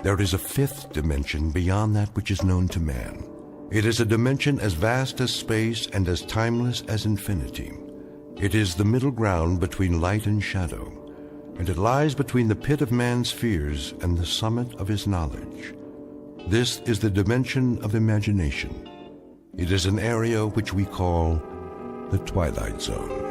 there is a fifth dimension beyond that which is known to man. It is a dimension as vast as space and as timeless as infinity. It is the middle ground between light and shadow, and it lies between the pit of man's fears and the summit of his knowledge. This is the dimension of imagination. It is an area which we call the Twilight Zone.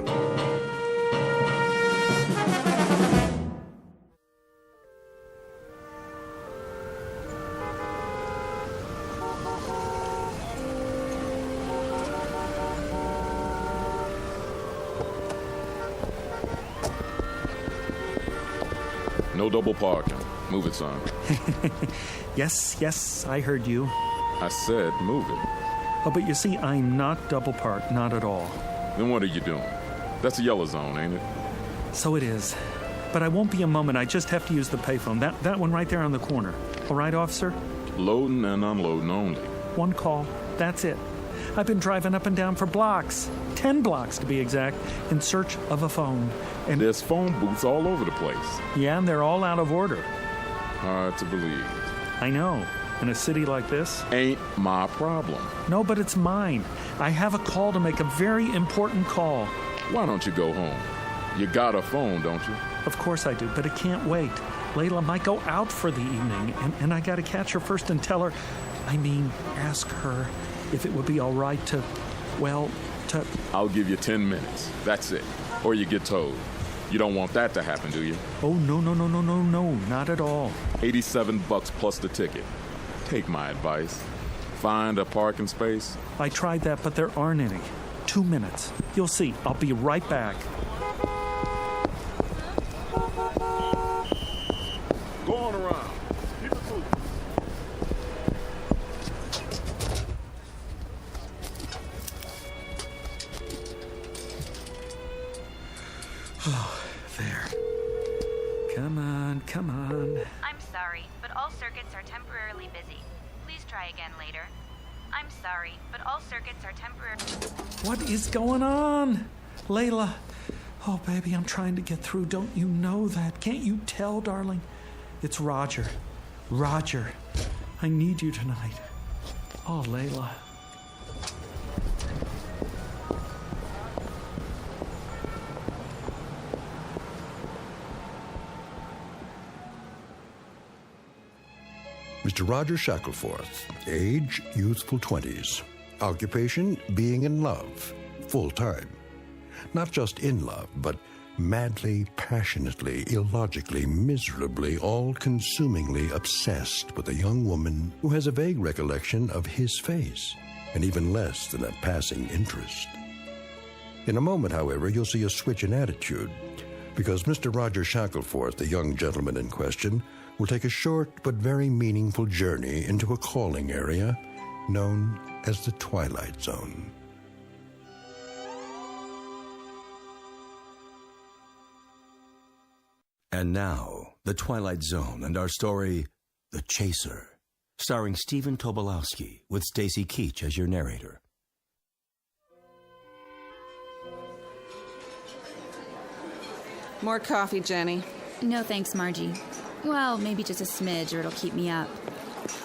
No double parking. Move it, son. Yes, I heard you. I said move it. Oh, but you see, I'm not double parked, not at all. Then what are you doing? That's a yellow zone, ain't it? So it is. But I won't be a moment. I just have to use the payphone. That one right there on the corner. All right, officer? Loading and unloading only. One call. That's it. I've been driving up and down for blocks. 10 blocks, to be exact, in search of a phone. And there's phone booths all over the place. Yeah, and they're all out of order. Hard to believe. I know. In a city like this. Ain't my problem. No, but it's mine. I have a call to make, a very important call. Why don't you go home? You got a phone, don't you? Of course I do, but it can't wait. Layla might go out for the evening, and I gotta catch her first and tell her, ask her if it would be all right to. I'll give you 10 minutes. That's it. Or you get towed. You don't want that to happen, do you? Oh, no, not at all. $87 plus the ticket. Take my advice. Find a parking space. I tried that, but there aren't any. 2 minutes. You'll see. I'll be right back. Go on around. Keep it moving. Oh, there. Come on. I'm sorry, but all circuits are temporarily busy. Please try again later. I'm sorry, but all circuits are temporarily... What is going on? Layla. Oh, baby, I'm trying to get through. Don't you know that? Can't you tell, darling? It's Roger. Roger, I need you tonight. Oh, Layla. Mr. Roger Shackelforth, age, youthful 20s. Occupation, being in love, full-time. Not just in love, but madly, passionately, illogically, miserably, all-consumingly obsessed with a young woman who has a vague recollection of his face, and even less than a passing interest. In a moment, however, you'll see a switch in attitude, because Mr. Roger Shackelforth, the young gentleman in question, will take a short but very meaningful journey into a calling area known as the Twilight Zone. And now, the Twilight Zone and our story, The Chaser, starring Stephen Tobolowsky with Stacy Keach as your narrator. More coffee, Jenny. No thanks, Margie. Well, maybe just a smidge or it'll keep me up.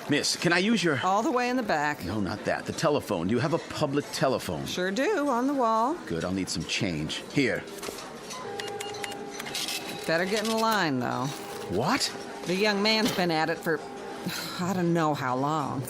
Miss, can I use your... All the way in the back. No, not that. The telephone. Do you have a public telephone? Sure do, on the wall. Good, I'll need some change. Here. Better get in line, though. What? The young man's been at it for... I don't know how long.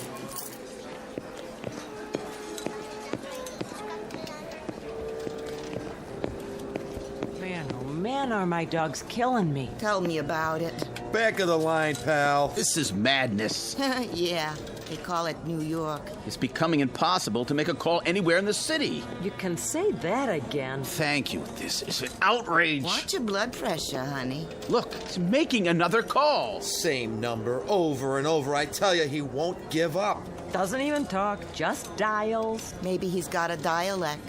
Man, are my dogs killing me. Tell me about it. Back of the line, pal. This is madness. Yeah, they call it New York. It's becoming impossible to make a call anywhere in the city. You can say that again. Thank you. This is an outrage. Watch your blood pressure, honey. Look, he's making another call. Same number over and over. I tell you, he won't give up. Doesn't even talk, just dials. Maybe he's got a dialect.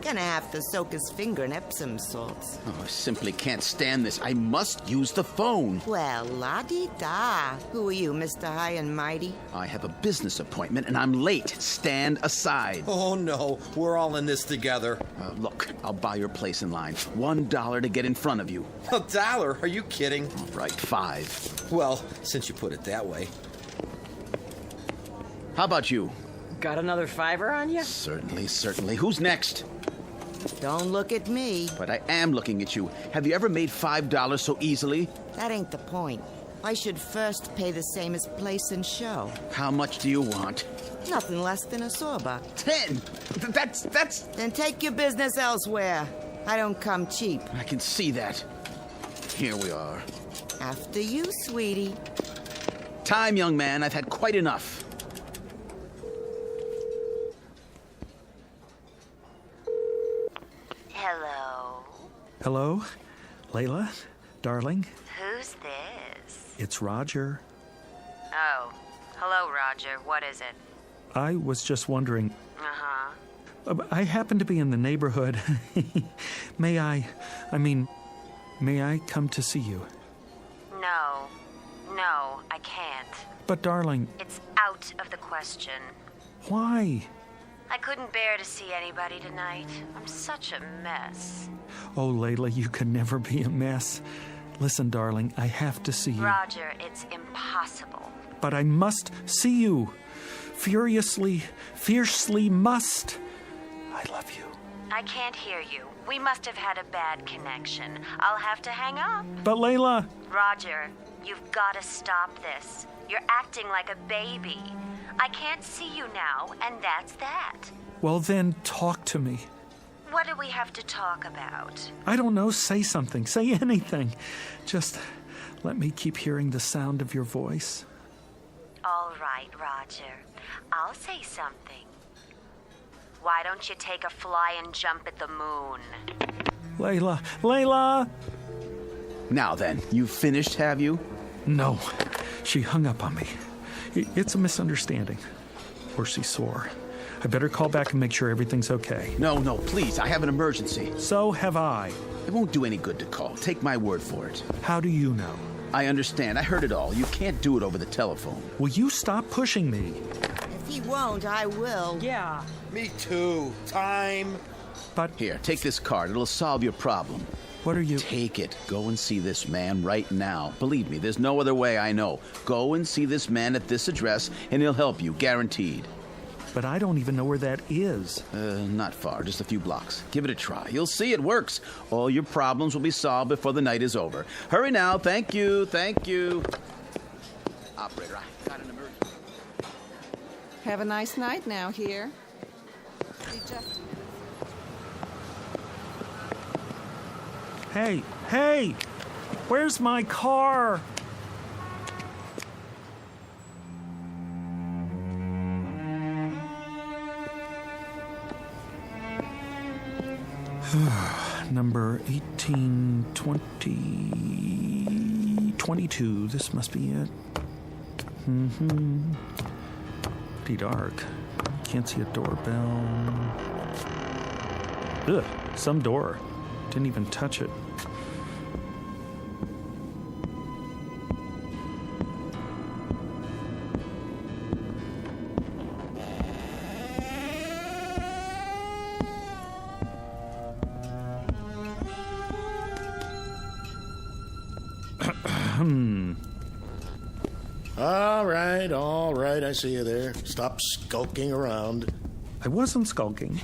Gonna have to soak his finger in Epsom salts. Oh, I simply can't stand this. I must use the phone. Well, la-di-da. Who are you, Mr. High and Mighty? I have a business appointment and I'm late. Stand aside. Oh, no. We're all in this together. Look, I'll buy your place in line. $1 to get in front of you. $1? Are you kidding? All right, $5. Well, since you put it that way. How about you? Got another $5 on you? Certainly. Who's next? Don't look at me. But I am looking at you. Have you ever made $5 so easily? That ain't the point. I should first pay the same as place and show. How much do you want? Nothing less than a sawbuck. 10. That's... Then take your business elsewhere. I don't come cheap. I can see that. Here we are. After you, sweetie. Time, young man. I've had quite enough. Hello? Layla? Darling? Who's this? It's Roger. Oh. Hello, Roger. What is it? I was just wondering... Uh-huh. I happen to be in the neighborhood. May I come to see you? No, I can't. But, darling... It's out of the question. Why? I couldn't bear to see anybody tonight. I'm such a mess. Oh, Layla, you could never be a mess. Listen, darling, I have to see you. Roger, it's impossible. But I must see you. Fiercely must. I love you. I can't hear you. We must have had a bad connection. I'll have to hang up. But, Layla... Roger, you've got to stop this. You're acting like a baby. I can't see you now, and that's that. Well, then, talk to me. What do we have to talk about? I don't know. Say something. Say anything. Just let me keep hearing the sound of your voice. All right, Roger. I'll say something. Why don't you take a fly and jump at the moon? Layla! Now then, you've finished, have you? No. She hung up on me. It's a misunderstanding. Or she's sore. I better call back and make sure everything's okay. No, please. I have an emergency. So have I. It won't do any good to call. Take my word for it. How do you know? I understand. I heard it all. You can't do it over the telephone. Will you stop pushing me? If he won't, I will. Yeah. Me too. Time. But... Here, take this card. It'll solve your problem. What are you... Take it. Go and see this man right now. Believe me, there's no other way I know. Go and see this man at this address, and he'll help you, guaranteed. But I don't even know where that is. Not far, just a few blocks. Give it a try. You'll see it works. All your problems will be solved before the night is over. Hurry now. Thank you. Operator, I got an emergency. Have a nice night now here. Hey! Where's my car? Number 1822. This must be it. Pretty dark. Can't see a doorbell. Ugh, some door. Didn't even touch it. All right, I see you there. Stop skulking around. I wasn't skulking.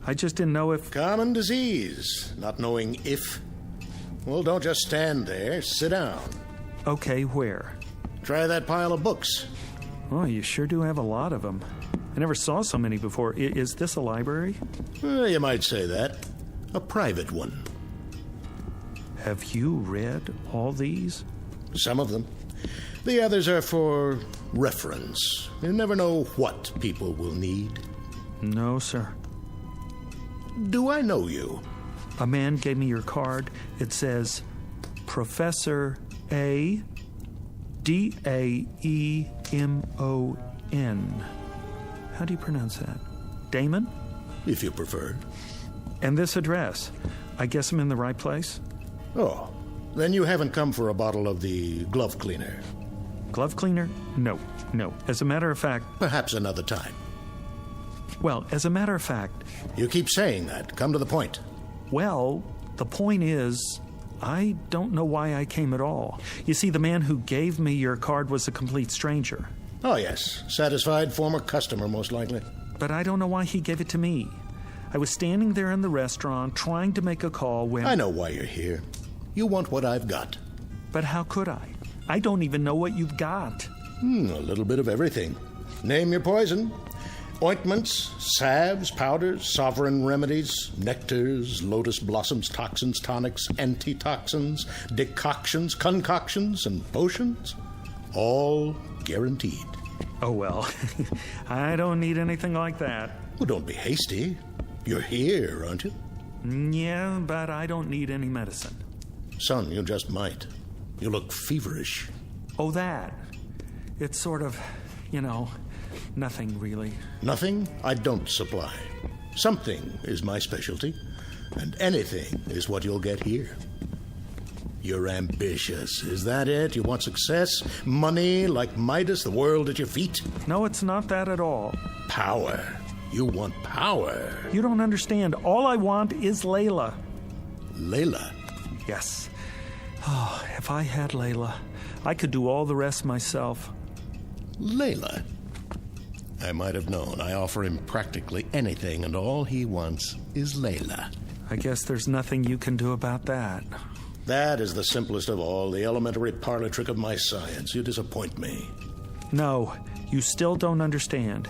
I just didn't know if... Common disease, not knowing if. Well, don't just stand there. Sit down. Okay, where? Try that pile of books. Oh, you sure do have a lot of them. I never saw so many before. Is this a library? You might say that. A private one. Have you read all these? Some of them. The others are for reference. You never know what people will need. No, sir. Do I know you? A man gave me your card. It says, Professor A. D-A-E-M-O-N. How do you pronounce that? Damon? If you prefer. And this address, I guess I'm in the right place? Oh, then you haven't come for a bottle of the glove cleaner. Glove cleaner? No. As a matter of fact... Perhaps another time. Well, as a matter of fact... You keep saying that. Come to the point. Well, the point is, I don't know why I came at all. You see, the man who gave me your card was a complete stranger. Oh, yes. Satisfied former customer, most likely. But I don't know why he gave it to me. I was standing there in the restaurant trying to make a call when... I know why you're here. You want what I've got. But how could I? I don't even know what you've got. A little bit of everything. Name your poison. Ointments, salves, powders, sovereign remedies, nectars, lotus blossoms, toxins, tonics, antitoxins, decoctions, concoctions, and potions. All guaranteed. Oh, well, I don't need anything like that. Well, don't be hasty. You're here, aren't you? Yeah, but I don't need any medicine. Son, you just might. You look feverish. Oh, that. It's sort of, nothing really. Nothing I don't supply. Something is my specialty, and anything is what you'll get here. You're ambitious. Is that it? You want success? Money like Midas, the world at your feet? No, it's not that at all. Power. You want power. You don't understand. All I want is Layla. Layla? Yes. Oh, if I had Layla, I could do all the rest myself. Layla? I might have known. I offer him practically anything, and all he wants is Layla. I guess there's nothing you can do about that. That is the simplest of all, the elementary parlor trick of my science. You disappoint me. No, you still don't understand.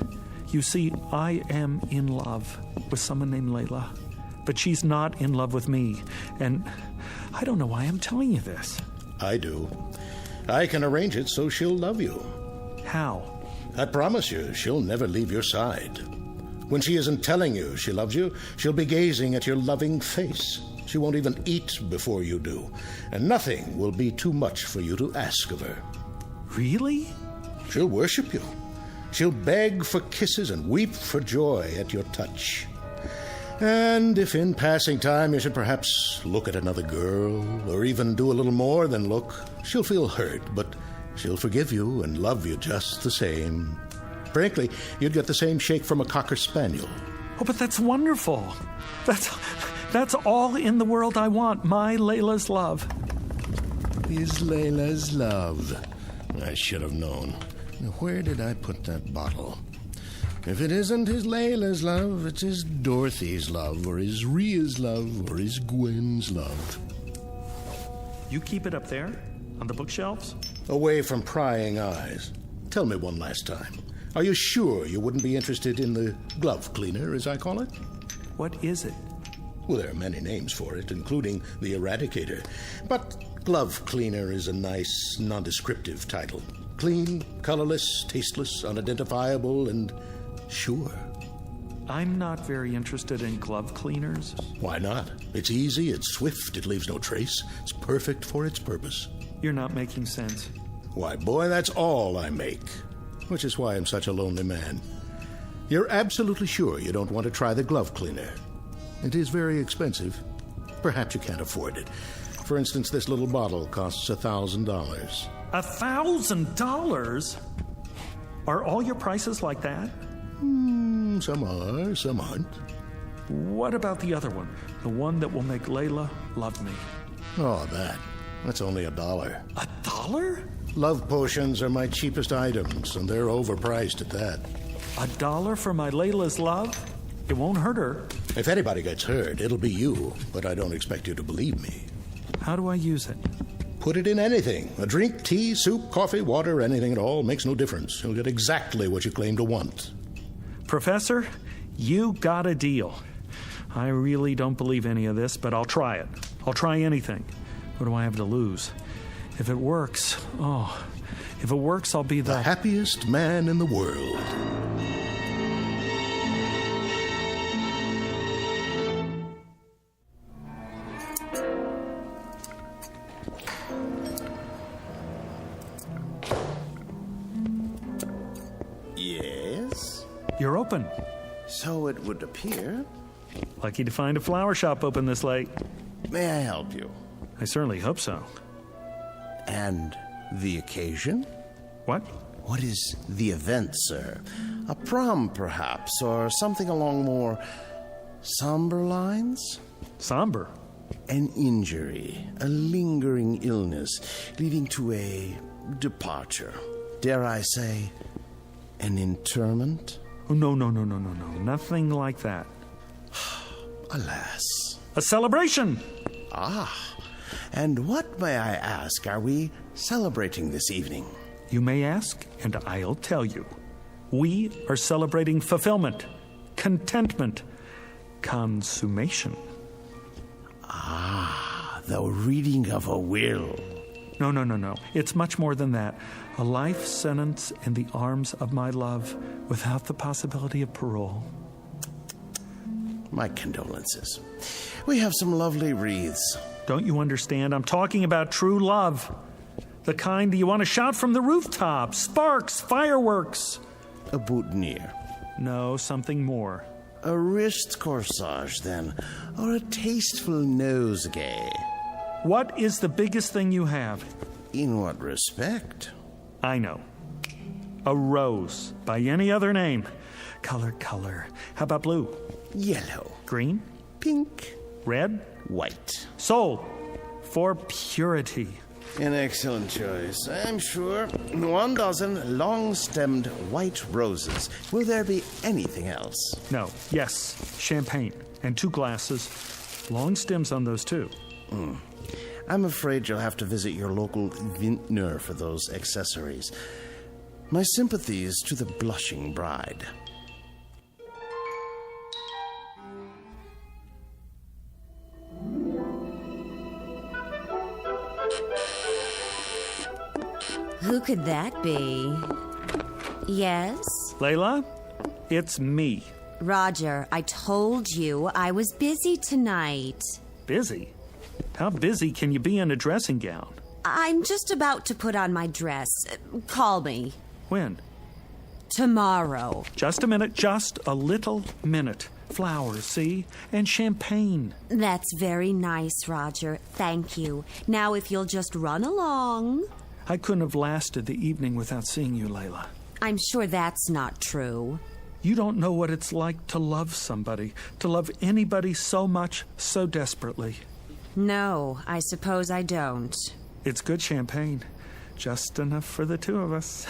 You see, I am in love with someone named Layla, but she's not in love with me, and I don't know why I'm telling you this. I do. I can arrange it so she'll love you. How? I promise you, she'll never leave your side. When she isn't telling you she loves you, she'll be gazing at your loving face. She won't even eat before you do, and nothing will be too much for you to ask of her. Really? She'll worship you. She'll beg for kisses and weep for joy at your touch. And if in passing time you should perhaps look at another girl, or even do a little more than look, she'll feel hurt, but she'll forgive you and love you just the same. Frankly, you'd get the same shake from a Cocker Spaniel. Oh, but that's wonderful. That's all in the world I want, my Layla's love. Is Layla's love. I should have known. Where did I put that bottle? If it isn't his Layla's love, it's his Dorothy's love, or his Rhea's love, or his Gwen's love. You keep it up there, on the bookshelves? Away from prying eyes. Tell me one last time. Are you sure you wouldn't be interested in the glove cleaner, as I call it? What is it? Well, there are many names for it, including the Eradicator. But glove cleaner is a nice, nondescriptive title. Clean, colorless, tasteless, unidentifiable, and sure. I'm not very interested in glove cleaners. Why not? It's easy, it's swift, it leaves no trace. It's perfect for its purpose. You're not making sense. Why, boy, that's all I make. Which is why I'm such a lonely man. You're absolutely sure you don't want to try the glove cleaner. It is very expensive. Perhaps you can't afford it. For instance, this little bottle costs $1,000. $1,000? Are all your prices like that? Some are, some aren't. What about the other one? The one that will make Layla love me? Oh, that's only $1. $1? Love potions are my cheapest items, and they're overpriced at that. $1 for my Layla's love? It won't hurt her. If anybody gets hurt, it'll be you, but I don't expect you to believe me. How do I use it? Put it in anything. A drink, tea, soup, coffee, water, anything at all. Makes no difference. You'll get exactly what you claim to want. Professor, you got a deal. I really don't believe any of this, but I'll try it. I'll try anything. What do I have to lose? If it works, I'll be the happiest man in the world. Yes? You're open. So it would appear. Lucky to find a flower shop open this late. May I help you? I certainly hope so. And the occasion? What? What is the event, sir? A prom, perhaps, or something along more somber lines? Somber? An injury, a lingering illness, leading to a departure. Dare I say, an interment? Oh, no. Nothing like that. Alas. A celebration! Ah. And what, may I ask, are we celebrating this evening? You may ask, and I'll tell you. We are celebrating fulfillment, contentment, consummation. Ah, the reading of a will. No. It's much more than that. A life sentence in the arms of my love without the possibility of parole. My condolences. We have some lovely wreaths. Don't you understand? I'm talking about true love. The kind you want to shout from the rooftop. Sparks, fireworks. A boutonniere. No, something more. A wrist corsage, then, or a tasteful nosegay. What is the biggest thing you have? In what respect? I know. A rose, by any other name. Color. How about blue? Yellow. Green? Pink. Red? White. Sold. For purity. An excellent choice, I'm sure. 1 dozen long-stemmed white roses. Will there be anything else? No. Yes. Champagne. And 2 glasses. Long stems on those, too. I'm afraid you'll have to visit your local vintner for those accessories. My sympathies to the blushing bride. Who could that be? Yes? Layla, it's me. Roger, I told you I was busy tonight. Busy? How busy can you be in a dressing gown? I'm just about to put on my dress. Call me. When? Tomorrow. Just a minute, just a little minute. Flowers, see? And champagne. That's very nice, Roger. Thank you. Now, if you'll just run along. I couldn't have lasted the evening without seeing you, Layla. I'm sure that's not true. You don't know what it's like to love somebody, to love anybody so much, so desperately. No, I suppose I don't. It's good champagne. Just enough for the 2 of us.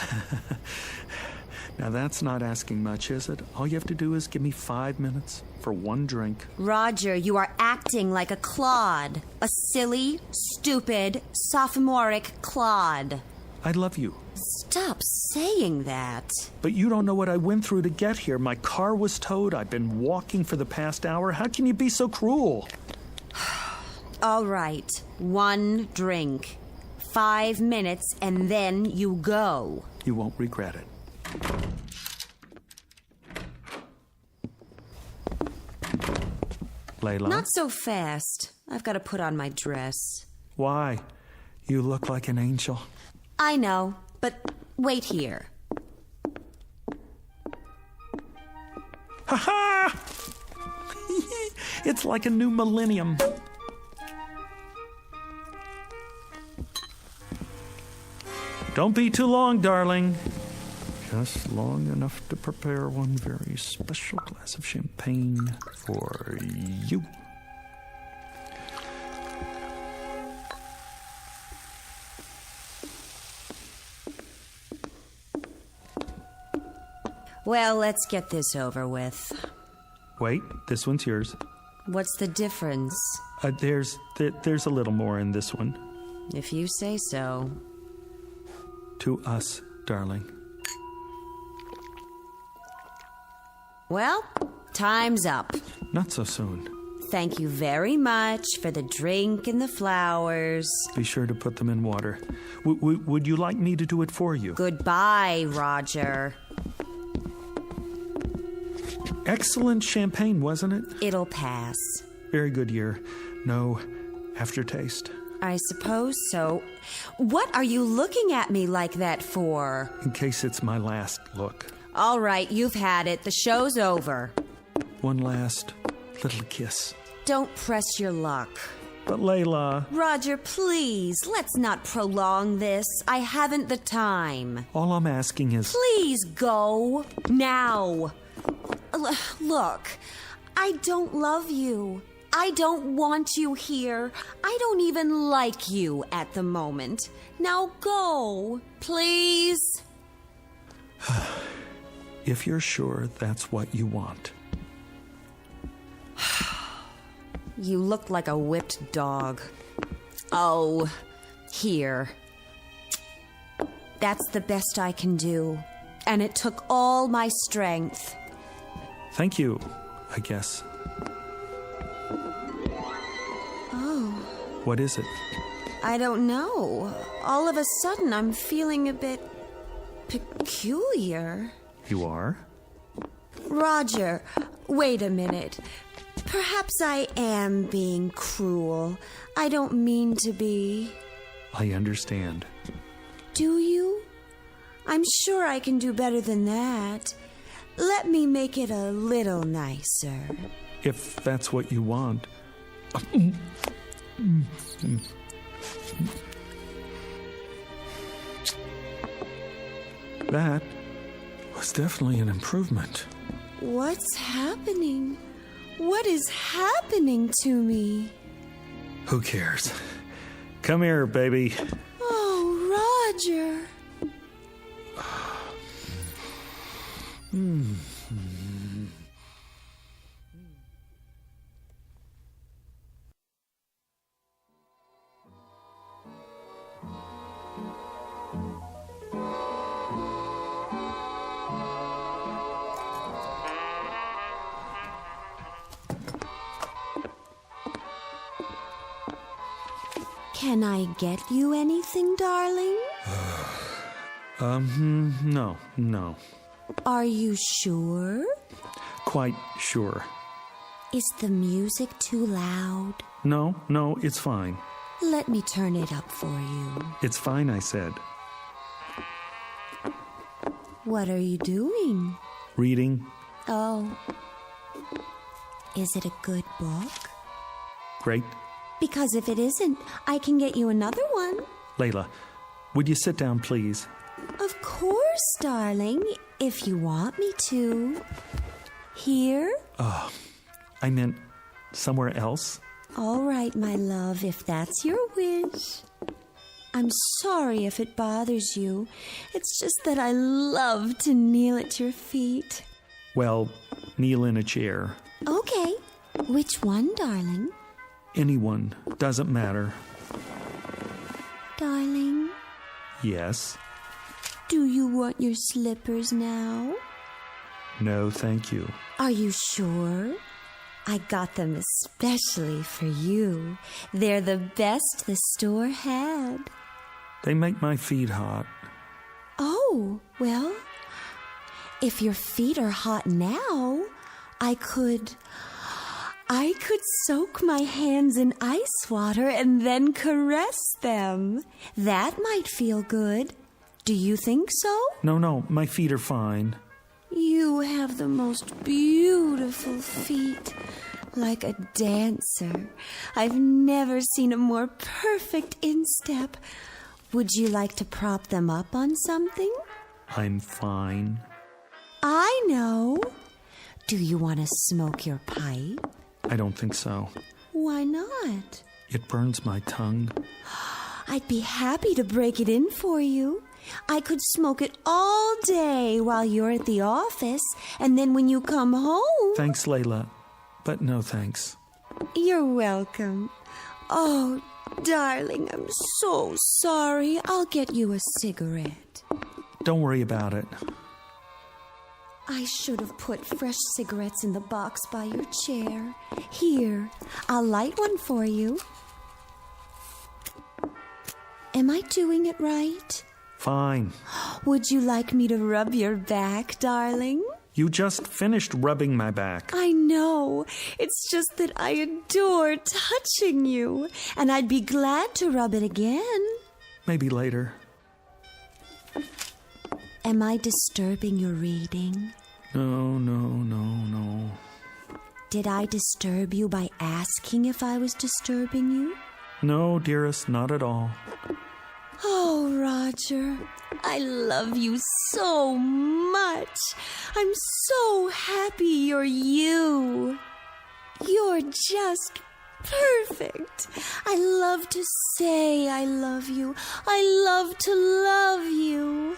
Now, that's not asking much, is it? All you have to do is give me 5 minutes for 1 drink. Roger, you are acting like a clod. A silly, stupid, sophomoric clod. I love you. Stop saying that. But you don't know what I went through to get here. My car was towed. I've been walking for the past hour. How can you be so cruel? All right, 1 drink. 5 minutes, and then you go. You won't regret it. Layla? Not so fast. I've got to put on my dress. Why? You look like an angel. I know, but wait here. Ha-ha! It's like a new millennium. Don't be too long, darling. Just long enough to prepare one very special glass of champagne for you. Well, let's get this over with. Wait, this one's yours. What's the difference? There's a little more in this one. If you say so. To us, darling. Well, time's up. Not so soon. Thank you very much for the drink and the flowers. Be sure to put them in water. Would you like me to do it for you? Goodbye, Roger. Excellent champagne, wasn't it? It'll pass. Very good year. No aftertaste. I suppose so. What are you looking at me like that for? In case it's my last look. All right, you've had it. The show's over. One last little kiss. Don't press your luck. But Layla... Roger, please, let's not prolong this. I haven't the time. All I'm asking is... Please go. Now. Look, I don't love you. I don't want you here. I don't even like you at the moment. Now go, please. If you're sure that's what you want. You look like a whipped dog. Oh, here. That's the best I can do. And it took all my strength. Thank you, I guess. Oh. What is it? I don't know. All of a sudden, I'm feeling a bit peculiar. You are? Roger, wait a minute. Perhaps I am being cruel. I don't mean to be. I understand. Do you? I'm sure I can do better than that. Let me make it a little nicer. If that's what you want. That was definitely an improvement. What's happening? What is happening to me? Who cares? Come here, baby. Oh, Roger. Can I get you anything, darling? No. Are you sure? Quite sure. Is the music too loud? No, it's fine. Let me turn it up for you. It's fine, I said. What are you doing? Reading. Oh. Is it a good book? Great. Because if it isn't, I can get you another one. Layla, would you sit down, please? Of course, darling, if you want me to. Here? Oh, I meant somewhere else. All right, my love, if that's your wish. I'm sorry if it bothers you. It's just that I love to kneel at your feet. Well, kneel in a chair. Okay. Which one, darling? Anyone. Doesn't matter. Darling? Yes? Do you want your slippers now? No, thank you. Are you sure? I got them especially for you. They're the best the store had. They make my feet hot. Oh, well, if your feet are hot now, I could soak my hands in ice water and then caress them. That might feel good. Do you think so? No, my feet are fine. You have the most beautiful feet, like a dancer. I've never seen a more perfect instep. Would you like to prop them up on something? I'm fine. I know. Do you want to smoke your pipe? I don't think so. Why not? It burns my tongue. I'd be happy to break it in for you. I could smoke it all day while you're at the office, and then when you come home... Thanks, Layla, but no thanks. You're welcome. Oh, darling, I'm so sorry. I'll get you a cigarette. Don't worry about it. I should have put fresh cigarettes in the box by your chair. Here, I'll light one for you. Am I doing it right? Fine. Would you like me to rub your back, darling? You just finished rubbing my back. I know. It's just that I adore touching you, and I'd be glad to rub it again. Maybe later. Am I disturbing your reading? No. Did I disturb you by asking if I was disturbing you? No, dearest, not at all. Oh, Roger, I love you so much. I'm so happy you're you. You're just perfect. I love to say I love you. I love to love you.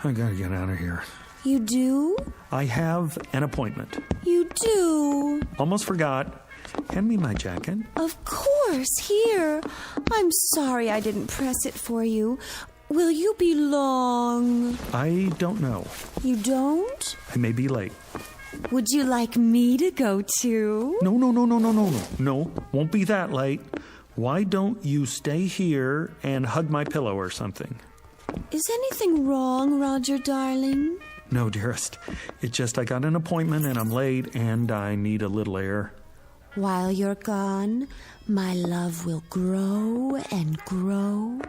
I gotta get out of here. You do? I have an appointment. You do? Almost forgot. Hand me my jacket. Of course, here. I'm sorry I didn't press it for you. Will you be long? I don't know. You don't? I may be late. Would you like me to go too? No. No, won't be that late. Why don't you stay here and hug my pillow or something? Is anything wrong, Roger, darling? No, dearest. It's just I got an appointment and I'm late and I need a little air. While you're gone, my love will grow and grow.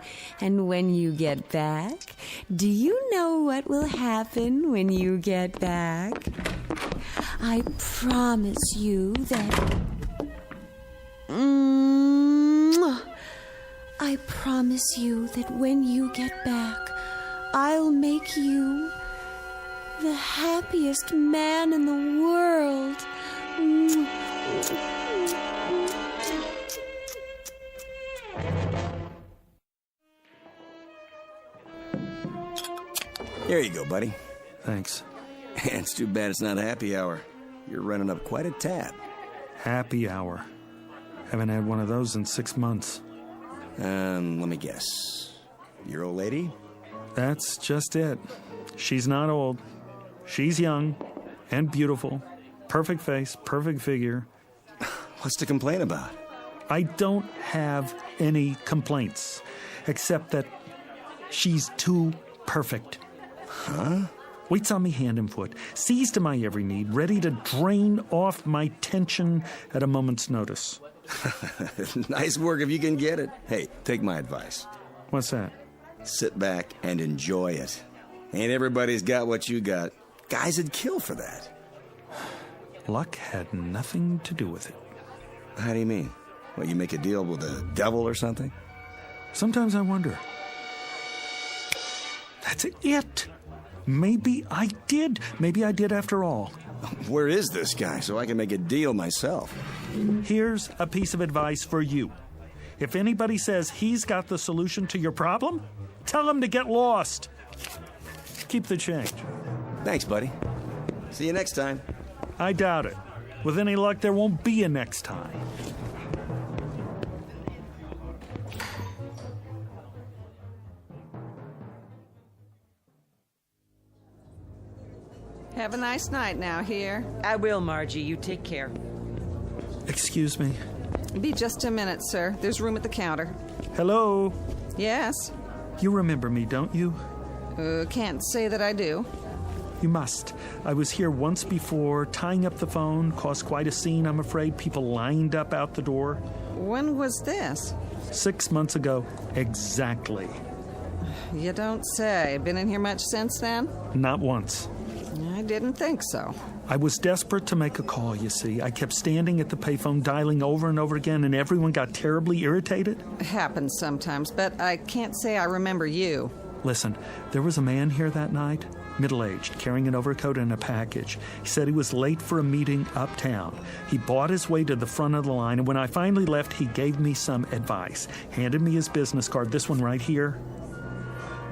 And when you get back, do you know what will happen when you get back? I promise you that... I promise you that when you get back, I'll make you the happiest man in the world. Here you go, buddy. Thanks. It's too bad it's not a happy hour. You're running up quite a tab. Happy hour. Haven't had one of those in 6 months. Let me guess. Your old lady? That's just it. She's not old. She's young and beautiful. Perfect face, perfect figure. What's to complain about? I don't have any complaints, except that she's too perfect. Huh? Waits on me hand and foot, sees to my every need, ready to drain off my tension at a moment's notice. Nice work if you can get it. Hey, take my advice. What's that? Sit back and enjoy it. Ain't everybody's got what you got. Guys would kill for that. Luck had nothing to do with it. How do you mean? What, you make a deal with the devil or something? Sometimes I wonder. That's it. Maybe I did. Maybe I did after all. Where is this guy so I can make a deal myself? Here's a piece of advice for you. If anybody says he's got the solution to your problem, tell him to get lost. Keep the change. Thanks, buddy. See you next time. I doubt it. With any luck, there won't be a next time. Have a nice night now here. I will, Margie. You take care. Excuse me. Be just a minute, sir. There's room at the counter. Hello? Yes? You remember me, don't you? Can't say that I do. You must. I was here once before, tying up the phone, caused quite a scene, I'm afraid. People lined up out the door. When was this? 6 months ago, exactly. You don't say. Been in here much since then? Not once. I didn't think so. I was desperate to make a call, you see. I kept standing at the payphone, dialing over and over again, and everyone got terribly irritated. It happens sometimes, but I can't say I remember you. Listen, there was a man here that night, middle-aged, carrying an overcoat and a package. He said he was late for a meeting uptown. He bought his way to the front of the line, and when I finally left, he gave me some advice. Handed me his business card, this one right here.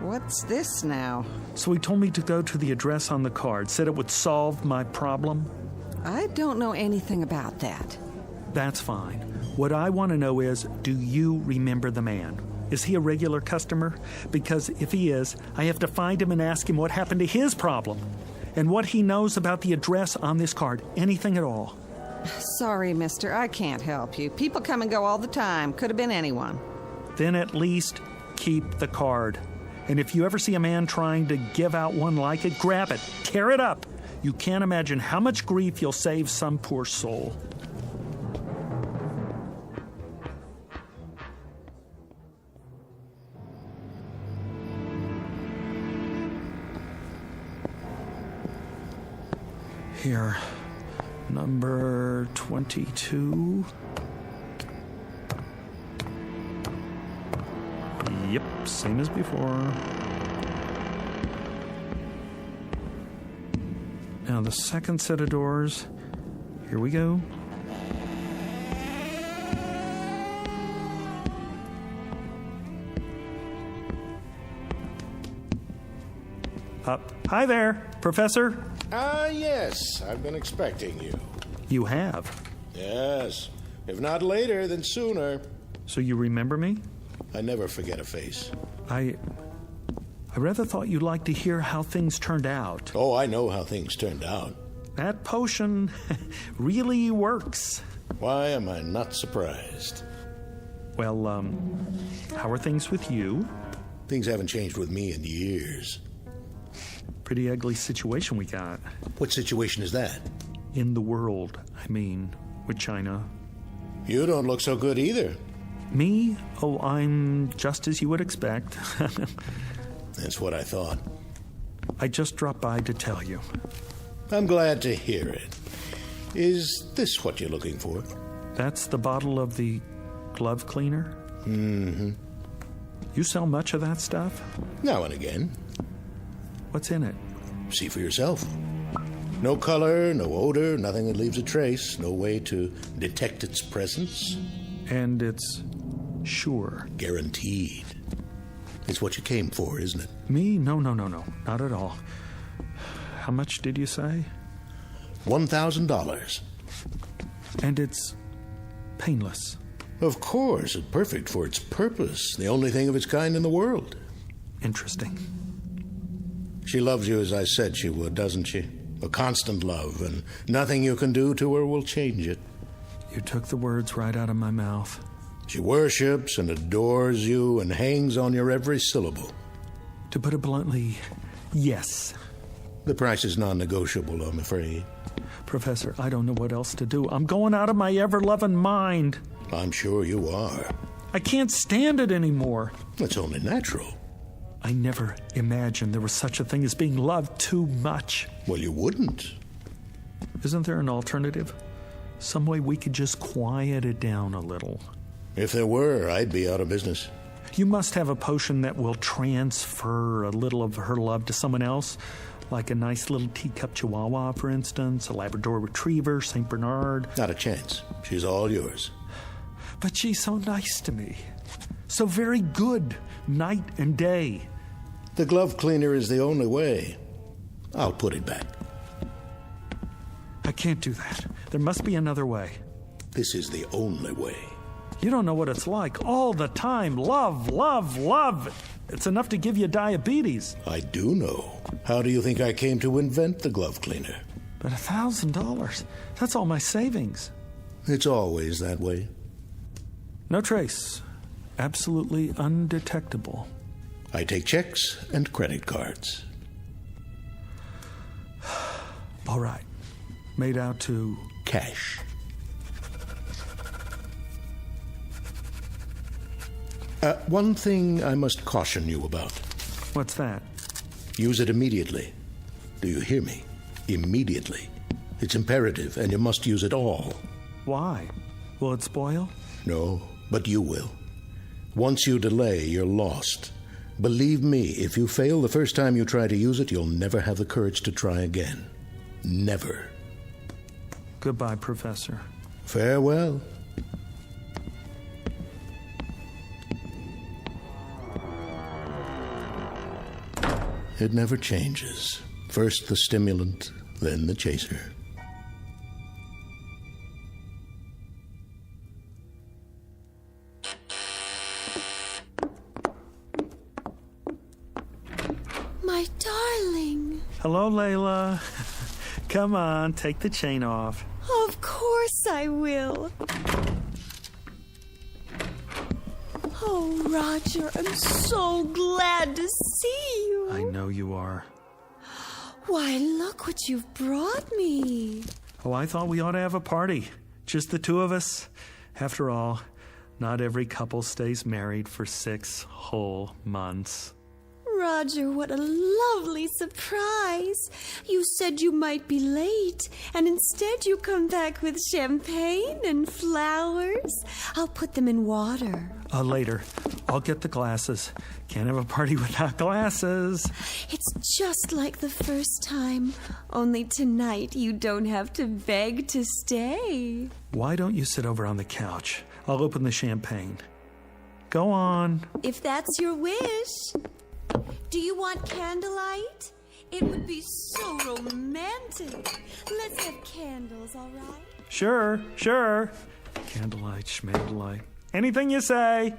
What's this now? So he told me to go to the address on the card, said it would solve my problem. I don't know anything about that. That's fine. What I want to know is, do you remember the man? Is he a regular customer? Because if he is, I have to find him and ask him what happened to his problem and what he knows about the address on this card. Anything at all. Sorry, mister. I can't help you. People come and go all the time. Could have been anyone. Then at least keep the card. And if you ever see a man trying to give out one like it, grab it, tear it up. You can't imagine how much grief you'll save some poor soul. Here. Number 22. Yep, same as before. Now the second set of doors. Here we go. Hi there, Professor. Yes. I've been expecting you. You have? Yes. If not later, then sooner. So you remember me? I never forget a face. I rather thought you'd like to hear how things turned out. Oh, I know how things turned out. That potion really works. Why am I not surprised? Well, how are things with you? Things haven't changed with me in years. Pretty ugly situation we got. What situation is that? In the world, I mean, with China. You don't look so good either. Me? Oh, I'm just as you would expect. That's what I thought. I just dropped by to tell you. I'm glad to hear it. Is this what you're looking for? That's the bottle of the glove cleaner? Mm-hmm. You sell much of that stuff? Now and again. What's in it? See for yourself. No color, no odor, nothing that leaves a trace, no way to detect its presence. And it's sure. Guaranteed. It's what you came for, isn't it? Me? No. Not at all. How much did you say? $1,000. And it's painless. Of course, it's perfect for its purpose. The only thing of its kind in the world. Interesting. She loves you as I said she would, doesn't she? A constant love, and nothing you can do to her will change it. You took the words right out of my mouth. She worships and adores you and hangs on your every syllable. To put it bluntly, yes. The price is non-negotiable, I'm afraid. Professor, I don't know what else to do. I'm going out of my ever-loving mind. I'm sure you are. I can't stand it anymore. It's only natural. I never imagined there was such a thing as being loved too much. Well, you wouldn't. Isn't there an alternative? Some way we could just quiet it down a little. If there were, I'd be out of business. You must have a potion that will transfer a little of her love to someone else, like a nice little teacup chihuahua, for instance, a Labrador retriever, St. Bernard. Not a chance. She's all yours. But she's so nice to me. So very good, night and day. The glove cleaner is the only way. I'll put it back. I can't do that. There must be another way. This is the only way. You don't know what it's like. All the time. Love, love, love. It's enough to give you diabetes. I do know. How do you think I came to invent the glove cleaner? But $1,000. That's all my savings. It's always that way. No trace. Absolutely undetectable. I take checks and credit cards. All right. Made out to... cash. One thing I must caution you about. What's that? Use it immediately. Do you hear me? Immediately. It's imperative, and you must use it all. Why? Will it spoil? No, but you will. Once you delay, you're lost. Believe me, if you fail the first time you try to use it, you'll never have the courage to try again. Never. Goodbye, Professor. Farewell. It never changes. First the stimulant, then the chaser. My darling. Hello, Layla. Come on, take the chain off. Of course I will. Oh, Roger, I'm so glad to see you. I know you are. Why, look what you've brought me. Oh, I thought we ought to have a party. Just the two of us. After all, not every couple stays married for 6 whole months. Roger, what a lovely surprise. You said you might be late, and instead you come back with champagne and flowers. I'll put them in water. Later. I'll get the glasses. Can't have a party without glasses. It's just like the first time. Only tonight you don't have to beg to stay. Why don't you sit over on the couch? I'll open the champagne. Go on. If that's your wish. Do you want candlelight? It would be so romantic. Let's have candles, all right? Sure. Candlelight, schmandlelight. Anything you say.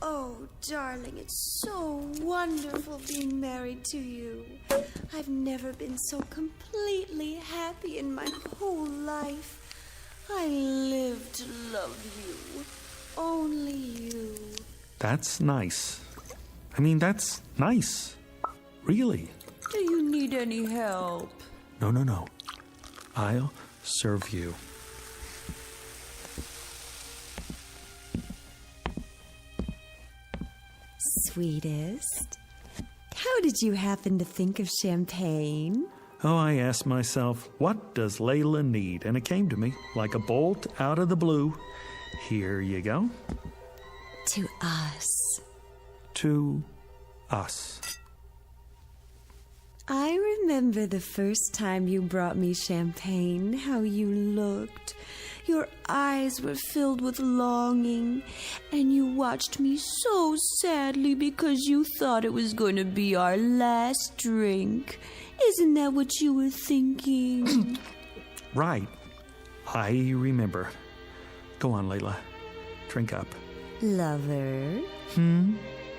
Oh, darling, it's so wonderful being married to you. I've never been so completely happy in my whole life. I live to love you. Only you. That's nice. That's nice. Really. Do you need any help? No. I'll serve you. Sweetest, how did you happen to think of champagne? Oh, I asked myself, what does Layla need? And it came to me like a bolt out of the blue. Here you go. To us. To us. I remember the first time you brought me champagne, how you looked. Your eyes were filled with longing, and you watched me so sadly because you thought it was going to be our last drink. Isn't that what you were thinking? Right. I remember. Go on, Layla. Drink up. Lover?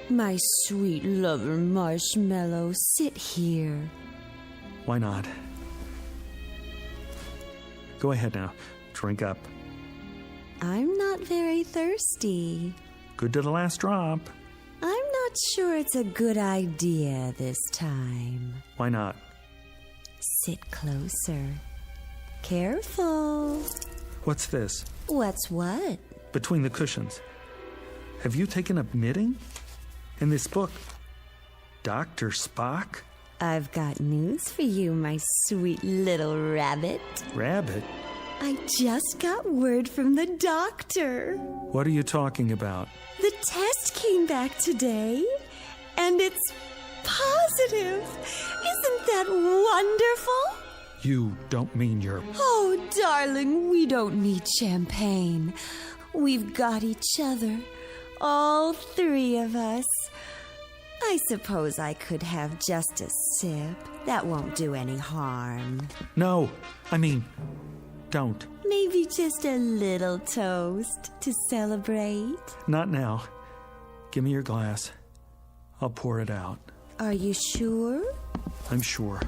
My sweet lover Marshmallow, sit here. Why not? Go ahead now. Drink up. I'm not very thirsty. Good to the last drop. I'm not sure it's a good idea this time. Why not? Sit closer. Careful. What's this? What's what? Between the cushions. Have you taken up knitting? In this book, Dr. Spock? I've got news for you, my sweet little rabbit. Rabbit? I just got word from the doctor. What are you talking about? The test came back today, and it's positive. Isn't that wonderful? You don't mean you're... Oh, darling, we don't need champagne. We've got each other. All three of us. I suppose I could have just a sip. That won't do any harm. No, don't. Maybe just a little toast to celebrate. Not now. Give me your glass. I'll pour it out. Are you sure? I'm sure.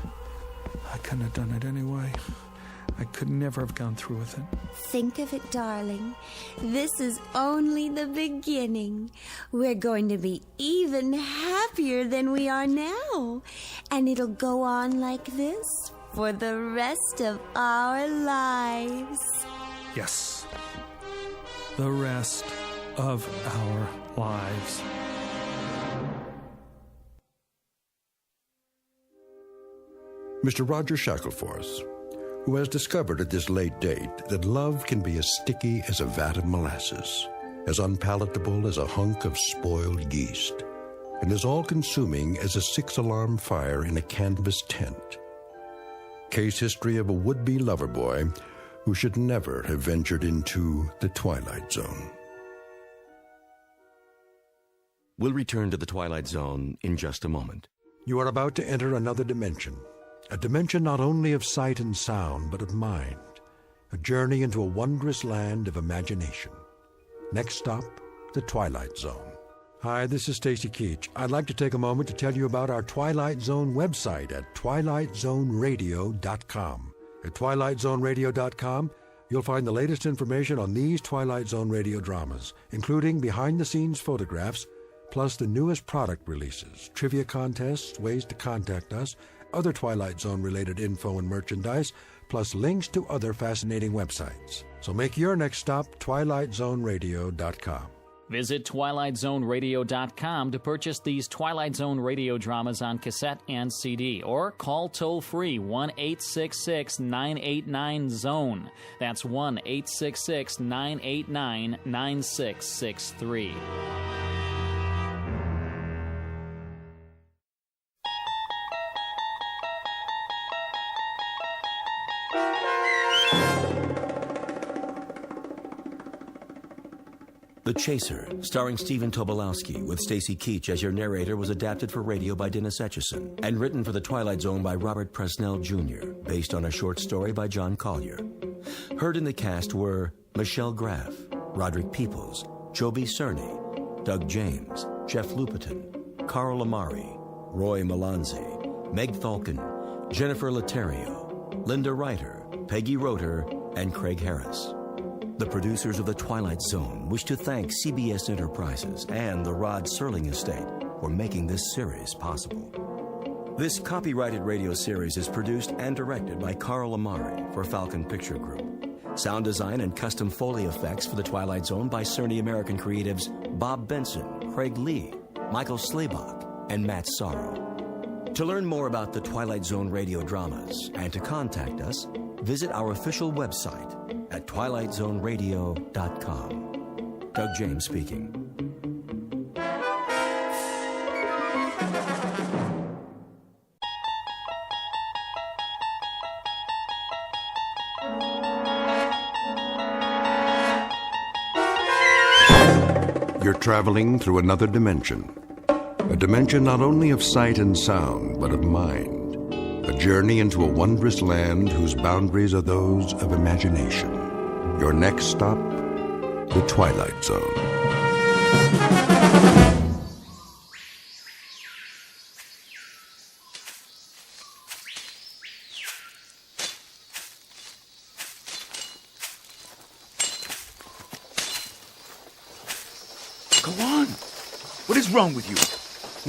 I couldn't have done it anyway. I could never have gone through with it. Think of it, darling. This is only the beginning. We're going to be even happier than we are now. And it'll go on like this for the rest of our lives. Yes. The rest of our lives. Mr. Roger Shackleforth, who has discovered at this late date that love can be as sticky as a vat of molasses, as unpalatable as a hunk of spoiled yeast, and as all-consuming as a six-alarm fire in a canvas tent. Case history of a would-be lover boy who should never have ventured into the Twilight Zone. We'll return to the Twilight Zone in just a moment. You are about to enter another dimension. A dimension not only of sight and sound, but of mind. A journey into a wondrous land of imagination. Next stop, the Twilight Zone. Hi, this is Stacy Keach. I'd like to take a moment to tell you about our Twilight Zone website at twilightzoneradio.com. At twilightzoneradio.com, you'll find the latest information on these Twilight Zone radio dramas, including behind-the-scenes photographs, plus the newest product releases, trivia contests, ways to contact us, other Twilight Zone-related info and merchandise, plus links to other fascinating websites. So make your next stop twilightzoneradio.com. Visit TwilightZoneRadio.com to purchase these Twilight Zone radio dramas on cassette and CD, or call toll-free 1-866-989-ZONE. That's 1-866-989-9663. The Chaser, starring Stephen Tobolowsky, with Stacy Keach as your narrator, was adapted for radio by Dennis Etchison and written for The Twilight Zone by Robert Presnell Jr., based on a short story by John Collier. Heard in the cast were Michelle Graff, Roderick Peoples, Joby Cerny, Doug James, Jeff Lupetin, Carl Amari, Roy Melanzi, Meg Falcon, Jennifer Laterio, Linda Reiter, Peggy Roeder, and Craig Harris. The producers of The Twilight Zone wish to thank CBS Enterprises and the Rod Serling Estate for making this series possible. This copyrighted radio series is produced and directed by Carl Amari for Falcon Picture Group. Sound design and custom Foley effects for The Twilight Zone by Cerny American creatives Bob Benson, Craig Lee, Michael Slaybach, and Matt Sorrow. To learn more about the Twilight Zone radio dramas and to contact us, visit our official website at twilightzoneradio.com. Doug James speaking. You're traveling through another dimension. A dimension not only of sight and sound, but of mind. A journey into a wondrous land whose boundaries are those of imagination. Your next stop, the Twilight Zone. Go on. What is wrong with you?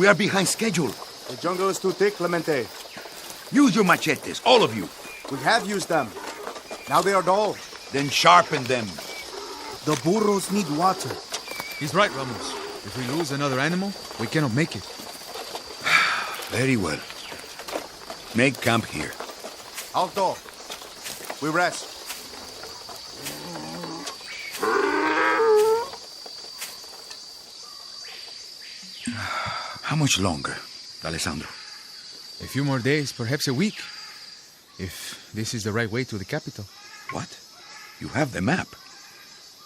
We are behind schedule. The jungle is too thick, Clemente. Use your machetes, all of you. We have used them. Now they are dull. Then sharpen them. The burros need water. He's right, Ramos. If we lose another animal, we cannot make it. Very well. Make camp here. Alto. We rest. How much longer, Alessandro? A few more days, perhaps a week. If this is the right way to the capital. What? You have the map.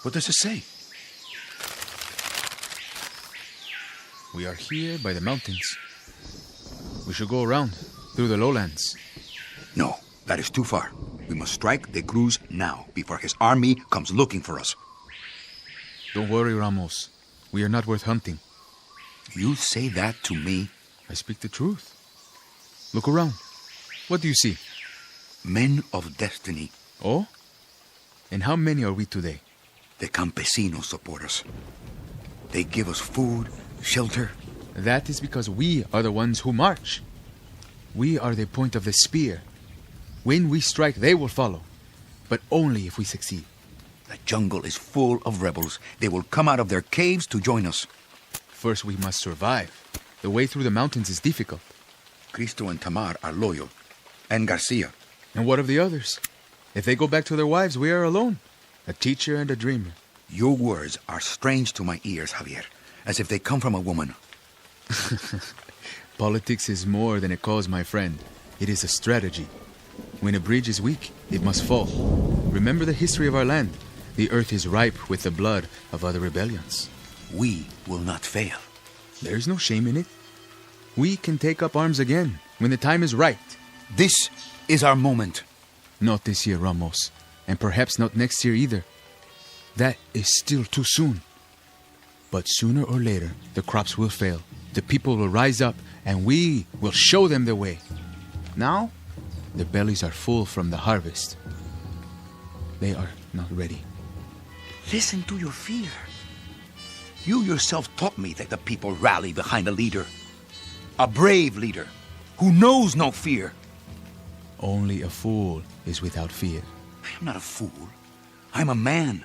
What does it say? We are here by the mountains. We should go around, through the lowlands. No, that is too far. We must strike the Cruz now, before his army comes looking for us. Don't worry, Ramos. We are not worth hunting. You say that to me? I speak the truth. Look around. What do you see? Men of destiny. Oh? And how many are we today? The campesinos support us. They give us food, shelter. That is because we are the ones who march. We are the point of the spear. When we strike, they will follow. But only if we succeed. The jungle is full of rebels. They will come out of their caves to join us. First, we must survive. The way through the mountains is difficult. Cristo and Tamar are loyal. And Garcia. And what of the others? If they go back to their wives, we are alone. A teacher and a dreamer. Your words are strange to my ears, Javier. As if they come from a woman. Politics is more than a cause, my friend. It is a strategy. When a bridge is weak, it must fall. Remember the history of our land. The earth is ripe with the blood of other rebellions. We will not fail. There is no shame in it. We can take up arms again when the time is right. This is our moment. Not this year, Ramos. And perhaps not next year either. That is still too soon. But sooner or later, the crops will fail. The people will rise up, and we will show them the way. Now, their bellies are full from the harvest. They are not ready. Listen to your fear. You yourself taught me that the people rally behind a leader. A brave leader who knows no fear. Only a fool is without fear. I am not a fool. I'm a man.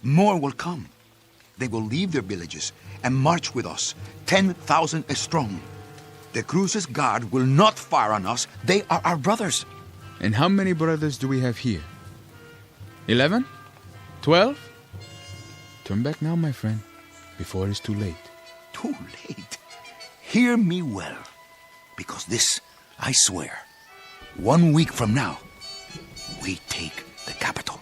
More will come. they will leave their villages and march with us, 10,000 strong. The Cruz's guard will not fire on us. They are our brothers. And how many brothers do we have here? 11? 12? Turn back now, my friend, before it is too late. Too late? Hear me well, because this, I swear, 1 week from now, we take the capital.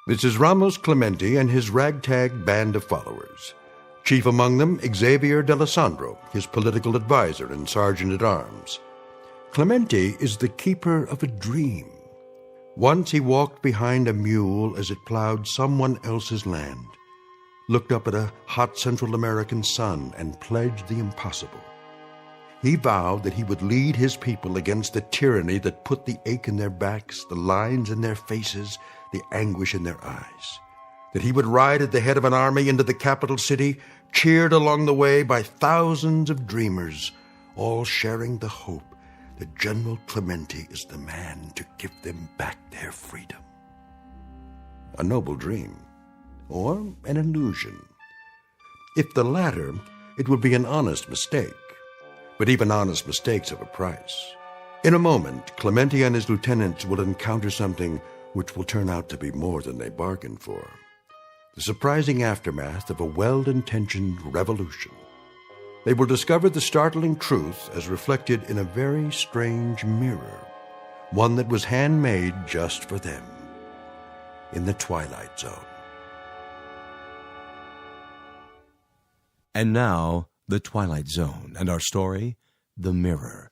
This is Ramos Clemente and his ragtag band of followers. Chief among them, Xavier D'Alessandro, his political advisor and sergeant-at-arms. Clemente is the keeper of a dream. Once he walked behind a mule as it plowed someone else's land, looked up at a hot Central American sun, and pledged the impossible. He vowed that he would lead his people against the tyranny that put the ache in their backs, the lines in their faces, the anguish in their eyes. That he would ride at the head of an army into the capital city, cheered along the way by thousands of dreamers, all sharing the hope that General Clemente is the man to give them back their freedom. A noble dream, or an illusion. If the latter, it would be an honest mistake. But even honest mistakes have a price. In a moment, Clemente and his lieutenants will encounter something which will turn out to be more than they bargained for. The surprising aftermath of a well-intentioned revolution. They will discover the startling truth as reflected in a very strange mirror, one that was handmade just for them, in the Twilight Zone. And now, The Twilight Zone, and our story, The Mirror,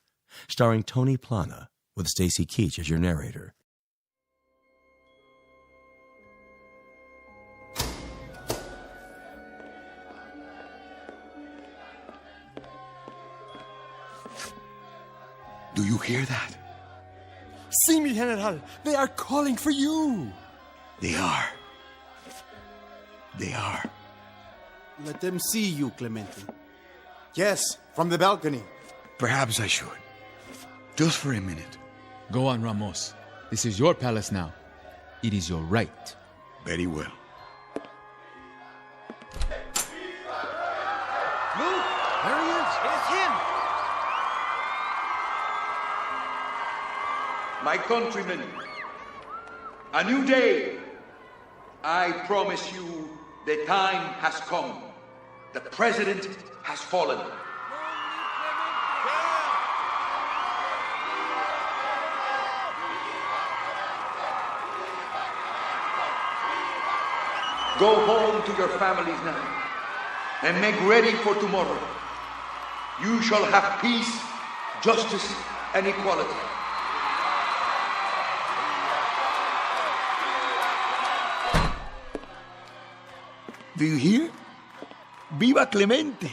starring Tony Plana, with Stacy Keach as your narrator. Do you hear that? See me, General. They are calling for you. They are. They are. Let them see you, Clemente. Yes, from the balcony. Perhaps I should. Just for a minute. Go on, Ramos. This is your palace now. It is your right. Very well. Look, there he is. It's him. My countrymen, a new day. I promise you the time has come. The president has fallen. Go home to your families now and make ready for tomorrow. You shall have peace, justice, and equality. Do you hear? Viva Clemente!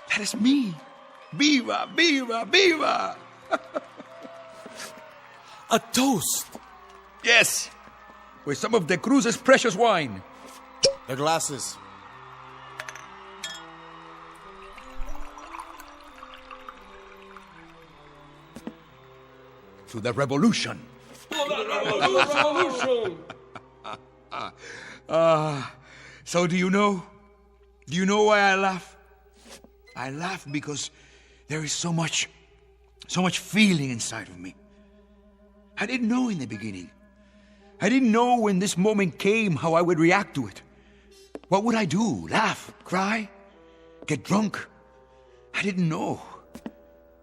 That is me. Viva, viva, viva! A toast! Yes, with some of the Cruz's precious wine. The glasses. To the revolution. Revolution! So do you know? Do you know why I laugh? I laugh because there is so much feeling inside of me. I didn't know in the beginning. I didn't know when this moment came how I would react to it. What would I do? Laugh? Cry? Get drunk? I didn't know.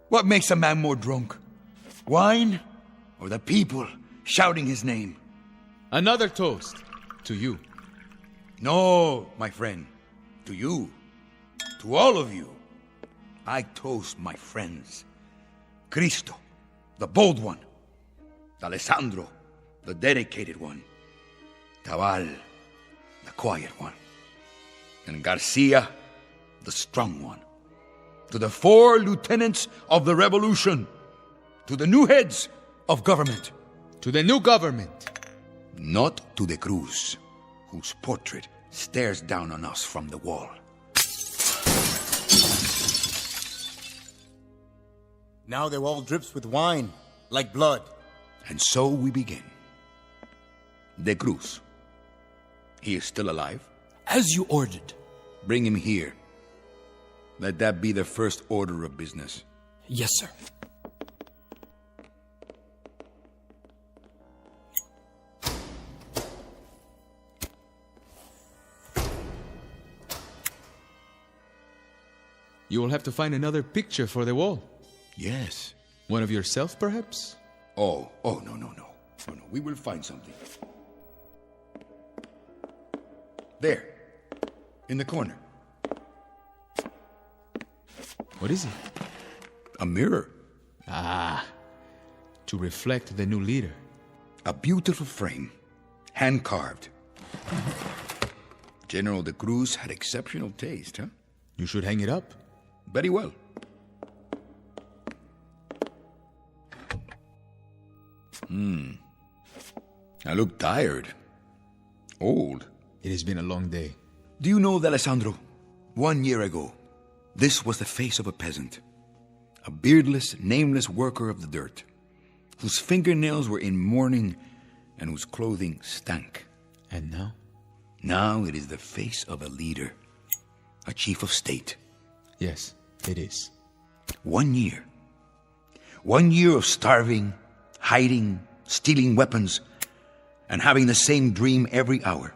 What makes a man more drunk? Wine? Or the people shouting his name? Another toast to you. No, my friend. To you. To all of you. I toast my friends. Cristo, the bold one. Alessandro, the dedicated one. Tabal, the quiet one. And Garcia, the strong one. To the 4 lieutenants of the revolution. To the new heads of government. To the new government. Not to the Cruz, whose portrait stares down on us from the wall. Now the wall drips with wine, like blood. And so we begin. De Cruz. He is still alive? As you ordered. Bring him here. Let that be the first order of business. Yes, sir. You will have to find another picture for the wall. Yes. One of yourself, perhaps? Oh, no. We will find something. There. In the corner. What is it? A mirror. Ah. To reflect the new leader. A beautiful frame. Hand-carved. General De Cruz had exceptional taste, huh? You should hang it up. Very well. I look tired. Old. It has been a long day. Do you know, Alessandro, 1 year ago, this was the face of a peasant. A beardless, nameless worker of the dirt, whose fingernails were in mourning and whose clothing stank. And now? Now it is the face of a leader, a chief of state. Yes, it is. 1 year. 1 year of starving, hiding, stealing weapons, and having the same dream every hour.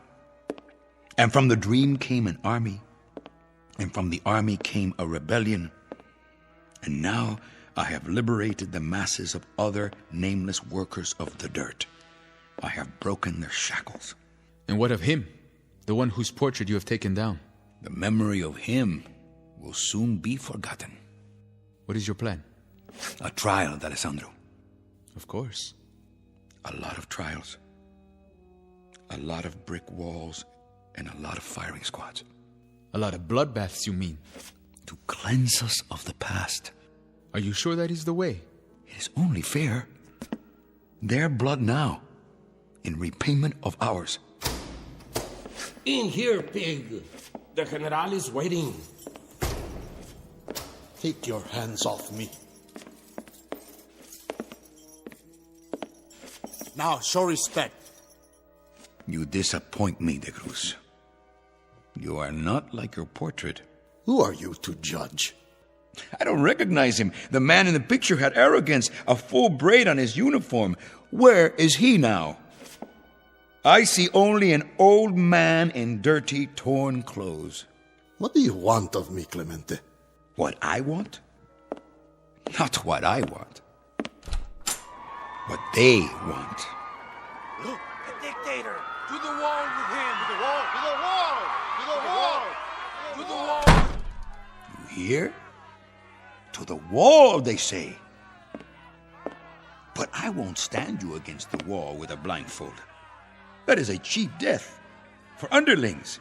And from the dream came an army, and from the army came a rebellion. And now I have liberated the masses of other nameless workers of the dirt. I have broken their shackles. And what of him, the one whose portrait you have taken down? The memory of him will soon be forgotten. What is your plan? A trial, Alessandro. Of course. A lot of trials. A lot of brick walls and a lot of firing squads. A lot of bloodbaths, you mean? To cleanse us of the past. Are you sure that is the way? It is only fair. Their blood now, in repayment of ours. In here, pig. The General is waiting. Take your hands off me. Now, show respect. You disappoint me, De Cruz. You are not like your portrait. Who are you to judge? I don't recognize him. The man in the picture had arrogance, a full braid on his uniform. Where is he now? I see only an old man in dirty, torn clothes. What do you want of me, Clemente? What I want? Not what I want. What they want. Look, the dictator! To the wall with him! To the wall! To the wall! To the wall! To the wall! You hear? To the wall, they say. But I won't stand you against the wall with a blindfold. That is a cheap death for underlings.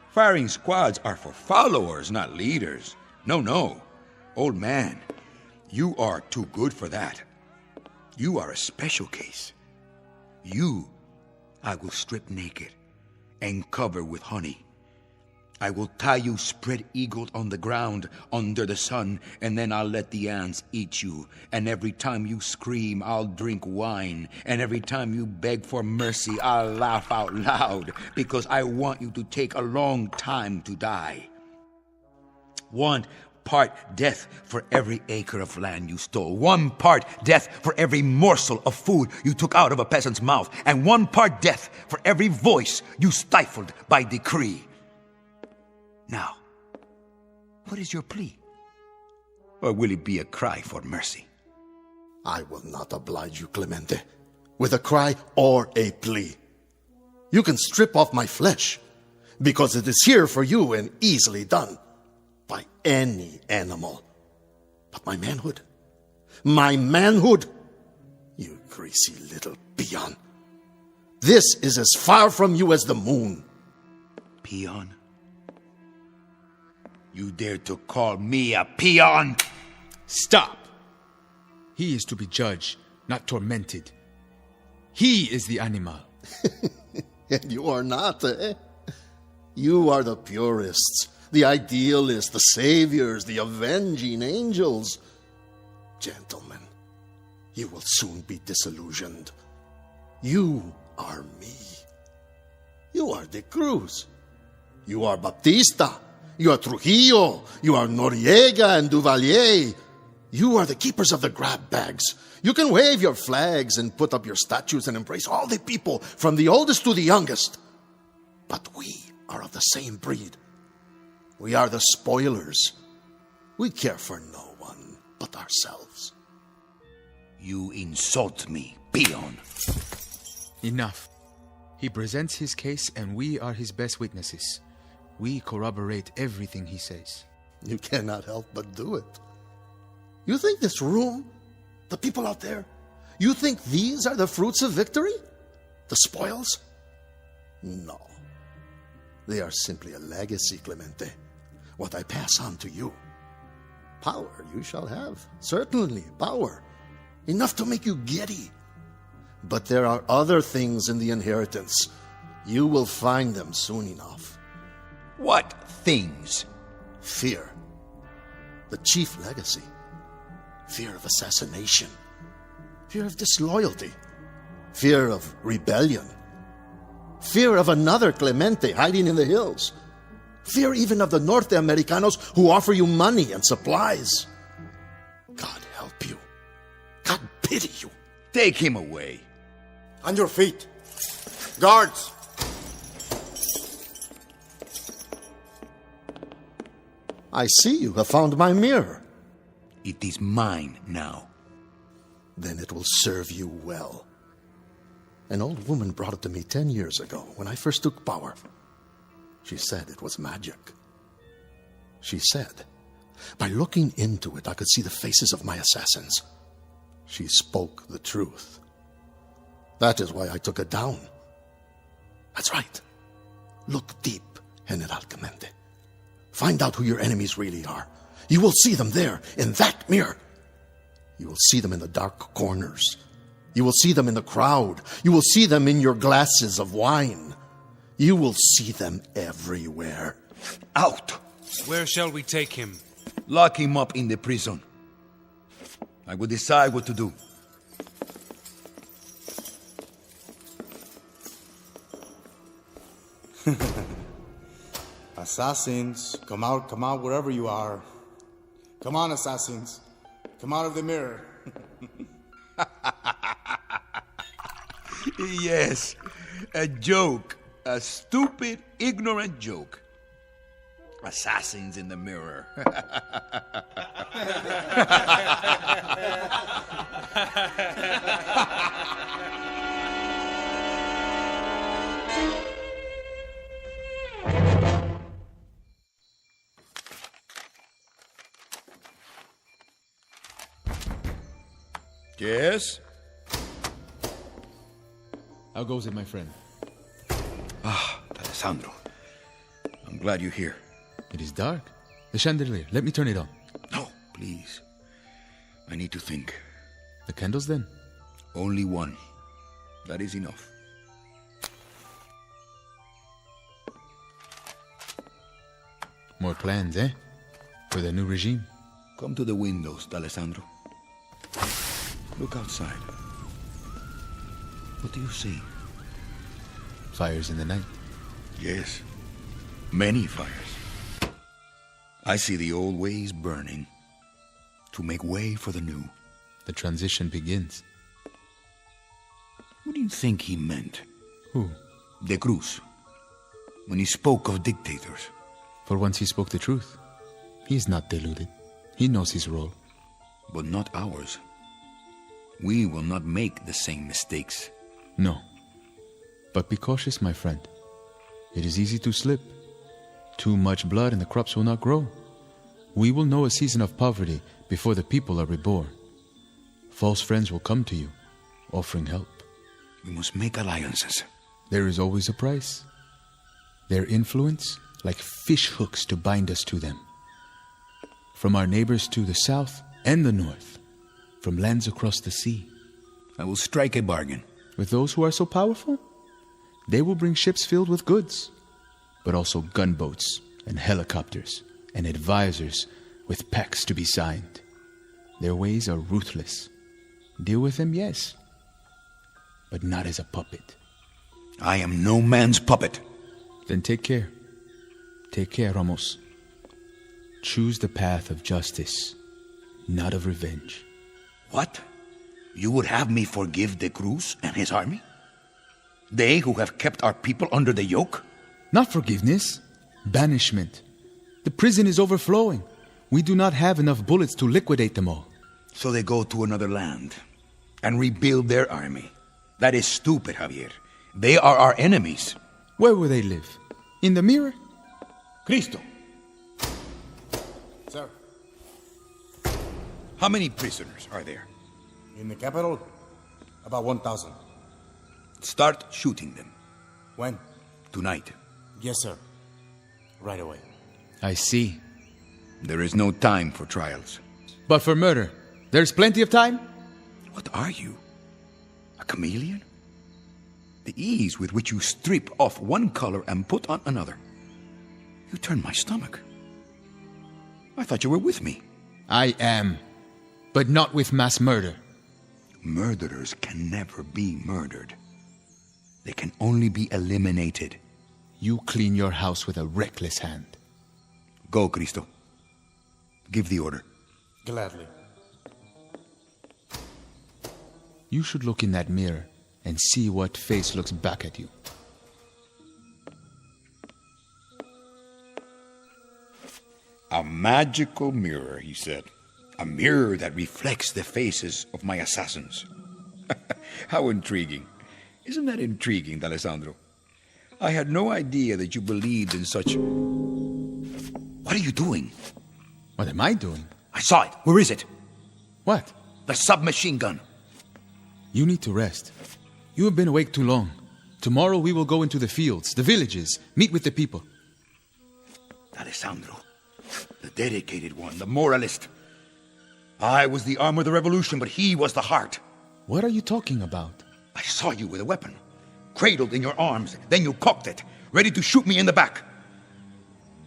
Firing squads are for followers, not leaders. No. Old man, you are too good for that. You are a special case. You, I will strip naked and cover with honey. I will tie you spread-eagled on the ground under the sun, and then I'll let the ants eat you. And every time you scream, I'll drink wine. And every time you beg for mercy, I'll laugh out loud, because I want you to take a long time to die. 1 part death for every acre of land you stole. 1 part death for every morsel of food you took out of a peasant's mouth. And 1 part death for every voice you stifled by decree. Now, what is your plea? Or will it be a cry for mercy? I will not oblige you, Clemente, with a cry or a plea. You can strip off my flesh, because it is here for you and easily done by any animal. But my manhood, you greasy little peon, this is as far from you as the moon. Peon? You dare to call me a peon? Stop! He is to be judged, not tormented. He is the animal. And you are not, eh? You are the purists, the idealists, the saviors, the avenging angels. gentlemen, you will soon be disillusioned. You are me. You are De Cruz. You are Baptista. You are Trujillo. You are Noriega and Duvalier. You are the keepers of the grab bags. You can wave your flags and put up your statues and embrace all the people, from the oldest to the youngest. But we are of the same breed. We are the spoilers. We care for no one but ourselves. You insult me, peon. Enough. He presents his case and we are his best witnesses. We corroborate everything he says. You cannot help but do it. You think this room, the people out there, you think these are the fruits of victory? The spoils? No. They are simply a legacy, Clemente. What I pass on to you. Power you shall have. Certainly, power. Enough to make you giddy. But there are other things in the inheritance. You will find them soon enough. What things? Fear. The chief legacy. Fear of assassination. Fear of disloyalty. Fear of rebellion. Fear of another Clemente hiding in the hills. Fear even of the Norte Americanos who offer you money and supplies. God help you. God pity you. Take him away. On your feet. Guards! I see you have found my mirror. It is mine now. Then it will serve you well. An old woman brought it to me 10 years ago when I first took power. She said it was magic. She said, by looking into it, I could see the faces of my assassins. She spoke the truth. That is why I took it down. That's right. Look deep, General Clemente. Find out who your enemies really are. You will see them there, in that mirror. You will see them in the dark corners. You will see them in the crowd. You will see them in your glasses of wine. You will see them everywhere. Out! Where shall we take him? Lock him up in the prison. I will decide what to do. Assassins, come out wherever you are. Come on, assassins. Come out of the mirror. Yes, a joke. A stupid, ignorant joke. Assassins in the mirror. Yes? How goes it, my friend? Alessandro, I'm glad you're here. It is dark. The chandelier, let me turn it on. No, please. I need to think. The candles, then? Only one. That is enough. More plans, eh? For the new regime? Come to the windows, D'Alessandro. Look outside. What do you see? Fires in the night. Yes. Many fires. I see the old ways burning to make way for the new. The transition begins. What do you think he meant? Who? De Cruz. When he spoke of dictators. For once he spoke the truth. He is not deluded. He knows his role. But not ours. We will not make the same mistakes. No. But be cautious, my friend. It is easy to slip. Too much blood and the crops will not grow. We will know a season of poverty before the people are reborn. False friends will come to you, offering help. We must make alliances. There is always a price. Their influence, like fish hooks to bind us to them. From our neighbors to the south and the north. From lands across the sea. I will strike a bargain. With those who are so powerful? They will bring ships filled with goods, but also gunboats and helicopters and advisors with pacts to be signed. Their ways are ruthless. Deal with them, yes, but not as a puppet. I am no man's puppet. Then take care. Take care, Ramos. Choose the path of justice, not of revenge. What? You would have me forgive De Cruz and his army? They who have kept our people under the yoke? Not forgiveness, banishment. The prison is overflowing. We do not have enough bullets to liquidate them all. So they go to another land and rebuild their army. That is stupid, Javier. They are our enemies. Where will they live? In the mirror? Cristo. Sir. How many prisoners are there? In the capital, about 1,000. Start shooting them. When? Tonight. Yes, sir. Right away. I see. There is no time for trials. But for murder, there's plenty of time? What are you? A chameleon? The ease with which you strip off one color and put on another. You turn my stomach. I thought you were with me. I am. But not with mass murder. Murderers can never be murdered. They can only be eliminated. You clean your house with a reckless hand. Go, Cristo. Give the order. Gladly. You should look in that mirror and see what face looks back at you. A magical mirror, he said. A mirror that reflects the faces of my assassins. How intriguing. Isn't that intriguing, D'Alessandro? I had no idea that you believed in such... What are you doing? What am I doing? I saw it. Where is it? What? The submachine gun. You need to rest. You have been awake too long. Tomorrow we will go into the fields, the villages, meet with the people. D'Alessandro, the dedicated one, the moralist. I was the arm of the revolution, but he was the heart. What are you talking about? I saw you with a weapon, cradled in your arms. Then you cocked it, ready to shoot me in the back.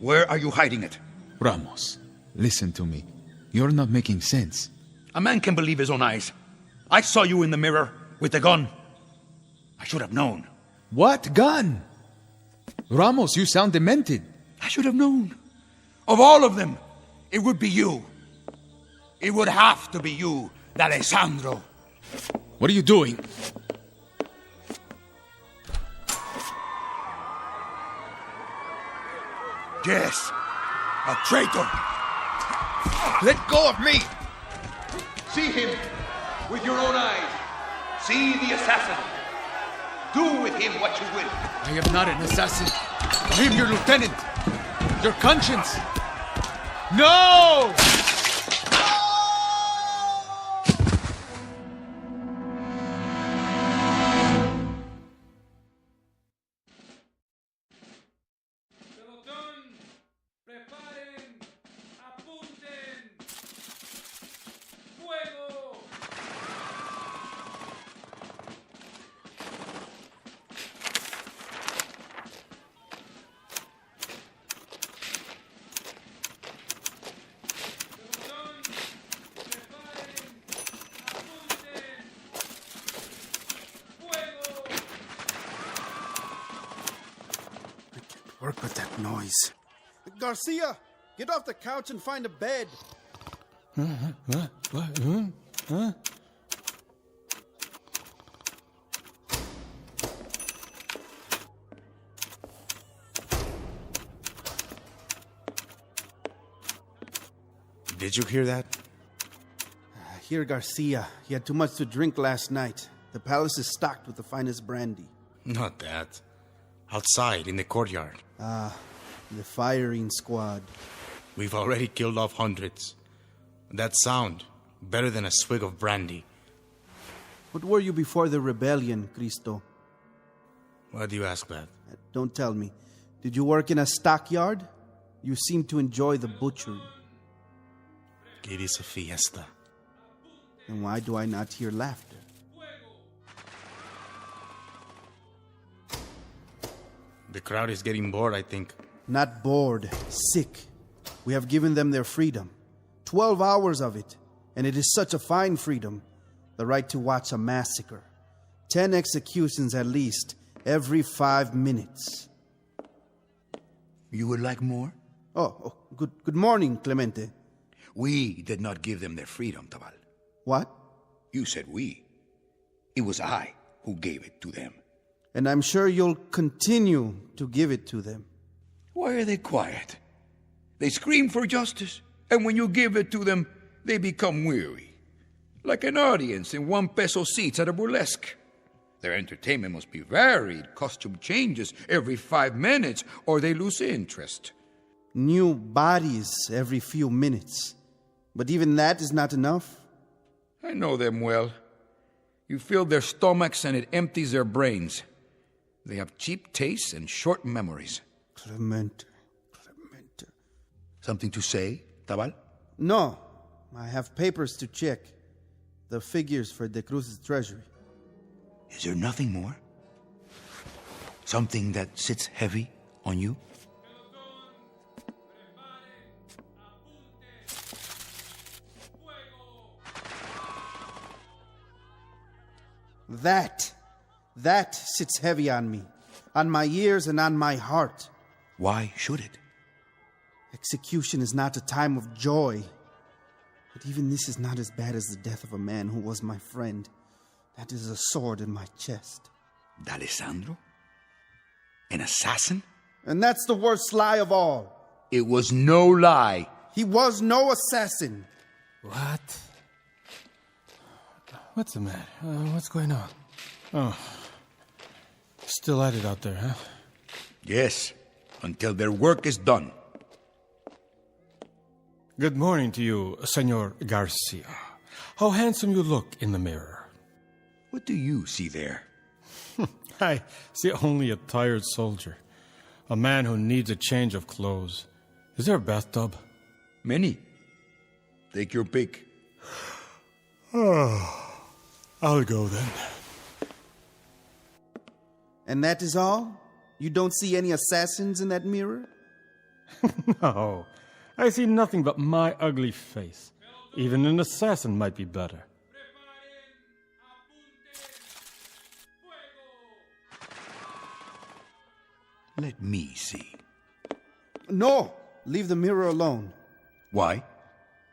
Where are you hiding it? Ramos, listen to me. You're not making sense. A man can believe his own eyes. I saw you in the mirror with the gun. I should have known. What gun? Ramos, you sound demented. I should have known. Of all of them, it would be you. It would have to be you, D'Alessandro. What are you doing? Yes, a traitor. Let go of me. See him with your own eyes. See the assassin. Do with him what you will. I am not an assassin. I am your lieutenant. Your conscience. No! Work with that noise. Garcia, get off the couch and find a bed. Huh? Did you hear that? Hear Garcia. He had too much to drink last night. The palace is stocked with the finest brandy. Not that. Outside, in the courtyard. The firing squad. We've already killed off hundreds. That sound, better than a swig of brandy. What were you before the rebellion, Cristo? Why do you ask that? Don't tell me. Did you work in a stockyard? You seem to enjoy the butchery. It is a fiesta. Then why do I not hear laughter? The crowd is getting bored, I think. Not bored, sick. We have given them their freedom. 12 hours of it. And it is such a fine freedom, the right to watch a massacre. 10 executions at least, every 5 minutes. You would like more? Good morning, Clemente. We did not give them their freedom, Tabal. What? You said we. It was I who gave it to them. And I'm sure you'll continue to give it to them. Why are they quiet? They scream for justice, and when you give it to them, they become weary. Like an audience in 1 peso seats at a burlesque. Their entertainment must be varied, costume changes every 5 minutes, or they lose interest. New bodies every few minutes. But even that is not enough. I know them well. You fill their stomachs and it empties their brains. They have cheap tastes and short memories. Clemente. Something to say, Tabal? No. I have papers to check. The figures for De Cruz's treasury. Is there nothing more? Something that sits heavy on you? That sits heavy on me, on my ears and on my heart. Why should it? Execution is not a time of joy. But even this is not as bad as the death of a man who was my friend. That is a sword in my chest. D'Alessandro? An assassin? And that's the worst lie of all. It was no lie. He was no assassin. What? What's the matter? What's going on? Oh. Still at it out there, huh? Yes, until their work is done. Good morning to you, Senor Garcia. How handsome you look in the mirror. What do you see there? I see only a tired soldier. A man who needs a change of clothes. Is there a bathtub? Many. Take your pick. Oh, I'll go then. And that is all? You don't see any assassins in that mirror? No. I see nothing but my ugly face. Even an assassin might be better. Let me see. No! Leave the mirror alone. Why?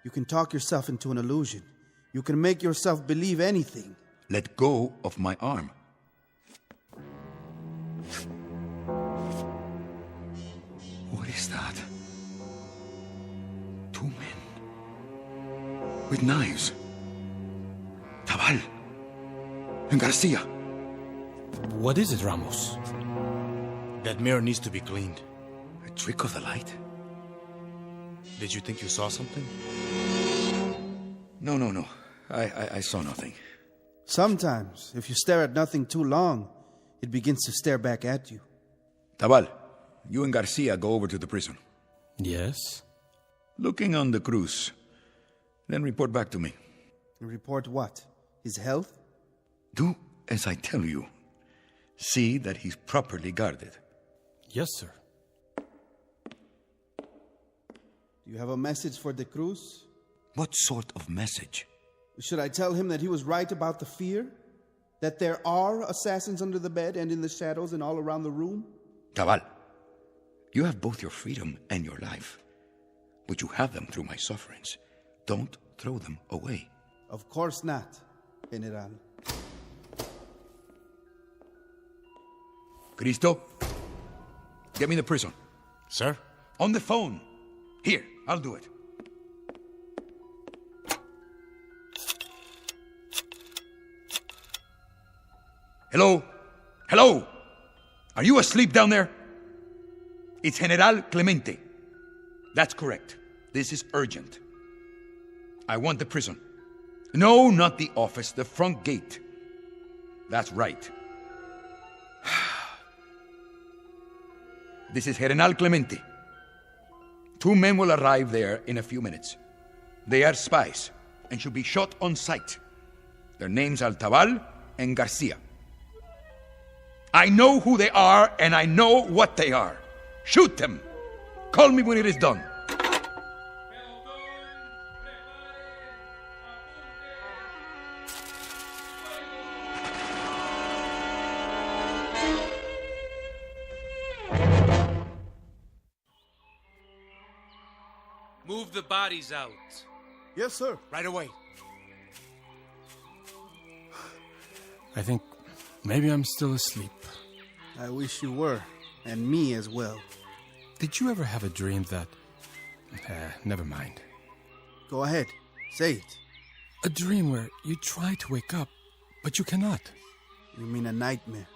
You can talk yourself into an illusion. You can make yourself believe anything. Let go of my arm. What is that? 2 men. With knives. Tabal. And Garcia. What is it, Ramos? That mirror needs to be cleaned. A trick of the light? Did you think you saw something? No. I saw nothing. Sometimes, if you stare at nothing too long, it begins to stare back at you. Tabal, you and Garcia go over to the prison. Yes? Looking on the Cruz. Then report back to me. Report what? His health? Do as I tell you. See that he's properly guarded. Yes, sir. Do you have a message for De Cruz? What sort of message? Should I tell him that he was right about the fear? That there are assassins under the bed and in the shadows and all around the room? Tabal, you have both your freedom and your life. But you have them through my sufferings. Don't throw them away. Of course not, General. Cristo, get me the prison. Sir? On the phone. Here, I'll do it. Hello? Hello? Are you asleep down there? It's General Clemente. That's correct. This is urgent. I want the prison. No, not the office, the front gate. That's right. This is General Clemente. 2 men will arrive there in a few minutes. They are spies and should be shot on sight. Their names are Tabal and Garcia. I know who they are and I know what they are. Shoot them. Call me when it is done. Move the bodies out. Yes, sir. Right away. I think maybe I'm still asleep. I wish you were, and me as well. Did you ever have a dream that... never mind. Go ahead, say it. A dream where you try to wake up, but you cannot. You mean a nightmare?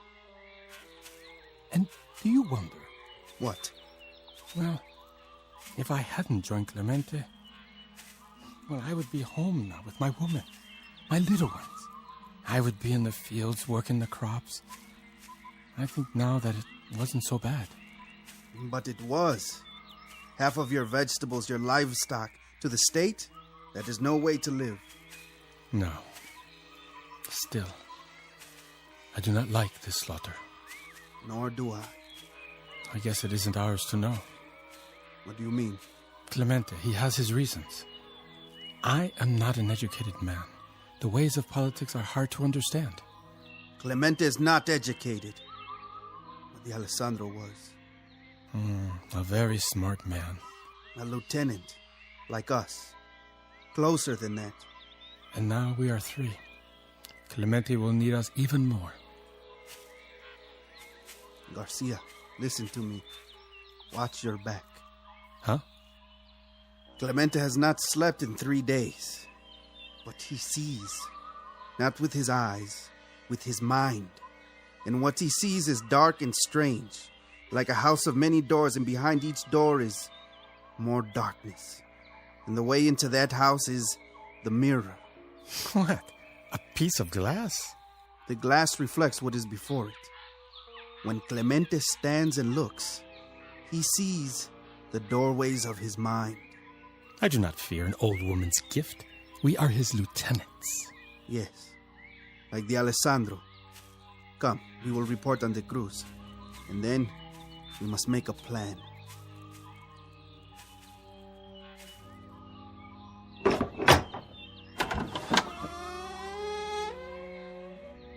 And do you wonder? What? Well, if I hadn't joined Clemente, well, I would be home now with my woman, my little ones. I would be in the fields working the crops. I think now that it wasn't so bad. But it was. Half of your vegetables, your livestock, to the state, that is no way to live. No. Still, I do not like this slaughter. Nor do I. I guess it isn't ours to know. What do you mean? Clemente, he has his reasons. I am not an educated man. The ways of politics are hard to understand. Clemente is not educated. But the Alessandro was. A very smart man. A lieutenant, like us. Closer than that. And now we are 3. Clemente will need us even more. Garcia, listen to me. Watch your back. Huh? Clemente has not slept in 3 days. But he sees. Not with his eyes, with his mind. And what he sees is dark and strange. Like a house of many doors, and behind each door is more darkness. And the way into that house is the mirror. What? A piece of glass? The glass reflects what is before it. When Clemente stands and looks, he sees the doorways of his mind. I do not fear an old woman's gift. We are his lieutenants. Yes, like the Alessandro. Come, we will report on the Cruz. And then we must make a plan.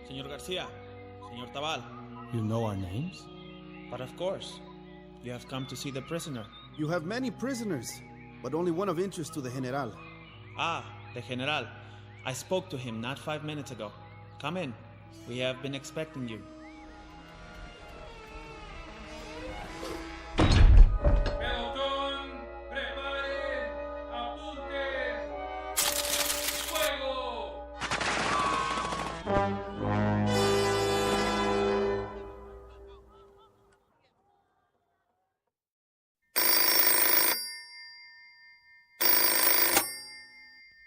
Señor Garcia, Señor Tabal. You know our names? But of course. You have come to see the prisoner. You have many prisoners, but only one of interest to the General. Ah, the General. I spoke to him not 5 minutes ago. Come in. We have been expecting you.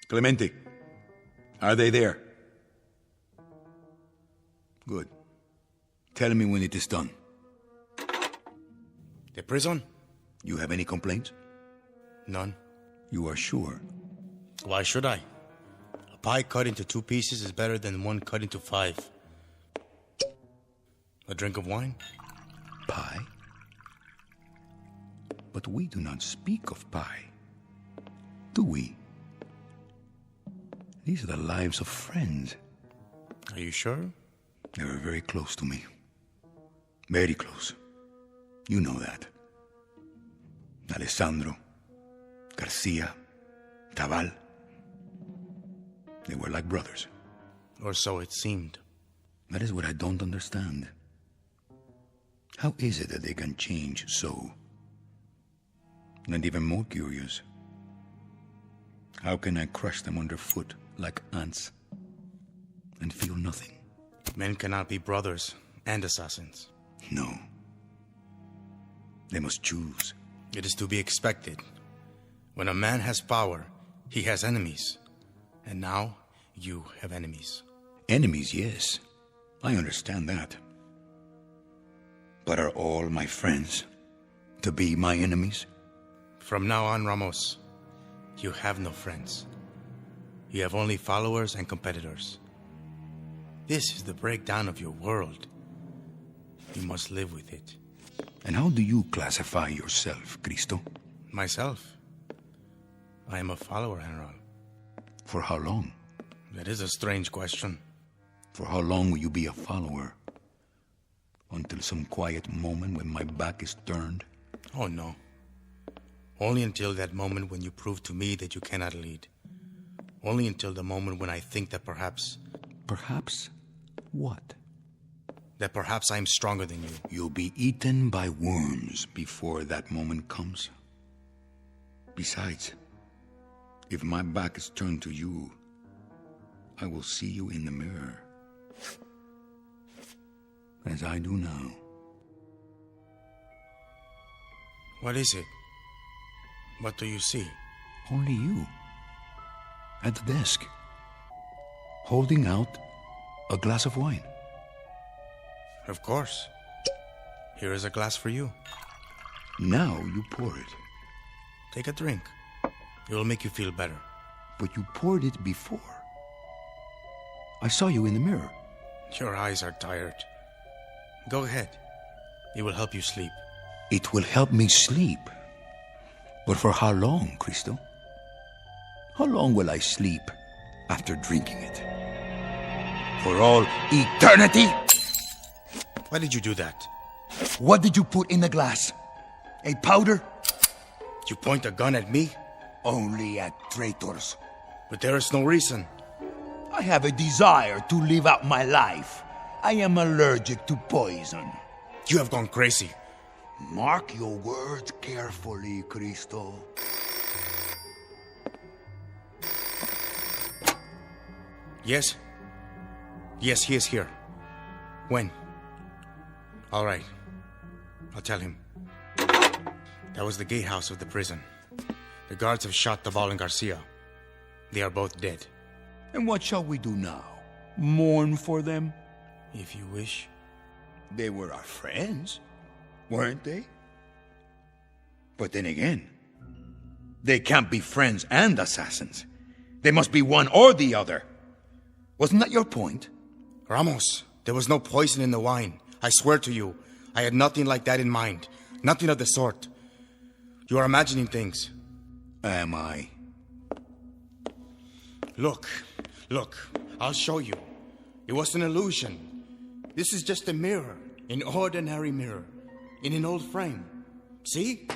Clemente, are they there? Good. Tell me when it is done. The prison? You have any complaints? None. You are sure? Why should I? A pie cut into 2 pieces is better than one cut into 5. A drink of wine? Pie? But we do not speak of pie. Do we? These are the lives of friends. Are you sure? They were very close to me. Very close. You know that. Alessandro, Garcia, Tabal. They were like brothers. Or so it seemed. That is what I don't understand. How is it that they can change so? And even more curious, how can I crush them underfoot like ants and feel nothing? Men cannot be brothers and assassins. No. They must choose. It is to be expected. When a man has power, he has enemies. And now, you have enemies. Enemies, yes. I understand that. But are all my friends to be my enemies? From now on, Ramos, you have no friends. You have only followers and competitors. This is the breakdown of your world. You must live with it. And how do you classify yourself, Cristo? Myself? I am a follower, General. For how long? That is a strange question. For how long will you be a follower? Until some quiet moment when my back is turned? Oh, no. Only until that moment when you prove to me that you cannot lead. Only until the moment when I think that perhaps... Perhaps what? That perhaps I am stronger than you. You'll be eaten by worms before that moment comes. Besides, if my back is turned to you, I will see you in the mirror. As I do now. What is it? What do you see? Only you. At the desk. Holding out a glass of wine. Of course. Here is a glass for you. Now you pour it. Take a drink. It will make you feel better. But you poured it before. I saw you in the mirror. Your eyes are tired. Go ahead. It will help you sleep. It will help me sleep. But for how long, Cristo? How long will I sleep after drinking it? For all eternity? Why did you do that? What did you put in the glass? A powder? You point a gun at me? Only at traitors. But there is no reason. I have a desire to live out my life. I am allergic to poison. You have gone crazy. Mark your words carefully, Cristo. Yes? Yes, he is here. When? All right. I'll tell him. That was the gatehouse of the prison. The guards have shot Taval and Garcia. They are both dead. And what shall we do now? Mourn for them? If you wish. They were our friends, weren't they? But then again, they can't be friends and assassins. They must be one or the other. Wasn't that your point? Ramos, there was no poison in the wine. I swear to you, I had nothing like that in mind. Nothing of the sort. You are imagining things. Am I? Look, I'll show you. It was an illusion. This is just a mirror, an ordinary mirror, in an old frame. See?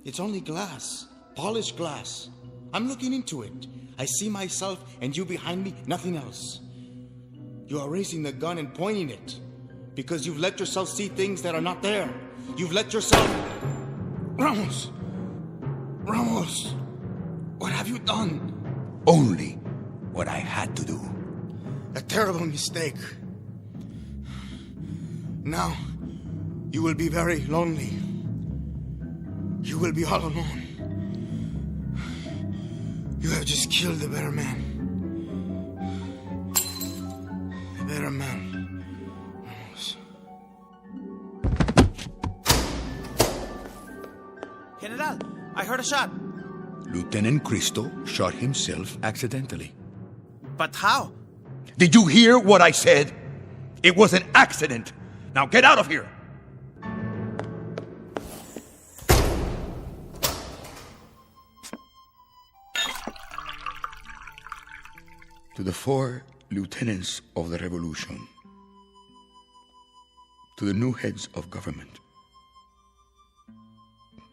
It's only glass, polished glass. I'm looking into it. I see myself and you behind me, nothing else. You are raising the gun and pointing it because you've let yourself see things that are not there. You've let yourself... Ramos! What have you done? Only what I had to do. A terrible mistake. Now, you will be very lonely. You will be all alone. You have just killed the better man. The better man. Ramos. General, I heard a shot. Lieutenant Cristo shot himself accidentally. But how? Did you hear what I said? It was an accident. Now get out of here! To the 4 lieutenants of the revolution, to the new heads of government,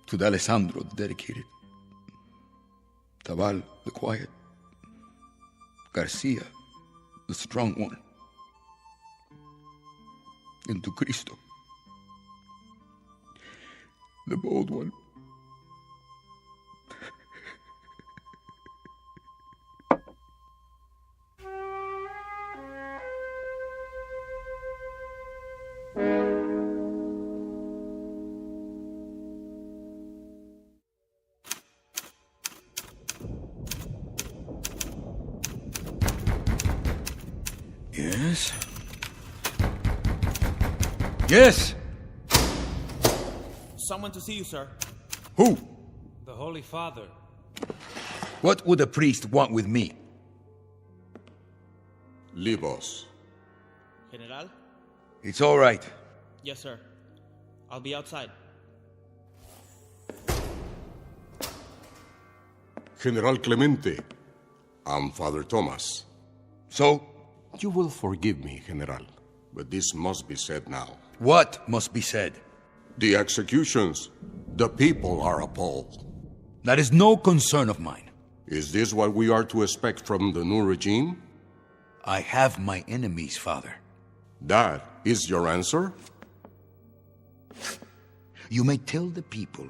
to the Alessandro, the dedicated, Taval, the quiet, Garcia, the strong one, and to Cristo, the bold one. Yes? Yes! Someone to see you, sir. Who? The Holy Father. What would a priest want with me? Libos. General? It's all right. Yes, sir. I'll be outside. General Clemente. I'm Father Thomas. So? You will forgive me, General, but this must be said now. What must be said? The executions. The people are appalled. That is no concern of mine. Is this what we are to expect from the new regime? I have my enemies, Father. That is your answer? You may tell the people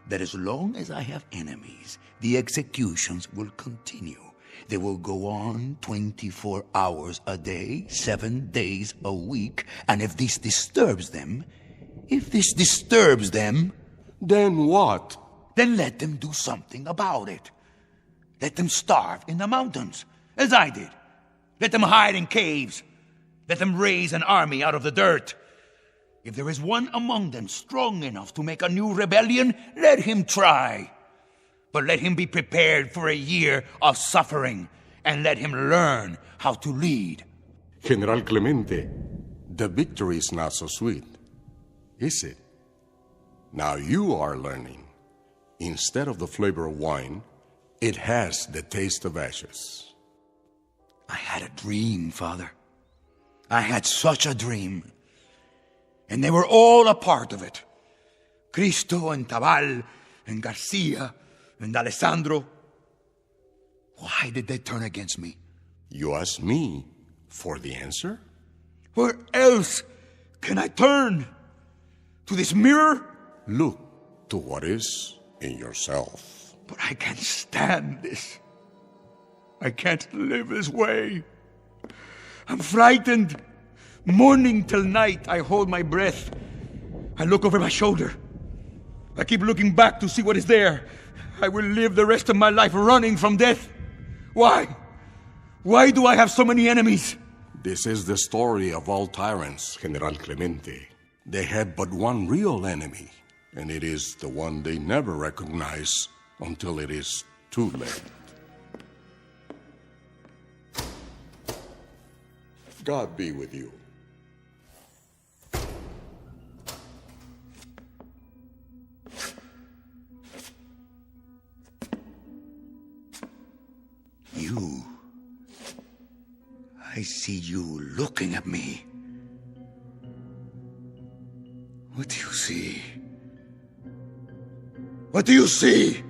that as long as I have enemies, the executions will continue. They will go on 24 hours a day, 7 days a week, and if this disturbs them, then what? Then let them do something about it. Let them starve in the mountains, as I did. Let them hide in caves. Let them raise an army out of the dirt. If there is one among them strong enough to make a new rebellion, let him try. But let him be prepared for a year of suffering, and let him learn how to lead. General Clemente, the victory is not so sweet, is it? Now you are learning. Instead of the flavor of wine, it has the taste of ashes. I had a dream, Father. I had such a dream. And they were all a part of it. Cristo and Tabal and Garcia and Alessandro. Why did they turn against me? You ask me for the answer? Where else can I turn? To this mirror? Look to what is in yourself. But I can't stand this. I can't live this way. I'm frightened. Morning till night, I hold my breath. I look over my shoulder. I keep looking back to see what is there. I will live the rest of my life running from death. Why? Why do I have so many enemies? This is the story of all tyrants, General Clemente. They have but one real enemy, and it is the one they never recognize until it is too late. God be with you. You. I see you looking at me. What do you see? What do you see?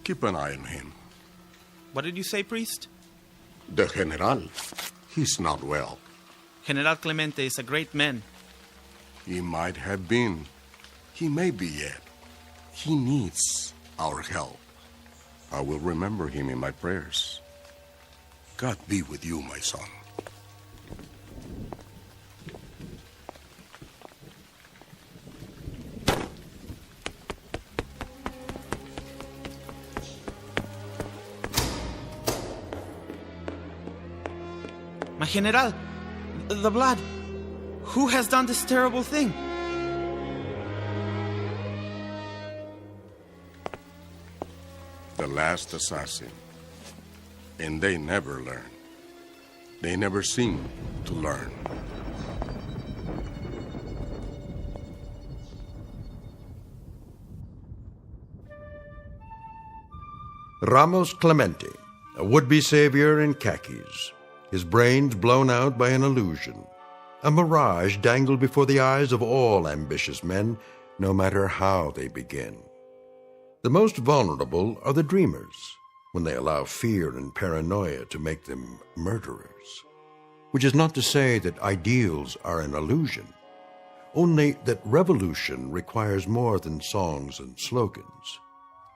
Keep an eye on him. What did you say, priest? The General. He's not well. General Clemente is a great man. He might have been. He may be yet. He needs our help. I will remember him in my prayers. God be with you, my son. My General, the blood. Who has done this terrible thing? The last assassin. And they never learn. They never seem to learn. Ramos Clemente, a would-be savior in khakis, his brains blown out by an illusion, a mirage dangled before the eyes of all ambitious men, no matter how they begin. The most vulnerable are the dreamers, when they allow fear and paranoia to make them murderers. Which is not to say that ideals are an illusion, only that revolution requires more than songs and slogans.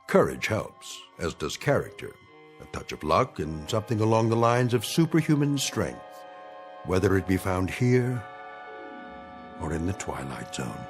Courage helps, as does character, a touch of luck, and something along the lines of superhuman strength, whether it be found here or in the Twilight Zone.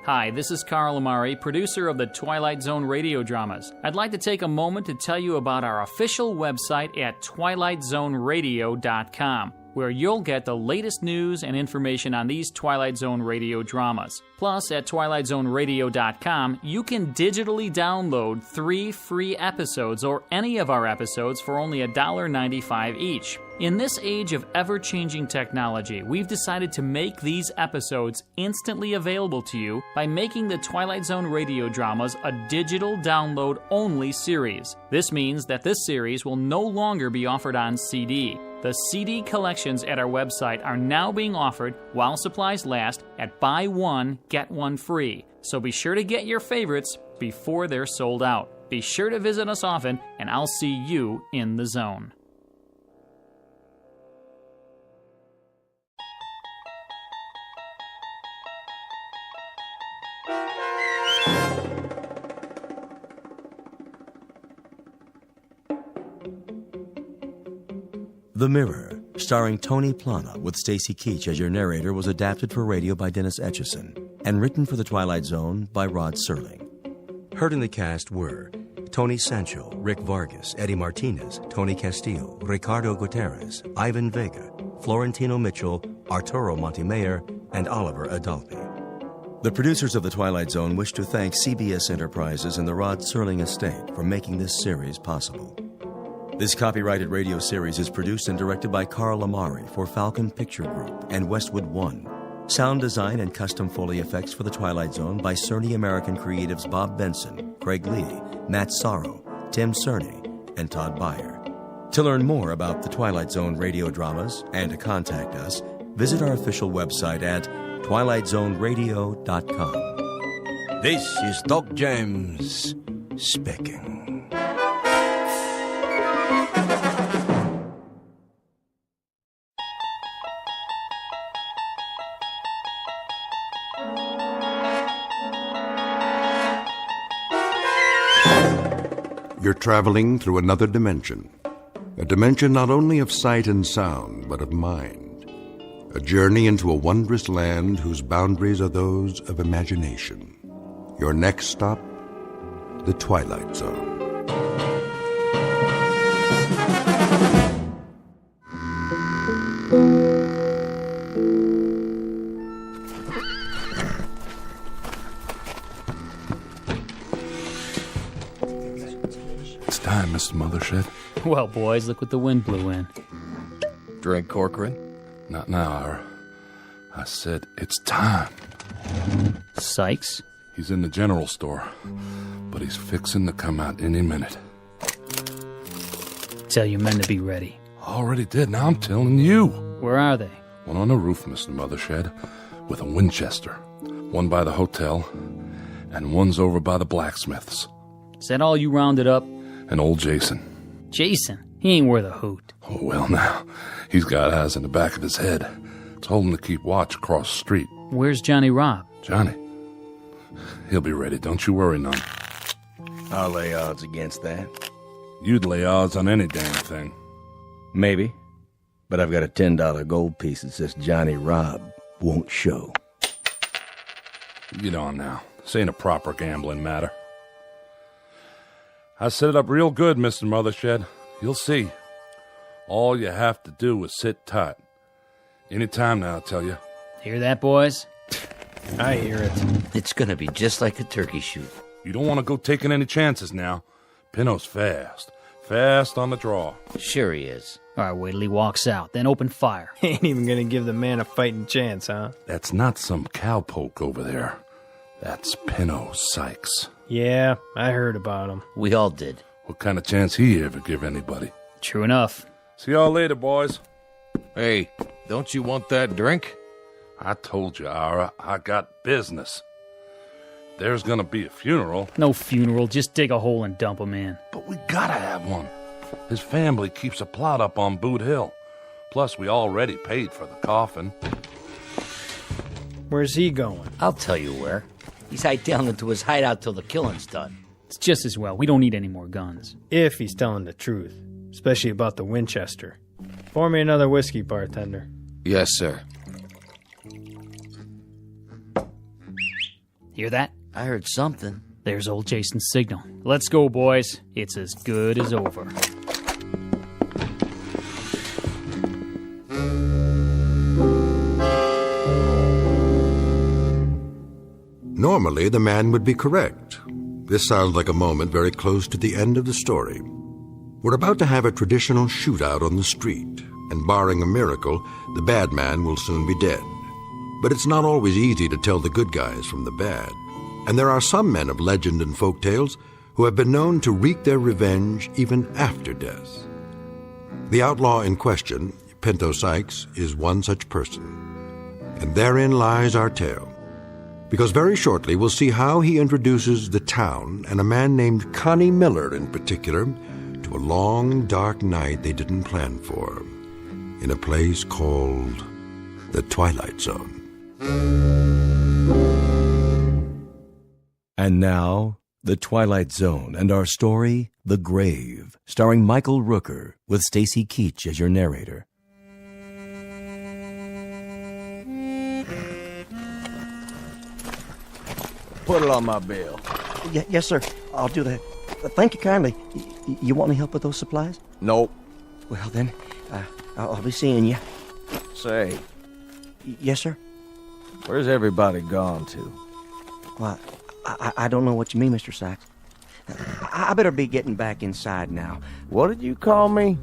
Hi, this is Carl Amari, producer of the Twilight Zone radio dramas. I'd like to take a moment to tell you about our official website at twilightzoneradio.com. where you'll get the latest news and information on these Twilight Zone radio dramas. Plus, at twilightzoneradio.com, you can digitally download 3 free episodes or any of our episodes for only $1.95 each. In this age of ever-changing technology, we've decided to make these episodes instantly available to you by making the Twilight Zone radio dramas a digital download-only series. This means that this series will no longer be offered on CD. The CD collections at our website are now being offered while supplies last at buy one, get one free. So be sure to get your favorites before they're sold out. Be sure to visit us often, and I'll see you in the zone. The Mirror, starring Tony Plana with Stacy Keach as your narrator, was adapted for radio by Dennis Etchison and written for The Twilight Zone by Rod Serling. Heard in the cast were Tony Sancho, Rick Vargas, Eddie Martinez, Tony Castillo, Ricardo Gutierrez, Ivan Vega, Florentino Mitchell, Arturo Montemayor, and Oliver Adalpi. The producers of The Twilight Zone wish to thank CBS Enterprises and the Rod Serling Estate for making this series possible. This copyrighted radio series is produced and directed by Carl Amari for Falcon Picture Group and Westwood One. Sound design and custom Foley effects for The Twilight Zone by Cerny American creatives Bob Benson, Craig Lee, Matt Sorrow, Tim Cerny, and Todd Beyer. To learn more about The Twilight Zone radio dramas and to contact us, visit our official website at twilightzoneradio.com. This is Doc James speaking. You're traveling through another dimension. A dimension not only of sight and sound, but of mind. A journey into a wondrous land whose boundaries are those of imagination. Your next stop, the Twilight Zone. It's time, Mr. Mothershed. Well, boys, look what the wind blew in. Drink, Corcoran? Not now, Ira. I said it's time. Sykes? He's in the general store, but he's fixing to come out any minute. Tell your men to be ready. Already did, now I'm telling you. Where are they? One on the roof, Mr. Mothershed, with a Winchester. One by the hotel, and one's over by the blacksmith's. Is that all you rounded up? And old Jason. Jason? He ain't worth a hoot. Oh, well, now, he's got eyes in the back of his head. Told him to keep watch across the street. Where's Johnny Robb? Johnny? He'll be ready, don't you worry none. I'll lay odds against that. You'd lay odds on any damn thing. Maybe. But I've got a $10 gold piece that says Johnny Robb won't show. Get on now. This ain't a proper gambling matter. I set it up real good, Mr. Mothershed. You'll see. All you have to do is sit tight. Any time now, I tell you. Hear that, boys? I hear it. It's gonna be just like a turkey shoot. You don't want to go taking any chances now. Pinno's fast. Fast on the draw. Sure he is. All right, wait till he walks out, then open fire. Ain't even gonna give the man a fighting chance, huh? That's not some cowpoke over there. That's Pinno Sykes. Yeah, I heard about him. We all did. What kind of chance he ever give anybody? True enough. See y'all later, boys. Hey, don't you want that drink? I told you, Ira, I got business. There's gonna be a funeral. No funeral, just dig a hole and dump him in. But we gotta have one. His family keeps a plot up on Boot Hill. Plus, we already paid for the coffin. Where's he going? I'll tell you where. He's hiked down into his hideout till the killing's done. It's just as well. We don't need any more guns. If he's telling the truth. Especially about the Winchester. Pour me another whiskey, bartender. Yes, sir. Hear that? I heard something. There's old Jason's signal. Let's go, boys. It's as good as over. Normally, the man would be correct. This sounds like a moment very close to the end of the story. We're about to have a traditional shootout on the street, and barring a miracle, the bad man will soon be dead. But it's not always easy to tell the good guys from the bad. And there are some men of legend and folk tales who have been known to wreak their revenge even after death. The outlaw in question, Pinto Sykes, is one such person. And therein lies our tale. Because very shortly we'll see how he introduces the town, and a man named Connie Miller in particular, to a long, dark night they didn't plan for, in a place called the Twilight Zone. And now, The Twilight Zone and our story, The Grave, starring Michael Rooker, with Stacy Keach as your narrator. Put it on my bill. Yes, sir. I'll do that. Thank you kindly. You want any help with those supplies? Nope. Well, then, I'll be seeing you. Say. Yes, sir? Where's everybody gone to? Well, I don't know what you mean, Mr. Sykes. I better be getting back inside now. What did you call me?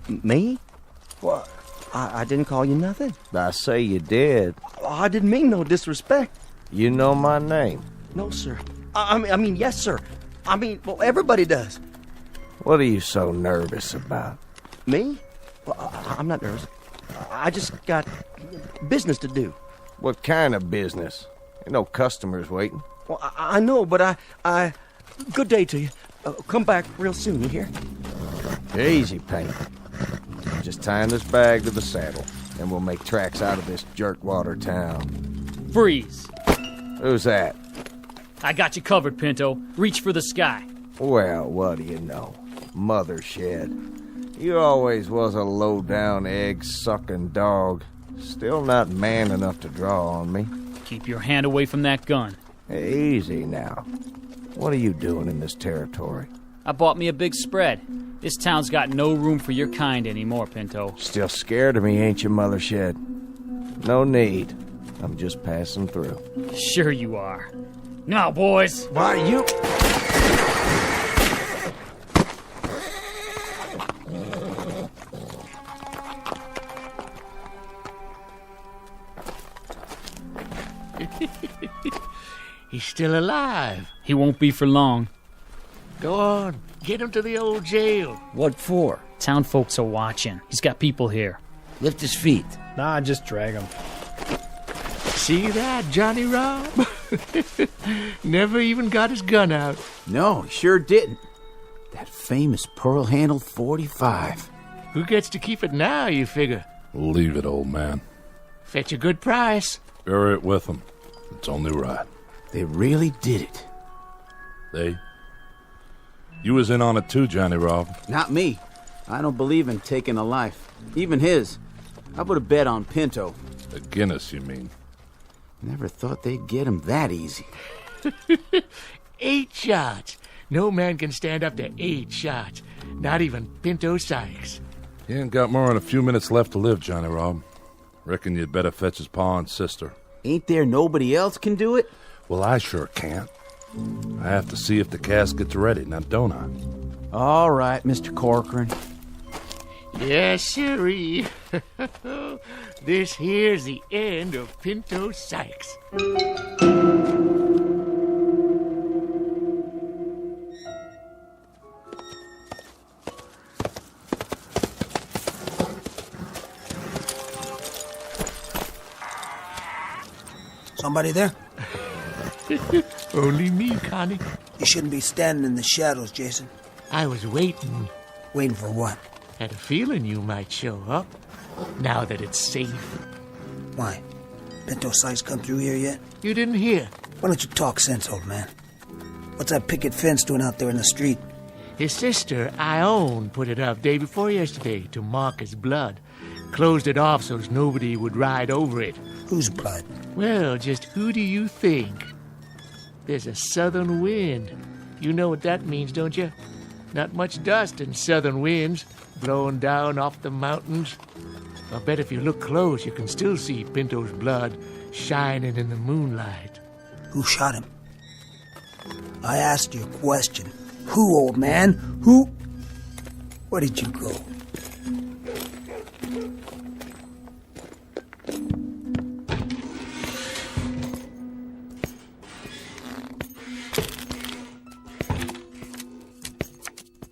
Me? Well, I didn't call you nothing. I say you did. I didn't mean no disrespect. You know my name? No, sir. I mean, yes, sir. I mean, well, everybody does. What are you so nervous about? Me? Well, I'm not nervous. I just got business to do. What kind of business? Ain't no customers waiting. Well, I know, but I... Good day to you. Come back real soon, you hear? Easy, Paint. Just tying this bag to the saddle, and we'll make tracks out of this jerkwater town. Freeze. Who's that? I got you covered, Pinto. Reach for the sky. Well, what do you know? Mother shed. You always was a low-down, egg-sucking dog. Still not man enough to draw on me. Keep your hand away from that gun. Easy now. What are you doing in this territory? I bought me a big spread. This town's got no room for your kind anymore, Pinto. Still scared of me, ain't you, Mother Shed? No need. I'm just passing through. Sure you are. Now, boys. Why, you... He's still alive. He won't be for long. Go on. Get him to the old jail. What for? Town folks are watching. He's got people here. Lift his feet. Nah, just drag him. See that, Johnny Rob? Never even got his gun out. No, he sure didn't. That famous pearl-handled .45. Who gets to keep it now, you figure? Leave it, old man. Fetch a good price. Bury it with them. It's only right. They really did it. They? You was in on it too, Johnny Rob. Not me. I don't believe in taking a life. Even his. I put a bet on Pinto. A Guinness, you mean? Never thought they'd get him that easy. 8 shots. No man can stand up to 8 shots. Not even Pinto Sykes. You ain't got more than a few minutes left to live, Johnny Rob. Reckon you'd better fetch his pa and sister. Ain't there nobody else can do it? Well, I sure can't. I have to see if the casket's ready, now don't I? All right, Mr. Corcoran. Yes, sirree. This here's the end of Pinto Sykes. Somebody there? Only me, Connie. You shouldn't be standing in the shadows, Jason. I was waiting. Waiting for what? Had a feeling you might show up, now that it's safe. Why? Pinto Sykes come through here yet? You didn't hear. Why don't you talk sense, old man? What's that picket fence doing out there in the street? His sister, Ione, put it up day before yesterday to mark his blood. Closed it off so nobody would ride over it. Whose blood? Well, just who do you think? There's a southern wind. You know what that means, don't you? Not much dust in southern winds, blowing down off the mountains. I bet if you look close, you can still see Pinto's blood shining in the moonlight. Who shot him? I asked you a question. Who, old man? Who? Where did you go?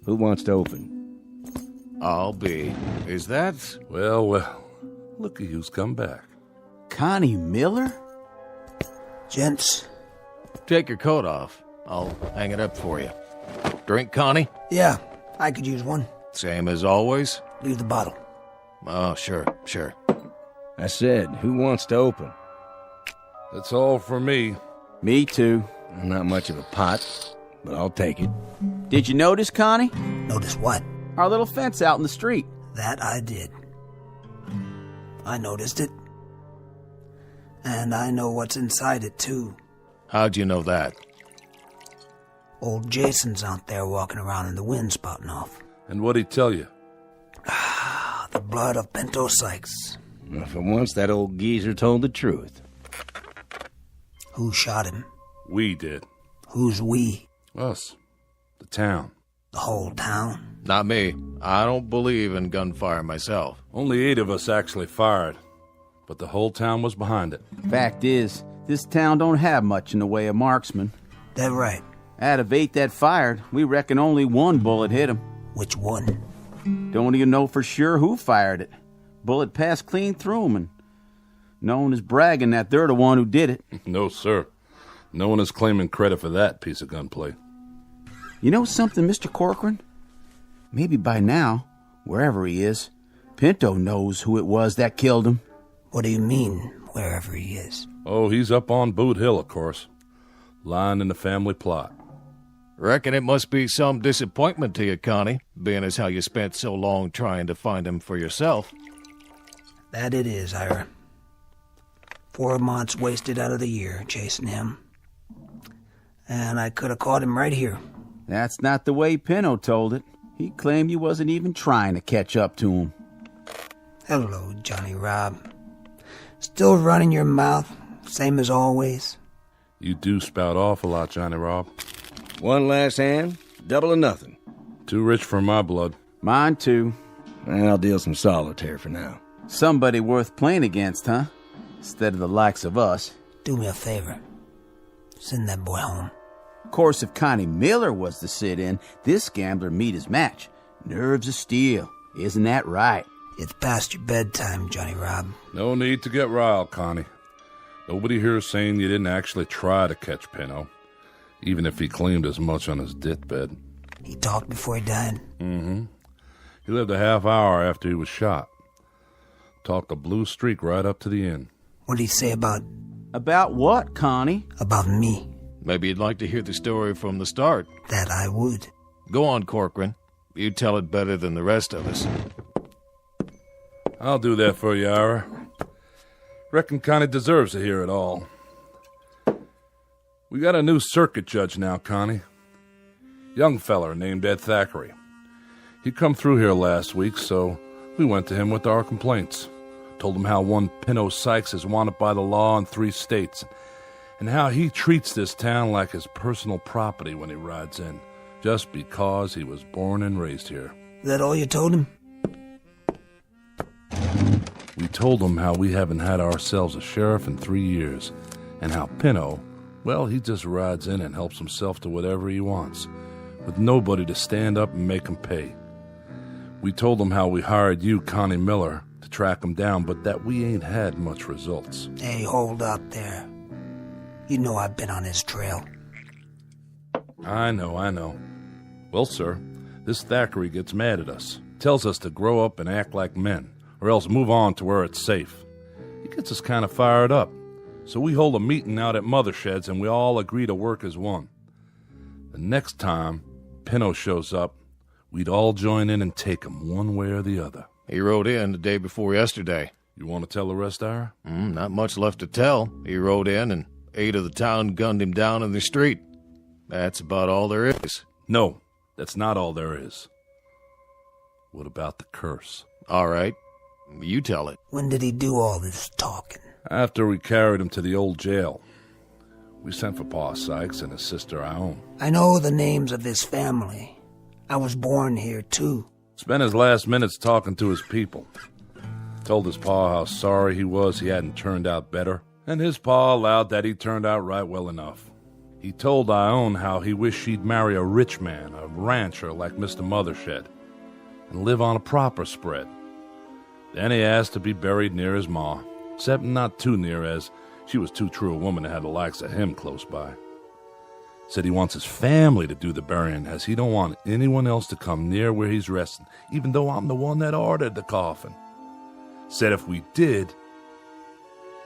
Who wants to open? I'll be. Is that? Well, look at who's come back. Connie Miller? Gents. Take your coat off. I'll hang it up for you. Drink, Connie? Yeah, I could use one. Same as always? Leave the bottle. Oh, sure. I said, who wants to open? That's all for me. Me too. I'm not much of a pot, but I'll take it. Did you notice, Connie? Notice what? Our little fence out in the street. That I did. I noticed it. And I know what's inside it, too. How'd you know that? Old Jason's out there walking around in the wind spouting off. And what'd he tell you? The blood of Pinto Sykes. Well, for once, that old geezer told the truth. Who shot him? We did. Who's we? Us. The town. The whole town? Not me. I don't believe in gunfire myself. Only 8 of us actually fired, but the whole town was behind it. Fact is, this town don't have much in the way of marksmen. That right. Out of 8 that fired, we reckon only 1 bullet hit him. Which one? Don't even know for sure who fired it. Bullet passed clean through him, and no one is bragging that they're the one who did it. No, sir. No one is claiming credit for that piece of gunplay. You know something, Mr. Corcoran? Maybe by now, wherever he is, Pinto knows who it was that killed him. What do you mean, wherever he is? Oh, he's up on Boot Hill, of course. Lying in the family plot. Reckon it must be some disappointment to you, Connie, being as how you spent so long trying to find him for yourself. That it is, Ira. 4 months wasted out of the year chasing him. And I could have caught him right here. That's not the way Pinto told it. He claimed you wasn't even trying to catch up to him. Hello, Johnny Rob. Still running your mouth, same as always? You do spout off a lot, Johnny Rob. One last hand, double or nothing. Too rich for my blood. Mine too. I'll deal some solitaire for now. Somebody worth playing against, huh? Instead of the likes of us. Do me a favor. Send that boy home. Of course, if Connie Miller was to sit in, this gambler meet his match. Nerves of steel. Isn't that right? It's past your bedtime, Johnny Rob. No need to get riled, Connie. Nobody here is saying you didn't actually try to catch Pinto, even if he claimed as much on his deathbed. He talked before he died? Mm-hmm. He lived a half hour after he was shot. Talked a blue streak right up to the end. What did he say about... About what, Connie? About me. Maybe you'd like to hear the story from the start. That I would. Go on, Corcoran. You tell it better than the rest of us. I'll do that for you, Ira. Reckon Connie deserves to hear it all. We got a new circuit judge now, Connie. Young feller named Ed Thackeray. He come through here last week, so we went to him with our complaints. Told him how one Pinto Sykes is wanted by the law in 3 states, and how he treats this town like his personal property when he rides in, just because he was born and raised here. Is that all you told him? We told him how we haven't had ourselves a sheriff in 3 years, and how Pinto, well, he just rides in and helps himself to whatever he wants, with nobody to stand up and make him pay. We told him how we hired you, Connie Miller, to track him down, but that we ain't had much results. Hey, hold up there. You know I've been on his trail. I know. Well, sir, this Thackeray gets mad at us. Tells us to grow up and act like men, or else move on to where it's safe. He gets us kind of fired up. So we hold a meeting out at Mothershed's and we all agree to work as one. The next time Pinto shows up, we'd all join in and take him one way or the other. He rode in the day before yesterday. You want to tell the rest, Ira? Not much left to tell. He rode in and 8 of the town gunned him down in the street. That's about all there is. No, that's not all there is. What about the curse? All right. You tell it. When did he do all this talking? After we carried him to the old jail. We sent for Pa Sykes and his sister Ione. I know the names of his family. I was born here, too. Spent his last minutes talking to his people. Told his pa how sorry he was he hadn't turned out better, and his pa allowed that he turned out right well enough. He told Ione how he wished she'd marry a rich man, a rancher like Mr. Mothershed, and live on a proper spread. Then he asked to be buried near his ma, except not too near, as she was too true a woman to have the likes of him close by. Said he wants his family to do the burying, as he don't want anyone else to come near where he's resting, even though I'm the one that ordered the coffin. Said if we did,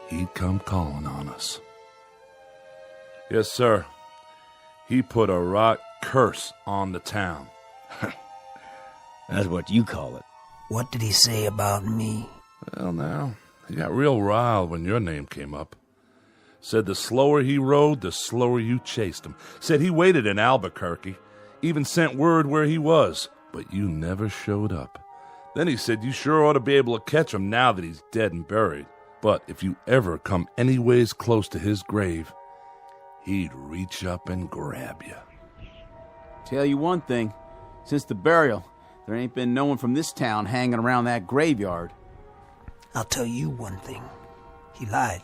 he'd come calling on us. Yes, sir. He put a right curse on the town. That's what you call it. What did he say about me? Well, now, he got real riled when your name came up. Said the slower he rode, the slower you chased him. Said he waited in Albuquerque, even sent word where he was, but you never showed up. Then he said you sure ought to be able to catch him now that he's dead and buried. But if you ever come anyways close to his grave, he'd reach up and grab you. Tell you one thing, since the burial, there ain't been no one from this town hanging around that graveyard. I'll tell you one thing. He lied.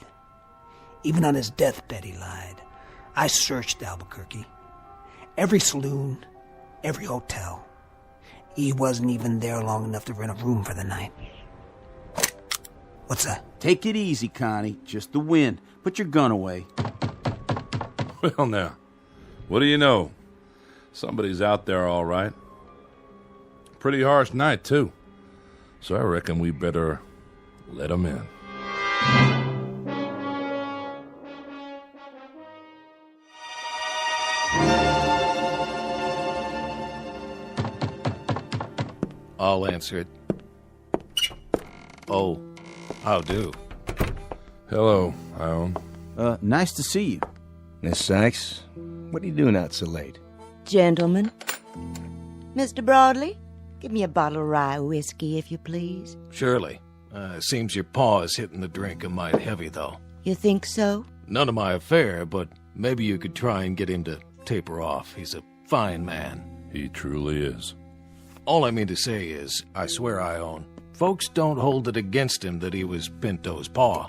Even on his deathbed, he lied. I searched Albuquerque. Every saloon, every hotel. He wasn't even there long enough to rent a room for the night. What's that? Take it easy, Connie. Just the wind. Put your gun away. Well, now, what do you know? Somebody's out there, all right. Pretty harsh night, too. So I reckon we better let him in. I'll answer it. Oh, how do? Hello, Ione. Nice to see you. Miss Sykes, what are you doing out so late? Gentlemen. Mr. Broadley, give me a bottle of rye whiskey, if you please. Surely. Seems your paw is hitting the drink a mite heavy, though. You think so? None of my affair, but maybe you could try and get him to taper off. He's a fine man. He truly is. All I mean to say is, I swear I own, folks don't hold it against him that he was Pinto's paw.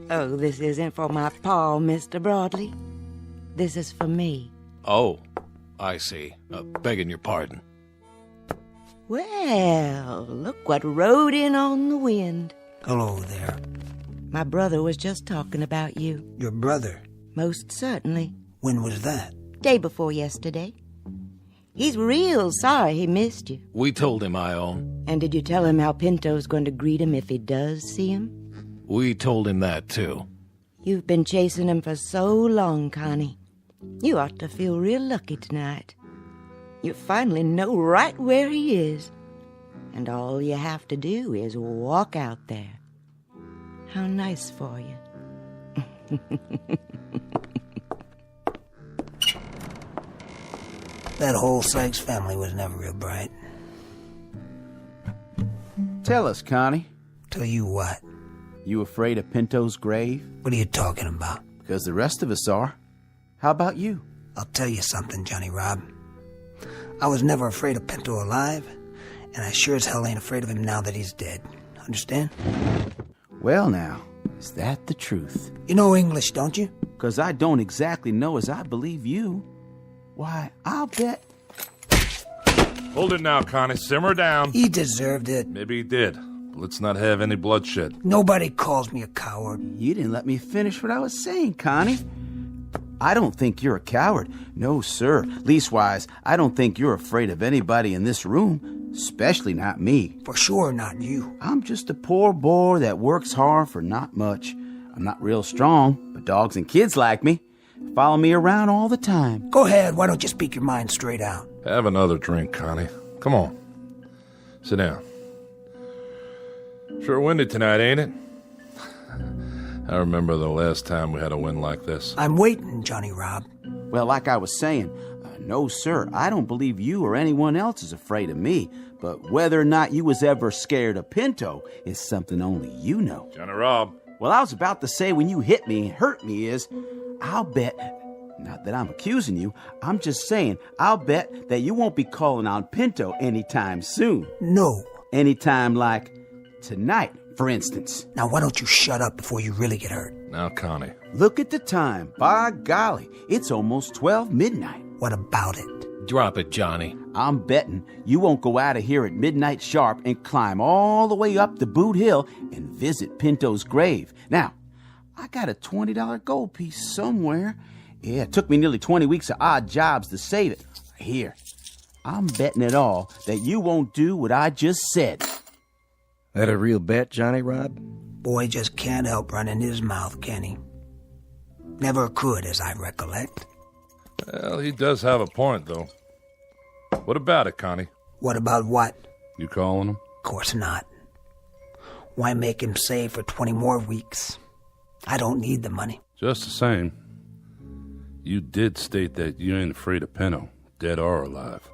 Oh, this isn't for my paw, Mr. Broadley. This is for me. Oh, I see. Begging your pardon. Well, look what rode in on the wind. Hello there. My brother was just talking about you. Your brother? Most certainly. When was that? Day before yesterday. He's real sorry he missed you. We told him, I own. And did you tell him how Pinto's going to greet him if he does see him? We told him that, too. You've been chasing him for so long, Connie. You ought to feel real lucky tonight. You finally know right where he is. And all you have to do is walk out there. How nice for you. That whole Sykes family was never real bright. Tell us, Connie. Tell you what? You afraid of Pinto's grave? What are you talking about? Because the rest of us are. How about you? I'll tell you something, Johnny Rob. I was never afraid of Pinto alive, and I sure as hell ain't afraid of him now that he's dead. Understand? Well, now, is that the truth? You know English, don't you? Because I don't exactly know as I believe you. Why, I'll bet... Hold it now, Connie. Simmer down. He deserved it. Maybe he did. But let's not have any bloodshed. Nobody calls me a coward. You didn't let me finish what I was saying, Connie. I don't think you're a coward. No, sir. Leastwise, I don't think you're afraid of anybody in this room, especially not me. For sure not you. I'm just a poor boy that works hard for not much. I'm not real strong, but dogs and kids like me. Follow me around all the time. Go ahead, why don't you speak your mind straight out? Have another drink, Connie. Come on. Sit down. Sure windy tonight, ain't it? I remember the last time we had a wind like this. I'm waiting, Johnny Rob. Well, like I was saying, no, sir, I don't believe you or anyone else is afraid of me. But whether or not you was ever scared of Pinto is something only you know. Johnny Rob, Well, I was about to say when you hit me and hurt me is, I'll bet, not that I'm accusing you, I'm just saying, I'll bet that you won't be calling on Pinto anytime soon. No. Anytime like tonight, for instance. Now, why don't you shut up before you really get hurt? Now, Connie. Look at the time. By golly, it's almost 12 midnight. What about it? Drop it, Johnny. I'm betting you won't go out of here at midnight sharp and climb all the way up the Boot Hill and visit Pinto's grave. Now, I got a $20 gold piece somewhere. Yeah, it took me nearly 20 weeks of odd jobs to save it. Here, I'm betting it all that you won't do what I just said. That a real bet, Johnny Rod? Boy just can't help running his mouth, can he? Never could, as I recollect. Well, he does have a point, though. What about it, Connie? What about what? You calling him? Of course not. Why make him save for 20 more weeks? I don't need the money. Just the same, you did state that you ain't afraid of Pinto, dead or alive.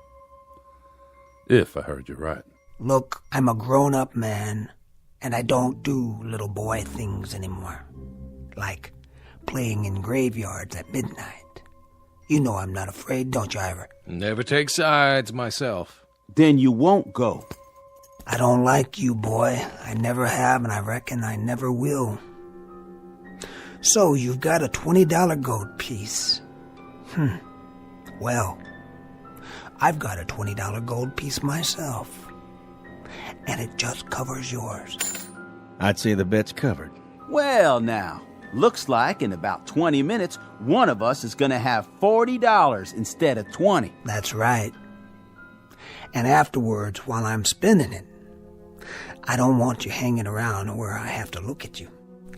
If I heard you right. Look, I'm a grown-up man, and I don't do little boy things anymore. Like playing in graveyards at midnight. You know I'm not afraid, don't you, Ira? Never take sides myself. Then you won't go. I don't like you, boy. I never have, and I reckon I never will. So, you've got a $20 gold piece. Well, I've got a $20 gold piece myself. And it just covers yours. I'd say the bet's covered. Well, now, looks like in about 20 minutes, one of us is going to have $40 instead of 20. That's right. And afterwards, while I'm spending it, I don't want you hanging around where I have to look at you.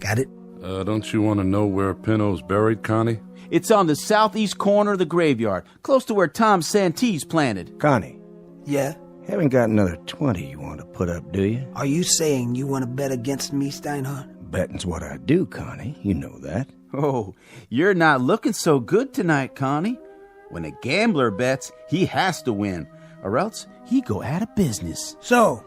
Got it? Don't you want to know where Pinto's buried, Connie? It's on the southeast corner of the graveyard, close to where Tom Santee's planted. Connie. Yeah? Haven't got another 20 you want to put up, do you? Are you saying you want to bet against me, Steinhardt? Betting's what I do, Connie. You know that. Oh, you're not looking so good tonight, Connie. When a gambler bets, he has to win, or else he go out of business. So,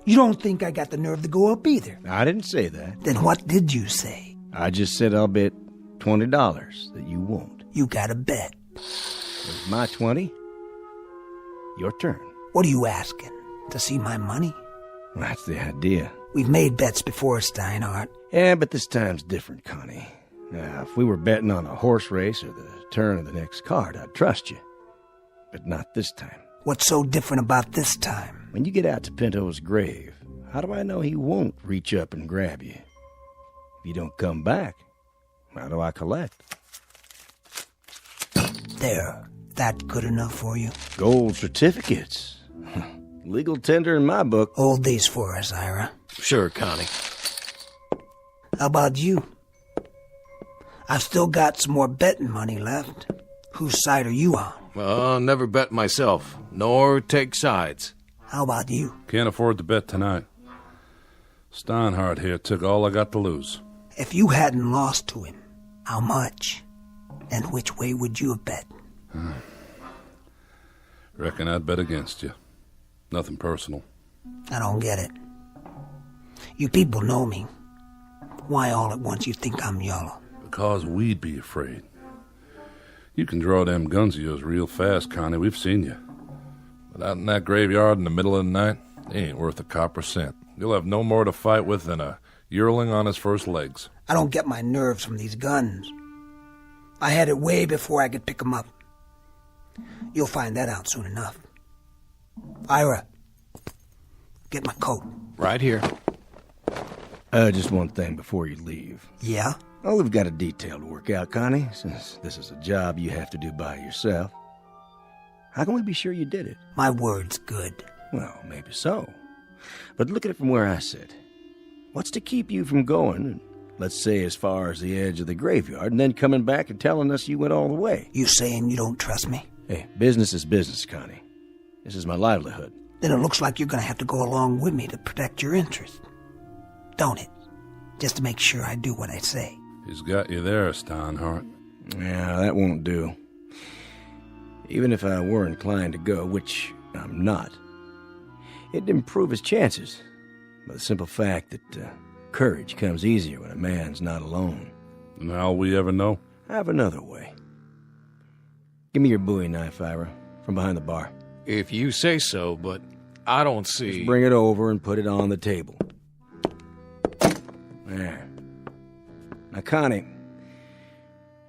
you don't think I got the nerve to go up either? I didn't say that. Then what did you say? I just said I'll bet $20 that you won't. You got a bet. With my 20, your turn. What are you asking? To see my money? That's the idea. We've made bets before, Steinhardt. Yeah, but this time's different, Connie. Now, if we were betting on a horse race or the turn of the next card, I'd trust you. But not this time. What's so different about this time? When you get out to Pinto's grave, how do I know he won't reach up and grab you? If you don't come back, how do I collect? There. That good enough for you? Gold certificates. Legal tender in my book. Hold these for us, Ira. Sure, Connie. How about you? I've still got some more betting money left. Whose side are you on? Well, never bet myself, nor take sides. How about you? Can't afford to bet tonight. Steinhardt here took all I got to lose. If you hadn't lost to him, how much? And which way would you have bet? Reckon I'd bet against you. Nothing personal. I don't get it. You people know me. Why all at once you think I'm yellow? Because we'd be afraid. You can draw them guns of yours real fast, Connie. We've seen you. But out in that graveyard in the middle of the night, they ain't worth a copper cent. You'll have no more to fight with than a yearling on his first legs. I don't get my nerves from these guns. I had it way before I could pick 'em up. You'll find that out soon enough. Ira, get my coat. Right here. Just one thing before you leave. Yeah? Well, we've got a detail to work out, Connie, since this is a job you have to do by yourself. How can we be sure you did it? My word's good. Well, maybe so. But look at it from where I sit. What's to keep you from going, let's say as far as the edge of the graveyard, and then coming back and telling us you went all the way? You saying you don't trust me? Hey, business is business, Connie. This is my livelihood. Then it looks like you're going to have to go along with me to protect your interest. Don't it? Just to make sure I do what I say. He's got you there, Steinhardt. Yeah, that won't do. Even if I were inclined to go, which I'm not, it'd improve his chances by the simple fact that Courage comes easier when a man's not alone. And how'll we ever know? I have another way. Give me your Bowie knife, Ira, from behind the bar. If you say so, but I don't see... Just bring it over and put it on the table. There. Now, Connie,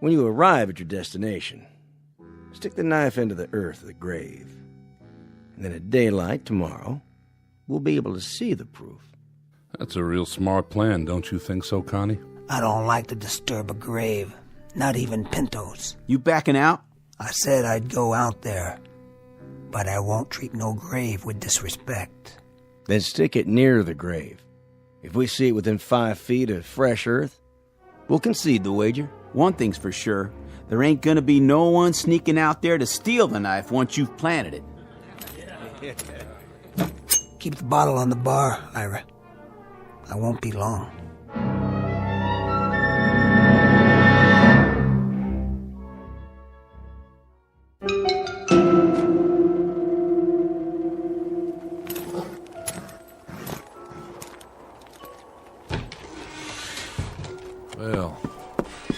when you arrive at your destination, stick the knife into the earth of the grave. And then at daylight tomorrow, we'll be able to see the proof. That's a real smart plan, don't you think so, Connie? I don't like to disturb a grave, not even Pinto's. You backing out? I said I'd go out there, but I won't treat no grave with disrespect. Then stick it near the grave. If we see it within 5 feet of fresh earth, we'll concede the wager. One thing's for sure, there ain't gonna be no one sneaking out there to steal the knife once you've planted it. Keep the bottle on the bar, Ira. I won't be long. Well,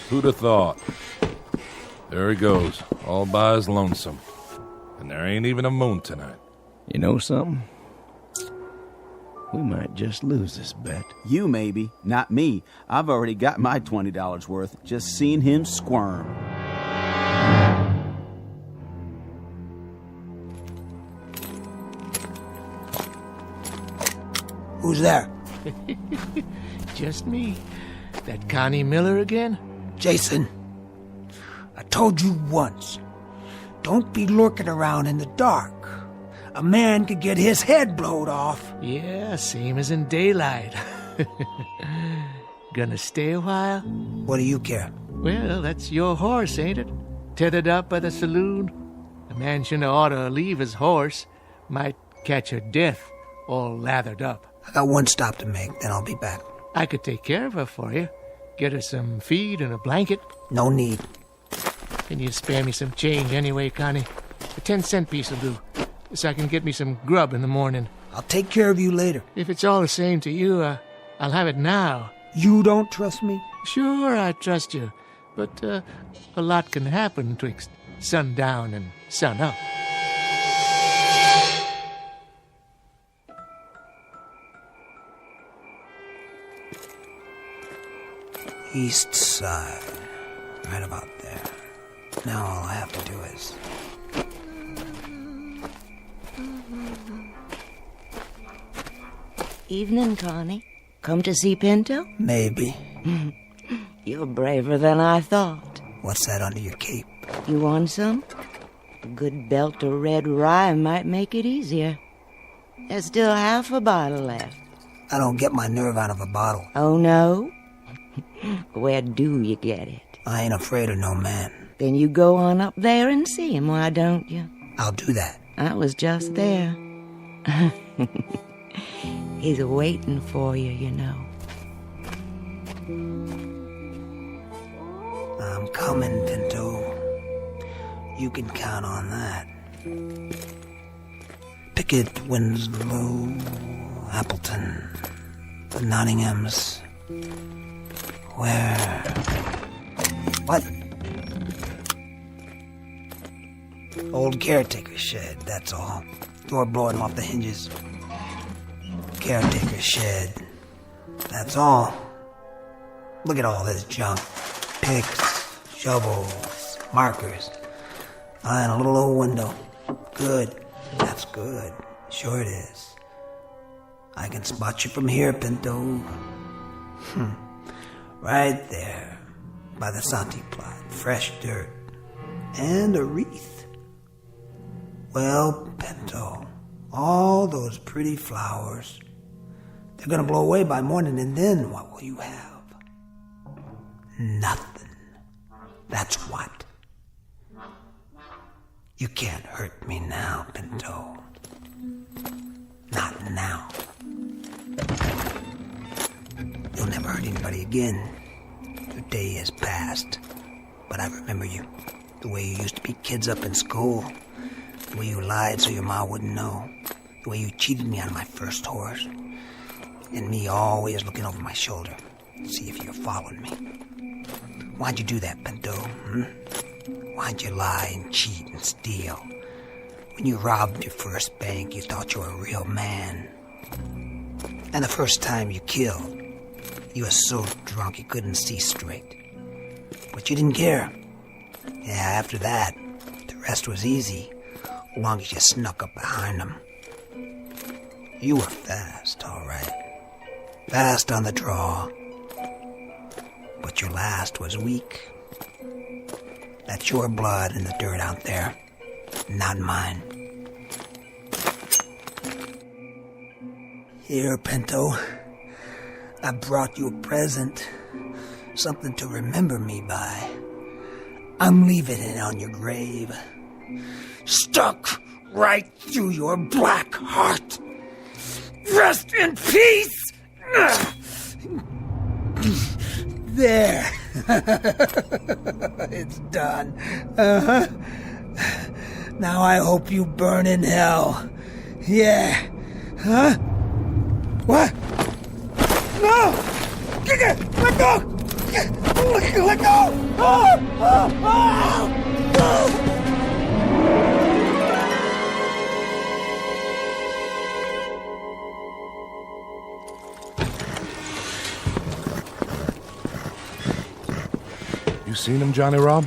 who'd have thought? There he goes, all by his lonesome. And there ain't even a moon tonight. You know something? We might just lose this bet. You maybe, not me. I've already got my $20 worth, just seeing him squirm. Who's there? Just me. That Connie Miller again? Jason, I told you once, don't be lurking around in the dark. A man could get his head blowed off. Yeah, same as in daylight. Gonna stay a while? What do you care? Well, that's your horse, ain't it? Tethered up by the saloon. A man shouldn't ought to leave his horse. Might catch a death all lathered up. I got one stop to make, then I'll be back. I could take care of her for you. Get her some feed and a blanket. No need. Can you spare me some change anyway, Connie? A 10-cent piece will do, so I can get me some grub in the morning. I'll take care of you later. If it's all the same to you, I'll have it now. You don't trust me? Sure, I trust you. But a lot can happen twixt sundown and sun up. East side. Right about there. Now all I have to do is... Evening, Connie. Come to see Pinto? Maybe. You're braver than I thought. What's that under your cape? You want some? A good belt of red rye might make it easier. There's still half a bottle left. I don't get my nerve out of a bottle. Oh, no? Where do you get it? I ain't afraid of no man. Then you go on up there and see him, why don't you? I'll do that. I was just there. He's waiting for you, you know. I'm coming, Pinto. You can count on that. Pickett, Winslow, Appleton, the Nottinghams. Where? What? Old caretaker's shed, that's all. Door blowing off the hinges. Caretaker's shed. That's all. Look at all this junk. Picks, shovels, markers. And a little old window. Good. That's good. Sure it is. I can spot you from here, Pinto. Right there, by the Santi plot. Fresh dirt. And a wreath. Well, Pinto, all those pretty flowers, they're gonna blow away by morning, and then what will you have? Nothing. That's what. You can't hurt me now, Pinto. Not now. You'll never hurt anybody again. The day has passed. But I remember you. The way you used to beat kids up in school. The way you lied so your ma wouldn't know. The way you cheated me on my first horse. And me always looking over my shoulder to see if you're following me. Why'd you do that, Pinto? Why'd you lie and cheat and steal? When you robbed your first bank, you thought you were a real man. And the first time you killed, you were so drunk you couldn't see straight. But you didn't care. Yeah, after that, the rest was easy, as long as you snuck up behind them. You were fast, all right. Fast on the draw. But your last was weak. That's your blood in the dirt out there, not mine. Here, Pinto, I brought you a present, something to remember me by. I'm leaving it on your grave, stuck right through your black heart. Rest in peace! There. It's done. Now I hope you burn in hell. Yeah. Huh? What? No! Let go! Let go! You seen him, Johnny Rob?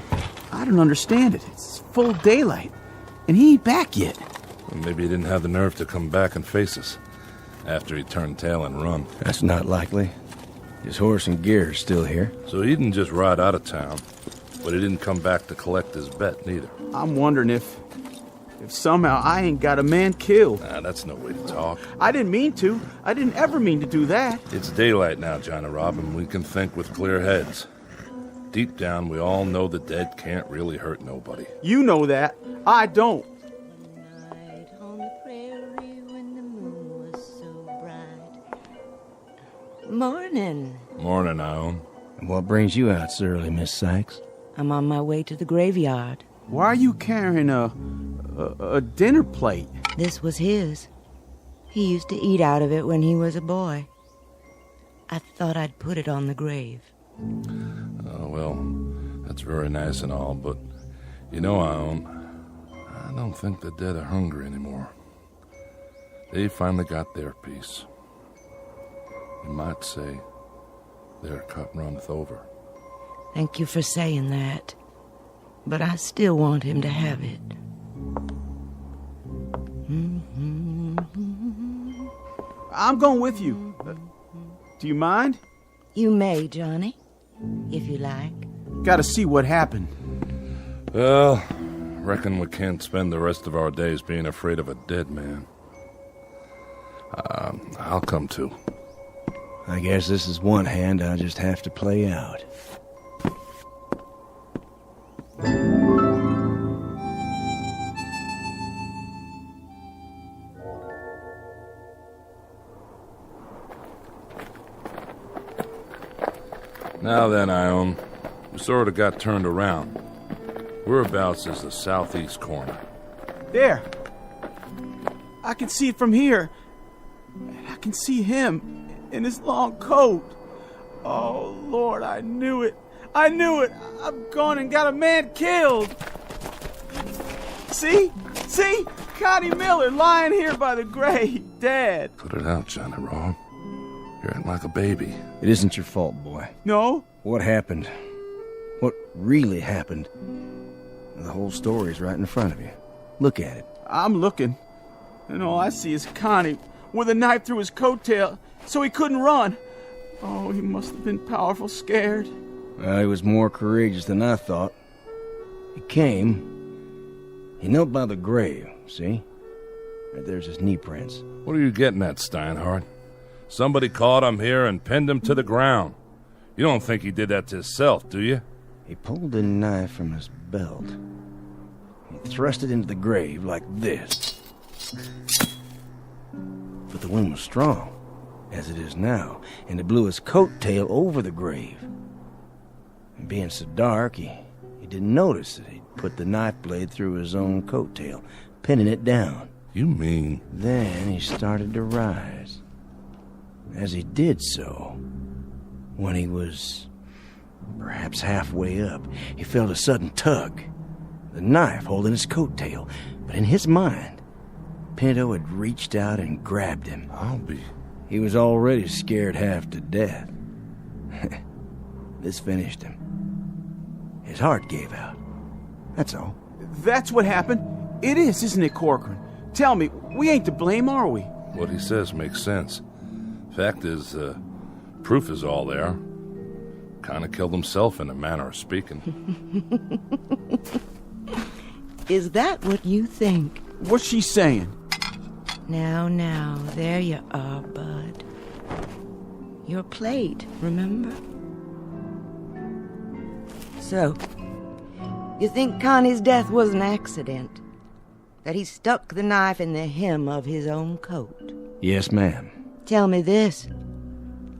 I don't understand it. It's full daylight, and he ain't back yet. Well, maybe he didn't have the nerve to come back and face us after he turned tail and run. That's not likely. His horse and gear are still here. So he didn't just ride out of town, but he didn't come back to collect his bet, neither. I'm wondering if somehow I ain't got a man killed. Nah, that's no way to talk. I didn't mean to. I didn't ever mean to do that. It's daylight now, Johnny Rob, and we can think with clear heads. Deep down, we all know the dead can't really hurt nobody. You know that. I don't. Morning. Morning, Ione. And what brings you out so early, Miss Sykes? I'm on my way to the graveyard. Why are you carrying a dinner plate? This was his. He used to eat out of it when he was a boy. I thought I'd put it on the grave. Oh, well, that's very nice and all, but you know, Ione, I don't think the dead are hungry anymore. They finally got their piece. You might say their cup runneth over. Thank you for saying that, but I still want him to have it. I'm going with you. Do you mind? You may, Johnny, if you like. Gotta see what happened. Well, reckon we can't spend the rest of our days being afraid of a dead man. I'll come too. I guess this is one hand I'll just have to play out. Now then, Ione, we sort of got turned around. Whereabouts is the southeast corner? There. I can see it from here. And I can see him in his long coat. Oh, Lord, I knew it. I knew it. I've gone and got a man killed. See? See? Connie Miller lying here by the grave, dead. Put it out, Johnny Rob. You're acting like a baby. It isn't your fault, boy. No? What happened? What really happened? The whole story's right in front of you. Look at it. I'm looking. And all I see is Connie with a knife through his coattail so he couldn't run. Oh, he must have been powerful scared. Well, he was more courageous than I thought. He came. He knelt by the grave, see? Right there's his knee prints. What are you getting at, Steinhardt? Somebody caught him here and pinned him to the ground. You don't think he did that to himself, do you? He pulled the knife from his belt. He thrust it into the grave like this. But the wind was strong, as it is now, and it blew his coat tail over the grave. And being so dark, he didn't notice that he'd put the knife blade through his own coat tail, pinning it down. You mean? Then he started to rise. As he did so, when he was perhaps halfway up, he felt a sudden tug, the knife holding his coat tail. But in his mind, Pinto had reached out and grabbed him. He was already scared half to death. This finished him. His heart gave out. That's all. That's what happened? It is, isn't it, Corcoran? Tell me, we ain't to blame, are we? What he says makes sense. Fact is, proof is all there. Kind of killed himself in a manner of speaking. Is that what you think? What's she saying? Now, there you are, Bud. Your plate, remember? So, you think Connie's death was an accident? That he stuck the knife in the hem of his own coat? Yes, ma'am. Tell me this.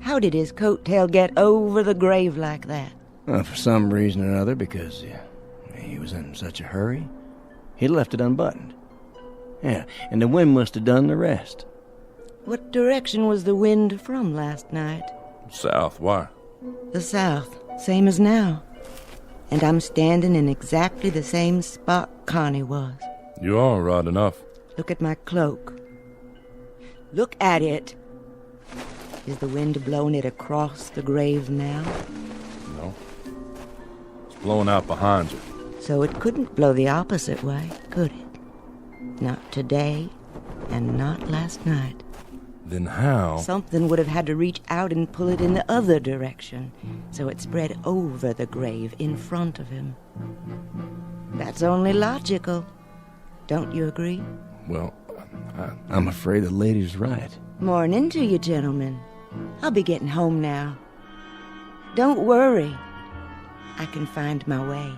How did his coat tail get over the grave like that? Well, for some reason or other, because he was in such a hurry, he left it unbuttoned. Yeah, and the wind must have done the rest. What direction was the wind from last night? South, why? The south, same as now. And I'm standing in exactly the same spot Connie was. You are right enough. Look at my cloak. Look at it. Is the wind blowing it across the grave now? No. It's blowing out behind you. So it couldn't blow the opposite way, could it? Not today, and not last night. Then how? Something would have had to reach out and pull it in the other direction, so it spread over the grave in front of him. That's only logical. Don't you agree? Well, I'm afraid the lady's right. Morning to you, gentlemen. I'll be getting home now. Don't worry. I can find my way.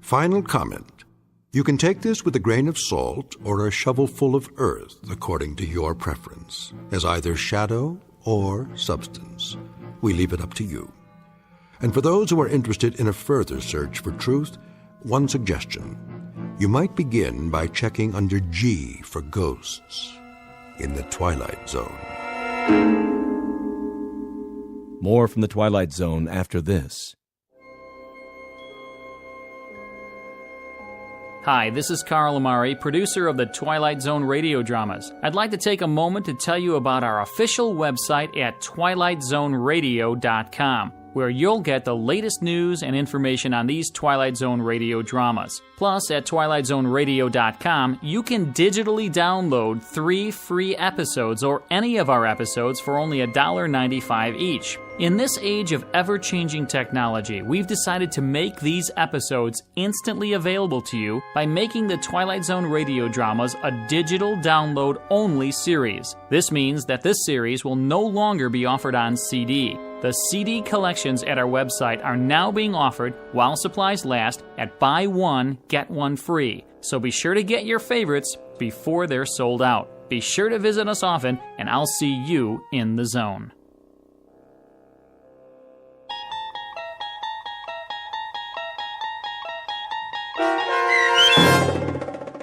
Final comment. You can take this with a grain of salt or a shovelful of earth, according to your preference, as either shadow or substance. We leave it up to you. And for those who are interested in a further search for truth, one suggestion. You might begin by checking under G for ghosts in the Twilight Zone. More from the Twilight Zone after this. Hi, this is Carl Amari, producer of the Twilight Zone radio dramas. I'd like to take a moment to tell you about our official website at twilightzoneradio.com, where you'll get the latest news and information on these Twilight Zone radio dramas. Plus, at twilightzoneradio.com, you can digitally download 3 free episodes or any of our episodes for only $1.95 each. In this age of ever-changing technology, we've decided to make these episodes instantly available to you by making the Twilight Zone radio dramas a digital download-only series. This means that this series will no longer be offered on CD. The CD collections at our website are now being offered while supplies last at buy one, get one free. So be sure to get your favorites before they're sold out. Be sure to visit us often, and I'll see you in the zone.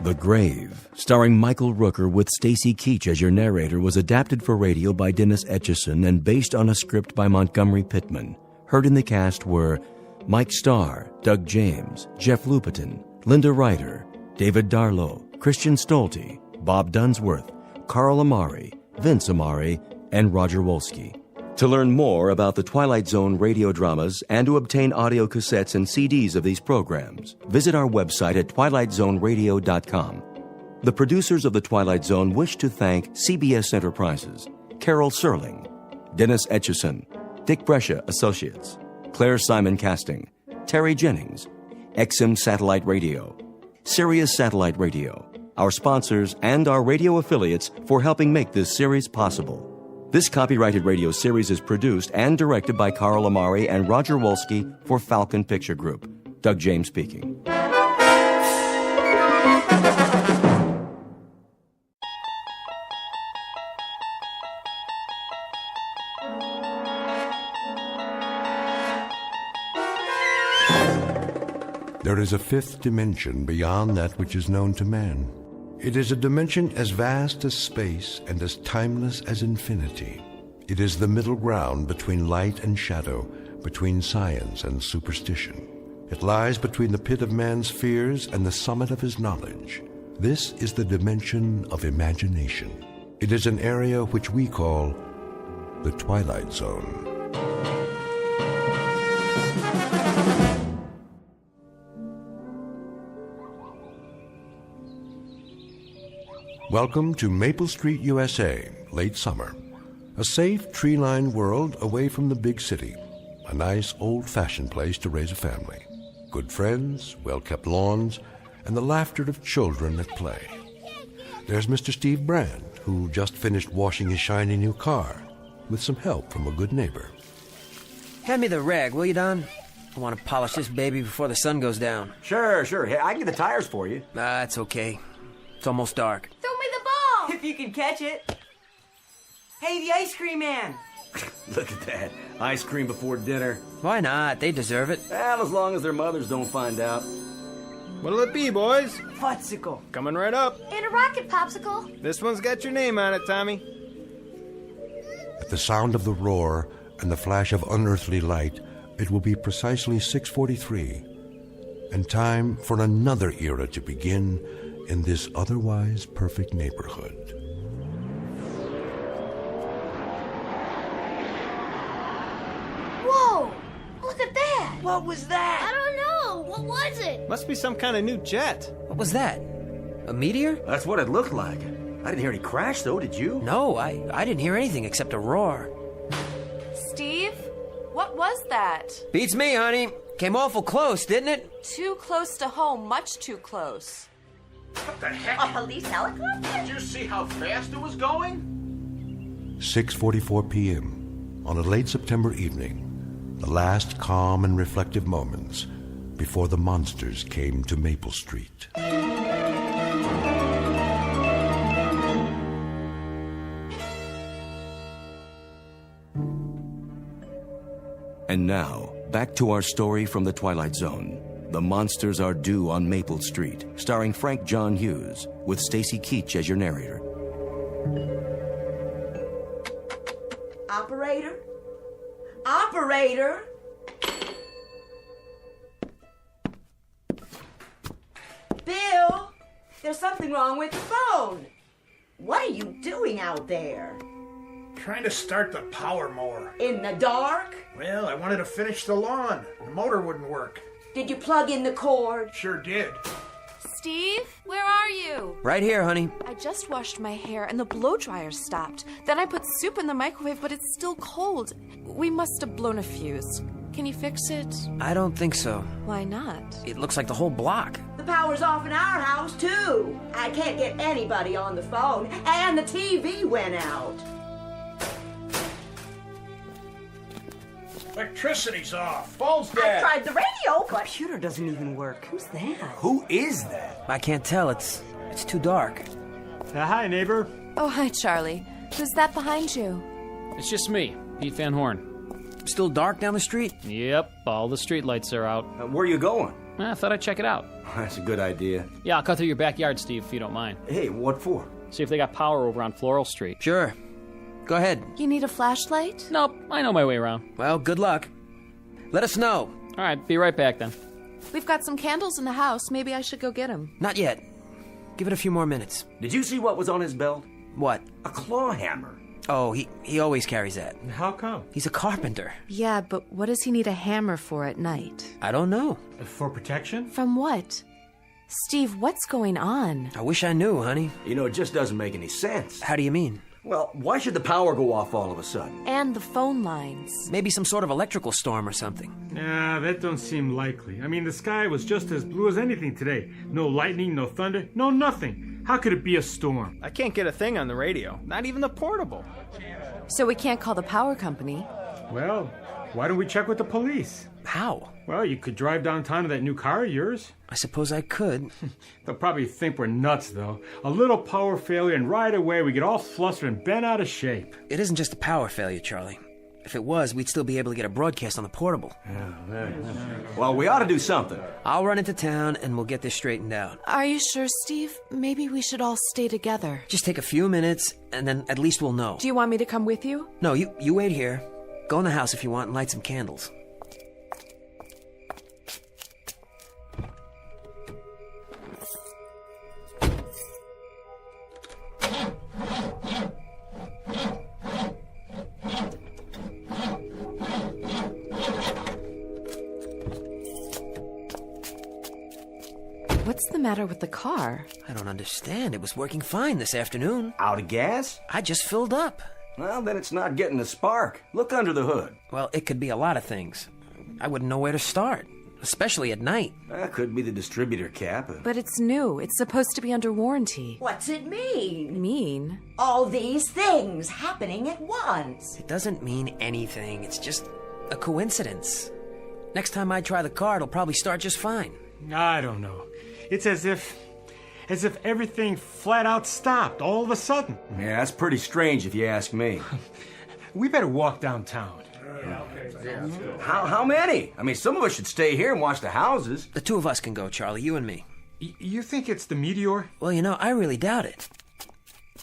The Grave, starring Michael Rooker with Stacy Keach as your narrator, was adapted for radio by Dennis Etchison and based on a script by Montgomery Pittman. Heard in the cast were Mike Starr, Doug James, Jeff Lupetin, Linda Ryder, David Darlow, Christian Stolte, Bob Dunsworth, Carl Amari, Vince Amari, and Roger Wolski. To learn more about the Twilight Zone radio dramas and to obtain audio cassettes and CDs of these programs, visit our website at twilightzoneradio.com. The producers of The Twilight Zone wish to thank CBS Enterprises, Carol Serling, Dennis Etchison, Dick Brescia Associates, Claire Simon Casting, Terry Jennings, XM Satellite Radio, Sirius Satellite Radio, our sponsors, and our radio affiliates for helping make this series possible. This copyrighted radio series is produced and directed by Carl Amari and Roger Wolski for Falcon Picture Group. Doug James speaking. There is a fifth dimension beyond that which is known to man. It is a dimension as vast as space and as timeless as infinity. It is the middle ground between light and shadow, between science and superstition. It lies between the pit of man's fears and the summit of his knowledge. This is the dimension of imagination. It is an area which we call the Twilight Zone. Welcome to Maple Street, USA, late summer. A safe, tree-lined world away from the big city. A nice, old-fashioned place to raise a family. Good friends, well-kept lawns, and the laughter of children at play. There's Mr. Steve Brand, who just finished washing his shiny new car, with some help from a good neighbor. Hand me the rag, will you, Don? I want to polish this baby before the sun goes down. Sure. Hey, I can get the tires for you. It's okay. It's almost dark. Throw me the ball! If you can catch it. Hey, the ice cream man! Look at that. Ice cream before dinner. Why not? They deserve it. Well, as long as their mothers don't find out. What'll it be, boys? Fudsicle. Coming right up. And a rocket popsicle. This one's got your name on it, Tommy. At the sound of the roar and the flash of unearthly light, it will be precisely 6:43, and time for another era to begin in this otherwise perfect neighborhood. Whoa! Look at that! What was that? I don't know. What was it? Must be some kind of new jet. What was that? A meteor? That's what it looked like. I didn't hear any crash, though, did you? No, I didn't hear anything except a roar. Steve? What was that? Beats me, honey. Came awful close, didn't it? Too close to home, much too close. What the heck? A police helicopter? Did you see how fast it was going? 6:44 p.m. on a late September evening, the last calm and reflective moments before the monsters came to Maple Street. And now, back to our story from the Twilight Zone. The Monsters Are Due on Maple Street, starring Frank John Hughes, with Stacy Keach as your narrator. Operator? Operator? Bill, there's something wrong with the phone. What are you doing out there? Trying to start the power mower. In the dark? Well, I wanted to finish the lawn. The motor wouldn't work. Did you plug in the cord? Sure did. Steve, where are you? Right here, honey. I just washed my hair and the blow dryer stopped. Then I put soup in the microwave, but it's still cold. We must have blown a fuse. Can you fix it? I don't think so. Why not? It looks like the whole block. The power's off in our house, too. I can't get anybody on the phone, and the TV went out. Electricity's off. Phone's I dead. tried the radio, but... Computer doesn't even work. Who's that? Who is that? I can't tell. It's too dark. Hi, neighbor. Oh, hi, Charlie. Who's that behind you? It's just me, Pete Van Horn. Still dark down the street? Yep, all the streetlights are out. Where are you going? I thought I'd check it out. That's a good idea. Yeah, I'll cut through your backyard, Steve, if you don't mind. Hey, what for? See if they got power over on Floral Street. Sure. Go ahead. You need a flashlight? Nope, I know my way around. Well, good luck. Let us know. All right, be right back then. We've got some candles in the house. Maybe I should go get them. Not yet. Give it a few more minutes. Did you see what was on his belt? What? A claw hammer. Oh, he always carries that. How come? He's a carpenter. Yeah, but what does he need a hammer for at night? I don't know. For protection? From what? Steve, what's going on? I wish I knew, honey. You know, it just doesn't make any sense. How do you mean? Well, why should the power go off all of a sudden? And the phone lines. Maybe some sort of electrical storm or something. Nah, that don't seem likely. I mean, the sky was just as blue as anything today. No lightning, no thunder, no nothing. How could it be a storm? I can't get a thing on the radio. Not even the portable. So we can't call the power company. Well, why don't we check with the police? How? Well, you could drive downtown to that new car of yours. I suppose I could. They'll probably think we're nuts, though. A little power failure and right away we get all flustered and bent out of shape. It isn't just a power failure, Charlie. If it was, we'd still be able to get a broadcast on the portable. Well, we ought to do something. I'll run into town and we'll get this straightened out. Are you sure, Steve? Maybe we should all stay together. Just take a few minutes, and then at least we'll know. Do you want me to come with you? No, you wait here. Go in the house if you want and light some candles. What's the matter with the car? I don't understand. It was working fine this afternoon. Out of gas? I just filled up. Well, then it's not getting a spark. Look under the hood. Well, it could be a lot of things. I wouldn't know where to start, especially at night. That could be the distributor cap. But it's new. It's supposed to be under warranty. What's it mean? Mean? All these things happening at once. It doesn't mean anything. It's just a coincidence. Next time I try the car, it'll probably start just fine. I don't know. It's as if everything flat out stopped all of a sudden. Yeah, that's pretty strange if you ask me. We better walk downtown. How many? I mean, some of us should stay here and watch the houses. The two of us can go, Charlie, you and me. You think it's the meteor? Well, I really doubt it.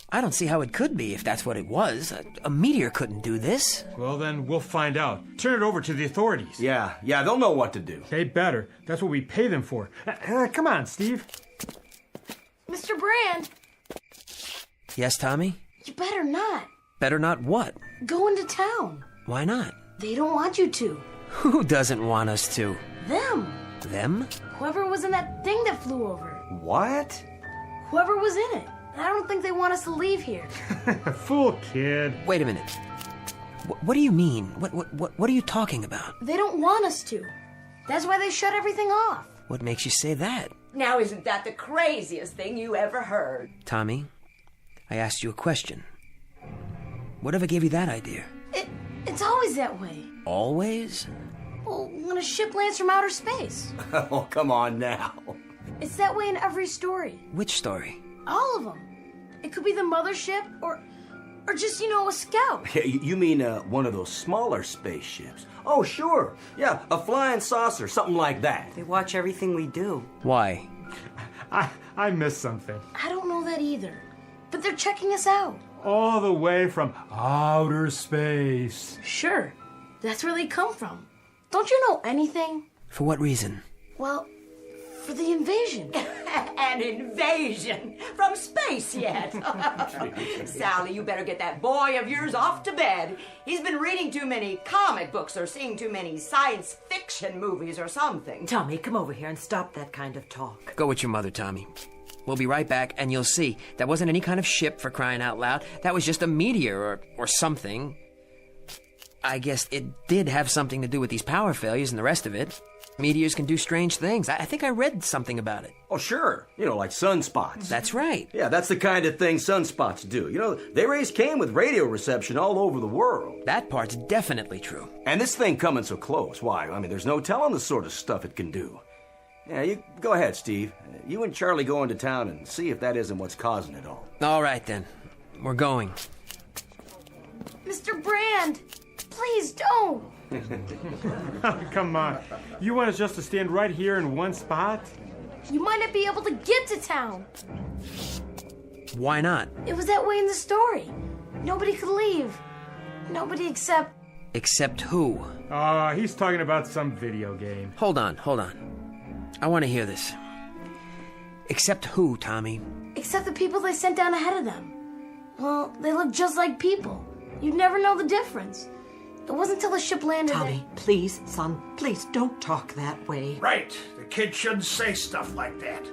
I don't see how it could be if that's what it was. A meteor couldn't do this. Well, then we'll find out. Turn it over to the authorities. Yeah, they'll know what to do. They better. That's what we pay them for. Come on, Steve. Mr. Brand, Yes, Tommy? you better not. Better not what? Go into town. Why not? They don't want you to. Who doesn't want us to? Them. Them? Whoever was in that thing that flew over. What? Whoever was in it. I don't think they want us to leave here. Fool kid. Wait a minute. What do you mean? What are you talking about? They don't want us to. That's why they shut everything off. What makes you say that? Now, isn't that the craziest thing you ever heard? Tommy, I asked you a question. Whatever gave you that idea? It's always that way. Always? Well, when a ship lands from outer space. Oh, come on now. It's that way in every story. Which story? All of them. It could be the mothership or just, a scout. Yeah, you mean one of those smaller spaceships? Oh, sure. Yeah, a flying saucer, something like that. They watch everything we do. Why? I missed something. I don't know that either. But they're checking us out. All the way from outer space. Sure. That's where they come from. Don't you know anything? For what reason? Well, for the invasion. An invasion from space yet. Sally, you better get that boy of yours off to bed. He's been reading too many comic books or seeing too many science fiction movies or something. Tommy, come over here and stop that kind of talk. Go with your mother, Tommy. We'll be right back, and you'll see. That wasn't any kind of ship, for crying out loud. That was just a meteor or something. I guess it did have something to do with these power failures and the rest of it. Meteors can do strange things. I think I read something about it. Oh, sure. Like sunspots. That's right. Yeah, that's the kind of thing sunspots do. They rays came with radio reception all over the world. That part's definitely true. And this thing coming so close, why? I mean, there's no telling the sort of stuff it can do. Yeah, you go ahead, Steve. You and Charlie go into town and see if that isn't what's causing it all. All right, then. We're going. Mr. Brand, please don't. Come on. You want us just to stand right here in one spot? You might not be able to get to town. Why not? It was that way in the story. Nobody could leave. Nobody except... Except who? He's talking about some video game. Hold on. I want to hear this. Except who, Tommy? Except the people they sent down ahead of them. Well, they look just like people. You'd never know the difference. It wasn't until the ship landed Tommy, please, son, please don't talk that way. Right. The kid shouldn't say stuff like that.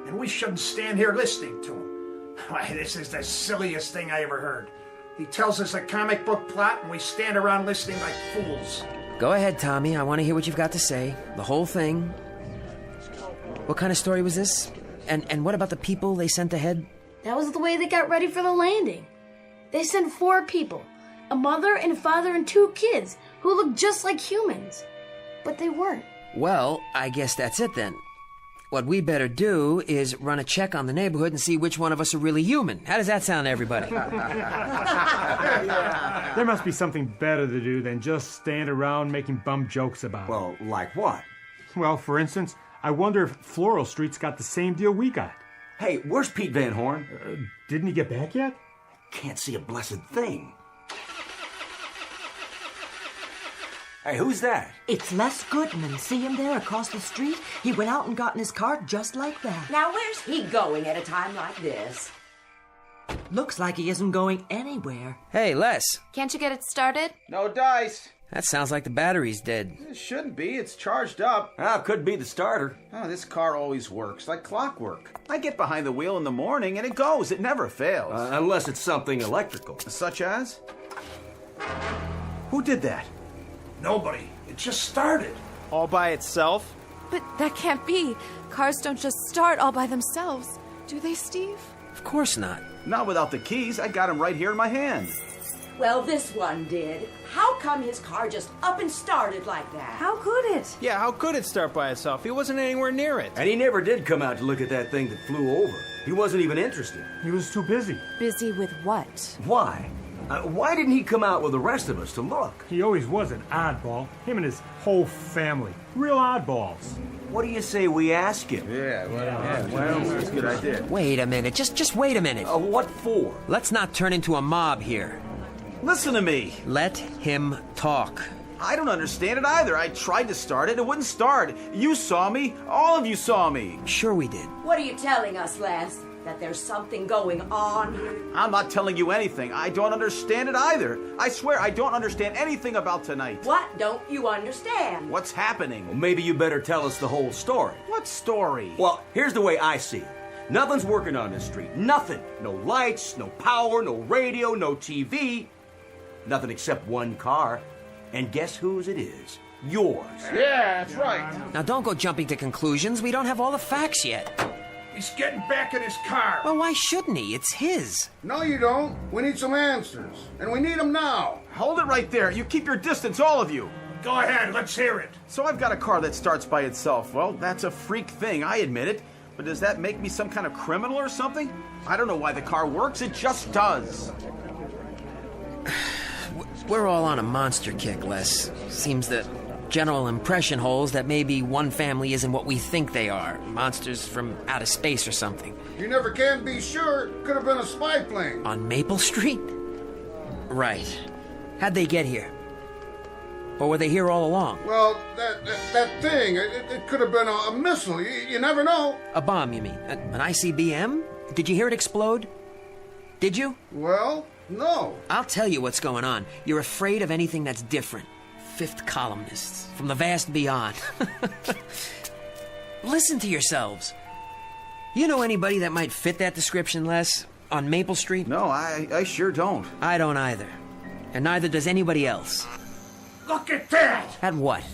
And we shouldn't stand here listening to him. Why, this is the silliest thing I ever heard. He tells us a comic book plot and we stand around listening like fools. Go ahead, Tommy. I want to hear what you've got to say. The whole thing. What kind of story was this? And what about the people they sent ahead? That was the way they got ready for the landing. They sent 4 people. A mother and a father and 2 kids who looked just like humans. But they weren't. Well, I guess that's it then. What we better do is run a check on the neighborhood and see which one of us are really human. How does that sound to everybody? There must be something better to do than just stand around making bum jokes about it. Well, like what? Well, for instance, I wonder if Floral Street's got the same deal we got. Hey, where's Pete Van Horn? Didn't he get back yet? Can't see a blessed thing. Hey, who's that? It's Les Goodman. See him there across the street? He went out and got in his car just like that. Now, where's he going at a time like this? Looks like he isn't going anywhere. Hey, Les. Can't you get it started? No dice. That sounds like the battery's dead. It shouldn't be. It's charged up. Ah, could be the starter. Oh, this car always works, like clockwork. I get behind the wheel in the morning and it goes. It never fails. Unless it's something electrical. Such as? Who did that? Nobody. It just started. All by itself? But that can't be. Cars don't just start all by themselves. Do they, Steve? Of course not. Not without the keys. I got them right here in my hand. Well, this one did. How come his car just up and started like that? How could it? Yeah, how could it start by itself? He wasn't anywhere near it. And he never did come out to look at that thing that flew over. He wasn't even interested. He was too busy. Busy with what? Why? Why didn't he come out with the rest of us to look? He always was an oddball. Him and his whole family. Real oddballs. What do you say we ask him? Yeah, well, that's a good idea. Wait a minute. Just wait a minute. What for? Let's not turn into a mob here. Listen to me. Let him talk. I don't understand it either. I tried to start it. It wouldn't start. You saw me. All of you saw me. Sure we did. What are you telling us, Les? That there's something going on here? I'm not telling you anything. I don't understand it either. I swear I don't understand anything about tonight. What don't you understand? What's happening? Well, maybe you better tell us the whole story. What story? Well, here's the way I see it. Nothing's working on this street. Nothing. No lights, no power, no radio, no TV. Nothing except one car. And guess whose it is? Yours. Yeah, that's right. Now don't go jumping to conclusions. We don't have all the facts yet. He's getting back in his car. Well, why shouldn't he? It's his. No, you don't. We need some answers. And we need them now. Hold it right there. You keep your distance, all of you. Go ahead, let's hear it. So I've got a car that starts by itself. Well, that's a freak thing, I admit it. But does that make me some kind of criminal or something? I don't know why the car works. It just does. We're all on a monster kick, Les. Seems that general impression holds that maybe one family isn't what we think they are. Monsters from outer space or something. You never can be sure. Could have been a spy plane. On Maple Street? Right. How'd they get here? Or were they here all along? Well, that thing, it could have been a missile. You never know. A bomb, you mean? An ICBM? Did you hear it explode? Did you? Well, no. I'll tell you what's going on. You're afraid of anything that's different. Fifth columnists from the vast beyond. Listen to yourselves. You know anybody that might fit that description, Les? On Maple Street? No, I sure don't. I don't either. And neither does anybody else. Look at that! At what?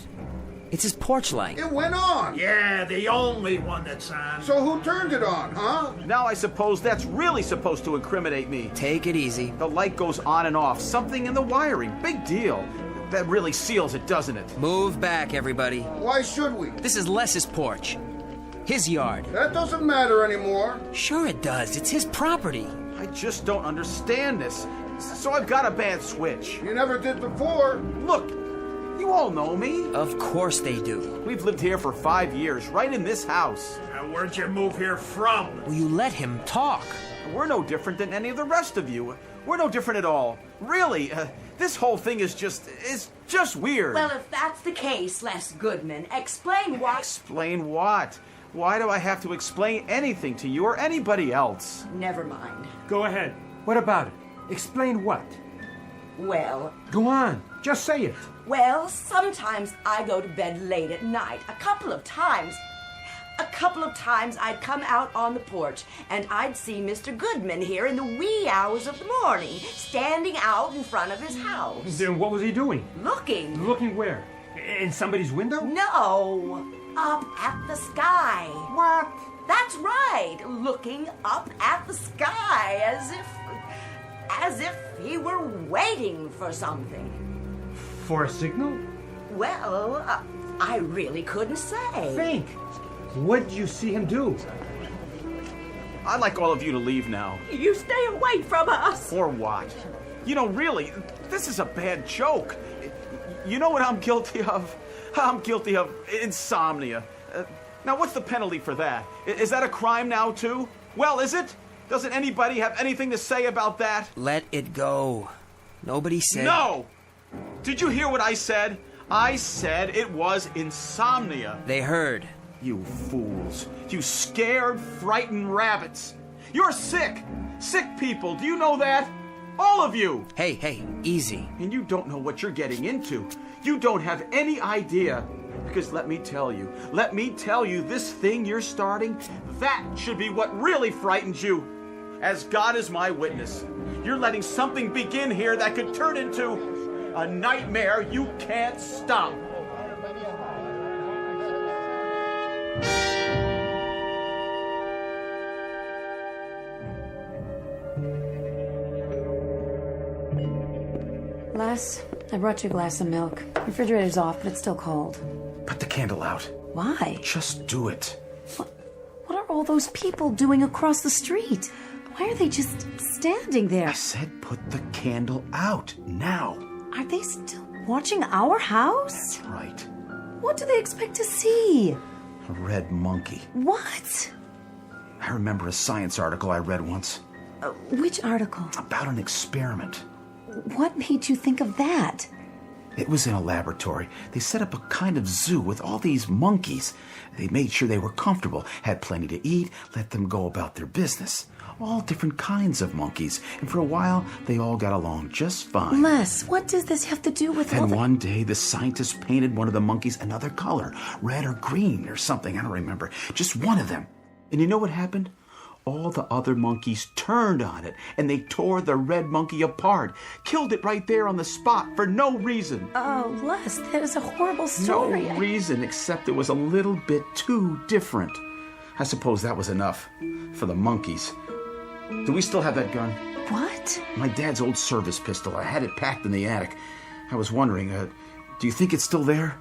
It's his porch light. It went on. Yeah, the only one that's on. So who turned it on, huh? Now I suppose that's really supposed to incriminate me. Take it easy. The light goes on and off. Something in the wiring. Big deal. That really seals it, doesn't it? Move back, everybody. Why should we? This is Les's porch. His yard. That doesn't matter anymore. Sure it does. It's his property. I just don't understand this. So I've got a bad switch. You never did before. Look, you all know me. Of course they do. We've lived here for 5 years, right in this house. Now, where'd you move here from? Will you let him talk? We're no different than any of the rest of you. We're no different at all. Really, this whole thing is just weird. Well, if that's the case, Les Goodman, explain why... Explain what? Why do I have to explain anything to you or anybody else? Never mind. Go ahead. What about it? Explain what? Well... Go on. Just say it. Well, sometimes I go to bed late at night. A couple of times I'd come out on the porch and I'd see Mr. Goodman here in the wee hours of the morning, standing out in front of his house. Then what was he doing? Looking. Looking where? In somebody's window? No, up at the sky. What? That's right, looking up at the sky as if he were waiting for something. For a signal? Well, I really couldn't say. Think. What did you see him do? I'd like all of you to leave now. You stay away from us. Or what? You know, really, this is a bad joke. You know what I'm guilty of? I'm guilty of insomnia. Now, what's the penalty for that? Is that a crime now, too? Well, is it? Doesn't anybody have anything to say about that? Let it go. Nobody said... No! Did you hear what I said? I said it was insomnia. They heard. You fools. You scared, frightened rabbits. You're sick. Sick people. Do you know that? All of you. Hey, easy. And you don't know what you're getting into. You don't have any idea. Because let me tell you, this thing you're starting, that should be what really frightens you. As God is my witness, you're letting something begin here that could turn into a nightmare you can't stop. Les, I brought you a glass of milk. Refrigerator's off, but it's still cold. Put the candle out. Why? Just do it. What are all those people doing across the street? Why are they just standing there? I said put the candle out, now. Are they still watching our house? That's right. What do they expect to see? A red monkey. What? I remember a science article I read once. Which article? About an experiment. What made you think of that? It was in a laboratory. They set up a kind of zoo with all these monkeys. They made sure they were comfortable, had plenty to eat, let them go about their business. All different kinds of monkeys. And for a while, they all got along just fine. Les, what does this have to do with all And the... one day, the scientists painted one of the monkeys another color. Red or green or something. I don't remember. Just one of them. And you know what happened? All the other monkeys turned on it, and they tore the red monkey apart. Killed it right there on the spot for no reason. Oh, Les, that is a horrible story. No reason except it was a little bit too different. I suppose that was enough for the monkeys. Do we still have that gun? What? My dad's old service pistol. I had it packed in the attic. I was wondering, do you think it's still there?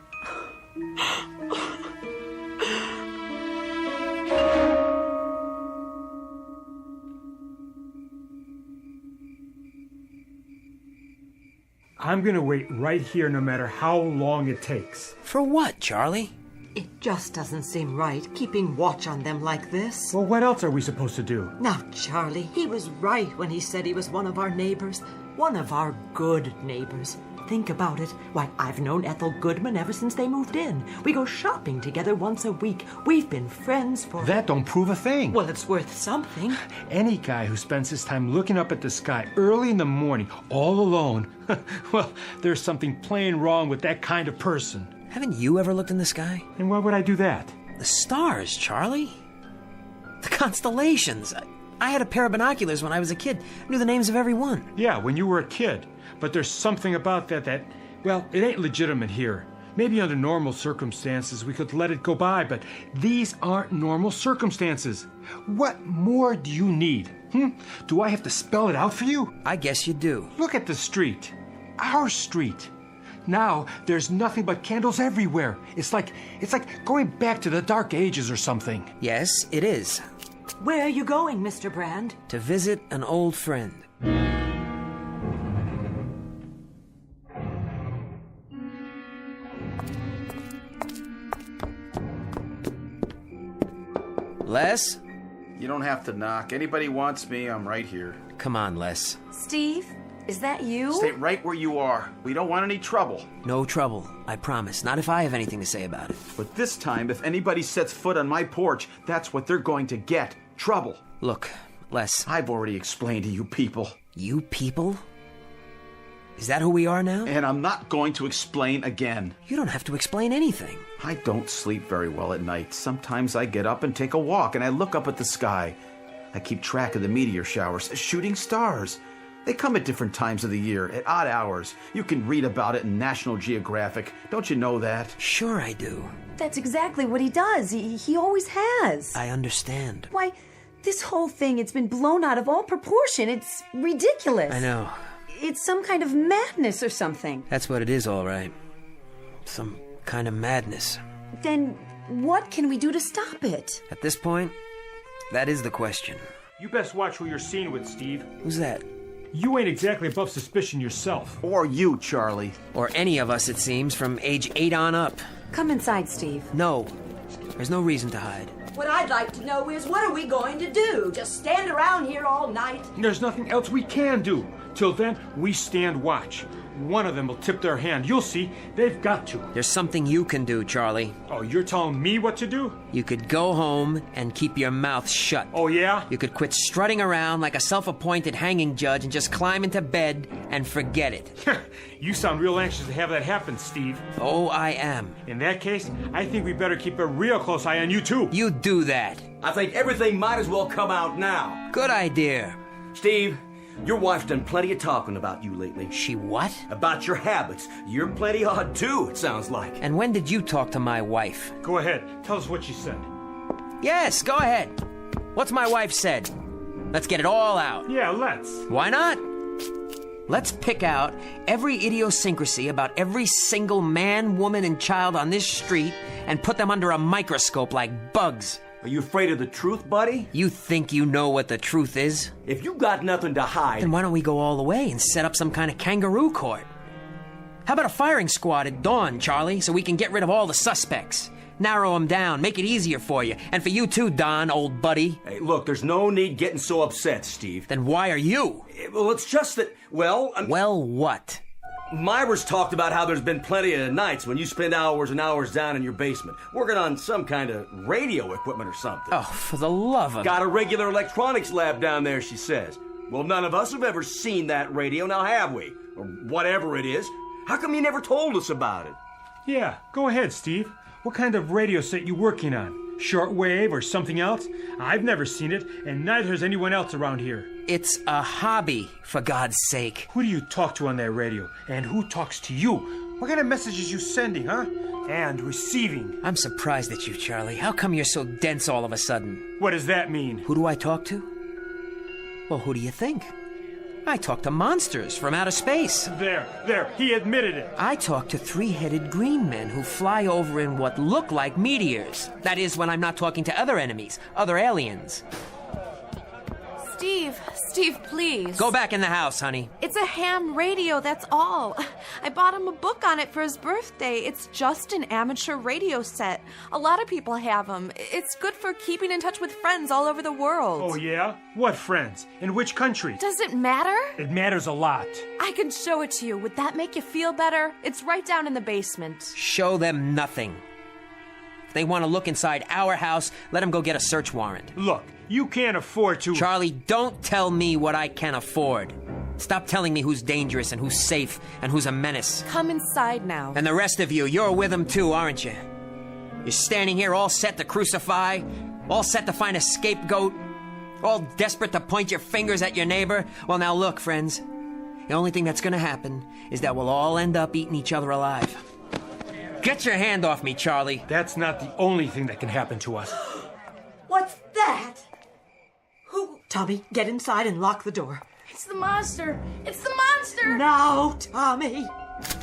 I'm gonna wait right here no matter how long it takes. For what, Charlie? It just doesn't seem right, keeping watch on them like this. Well, what else are we supposed to do? Now, Charlie, he was right when he said he was one of our neighbors. One of our good neighbors. Think about it. Why, I've known Ethel Goodman ever since they moved in. We go shopping together once a week. We've been friends for... That don't prove a thing. Well, it's worth something. Any guy who spends his time looking up at the sky early in the morning, all alone, well, there's something plain wrong with that kind of person. Haven't you ever looked in the sky? And why would I do that? The stars, Charlie. The constellations. I had a pair of binoculars when I was a kid. Knew the names of every one. Yeah, when you were a kid. But there's something about that, well, it ain't legitimate here. Maybe under normal circumstances we could let it go by, but these aren't normal circumstances. What more do you need? Do I have to spell it out for you? I guess you do. Look at the street. Our street. Now there's nothing but candles everywhere. It's like going back to the Dark Ages or something. Yes, it is. Where are you going, Mr. Brand? To visit an old friend. Les? You don't have to knock. Anybody wants me, I'm right here. Come on, Les. Steve, is that you? Stay right where you are. We don't want any trouble. No trouble, I promise. Not if I have anything to say about it. But this time, if anybody sets foot on my porch, that's what they're going to get. Trouble. Look, Les. I've already explained to you people. You people? Is that who we are now? And I'm not going to explain again. You don't have to explain anything. I don't sleep very well at night. Sometimes I get up and take a walk, and I look up at the sky. I keep track of the meteor showers, shooting stars. They come at different times of the year, at odd hours. You can read about it in National Geographic. Don't you know that? Sure I do. That's exactly what he does. He always has. I understand. Why, this whole thing, it's been blown out of all proportion. It's ridiculous. I know. It's some kind of madness or something. That's what it is, all right. Some kind of madness. Then what can we do to stop it? At this point, that is the question. You best watch who you're seen with, Steve. Who's that? You ain't exactly above suspicion yourself. Or you, Charlie. Or any of us, it seems, from age 8 on up. Come inside, Steve. No. There's no reason to hide. What I'd like to know is, what are we going to do? Just stand around here all night? There's nothing else we can do. Till then, we stand watch. One of them will tip their hand. You'll see. They've got to. There's something you can do, Charlie. Oh, you're telling me what to do? You could go home and keep your mouth shut. Oh, yeah? You could quit strutting around like a self-appointed hanging judge and just climb into bed and forget it. You sound real anxious to have that happen, Steve. Oh, I am. In that case, I think we better keep a real close eye on you, too. You do that. I think everything might as well come out now. Good idea. Steve, your wife's done plenty of talking about you lately. She what? About your habits. You're plenty odd, too, it sounds like. And when did you talk to my wife? Go ahead. Tell us what she said. Yes, go ahead. What's my wife said? Let's get it all out. Yeah, let's. Why not? Let's pick out every idiosyncrasy about every single man, woman, and child on this street and put them under a microscope like bugs. Are you afraid of the truth, buddy? You think you know what the truth is? If you got nothing to hide... Then why don't we go all the way and set up some kind of kangaroo court? How about a firing squad at dawn, Charlie, so we can get rid of all the suspects? Narrow them down, make it easier for you. And for you too, Don, old buddy. Hey, look, there's no need getting so upset, Steve. Then why are you? Well, it's just that, well... Well, what? Myra's talked about how there's been plenty of nights when you spend hours and hours down in your basement, working on some kind of radio equipment or something. Oh, for the love of... Got a regular electronics lab down there, she says. Well, none of us have ever seen that radio, now have we? Or whatever it is. How come you never told us about it? Yeah, go ahead, Steve. What kind of radio set you working on? Shortwave or something else? I've never seen it, and neither has anyone else around here. It's a hobby, for God's sake. Who do you talk to on that radio? And who talks to you? What kind of messages you sending, huh? And receiving. I'm surprised at you, Charlie. How come you're so dense all of a sudden? What does that mean? Who do I talk to? Well, who do you think? I talk to monsters from outer space. There, he admitted it. I talk to three-headed green men who fly over in what look like meteors. That is, when I'm not talking to other enemies, other aliens. Steve, please. Go back in the house, honey. It's a ham radio, that's all. I bought him a book on it for his birthday. It's just an amateur radio set. A lot of people have them. It's good for keeping in touch with friends all over the world. Oh, yeah? What friends? In which country? Does it matter? It matters a lot. I can show it to you. Would that make you feel better? It's right down in the basement. Show them nothing. If they want to look inside our house, let them go get a search warrant. Look, you can't afford to... Charlie, don't tell me what I can afford. Stop telling me who's dangerous and who's safe and who's a menace. Come inside now. And the rest of you, you're with them too, aren't you? You're standing here all set to crucify, all set to find a scapegoat, all desperate to point your fingers at your neighbor. Well, now look, friends. The only thing that's gonna happen is that we'll all end up eating each other alive. Get your hand off me, Charlie. That's not the only thing that can happen to us. What's that? Who? Tommy, get inside and lock the door. It's the monster! It's the monster! No, Tommy!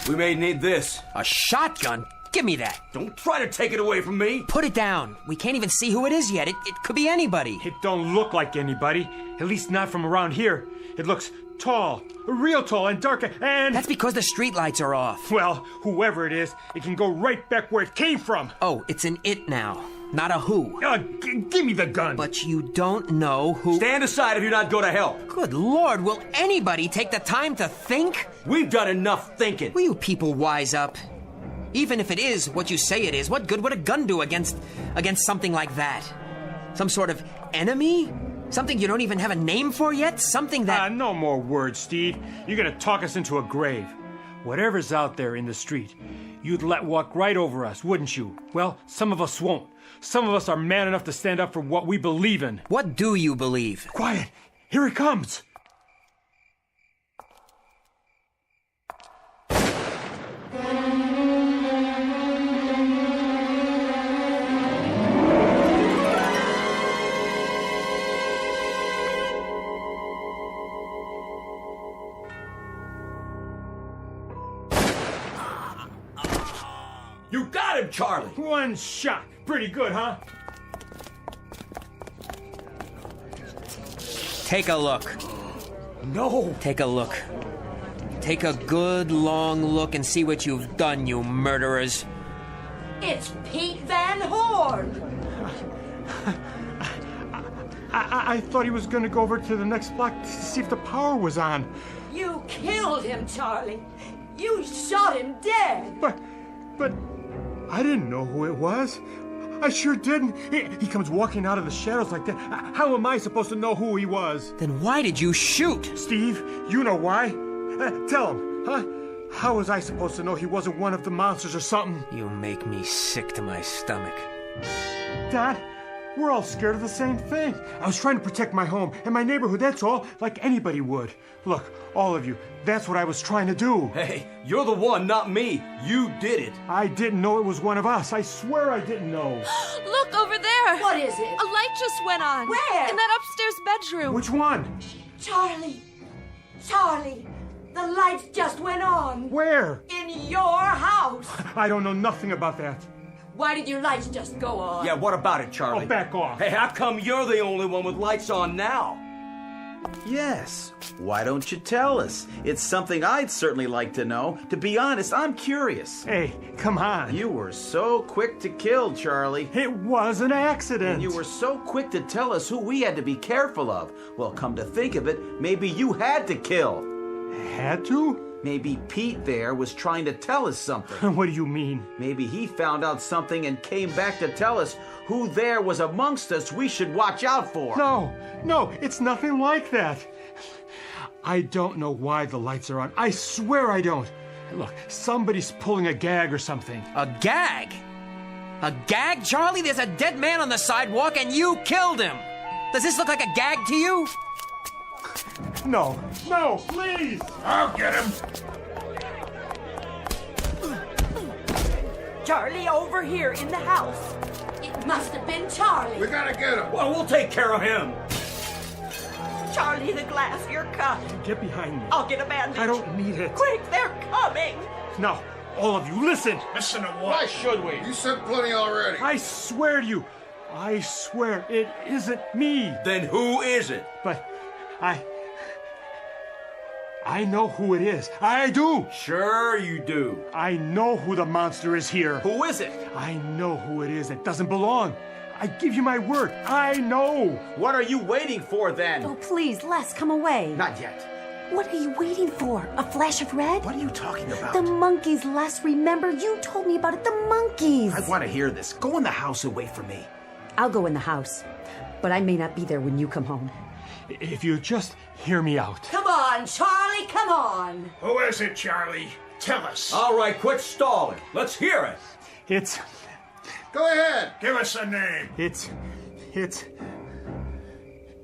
We may need this. A shotgun? Give me that. Don't try to take it away from me. Put it down. We can't even see who it is yet. It could be anybody. It don't look like anybody. At least not from around here. It looks tall, real tall and dark, and... That's because the streetlights are off. Well, whoever it is, it can go right back where it came from. Oh, it's an it now, not a who. Give me the gun. But you don't know who... Stand aside if you're not going to help. Good Lord, will anybody take the time to think? We've done enough thinking. Will you people wise up? Even if it is what you say it is, what good would a gun do against something like that? Some sort of enemy? Something you don't even have a name for yet? Something that... No more words, Steve. You're gonna talk us into a grave. Whatever's out there in the street, you'd let walk right over us, wouldn't you? Well, some of us won't. Some of us are man enough to stand up for what we believe in. What do you believe? Quiet! Here it comes! You got him, Charlie! One shot! Pretty good, huh? Take a look. No. Take a look. Take a good long look and see what you've done, you murderers. It's Pete Van Horn. I thought he was going to go over to the next block to see if the power was on. You killed him, Charlie. You shot him dead. But I didn't know who it was. I sure didn't. He comes walking out of the shadows like that. How am I supposed to know who he was? Then why did you shoot? Steve, you know why. Tell him, huh? How was I supposed to know he wasn't one of the monsters or something? You make me sick to my stomach. Dad, we're all scared of the same thing. I was trying to protect my home and my neighborhood, that's all, like anybody would. Look, all of you, that's what I was trying to do. Hey, you're the one, not me. You did it. I didn't know it was one of us. I swear I didn't know. Look, over there. What is it? A light just went on. Where? In that upstairs bedroom. Which one? Charlie. Charlie. The lights just went on. Where? In your house. I don't know nothing about that. Why did your lights just go on? Yeah, what about it, Charlie? Oh, back off. Hey, how come you're the only one with lights on now? Yes. Why don't you tell us? It's something I'd certainly like to know. To be honest, I'm curious. Hey, come on. You were so quick to kill, Charlie. It was an accident. And you were so quick to tell us who we had to be careful of. Well, come to think of it, maybe you had to kill. Had to? Maybe Pete there was trying to tell us something. What do you mean? Maybe he found out something and came back to tell us who there was amongst us we should watch out for. No, it's nothing like that. I don't know why the lights are on. I swear I don't. Look, somebody's pulling a gag or something. A gag? A gag, Charlie? There's a dead man on the sidewalk and you killed him. Does this look like a gag to you? No, please! I'll get him. Charlie, over here in the house. It must have been Charlie. We gotta get him. Well, we'll take care of him. Charlie, the glass, you're cut. Get behind me. I'll get a bandage. I don't need it. Quick, they're coming. Now, all of you, listen. Listen to what? Why should we? You said plenty already. I swear to you, I swear it isn't me. Then who is it? But I know who it is. I do. Sure you do. I know who the monster is here. Who is it? I know who it is. It doesn't belong. I give you my word. I know. What are you waiting for then? Oh, please, Les, come away. Not yet. What are you waiting for? A flash of red? What are you talking about? The monkeys, Les. Remember, you told me about it. The monkeys. I want to hear this. Go in the house and wait for me. I'll go in the house, but I may not be there when you come home. If you just hear me out. Come on, Charlie, come on. Who is it, Charlie? Tell us. All right, quit stalling. Let's hear it. It's... Go ahead. Give us a name. It's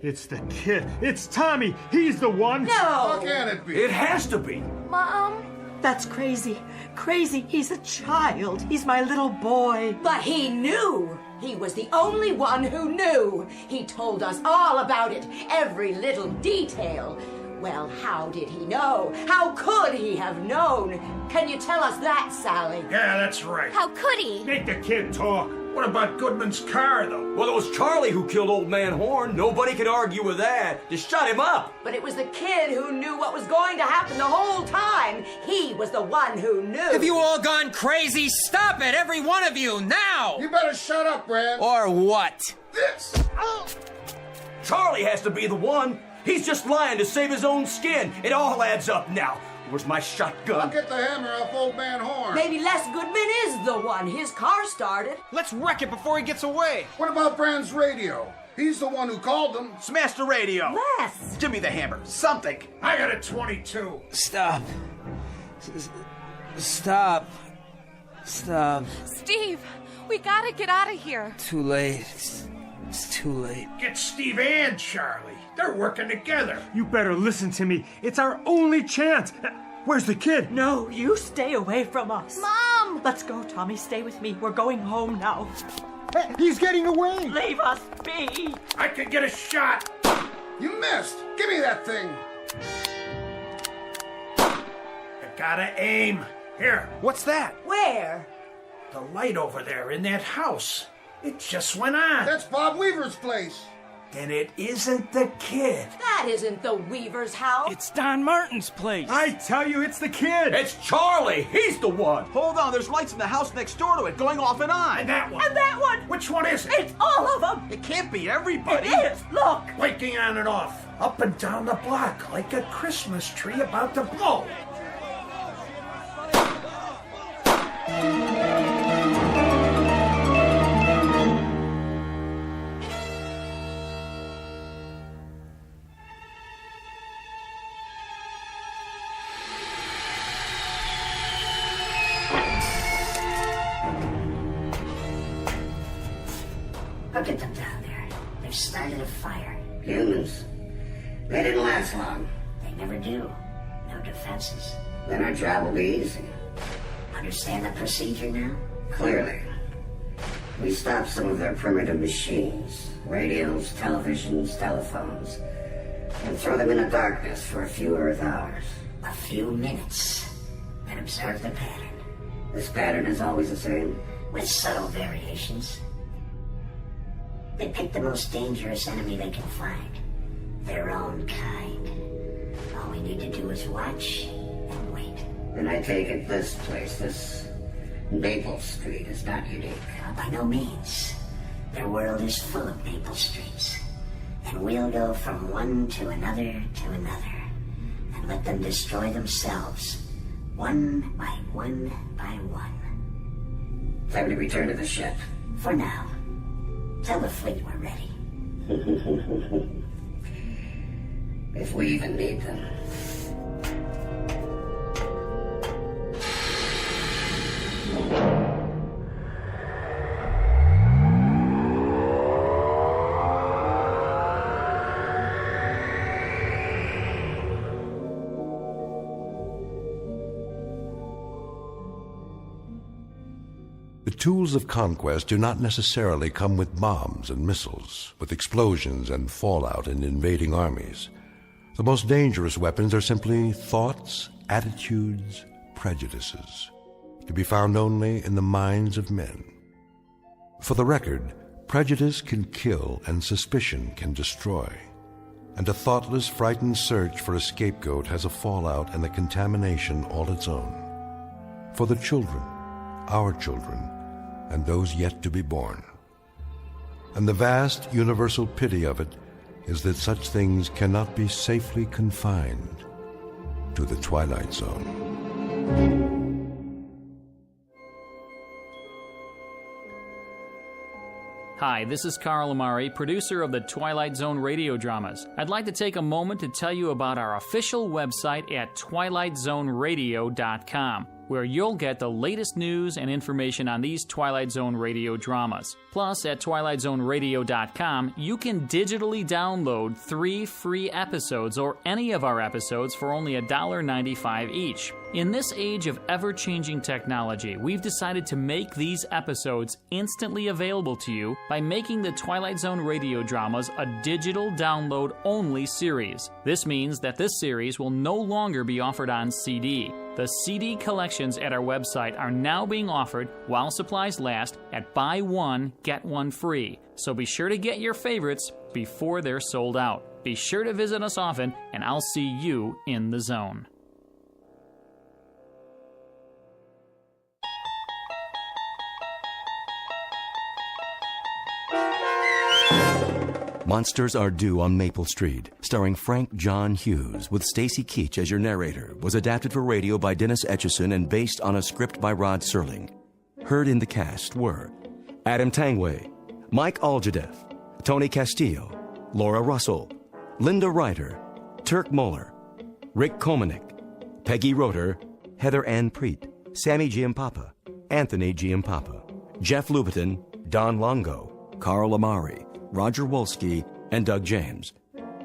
the kid. It's Tommy. He's the one. No. How can it be? It has to be. Mom? That's crazy. Crazy. He's a child. He's my little boy. But he knew. He was the only one who knew. He told us all about it, every little detail. Well, how did he know? How could he have known? Can you tell us that, Sally? Yeah, that's right. How could he? Make the kid talk. What about Goodman's car, though? Well, it was Charlie who killed Old Man Horn. Nobody could argue with that. Just shut him up. But it was the kid who knew what was going to happen the whole time. He was the one who knew. Have you all gone crazy? Stop it, every one of you, now! You better shut up, Brad. Or what? This. Charlie has to be the one. He's just lying to save his own skin. It all adds up now. Where's my shotgun? I'll get the hammer off Old Man Horn. Maybe Les Goodman is the one. His car started. Let's wreck it before he gets away. What about Brand's radio? He's the one who called them. Smash the radio. Les. Give me the hammer. Something. I got a 22. Stop. Stop. Stop. Steve, we gotta get out of here. Too late. It's too late. Get Steve and Charlie. They're working together. You better listen to me. It's our only chance. Where's the kid? No, you stay away from us. Mom! Let's go, Tommy. Stay with me. We're going home now. Hey, he's getting away. Leave us be. I could get a shot. You missed. Give me that thing. You gotta aim. Here. What's that? Where? The light over there in that house. It just went on. That's Bob Weaver's place. Then it isn't the kid. That isn't the Weaver's house. It's Don Martin's place. I tell you, it's the kid. It's Charlie. He's the one. Hold on, there's lights in the house next door to it going off and on. And that one. And that one. Which one is it? It's all of them. It can't be everybody. It is. Look. Blinking on and off. Up and down the block like a Christmas tree about to blow. Look at them down there. They've started a fire. Humans. They didn't last long. They never do. No defenses. Then our job will be easy. Understand the procedure now? Clearly. We stop some of their primitive machines. Radios, televisions, telephones. And throw them in the darkness for a few Earth hours. A few minutes. Then observe the pattern. This pattern is always the same. With subtle variations. They pick the most dangerous enemy they can find. Their own kind. All we need to do is watch and wait. And I take it this place, this Maple Street, is not unique. By no means. Their world is full of Maple Streets. And we'll go from one to another, and let them destroy themselves. One by one by one. Time to return to the ship. For now. Tell the fleet we're ready. If we even need them. The tools of conquest do not necessarily come with bombs and missiles, with explosions and fallout and invading armies. The most dangerous weapons are simply thoughts, attitudes, prejudices, to be found only in the minds of men. For the record, prejudice can kill and suspicion can destroy. And a thoughtless, frightened search for a scapegoat has a fallout and a contamination all its own. For the children, our children, and those yet to be born. And the vast universal pity of it is that such things cannot be safely confined to the Twilight Zone. Hi, this is Carl Amari, producer of the Twilight Zone radio dramas. I'd like to take a moment to tell you about our official website at twilightzoneradio.com, where you'll get the latest news and information on these Twilight Zone radio dramas. Plus, at twilightzoneradio.com, you can digitally download 3 free episodes or any of our episodes for only $1.95 each. In this age of ever-changing technology, we've decided to make these episodes instantly available to you by making the Twilight Zone radio dramas a digital download-only series. This means that this series will no longer be offered on CD. The CD collections at our website are now being offered while supplies last at buy one, get one free. So be sure to get your favorites before they're sold out. Be sure to visit us often, and I'll see you in the zone. Monsters Are Due on Maple Street, starring Frank John Hughes with Stacy Keach as your narrator, was adapted for radio by Dennis Etchison and based on a script by Rod Serling. Heard in the cast were Adam Tangway, Mike Aljadeff, Tony Castillo, Laura Russell, Linda Ryder, Turk Moeller, Rick Komanik, Peggy Roeder, Heather Ann Preet, Sammy Giampapa, Anthony Giampapa, Jeff Lubiton, Don Longo, Carl Amari, Roger Wolski, and Doug James.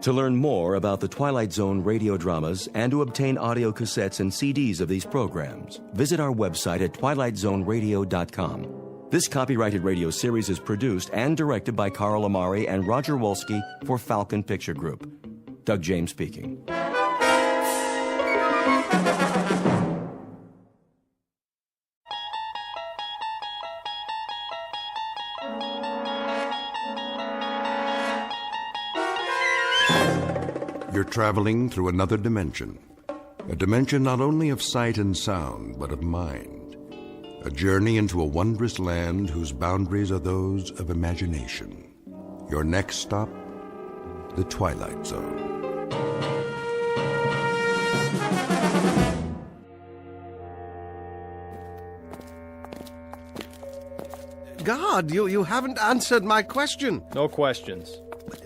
To learn more about the Twilight Zone radio dramas and to obtain audio cassettes and CDs of these programs, visit our website at twilightzoneradio.com. This copyrighted radio series is produced and directed by Carl Amari and Roger Wolski for Falcon Picture Group. Doug James speaking. traveling through another dimension. A dimension not only of sight and sound, but of mind. A journey into a wondrous land whose boundaries are those of imagination. Your next stop, the Twilight Zone. God, you haven't answered my question. No questions.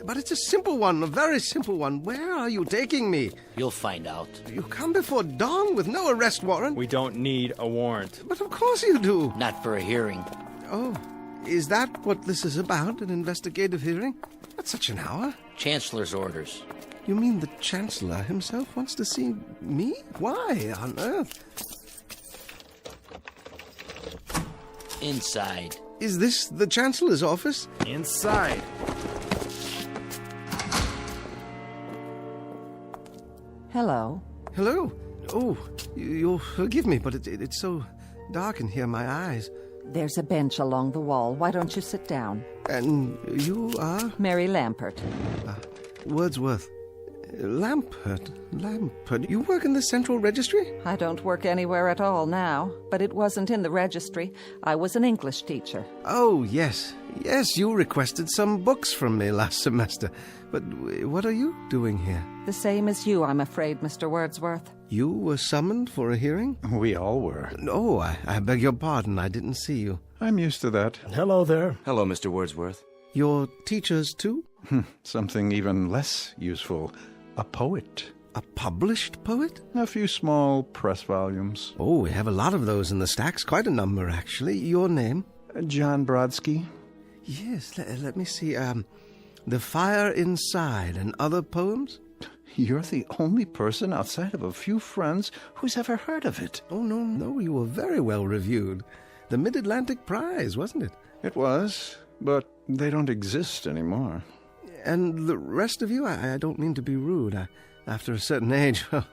But it's a simple one, a very simple one. Where are you taking me? You'll find out. You come before dawn with no arrest warrant? We don't need a warrant. But of course you do. Not for a hearing. Oh, is that what this is about, an investigative hearing? That's such an hour. Chancellor's orders. You mean the Chancellor himself wants to see me? Why on earth? Inside. Is this the Chancellor's office? Inside. Hello. Hello. Oh, you'll forgive me, but it's so dark in here, my eyes. There's a bench along the wall. Why don't you sit down? And you are? Mary Lampert. Wordsworth. Lampert. You work in the Central Registry? I don't work anywhere at all now, but it wasn't in the registry. I was an English teacher. Oh, yes. Yes, you requested some books from me last semester. But what are you doing here? The same as you, I'm afraid, Mr. Wordsworth. You were summoned for a hearing? We all were. No, I beg your pardon. I didn't see you. I'm used to that. Hello there. Hello, Mr. Wordsworth. You're teachers, too? Something even less useful. A poet. A published poet? A few small press volumes. Oh, we have a lot of those in the stacks. Quite a number, actually. Your name? John Brodsky. Yes, let me see. The Fire Inside and Other Poems? You're the only person outside of a few friends who's ever heard of it. Oh, no, you were very well reviewed. The Mid-Atlantic Prize, wasn't it? It was, but they don't exist anymore. And the rest of you, I don't mean to be rude. After a certain age, well,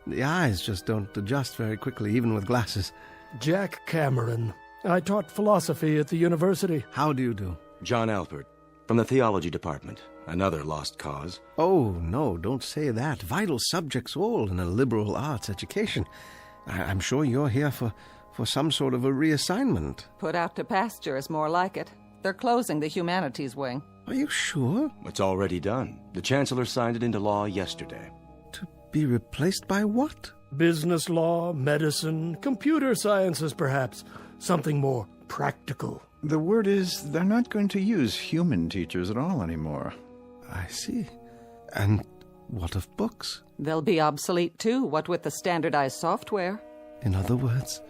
the eyes just don't adjust very quickly, even with glasses. Jack Cameron. I taught philosophy at the university. How do you do? John Alpert, from the theology department. Another lost cause. Oh, no, don't say that. Vital subjects all in a liberal arts education. I'm sure you're here for some sort of a reassignment. Put out to pasture is more like it. They're closing the humanities wing. Are you sure? It's already done. The Chancellor signed it into law yesterday. To be replaced by what? Business law, medicine, computer sciences, perhaps. Something more practical. The word is they're not going to use human teachers at all anymore. I see. And what of books? They'll be obsolete too, what with the standardized software. In other words,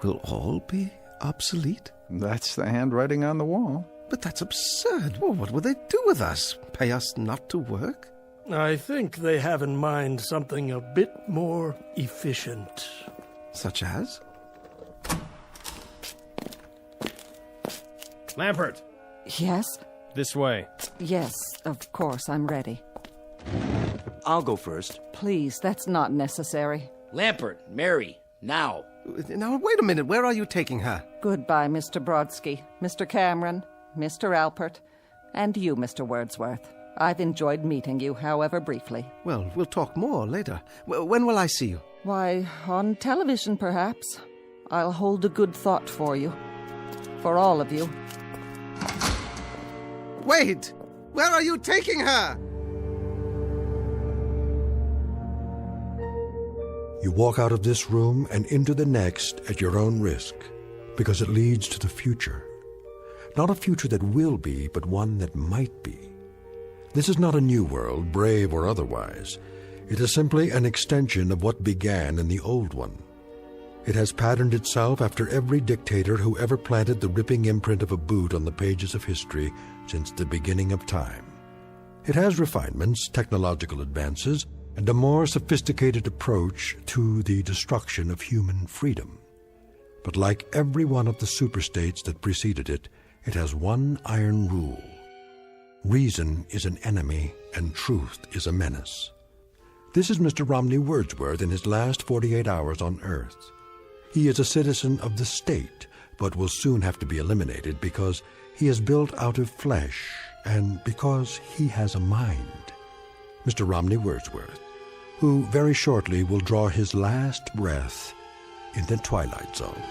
will all be obsolete? That's the handwriting on the wall. But that's absurd. Well, what will they do with us? Pay us not to work? I think they have in mind something a bit more efficient. Such as? Lampert! Yes? This way. Yes, of course, I'm ready. I'll go first. Please, that's not necessary. Lampert, Mary, now. Now, wait a minute. Where are you taking her? Goodbye, Mr. Brodsky, Mr. Cameron, Mr. Alpert, and you, Mr. Wordsworth. I've enjoyed meeting you, however briefly. Well, we'll talk more later. When will I see you? Why, on television, perhaps. I'll hold a good thought for you. For all of you. Wait! Where are you taking her? You walk out of this room and into the next at your own risk, because it leads to the future. Not a future that will be, but one that might be. This is not a new world, brave or otherwise. It is simply an extension of what began in the old one. It has patterned itself after every dictator who ever planted the ripping imprint of a boot on the pages of history since the beginning of time. It has refinements, technological advances, and a more sophisticated approach to the destruction of human freedom. But like every one of the superstates that preceded it, it has one iron rule. Reason is an enemy and truth is a menace. This is Mr. Romney Wordsworth in his last 48 hours on Earth. He is a citizen of the state, but will soon have to be eliminated because he is built out of flesh and because he has a mind. Mr. Romney Wordsworth, who very shortly will draw his last breath in the Twilight Zone.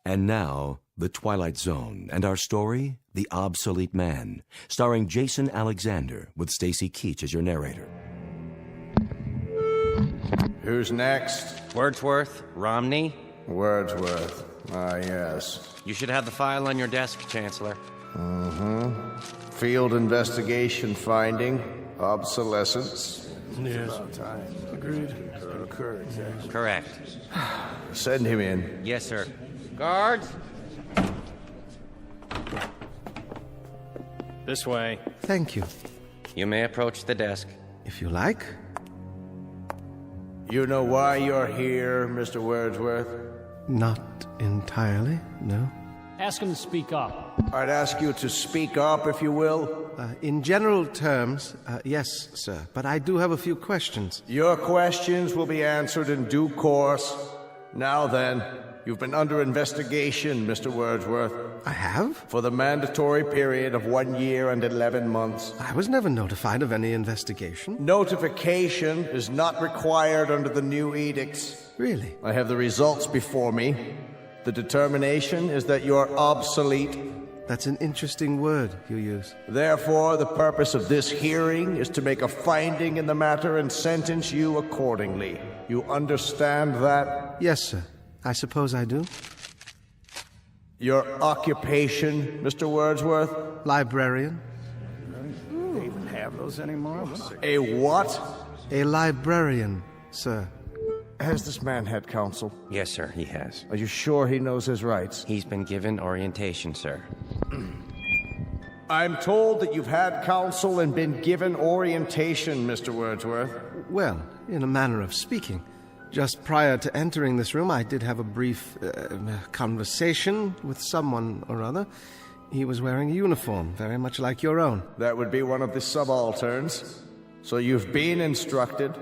And now, The Twilight Zone, and our story, The Obsolete Man, starring Jason Alexander, with Stacy Keach as your narrator. Who's next? Wordsworth, Romney. Wordsworth. Ah, yes. You should have the file on your desk, Chancellor. Mm-hmm. Field investigation finding, obsolescence. Yes. Agreed. Correct. Send him in. Yes, sir. Guards! This way. Thank you. You may approach the desk. If you like. You know why you're here, Mr. Wordsworth? Not entirely, no. Ask him to speak up. I'd ask you to speak up, if you will. In general terms, yes, sir. But I do have a few questions. Your questions will be answered in due course. Now then, you've been under investigation, Mr. Wordsworth. I have? For the mandatory period of 1 year and 11 months. I was never notified of any investigation. Notification is not required under the new edicts. Really? I have the results before me. The determination is that you're obsolete. That's an interesting word you use. Therefore, the purpose of this hearing is to make a finding in the matter and sentence you accordingly. You understand that? Yes, sir. I suppose I do. Your occupation, Mr. Wordsworth? Librarian. They even have those anymore? A what? A librarian, sir. Has this man had counsel? Yes, sir, he has. Are you sure he knows his rights? He's been given orientation, sir. I'm told that you've had counsel and been given orientation, Mr. Wordsworth. Well, in a manner of speaking. Just prior to entering this room, I did have a brief conversation with someone or other. He was wearing a uniform, very much like your own. That would be one of the subalterns. So you've been instructed.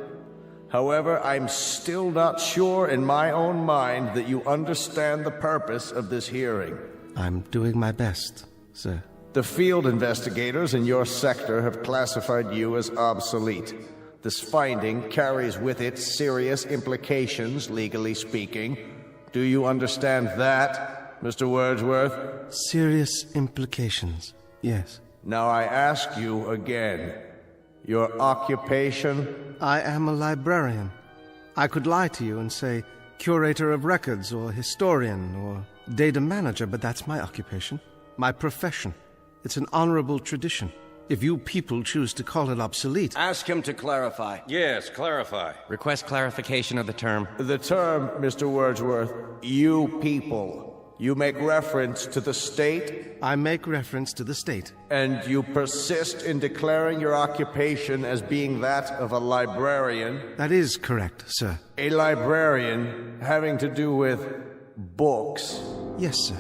However, I'm still not sure in my own mind that you understand the purpose of this hearing. I'm doing my best, sir. The field investigators in your sector have classified you as obsolete. This finding carries with it serious implications, legally speaking. Do you understand that, Mr. Wordsworth? Serious implications, yes. Now I ask you again. Your occupation? I am a librarian. I could lie to you and say curator of records or historian or data manager, but that's my occupation, my profession. It's an honorable tradition. If you people choose to call it obsolete... Ask him to clarify. Yes, clarify. Request clarification of the term. The term, Mr. Wordsworth, you people. You make reference to the state? I make reference to the state. And you persist in declaring your occupation as being that of a librarian? That is correct, sir. A librarian having to do with books? Yes, sir.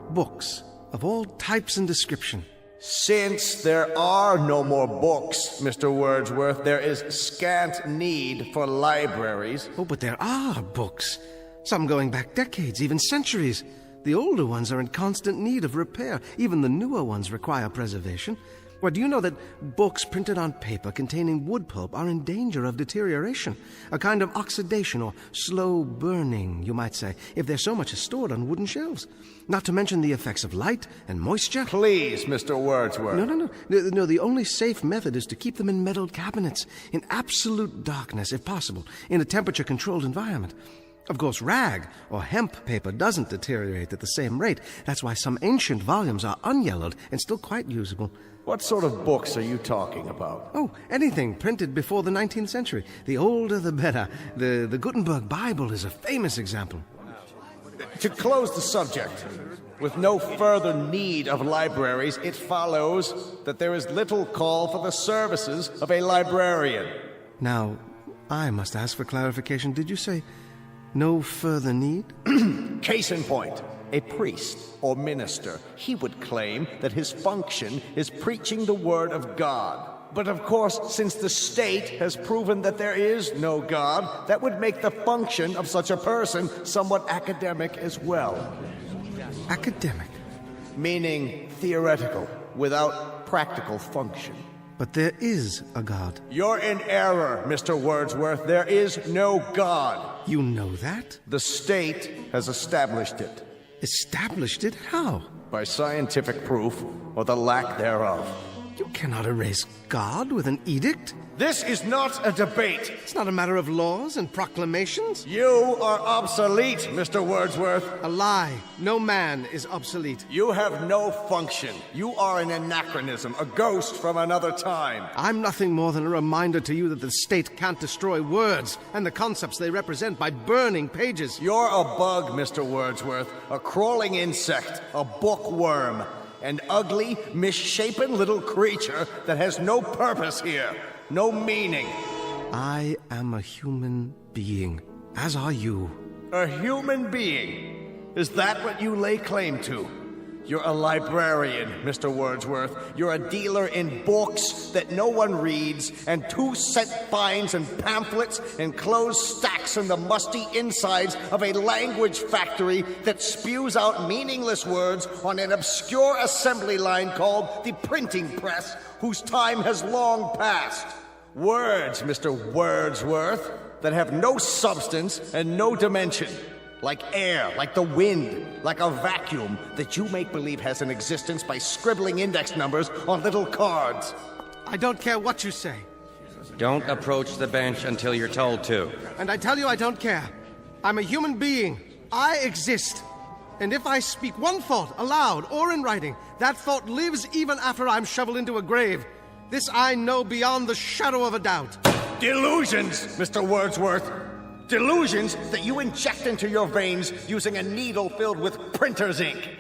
Books of all types and description. Since there are no more books, Mr. Wordsworth, there is scant need for libraries. Oh, but there are books. Some going back decades, even centuries. The older ones are in constant need of repair. Even the newer ones require preservation. Well, do you know that books printed on paper containing wood pulp are in danger of deterioration? A kind of oxidation or slow burning, you might say, if there's so much as stored on wooden shelves. Not to mention the effects of light and moisture. Please, Mr. Wordsworth. No, the only safe method is to keep them in metal cabinets, in absolute darkness, if possible, in a temperature-controlled environment. Of course, rag or hemp paper doesn't deteriorate at the same rate. That's why some ancient volumes are unyellowed and still quite usable. What sort of books are you talking about? Oh, anything printed before the 19th century. The older, the better. The Gutenberg Bible is a famous example. To close the subject, with no further need of libraries, it follows that there is little call for the services of a librarian. Now, I must ask for clarification. Did you say no further need? Case in point, a priest or minister, he would claim that his function is preaching the word of God. But of course, since the state has proven that there is no God, that would make the function of such a person somewhat academic as well. Academic? Meaning theoretical, without practical function. But there is a God. You're in error, Mr. Wordsworth. There is no God. You know that? The state has established it. Established it? How? By scientific proof, or the lack thereof. You cannot erase God with an edict. This is not a debate. It's not a matter of laws and proclamations. You are obsolete, Mr. Wordsworth. A lie. No man is obsolete. You have no function. You are an anachronism, a ghost from another time. I'm nothing more than a reminder to you that the state can't destroy words and the concepts they represent by burning pages. You're a bug, Mr. Wordsworth, a crawling insect, a bookworm, an ugly, misshapen little creature that has no purpose here. No meaning. I am a human being, as are you. A human being? Is that what you lay claim to? You're a librarian, Mr. Wordsworth. You're a dealer in books that no one reads, and 2-cent fines and pamphlets enclosed stacks in the musty insides of a language factory that spews out meaningless words on an obscure assembly line called the printing press, whose time has long passed. Words, Mr. Wordsworth, that have no substance and no dimension. Like air, like the wind, like a vacuum that you make believe has an existence by scribbling index numbers on little cards. I don't care what you say. Don't approach the bench until you're told to. And I tell you I don't care. I'm a human being. I exist. And if I speak one thought aloud or in writing, that thought lives even after I'm shoveled into a grave. This I know beyond the shadow of a doubt. Delusions, Mr. Wordsworth. Delusions that you inject into your veins using a needle filled with printer's ink.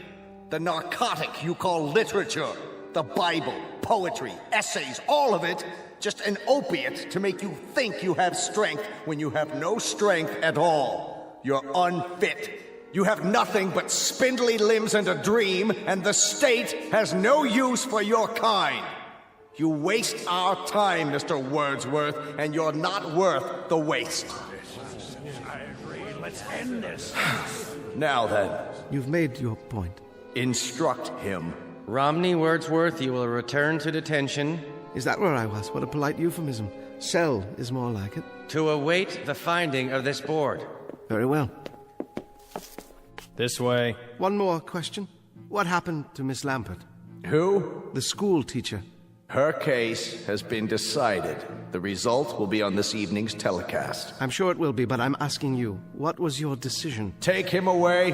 The narcotic you call literature. The Bible, poetry, essays, all of it, just an opiate to make you think you have strength when you have no strength at all. You're unfit. You have nothing but spindly limbs and a dream, and the state has no use for your kind. You waste our time, Mr. Wordsworth, and you're not worth the waste. I agree. Let's end this. Now then. You've made your point. Instruct him. Romney Wordsworth, you will return to detention. Is that where I was? What a polite euphemism. Cell is more like it. To await the finding of this board. Very well. This way. One more question. What happened to Miss Lampert? Who? The school teacher. Her case has been decided. The result will be on this evening's telecast. I'm sure it will be, but I'm asking you, what was your decision? Take him away.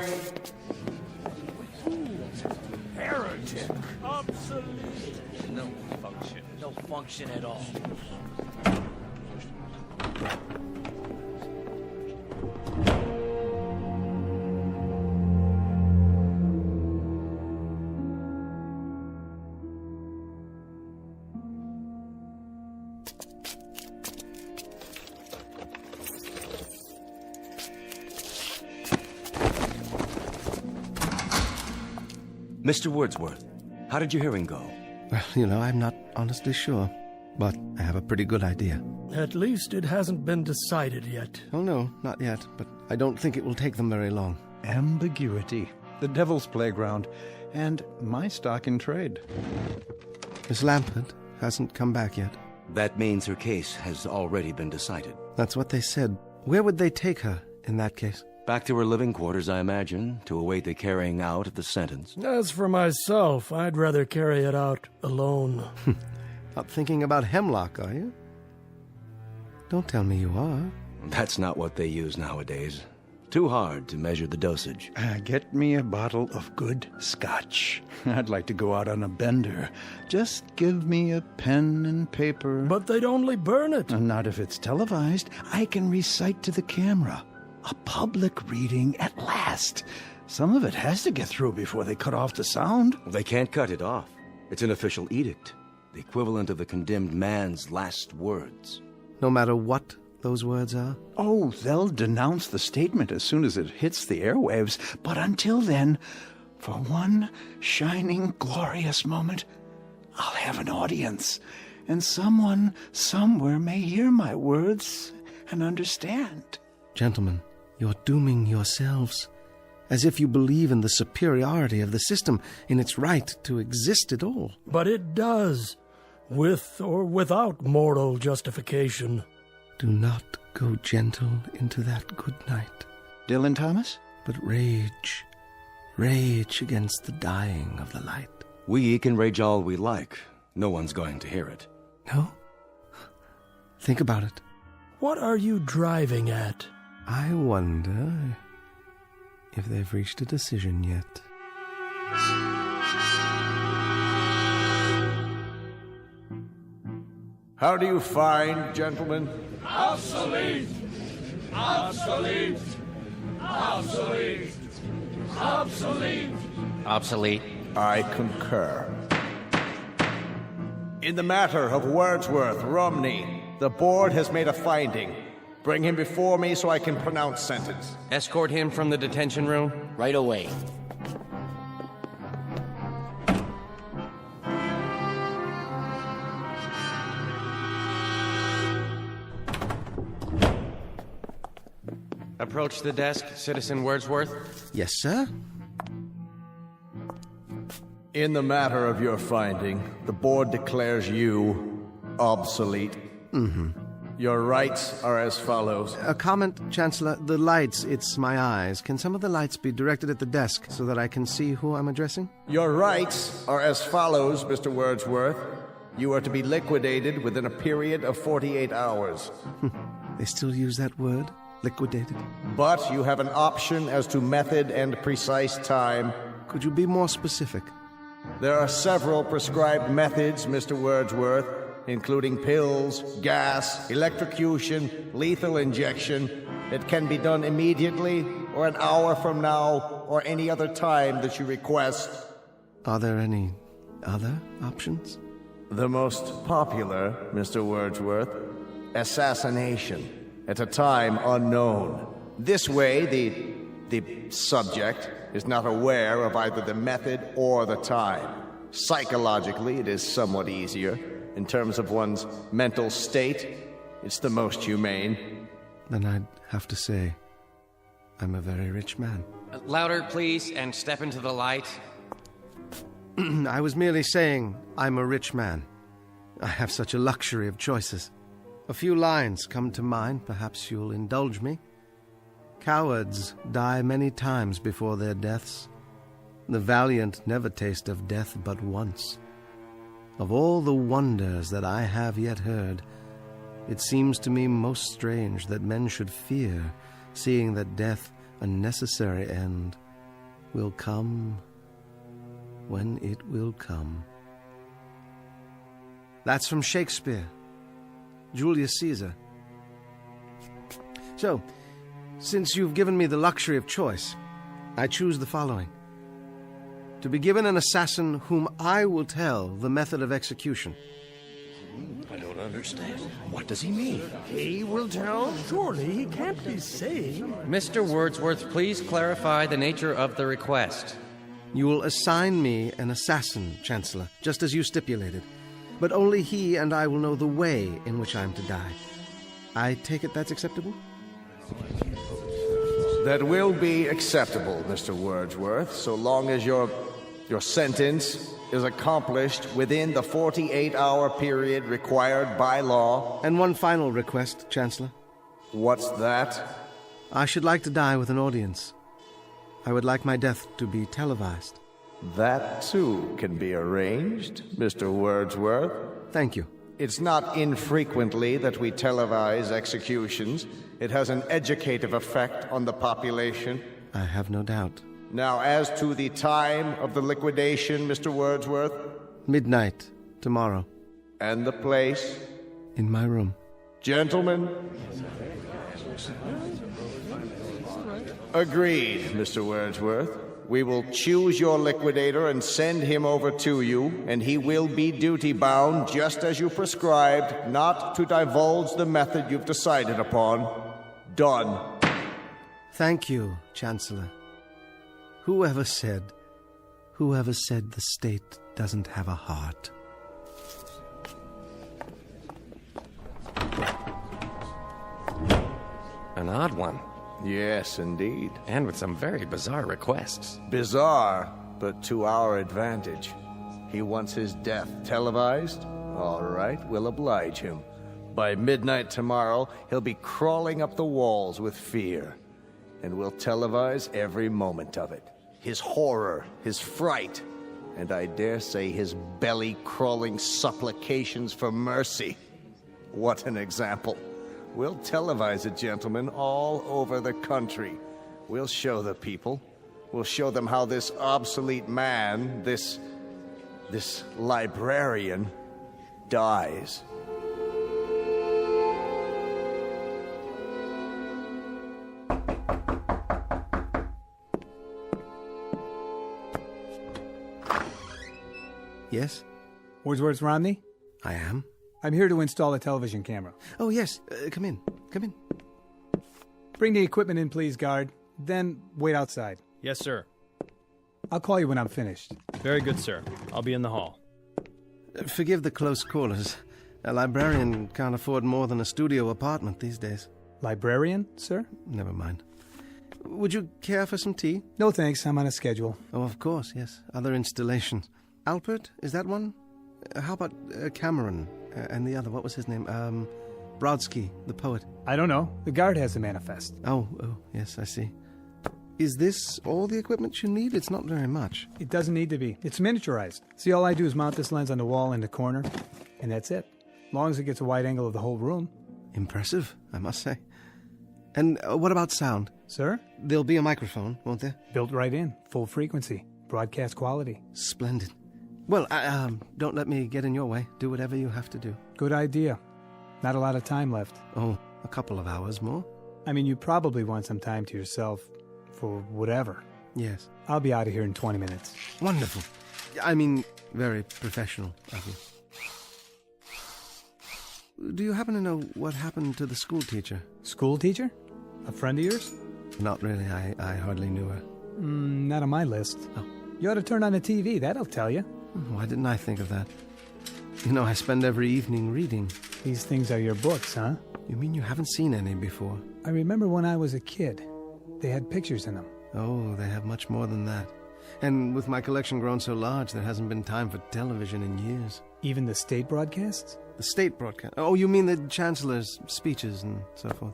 Heretic. Obsolete. No function. No function at all. Mr. Wordsworth, how did your hearing go? Well, I'm not honestly sure, but I have a pretty good idea. At least it hasn't been decided yet. Oh, no, not yet, but I don't think it will take them very long. Ambiguity, the devil's playground, and my stock in trade. Miss Lampert hasn't come back yet. That means her case has already been decided. That's what they said. Where would they take her in that case? Back to her living quarters, I imagine, to await the carrying out of the sentence. As for myself, I'd rather carry it out alone. Not thinking about hemlock, are you? Don't tell me you are. That's not what they use nowadays. Too hard to measure the dosage. Get me a bottle of good scotch. I'd like to go out on a bender. Just give me a pen and paper. But they'd only burn it. Not if it's televised. I can recite to the camera. A public reading at last. Some of it has to get through before they cut off the sound. They can't cut it off. It's an official edict. The equivalent of the condemned man's last words. No matter what those words are? Oh, they'll denounce the statement as soon as it hits the airwaves. But until then, for one shining, glorious moment, I'll have an audience. And someone somewhere may hear my words and understand. Gentlemen, you're dooming yourselves. As if you believe in the superiority of the system, in its right to exist at all. But it does. with or without moral justification. Do not go gentle into that good night. Dylan Thomas? But rage. Rage against the dying of the light. We can rage all we like. No one's going to hear it. No? Think about it. What are you driving at? I wonder if they've reached a decision yet. How do you find, gentlemen? Obsolete! Obsolete! Obsolete! Obsolete! Obsolete. I concur. In the matter of Wordsworth Romney, the board has made a finding. Bring him before me so I can pronounce sentence. Escort him from the detention room right away. Approach the desk, Citizen Wordsworth. Yes, sir? In the matter of your finding, the board declares you obsolete. Mm-hmm. Your rights are as follows. A comment, Chancellor. The lights, it's my eyes. Can some of the lights be directed at the desk so that I can see who I'm addressing? Your rights are as follows, Mr. Wordsworth. You are to be liquidated within a period of 48 hours. They still use that word? Liquidated? But you have an option as to method and precise time. Could you be more specific? There are several prescribed methods, Mr. Wordsworth, including pills, gas, electrocution, lethal injection. It can be done immediately, or an hour from now, or any other time that you request. Are there any other options? The most popular, Mr. Wordsworth, assassination, at a time unknown. This way, the subject is not aware of either the method or the time. Psychologically, it is somewhat easier. In terms of one's mental state, it's the most humane. Then I'd have to say, I'm a very rich man. Louder, please, and step into the light. I was merely saying I'm a rich man. I have such a luxury of choices. A few lines come to mind, perhaps you'll indulge me. Cowards die many times before their deaths. The valiant never taste of death but once. Of all the wonders that I have yet heard, it seems to me most strange that men should fear, seeing that death, a necessary end, will come when it will come. That's from Shakespeare, Julius Caesar. So, since you've given me the luxury of choice, I choose the following. To be given an assassin whom I will tell the method of execution. I don't understand. What does he mean? He will tell? Surely he can't be saying. Mr. Wordsworth, please clarify the nature of the request. You will assign me an assassin, Chancellor, just as you stipulated. But only he and I will know the way in which I am to die. I take it that's acceptable? That will be acceptable, Mr. Wordsworth, so long as your sentence is accomplished within the 48-hour period required by law. And one final request, Chancellor. What's that? I should like to die with an audience. I would like my death to be televised. That, too, can be arranged, Mr. Wordsworth. Thank you. It's not infrequently that we televise executions. It has an educative effect on the population. I have no doubt. Now, as to the time of the liquidation, Mr. Wordsworth? Midnight, tomorrow. And the place? In my room. Gentlemen? Agreed, Mr. Wordsworth. We will choose your liquidator and send him over to you, and he will be duty-bound, just as you prescribed, not to divulge the method you've decided upon. Done. Thank you, Chancellor. Whoever said the state doesn't have a heart? An odd one. Yes, indeed. And with some very bizarre requests. Bizarre, but to our advantage. He wants his death televised? All right, we'll oblige him. By midnight tomorrow, he'll be crawling up the walls with fear. And we'll televise every moment of it. His horror, his fright, and I dare say his belly-crawling supplications for mercy. What an example. We'll televise it, gentlemen, all over the country. We'll show the people. We'll show them how this obsolete man, this librarian, dies. Yes? Wordsworth Romney? I am. I'm here to install a television camera. Oh, yes. Come in. Come in. Bring the equipment in, please, guard. Then wait outside. Yes, sir. I'll call you when I'm finished. Very good, sir. I'll be in the hall. Forgive the close quarters. A librarian can't afford more than a studio apartment these days. Librarian, sir? Never mind. Would you care for some tea? No, thanks. I'm on a schedule. Oh, of course, yes. Other installations. Alpert, is that one? How about Cameron? And the other, what was his name? Brodsky, the poet. I don't know. The guard has the manifest. Oh, yes, I see. Is this all the equipment you need? It's not very much. It doesn't need to be. It's miniaturized. See, all I do is mount this lens on the wall in the corner, and that's it. As long as it gets a wide angle of the whole room. Impressive, I must say. And what about sound? Sir? There'll be a microphone, won't there? Built right in. Full frequency. Broadcast quality. Splendid. Well, don't let me get in your way. Do whatever you have to do. Good idea. Not a lot of time left. Oh, a couple of hours more? I mean, you probably want some time to yourself for whatever. Yes. I'll be out of here in 20 minutes. Wonderful. I mean, very professional of you. Do you happen to know what happened to the school teacher? School teacher? A friend of yours? Not really. I hardly knew her. Not on my list. Oh. You ought to turn on the TV. That'll tell you. Why didn't I think of that? You know, I spend every evening reading. These things are your books, huh? You mean you haven't seen any before? I remember when I was a kid. They had pictures in them. Oh, they have much more than that. And with my collection grown so large, there hasn't been time for television in years. Even the state broadcasts? The state broadcast? Oh, you mean the chancellor's speeches and so forth.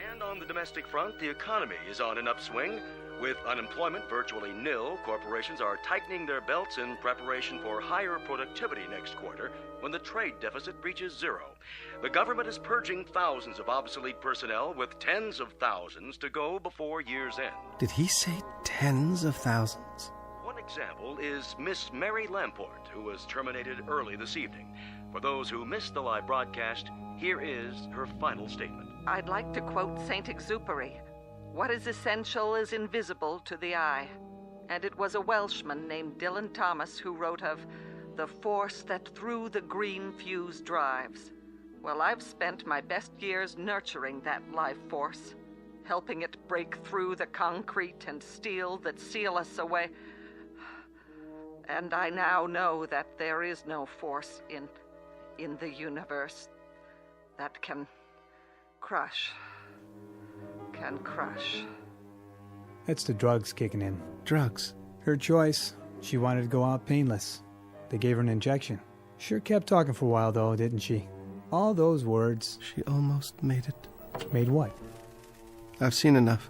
And on the domestic front, the economy is on an upswing. With unemployment virtually nil, corporations are tightening their belts in preparation for higher productivity next quarter when the trade deficit reaches zero. The government is purging thousands of obsolete personnel with tens of thousands to go before year's end. Did he say tens of thousands? One example is Miss Mary Lamport, who was terminated early this evening. For those who missed the live broadcast, here is her final statement. I'd like to quote Saint Exupéry. What is essential is invisible to the eye. And it was a Welshman named Dylan Thomas who wrote of the force that through the green fuse drives. Well, I've spent my best years nurturing that life force, helping it break through the concrete and steel that seal us away. And I now know that there is no force in the universe that can crush. That's the drugs kicking in. Drugs? Her choice. She wanted to go out painless. They gave her an injection. Sure kept talking for a while, though, didn't she? All those words. She almost made it. Made what? I've seen enough.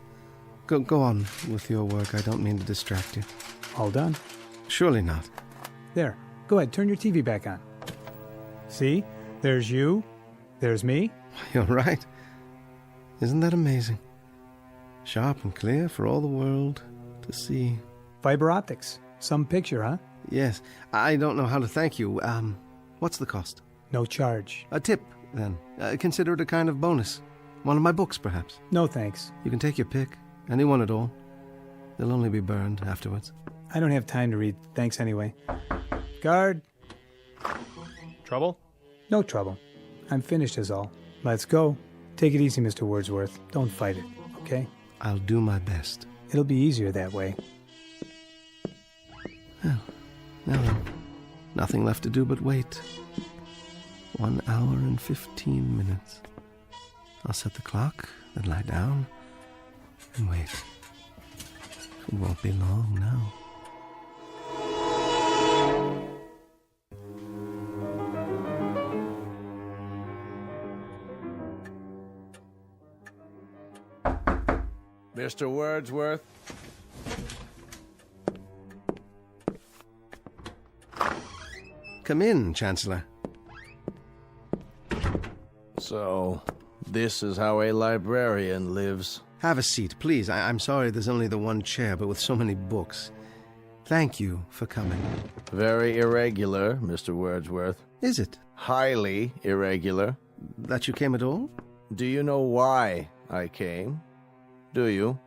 Go on with your work. I don't mean to distract you. All done? Surely not. There. Go ahead, turn your TV back on. See? There's you. There's me. You're right. Isn't that amazing? Sharp and clear for all the world to see. Fiber optics. Some picture, huh? Yes. I don't know how to thank you. What's the cost? No charge. A tip, then. Consider it a kind of bonus. One of my books, perhaps. No, thanks. You can take your pick. Any one at all. They'll only be burned afterwards. I don't have time to read. Thanks anyway. Guard. Trouble? No trouble. I'm finished is all. Let's go. Take it easy, Mr. Wordsworth. Don't fight it, okay? I'll do my best. It'll be easier that way. Well, now then, nothing left to do but wait. 1 hour and 15 minutes. I'll set the clock, then lie down, and wait. It won't be long now. Mr. Wordsworth? Come in, Chancellor. So, this is how a librarian lives. Have a seat, please. I'm sorry there's only the one chair, but with so many books. Thank you for coming. Very irregular, Mr. Wordsworth. Is it? Highly irregular. That you came at all? Do you know why I came? Do you?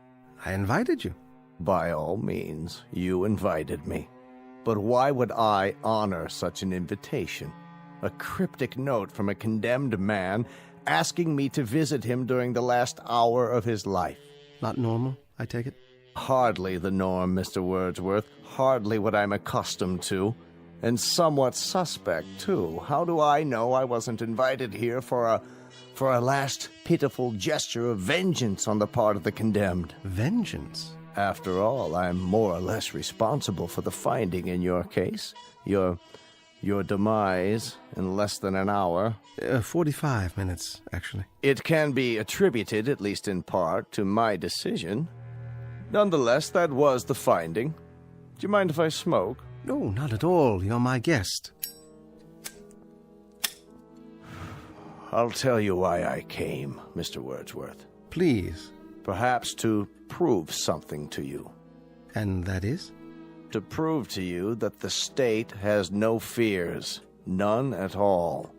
I invited you. By all means, you invited me. But why would I honor such an invitation? A cryptic note from a condemned man asking me to visit him during the last hour of his life. Not normal, I take it? Hardly the norm, Mr. Wordsworth. Hardly what I'm accustomed to. And somewhat suspect, too. How do I know I wasn't invited here for a last pitiful gesture of vengeance on the part of the condemned? Vengeance? After all, I'm more or less responsible for the finding in your case. Your demise in less than an hour. 45 minutes, actually. It can be attributed, at least in part, to my decision. Nonetheless, that was the finding. Do you mind if I smoke? No, not at all. You're my guest. I'll tell you why I came, Mr. Wordsworth. Please. Perhaps to prove something to you. And that is? To prove to you that the state has no fears. None at all.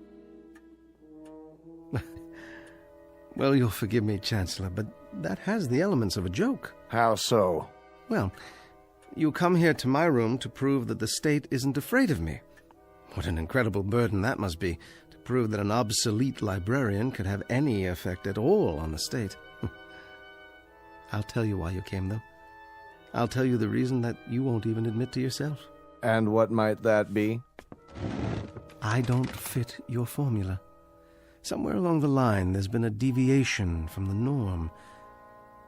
Well, you'll forgive me, Chancellor, but that has the elements of a joke. How so? Well, you come here to my room to prove that the state isn't afraid of me. What an incredible burden that must be, to prove that an obsolete librarian could have any effect at all on the state. I'll tell you why you came, though. I'll tell you the reason that you won't even admit to yourself. And what might that be? I don't fit your formula. Somewhere along the line, there's been a deviation from the norm.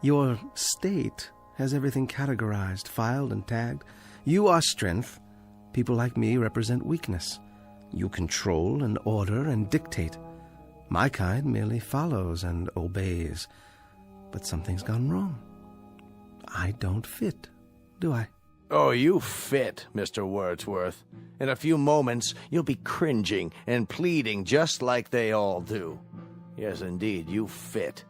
Your state has everything categorized, filed, and tagged. You are strength. People like me represent weakness. You control and order and dictate. My kind merely follows and obeys. But something's gone wrong. I don't fit, do I? Oh, you fit, Mr. Wordsworth. In a few moments, you'll be cringing and pleading just like they all do. Yes, indeed, you fit.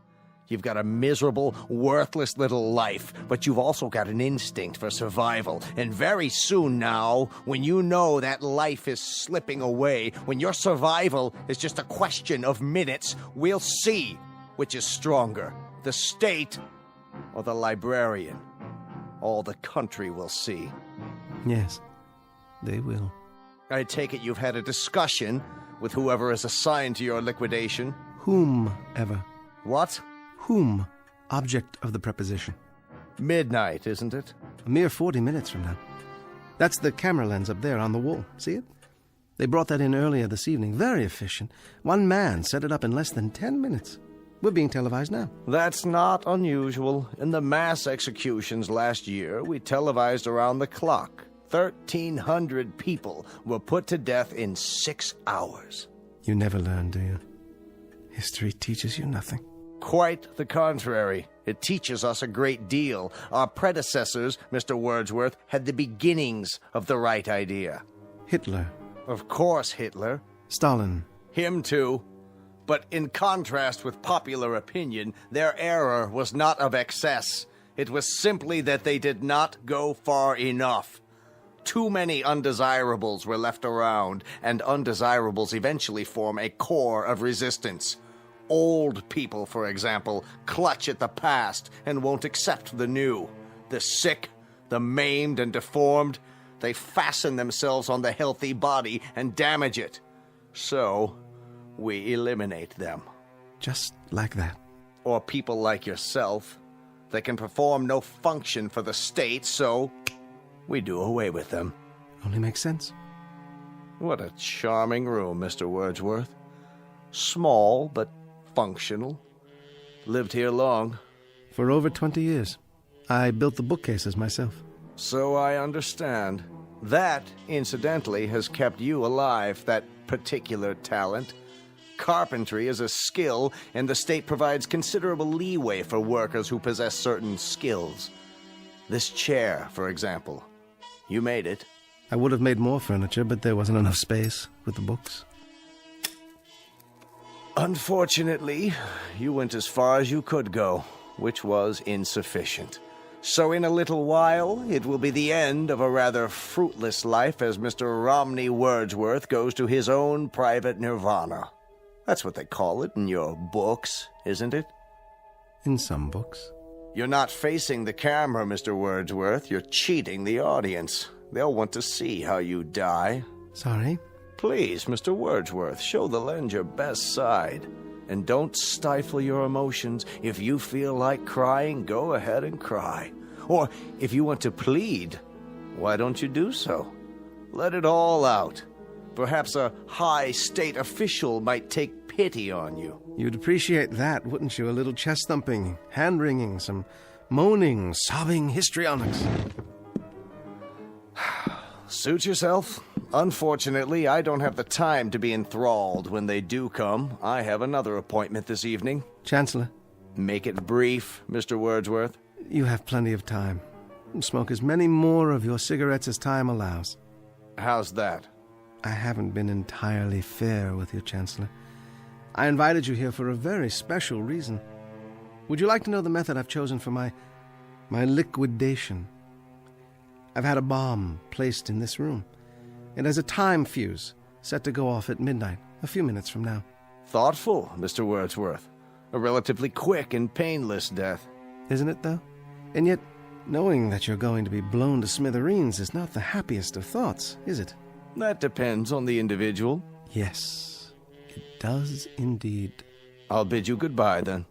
You've got a miserable, worthless little life, but you've also got an instinct for survival. And very soon now, when you know that life is slipping away, when your survival is just a question of minutes, we'll see which is stronger, the state or the librarian. All the country will see. Yes, they will. I take it you've had a discussion with whoever is assigned to your liquidation. Whomever. What? Whom, object of the preposition. Midnight, isn't it? A mere 40 minutes from now. That's the camera lens up there on the wall. See it? They brought that in earlier this evening. Very efficient. One man set it up in less than 10 minutes. We're being televised now. That's not unusual. In the mass executions last year, we televised around the clock. 1,300 people were put to death in 6 hours. You never learn, do you? History teaches you nothing. Quite the contrary. It teaches us a great deal. Our predecessors, Mr. Wordsworth, had the beginnings of the right idea. Hitler. Of course, Hitler. Stalin. Him too. But in contrast with popular opinion, their error was not of excess. It was simply that they did not go far enough. Too many undesirables were left around, and undesirables eventually form a core of resistance. Old people, for example, clutch at the past and won't accept the new. The sick, the maimed and deformed, they fasten themselves on the healthy body and damage it. So, we eliminate them. Just like that. Or people like yourself. They can perform no function for the state, so we do away with them. Only makes sense. What a charming room, Mr. Wordsworth. Small, but functional. Lived here long. For over 20 years. I built the bookcases myself. So I understand. That, incidentally, has kept you alive, that particular talent. Carpentry is a skill, and the state provides considerable leeway for workers who possess certain skills. This chair, for example. You made it. I would have made more furniture, but there wasn't enough space with the books. Unfortunately, you went as far as you could go, which was insufficient. So in a little while, it will be the end of a rather fruitless life as Mr. Romney Wordsworth goes to his own private nirvana. That's what they call it in your books, isn't it? In some books. You're not facing the camera, Mr. Wordsworth. You're cheating the audience. They'll want to see how you die. Sorry? Please, Mr. Wordsworth, show the lens your best side. And don't stifle your emotions. If you feel like crying, go ahead and cry. Or if you want to plead, why don't you do so? Let it all out. Perhaps a high state official might take pity on you. You'd appreciate that, wouldn't you? A little chest-thumping, hand-wringing, some moaning, sobbing histrionics. Suit yourself. Unfortunately, I don't have the time to be enthralled when they do come. I have another appointment this evening. Chancellor. Make it brief, Mr. Wordsworth. You have plenty of time. Smoke as many more of your cigarettes as time allows. How's that? I haven't been entirely fair with you, Chancellor. I invited you here for a very special reason. Would you like to know the method I've chosen for my liquidation? I've had a bomb placed in this room. It has a time fuse set to go off at midnight, a few minutes from now. Thoughtful, Mr. Wordsworth. A relatively quick and painless death. Isn't it, though? And yet, knowing that you're going to be blown to smithereens is not the happiest of thoughts, is it? That depends on the individual. Yes, it does indeed. I'll bid you goodbye, then.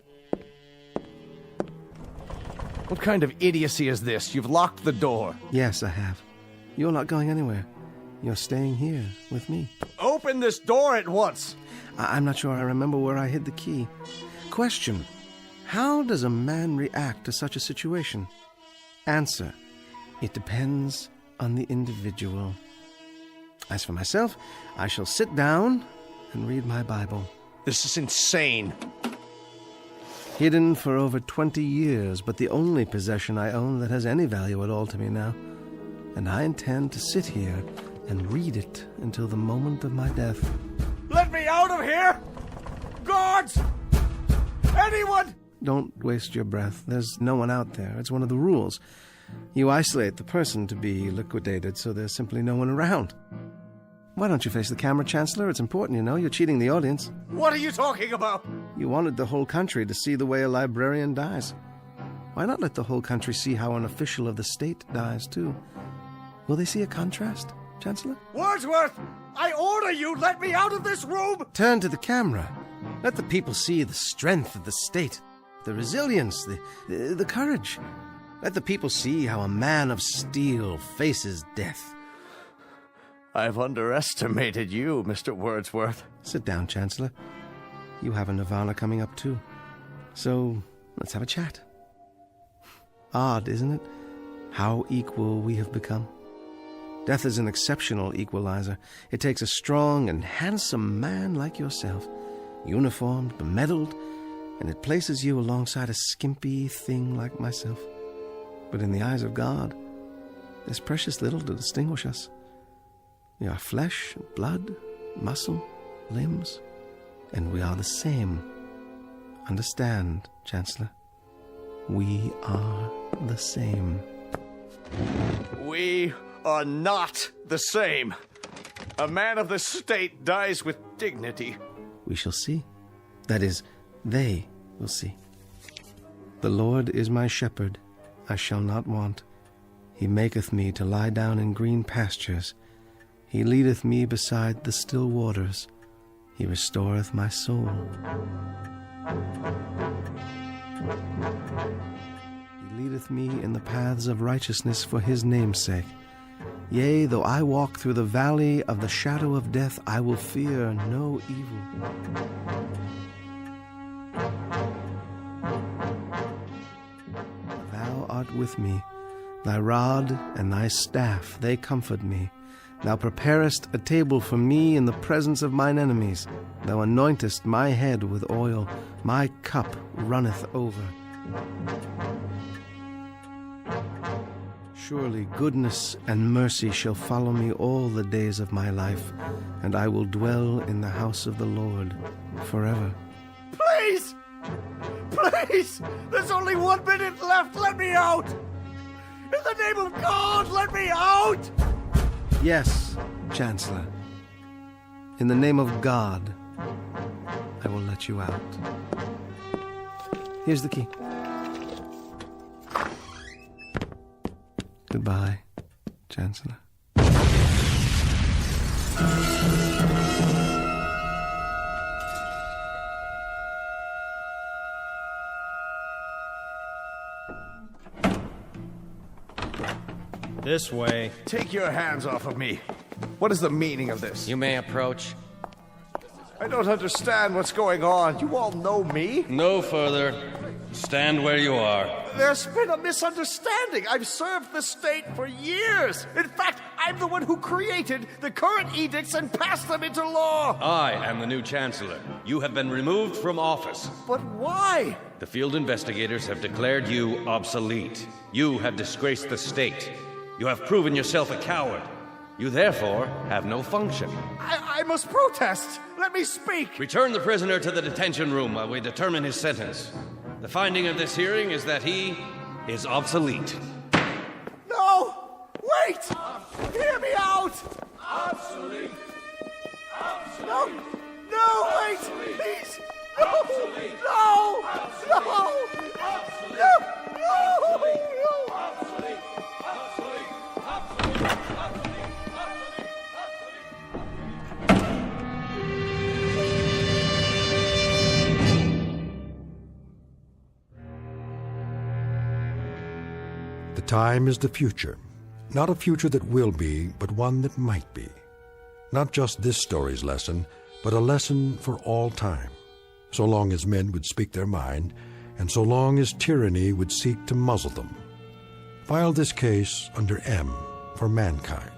What kind of idiocy is this? You've locked the door. Yes, I have. You're not going anywhere. You're staying here with me. Open this door at once! I'm not sure I remember where I hid the key. Question: how does a man react to such a situation? Answer: it depends on the individual. As for myself, I shall sit down and read my Bible. This is insane. Hidden for over 20 years, but the only possession I own that has any value at all to me now. And I intend to sit here and read it until the moment of my death. Let me out of here! Guards! Anyone! Don't waste your breath. There's no one out there. It's one of the rules. You isolate the person to be liquidated, so there's simply no one around. Why don't you face the camera, Chancellor? It's important, you know. You're cheating the audience. What are you talking about? You wanted the whole country to see the way a librarian dies. Why not let the whole country see how an official of the state dies, too? Will they see a contrast, Chancellor? Wordsworth! I order you, let me out of this room! Turn to the camera. Let the people see the strength of the state, the resilience, the courage. Let the people see how a man of steel faces death. I've underestimated you, Mr. Wordsworth. Sit down, Chancellor. You have a nirvana coming up, too. So, let's have a chat. Odd, isn't it? How equal we have become. Death is an exceptional equalizer. It takes a strong and handsome man like yourself, uniformed, bemedaled, and it places you alongside a skimpy thing like myself. But in the eyes of God, there's precious little to distinguish us. We are flesh, blood, muscle, limbs, and we are the same. Understand, Chancellor? We are the same. We are not the same. A man of the state dies with dignity. We shall see. That is, they will see. The Lord is my shepherd, I shall not want. He maketh me to lie down in green pastures. He leadeth me beside the still waters. He restoreth my soul. He leadeth me in the paths of righteousness for his name's sake. Yea, though I walk through the valley of the shadow of death, I will fear no evil. Thou art with me. Thy rod and thy staff, they comfort me. Thou preparest a table for me in the presence of mine enemies. Thou anointest my head with oil. My cup runneth over. Surely goodness and mercy shall follow me all the days of my life, and I will dwell in the house of the Lord forever. Please! Please! There's only 1 minute left. Let me out! In the name of God, let me out! Yes, Chancellor. In the name of God, I will let you out. Here's the key. Goodbye, Chancellor. This way. Take your hands off of me. What is the meaning of this? You may approach. I don't understand what's going on. You all know me? No further. Stand where you are. There's been a misunderstanding. I've served the state for years. In fact, I'm the one who created the current edicts and passed them into law. I am the new chancellor. You have been removed from office. But why? The field investigators have declared you obsolete. You have disgraced the state. You have proven yourself a coward. You therefore have no function. I must protest. Let me speak. Return the prisoner to the detention room while we determine his sentence. The finding of this hearing is that he is obsolete. No! Wait! Hear me out! Obsolete! Obsolete! No! No, wait! Obsolete. Please! No! Obsolete. No! Obsolete. No! Obsolete. No! Obsolete. No! Obsolete. Obsolete. Obsolete. Obsolete. The time is the future. Not a future that will be, but one that might be. Not just this story's lesson, but a lesson for all time. So long as men would speak their mind, and so long as tyranny would seek to muzzle them. File this case under M for mankind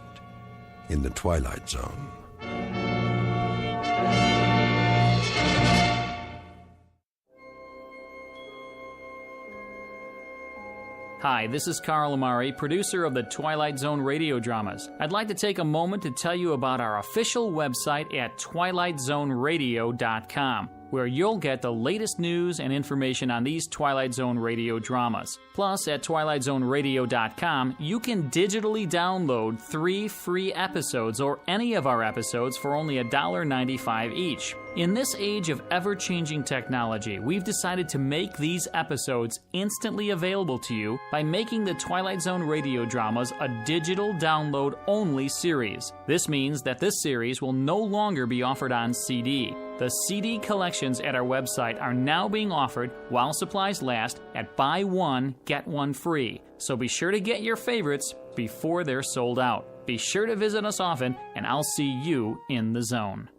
in the Twilight Zone. Hi, this is Carl Amari, producer of the Twilight Zone radio dramas. I'd like to take a moment to tell you about our official website at twilightzoneradio.com, where you'll get the latest news and information on these Twilight Zone radio dramas. Plus, at twilightzoneradio.com, you can digitally download 3 free episodes or any of our episodes for only $1.95 each. In this age of ever-changing technology, we've decided to make these episodes instantly available to you by making the Twilight Zone radio dramas a digital download-only series. This means that this series will no longer be offered on CD. The CD collections at our website are now being offered while supplies last at buy one, get one free. So be sure to get your favorites before they're sold out. Be sure to visit us often, and I'll see you in the zone.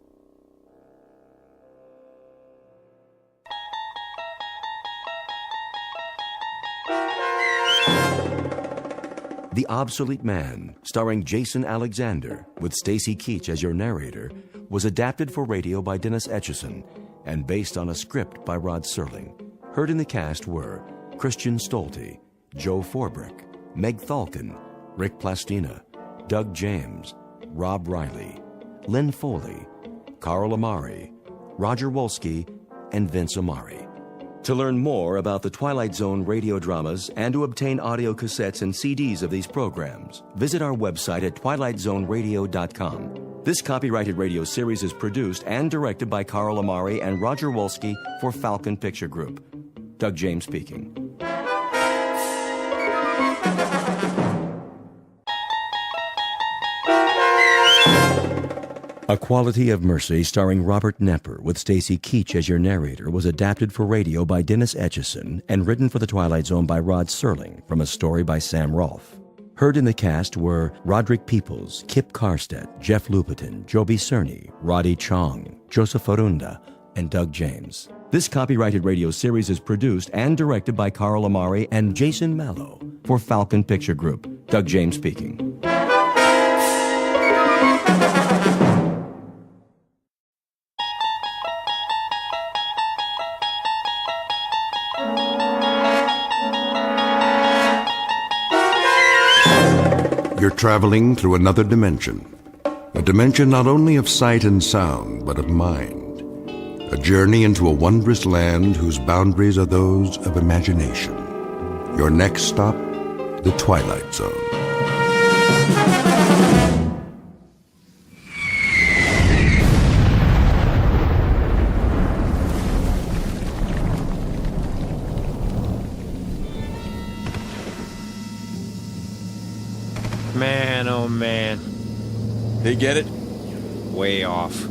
The Obsolete Man, starring Jason Alexander, with Stacy Keach as your narrator, was adapted for radio by Dennis Etchison and based on a script by Rod Serling. Heard in the cast were Christian Stolte, Joe Forbrick, Meg Thalken, Rick Plastina, Doug James, Rob Riley, Lynn Foley, Carl Amari, Roger Wolski, and Vince Amari. To learn more about the Twilight Zone radio dramas and to obtain audio cassettes and CDs of these programs, visit our website at twilightzoneradio.com. This copyrighted radio series is produced and directed by Carl Amari and Roger Wolski for Falcon Picture Group. Doug James speaking. A Quality of Mercy, starring Robert Knepper, with Stacy Keach as your narrator, was adapted for radio by Dennis Etchison and written for The Twilight Zone by Rod Serling from a story by Sam Rolfe. Heard in the cast were Roderick Peoples, Kip Karstedt, Jeff Lupetin, Joby Cerny, Roddy Chong, Joseph Orunda, and Doug James. This copyrighted radio series is produced and directed by Carl Amari and Jason Mallow for Falcon Picture Group. Doug James speaking. You're traveling through another dimension. A dimension not only of sight and sound, but of mind. A journey into a wondrous land whose boundaries are those of imagination. Your next stop, the Twilight Zone. Man, oh man. They get it? Way off.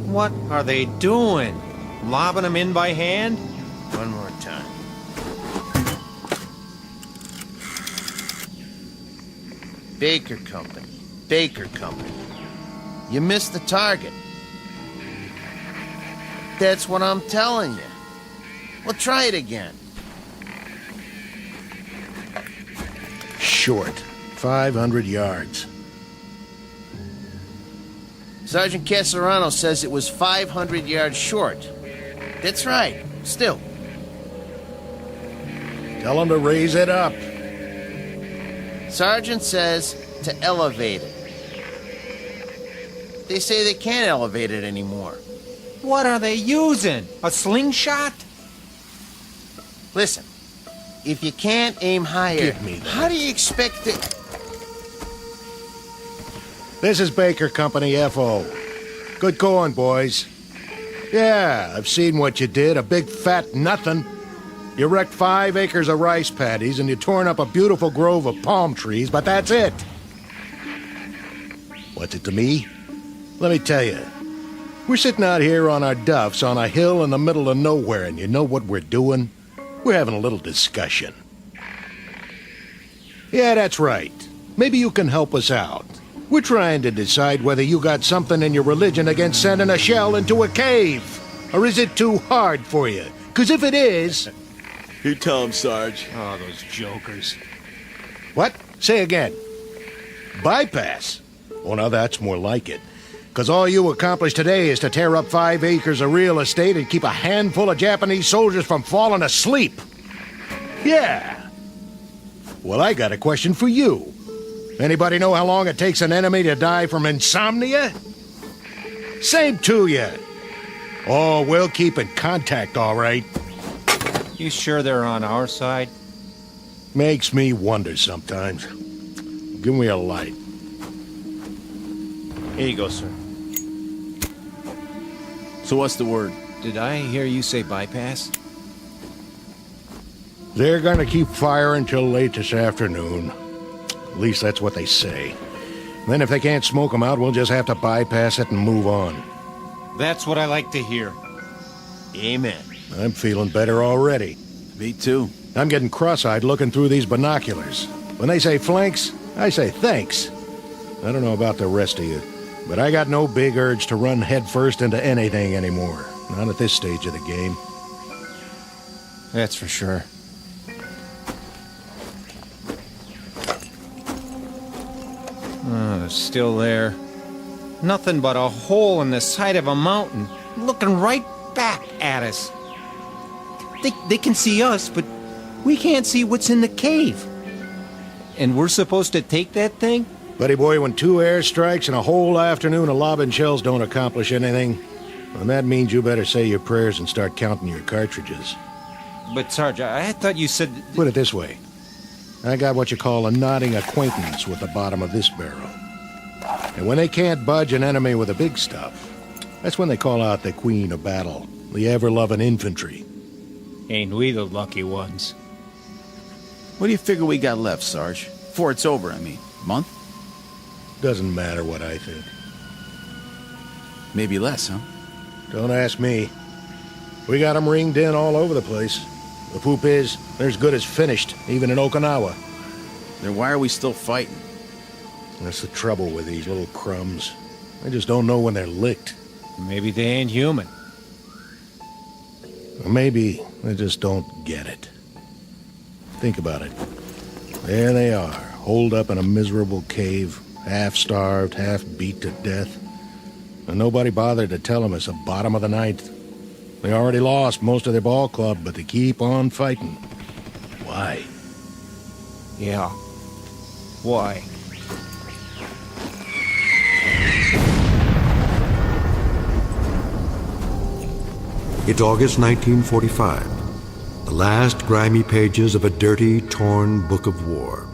What are they doing? Lobbing them in by hand? One more time. Baker Company. Baker Company. You missed the target. That's what I'm telling you. Well, try it again. Short. 500 yards. Sergeant Casarano says it was 500 yards short. That's right. Still. Tell him to raise it up. Sergeant says to elevate it. They say they can't elevate it anymore. What are they using? A slingshot? Listen, if you can't aim higher, Give me that. how do you expect it? This is Baker Company, F.O. Good going, boys. Yeah, I've seen what you did. A big fat nothing. You wrecked 5 acres of rice paddies and you torn up a beautiful grove of palm trees, but that's it. What's it to me? Let me tell you. We're sitting out here on our duffs on a hill in the middle of nowhere, and you know what we're doing? We're having a little discussion. Yeah, that's right. Maybe you can help us out. We're trying to decide whether you got something in your religion against sending a shell into a cave. Or is it too hard for you? Because if it is... You tell him, Sarge. Oh, those jokers. What? Say again. Bypass? Oh, now that's more like it. Because all you accomplished today is to tear up 5 acres of real estate and keep a handful of Japanese soldiers from falling asleep. Yeah. Well, I got a question for you. Anybody know how long it takes an enemy to die from insomnia? Same to you. Oh, we'll keep in contact, all right. You sure they're on our side? Makes me wonder sometimes. Give me a light. Here you go, sir. So what's the word? Did I hear you say bypass? They're gonna keep firing till late this afternoon. At least that's what they say. Then if they can't smoke them out, we'll just have to bypass it and move on. That's what I like to hear. Amen. I'm feeling better already. Me too. I'm getting cross-eyed looking through these binoculars. When they say flanks, I say thanks. I don't know about the rest of you, but I got no big urge to run headfirst into anything anymore. Not at this stage of the game. That's for sure. Oh, still there. Nothing but a hole in the side of a mountain, looking right back at us. They can see us, but we can't see what's in the cave. And we're supposed to take that thing? Buddy boy, when 2 airstrikes and a whole afternoon of lobbing shells don't accomplish anything, then that means you better say your prayers and start counting your cartridges. But, Sarge, I thought you said... Put it this way. I got what you call a nodding acquaintance with the bottom of this barrel. And when they can't budge an enemy with the big stuff, that's when they call out the queen of battle, the ever-loving infantry. Ain't we the lucky ones? What do you figure we got left, Sarge? Before it's over, I mean. Month? Doesn't matter what I think. Maybe less, huh? Don't ask me. We got them ringed in all over the place. The poop is, they're as good as finished, even in Okinawa. Then why are we still fighting? That's the trouble with these little crumbs. They just don't know when they're licked. Maybe they ain't human. Or maybe they just don't get it. Think about it. There they are, holed up in a miserable cave, half-starved, half-beat to death. And nobody bothered to tell them it's the bottom of the ninth. They already lost most of their ball club, but they keep on fighting. Why? Yeah. Why? It's August 1945. The last grimy pages of a dirty, torn book of war.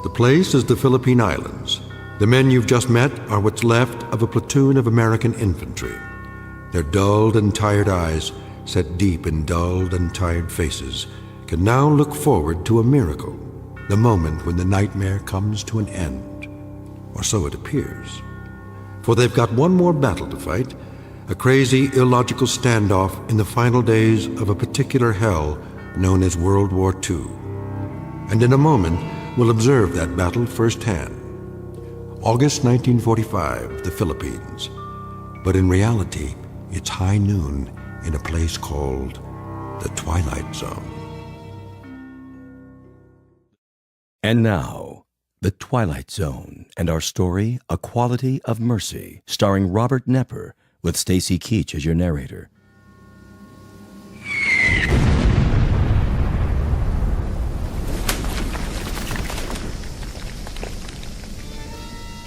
The place is the Philippine Islands. The men you've just met are what's left of a platoon of American infantry. Their dulled and tired eyes, set deep in dulled and tired faces, can now look forward to a miracle, the moment when the nightmare comes to an end. Or so it appears. For they've got one more battle to fight, a crazy, illogical standoff in the final days of a particular hell known as World War II. And in a moment, we'll observe that battle firsthand. August 1945, the Philippines. But in reality, it's high noon in a place called the Twilight Zone. And now, The Twilight Zone, and our story, A Quality of Mercy, starring Robert Nepper, with Stacy Keach as your narrator.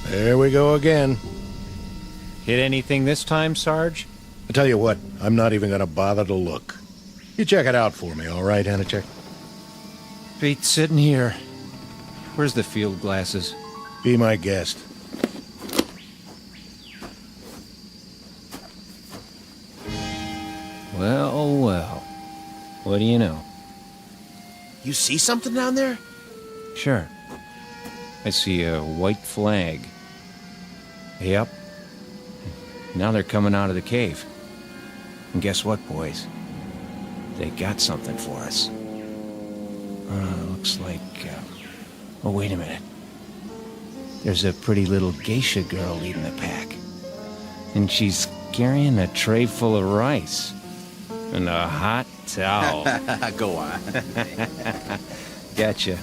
There we go again. Hit anything this time, Sarge? I tell you what, I'm not even going to bother to look. You check it out for me, all right, Hanichek? Beat sitting here. Where's the field glasses? Be my guest. Well, well. What do you know? You see something down there? Sure. I see a white flag. Yep. Now they're coming out of the cave. And guess what, boys? They got something for us. Looks like... Oh, wait a minute. There's a pretty little geisha girl leading the pack. And she's carrying a tray full of rice. And a hot towel. Go on. Gotcha.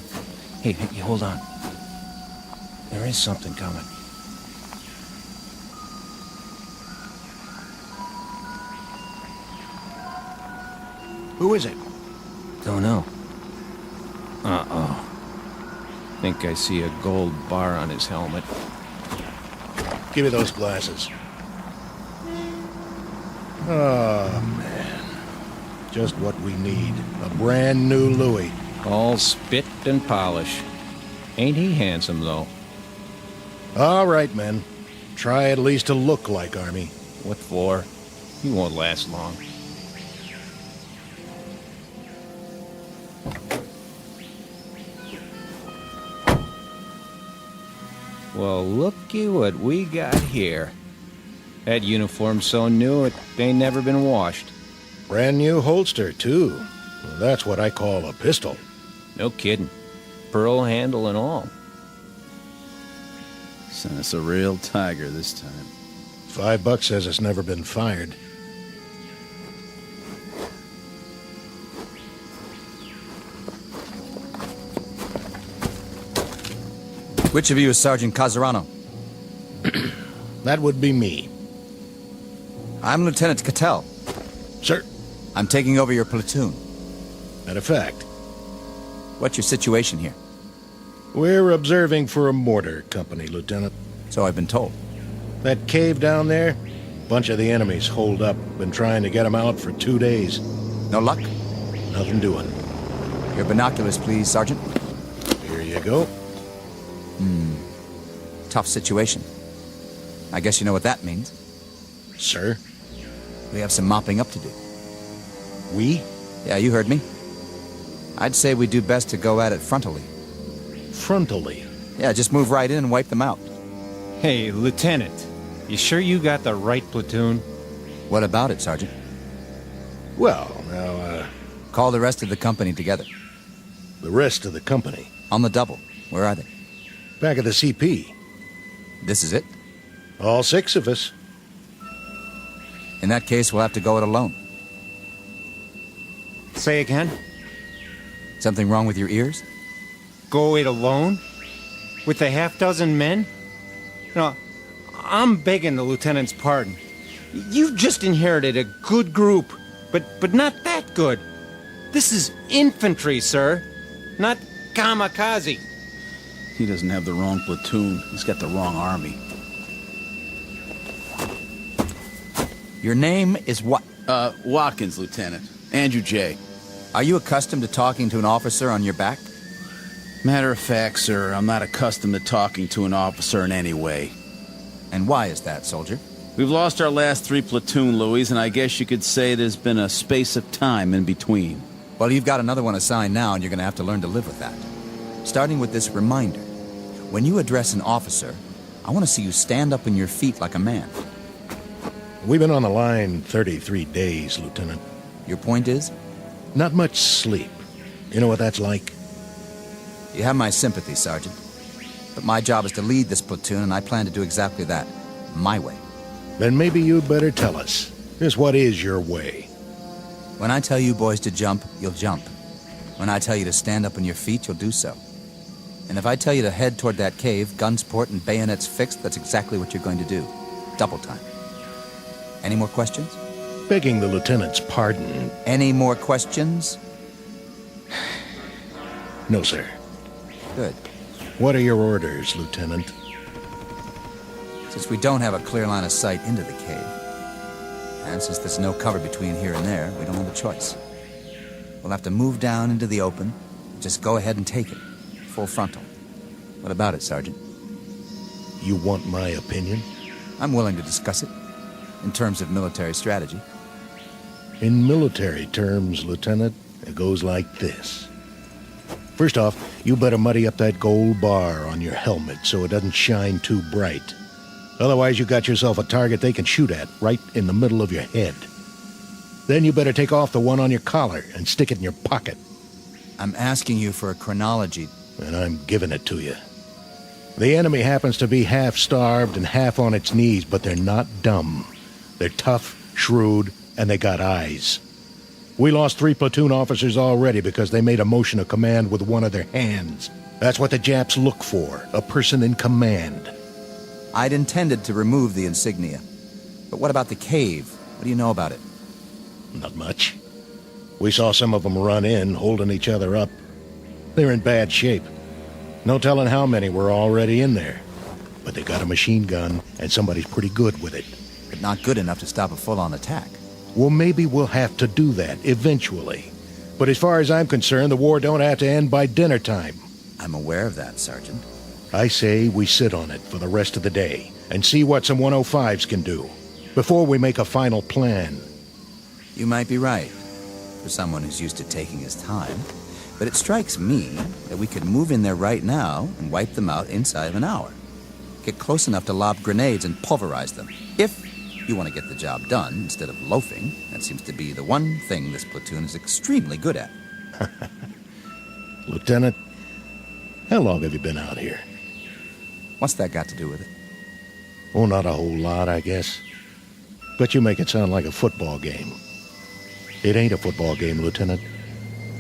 Hey, hold on. There is something coming. Who is it? Don't know. Uh-oh. Think I see a gold bar on his helmet. Give me those glasses. Oh, man. Just what we need. A brand new Louis. All spit and polish. Ain't he handsome, though? All right, men. Try at least to look like Army. What for? He won't last long. Well, looky what we got here. That uniform's so new it ain't never been washed. Brand new holster, too. Well, that's what I call a pistol. No kidding. Pearl handle and all. Sent us a real tiger this time. $5 says it's never been fired. Which of you is Sergeant Casarano? That would be me. I'm Lieutenant Cattell. Sir? I'm taking over your platoon. Matter of fact. What's your situation here? We're observing for a mortar company, Lieutenant. So I've been told. That cave down there, bunch of the enemies holed up. Been trying to get them out for 2 days. No luck? Nothing doing. Your binoculars, please, Sergeant. Here you go. Tough situation. I guess you know what that means. Sir? We have some mopping up to do. We? Yeah, you heard me. I'd say we do best to go at it frontally. Frontally? Yeah, just move right in and wipe them out. Hey, Lieutenant, you sure you got the right platoon? What about it, Sergeant? Well, now, Call the rest of the company together. The rest of the company? On the double. Where are they? Back at the CP. This is it? All 6 of us. In that case, we'll have to go it alone. Say again? Something wrong with your ears? Go it alone? With a half-dozen men? No, I'm begging the lieutenant's pardon. You've just inherited a good group, but not that good. This is infantry, sir, not kamikaze. He doesn't have the wrong platoon. He's got the wrong army. Your name is what? Watkins, Lieutenant. Andrew J. Are you accustomed to talking to an officer on your back? Matter of fact, sir, I'm not accustomed to talking to an officer in any way. And why is that, soldier? We've lost our last 3 platoon, Louis, and I guess you could say there's been a space of time in between. Well, you've got another one assigned now, and you're going to have to learn to live with that. Starting with this reminder. When you address an officer, I want to see you stand up on your feet like a man. We've been on the line 33 days, Lieutenant. Your point is? Not much sleep. You know what that's like? You have my sympathy, Sergeant. But my job is to lead this platoon, and I plan to do exactly that. My way. Then maybe you'd better tell us. Just what is your way? When I tell you boys to jump, you'll jump. When I tell you to stand up on your feet, you'll do so. And if I tell you to head toward that cave, guns port and bayonets fixed, that's exactly what you're going to do. Double time. Any more questions? Begging the lieutenant's pardon. Any more questions? No, sir. Good. What are your orders, Lieutenant? Since we don't have a clear line of sight into the cave, and since there's no cover between here and there, we don't have a choice. We'll have to move down into the open, just go ahead and take it. Full frontal. What about it, Sergeant? You want my opinion? I'm willing to discuss it, in terms of military strategy. In military terms, Lieutenant, it goes like this. First off, you better muddy up that gold bar on your helmet so it doesn't shine too bright. Otherwise, you got yourself a target they can shoot at right in the middle of your head. Then you better take off the one on your collar and stick it in your pocket. I'm asking you for a chronology. And I'm giving it to you. The enemy happens to be half starved and half on its knees, but they're not dumb. They're tough, shrewd, and they got eyes. We lost 3 platoon officers already because they made a motion of command with one of their hands. That's what the Japs look for, a person in command. I'd intended to remove the insignia. But what about the cave? What do you know about it? Not much. We saw some of them run in, holding each other up. They're in bad shape. No telling how many were already in there. But they got a machine gun, and somebody's pretty good with it. But not good enough to stop a full-on attack. Well, maybe we'll have to do that, eventually. But as far as I'm concerned, the war don't have to end by dinner time. I'm aware of that, Sergeant. I say we sit on it for the rest of the day, and see what some 105s can do, before we make a final plan. You might be right, for someone who's used to taking his time. But it strikes me that we could move in there right now and wipe them out inside of an hour. Get close enough to lob grenades and pulverize them. If you want to get the job done instead of loafing, that seems to be the one thing this platoon is extremely good at. Lieutenant, how long have you been out here? What's that got to do with it? Oh, not a whole lot, I guess. But you make it sound like a football game. It ain't a football game, Lieutenant.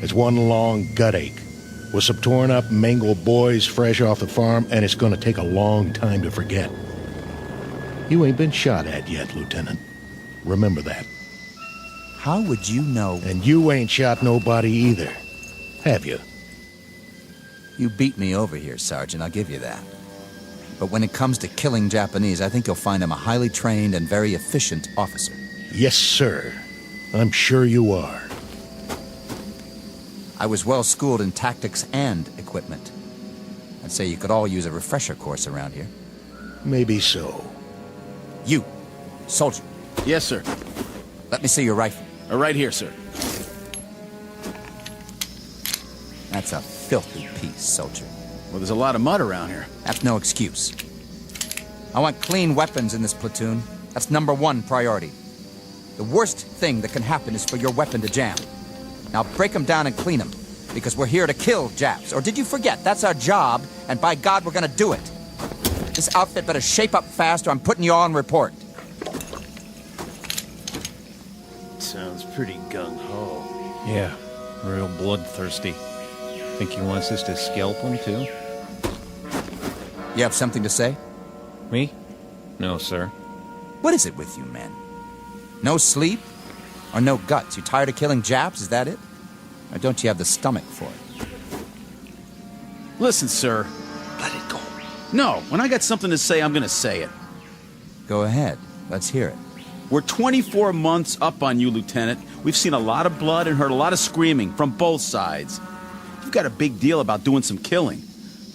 It's one long gut ache with some torn up, mangled boys fresh off the farm, and it's going to take a long time to forget. You ain't been shot at yet, Lieutenant. Remember that. How would you know? And you ain't shot nobody either, have you? You beat me over here, Sergeant, I'll give you that. But when it comes to killing Japanese, I think you'll find him a highly trained and very efficient officer. Yes, sir. I'm sure you are. I was well schooled in tactics and equipment. I'd say you could all use a refresher course around here. Maybe so. You, soldier. Yes, sir. Let me see your rifle. Right here, sir. That's a filthy piece, soldier. Well, there's a lot of mud around here. That's no excuse. I want clean weapons in this platoon. That's #1 priority. The worst thing that can happen is for your weapon to jam. Now break them down and clean them, because we're here to kill Japs. Or did you forget? That's our job, and by God, we're gonna do it. This outfit better shape up fast, or I'm putting you all on report. Sounds pretty gung-ho. Yeah, real bloodthirsty. Think he wants us to scalp him, too? You have something to say? Me? No, sir. What is it with you, men? No sleep? Or no guts? You tired of killing Japs, is that it? Or don't you have the stomach for it? Listen, sir. Let it go. No, when I got something to say, I'm gonna say it. Go ahead. Let's hear it. We're 24 months up on you, Lieutenant. We've seen a lot of blood and heard a lot of screaming from both sides. You've got a big deal about doing some killing.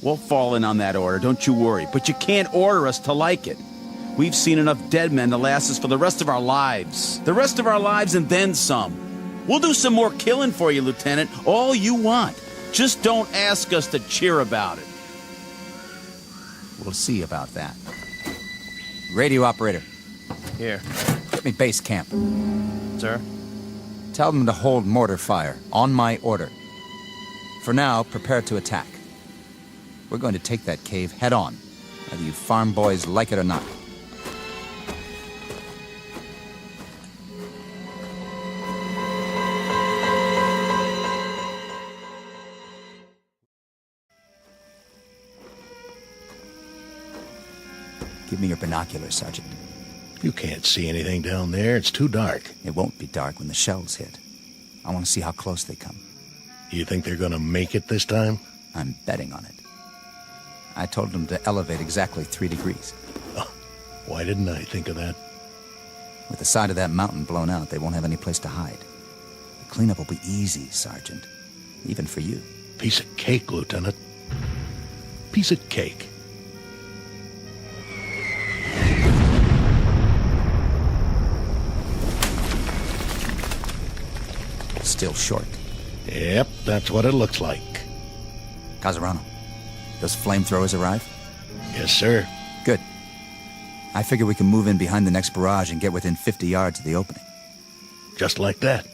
We'll fall in on that order, don't you worry. But you can't order us to like it. We've seen enough dead men to last us for the rest of our lives. The rest of our lives and then some. We'll do some more killing for you, Lieutenant. All you want. Just don't ask us to cheer about it. We'll see about that. Radio operator. Here. Get me base camp. Sir? Tell them to hold mortar fire, on my order. For now, prepare to attack. We're going to take that cave head on, whether you farm boys like it or not. Give me your binoculars, Sergeant. You can't see anything down there. It's too dark. It won't be dark when the shells hit. I want to see how close they come. You think they're going to make it this time? I'm betting on it. I told them to elevate exactly 3 degrees. Oh, why didn't I think of that? With the side of that mountain blown out, they won't have any place to hide. The cleanup will be easy, Sergeant. Even for you. Piece of cake, Lieutenant. Piece of cake. Still short. Yep, that's what it looks like. Casarano, those flamethrowers arrive? Yes, sir. Good. I figure we can move in behind the next barrage and get within 50 yards of the opening. Just like that.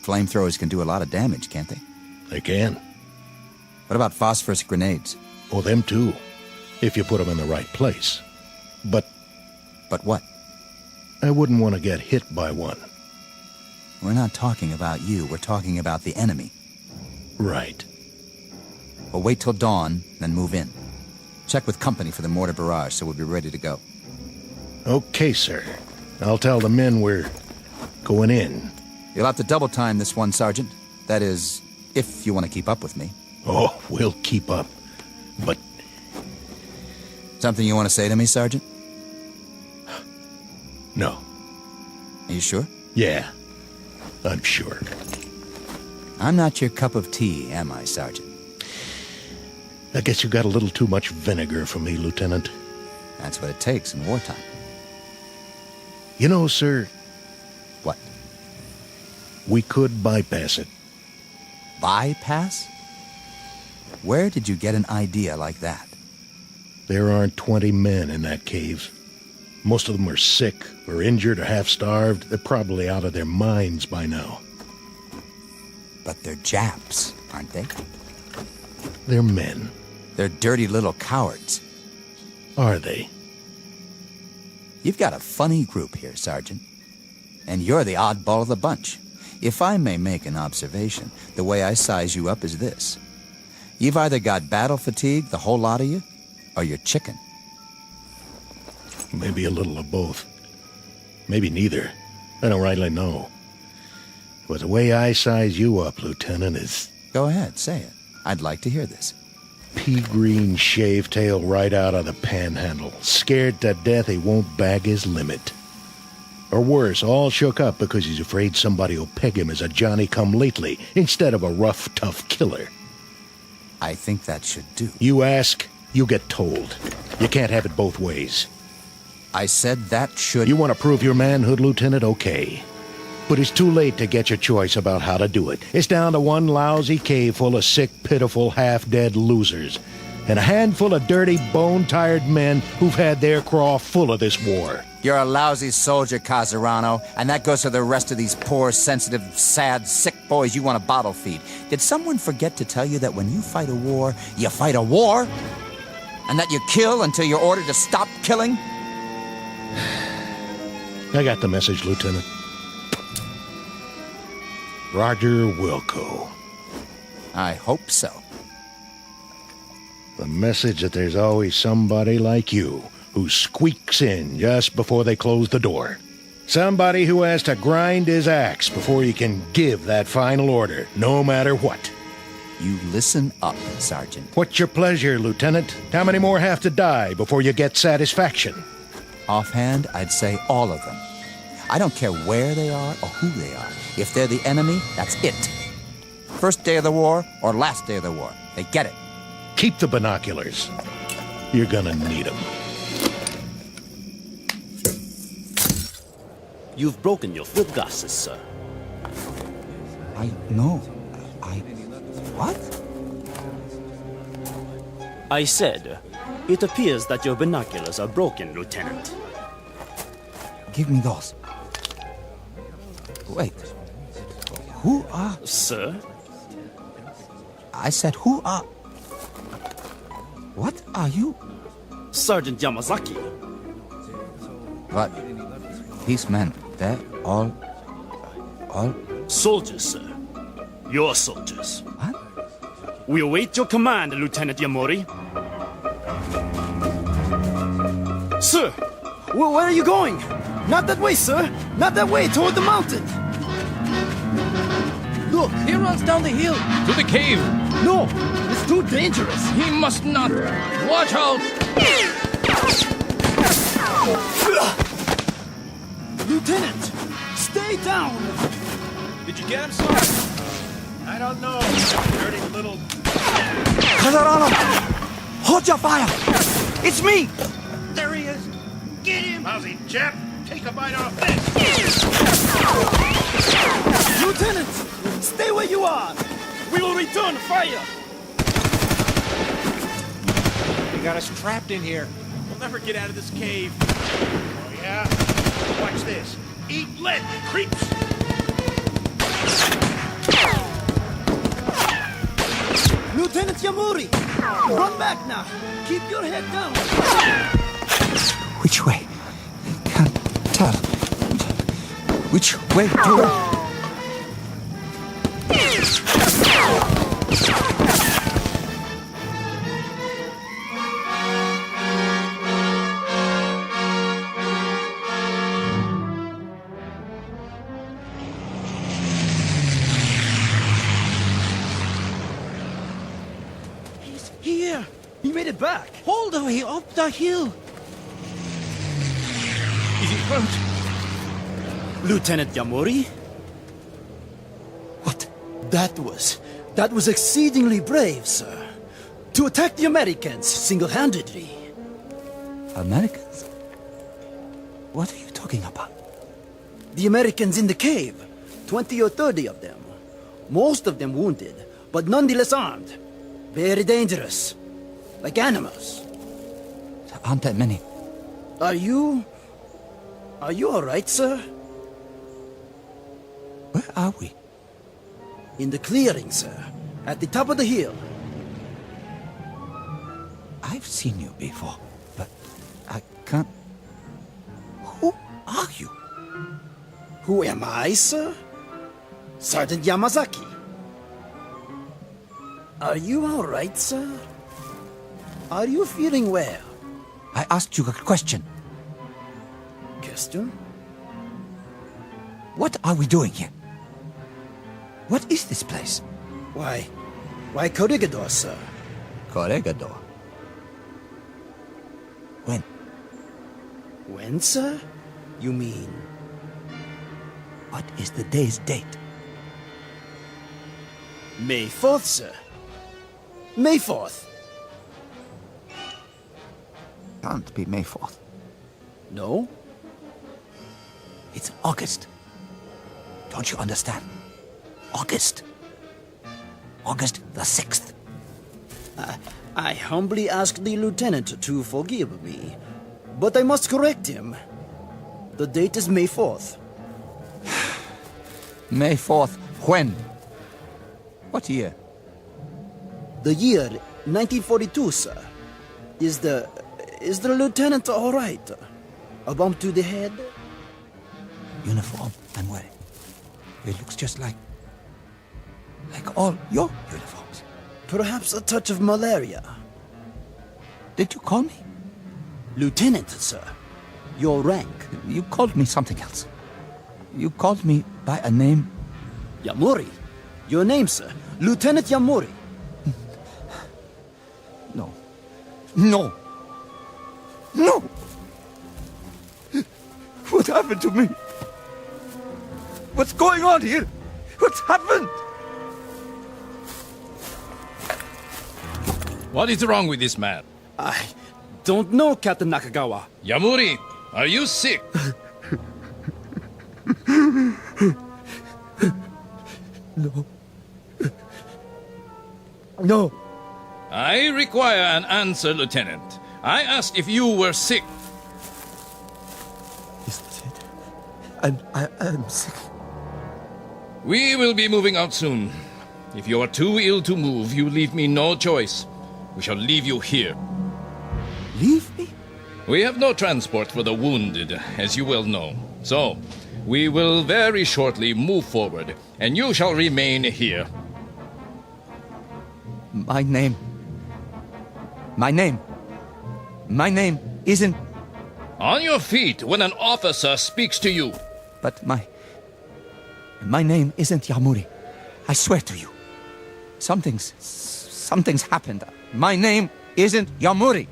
Flamethrowers can do a lot of damage, can't they? They can. What about phosphorus grenades? Oh, them too. If you put them in the right place. But what? I wouldn't want to get hit by one. We're not talking about you. We're talking about the enemy. Right. We'll wait till dawn, then move in. Check with company for the mortar barrage so we'll be ready to go. Okay, sir. I'll tell the men we're going in. You'll have to double time this one, Sergeant. That is, if you want to keep up with me. Oh, we'll keep up. But... Something you want to say to me, Sergeant? No. Are you sure? Yeah, I'm sure. I'm not your cup of tea, am I, Sergeant? I guess you got a little too much vinegar for me, Lieutenant. That's what it takes in wartime. You know, sir... What? We could bypass it. Bypass? Where did you get an idea like that? There aren't 20 men in that cave. Most of them are sick, or injured, or half-starved. They're probably out of their minds by now. But they're Japs, aren't they? They're men. They're dirty little cowards. Are they? You've got a funny group here, Sergeant. And you're the oddball of the bunch. If I may make an observation, the way I size you up is this. You've either got battle fatigue, the whole lot of you, or you're chicken. Maybe a little of both. Maybe neither. I don't rightly know. But the way I size you up, Lieutenant, is... Go ahead, say it. I'd like to hear this. Pea-green shave-tail right out of the panhandle. Scared to death he won't bag his limit. Or worse, all shook up because he's afraid somebody will peg him as a Johnny-come-lately instead of a rough, tough killer. I think that should do. You ask, you get told. You can't have it both ways. I said that should... You want to prove your manhood, Lieutenant? Okay. But it's too late to get your choice about how to do it. It's down to one lousy cave full of sick, pitiful, half-dead losers. And a handful of dirty, bone-tired men who've had their craw full of this war. You're a lousy soldier, Casarano, and that goes for the rest of these poor, sensitive, sad, sick boys you want to bottle feed. Did someone forget to tell you that when you fight a war, you fight a war? And that you kill until you're ordered to stop killing? I got the message, Lieutenant. Roger Wilco. I hope so. The message that there's always somebody like you who squeaks in just before they close the door. Somebody who has to grind his axe before he can give that final order, no matter what. You listen up, Sergeant. What's your pleasure, Lieutenant? How many more have to die before you get satisfaction? Offhand, I'd say all of them. I don't care where they are or who they are. If they're the enemy, that's it. First day of the war or last day of the war. They get it. Keep the binoculars. You're gonna need them. You've broken your field glasses, sir. What? I said, it appears that your binoculars are broken, Lieutenant. Give me those. Wait. Who are... Sir? I said, who are... What are you? Sergeant Yamazaki. But these men, they're all... Soldiers, sir. Your soldiers. What? We await your command, Lieutenant Yamori. Sir, where are you going? Not that way, sir. Not that way, toward the mountain. Look, he runs down the hill. To the cave. No, it's too dangerous. He must not. Watch out. Lieutenant, stay down. Did you get him, sir? I don't know. Dirty little... Kazarano! Hold your fire! It's me! There he is. Get him! Lousy Jap, take a bite off this! Lieutenant, stay where you are. We will return fire. You got us trapped in here. We'll never get out of this cave. Oh, yeah? Watch this. Eat lead, creeps! Lieutenant Yamori, run back now. Keep your head down. Which way? Can't tell. Which way do I... Here! He made it back! All the way up the hill! Is he hurt? Lieutenant Yamori? What? That was exceedingly brave, sir. To attack the Americans single-handedly. Americans? What are you talking about? The Americans in the cave. 20 or 30 of them. Most of them wounded, but nonetheless armed. Very dangerous. Like animals. There aren't that many. Are you all right, sir? Where are we? In the clearing, sir. At the top of the hill. I've seen you before, but I can't... Who are you? Who am I, sir? Sergeant Yamazaki. Are you all right, sir? Are you feeling well? I asked you a question. Question? What are we doing here? What is this place? Why Corregidor, sir? Corregidor? When? When, sir? You mean... What is the day's date? May 4th, sir. May 4th. Can't be May 4th. No? It's August. Don't you understand? August. August the 6th. I humbly ask the lieutenant to forgive me, but I must correct him. The date is May 4th. May 4th, when? What year? The year 1942, sir. Is the lieutenant all right? A bump to the head? Uniform I'm wearing. It looks just like all your uniforms. Perhaps a touch of malaria. Did you call me? Lieutenant, sir. Your rank. You called me something else. You called me by a name. Yamori. Your name, sir. Lieutenant Yamori. No. No. No! What happened to me? What's going on here? What's happened? What is wrong with this man? I don't know, Captain Nakagawa. Yamuri, are you sick? No. No. I require an answer, Lieutenant. I asked if you were sick. I'm sick. We will be moving out soon. If you are too ill to move, you leave me no choice. We shall leave you here. Leave me? We have no transport for the wounded, as you well know. So, we will very shortly move forward, and you shall remain here. My name isn't... On your feet when an officer speaks to you. But my name isn't Yamuri. I swear to you. Something's happened. My name isn't Yamuri.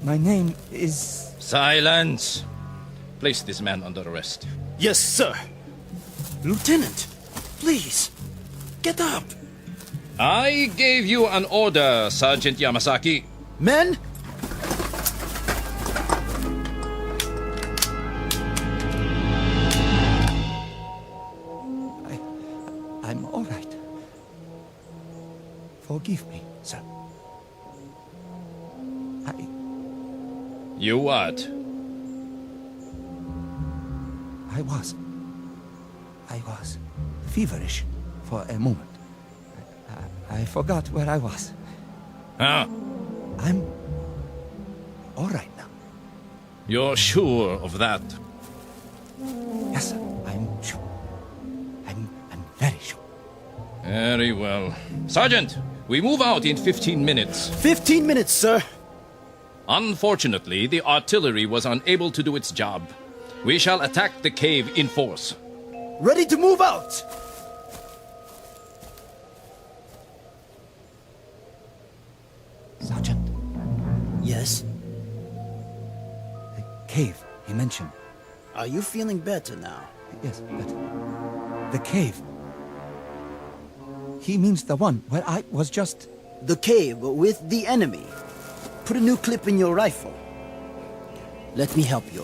My name is... Silence. Place this man under arrest. Yes, sir. Lieutenant, please, get up. I gave you an order, Sergeant Yamasaki. Men! I'm all right. Forgive me, sir. You what? I was feverish for a moment. I forgot where I was. Huh? I'm all right now. You're sure of that? Yes, sir. I'm sure. I'm very sure. Very well. Sergeant, we move out in 15 minutes. 15 minutes, sir. Unfortunately, the artillery was unable to do its job. We shall attack the cave in force. Ready to move out! Sergeant. Yes? The cave he mentioned. Are you feeling better now? Yes, but the cave. He means the one where I was just... The cave with the enemy. Put a new clip in your rifle. Let me help you.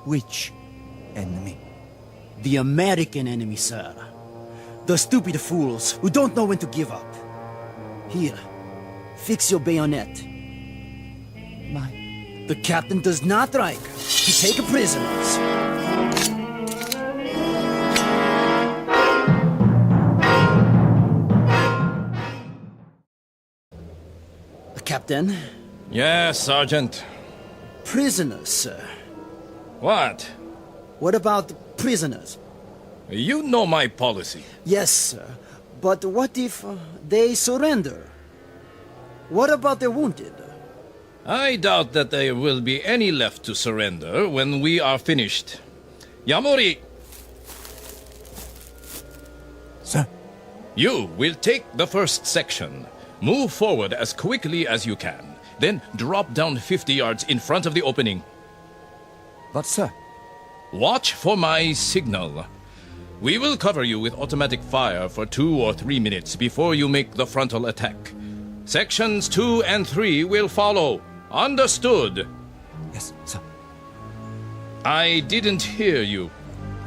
Which enemy? The American enemy, sir. The stupid fools who don't know when to give up. Here, fix your bayonet. The captain does not like to take prisoners. Captain? Yes, Sergeant. Prisoners, sir. What? What about prisoners? You know my policy. Yes, sir. But what if they surrender? What about the wounded? I doubt that there will be any left to surrender when we are finished. Yamuri! Sir? You will take the first section. Move forward as quickly as you can. Then drop down 50 yards in front of the opening. But, sir... Watch for my signal. We will cover you with automatic fire for 2 or 3 minutes before you make the frontal attack. Sections 2 and 3 will follow. Understood? Yes, sir. I didn't hear you.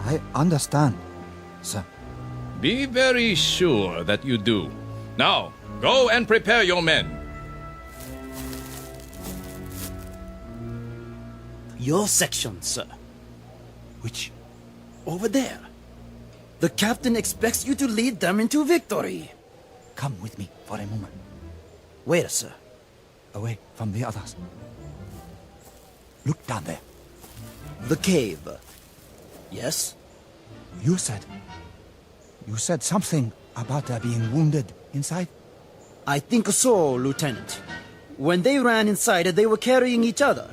I understand, sir. Be very sure that you do. Now, go and prepare your men. Your section, sir. Which? Over there. The captain expects you to lead them into victory. Come with me for a moment. Where, sir? Away from the others. Look down there. The cave. Yes? You said something about there being wounded inside? I think so, Lieutenant. When they ran inside, they were carrying each other.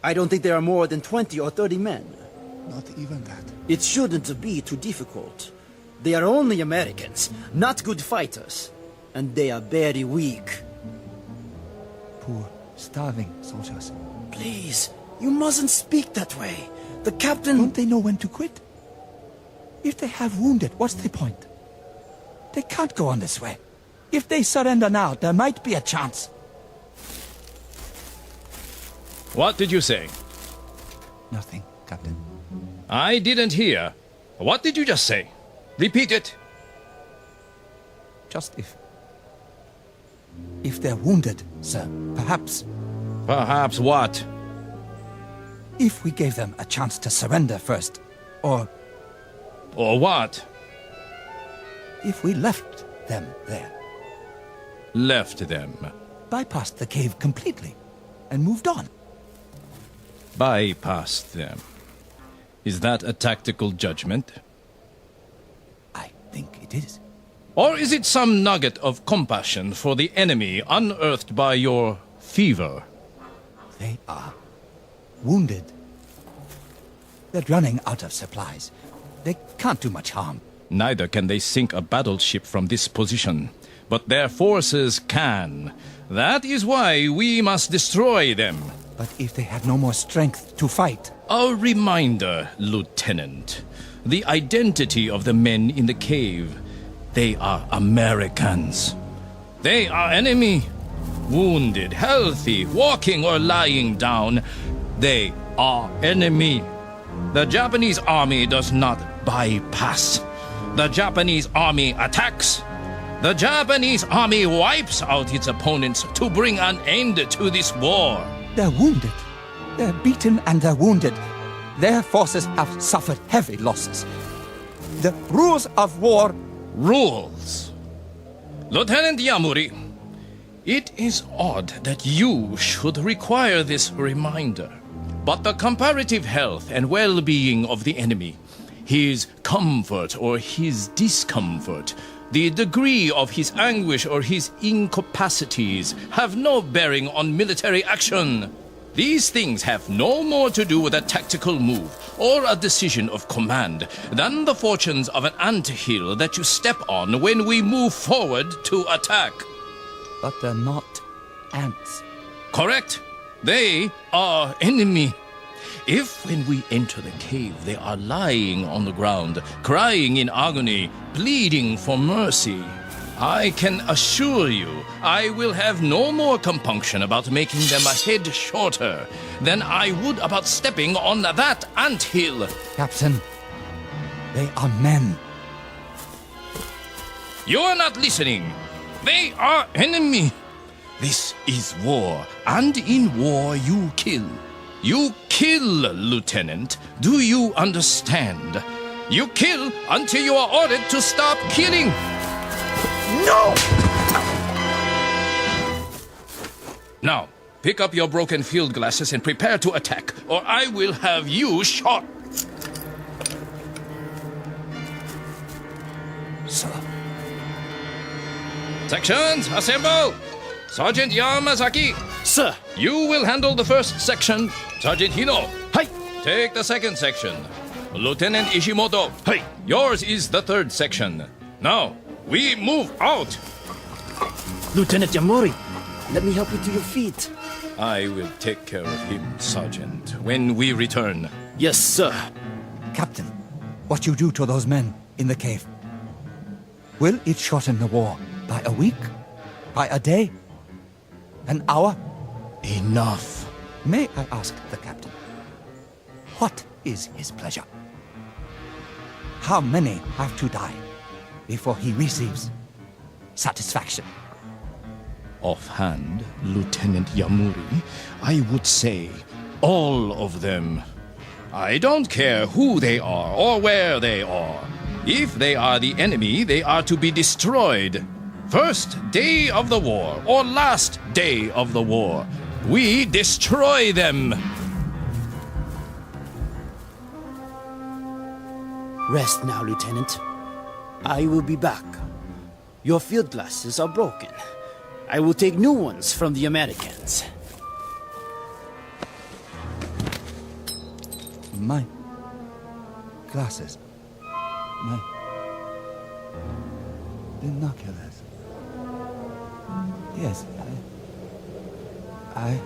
I don't think there are more than 20 or 30 men. Not even that. It shouldn't be too difficult. They are only Americans, not good fighters. And they are very weak. Poor, starving soldiers. Please, You mustn't speak that way. The captain... Don't they know when to quit? If they have wounded, what's the point? They can't go on this way. If they surrender now, there might be a chance. What did you say? Nothing, Captain. I didn't hear. What did you just say? Repeat it. Just if... If they're wounded, sir, perhaps... Perhaps what? If we gave them a chance to surrender first, or... Or what? If we left them there. Left them? Bypassed the cave completely, and moved on. Bypassed them. Is that a tactical judgment? I think it is. Or is it some nugget of compassion for the enemy unearthed by your fever? They are wounded. They're running out of supplies. They can't do much harm. Neither can they sink a battleship from this position. But their forces can. That is why we must destroy them. But if they have no more strength to fight... A reminder, Lieutenant. The identity of the men in the cave. They are Americans. They are enemy. Wounded, healthy, walking or lying down. They are enemy. The Japanese army does not bypass. The Japanese army attacks. The Japanese army wipes out its opponents to bring an end to this war. They're wounded. They're beaten and they're wounded. Their forces have suffered heavy losses. The rules of war... Rules? Lieutenant Yamuri, it is odd that you should require this reminder. But the comparative health and well-being of the enemy, his comfort or his discomfort, the degree of his anguish or his incapacities have no bearing on military action. These things have no more to do with a tactical move or a decision of command than the fortunes of an anthill that you step on when we move forward to attack. But they're not ants. Correct. They are enemy. If when we enter the cave they are lying on the ground, crying in agony, pleading for mercy, I can assure you I will have no more compunction about making them a head shorter than I would about stepping on that anthill. Captain, they are men. You are not listening. They are enemy. This is war, and in war you kill. You kill, Lieutenant. Do you understand? You kill until you are ordered to stop killing. No! Now, pick up your broken field glasses and prepare to attack, or I will have you shot. Sir. Sections, assemble! Sergeant Yamazaki. Sir. You will handle the first section. Sergeant Hino. Hi. Take the second section. Lieutenant Ishimoto. Hi. Yours is the third section. Now, we move out. Lieutenant Yamuri, let me help you to your feet. I will take care of him, Sergeant, when we return. Yes, sir. Captain, what you do to those men in the cave, will it shorten the war by a week? By a day? An hour? Enough. May I ask the captain, what is his pleasure? How many have to die before he receives satisfaction? Offhand, Lieutenant Yamuri, I would say all of them. I don't care who they are or where they are. If they are the enemy, they are to be destroyed. First day of the war or last day of the war, we destroy them. Rest now, Lieutenant. I will be back. Your field glasses are broken. I will take new ones from the Americans. My glasses. My binoculars. Yes, I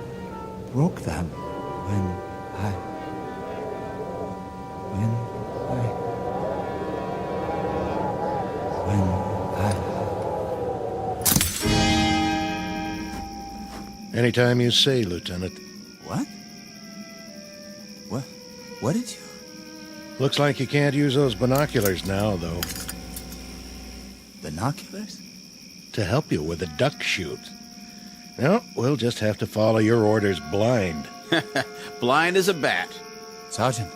broke them when Anytime you say, Lieutenant. What? What did you... Looks like you can't use those binoculars now, though. Binoculars? To help you with the duck shoot. No, we'll just have to follow your orders blind. Blind as a bat. Sergeant.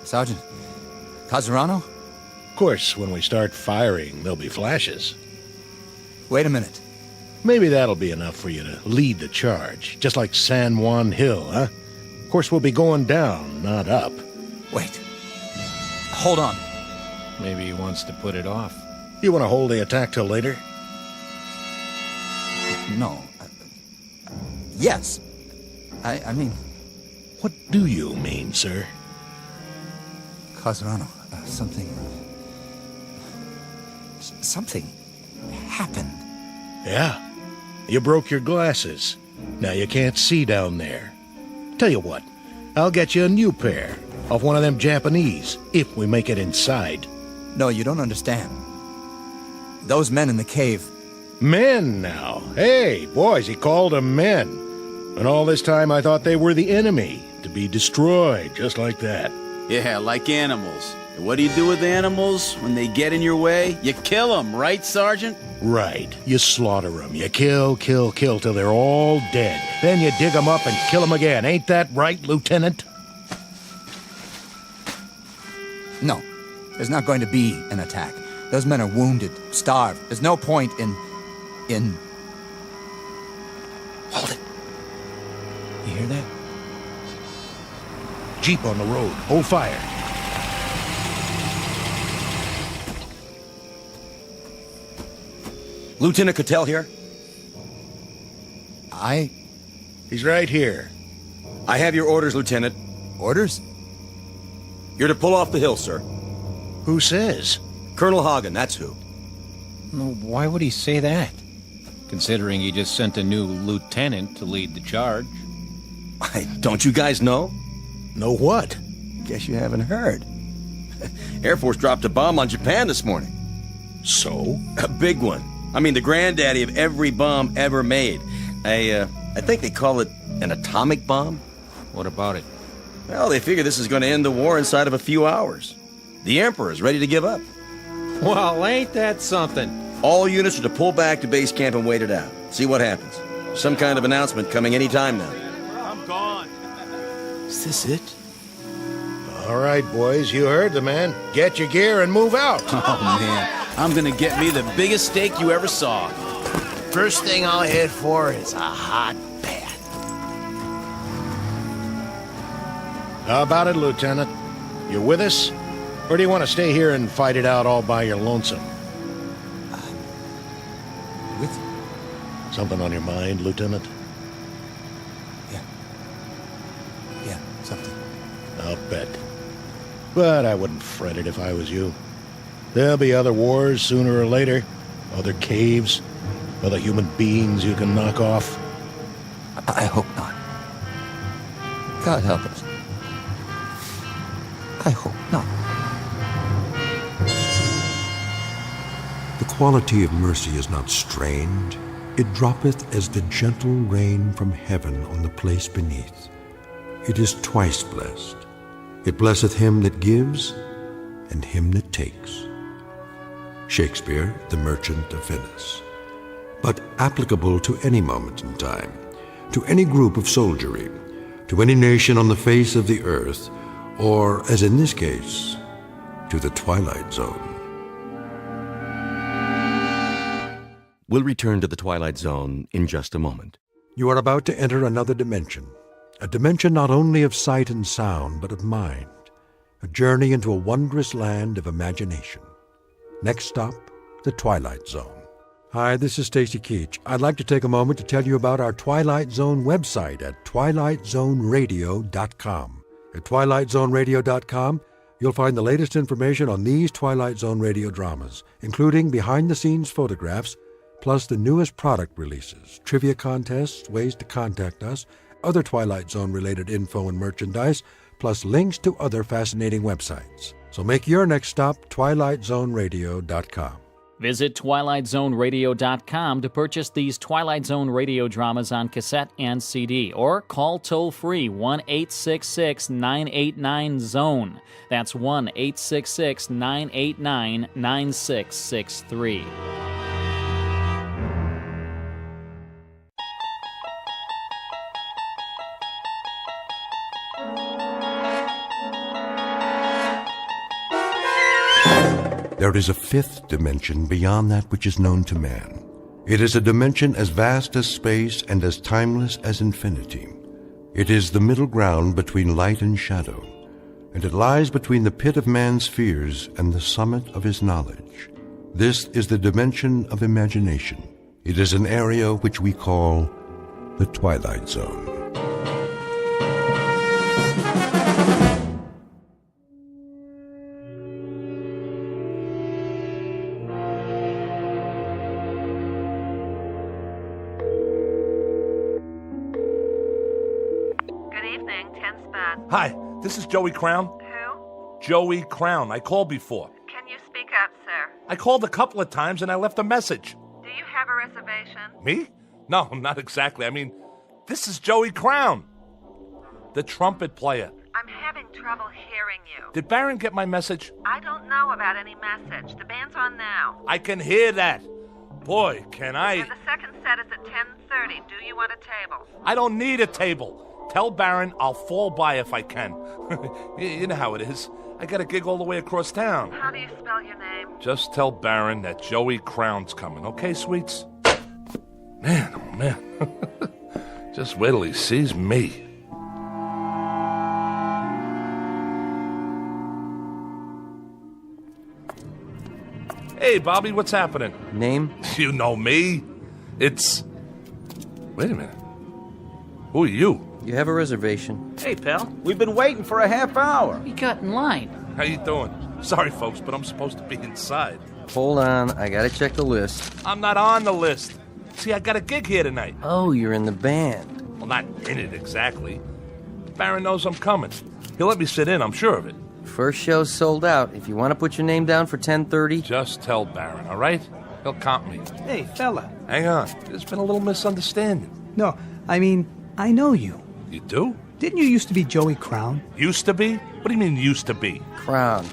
Casarano? Of course, when we start firing, there'll be flashes. Wait a minute. Maybe that'll be enough for you to lead the charge, just like San Juan Hill, huh? Of course, we'll be going down, not up. Wait. Hold on. Maybe he wants to put it off. You want to hold the attack till later? No. Yes. I mean... What do you mean, sir? Casarano, something happened. Yeah. You broke your glasses. Now you can't see down there. Tell you what, I'll get you a new pair off one of them Japanese, if we make it inside. No, you don't understand. Those men in the cave... Men now? Hey, boys, he called them men. And all this time I thought they were the enemy, to be destroyed, just like that. Yeah, like animals. And what do you do with animals when they get in your way? You kill them, right, Sergeant? Right. You slaughter them. You kill till they're all dead. Then you dig them up and kill them again. Ain't that right, Lieutenant? No. There's not going to be an attack. Those men are wounded, starved. There's no point in... Hold it. You hear that? Jeep on the road. Hold fire. Lieutenant Cattell here? He's right here. I have your orders, Lieutenant. Orders? You're to pull off the hill, sir. Who says? Colonel Hagen, that's who. Why would he say that? Considering he just sent a new lieutenant to lead the charge. Don't you guys know? Know what? Guess you haven't heard. Air Force dropped a bomb on Japan this morning. So? A big one. I mean, the granddaddy of every bomb ever made. I think they call it an atomic bomb. What about it? Well, they figure this is going to end the war inside of a few hours. The Emperor's ready to give up. Well, ain't that something? All units are to pull back to base camp and wait it out. See what happens. Some kind of announcement coming any time now. I'm gone. Is this it? All right, boys, you heard the man. Get your gear and move out. Oh, man. I'm gonna get me the biggest steak you ever saw. First thing I'll head for is a hot bath. How about it, Lieutenant? You with us? Or do you want to stay here and fight it out all by your lonesome? With you. Something on your mind, Lieutenant? Yeah, something. I'll bet. But I wouldn't fret it if I was you. There'll be other wars sooner or later. Other caves. Other human beings you can knock off. I hope not. God help us. I hope not. The quality of mercy is not strained. It droppeth as the gentle rain from heaven on the place beneath. It is twice blessed. It blesseth him that gives and him that takes. Shakespeare, The Merchant of Venice. But applicable to any moment in time, to any group of soldiery, to any nation on the face of the earth, or, as in this case, to the Twilight Zone. We'll return to the Twilight Zone in just a moment. You are about to enter another dimension, a dimension not only of sight and sound, but of mind, a journey into a wondrous land of imagination. Next stop, the Twilight Zone. Hi, this is Stacy Keach. I'd like to take a moment to tell you about our Twilight Zone website at twilightzoneradio.com. At twilightzoneradio.com, you'll find the latest information on these Twilight Zone radio dramas, including behind-the-scenes photographs, plus the newest product releases, trivia contests, ways to contact us, other Twilight Zone-related info and merchandise, plus links to other fascinating websites. So make your next stop TwilightZoneRadio.com. Visit TwilightZoneRadio.com to purchase these Twilight Zone radio dramas on cassette and CD, or call toll-free 1-866-989-ZONE. That's 1-866-989-9663. There is a fifth dimension beyond that which is known to man. It is a dimension as vast as space and as timeless as infinity. It is the middle ground between light and shadow, and it lies between the pit of man's fears and the summit of his knowledge. This is the dimension of imagination. It is an area which we call the Twilight Zone. Hi, this is Joey Crown. Who? Joey Crown. I called before. Can you speak up, sir? I called a couple of times and I left a message. Do you have a reservation? Me? No, not exactly. I mean, this is Joey Crown, the trumpet player. I'm having trouble hearing you. Did Baron get my message? I don't know about any message. The band's on now. I can hear that. Boy, can I... And the second set is at 10:30. Do you want a table? I don't need a table. Tell Baron I'll fall by if I can. You know how it is. I got a gig all the way across town. How do you spell your name? Just tell Baron that Joey Crown's coming, okay, sweets? Man, oh man. Just wait till he sees me. Hey, Bobby, what's happening? Name? You know me. It's... Wait a minute. Who are you? You have a reservation. Hey, pal. We've been waiting for a half hour. We got in line. How you doing? Sorry, folks, but I'm supposed to be inside. Hold on, I gotta check the list. I'm not on the list. See, I got a gig here tonight. Oh, you're in the band. Well, not in it exactly. Baron knows I'm coming. He'll let me sit in, I'm sure of it. First show's sold out. If you want to put your name down for 10:30... Just tell Baron, all right? He'll comp me. Hey, fella. Hang on. There's been a little misunderstanding. No, I mean, I know you. You do? Didn't you used to be Joey Crown? Used to be? What do you mean used to be? Crown.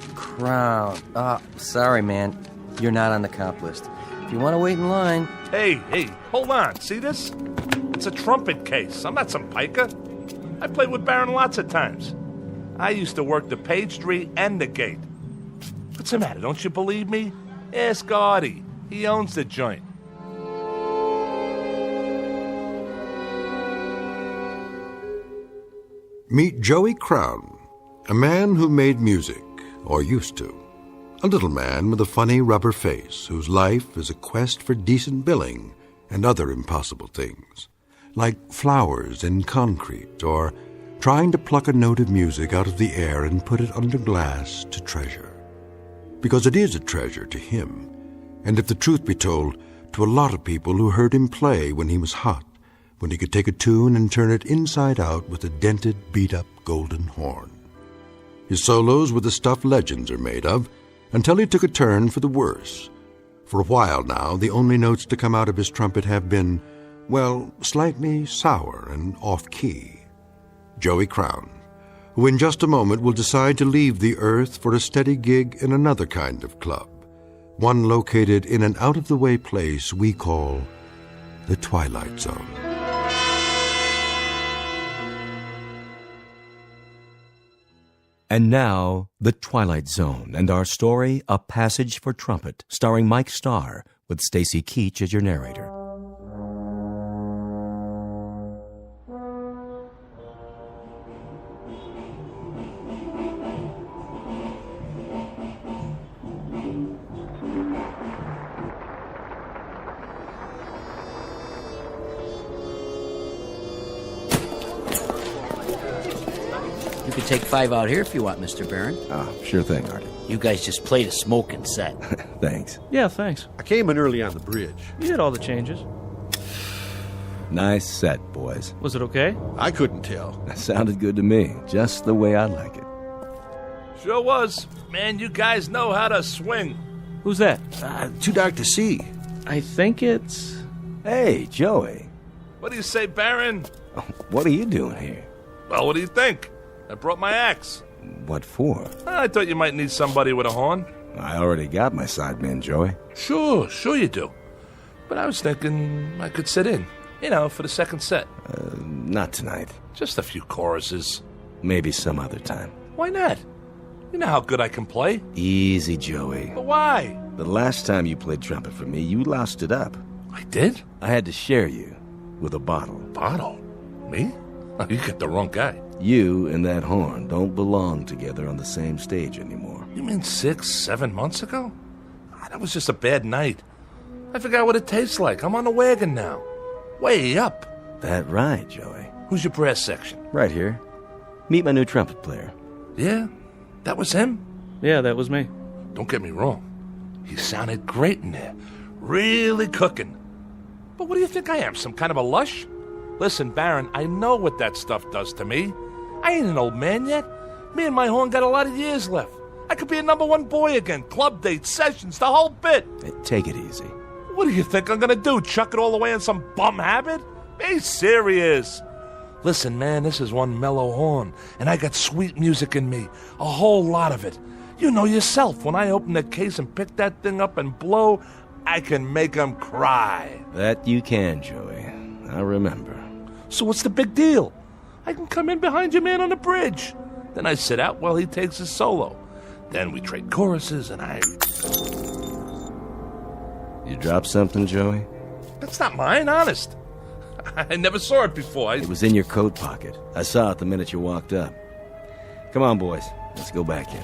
Sorry, man. You're not on the comp list. If you want to wait in line... Hey, hold on. See this? It's a trumpet case. I'm not some piker. I played with Baron lots of times. I used to work the Page Tree and the Gate. What's the matter? Don't you believe me? Ask Artie. He owns the joint. Meet Joey Crown, a man who made music, or used to. A little man with a funny rubber face whose life is a quest for decent billing and other impossible things, like flowers in concrete or trying to pluck a note of music out of the air and put it under glass to treasure. Because it is a treasure to him, and if the truth be told, to a lot of people who heard him play when he was hot, when he could take a tune and turn it inside out with a dented, beat-up golden horn. His solos were the stuff legends are made of, until he took a turn for the worse. For a while now, the only notes to come out of his trumpet have been, well, slightly sour and off-key. Joey Crown, who in just a moment will decide to leave the earth for a steady gig in another kind of club, one located in an out-of-the-way place we call the Twilight Zone. And now, The Twilight Zone, and our story, A Passage for Trumpet, starring Mike Starr, with Stacy Keach as your narrator. You could take 5 out here if you want, Mr. Barron. Sure thing, Artie. You guys just played a smoking set. Thanks. Yeah, thanks. I came in early on the bridge. You did all the changes. Nice set, boys. Was it okay? I couldn't tell. That sounded good to me, just the way I like it. Sure was. Man, you guys know how to swing. Who's that? Too dark to see. I think it's... Hey, Joey. What do you say, Baron? What are you doing here? Well, what do you think? I brought my axe. What for? I thought you might need somebody with a horn. I already got my sideman, Joey. Sure you do. But I was thinking I could sit in, for the second set. Not tonight. Just a few choruses. Maybe some other time. Why not? You know how good I can play. Easy, Joey. But why? The last time you played trumpet for me, you loused it up. I did? I had to share you with a bottle. Bottle? Me? Oh, you got the wrong guy. You and that horn don't belong together on the same stage anymore. You mean 6, 7 months ago? That was just a bad night. I forgot what it tastes like. I'm on the wagon now. Way up. That right, Joey. Who's your brass section? Right here. Meet my new trumpet player. Yeah? That was him? Yeah, that was me. Don't get me wrong. He sounded great in there. Really cooking. But what do you think I am, some kind of a lush? Listen, Baron, I know what that stuff does to me. I ain't an old man yet. Me and my horn got a lot of years left. I could be a #1 boy again. Club dates, sessions, the whole bit. Hey, take it easy. What do you think I'm gonna do? Chuck it all away in some bum habit? Be serious. Listen, man, this is one mellow horn, and I got sweet music in me. A whole lot of it. You know yourself, when I open the case and pick that thing up and blow, I can make them cry. That you can, Joey. I remember. So what's the big deal? I can come in behind your man on the bridge. Then I sit out while he takes his solo. Then we trade choruses, and I... You dropped something, Joey? That's not mine, honest. I never saw it before. It was in your coat pocket. I saw it the minute you walked up. Come on, boys. Let's go back in.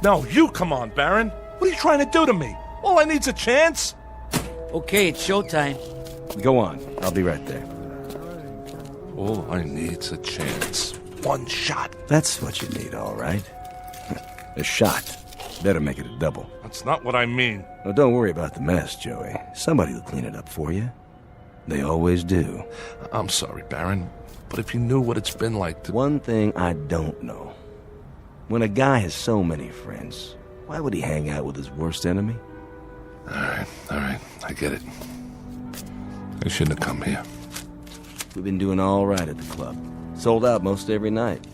No, you come on, Baron. What are you trying to do to me? All I need's a chance. Okay, it's showtime. Go on. I'll be right there. All I need's a chance. One shot. That's what you need, all right. A shot. Better make it a double. That's not what I mean. Oh, don't worry about the mess, Joey. Somebody will clean it up for you. They always do. I'm sorry, Baron, but if you knew what it's been like to... One thing I don't know. When a guy has so many friends, why would he hang out with his worst enemy? All right. I get it. I shouldn't have come here. We've been doing all right at the club. Sold out most every night.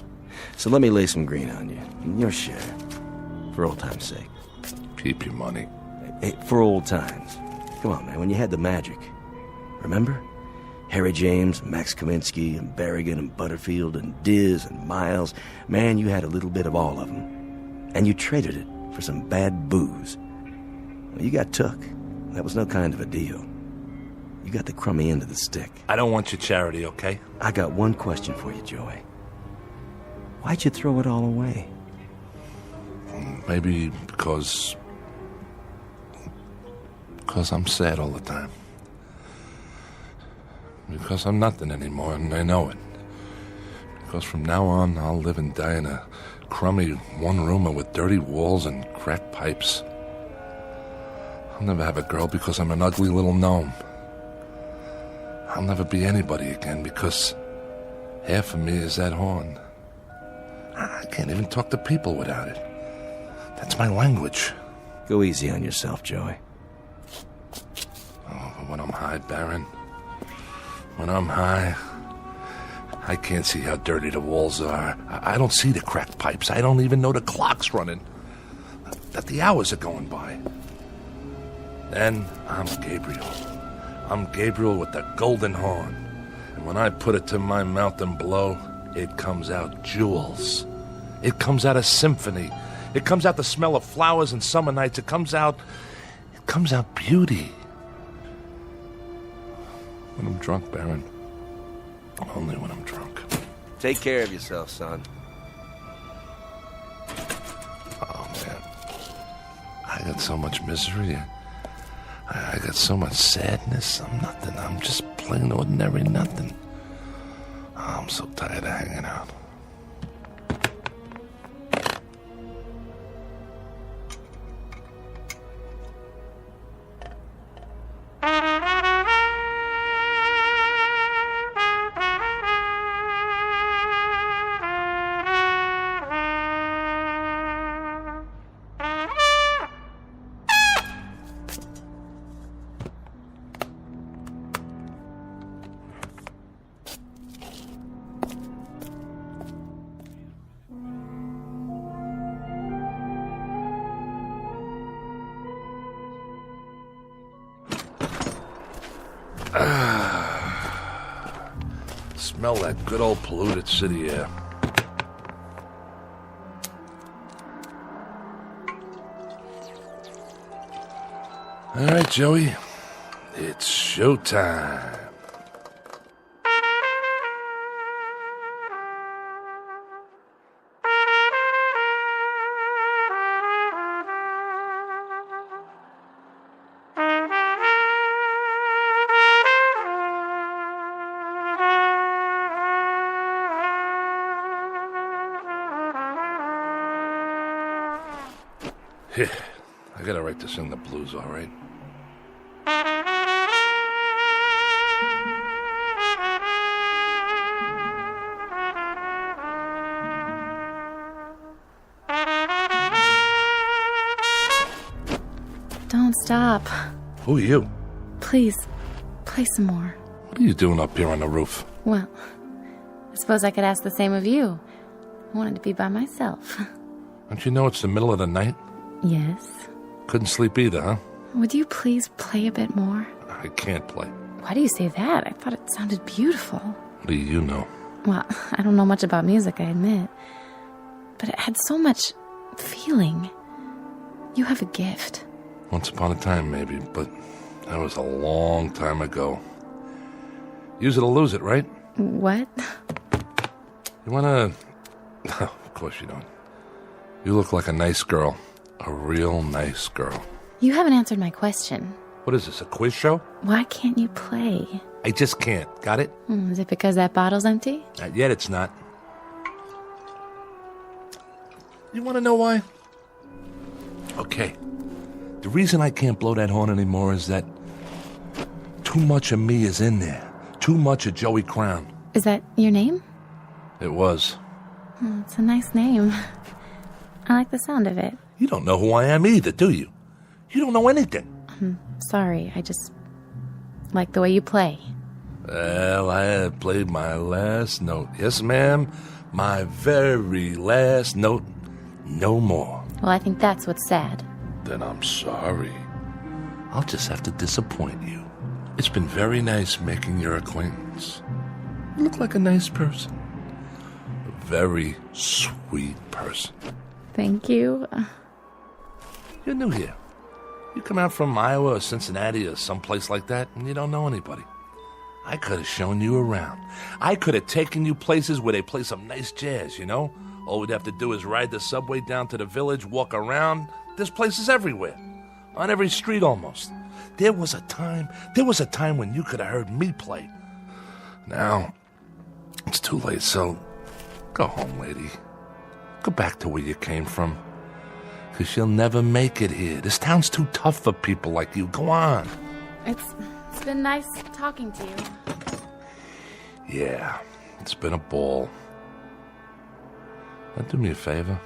So let me lay some green on you. Your share. For old time's sake. Keep your money. Hey, for old times. Come on, man, when you had the magic. Remember? Harry James, Max Kaminsky, and Berrigan, and Butterfield, and Diz, and Miles. Man, you had a little bit of all of them. And you traded it for some bad booze. Well, you got took. That was no kind of a deal. You got the crummy end of the stick. I don't want your charity, okay? I got one question for you, Joey. Why'd you throw it all away? Maybe because I'm sad all the time. Because I'm nothing anymore, and I know it. Because from now on, I'll live and die in a crummy one-roomer with dirty walls and cracked pipes. I'll never have a girl because I'm an ugly little gnome. I'll never be anybody again because half of me is that horn. I can't even talk to people without it. That's my language. Go easy on yourself, Joey. Oh, but when I'm high, Baron, when I'm high, I can't see how dirty the walls are. I don't see the cracked pipes. I don't even know the clock's running, that the hours are going by. Then I'm Gabriel. I'm Gabriel with the golden horn. And when I put it to my mouth and blow, it comes out jewels. It comes out a symphony. It comes out the smell of flowers and summer nights. It comes out beauty. When I'm drunk, Baron. Only when I'm drunk. Take care of yourself, son. Oh, man. I got so much misery. I got so much sadness. I'm nothing. I'm just plain ordinary nothing. Oh, I'm so tired of hanging out. Smell that good old polluted city air. All right, Joey. It's showtime. Here, I got a right to sing the blues, all right? Don't stop. Who are you? Please, play some more. What are you doing up here on the roof? Well, I suppose I could ask the same of you. I wanted to be by myself. Don't you know it's the middle of the night? Yes. Couldn't sleep either, huh? Would you please play a bit more? I can't play. Why do you say that? I thought it sounded beautiful. What do you know? Well, I don't know much about music, I admit. But it had so much feeling. You have a gift. Once upon a time, maybe, but that was a long time ago. Use it or lose it, right? What? You wanna... Of course you don't. You look like a nice girl. A real nice girl. You haven't answered my question. What is this, a quiz show? Why can't you play? I just can't. Got it? Is it because that bottle's empty? Not yet, it's not. You want to know why? Okay. The reason I can't blow that horn anymore is that too much of me is in there. Too much of Joey Crown. Is that your name? It was. Oh, it's a nice name. I like the sound of it. You don't know who I am either, do you? You don't know anything. I'm sorry, I just like the way you play. Well, I had played my last note. Yes, ma'am. My very last note. No more. Well, I think that's what's sad. Then I'm sorry. I'll just have to disappoint you. It's been very nice making your acquaintance. You look like a nice person. A very sweet person. Thank you. You're new here. You come out from Iowa or Cincinnati or someplace like that, and you don't know anybody. I could have shown you around. I could have taken you places where they play some nice jazz, you know? All we'd have to do is ride the subway down to the village, walk around. There's places everywhere. On every street almost. There was a time when you could have heard me play. Now, it's too late, so go home, lady. Go back to where you came from. Because you'll never make it here. This town's too tough for people like you. Go on. It's been nice talking to you. Yeah, it's been a ball. Now do me a favor.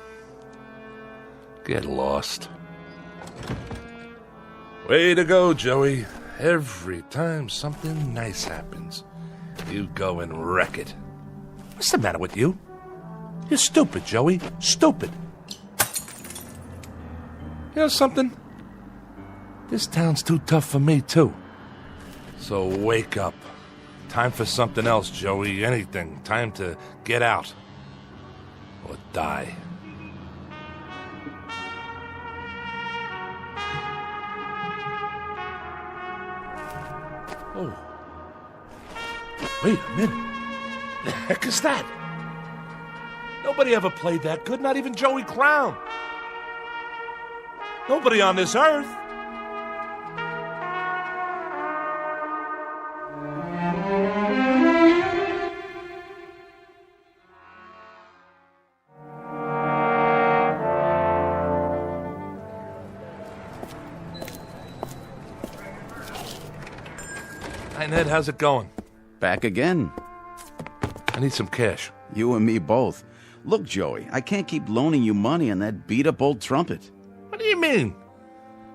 Get lost. Way to go, Joey. Every time something nice happens, you go and wreck it. What's the matter with you? You're stupid, Joey. Stupid. You know something? This town's too tough for me, too. So wake up. Time for something else, Joey. Anything. Time to get out. Or die. Oh. Wait a minute. The heck is that? Nobody ever played that good, not even Joey Crown. Nobody on this earth. Hi, Ned. How's it going? Back again. I need some cash. You and me both. Look, Joey, I can't keep loaning you money on that beat-up old trumpet. What do you mean?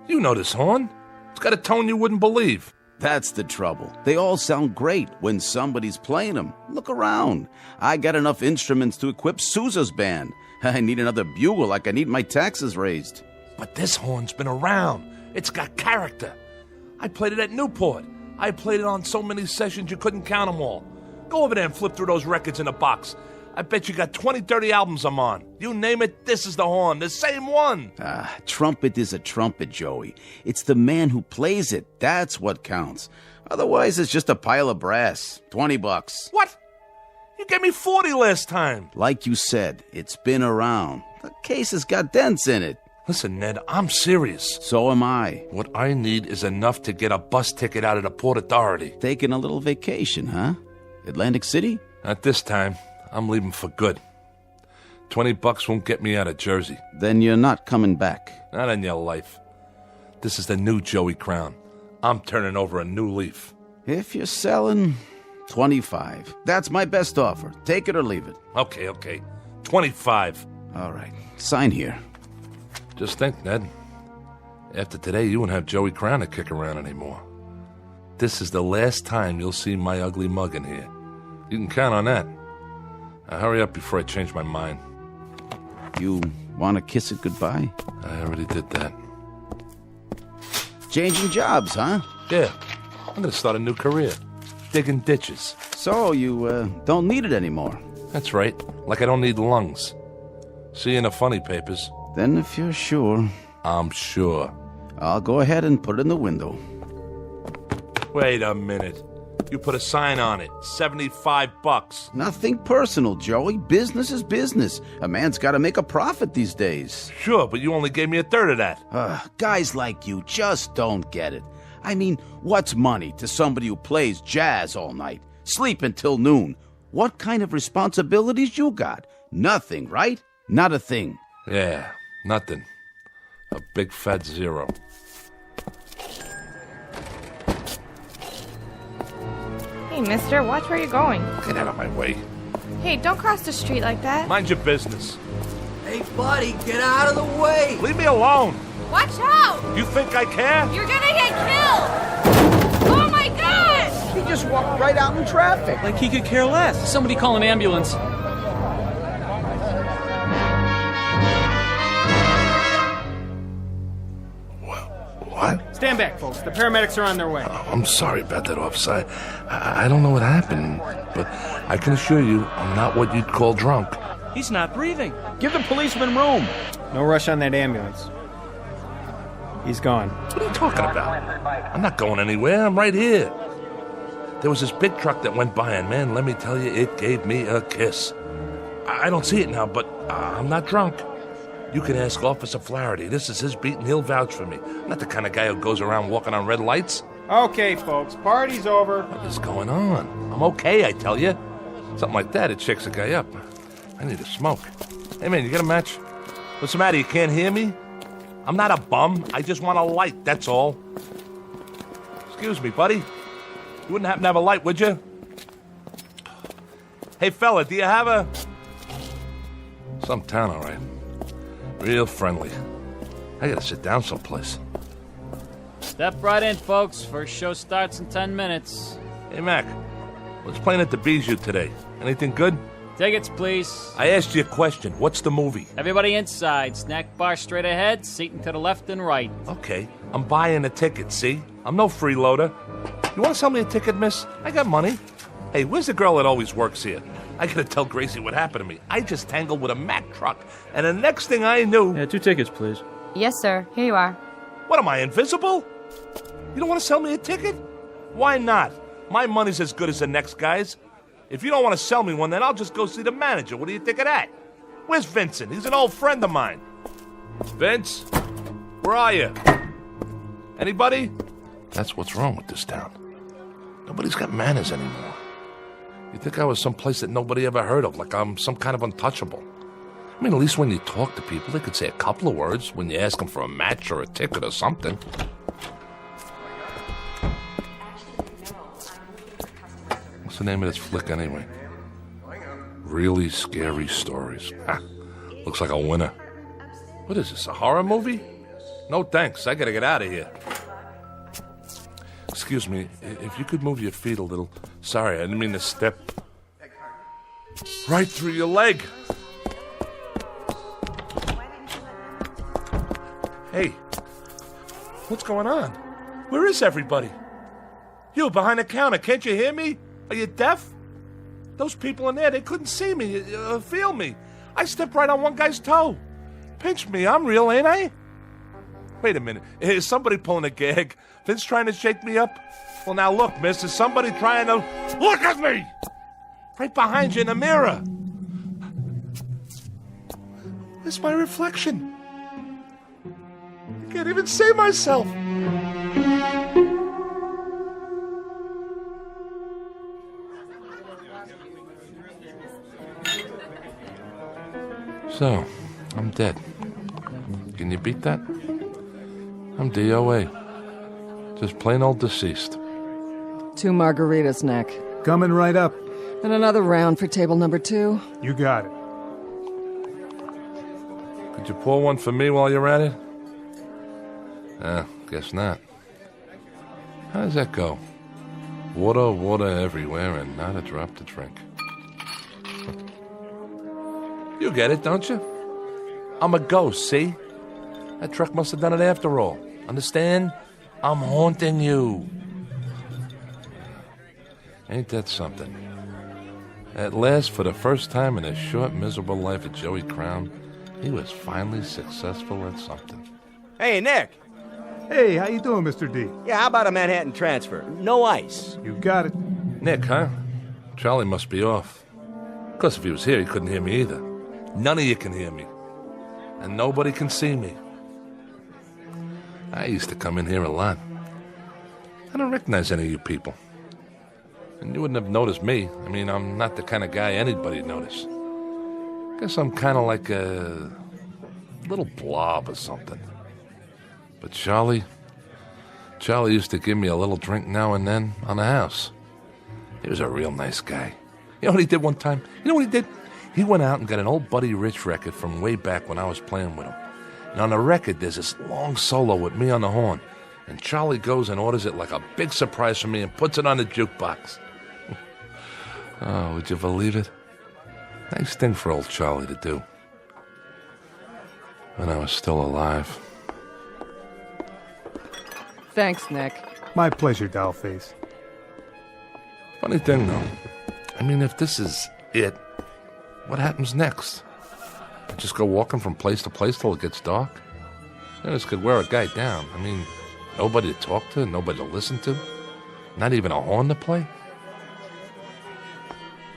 You know this horn. It's got a tone you wouldn't believe. That's the trouble. They all sound great when somebody's playing them. Look around. I got enough instruments to equip Sousa's band. I need another bugle like I need my taxes raised. But this horn's been around. It's got character. I played it at Newport. I played it on so many sessions you couldn't count them all. Go over there and flip through those records in the box. I bet you got 20, 30 albums I'm on. You name it, this is the horn, the same one. Trumpet is a trumpet, Joey. It's the man who plays it. That's what counts. Otherwise, it's just a pile of brass. $20. What? You gave me 40 last time. Like you said, it's been around. The case has got dents in it. Listen, Ned, I'm serious. So am I. What I need is enough to get a bus ticket out of the Port Authority. Taking a little vacation, huh? Atlantic City? Not this time. I'm leaving for good. $20 won't get me out of Jersey. Then you're not coming back. Not in your life. This is the new Joey Crown. I'm turning over a new leaf. If you're selling, 25. That's my best offer. Take it or leave it. Okay. 25. All right. Sign here. Just think, Ned. After today, you won't have Joey Crown to kick around anymore. This is the last time you'll see my ugly mug in here. You can count on that. Now hurry up before I change my mind. You want to kiss it goodbye? I already did that. Changing jobs, huh? Yeah. I'm going to start a new career. Digging ditches. So you don't need it anymore? That's right. Like I don't need lungs. See you in the funny papers. Then if you're sure... I'm sure. I'll go ahead and put it in the window. Wait a minute. You put a sign on it. $75. Nothing personal, Joey. Business is business. A man's got to make a profit these days. Sure, but you only gave me a third of that. Guys like you just don't get it. I mean, what's money to somebody who plays jazz all night, sleep until noon? What kind of responsibilities you got? Nothing, right? Not a thing. Yeah, nothing. A big fat zero. Hey, mister, watch where you're going. Get out of my way. Hey, don't cross the street like that. Mind your business. Hey, buddy, get out of the way. Leave me alone. Watch out! You think I care? You're gonna get killed! Oh my gosh! He just walked right out in traffic. Like he could care less. Somebody call an ambulance. What? Stand back, folks. The paramedics are on their way. Oh, I'm sorry about that, officer. I don't know what happened, but I can assure you I'm not what you'd call drunk. He's not breathing. Give the policeman room. No rush on that ambulance. He's gone. What are you talking about? I'm not going anywhere. I'm right here. There was this big truck that went by, and man, let me tell you, it gave me a kiss. I don't see it now, but I'm not drunk. You can ask Officer Flaherty. This is his beat, and he'll vouch for me. I'm not the kind of guy who goes around walking on red lights. Okay, folks, party's over. What is going on? I'm okay, I tell you. Something like that, it shakes a guy up. I need a smoke. Hey, man, you got a match? What's the matter? You can't hear me? I'm not a bum. I just want a light, that's all. Excuse me, buddy. You wouldn't happen to have a light, would you? Hey, fella, do you have a... Some town, all right. Real friendly. I gotta sit down someplace. Step right in, folks. First show starts in 10 minutes. Hey, Mac. What's playing at the Bijou today? Anything good? Tickets, please. I asked you a question. What's the movie? Everybody inside. Snack bar straight ahead, seating to the left and right. Okay. I'm buying a ticket, see? I'm no freeloader. You want to sell me a ticket, miss? I got money. Hey, where's the girl that always works here? I gotta tell Gracie what happened to me. I just tangled with a Mack truck, and the next thing I knew... Yeah, 2 tickets, please. Yes, sir. Here you are. What, am I invisible? You don't want to sell me a ticket? Why not? My money's as good as the next guy's. If you don't want to sell me one, then I'll just go see the manager. What do you think of that? Where's Vincent? He's an old friend of mine. Vince? Where are you? Anybody? That's what's wrong with this town. Nobody's got manners anymore. You'd think I was someplace that nobody ever heard of, like I'm some kind of untouchable. I mean, at least when you talk to people, they could say a couple of words when you ask them for a match or a ticket or something. What's the name of this flick, anyway? Really Scary Stories. Looks like a winner. What is this, a horror movie? No thanks, I gotta get out of here. Excuse me, if you could move your feet a little. Sorry, I didn't mean to step right through your leg. Hey, what's going on? Where is everybody? You, behind the counter, can't you hear me? Are you deaf? Those people in there, they couldn't see me, feel me. I stepped right on one guy's toe. Pinch me, I'm real, ain't I? Wait a minute, is somebody pulling a gag? Vince trying to shake me up? Well, now look, miss, is somebody trying to... Look at me! Right behind you in the mirror. It's my reflection. I can't even see myself. So, I'm dead. Can you beat that? I'm DOA. Just plain old deceased. 2 margaritas, Nick. Coming right up. And another round for table number 2. You got it. Could you pour one for me while you're at it? Guess not. How does that go? Water, water everywhere, and not a drop to drink. You get it, don't you? I'm a ghost, see? That truck must have done it after all. Understand? I'm haunting you. Ain't that something? At last, for the first time in the short, miserable life of Joey Crown, he was finally successful at something. Hey, Nick. Hey, how you doing, Mr. D? Yeah, how about a Manhattan transfer? No ice. You got it. Nick, huh? Charlie must be off. Of course, if he was here, he couldn't hear me either. None of you can hear me. And nobody can see me. I used to come in here a lot. I don't recognize any of you people. And you wouldn't have noticed me. I mean, I'm not the kind of guy anybody'd notice. Guess I'm kind of like a little blob or something. But Charlie used to give me a little drink now and then on the house. He was a real nice guy. You know what he did one time? You know what he did? He went out and got an old Buddy Rich record from way back when I was playing with him. And on the record, there's this long solo with me on the horn. And Charlie goes and orders it like a big surprise for me and puts it on the jukebox. Oh, would you believe it? Nice thing for old Charlie to do. When I was still alive. Thanks, Nick. My pleasure, Dollface. Funny thing, though. I mean, if this is it, what happens next? I just go walking from place to place till it gets dark? Then this could wear a guy down. I mean, nobody to talk to, nobody to listen to, not even a horn to play.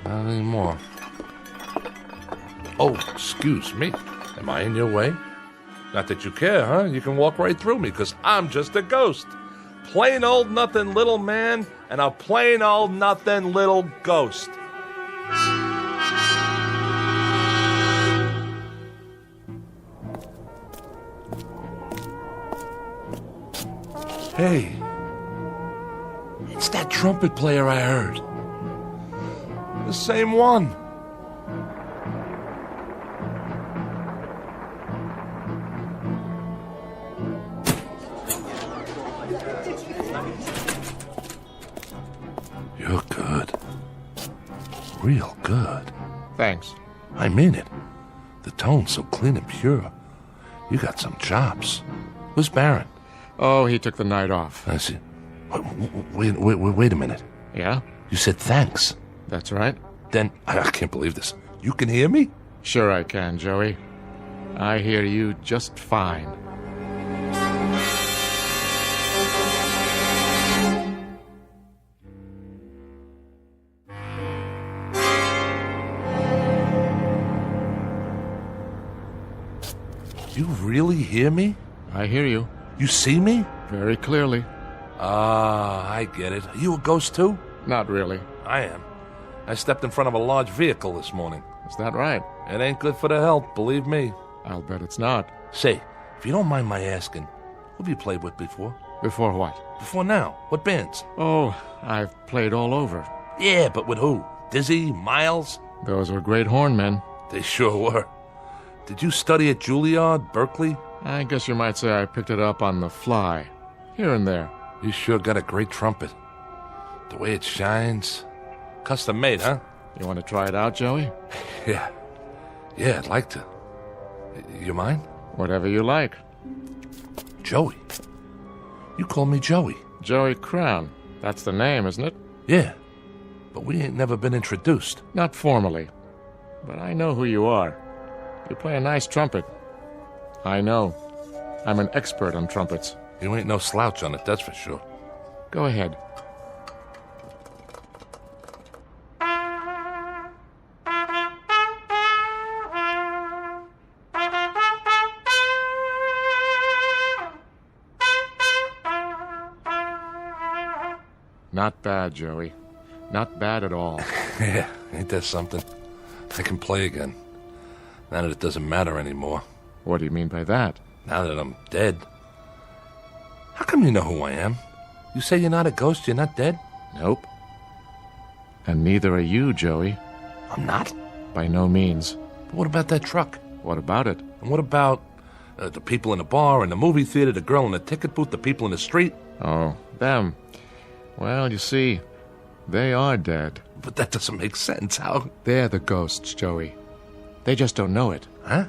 Not anymore. Oh, excuse me. Am I in your way? Not that you care, huh? You can walk right through me, because I'm just a ghost. Plain old nothing little man and a plain old nothing little ghost. Hey, it's that trumpet player I heard. The same one. You're good. Real good. Thanks. I mean it. The tone's so clean and pure. You got some chops. Who's Baron? Oh, he took the night off. I see. Wait a minute. Yeah? You said thanks. That's right. Then, I can't believe this. You can hear me? Sure I can, Joey. I hear you just fine. You really hear me? I hear you. You see me? Very clearly. Ah, I get it. Are you a ghost too? Not really. I am. I stepped in front of a large vehicle this morning. Is that right? It ain't good for the health, believe me. I'll bet it's not. Say, if you don't mind my asking, who have you played with before? Before what? Before now. What bands? Oh, I've played all over. Yeah, but with who? Dizzy? Miles? Those were great hornmen. They sure were. Did you study at Juilliard, Berkeley? I guess you might say I picked it up on the fly. Here and there. You sure got a great trumpet. The way it shines. Custom made, huh? You want to try it out, Joey? Yeah. Yeah, I'd like to. You mind? Whatever you like. Joey. You call me Joey. Joey Crown. That's the name, isn't it? Yeah. But we ain't never been introduced. Not formally. But I know who you are. You play a nice trumpet. I know. I'm an expert on trumpets. You ain't no slouch on it, that's for sure. Go ahead. Not bad, Joey. Not bad at all. Yeah, ain't that something? I can play again. Now that it doesn't matter anymore. What do you mean by that? Now that I'm dead. How come you know who I am? You say you're not a ghost, you're not dead? Nope. And neither are you, Joey. I'm not? By no means. But what about that truck? What about it? And what about the people in the bar, in the movie theater, the girl in the ticket booth, the people in the street? Oh, them. Well, you see, they are dead. But that doesn't make sense. How? They're the ghosts, Joey. They just don't know it. Huh?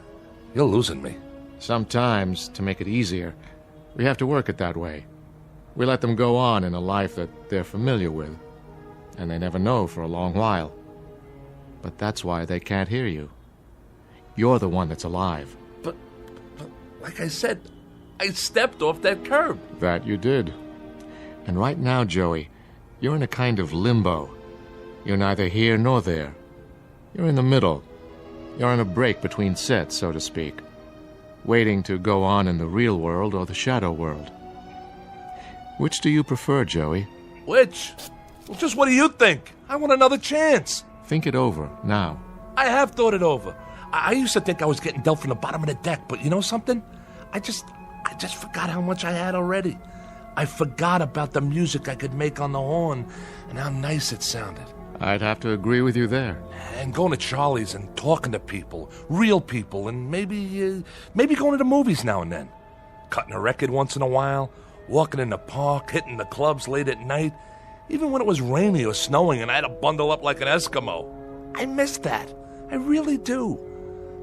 You're losing me. Sometimes, to make it easier, we have to work it that way. We let them go on in a life that they're familiar with, and they never know for a long while. But that's why they can't hear you. You're the one that's alive. But like I said, I stepped off that curb. That you did. And right now, Joey, you're in a kind of limbo. You're neither here nor there. You're in the middle. You're on a break between sets, so to speak, waiting to go on in the real world or the shadow world. Which do you prefer, Joey? Which? Well, just what do you think? I want another chance. Think it over, now. I have thought it over. I used to think I was getting dealt from the bottom of the deck, but you know something? I just forgot how much I had already. I forgot about the music I could make on the horn and how nice it sounded. I'd have to agree with you there. And going to Charlie's and talking to people, real people, and maybe going to the movies now and then. Cutting a record once in a while, walking in the park, hitting the clubs late at night, even when it was rainy or snowing and I had to bundle up like an Eskimo. I miss that. I really do.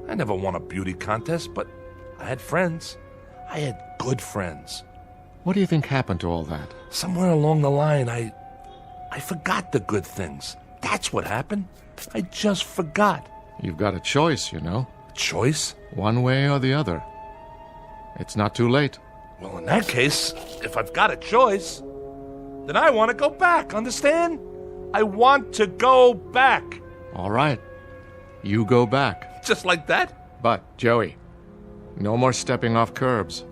I never won a beauty contest, but I had friends. I had good friends. What do you think happened to all that? Somewhere along the line, I forgot the good things. That's what happened. I just forgot. You've got a choice, you know. Choice? One way or the other. It's not too late. Well, in that case, if I've got a choice, then I want to go back, understand? I want to go back. All right. You go back. Just like that? But, Joey, no more stepping off curbs.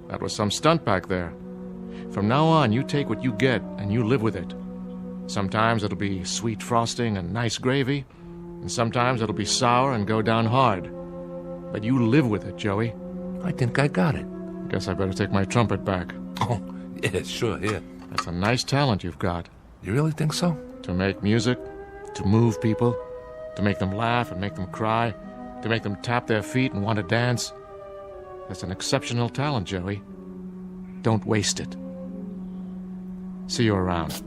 That was some stunt back there. From now on, you take what you get and you live with it. Sometimes it'll be sweet frosting and nice gravy, and sometimes it'll be sour and go down hard. But you live with it, Joey. I think I got it. Guess I better take my trumpet back. Oh, yeah, sure, here. That's a nice talent you've got. You really think so? To make music, to move people, to make them laugh and make them cry, to make them tap their feet and want to dance. That's an exceptional talent, Joey. Don't waste it. See you around.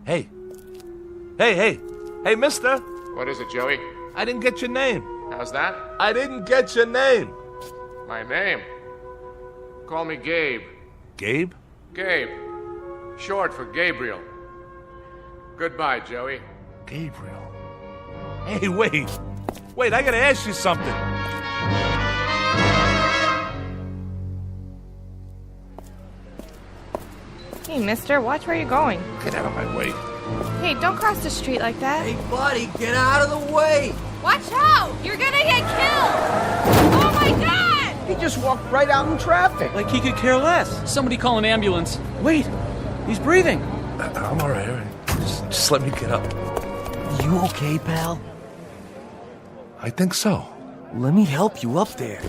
Hey, mister. What is it, Joey? I didn't get your name. How's that? I didn't get your name. My name? Call me Gabe. Gabe? Gabe. Short for Gabriel. Goodbye, Joey. Gabriel. Hey, wait, I gotta ask you something. Hey, mister, watch where you're going. Get out of my way. Hey, don't cross the street like that. Hey, buddy, get out of the way! Watch out! You're gonna get killed! Oh my god! He just walked right out in traffic. Like he could care less. Somebody call an ambulance. Wait, he's breathing. I'm all right. Just let me get up. You okay, pal? I think so. Let me help you up there.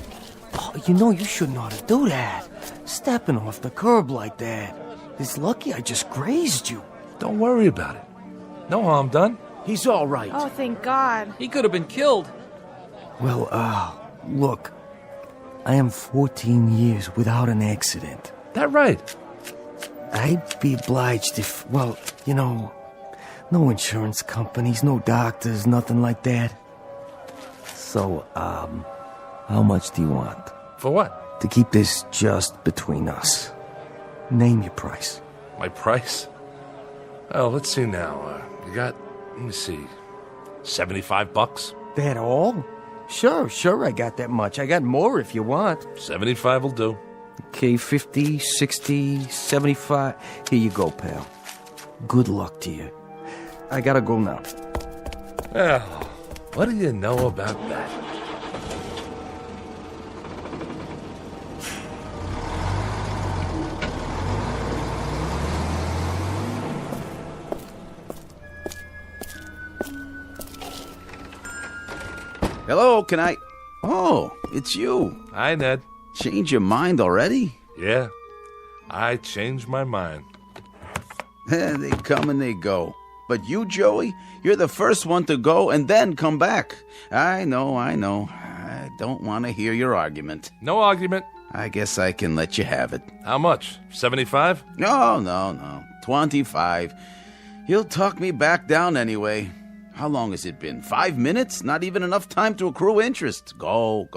Oh, you know you shouldn't ought to do that. Stepping off the curb like that. It's lucky I just grazed you. Don't worry about it. No harm done. He's all right. Oh, thank God. He could have been killed. Well, look. I am 14 years without an accident. That right? I'd be obliged if, well, you know, no insurance companies, no doctors, nothing like that. So, how much do you want? For what? To keep this just between us. Name your price. My price? Oh, let's see now. You got, let me see, $75? That all? Sure, I got that much. I got more if you want. 75 will do. Okay, 50, 60, 75. Here you go, pal. Good luck to you. I gotta go now. Well, what do you know about that? Hello, can I... Oh, it's you. Hi, Ned. Change your mind already? Yeah, I changed my mind. They come and they go. But you, Joey, you're the first one to go and then come back. I know. I don't want to hear your argument. No argument. I guess I can let you have it. How much? 75? No. 25. You'll talk me back down anyway. How long has it been? 5 minutes? Not even enough time to accrue interest. Go.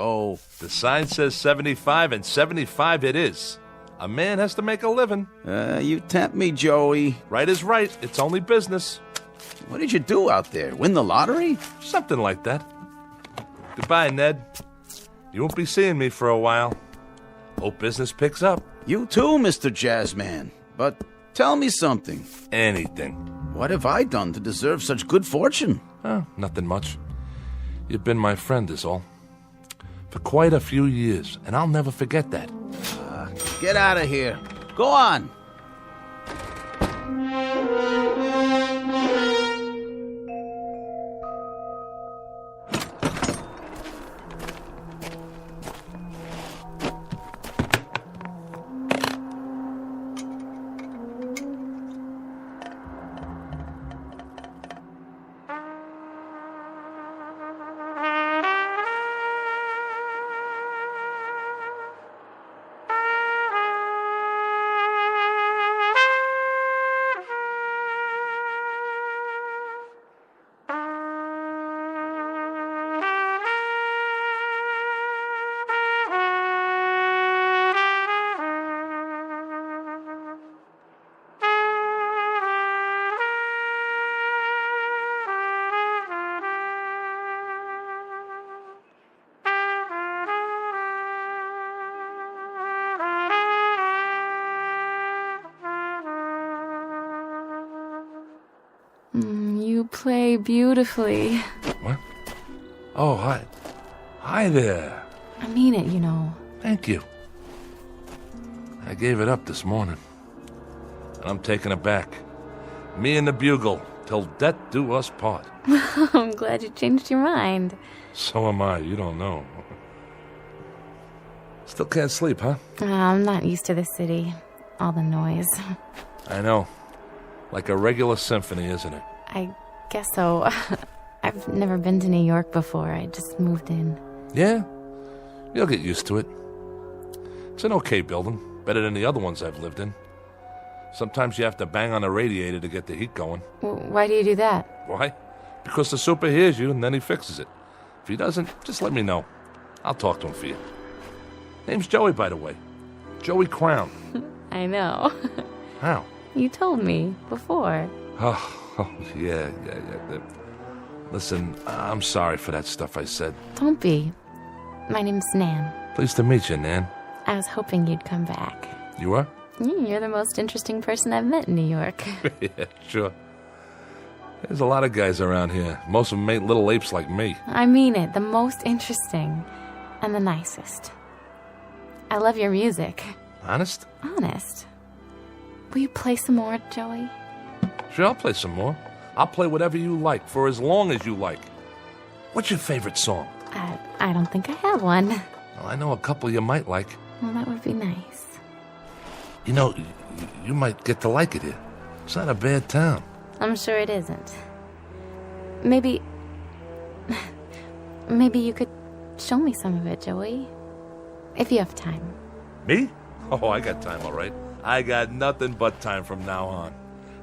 The sign says 75, and 75 it is. A man has to make a living. You tempt me, Joey. Right is right. It's only business. What did you do out there? Win the lottery? Something like that. Goodbye, Ned. You won't be seeing me for a while. Hope business picks up. You too, Mr. Jazzman. But tell me something. Anything. What have I done to deserve such good fortune? Nothing much. You've been my friend is all. For quite a few years, and I'll never forget that. Get out of here. Go on. You play beautifully. What? Oh, hi. Hi there. I mean it, you know. Thank you. I gave it up this morning. And I'm taking it back. Me and the bugle, till death do us part. I'm glad you changed your mind. So am I, you don't know. Still can't sleep, huh? I'm not used to the city. All the noise. I know. Like a regular symphony, isn't it? I guess so. I've never been to New York before. I just moved in. Yeah? You'll get used to it. It's an okay building. Better than the other ones I've lived in. Sometimes you have to bang on a radiator to get the heat going. Why do you do that? Why? Because the super hears you and then he fixes it. If he doesn't, just let me know. I'll talk to him for you. Name's Joey, by the way. Joey Crown. I know. How? You told me before. Oh, yeah. Listen, I'm sorry for that stuff I said. Don't be. My name's Nan. Pleased to meet you, Nan. I was hoping you'd come back. You are? You're the most interesting person I've met in New York. Yeah, sure. There's a lot of guys around here. Most of them ain't little apes like me. I mean it. The most interesting. And the nicest. I love your music. Honest? Honest. Will you play some more, Joey? Sure, I'll play some more. I'll play whatever you like, for as long as you like. What's your favorite song? I don't think I have one. Well, I know a couple you might like. Well, that would be nice. You know, you might get to like it here. It's not a bad town. I'm sure it isn't. Maybe you could show me some of it, Joey. If you have time. Me? Oh, I got time, all right. I got nothing but time from now on.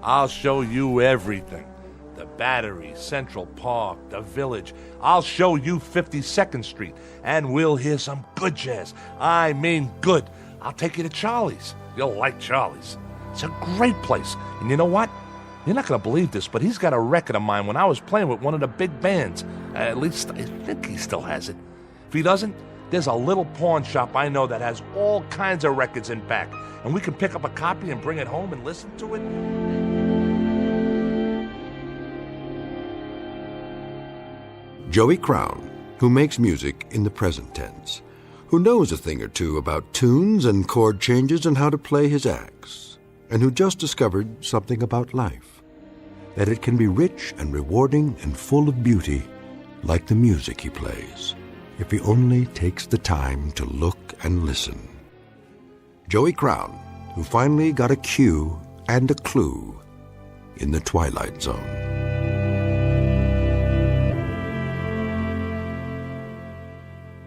I'll show you everything. The Battery, Central Park, the Village. I'll show you 52nd Street, and we'll hear some good jazz. I mean good. I'll take you to Charlie's. You'll like Charlie's. It's a great place. And you know what? You're not going to believe this, but he's got a record of mine when I was playing with one of the big bands. At least I think he still has it. If he doesn't, there's a little pawn shop I know that has all kinds of records in back, and we can pick up a copy and bring it home and listen to it. Joey Crown, who makes music in the present tense, who knows a thing or two about tunes and chord changes and how to play his axe, and who just discovered something about life, that it can be rich and rewarding and full of beauty like the music he plays, if he only takes the time to look and listen. Joey Crown, who finally got a cue and a clue in the Twilight Zone.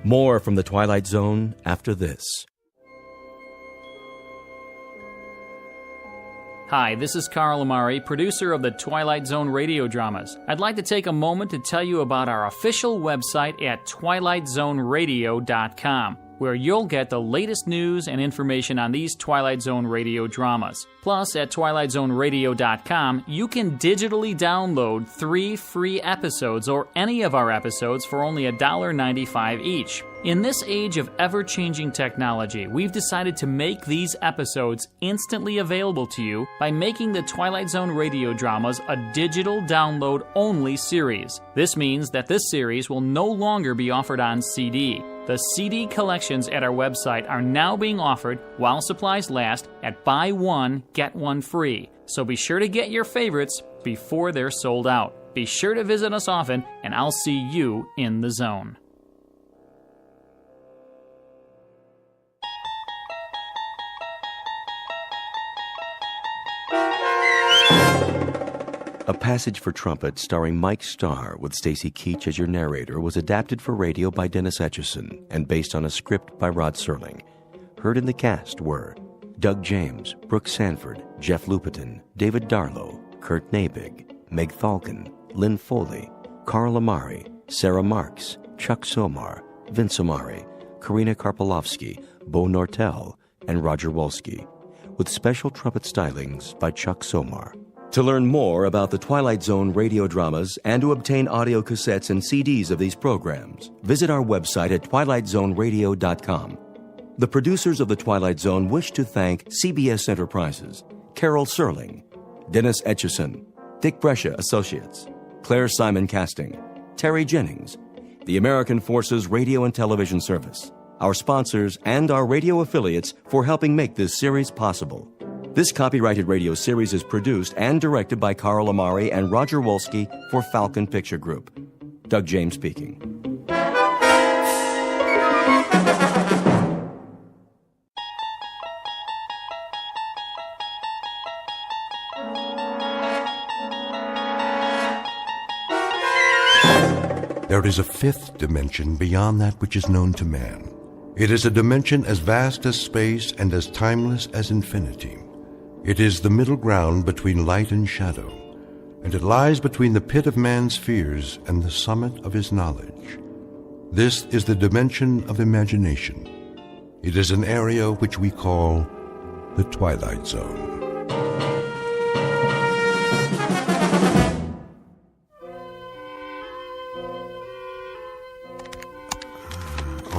More from the Twilight Zone after this. Hi, this is Carl Amari, producer of the Twilight Zone radio dramas. I'd like to take a moment to tell you about our official website at twilightzoneradio.com, where you'll get the latest news and information on these Twilight Zone radio dramas. Plus, at twilightzoneradio.com, you can digitally download 3 free episodes or any of our episodes for only $1.95 each. In this age of ever-changing technology, we've decided to make these episodes instantly available to you by making the Twilight Zone radio dramas a digital download-only series. This means that this series will no longer be offered on CD. The CD collections at our website are now being offered, while supplies last, at buy one, get one free. So be sure to get your favorites before they're sold out. Be sure to visit us often, and I'll see you in the zone. A Passage for Trumpet starring Mike Starr with Stacy Keach as your narrator was adapted for radio by Dennis Etchison and based on a script by Rod Serling. Heard in the cast were Doug James, Brooke Sanford, Jeff Lupetin, David Darlow, Kurt Nabig, Meg Thalken, Lynn Foley, Carl Amari, Sarah Marks, Chuck Somar, Vince Amari, Karina Karpolovsky, Bo Nortel, and Roger Wolski, with special trumpet stylings by Chuck Somar. To learn more about the Twilight Zone radio dramas and to obtain audio cassettes and CDs of these programs, visit our website at twilightzoneradio.com. The producers of The Twilight Zone wish to thank CBS Enterprises, Carol Serling, Dennis Etchison, Dick Brescia Associates, Claire Simon Casting, Terry Jennings, the American Forces Radio and Television Service, our sponsors, and our radio affiliates for helping make this series possible. This copyrighted radio series is produced and directed by Carl Amari and Roger Wolski for Falcon Picture Group. Doug James speaking. There is a fifth dimension beyond that which is known to man. It is a dimension as vast as space and as timeless as infinity. It is the middle ground between light and shadow, and it lies between the pit of man's fears and the summit of his knowledge. This is the dimension of imagination. It is an area which we call the Twilight Zone.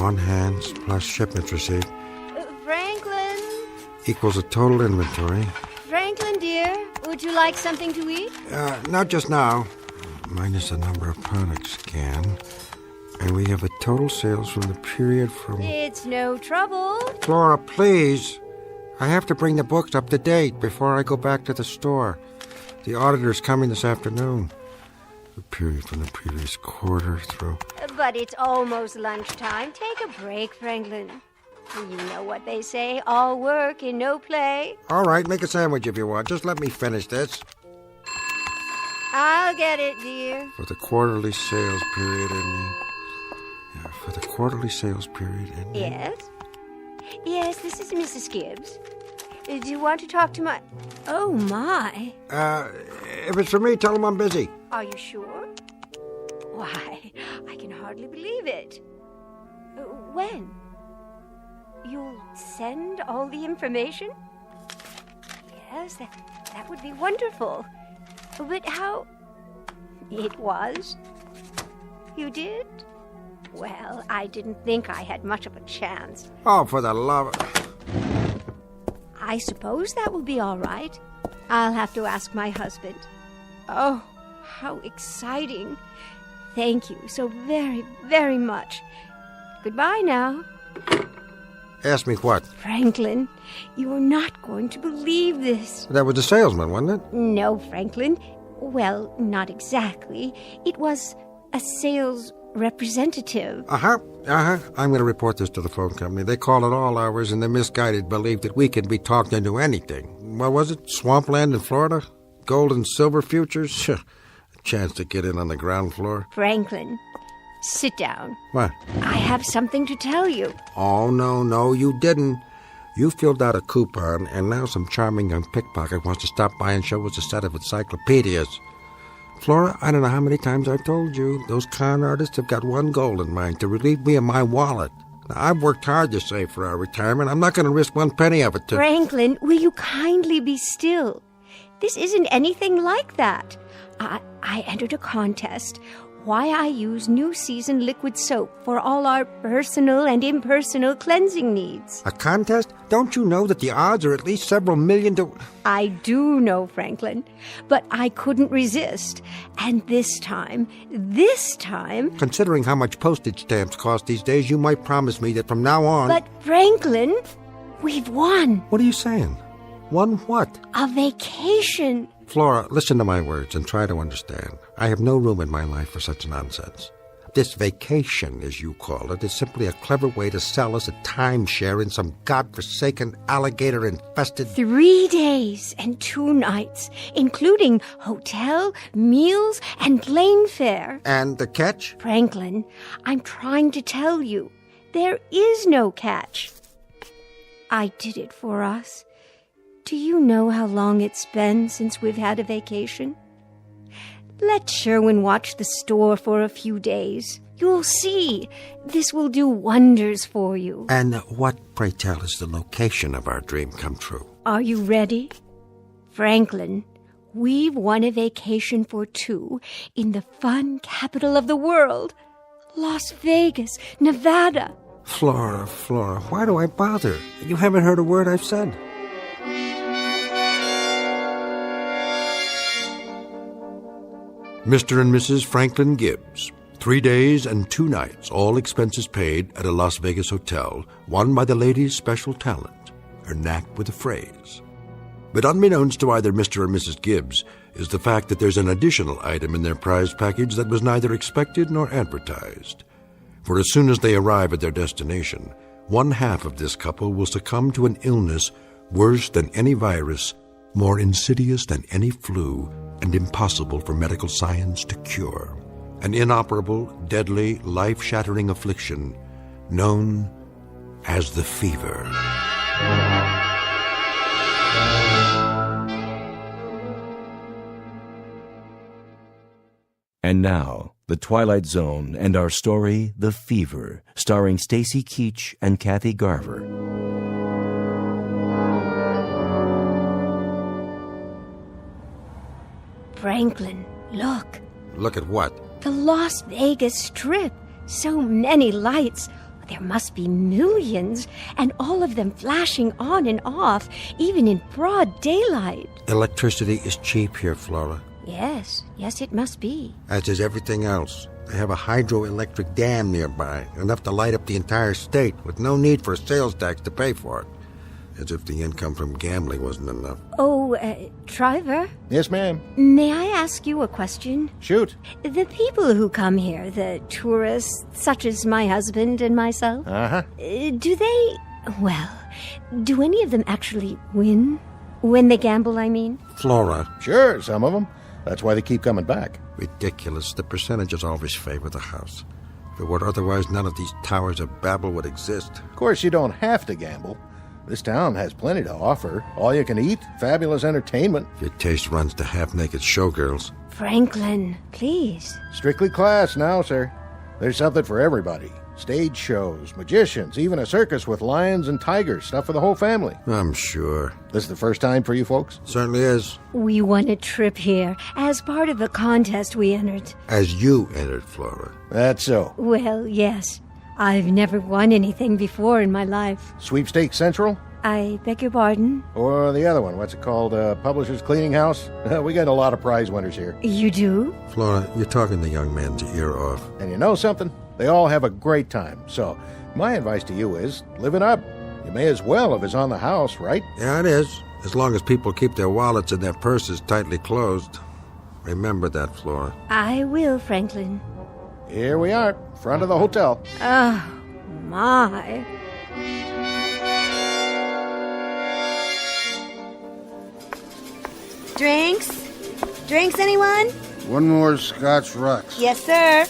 On hands plus shipment receipt Franklin? equals a total inventory. Franklin, dear, would you like something to eat? Not just now. Minus the number of products scanned. And we have a total sales from the period from... It's no trouble. Flora, please. I have to bring the books up to date before I go back to the store. The auditor's coming this afternoon. The period from the previous quarter through... But it's almost lunchtime. Take a break, Franklin. You know what they say, all work and no play. All right, make a sandwich if you want. Just let me finish this. I'll get it, dear. For the quarterly sales period ending... for the quarterly sales period ending... Yes? Yes, this is Mrs. Gibbs. Do you want to talk to my... Oh, my. If it's for me, tell them I'm busy. Are you sure? Why, I can hardly believe it. When? You'll send all the information? Yes, that would be wonderful. But how... It was? You did? Well, I didn't think I had much of a chance. Oh, for the love of... I suppose that will be all right. I'll have to ask my husband. Oh, how exciting. Thank you so very, very much. Goodbye now. Ask me what? Franklin, you are not going to believe this. That was the salesman, wasn't it? No, Franklin. Well, not exactly. It was a sales representative. I'm going to report this to the phone company. They call it all hours, and the misguided believe that we can be talked into anything. What was it? Swampland in Florida? Gold and silver futures? A chance to get in on the ground floor. Franklin, sit down. What? I have something to tell you. Oh, no, you didn't. You filled out a coupon, and now some charming young pickpocket wants to stop by and show us a set of encyclopedias. Flora, I don't know how many times I've told you, those con artists have got one goal in mind, to relieve me of my wallet. Now, I've worked hard to save for our retirement. I'm not going to risk one penny of it to... Franklin, will you kindly be still? This isn't anything like that. I entered a contest. Why I use New Season liquid soap for all our personal and impersonal cleansing needs. A contest? Don't you know that the odds are at least several million to... I do know, Franklin, but I couldn't resist. And this time... Considering how much postage stamps cost these days, you might promise me that from now on... But, Franklin, we've won. What are you saying? Won what? A vacation. Flora, listen to my words and try to understand. I have no room in my life for such nonsense. This vacation, as you call it, is simply a clever way to sell us a timeshare in some godforsaken, alligator-infested... 3 days and 2 nights, including hotel, meals, and plane fare. And the catch? Franklin, I'm trying to tell you, there is no catch. I did it for us. Do you know how long it's been since we've had a vacation? Let Sherwin watch the store for a few days. You'll see. This will do wonders for you. And what, pray tell, is the location of our dream come true? Are you ready? Franklin, we've won a vacation for 2 in the fun capital of the world, Las Vegas, Nevada. Flora, why do I bother? You haven't heard a word I've said. Mr. and Mrs. Franklin Gibbs, 3 days and 2 nights, all expenses paid, at a Las Vegas hotel, won by the lady's special talent, her knack with a phrase. But unbeknownst to either Mr. or Mrs. Gibbs is the fact that there's an additional item in their prize package that was neither expected nor advertised. For as soon as they arrive at their destination, one half of this couple will succumb to an illness worse than any virus, more insidious than any flu, and impossible for medical science to cure. An inoperable, deadly, life-shattering affliction known as the fever. And now, The Twilight Zone and our story, The Fever, starring Stacy Keach and Kathy Garver. Franklin, look. Look at what? The Las Vegas Strip. So many lights. There must be millions, and all of them flashing on and off, even in broad daylight. Electricity is cheap here, Flora. Yes, it must be. As is everything else. They have a hydroelectric dam nearby, enough to light up the entire state, with no need for a sales tax to pay for it. As if the income from gambling wasn't enough. Oh, Triver? Yes, ma'am. May I ask you a question? Shoot. The people who come here, the tourists, such as my husband and myself, do any of them actually win? When they gamble, I mean? Flora. Sure, some of them. That's why they keep coming back. Ridiculous. The percentages always favor the house. If it were otherwise, none of these towers of Babel would exist. Of course, you don't have to gamble. This town has plenty to offer. All you can eat, fabulous entertainment. Your taste runs to half-naked showgirls. Franklin, please. Strictly class now, sir. There's something for everybody. Stage shows, magicians, even a circus with lions and tigers, stuff for the whole family. I'm sure. This is the first time for you folks? Certainly is. We won a trip here as part of a contest we entered. As you entered, Flora. That's so. Well, yes. I've never won anything before in my life. Sweepstakes Central? I beg your pardon? Or the other one, what's it called? Publishers Cleaning House? We got a lot of prize winners here. You do? Flora, you're talking the young man's ear off. And you know something? They all have a great time. So, my advice to you is, live it up. You may as well if it's on the house, right? Yeah, it is. As long as people keep their wallets and their purses tightly closed. Remember that, Flora. I will, Franklin. Here we are, front of the hotel. Oh, my. Drinks? Drinks, anyone? One more Scotch Rux. Yes, sir.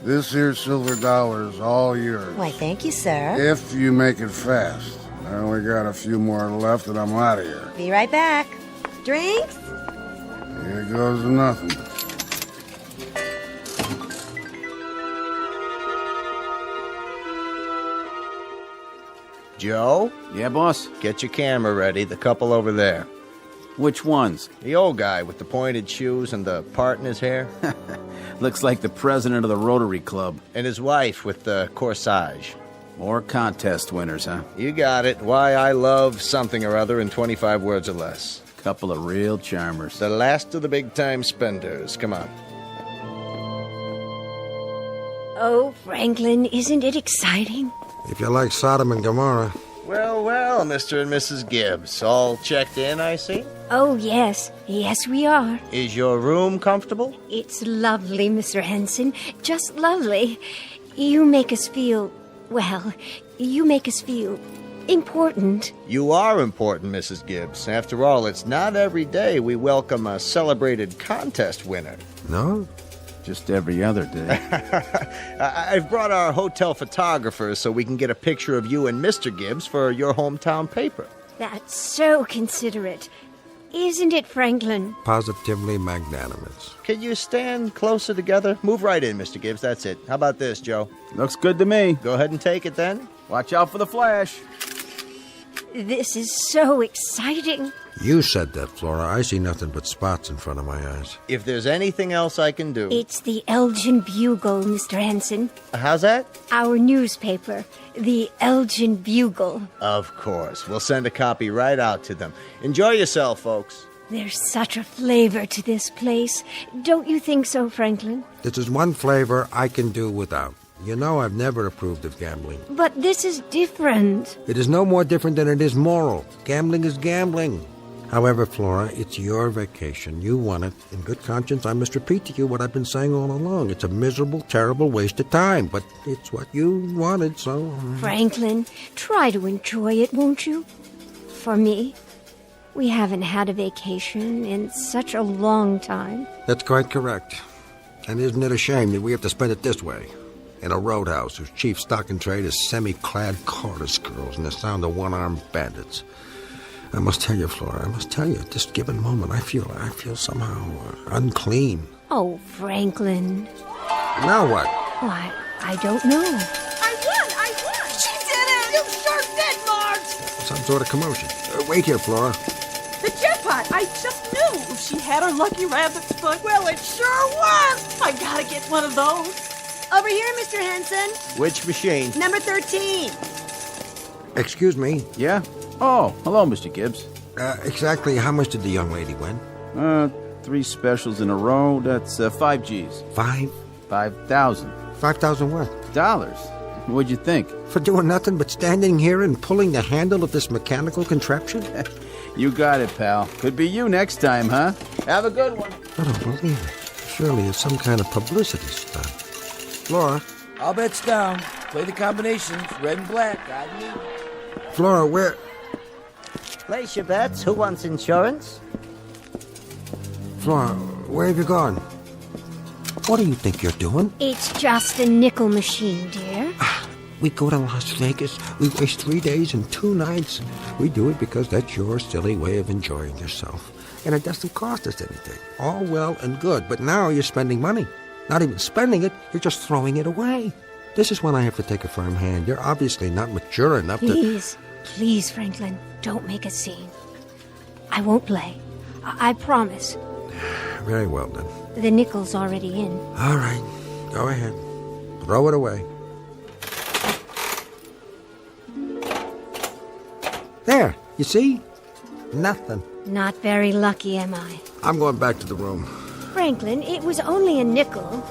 This here silver dollar is all yours. Why, thank you, sir. If you make it fast. I only got a few more left and I'm out of here. Be right back. Drinks? Here goes nothing. Joe? Yeah, boss? Get your camera ready, the couple over there. Which ones? The old guy with the pointed shoes and the part in his hair. Looks like the president of the Rotary Club. And his wife with the corsage. More contest winners, huh? You got it. Why I love something or other in 25 words or less. Couple of real charmers. The last of the big-time spenders. Come on. Oh, Franklin, isn't it exciting? If you like Sodom and Gomorrah. Well, well, Mr. and Mrs. Gibbs. All checked in, I see? Oh, yes. Yes, we are. Is your room comfortable? It's lovely, Mr. Henson. Just lovely. You make us feel... well, you make us feel... important. You are important, Mrs. Gibbs. After all, it's not every day we welcome a celebrated contest winner. No? Just every other day. I've brought our hotel photographers so we can get a picture of you and Mr. Gibbs for your hometown paper. That's so considerate. Isn't it, Franklin? Positively magnanimous. Can you stand closer together? Move right in, Mr. Gibbs. That's it. How about this, Joe? Looks good to me. Go ahead and take it then. Watch out for the flash. This is so exciting. You said that, Flora. I see nothing but spots in front of my eyes. If there's anything else I can do... It's the Elgin Bugle, Mr. Henson. How's that? Our newspaper, the Elgin Bugle. Of course. We'll send a copy right out to them. Enjoy yourself, folks. There's such a flavor to this place. Don't you think so, Franklin? This is one flavor I can do without. You know I've never approved of gambling. But this is different. It is no more different than it is moral. Gambling is gambling. However, Flora, it's your vacation. You want it. In good conscience, I must repeat to you what I've been saying all along. It's a miserable, terrible waste of time, but it's what you wanted, so... Franklin, try to enjoy it, won't you? For me, we haven't had a vacation in such a long time. That's quite correct. And isn't it a shame that we have to spend it this way? In a roadhouse whose chief stock in trade is semi-clad chorus girls and the sound of one-armed bandits. I must tell you, Flora, at this given moment, I feel somehow unclean. Oh, Franklin. Now what? Why, I don't know. I won! She did it! You sure did, Marge! Some sort of commotion. Wait here, Flora. The jackpot! I just knew she had her lucky rabbit's foot. Well, it sure was! I gotta get one of those. Over here, Mr. Henson. Which machine? Number 13. Excuse me? Yeah? Oh, hello, Mr. Gibbs. Exactly how much did the young lady win? 3 specials in a row. That's 5 G's. 5? 5,000. 5,000 what? Dollars. What'd you think? For doing nothing but standing here and pulling the handle of this mechanical contraption? You got it, pal. Could be you next time, huh? Have a good one. I don't believe it. Surely it's some kind of publicity stunt. Flora? All bets down. Play the combinations. Red and black. I need it. Flora, where... Place your bets. Who wants insurance? Flora, where have you gone? What do you think you're doing? It's just a nickel machine, dear. We go to Las Vegas. We waste 3 days and 2 nights. We do it because that's your silly way of enjoying yourself. And it doesn't cost us anything. All well and good, but now you're spending money. Not even spending it, you're just throwing it away. This is when I have to take a firm hand. You're obviously not mature enough to... Please, Franklin, don't make a scene. I won't play. I promise. Very well, then. The nickel's already in. All right. Go ahead. Throw it away. There. You see? Nothing. Not very lucky, am I? I'm going back to the room. Franklin, it was only a nickel.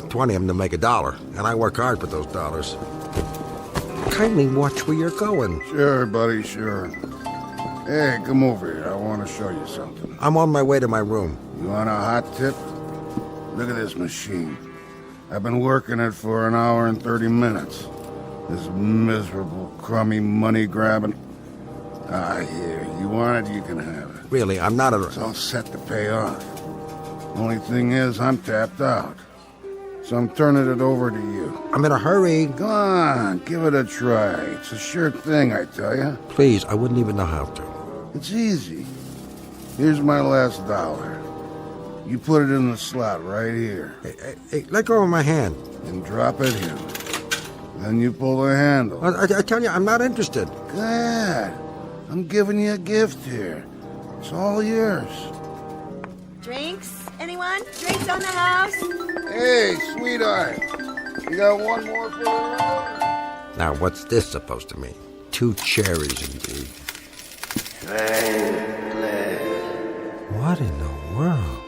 20 of them to make $1, and I work hard for those dollars. Kindly watch where you're going. Sure, buddy, sure. Hey, come over here. I want to show you something. I'm on my way to my room. You want a hot tip? Look at this machine. I've been working it for an hour and 30 minutes. This miserable, crummy, money-grabbing... here. You want it, you can have it. Really, I'm not a... It's all set to pay off. Only thing is, I'm tapped out. So I'm turning it over to you. I'm in a hurry. Go on, give it a try. It's a sure thing, I tell you. Please, I wouldn't even know how to. It's easy. Here's my last $1. You put it in the slot right here. Hey, let go of my hand. And drop it in. Then you pull the handle. I tell you, I'm not interested. Good. I'm giving you a gift here. It's all yours. Drinks? Anyone? Drinks on the house? Hey, sweetheart. You got one more for the road? Now, what's this supposed to mean? 2 cherries, indeed. What in the world?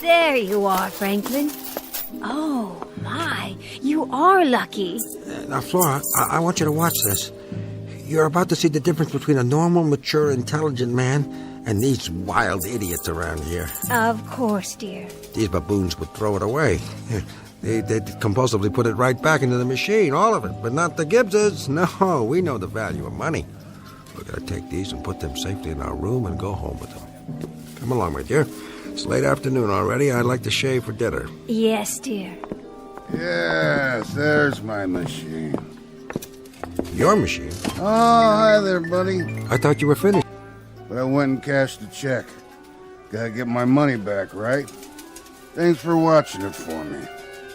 There you are, Franklin. Oh, my. You are lucky. Now, Flora, I want you to watch this. You're about to see the difference between a normal, mature, intelligent man and these wild idiots around here. Of course, dear. These baboons would throw it away. They'd compulsively put it right back into the machine, all of it, but not the Gibbses. No, we know the value of money. We're going to take these and put them safely in our room and go home with them. Come along, my dear. It's late afternoon already. I'd like to shave for dinner. Yes, dear. Yes, there's my machine. Your machine? Oh, hi there, buddy. I thought you were finished. But I went and cashed the check. Gotta get my money back, right? Thanks for watching it for me.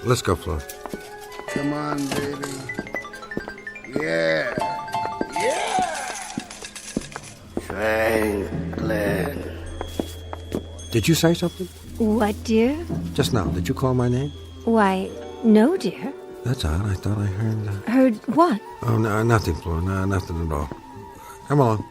Let's go, Flo. Come on, baby. Yeah. Yeah! Franklin. Did you say something? What, dear? Just now. Did you call my name? Why, no, dear. That's odd. I thought I heard... Heard what? Oh, no, nothing, Flo. No, nothing at all. Come along.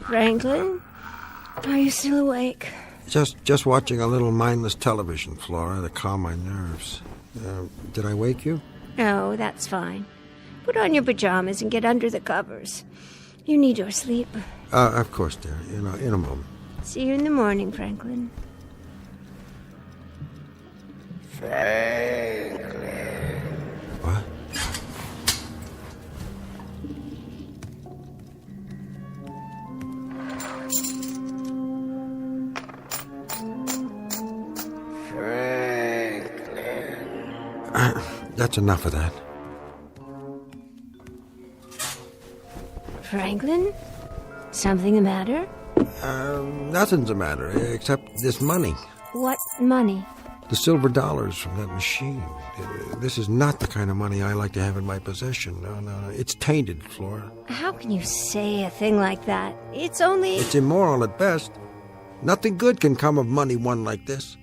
Franklin, are you still awake? Just watching a little mindless television, Flora, to calm my nerves. Did I wake you? No, that's fine. Put on your pajamas and get under the covers. You need your sleep. Of course, dear. In a moment. See you in the morning, Franklin. Franklin. What? That's enough of that. Franklin? Something the matter? Nothing's the matter, except this money. What money? The silver dollars from that machine. This is not the kind of money I like to have in my possession. No. It's tainted, Flora. How can you say a thing like that? It's only... It's immoral at best. Nothing good can come of money won like this.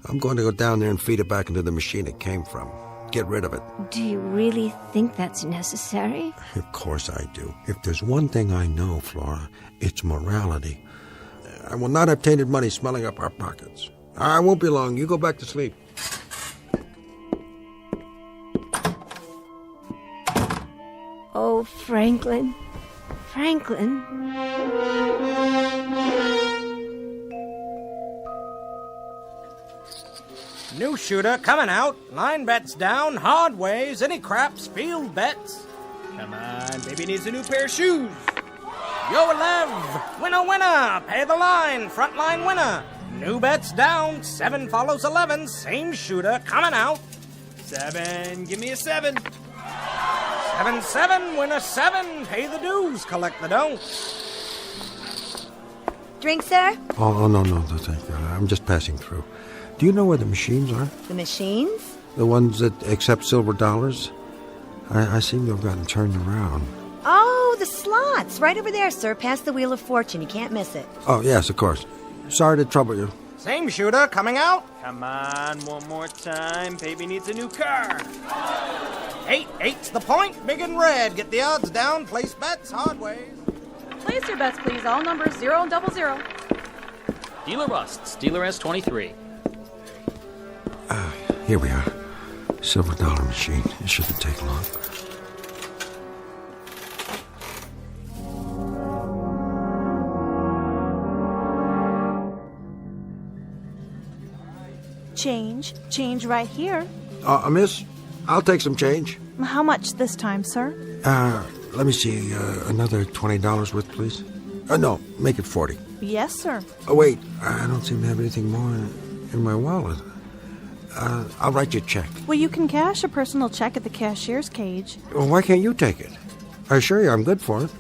I'm going to go down there and feed it back into the machine it came from. Get rid of it. Do you really think that's necessary? Of course I do. If there's one thing I know, Flora, it's morality. I will not have tainted money smelling up our pockets. I won't be long. You go back to sleep. Oh, Franklin. Franklin. New shooter coming out. Line bets down. Hard ways. Any craps. Field bets. Come on, baby needs a new pair of shoes. Yo, 11. Winner, winner. Pay the line. Front line winner. New bets down. 7 follows 11. Same shooter coming out. 7. Give me a 7. 7-7. Winner 7. Pay the dues. Collect the dough. Drink, sir? Oh, no, thank you. I'm just passing through. Do you know where the machines are? The machines? The ones that accept silver dollars? I seem to have gotten turned around. Oh, the slots. Right over there, sir. Past the Wheel of Fortune. You can't miss it. Oh, yes, of course. Sorry to trouble you. Same shooter coming out. Come on, one more time. Baby needs a new car. 8's the point. Big and red. Get the odds down. Place bets. Hard ways. Place your bets, please. All numbers 0 and 00. Dealer busts. Dealer S23. Here we are. Silver dollar machine. It shouldn't take long. Change right here. Miss, I'll take some change. How much this time, sir? Let me see. Another $20 worth, please. No, make it 40. Yes, sir. Oh, wait. I don't seem to have anything more in my wallet. I'll write you a check. Well, you can cash a personal check at the cashier's cage. Well, why can't you take it? I assure you I'm good for it.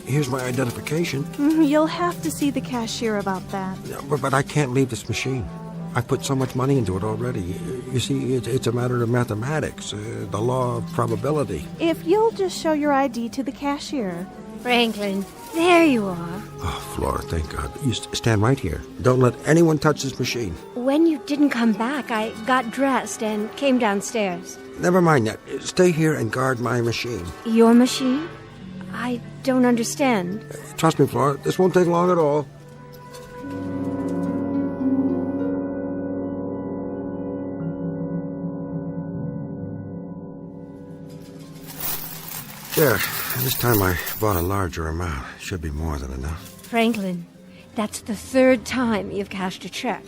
Here's my identification. You'll have to see the cashier about that. But I can't leave this machine. I put so much money into it already. You see, it's a matter of mathematics, the law of probability. If you'll just show your ID to the cashier. Franklin, there you are. Oh, Flora, thank God. You stand right here. Don't let anyone touch this machine. When you didn't come back, I got dressed and came downstairs. Never mind that. Stay here and guard my machine. Your machine? I don't understand. Trust me, Flora, this won't take long at all. There. This time I bought a larger amount. Should be more than enough. Franklin, that's the 3rd time you've cashed a check.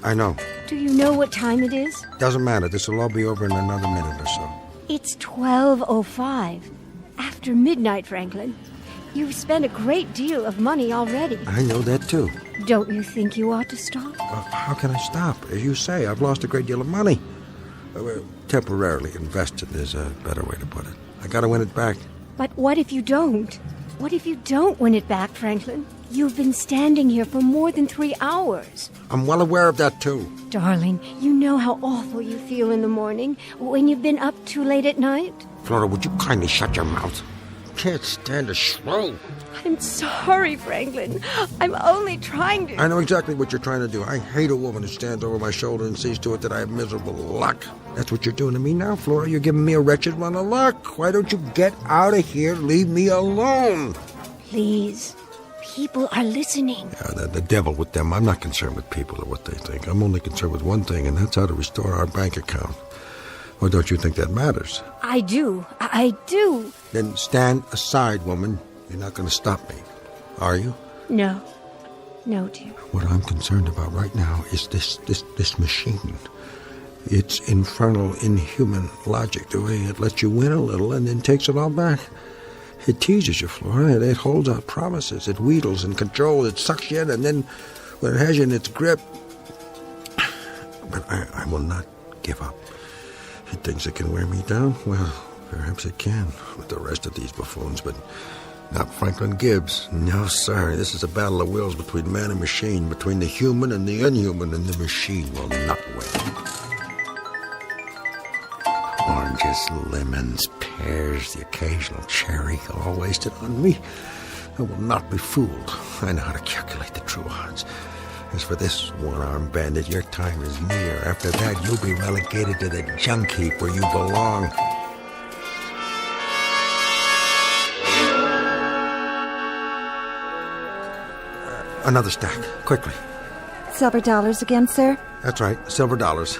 I know. Do you know what time it is? Doesn't matter. This will all be over in another minute or so. It's 12:05. After midnight, Franklin. You've spent a great deal of money already. I know that, too. Don't you think you ought to stop? How can I stop? As you say, I've lost a great deal of money. Temporarily invested is a better way to put it. I gotta win it back. But what if you don't? What if you don't win it back, Franklin? You've been standing here for more than 3 hours. I'm well aware of that, too. Darling, you know how awful you feel in the morning when you've been up too late at night? Flora, would you kindly shut your mouth? Can't stand a shrew. I'm sorry, Franklin. I'm only trying to... I know exactly what you're trying to do. I hate a woman who stands over my shoulder and sees to it that I have miserable luck. That's what you're doing to me now, Flora. You're giving me a wretched run of luck. Why don't you get out of here? Leave me alone. Please. People are listening. Yeah, the devil with them. I'm not concerned with people or what they think. I'm only concerned with one thing, and that's how to restore our bank account. Or don't you think that matters? I do. I do. Then stand aside, woman. You're not going to stop me, are you? No. No, dear. What I'm concerned about right now is this machine. It's infernal, inhuman logic, the way it lets you win a little and then takes it all back. It teases you, Flora. It holds out promises. It wheedles and controls. It sucks you in, and then when it has you in its grip... But I will not give up. It thinks it can wear me down? Well, perhaps it can with the rest of these buffoons, but not Franklin Gibbs. No, sir. This is a battle of wills between man and machine, between the human and the inhuman, and the machine will not win. Oranges, lemons, pears, the occasional cherry, all wasted on me. I will not be fooled. I know how to calculate the true odds. As for this one-armed bandit, your time is near. After that, you'll be relegated to the junk heap where you belong. Another stack, quickly. Silver dollars again, sir? That's right, silver dollars.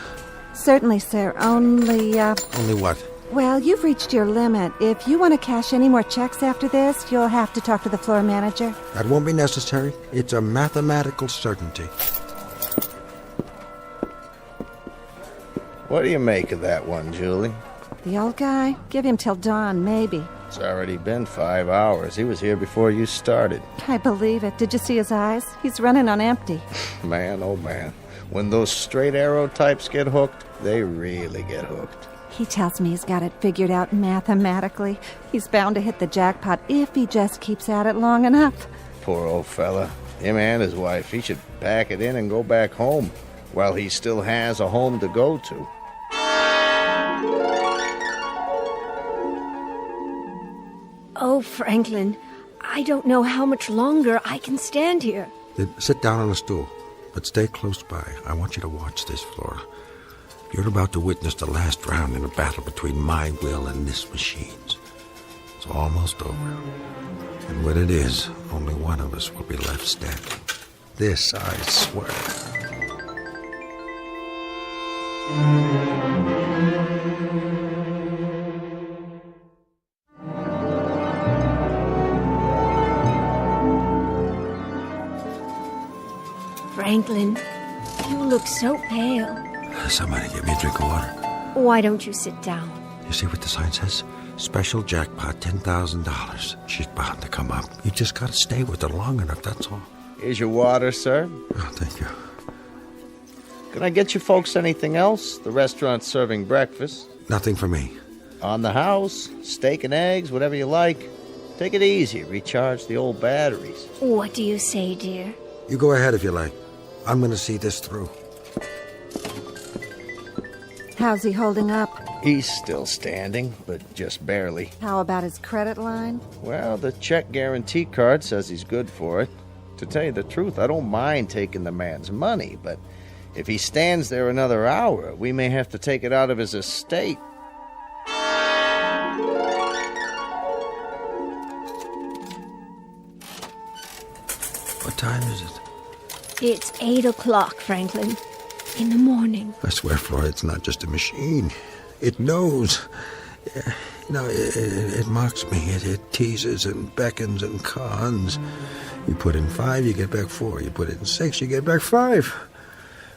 Certainly, sir. Only, Only what? Well, you've reached your limit. If you want to cash any more checks after this, you'll have to talk to the floor manager. That won't be necessary. It's a mathematical certainty. What do you make of that one, Julie? The old guy? Give him till dawn, maybe. It's already been 5 hours. He was here before you started. I believe it. Did you see his eyes? He's running on empty. Man, oh man. When those straight arrow types get hooked, they really get hooked. He tells me he's got it figured out mathematically. He's bound to hit the jackpot if he just keeps at it long enough. Poor old fella. Him and his wife. He should pack it in and go back home while he still has a home to go to. Oh, Franklin, I don't know how much longer I can stand here. Then sit down on a stool, but stay close by. I want you to watch this, Flora. You're about to witness the last round in a battle between my will and this machine's. It's almost over. And when it is, only one of us will be left standing. This I swear. Franklin, you look so pale. Somebody get me a drink of water. Why don't you sit down? You see what the sign says? Special jackpot, $10,000. She's bound to come up. You just gotta stay with her long enough, that's all. Here's your water, sir. Oh, thank you. Can I get you folks anything else? The restaurant's serving breakfast. Nothing for me. On the house, steak and eggs, whatever you like. Take it easy, recharge the old batteries. What do you say, dear? You go ahead if you like. I'm gonna see this through. How's he holding up? He's still standing, but just barely. How about his credit line? Well, the check guarantee card says he's good for it. To tell you the truth, I don't mind taking the man's money, but if he stands there another hour, we may have to take it out of his estate. What time is it? It's 8 o'clock, Franklin. In the morning. I swear, Flora, it's not just a machine. It knows. It mocks me. It teases and beckons and cons. You put in 5, you get back 4. You put in 6, you get back 5.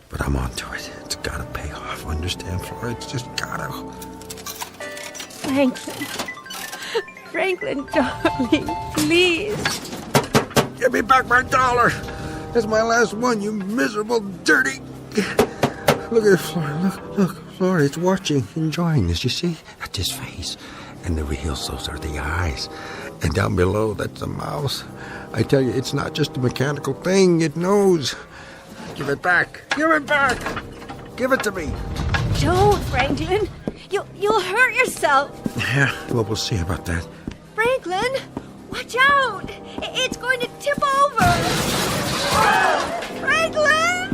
But I'm onto it. It's gotta pay off. Understand, Flora? It's just gotta. Franklin. Franklin, darling, please. Give me back my dollar. That's my last one, you miserable, dirty. Look at it, Flora. Look, Flora, it's watching, enjoying this. You see? That's his face. And the reels, those are the eyes. And down below, that's the mouth. I tell you, it's not just a mechanical thing. It knows. Give it back. Give it back. Give it to me. Don't, Franklin. You'll hurt yourself. Yeah, well, we'll see about that. Franklin, watch out. It's going to tip over. Franklin!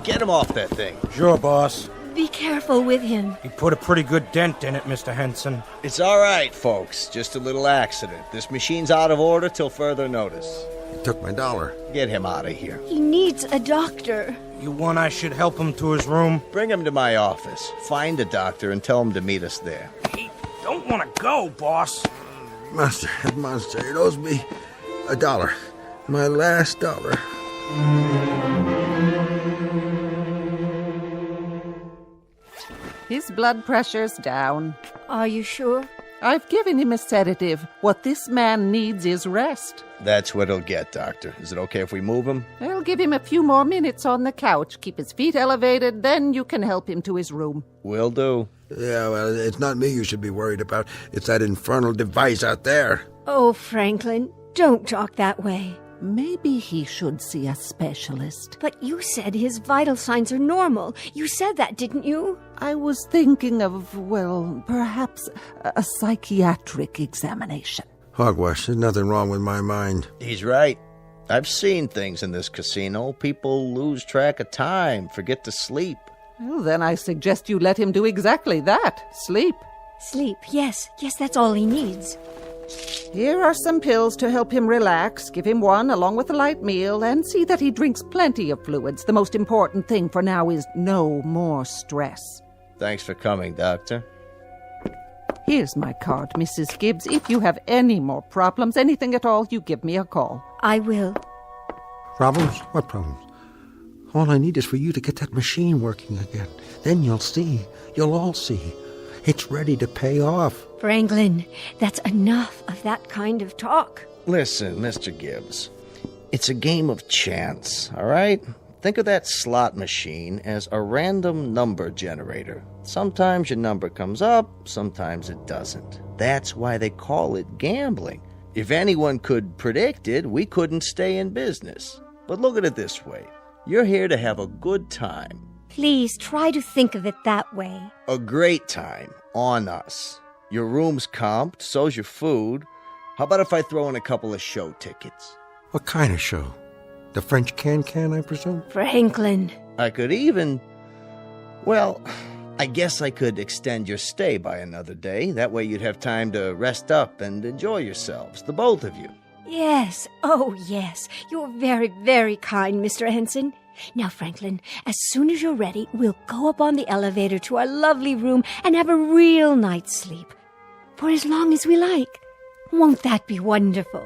Get him off that thing. Sure, boss. Be careful with him. He put a pretty good dent in it, Mr. Henson. It's all right, folks. Just a little accident. This machine's out of order till further notice. He took my dollar. Get him out of here. He needs a doctor. You want I should help him to his room? Bring him to my office. Find a doctor and tell him to meet us there. He don't want to go, boss. Monster, it owes me $1. My last dollar. His blood pressure's down. Are you sure? I've given him a sedative. What this man needs is rest. That's what he'll get, Doctor. Is it okay if we move him? I'll give him a few more minutes on the couch. Keep his feet elevated, then you can help him to his room. Will do. Yeah, well, it's not me you should be worried about. It's that infernal device out there. Oh, Franklin, don't talk that way. Maybe he should see a specialist. But you said his vital signs are normal. You said that, didn't you? I was thinking of, well, perhaps a psychiatric examination. Hogwash, there's nothing wrong with my mind. He's right. I've seen things in this casino. People lose track of time, forget to sleep. Well, then I suggest you let him do exactly that. Sleep. Sleep, yes. Yes, that's all he needs. Here are some pills to help him relax. Give him one along with a light meal and see that he drinks plenty of fluids. The most important thing for now is no more stress. Thanks for coming, Doctor. Here's my card, Mrs. Gibbs. If you have any more problems, anything at all, you give me a call. I will. Problems? What problems? All I need is for you to get that machine working again. Then you'll see. You'll all see. It's ready to pay off. Franklin, that's enough of that kind of talk. Listen, Mr. Gibbs, it's a game of chance, all right? Think of that slot machine as a random number generator. Sometimes your number comes up, sometimes it doesn't. That's why they call it gambling. If anyone could predict it, we couldn't stay in business. But look at it this way. You're here to have a good time. Please try to think of it that way. A great time on us. Your room's comped, so's your food. How about if I throw in a couple of show tickets? What kind of show? The French can, I presume? Franklin. I could even... Well, I guess I could extend your stay by another day. That way you'd have time to rest up and enjoy yourselves, the both of you. Yes. Oh, yes. You're very, very kind, Mr. Henson. Now, Franklin, as soon as you're ready, we'll go up on the elevator to our lovely room and have a real night's sleep. For as long as we like. Won't that be wonderful?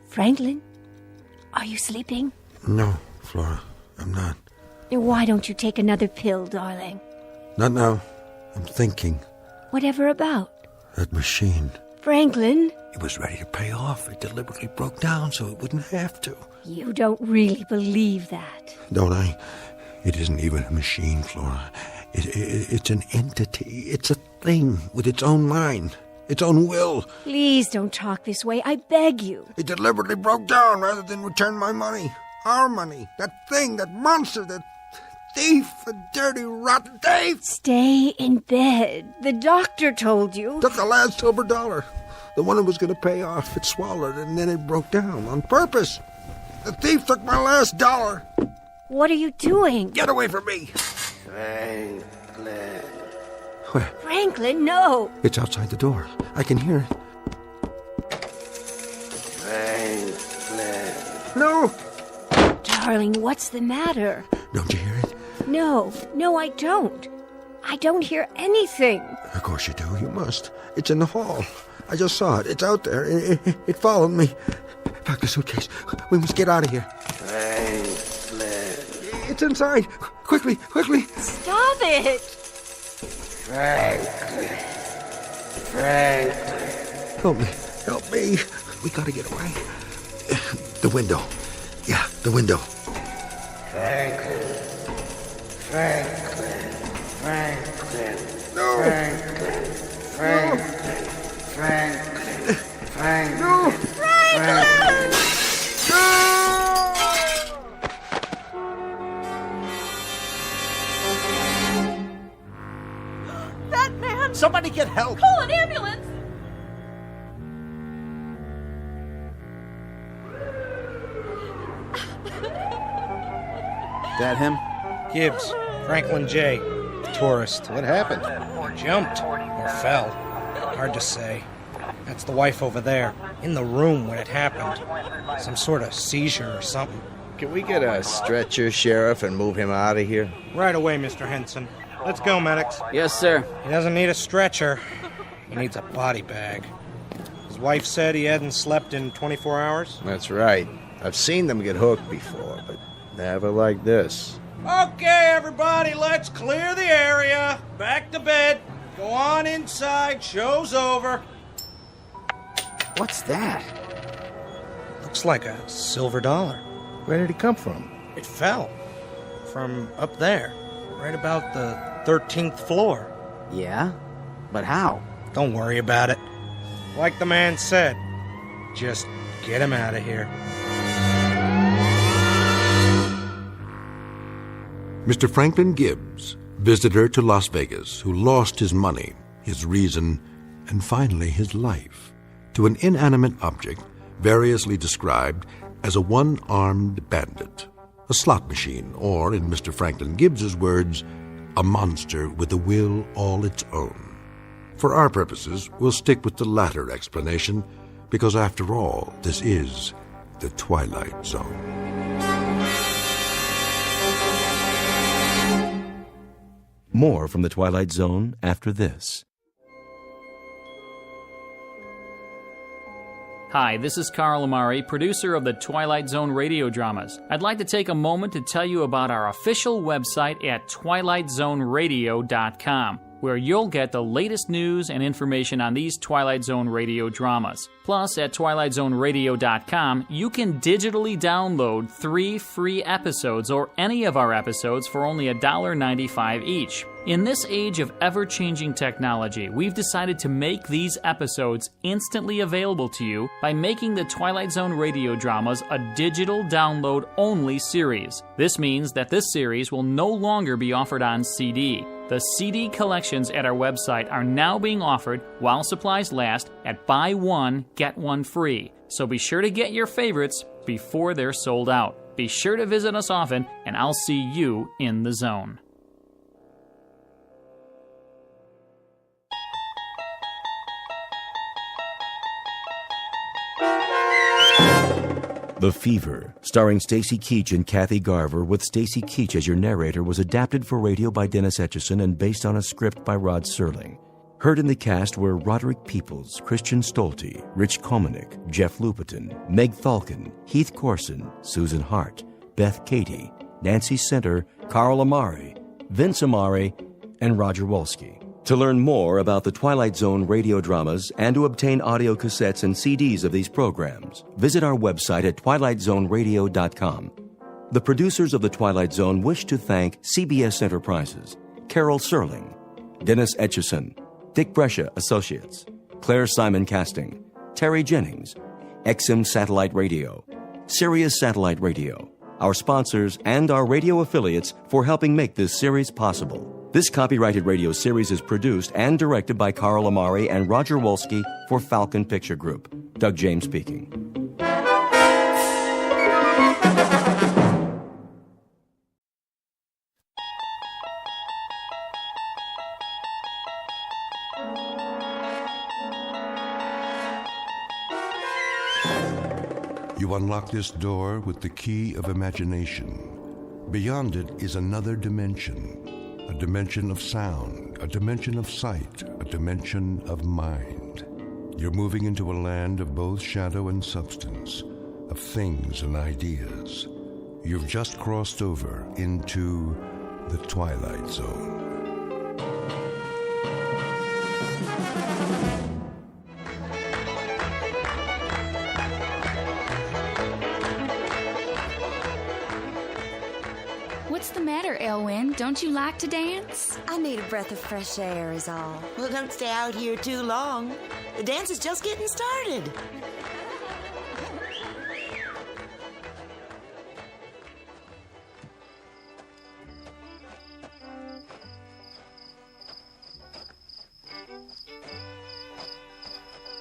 Franklin, are you sleeping? No, Flora, I'm not. Why don't you take another pill, darling? Not now. I'm thinking. Whatever about? That machine. Franklin? It was ready to pay off. It deliberately broke down so it wouldn't have to. You don't really believe that. Don't I? It isn't even a machine, Flora. It's an entity. It's a thing with its own mind, its own will. Please don't talk this way. I beg you. It deliberately broke down rather than return my money. Our money. That thing, that monster, that thief, a dirty, rotten thief. Stay in bed. The doctor told you. Took the last silver dollar. The one that was going to pay off. It swallowed it, and then it broke down on purpose. The thief took my last dollar. What are you doing? Get away from me. Franklin. Where? Franklin, no. It's outside the door. I can hear it. Franklin. No. Darling, what's the matter? Don't you hear it? No, I don't. I don't hear anything. Of course you do. You must. It's in the hall. I just saw it. It's out there. It followed me. Pack the suitcase. We must get out of here. Franklin. It's inside. Quickly. Stop it. Franklin. Help me. We gotta get away. The window. Yeah, the window. Franklin. No. Franklin. No. That man! Somebody get help! Call an ambulance! That him? Gibbs, Franklin J., tourist. What happened? Jumped or fell. Hard to say. That's the wife over there, in the room when it happened. Some sort of seizure or something. Can we get a stretcher, Sheriff, and move him out of here? Right away, Mr. Henson. Let's go, medics. Yes, sir. He doesn't need a stretcher. He needs a body bag. His wife said he hadn't slept in 24 hours. That's right. I've seen them get hooked before, but never like this. Okay, everybody, let's clear the area. Back to bed. Go on inside. Show's over. What's that? Looks like a silver dollar. Where did it come from? It fell. From up there. Right about the 13th floor. Yeah? But how? Don't worry about it. Like the man said, just get him out of here. Mr. Franklin Gibbs, visitor to Las Vegas, who lost his money, his reason, and finally his life, to an inanimate object variously described as a one-armed bandit, a slot machine, or, in Mr. Franklin Gibbs's words, a monster with a will all its own. For our purposes, we'll stick with the latter explanation, because after all, this is the Twilight Zone. More from the Twilight Zone after this. Hi, this is Carl Amari, producer of the Twilight Zone radio dramas. I'd like to take a moment to tell you about our official website at twilightzoneradio.com, where you'll get the latest news and information on these Twilight Zone radio dramas. Plus, at twilightzoneradio.com, you can digitally download 3 free episodes or any of our episodes for only $1.95 each. In this age of ever-changing technology, we've decided to make these episodes instantly available to you by making the Twilight Zone radio dramas a digital download-only series. This means that this series will no longer be offered on CD. The CD collections at our website are now being offered while supplies last at buy one, get one free. So be sure to get your favorites before they're sold out. Be sure to visit us often, and I'll see you in the zone. The Fever, starring Stacy Keach and Kathy Garver, with Stacy Keach as your narrator, was adapted for radio by Dennis Etchison and based on a script by Rod Serling. Heard in the cast were Roderick Peoples, Christian Stolte, Rich Komanek, Jeff Lupetin, Meg Thalken, Heath Corson, Susan Hart, Beth Katie, Nancy Center, Carl Amari, Vince Amari, and Roger Wolski. To learn more about the Twilight Zone radio dramas and to obtain audio cassettes and CDs of these programs, visit our website at twilightzoneradio.com. The producers of The Twilight Zone wish to thank CBS Enterprises, Carol Serling, Dennis Etchison, Dick Brescia Associates, Claire Simon Casting, Terry Jennings, XM Satellite Radio, Sirius Satellite Radio, our sponsors, and our radio affiliates for helping make this series possible. This copyrighted radio series is produced and directed by Carl Amari and Roger Wolski for Falcon Picture Group. Doug James speaking. You unlock this door with the key of imagination. Beyond it is another dimension. A dimension of sound, a dimension of sight, a dimension of mind. You're moving into a land of both shadow and substance, of things and ideas. You've just crossed over into the Twilight Zone. What's the matter, Elwyn? Don't you like to dance? I need a breath of fresh air is all. Well, don't stay out here too long. The dance is just getting started.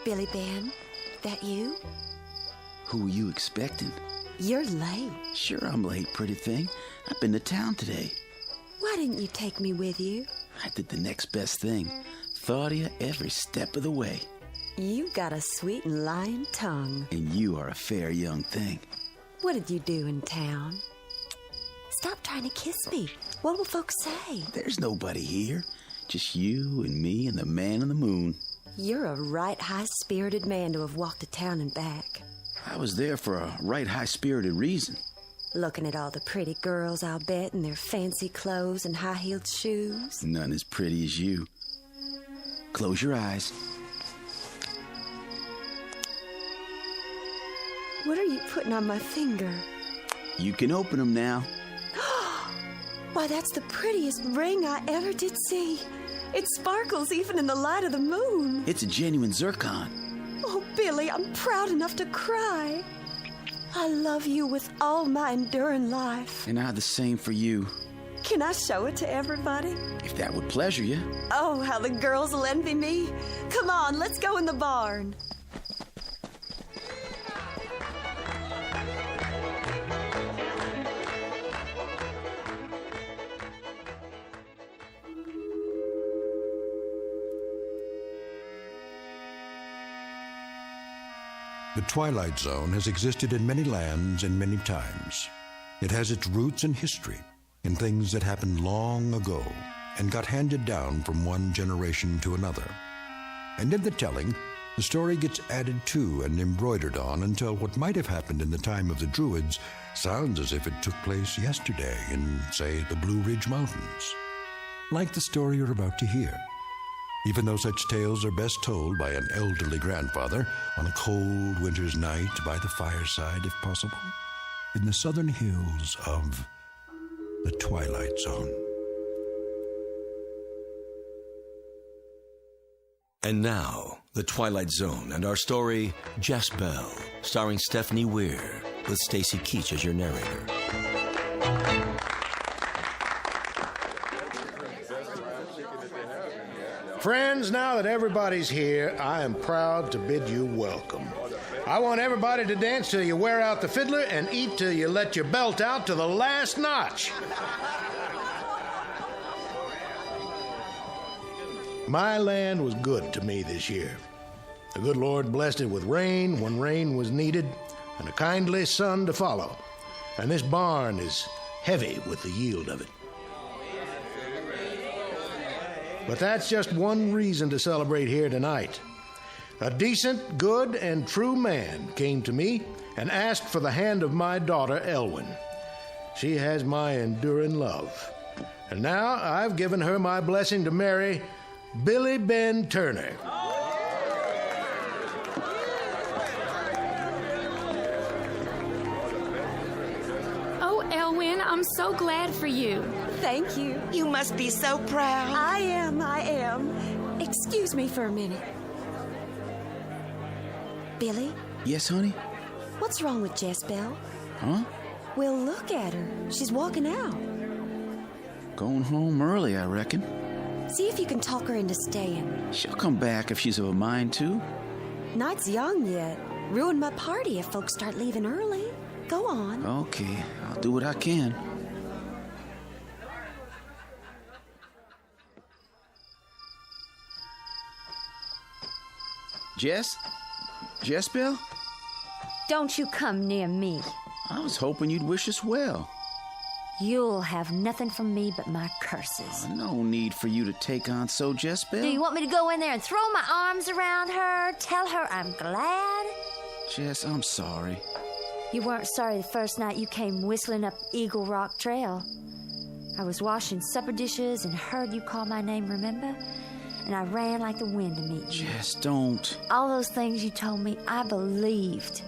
Billy Ben, that you? Who were you expecting? You're late. Sure, I'm late, pretty thing. I've been to town today. Why didn't you take me with you? I did the next best thing. Thought of you every step of the way. You got a sweet and lying tongue. And you are a fair young thing. What did you do in town? Stop trying to kiss me. What will folks say? There's nobody here. Just you and me and the man on the moon. You're a right high-spirited man to have walked to town and back. I was there for a right high-spirited reason. Looking at all the pretty girls, I'll bet, in their fancy clothes and high-heeled shoes. None as pretty as you. Close your eyes. What are you putting on my finger? You can open them now. Why, that's the prettiest ring I ever did see. It sparkles even in the light of the moon. It's a genuine zircon. Oh, Billy, I'm proud enough to cry. I love you with all my enduring life. And I the same for you. Can I show it to everybody? If that would pleasure you. Oh, how the girls will envy me. Come on, let's go in the barn. The Twilight Zone has existed in many lands and many times. It has its roots in history, in things that happened long ago and got handed down from one generation to another. And in the telling, The story gets added to and embroidered on until what might have happened in the time of the Druids sounds as if it took place yesterday in, say, the Blue Ridge Mountains. Like the story you're about to hear. Even though such tales are best told by an elderly grandfather on a cold winter's night by the fireside, if possible, in the southern hills of the Twilight Zone. And now, The Twilight Zone and our story, Jess-Belle, starring Stephanie Weir, with Stacy Keach as your narrator. Friends, now that everybody's here, I am proud to bid you welcome. I want everybody to dance till you wear out the fiddler and eat till you let your belt out to the last notch. My land was good to me this year. The good Lord blessed it with rain when rain was needed and a kindly sun to follow. And this barn is heavy with the yield of it. But that's just one reason to celebrate here tonight. A decent, good, and true man came to me and asked for the hand of my daughter, Elwyn. She has my enduring love. And now I've given her my blessing to marry Billy Ben Turner. Oh, Elwyn, I'm so glad for you. Thank you. You must be so proud. I am. Excuse me for a minute. Billy? Yes, honey? What's wrong with Jess-Belle? Huh? Well, look at her. She's walking out. Going home early, I reckon. See if you can talk her into staying. She'll come back if she's of a mind to. Night's young yet. Ruin my party if folks start leaving early. Go on. Okay, I'll do what I can. Jess-Belle? Don't you come near me. I was hoping you'd wish us well. You'll have nothing from me but my curses. No need for you to take on so, Jess-Belle. Do you want me to go in there and throw my arms around her, tell her I'm glad? Jess, I'm sorry. You weren't sorry the first night you came whistling up Eagle Rock Trail. I was washing supper dishes and heard you call my name, remember? And I ran like the wind to meet you. Jess, don't. All those things you told me, I believed.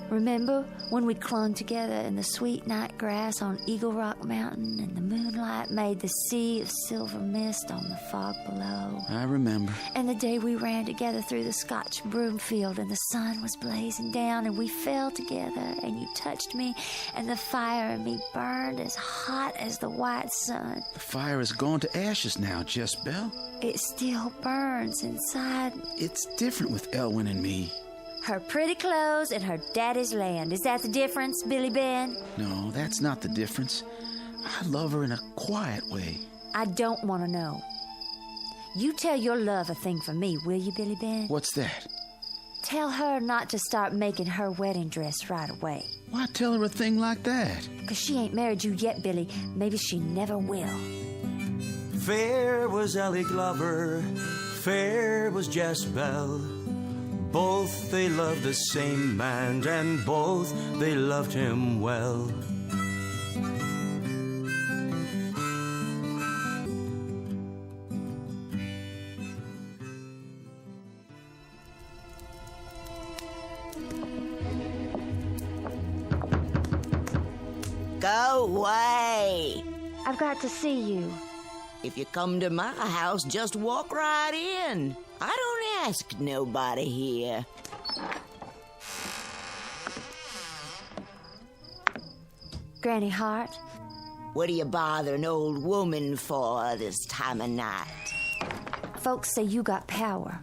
Remember when we clung together in the sweet night grass on Eagle Rock Mountain and the moonlight made the sea of silver mist on the fog below? I remember. And the day we ran together through the Scotch broom field and the sun was blazing down and we fell together and you touched me and the fire in me burned as hot as the white sun. The fire has gone to ashes now, Jess-Belle. It still burns inside. It's different with Elwyn and me. Her pretty clothes and her daddy's land. Is that the difference, Billy Ben? No, that's not the difference. I love her in a quiet way. I don't want to know. You tell your love a thing for me, will you, Billy Ben? What's that? Tell her not to start making her wedding dress right away. Why tell her a thing like that? Because she ain't married you yet, Billy. Maybe she never will. Fair was Ellie Glover, fair was Jess-Belle. Both they loved the same man, and both they loved him well. Go away. I've got to see you. If you come to my house, just walk right in. I don't ask nobody here. Granny Hart? What do you bother an old woman for this time of night? Folks say you got power.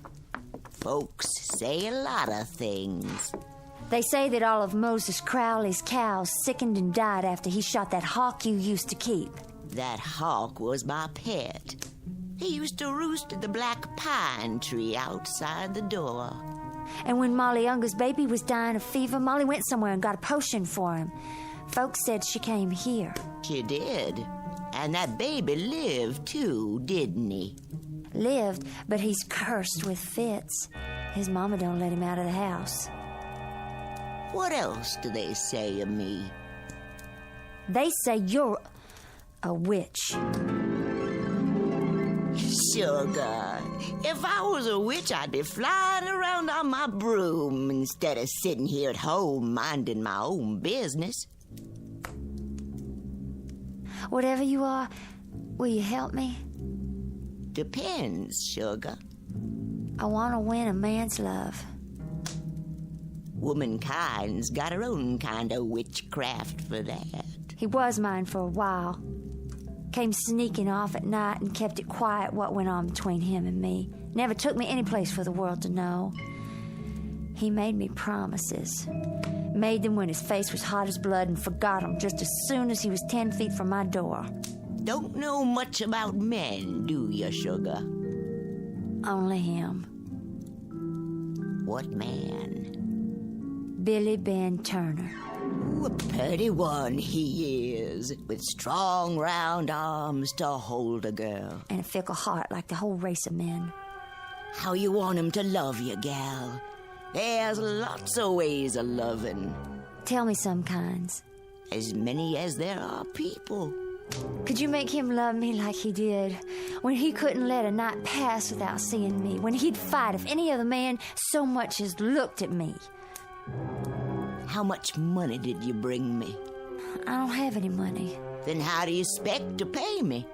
Folks say a lot of things. They say that all of Moses Crowley's cows sickened and died after he shot that hawk you used to keep. That hawk was my pet. He used to roost at the black pine tree outside the door. And when Molly Younger's baby was dying of fever, Molly went somewhere and got a potion for him. Folks said she came here. She did. And that baby lived, too, didn't he? Lived, but he's cursed with fits. His mama don't let him out of the house. What else do they say of me? They say you're a witch. Sugar, if I was a witch, I'd be flying around on my broom instead of sitting here at home minding my own business. Whatever you are, will you help me? Depends, sugar. I want to win a man's love. Womankind's got her own kind of witchcraft for that. He was mine for a while. Came sneaking off at night and kept it quiet what went on between him and me. Never took me any place for the world to know. He made me promises. Made them when his face was hot as blood and forgot them just as soon as he was 10 feet from my door. Don't know much about men, do you, sugar? Only him. What man? Billy Ben Turner. Ooh, a pretty one he is, with strong, round arms to hold a girl. And a fickle heart like the whole race of men. How you want him to love you, gal? There's lots of ways of loving. Tell me some kinds. As many as there are people. Could you make him love me like he did? When he couldn't let a night pass without seeing me. When he'd fight if any other man so much as looked at me. How much money did you bring me? I don't have any money. Then how do you expect to pay me?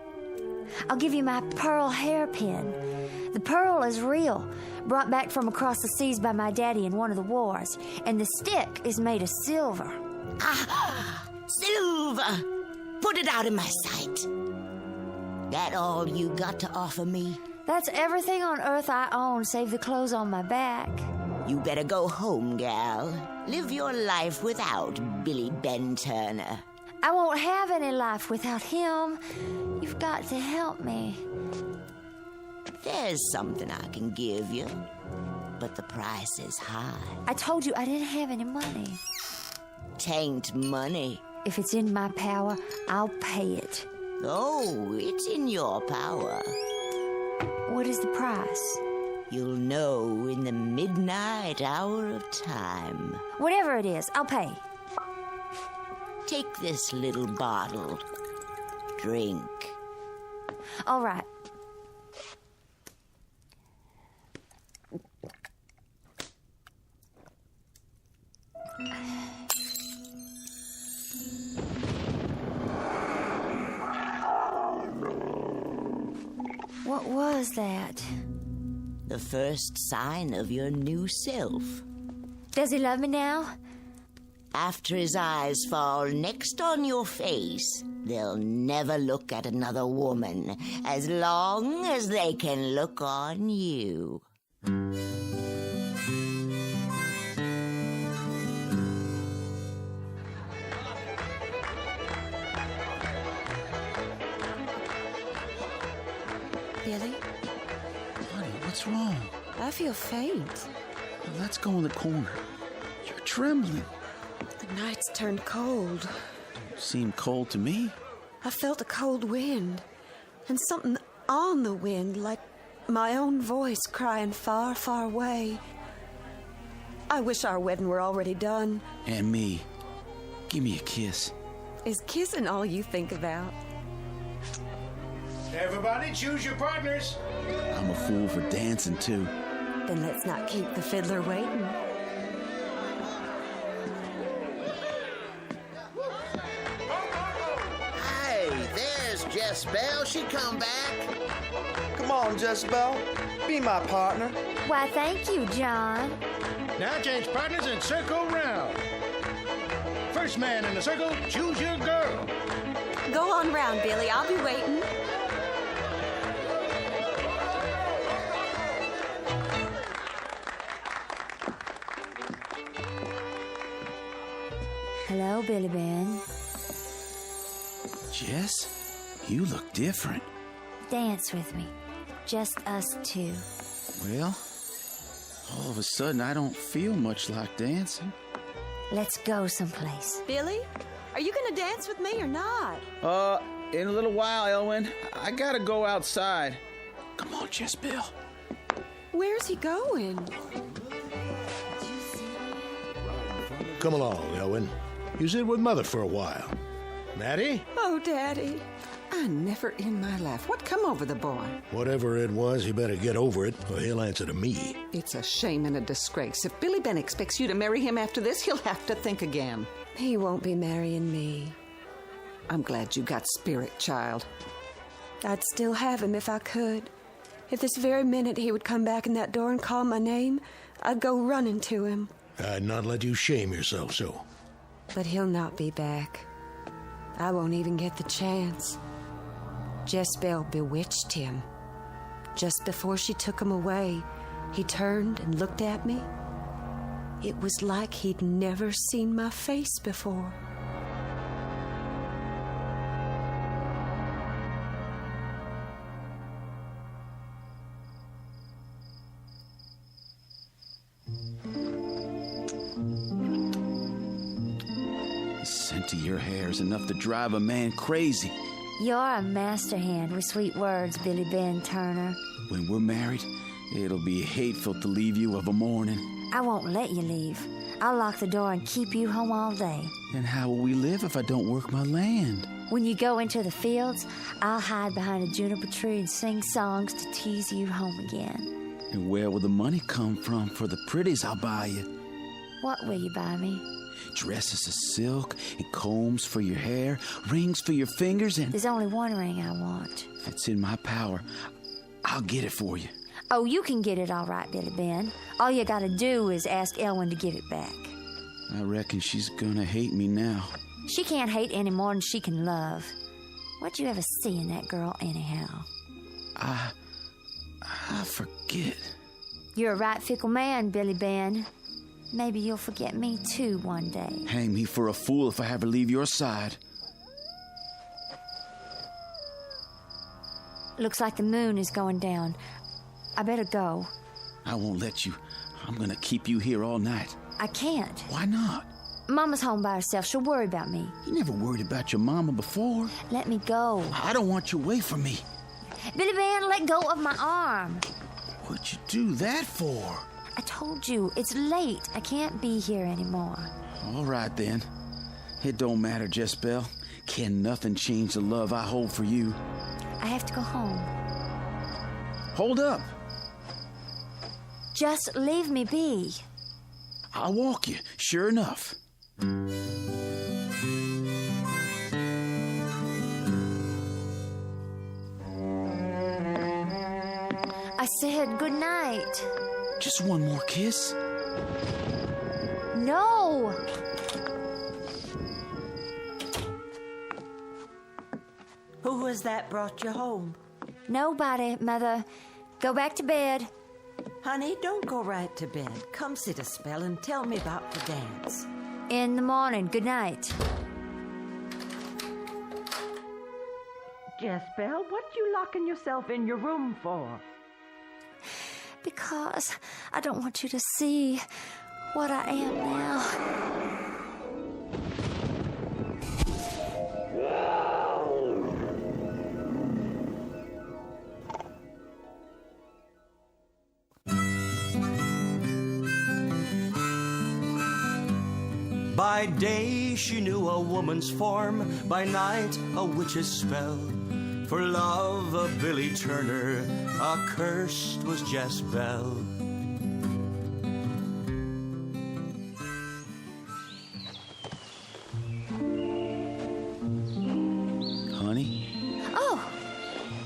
I'll give you my pearl hairpin. The pearl is real, brought back from across the seas by my daddy in one of the wars. And the stick is made of silver. Ah, silver! Put it out of my sight. That all you got to offer me? That's everything on earth I own, save the clothes on my back. You better go home, gal. Live your life without Billy Ben Turner. I won't have any life without him. You've got to help me. There's something I can give you, but the price is high. I told you I didn't have any money. Tain't money. If it's in my power, I'll pay it. Oh, it's in your power. What is the price? You'll know in the midnight hour of time. Whatever it is, I'll pay. Take this little bottle. Drink. All right. What was that? The first sign of your new self. Does he love me now? After his eyes fall next on your face, they'll never look at another woman as long as they can look on you. Billy? Honey, what's wrong? I feel faint. Well, let's go in the corner. You're trembling. The night's turned cold. Seemed cold to me. I felt a cold wind, and something on the wind, like my own voice crying far, far away. I wish our wedding were already done. And me. Give me a kiss. Is kissing all you think about? Everybody choose your partners. I'm a fool for dancing, too. Then let's not keep the fiddler waiting. Hey, there's Jess-Belle. She come back. Come on, Jess-Belle. Be my partner. Why, thank you, John. Now change partners and circle round. First man in the circle, choose your girl. Go on round, Billy. I'll be waiting. Hello, Billy Ben. Jess, you look different. Dance with me. Just us two. Well, all of a sudden I don't feel much like dancing. Let's go someplace. Billy, are you going to dance with me or not? In a little while, Elwyn. I gotta go outside. Come on, Jess-Belle. Where's he going? Come along, Elwyn. You sit with Mother for a while. Maddie? Oh, Daddy. I never in my life. What come over the boy? Whatever it was, he better get over it, or he'll answer to me. It's a shame and a disgrace. If Billy Ben expects you to marry him after this, he'll have to think again. He won't be marrying me. I'm glad you got spirit, child. I'd still have him if I could. If this very minute he would come back in that door and call my name, I'd go running to him. I'd not let you shame yourself so. But he'll not be back. I won't even get the chance. Jess-Belle bewitched him. Just before she took him away, he turned and looked at me. It was like he'd never seen my face before. The scent of your hair is enough to drive a man crazy. You're a master hand with sweet words, Billy Ben Turner. When we're married, it'll be hateful to leave you of a morning. I won't let you leave. I'll lock the door and keep you home all day. And how will we live if I don't work my land? When you go into the fields, I'll hide behind a juniper tree and sing songs to tease you home again. And where will the money come from for the pretties I'll buy you? What will you buy me? Dresses of silk and combs for your hair, rings for your fingers, and... There's only one ring I want. If it's in my power, I'll get it for you. Oh, you can get it all right, Billy Ben. All you gotta do is ask Elwyn to give it back. I reckon she's gonna hate me now. She can't hate any more than she can love. What'd you ever see in that girl, anyhow? I forget. You're a right fickle man, Billy Ben. Maybe you'll forget me, too, one day. Hang me for a fool if I ever leave your side. Looks like the moon is going down. I better go. I won't let you. I'm gonna keep you here all night. I can't. Why not? Mama's home by herself. She'll worry about me. You never worried about your mama before. Let me go. I don't want you away from me. Billy Ben, let go of my arm. What'd you do that for? I told you, it's late. I can't be here anymore. All right, then. It don't matter, Jess-Belle. Can nothing change the love I hold for you? I have to go home. Hold up. Just leave me be. I'll walk you, sure enough. I said good night. Just one more kiss. No! Who was that brought you home? Nobody, Mother. Go back to bed. Honey, don't go right to bed. Come sit a spell and tell me about the dance. In the morning. Good night. Jess-Belle, what you locking yourself in your room for? Because I don't want you to see what I am now. By day she knew a woman's form, by night a witch's spell. For love of Billy Turner, accursed was Jess-Belle. Honey? Oh,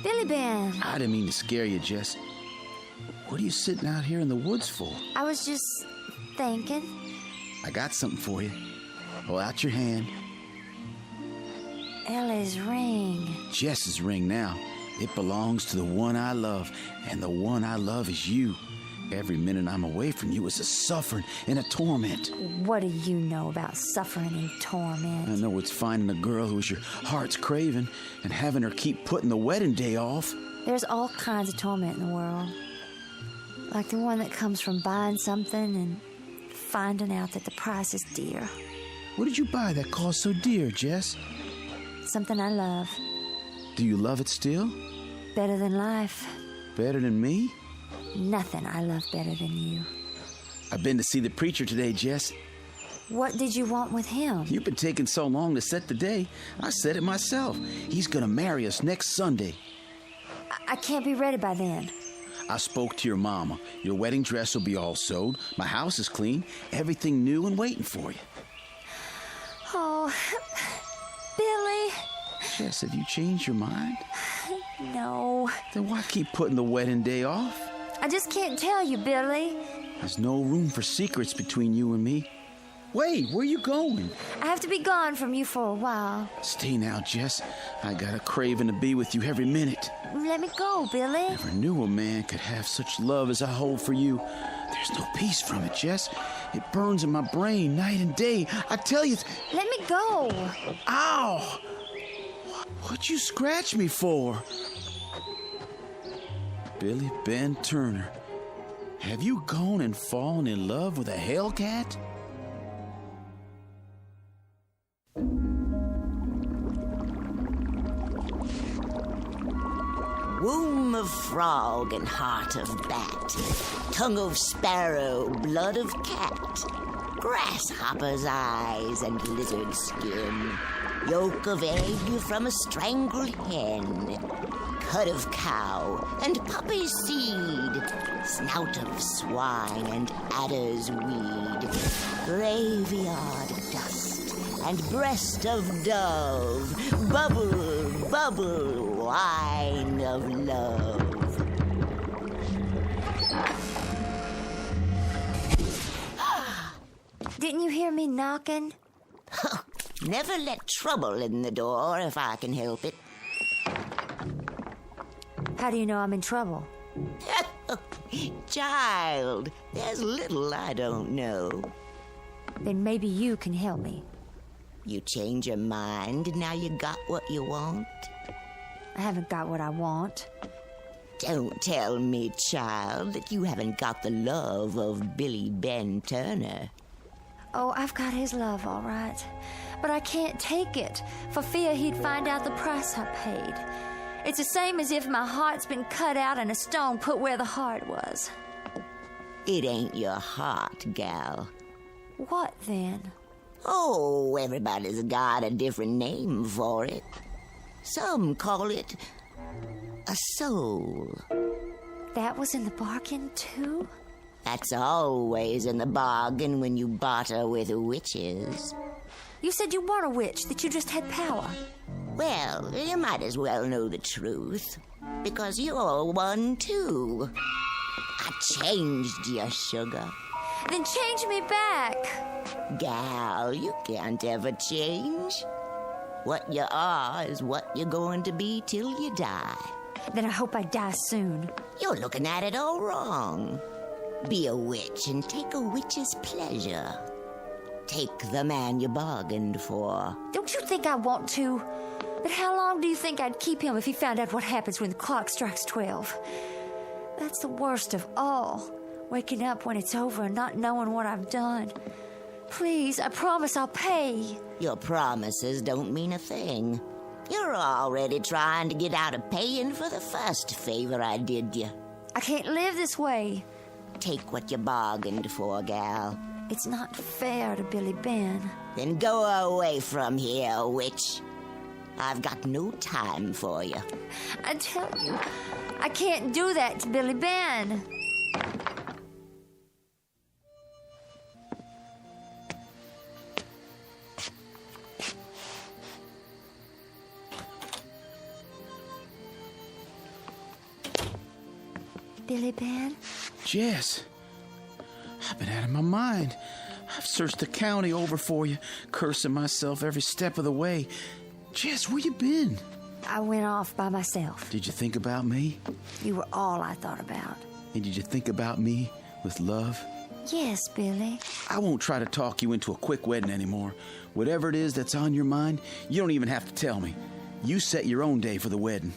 Billy Ben. I didn't mean to scare you, Jess. What are you sitting out here in the woods for? I was just thinking. I got something for you. Hold out your hand. Ellie's ring. Jess's ring now. It belongs to the one I love, and the one I love is you. Every minute I'm away from you is a suffering and a torment. What do you know about suffering and torment? I know it's finding a girl who's your heart's craving and having her keep putting the wedding day off. There's all kinds of torment in the world. Like the one that comes from buying something and finding out that the price is dear. What did you buy that cost so dear, Jess? Something I love. Do you love it still? Better than life. Better than me? nothing I love better than you. I've been to see the preacher today, Jess. What did you want with him? You've been taking so long to set the day. I said it myself. He's gonna marry us next Sunday. I can't be ready by then. I spoke to your mama. Your wedding dress will be all sewed. My house is clean. Everything new and waiting for you. Oh, Billy. Jess, have you changed your mind? No. Then why keep putting the wedding day off? I just can't tell you, Billy. There's no room for secrets between you and me. Wait, where you going? I have to be gone from you for a while. Stay now, Jess. I got a craving to be with you every minute. Let me go, Billy. Never knew a man could have such love as I hold for you. There's no peace from it, Jess. It burns in my brain night and day. I tell you... Let me go. Ow! What'd you scratch me for? Billy Ben Turner. Have you gone and fallen in love with a hellcat? Womb of frog and heart of bat, tongue of sparrow, blood of cat, grasshopper's eyes and lizard skin, yolk of egg from a strangled hen, cud of cow and poppy seed, snout of swine and adder's weed, graveyard dust and breast of dove, bubble, bubble, wine of love. Didn't you hear me knocking? Never let trouble in the door if I can help it. How do you know I'm in trouble? Child, there's little I don't know. Then maybe you can help me. You change your mind, now you got what you want? I haven't got what I want. Don't tell me, child, that you haven't got the love of Billy Ben Turner. Oh, I've got his love, all right. But I can't take it, for fear he'd find out the price I paid. It's the same as if my heart's been cut out and a stone put where the heart was. It ain't your heart, gal. What then? Oh, everybody's got a different name for it. Some call it a soul. That was in the bargain, too? That's always in the bargain when you barter with witches. You said you weren't a witch, that you just had power. Well, you might as well know the truth, because you're one, too. I changed you, sugar. Then change me back. Gal, you can't ever change. What you are is what you're going to be till you die. Then I hope I die soon. You're looking at it all wrong. Be a witch and take a witch's pleasure. Take the man you bargained for. Don't you think I want to? But how long do you think I'd keep him if he found out what happens when the clock strikes 12? That's the worst of all. Waking up when it's over and not knowing what I've done. Please, I promise I'll pay. Your promises don't mean a thing. You're already trying to get out of paying for the first favor I did you. I can't live this way. Take what you bargained for, gal. It's not fair to Billy Ben. Then go away from here, witch. I've got no time for you. I tell you, I can't do that to Billy Ben. Billy Ben? Jess, I've been out of my mind. I've searched the county over for you, cursing myself every step of the way. Jess, where you been? I went off by myself. Did you think about me? You were all I thought about. And did you think about me with love? Yes, Billy. I won't try to talk you into a quick wedding anymore. Whatever it is that's on your mind, you don't even have to tell me. You set your own day for the wedding.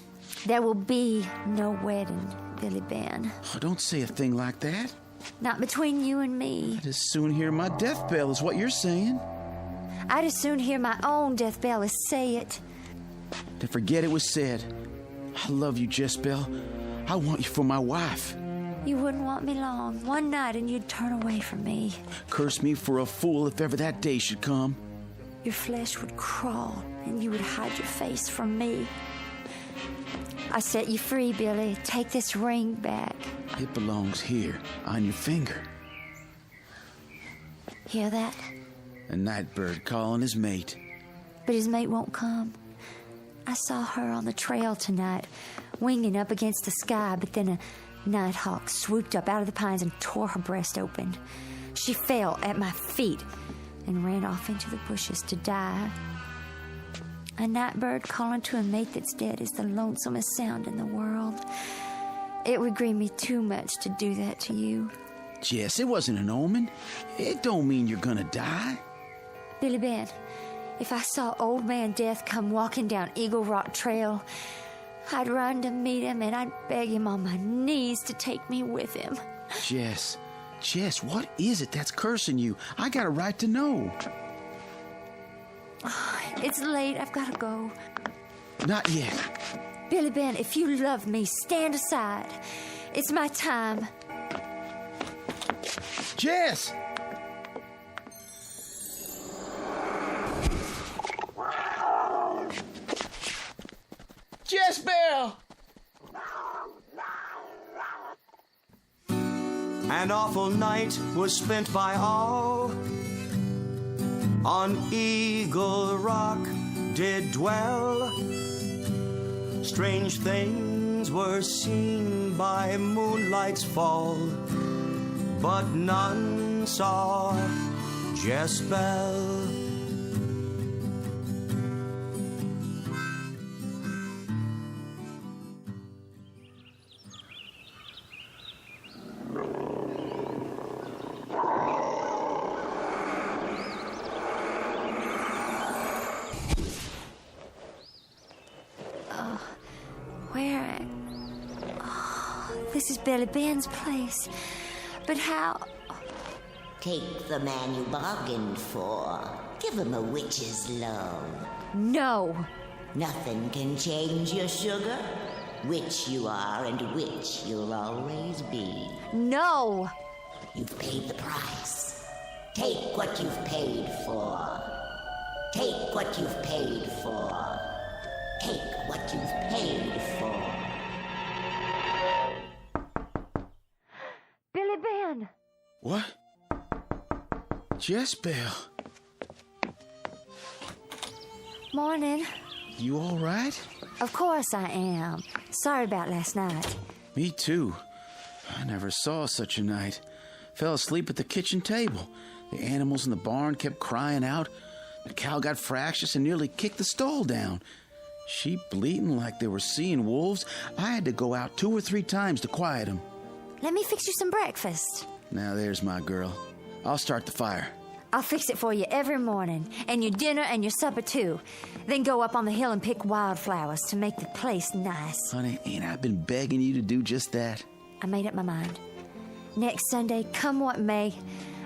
There will be no wedding, Billy Ben. Oh, don't say a thing like that. Not between you and me. I'd as soon hear my death bell is what you're saying. I'd as soon hear my own death bell as say it. To forget it was said. I love you, Jess-Belle. I want you for my wife. You wouldn't want me long. One night and you'd turn away from me. Curse me for a fool if ever that day should come. Your flesh would crawl and you would hide your face from me. I set you free, Billy. Take this ring back. It belongs here, on your finger. Hear that? A night bird calling his mate. But his mate won't come. I saw her on the trail tonight, winging up against the sky, but then a nighthawk swooped up out of the pines and tore her breast open. She fell at my feet and ran off into the bushes to die. A night bird calling to a mate that's dead is the lonesomest sound in the world. It would grieve me too much to do that to you. Jess, it wasn't an omen. It don't mean you're gonna die. Billy Ben, if I saw Old Man Death come walking down Eagle Rock Trail, I'd run to meet him and I'd beg him on my knees to take me with him. Jess, what is it that's cursing you? I got a right to know. It's late. I've got to go. Not yet. Billy Ben, if you love me, stand aside. It's my time. Jess! Jess-Belle! An awful night was spent by all. On Eagle Rock did dwell. Strange things were seen by moonlight's fall, but none saw Jess-Belle. This is Billy Ben's place. But how? Take the man you bargained for. Give him a witch's love. No. Nothing can change your sugar. Witch you are and witch you'll always be. No. You've paid the price. Take what you've paid for. Take what you've paid for. Take what you've paid for. Billy Ben! What? Jess-Belle. Morning. You all right? Of course I am. Sorry about last night. Me too. I never saw such a night. Fell asleep at the kitchen table. The animals in the barn kept crying out. The cow got fractious and nearly kicked the stall down. Sheep bleating like they were seeing wolves. I had to go out 2 or 3 times to quiet them. Let me fix you some breakfast. Now there's my girl. I'll start the fire. I'll fix it for you every morning, and your dinner and your supper too. Then go up on the hill and pick wildflowers to make the place nice. Honey, ain't I been begging you to do just that? I made up my mind. Next Sunday, come what may,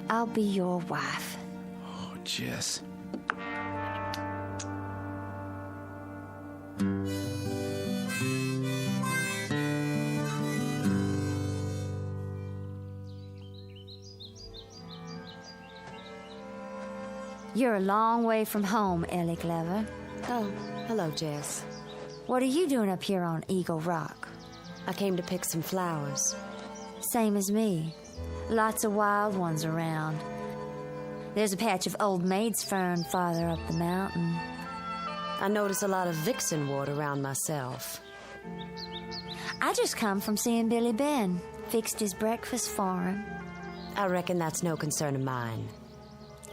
I'll be your wife. Oh, Jess. You're a long way from home, Ellie Glover. Oh, hello, Jess. What are you doing up here on Eagle Rock? I came to pick some flowers. Same as me. Lots of wild ones around. There's a patch of old maid's fern farther up the mountain. I notice a lot of vixenwort around myself. I just come from seeing Billy Ben. Fixed his breakfast for him. I reckon that's no concern of mine.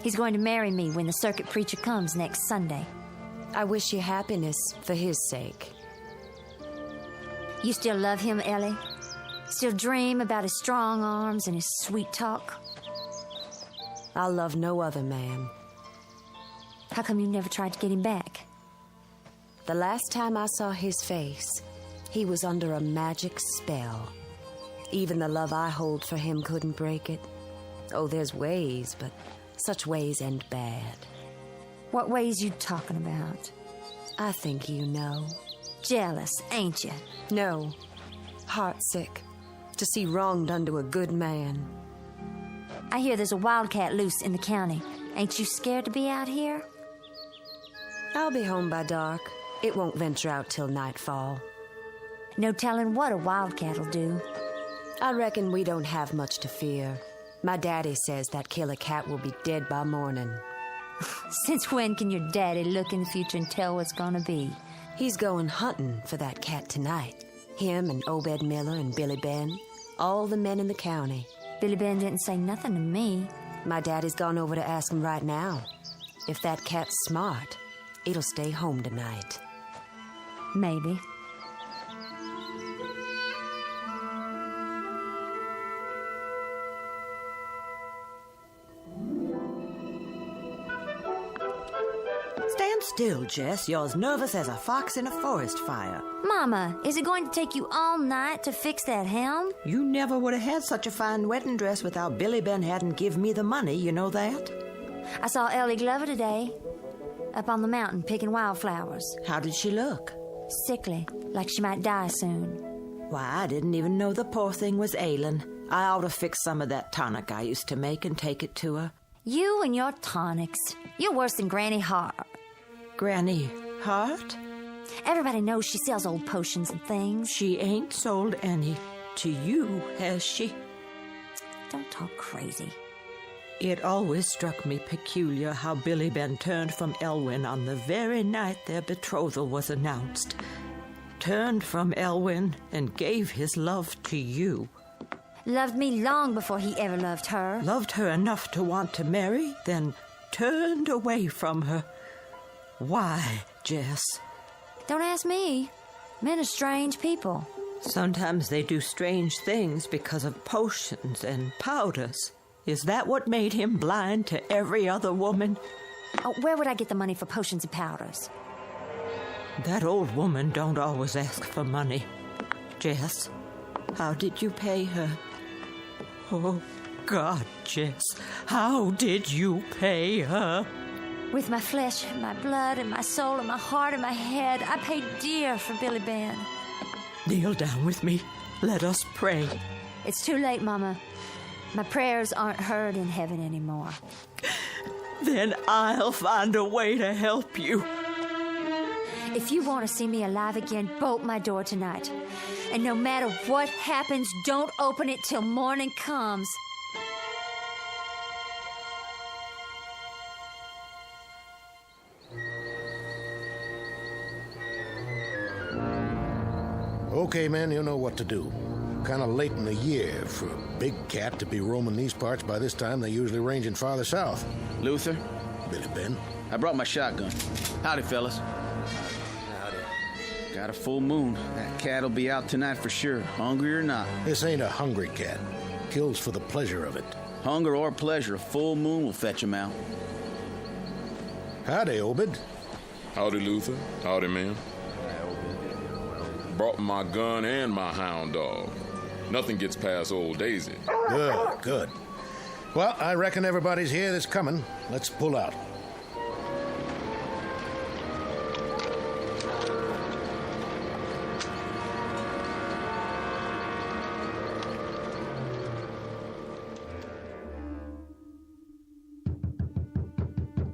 He's going to marry me when the circuit preacher comes next Sunday. I wish you happiness for his sake. You still love him, Ellie? Still dream about his strong arms and his sweet talk? I'll love no other man. How come you never tried to get him back? The last time I saw his face, he was under a magic spell. Even the love I hold for him couldn't break it. Oh, there's ways, but such ways end bad. What ways you talking about? I think you know. Jealous, ain't you? No. Heartsick. to see wrong done to a good man. I hear there's a wildcat loose in the county. Ain't you scared to be out here? I'll be home by dark. It won't venture out till nightfall. No telling what a wildcat'll do. I reckon we don't have much to fear. My daddy says that killer cat will be dead by morning. Since when can your daddy look in the future and tell what's gonna be? He's going hunting for that cat tonight. Him and Obed Miller and Billy Ben, all the men in the county. Billy Ben didn't say nothing to me. My daddy's gone over to ask him right now. If that cat's smart, it'll stay home tonight. Maybe. Stand still, Jess. You're as nervous as a fox in a forest fire. Mama, is it going to take you all night to fix that helm? You never would have had such a fine wedding dress without Billy Ben hadn't give me the money, you know that? I saw Ellie Glover today, up on the mountain picking wildflowers. How did she look? Sickly, like she might die soon. Why, I didn't even know the poor thing was ailing. I ought to fix some of that tonic I used to make and take it to her. You and your tonics. You're worse than Granny Hart. Granny Hart? Everybody knows she sells old potions and things. She ain't sold any to you, has she? Don't talk crazy. It always struck me peculiar how Billy Ben turned from Elwyn on the very night their betrothal was announced. Turned from Elwyn and gave his love to you. Loved me long before he ever loved her. Loved her enough to want to marry, then turned away from her. Why, Jess? Don't ask me. Men are strange people. Sometimes they do strange things because of potions and powders. Is that what made him blind to every other woman? Oh, where would I get the money for potions and powders? That old woman don't always ask for money. Jess, how did you pay her? Oh, God, Jess, how did you pay her? With my flesh, my blood, and my soul, and my heart, and my head, I paid dear for Billy Ben. Kneel down with me. Let us pray. It's too late, Mama. My prayers aren't heard in heaven anymore. Then I'll find a way to help you. If you want to see me alive again, bolt my door tonight. And no matter what happens, don't open it till morning comes. Okay, men, you know what to do. Kind of late in the year for a big cat to be roaming these parts. By this time, they usually ranging farther south. Luther? Billy Ben? I brought my shotgun. Howdy, fellas. Howdy. Got a full moon. That cat'll be out tonight for sure, hungry or not. This ain't a hungry cat. Kills for the pleasure of it. Hunger or pleasure, a full moon will fetch him out. Howdy, Obed. Howdy, Luther. Howdy, man. Brought my gun and my hound dog. Nothing gets past old Daisy. Good, good. Well, I reckon everybody's here that's coming. Let's pull out.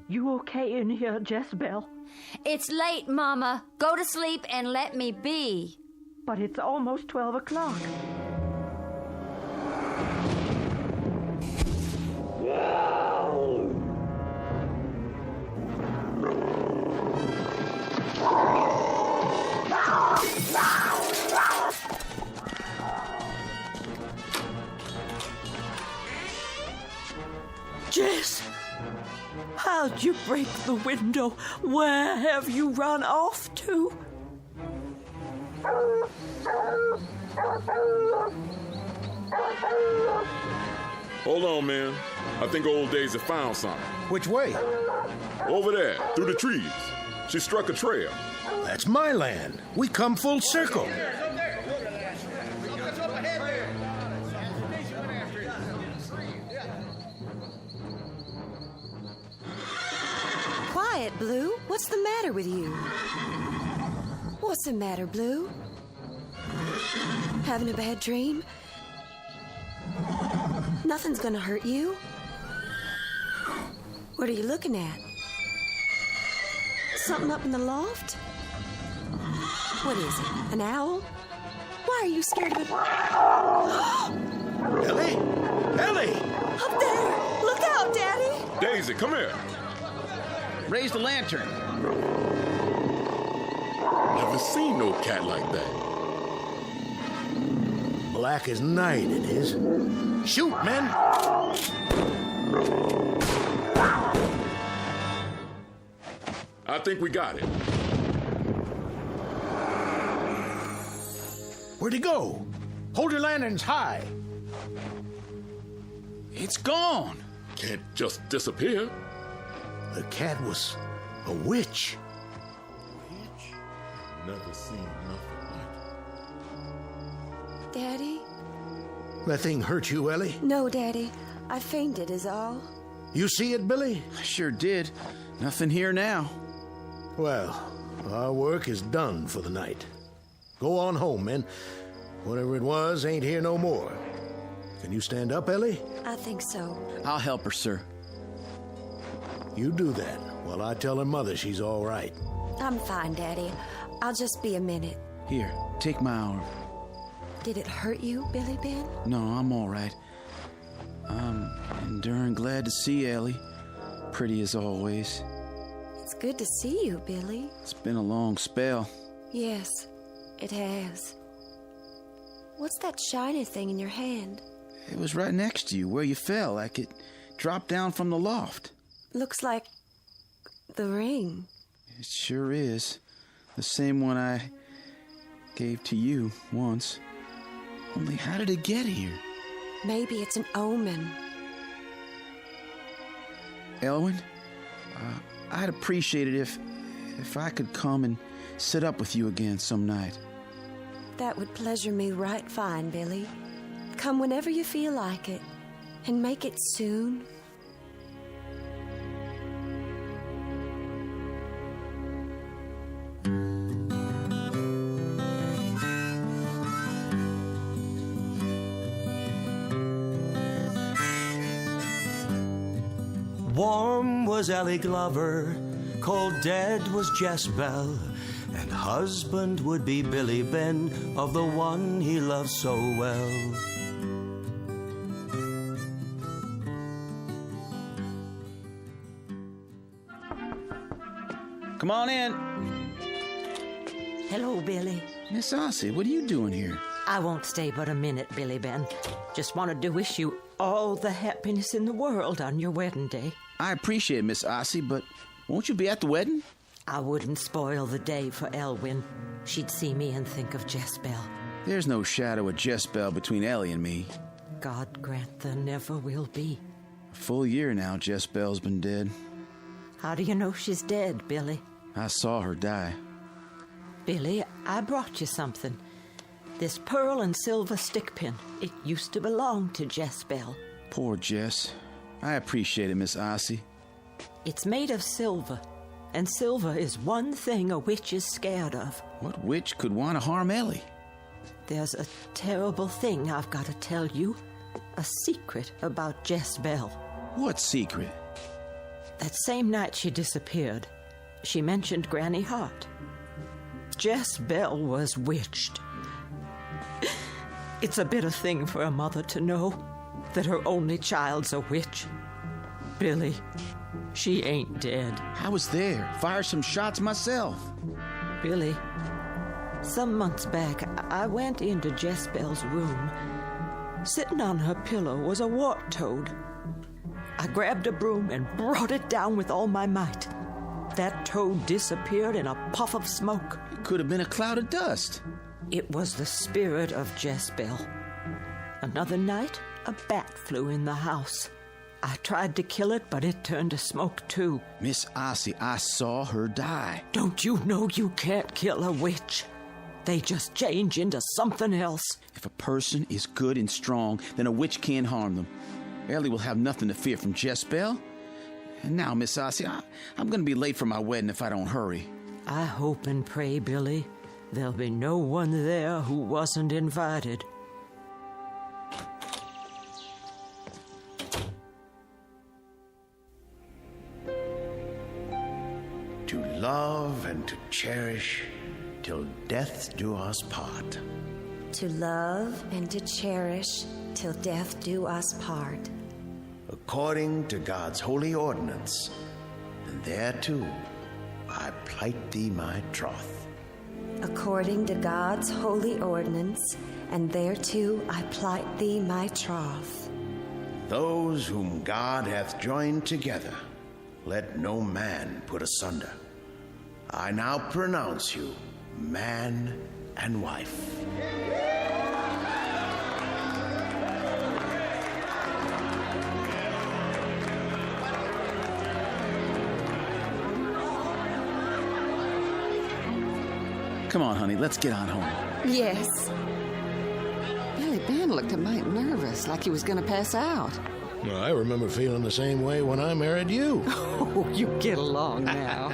You okay in here, Jess-Belle? It's late, Mama. Go to sleep and let me be. But it's almost 12 o'clock. Jess! How'd you break the window? Where have you run off to? Hold on, man. I think old Daisy found something. Which way? Over there, through the trees. She struck a trail. That's my land. We come full circle. Quiet, Blue. What's the matter with you? What's the matter, Blue? Having a bad dream? Nothing's gonna hurt you. What are you looking at? Something up in the loft? What is it? An owl? Why are you scared of it? Ellie! Ellie! Up there! Look out, Daddy! Daisy, come here. Raise the lantern. Never seen no cat like that. Black as night it is. Shoot, men! I think we got it. Where'd he go? Hold your lanterns high. It's gone. Can't just disappear. The cat was a witch. Never seen nothing like Daddy? That thing hurt you, Ellie? No, Daddy. I fainted is all. You see it, Billy? I sure did. Nothing here now. Well, our work is done for the night. Go on home, men. Whatever it was ain't here no more. Can you stand up, Ellie? I think so. I'll help her, sir. You do that while I tell her mother she's all right. I'm fine, Daddy. I'll just be a minute. Here, take my arm. Did it hurt you, Billy Ben? No, I'm all right. I'm enduring glad to see Ellie. Pretty as always. It's good to see you, Billy. It's been a long spell. Yes, it has. What's that shiny thing in your hand? It was right next to you where you fell, like it dropped down from the loft. Looks like the ring. It sure is. The same one I gave to you once. Only how did it get here? Maybe it's an omen. Elwyn, I'd appreciate it if I could come and sit up with you again some night. That would pleasure me right fine, Billy. Come whenever you feel like it, and make it soon. Warm was Ellie Glover, cold dead was Jess-Belle, and husband would be Billy Ben of the one he loved so well. Come on in. Hello, Billy. Miss Ossie, what are you doing here? I won't stay but a minute, Billy Ben. Just wanted to wish you all the happiness in the world on your wedding day. I appreciate it, Miss Ossie, but won't you be at the wedding? I wouldn't spoil the day for Elwyn. She'd see me and think of Jess-Belle. There's no shadow of Jess-Belle between Ellie and me. God grant there never will be. A full year now Jess-Belle's been dead. How do you know she's dead, Billy? I saw her die. Billy, I brought you something. This pearl and silver stick pin. It used to belong to Jess-Belle. Poor Jess. I appreciate it, Miss Ossie. It's made of silver, and silver is one thing a witch is scared of. What witch could want to harm Ellie? There's a terrible thing I've got to tell you. A secret about Jess-Belle. What secret? That same night she disappeared, she mentioned Granny Hart. Jess-Belle was witched. It's a bitter thing for a mother to know that her only child's a witch. Billy, she ain't dead. I was there. Fired some shots myself. Billy, some months back, I went into Jess-Belle's room. Sitting on her pillow was a wart toad. I grabbed a broom and brought it down with all my might. That toad disappeared in a puff of smoke. It could have been a cloud of dust. It was the spirit of Jess-Belle. Another night, a bat flew in the house. I tried to kill it, but it turned to smoke too. Miss Ossie, I saw her die. Don't you know you can't kill a witch? They just change into something else. If a person is good and strong, then a witch can't harm them. Ellie will have nothing to fear from Jess-Belle. And now, Miss Ossie, I'm going to be late for my wedding if I don't hurry. I hope and pray, Billy, there'll be no one there who wasn't invited. love and to cherish till death do us part. To love and to cherish till death do us part. According to God's holy ordinance, and thereto I plight thee my troth. According to God's holy ordinance, and thereto I plight thee my troth. Those whom God hath joined together, let no man put asunder. I now pronounce you man and wife. Come on, honey, let's get on home. Yes. Billy Ben looked a mite nervous, like he was going to pass out. Well, I remember feeling the same way when I married you. Oh, you get along now.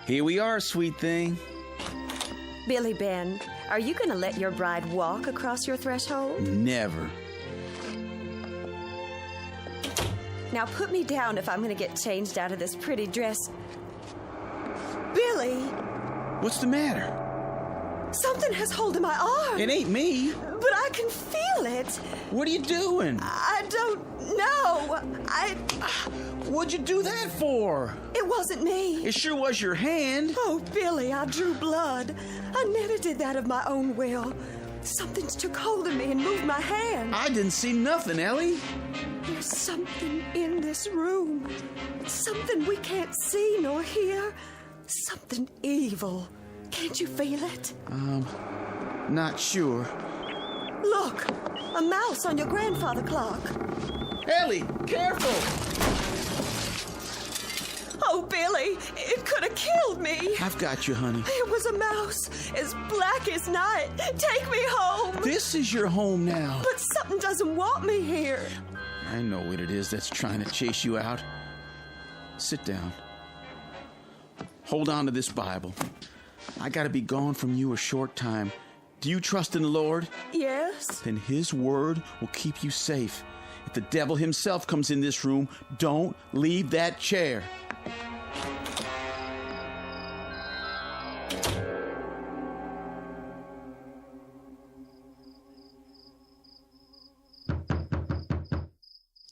Here we are, sweet thing. Billy Ben, are you going to let your bride walk across your threshold? Never. Now put me down if I'm going to get changed out of this pretty dress. Billy! What's the matter? Something has hold of my arm. It ain't me. But I can feel it. What are you doing? I don't know. What'd you do that for? It wasn't me. It sure was your hand. Oh, Billy, I drew blood. I never did that of my own will. Something took hold of me and moved my hand. I didn't see nothing, Ellie. There's something in this room. Something we can't see nor hear. Something evil. Can't you feel it? Not sure. Look, a mouse on your grandfather clock. Ellie, careful! Oh, Billy, it could have killed me. I've got you, honey. It was a mouse, as black as night. Take me home. This is your home now. But something doesn't want me here. I know what it is that's trying to chase you out. Sit down. Hold on to this Bible. I gotta be gone from you a short time. Do you trust in the Lord? Yes. Then His word will keep you safe. If the devil himself comes in this room, don't leave that chair.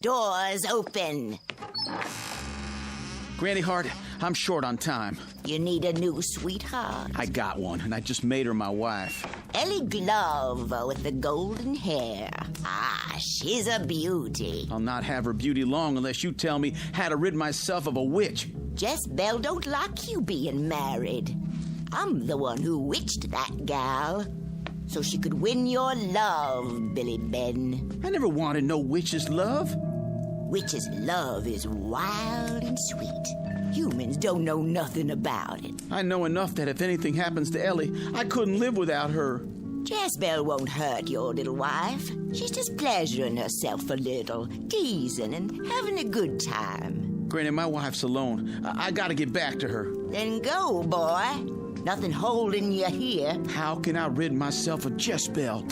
Doors open. Granny Hart, I'm short on time. You need a new sweetheart. I got one, and I just made her my wife. Ellie Glover with the golden hair. Ah, she's a beauty. I'll not have her beauty long unless you tell me how to rid myself of a witch. Jess-Belle don't like you being married. I'm the one who witched that gal, so she could win your love, Billy Ben. I never wanted no witch's love. Witch's love is wild and sweet. Humans don't know nothing about it. I know enough that if anything happens to Ellie, I couldn't live without her. Jess-Belle won't hurt your little wife. She's just pleasuring herself a little, teasing and having a good time. Granny, my wife's alone. I gotta get back to her. Then go, boy. Nothing holding you here. How can I rid myself of Jess-Belle?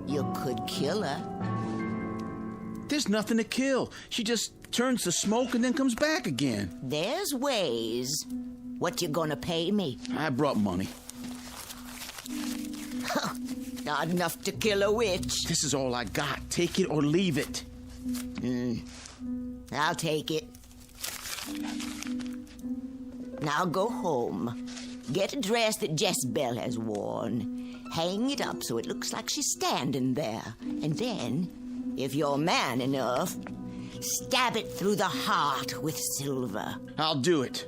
You could kill her. There's nothing to kill. She just turns to smoke and then comes back again. There's ways. What you gonna pay me? I brought money. Not enough to kill a witch. This is all I got. Take it or leave it. I'll take it. Now go home. Get a dress that Jess-Belle has worn. Hang it up so it looks like she's standing there. And then, if you're man enough, stab it through the heart with silver. I'll do it.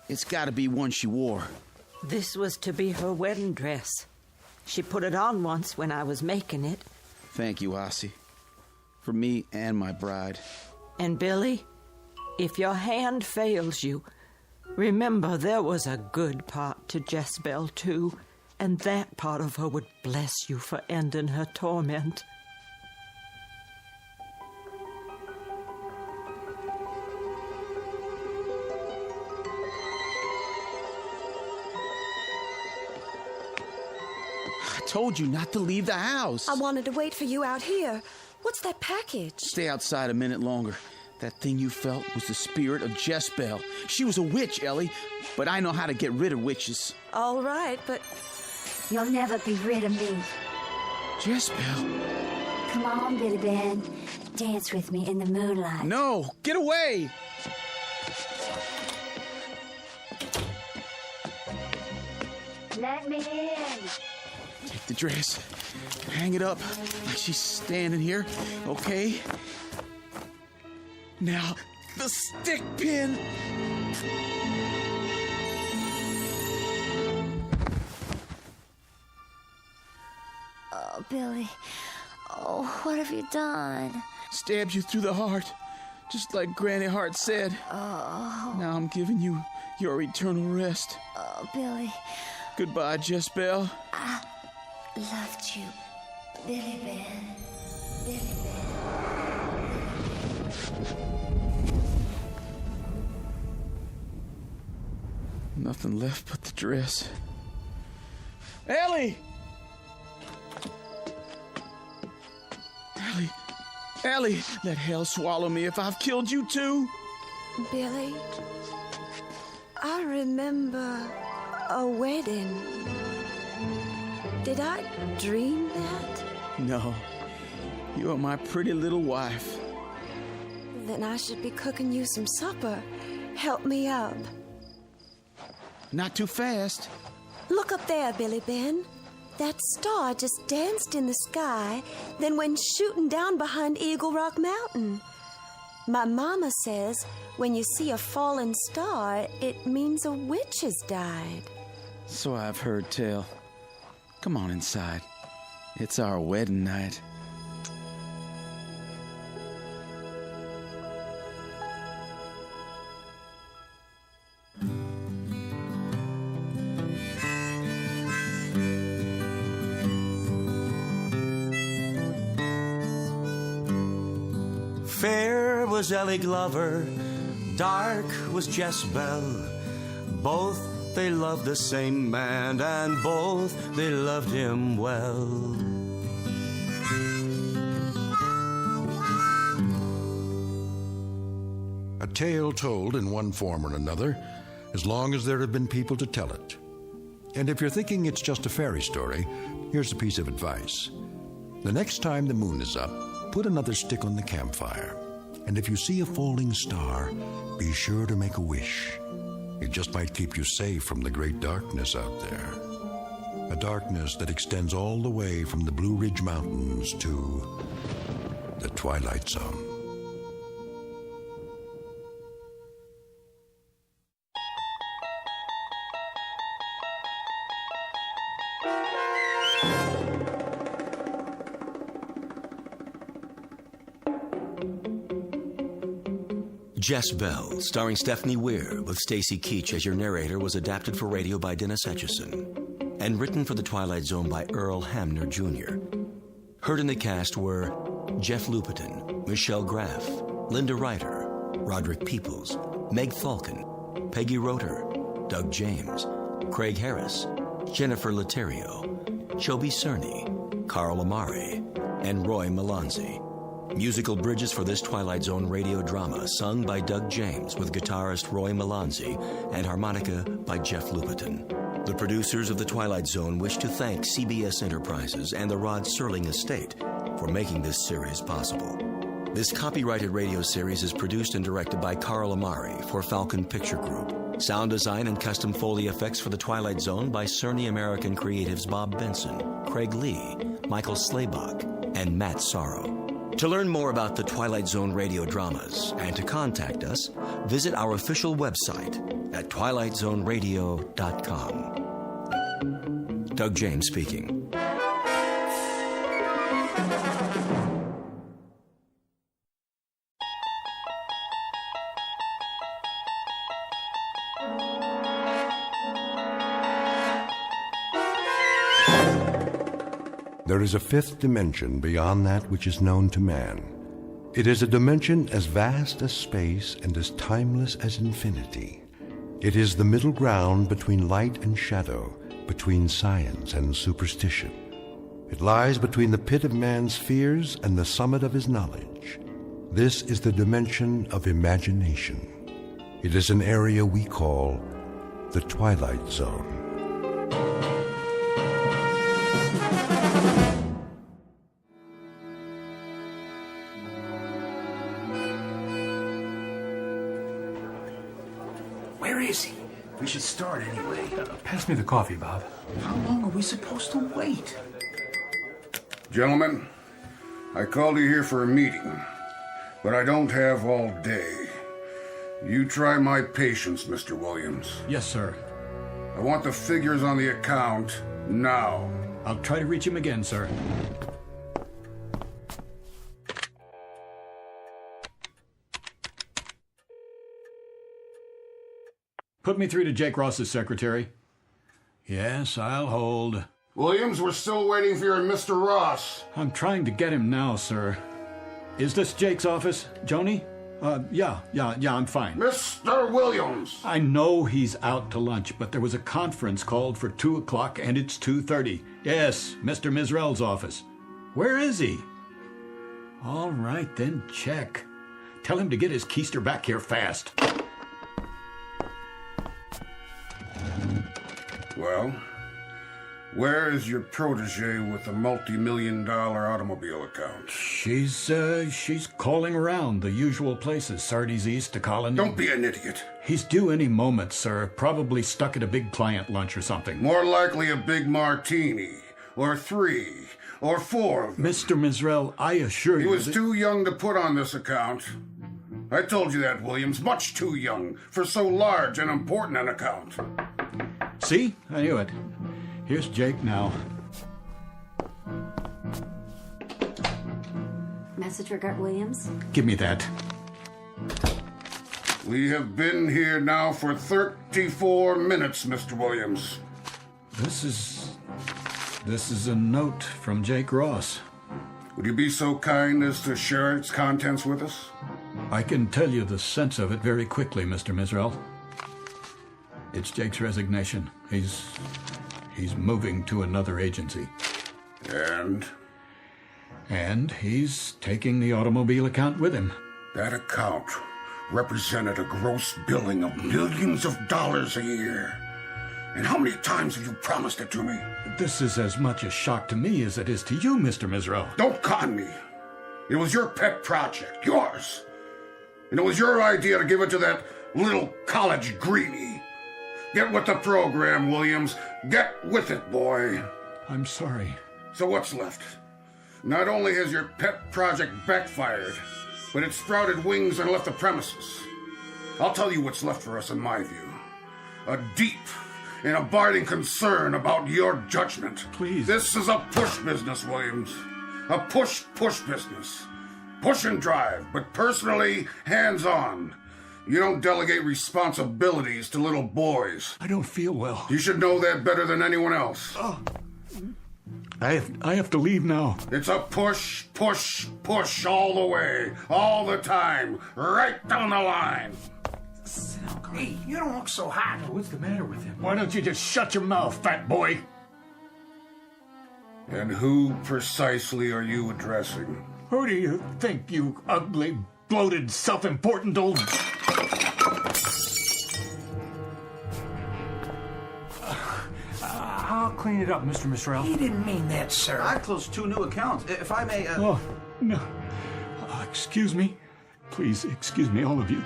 It's got to be one she wore. This was to be her wedding dress. She put it on once when I was making it. Thank you, Ossie. For me and my bride. And Billy, if your hand fails you, remember there was a good part to Jess-Belle, too, and that part of her would bless you for ending her torment. I told you not to leave the house. I wanted to wait for you out here. What's that package? Stay outside a minute longer. That thing you felt was the spirit of Jess-Belle. She was a witch, Ellie, but I know how to get rid of witches. All right, but... You'll never be rid of me. Jess-Belle. Come on, Billy Ben. Dance with me in the moonlight. No, get away! Let me in. Take the dress. Hang it up like she's standing here, okay? Now, the stick pin. Oh, Billy. Oh, what have you done? Stabbed you through the heart, just like Granny Hart said. Oh. Now I'm giving you your eternal rest. Oh, Billy. Goodbye, Jess-Belle. I loved you, Billy Ben. Billy Ben. Nothing left but the dress. Ellie! Ellie, let hell swallow me if I've killed you too. Billy, I remember a wedding. Did I dream that? No, you are my pretty little wife. Then I should be cooking you some supper. Help me up. Not too fast. Look up there, Billy Ben. That star just danced in the sky, then went shooting down behind Eagle Rock Mountain. My mama says when you see a fallen star, it means a witch has died. So I've heard tell. Come on inside. It's our wedding night. Fair was Ellie Glover, dark was Jess-Belle. Both they loved the same man, and both they loved him well. A tale told in one form or another, as long as there have been people to tell it. And if you're thinking it's just a fairy story, here's a piece of advice. The next time the moon is up, put another stick on the campfire. And if you see a falling star, be sure to make a wish. It just might keep you safe from the great darkness out there. A darkness that extends all the way from the Blue Ridge Mountains to the Twilight Zone. Jess-Belle, starring Stephanie Weir, with Stacy Keach as your narrator, was adapted for radio by Dennis Etchison and written for The Twilight Zone by Earl Hamner, Jr. Heard in the cast were Jeff Lupetin, Michelle Graff, Linda Ryder, Roderick Peoples, Meg Falcon, Peggy Roeder, Doug James, Craig Harris, Jennifer Laterio, Chobi Cerny, Carl Amari, and Roy Melanzi. Musical bridges for this Twilight Zone radio drama sung by Doug James with guitarist Roy Melanzi and harmonica by Jeff Lupetin. The producers of The Twilight Zone wish to thank CBS Enterprises and the Rod Serling Estate for making this series possible. This copyrighted radio series is produced and directed by Carl Amari for Falcon Picture Group. Sound design and custom Foley effects for The Twilight Zone by Cerny American Creatives Bob Benson, Craig Lee, Michael Slaybach, and Matt Sorrow. To learn more about the Twilight Zone radio dramas and to contact us, visit our official website at twilightzoneradio.com. Doug James speaking. there is a fifth dimension beyond that which is known to man. It is a dimension as vast as space and as timeless as infinity. It is the middle ground between light and shadow, between science and superstition. It lies between the pit of man's fears and the summit of his knowledge. This is the dimension of imagination. It is an area we call the Twilight Zone. Where is he? We should start anyway. Pass me the coffee, Bob. How long are we supposed to wait? Gentlemen, I called you here for a meeting, but I don't have all day. You try my patience, Mr. Williams. Yes, sir. I want the figures on the account now. I'll try to reach him again, sir. Put me through to Jake Ross's secretary. Yes, I'll hold. Williams, we're still waiting for your Mr. Ross. I'm trying to get him now, sir. Is this Jake's office, Joni? Yeah, I'm fine. Mr. Williams! I know he's out to lunch, but there was a conference called for 2 o'clock, and it's 2:30. Yes, Mr. Mizrell's office. Where is he? All right, then check. Tell him to get his keister back here fast. Well, where is your protege with the multi-million-dollar automobile account? She's calling around the usual places, Sardi's East to Colony. Don't be an idiot. He's due any moment, sir. Probably stuck at a big client lunch or something. More likely a big martini, or 3, or 4 of them. Mr. Mizrell, I assure you he was too young to put on this account. I told you that, Williams. Much too young for so large and important an account. See? I knew it. Here's Jake now. Message for Gert Williams? Give me that. We have been here now for 34 minutes, Mr. Williams. This is a note from Jake Ross. Would you be so kind as to share its contents with us? I can tell you the sense of it very quickly, Mr. Mizrell. It's Jake's resignation. He's moving to another agency. And he's taking the automobile account with him. That account represented a gross billing of millions of dollars a year. And how many times have you promised it to me? This is as much a shock to me as it is to you, Mr. Mizrell. Don't con me. It was your pet project, yours. And it was your idea to give it to that little college greenie. Get with the program, Williams. Get with it, boy. I'm sorry. So what's left? Not only has your pet project backfired, but it sprouted wings and left the premises. I'll tell you what's left for us in my view. A deep and abiding concern about your judgment. Please. This is a push business, Williams. A push business. Push and drive, but personally hands-on. You don't delegate responsibilities to little boys. I don't feel well. You should know that better than anyone else. I have to leave now. It's a push all the way, all the time, right down the line. Hey, you don't look so hot. What's the matter with him? Why don't you just shut your mouth, fat boy? And who precisely are you addressing? Who do you think, you ugly, bloated, self-important old... I'll clean it up, Mr. Mizrell. He didn't mean that, sir. I closed 2 new accounts. If I may... Oh, no. Excuse me. Please, excuse me, all of you.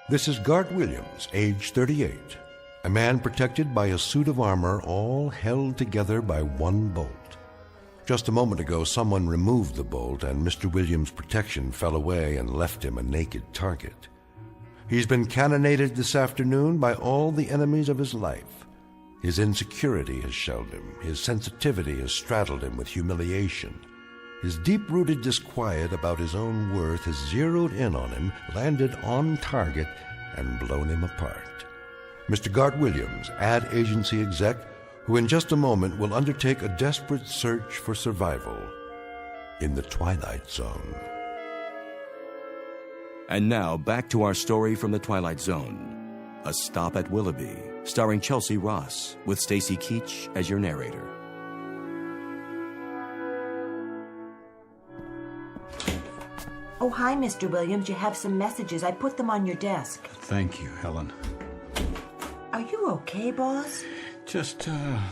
This is Gart Williams, age 38, a man protected by a suit of armor all held together by one bolt. Just a moment ago, someone removed the bolt, and Mr. Williams' protection fell away and left him a naked target. He's been cannonaded this afternoon by all the enemies of his life. His insecurity has shelled him. His sensitivity has straddled him with humiliation. His deep-rooted disquiet about his own worth has zeroed in on him, landed on target, and blown him apart. Mr. Gart Williams, ad agency exec, who in just a moment will undertake a desperate search for survival in the Twilight Zone. And now, back to our story from the Twilight Zone. A Stop at Willoughby, starring Chelsea Ross, with Stacy Keach as your narrator. Oh, hi, Mr. Williams. You have some messages. I put them on your desk. Thank you, Helen. Are you okay, boss? Just,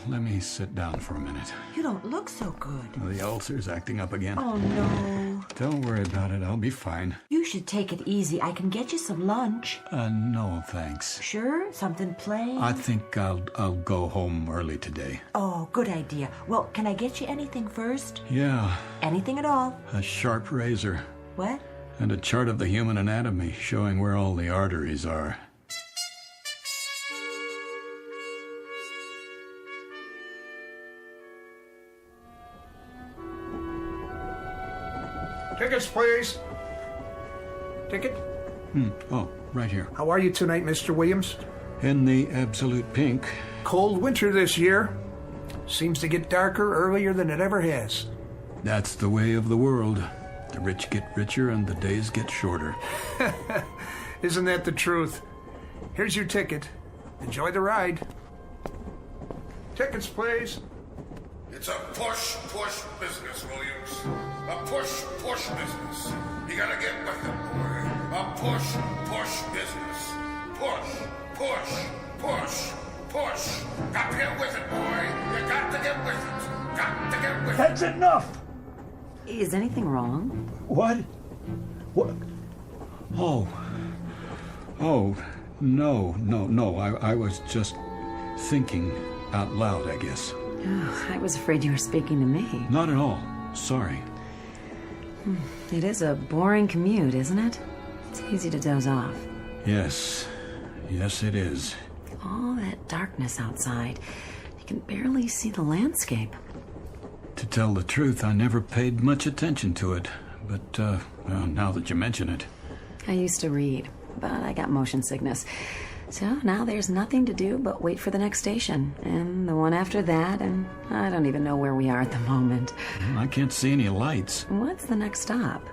let me sit down for a minute. You don't look so good. The ulcer's acting up again. Oh, no. Don't worry about it. I'll be fine. You should take it easy. I can get you some lunch. No, thanks. Sure? Something plain? I think I'll go home early today. Oh, good idea. Well, can I get you anything first? Yeah. Anything at all? A sharp razor. What? And a chart of the human anatomy showing where all the arteries are. Tickets, please. Ticket? Oh, right here. How are you tonight, Mr. Williams? In the absolute pink. Cold winter this year. Seems to get darker earlier than it ever has. That's the way of the world. The rich get richer and the days get shorter. Isn't that the truth? Here's your ticket. Enjoy the ride. Tickets, please. It's a push business, Williams. A push business. You gotta get with it, boy. A push business. Push. Got to get with it, boy. You got to get with it. Got to get with it. That's enough. Is anything wrong? What? Oh, no. I was just thinking out loud, I guess. Oh, I was afraid you were speaking to me. Not at all. Sorry. It is a boring commute, isn't it? It's easy to doze off. Yes, it is. All that darkness outside. You can barely see the landscape. To tell the truth, I never paid much attention to it. But, well, now that you mention it. I used to read, but I got motion sickness. So now there's nothing to do but wait for the next station. And the one after that, and I don't even know where we are at the moment. I can't see any lights. What's the next stop?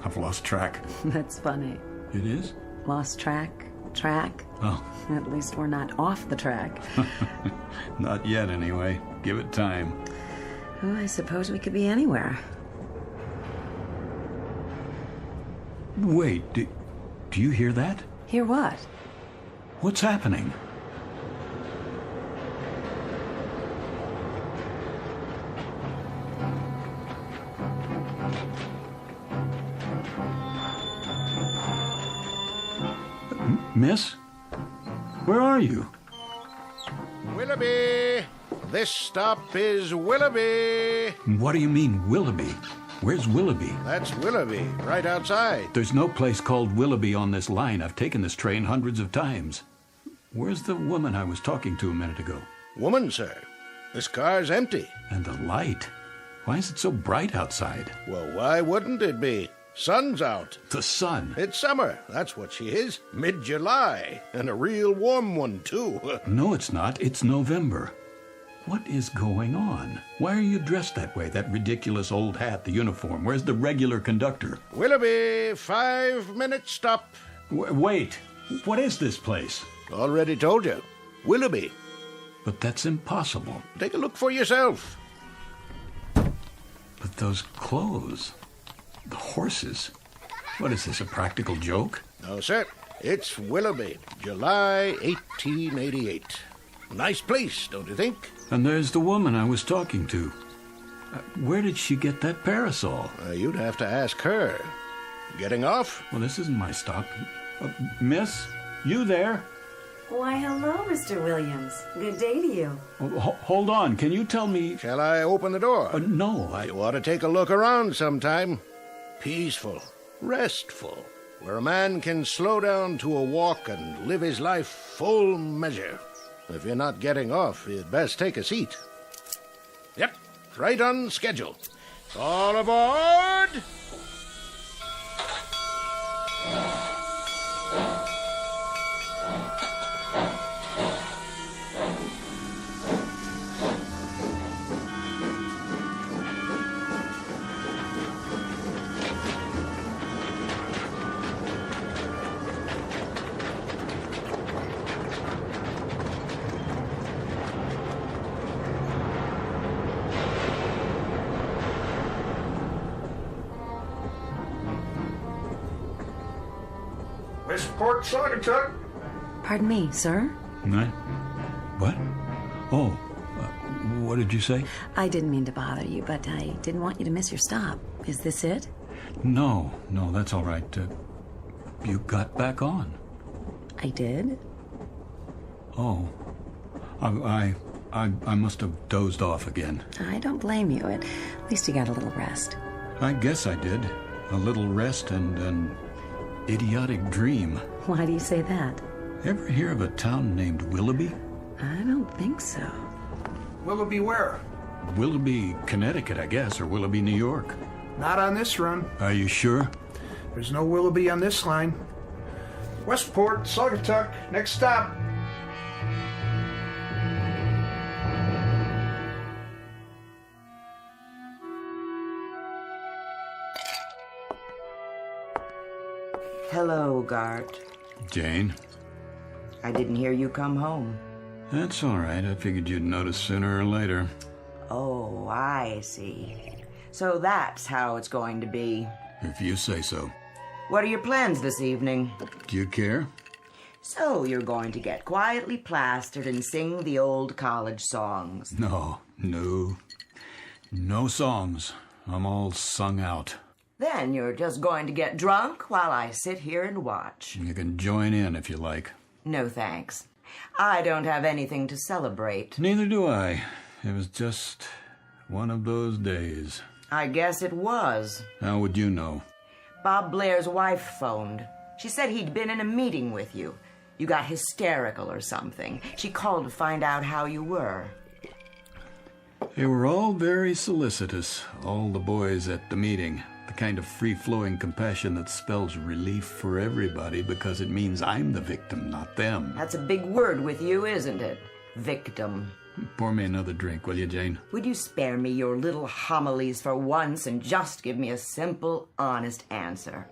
I've lost track. That's funny. It is? Lost track? Oh. At least we're not off the track. Not yet, anyway. Give it time. Oh, I suppose we could be anywhere. Wait, do you hear that? Hear what? What's happening? Miss? Where are you? Willoughby! This stop is Willoughby! What do you mean, Willoughby? Where's Willoughby? That's Willoughby, right outside. There's no place called Willoughby on this line. I've taken this train hundreds of times. Where's the woman I was talking to a minute ago? Woman, sir. This car's empty. And the light. Why is it so bright outside? Well, why wouldn't it be? Sun's out. The sun? It's summer. That's what she is. Mid-July. And a real warm one, too. No, it's not. It's November. What is going on? Why are you dressed that way? That ridiculous old hat, the uniform. Where's the regular conductor? Willoughby, 5-minute stop. Wait. What is this place? Already told you. Willoughby. But that's impossible. Take a look for yourself. But those clothes... The horses. What is this, a practical joke? No, sir. It's Willoughby, July 1888. Nice place, don't you think? And there's the woman I was talking to. Where did she get that parasol? You'd have to ask her. Getting off? Well, this isn't my stop. Miss, you there? Why, hello, Mr. Williams. Good day to you. Hold on. Can you tell me... Shall I open the door? No, You ought to take a look around sometime. Peaceful, restful, where a man can slow down to a walk and live his life full measure. If you're not getting off, you'd best take a seat. Yep, right on schedule. All aboard! Westport, Saugatuck. Pardon me, sir? What? Oh, what did you say? I didn't mean to bother you, but I didn't want you to miss your stop. Is this it? No, that's all right. You got back on. I did? Oh, I must have dozed off again. I don't blame you. At least you got a little rest. I guess I did. A little rest and an idiotic dream. Why do you say that? Ever hear of a town named Willoughby? I don't think so. Willoughby where? Willoughby, Connecticut, I guess, or Willoughby, New York. Not on this run. Are you sure? There's no Willoughby on this line. Westport, Saugatuck, next stop. Hello, Gart. Jane? I didn't hear you come home. That's all right. I figured you'd notice sooner or later. Oh, I see. So that's how it's going to be. If you say so. What are your plans this evening? Do you care? So you're going to get quietly plastered and sing the old college songs. No songs. I'm all sung out. Then you're just going to get drunk while I sit here and watch. You can join in if you like. No thanks. I don't have anything to celebrate. Neither do I. It was just one of those days. I guess it was. How would you know? Bob Blair's wife phoned. She said he'd been in a meeting with you. You got hysterical or something. She called to find out how you were. They were all very solicitous, all the boys at the meeting. The kind of free-flowing compassion that spells relief for everybody because it means I'm the victim, not them. That's a big word with you, isn't it? Victim. Pour me another drink, will you, Jane? Would you spare me your little homilies for once and just give me a simple, honest answer?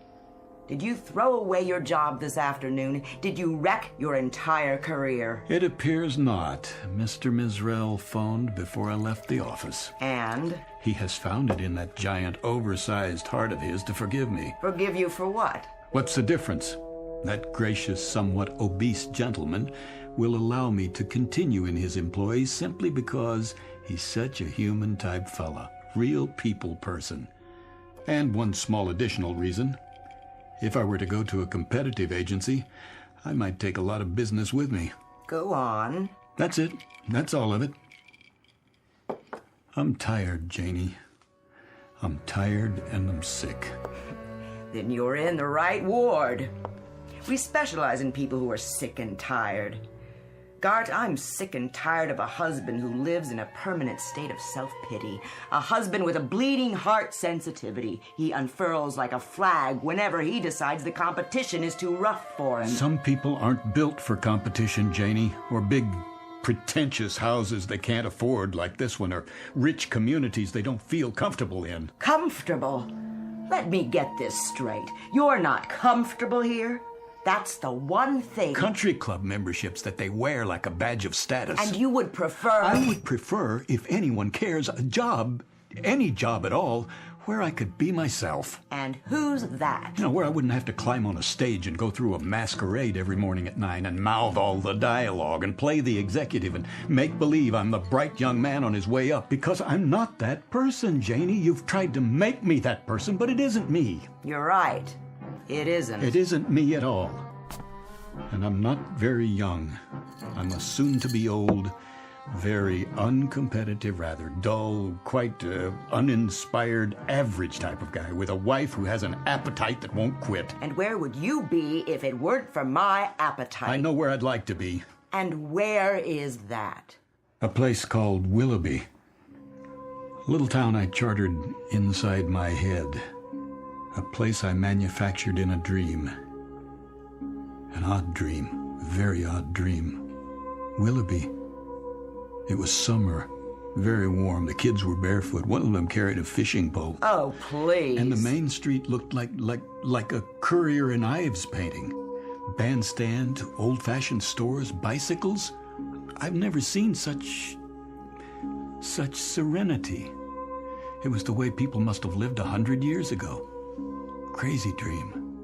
Did you throw away your job this afternoon? Did you wreck your entire career? It appears not. Mr. Mizrell phoned before I left the office. And? He has found it in that giant, oversized heart of his to forgive me. Forgive you for what? What's the difference? That gracious, somewhat obese gentleman will allow me to continue in his employ simply because he's such a human-type fella. Real people person. And one small additional reason. If I were to go to a competitive agency, I might take a lot of business with me. Go on. That's it. That's all of it. I'm tired, Janie. I'm tired and I'm sick. Then you're in the right ward. We specialize in people who are sick and tired. Gart, I'm sick and tired of a husband who lives in a permanent state of self-pity. A husband with a bleeding heart sensitivity. He unfurls like a flag whenever he decides the competition is too rough for him. Some people aren't built for competition, Janie, or big, pretentious houses they can't afford like this one, or rich communities they don't feel comfortable in. Comfortable? Let me get this straight. You're not comfortable here? That's the one thing. Country club memberships that they wear like a badge of status. And you would prefer... I would prefer, if anyone cares, a job, any job at all, where I could be myself. And who's that? You know, where I wouldn't have to climb on a stage and go through a masquerade every morning at 9 and mouth all the dialogue and play the executive and make believe I'm the bright young man on his way up. Because I'm not that person, Janie. You've tried to make me that person, but it isn't me. You're right. It isn't. It isn't me at all. And I'm not very young. I'm a soon-to-be old, very uncompetitive, rather dull, quite uninspired, average type of guy with a wife who has an appetite that won't quit. And where would you be if it weren't for my appetite? I know where I'd like to be. And where is that? A place called Willoughby. A little town I chartered inside my head. A place I manufactured in a dream. An odd dream. A very odd dream. Willoughby. It was summer. Very warm. The kids were barefoot. One of them carried a fishing pole. Oh, please. And the main street looked like a Currier and Ives painting. Bandstand, old-fashioned stores, bicycles. I've never seen such serenity. It was the way people must have lived 100 years ago. Crazy dream.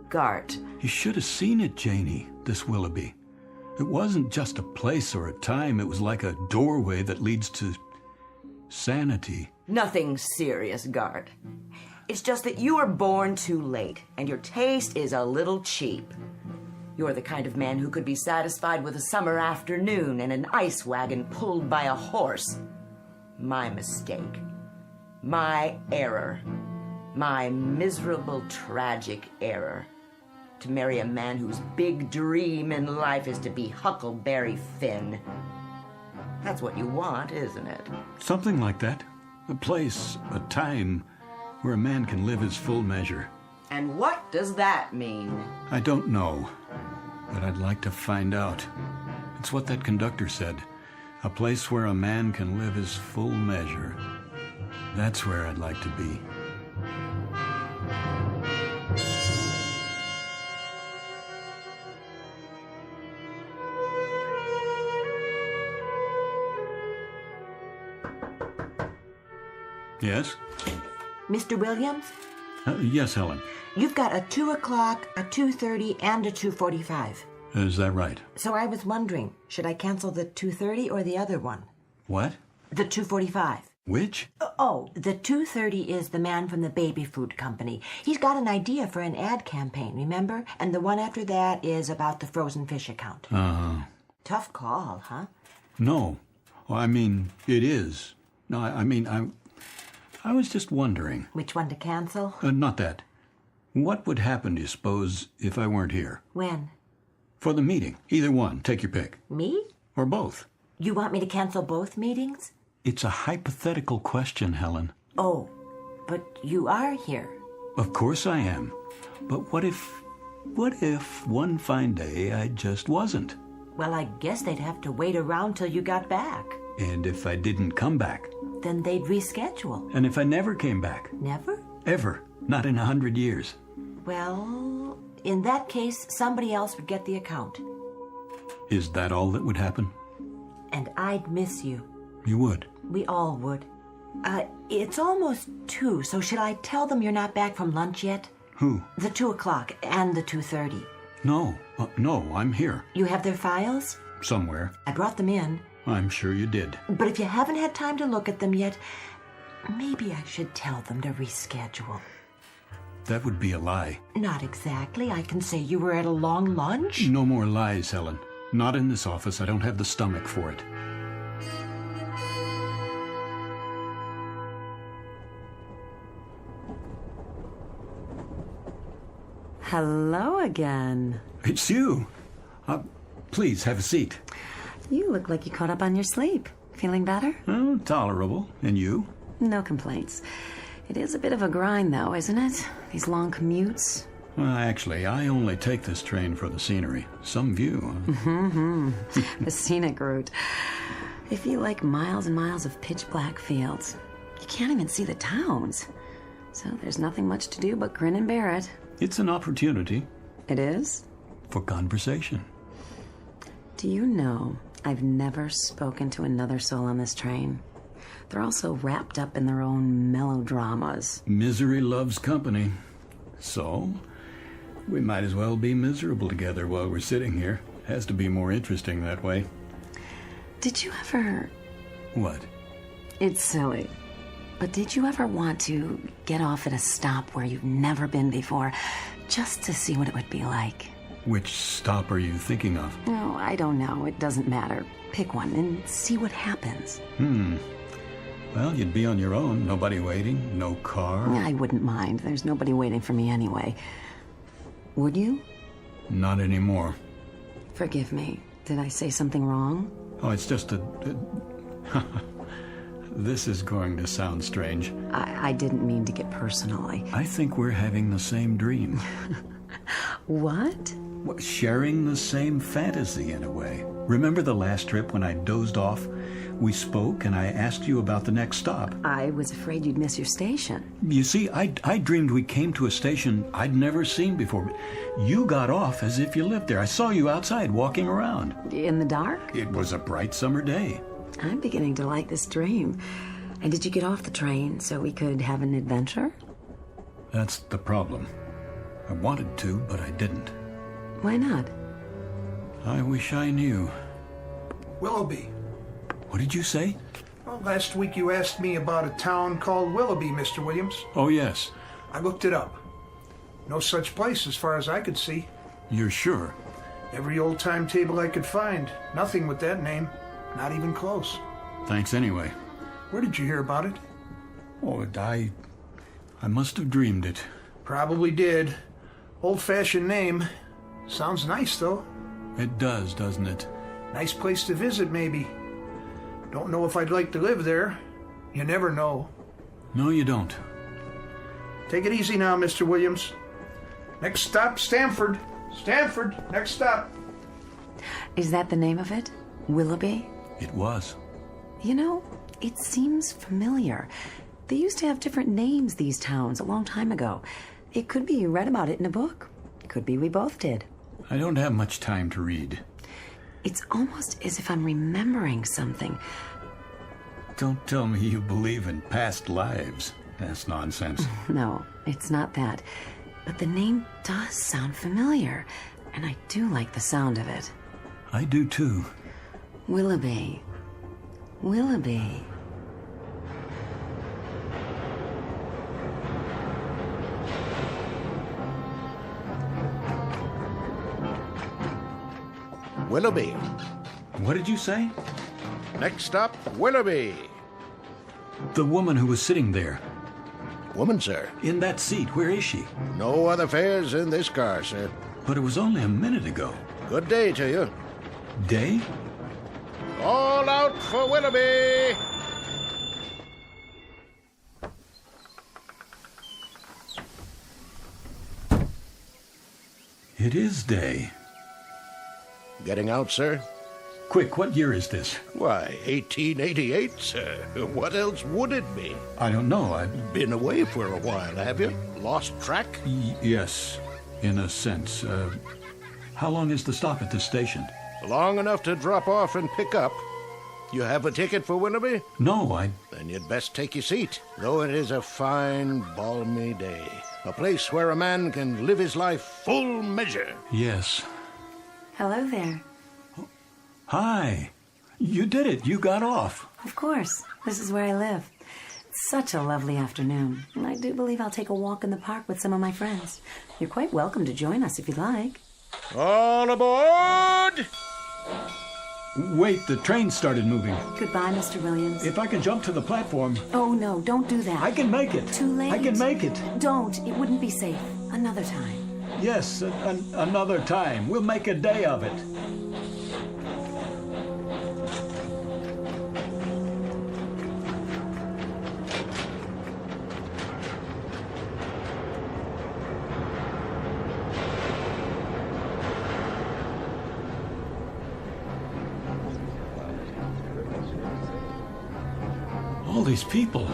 Gart. You should have seen it, Janie, this Willoughby. It wasn't just a place or a time. It was like a doorway that leads to sanity. Nothing serious, Gart. It's just that you were born too late, and your taste is a little cheap. You're the kind of man who could be satisfied with a summer afternoon and an ice wagon pulled by a horse. My mistake. My error. My miserable, tragic error. To marry a man whose big dream in life is to be Huckleberry Finn. That's what you want, isn't it? Something like that. A place, a time, where a man can live his full measure. And what does that mean? I don't know, but I'd like to find out. It's what that conductor said. A place where a man can live his full measure. That's where I'd like to be. Yes? Mr. Williams? Yes, Helen. You've got a 2 o'clock, a 2:30, and a 2:45. Is that right? So I was wondering, should I cancel the 2:30 or the other one? What? The 2:45. Which? Oh, the 2:30 is the man from the baby food company. He's got an idea for an ad campaign, remember? And the one after that is about the frozen fish account. Uh-huh. Tough call, huh? No. Well, I mean, it is. No, I was just wondering. Which one to cancel? Not that. What would happen, do you suppose, if I weren't here? When? For the meeting. Either one. Take your pick. Me? Or both. You want me to cancel both meetings? It's a hypothetical question, Helen. Oh, but you are here. Of course I am. But what if one fine day I just wasn't? Well, I guess they'd have to wait around till you got back. And if I didn't come back? Then they'd reschedule. And if I never came back? Never? Ever. Not in 100 years. Well, in that case, somebody else would get the account. Is that all that would happen? And I'd miss you. You would? We all would. It's almost 2, so should I tell them you're not back from lunch yet? Who? The 2 o'clock and the 2:30. No, I'm here. You have their files? Somewhere. I brought them in. I'm sure you did. But if you haven't had time to look at them yet, maybe I should tell them to reschedule. That would be a lie. Not exactly. I can say you were at a long lunch. No more lies, Helen. Not in this office. I don't have the stomach for it. Hello again. It's you. Please, have a seat. You look like you caught up on your sleep. Feeling better? Oh, tolerable. And you? No complaints. It is a bit of a grind, though, isn't it? These long commutes. Well, actually, I only take this train for the scenery. Some view. Mm-hmm. The scenic route. I feel like miles and miles of pitch-black fields. You can't even see the towns. So there's nothing much to do but grin and bear it. It's an opportunity. It is? For conversation. Do you know, I've never spoken to another soul on this train. They're all so wrapped up in their own melodramas. Misery loves company. So, we might as well be miserable together while we're sitting here. Has to be more interesting that way. Did you ever... What? It's silly. But did you ever want to get off at a stop where you've never been before, just to see what it would be like? Which stop are you thinking of? Oh, I don't know. It doesn't matter. Pick one and see what happens. Well, you'd be on your own. Nobody waiting. No car. I wouldn't mind. There's nobody waiting for me anyway. Would you? Not anymore. Forgive me. Did I say something wrong? Oh, it's just This is going to sound strange. I didn't mean to get personal. I think we're having the same dream. What? Sharing the same fantasy in a way. Remember the last trip when I dozed off? We spoke and I asked you about the next stop. I was afraid you'd miss your station. You see, I dreamed we came to a station I'd never seen before. You got off as if you lived there. I saw you outside walking around. In the dark? It was a bright summer day. I'm beginning to like this dream. And did you get off the train so we could have an adventure? That's the problem. I wanted to, but I didn't. Why not? I wish I knew. Willoughby. What did you say? Well, last week you asked me about a town called Willoughby, Mr. Williams. Oh, yes. I looked it up. No such place as far as I could see. You're sure? Every old timetable I could find. Nothing with that name. Not even close. Thanks anyway. Where did you hear about it? Oh, I must have dreamed it. Probably did. Old-fashioned name. Sounds nice, though. It does, doesn't it? Nice place to visit, maybe. Don't know if I'd like to live there. You never know. No, you don't. Take it easy now, Mr. Williams. Next stop, Stamford. Stamford, next stop. Is that the name of it? Willoughby? It was. You know, it seems familiar. They used to have different names, these towns, a long time ago. It could be you read about it in a book. Could be we both did. I don't have much time to read. It's almost as if I'm remembering something. Don't tell me you believe in past lives. That's nonsense. No, it's not that. But the name does sound familiar, and I do like the sound of it. I do too. Willoughby. Willoughby. Willoughby. What did you say? Next stop, Willoughby. The woman who was sitting there. Woman, sir? In that seat. Where is she? No other fares in this car, sir. But it was only a minute ago. Good day to you. Day? All out for Willoughby! It is day. Getting out, sir? Quick, what year is this? Why, 1888, sir. What else would it be? I don't know. I've been away for a while, have you? Lost track? Yes, in a sense. How long is the stop at this station? Long enough to drop off and pick up. You have a ticket for Willoughby? No, Then you'd best take your seat, though it is a fine, balmy day. A place where a man can live his life full measure. Yes. Hello there. Hi. You did it. You got off. Of course. This is where I live. It's such a lovely afternoon. And I do believe I'll take a walk in the park with some of my friends. You're quite welcome to join us if you'd like. All aboard! Wait, the train started moving. Goodbye, Mr. Williams. If I can jump to the platform... Oh, no, don't do that. I can make it. Too late. I can make it. Don't. It wouldn't be safe. Another time. Yes, another time. We'll make a day of it. All these people.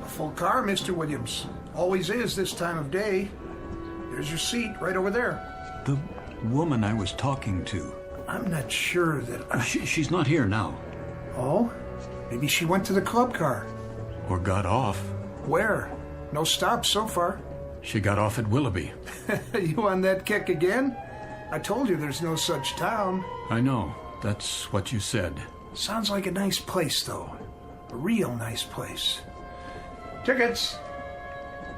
A full car, Mr. Williams. Always is this time of day. There's your seat right over there. The woman I was talking to. I'm not sure that She's not here now. Oh? Maybe she went to the club car. Or got off. Where? No stops so far. She got off at Willoughby. You on that kick again? I told you there's no such town. I know. That's what you said. Sounds like a nice place, though. A real nice place. Tickets!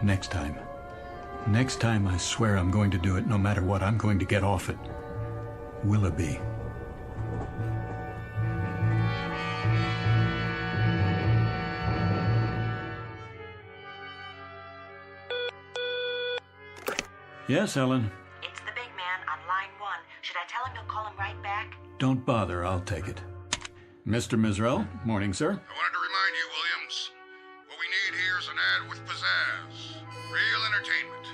Next time. Next time, I swear I'm going to do it no matter what. I'm going to get off at Willoughby. Yes, Ellen. It's the big man on line 1. Should I tell him you'll call him right back? Don't bother. I'll take it. Mr. Mizrell, morning, sir. I wanted to remind you, entertainment.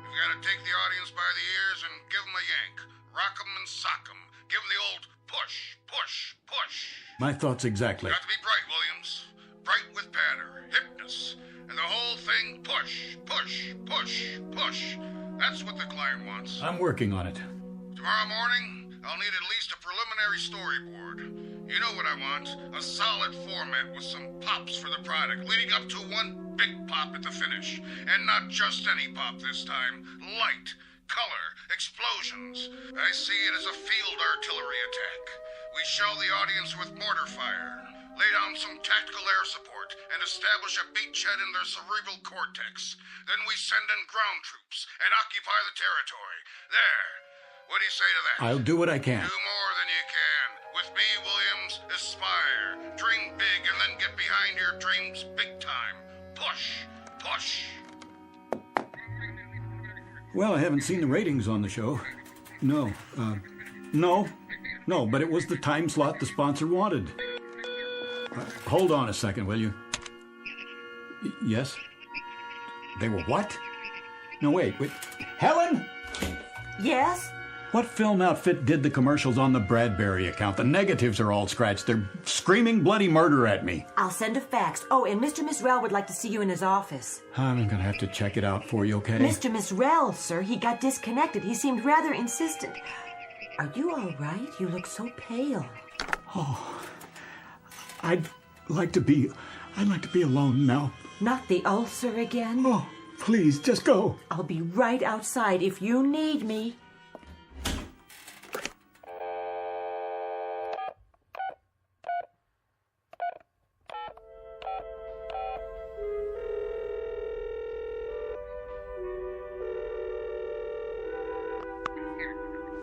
You've got to take the audience by the ears and give them a yank. Rock 'em and sock 'em. Give them the old push, push, push. My thoughts exactly. Got to be bright, Williams. Bright with patter, hipness, and the whole thing push, push, push, push. That's what the client wants. I'm working on it. Tomorrow morning, I'll need at least a preliminary storyboard. You know what I want. A solid format with some pops for the product, leading up to one big pop at the finish. And not just any pop this time. Light, color, explosions. I see it as a field artillery attack. We shell the audience with mortar fire, lay down some tactical air support, and establish a beachhead in their cerebral cortex. Then we send in ground troops and occupy the territory. There. What do you say to that? I'll do what I can. Do more than you can. With me, Williams, aspire. Dream big and then get behind your dreams big time. Push. Push. Well, I haven't seen the ratings on the show. No, but it was the time slot the sponsor wanted. Hold on a second, will you? Yes? They were what? No, wait. Helen? Yes? What film outfit did the commercials on the Bradbury account? The negatives are all scratched. They're screaming bloody murder at me. I'll send a fax. Oh, and Mr. Misrell would like to see you in his office. I'm gonna have to check it out for you, okay? Mr. Misrell, sir, he got disconnected. He seemed rather insistent. Are you all right? You look so pale. Oh, I'd like to be alone now. Not the ulcer again? Oh, please, just go. I'll be right outside if you need me.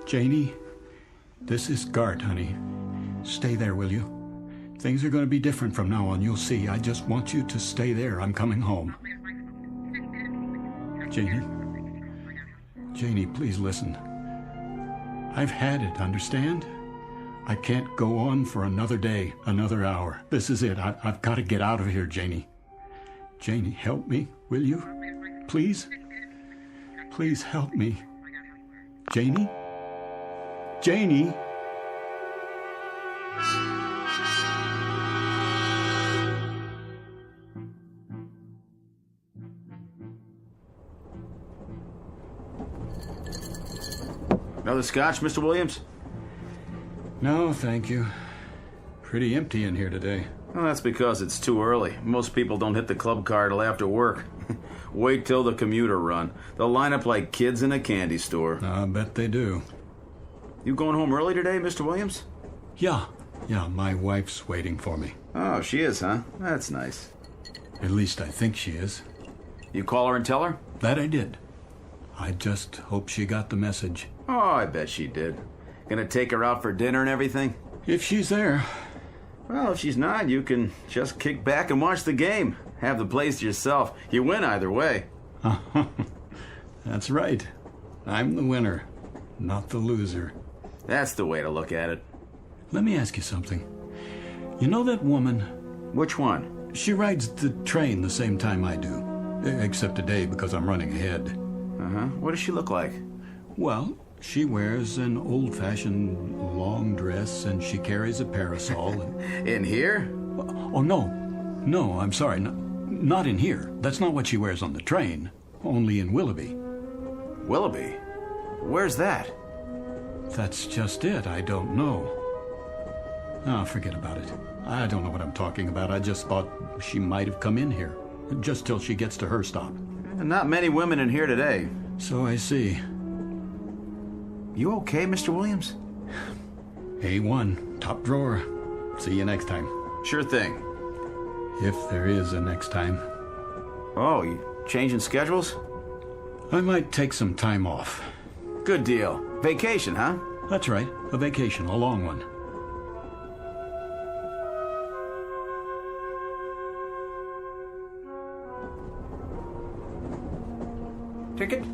Janie, this is Gart, honey. Stay there, will you? Things are going to be different from now on, you'll see. I just want you to stay there. I'm coming home. Janie, please listen. I've had it, understand? I can't go on for another day, another hour. This is it. I've got to get out of here, Janie. Janie, help me, will you? Please? Please help me. Janie? Janie? Another scotch, Mr. Williams? No, thank you. Pretty empty in here today. Well, that's because it's too early. Most people don't hit the club car till after work. Wait till the commuter run. They'll line up like kids in a candy store. I bet they do. You going home early today, Mr. Williams? Yeah, my wife's waiting for me. Oh, she is, huh? That's nice. At least I think she is. You call her and tell her? That I did. I just hope she got the message. Oh, I bet she did. Gonna take her out for dinner and everything? If she's there. Well, if she's not, you can just kick back and watch the game. Have the place to yourself. You win either way. That's right. I'm the winner, not the loser. That's the way to look at it. Let me ask you something. You know that woman? Which one? She rides the train the same time I do. Except today because I'm running ahead. Uh-huh. What does she look like? Well, she wears an old-fashioned long dress and she carries a parasol. In here? Oh, no, I'm sorry. Not in here. That's not what she wears on the train. Only in Willoughby. Willoughby? Where's that? That's just it. I don't know. Oh, forget about it. I don't know what I'm talking about. I just thought she might have come in here. Just till she gets to her stop. Not many women in here today. So I see. You okay, Mr. Williams? A1. Top drawer. See you next time. Sure thing. If there is a next time. Oh, you changing schedules? I might take some time off. Good deal. Vacation, huh? That's right. A vacation. A long one. Ticket?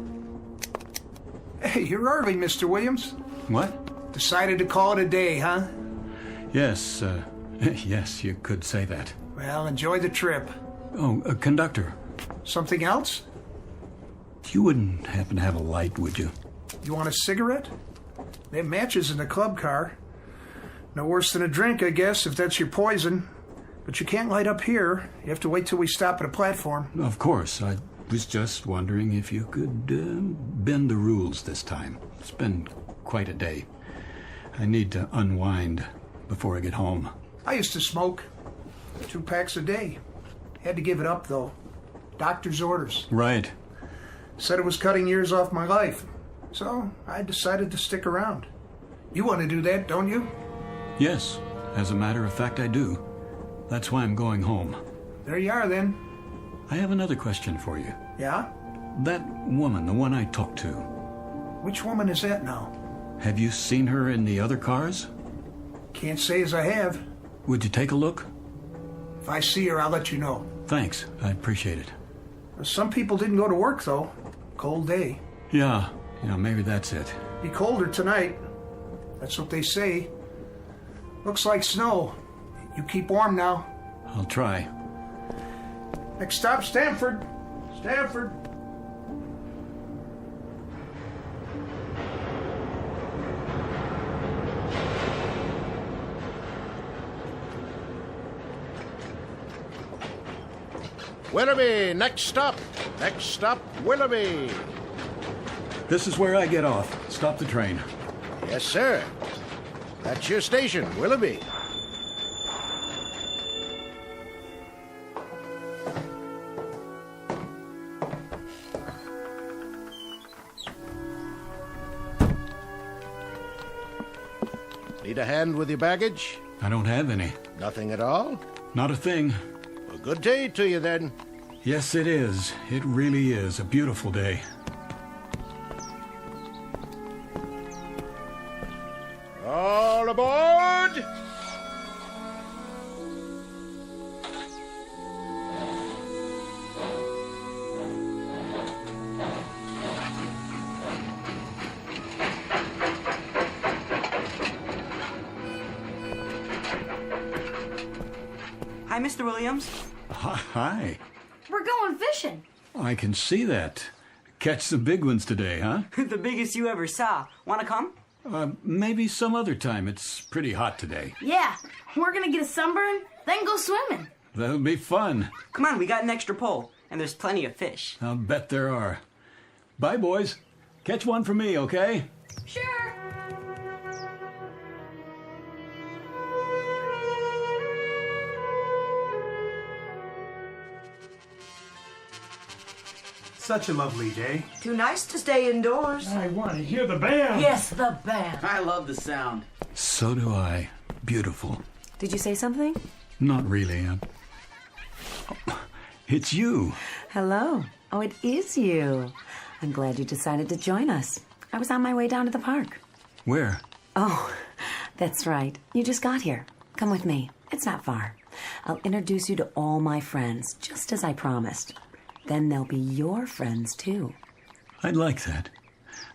Hey, you're early, Mr. Williams. What? Decided to call it a day, huh? Yes, yes, you could say that. Well, enjoy the trip. Oh, conductor. Something else? You wouldn't happen to have a light, would you? You want a cigarette? They have matches in the club car. No worse than a drink, I guess, if that's your poison. But you can't light up here. You have to wait till we stop at a platform. Of course. I was just wondering if you could bend the rules this time. It's been quite a day. I need to unwind before I get home. I used to smoke 2 packs a day. Had to give it up, though. Doctor's orders. Right. Said it was cutting years off my life. So I decided to stick around. You want to do that, don't you? Yes. As a matter of fact, I do. That's why I'm going home. There you are, then. I have another question for you. Yeah? That woman, the one I talked to. Which woman is that now? Have you seen her in the other cars? Can't say as I have. Would you take a look? If I see her, I'll let you know. Thanks. I appreciate it. Some people didn't go to work, though. Cold day. Yeah, maybe that's it. Be colder tonight. That's what they say. Looks like snow. You keep warm now. I'll try. Next stop, Stanford. Stanford. Willoughby, next stop. Next stop, Willoughby. This is where I get off. Stop the train. Yes, sir. That's your station, Willoughby. Need a hand with your baggage? I don't have any. Nothing at all? Not a thing. A good day to you, then. Yes, it is. It really is a beautiful day. All aboard! Hi, Mr. Williams. Hi. We're going fishing. I can see that. Catch some big ones today, huh? The biggest you ever saw. Want to come? Maybe some other time. It's pretty hot today. Yeah, we're gonna get a sunburn, then go swimming. That'll be fun. Come on, we got an extra pole, and there's plenty of fish. I'll bet there are. Bye, boys. Catch one for me, okay? Sure. Such a lovely day. Too nice to stay indoors. I want to hear the band. Yes, the band. I love the sound. So do I. Beautiful. Did you say something? Not really. It's you. Hello. Oh, it is you. I'm glad you decided to join us. I was on my way down to the park. Where? Oh, that's right. You just got here. Come with me. It's not far. I'll introduce you to all my friends, just as I promised. Then they'll be your friends, too. I'd like that.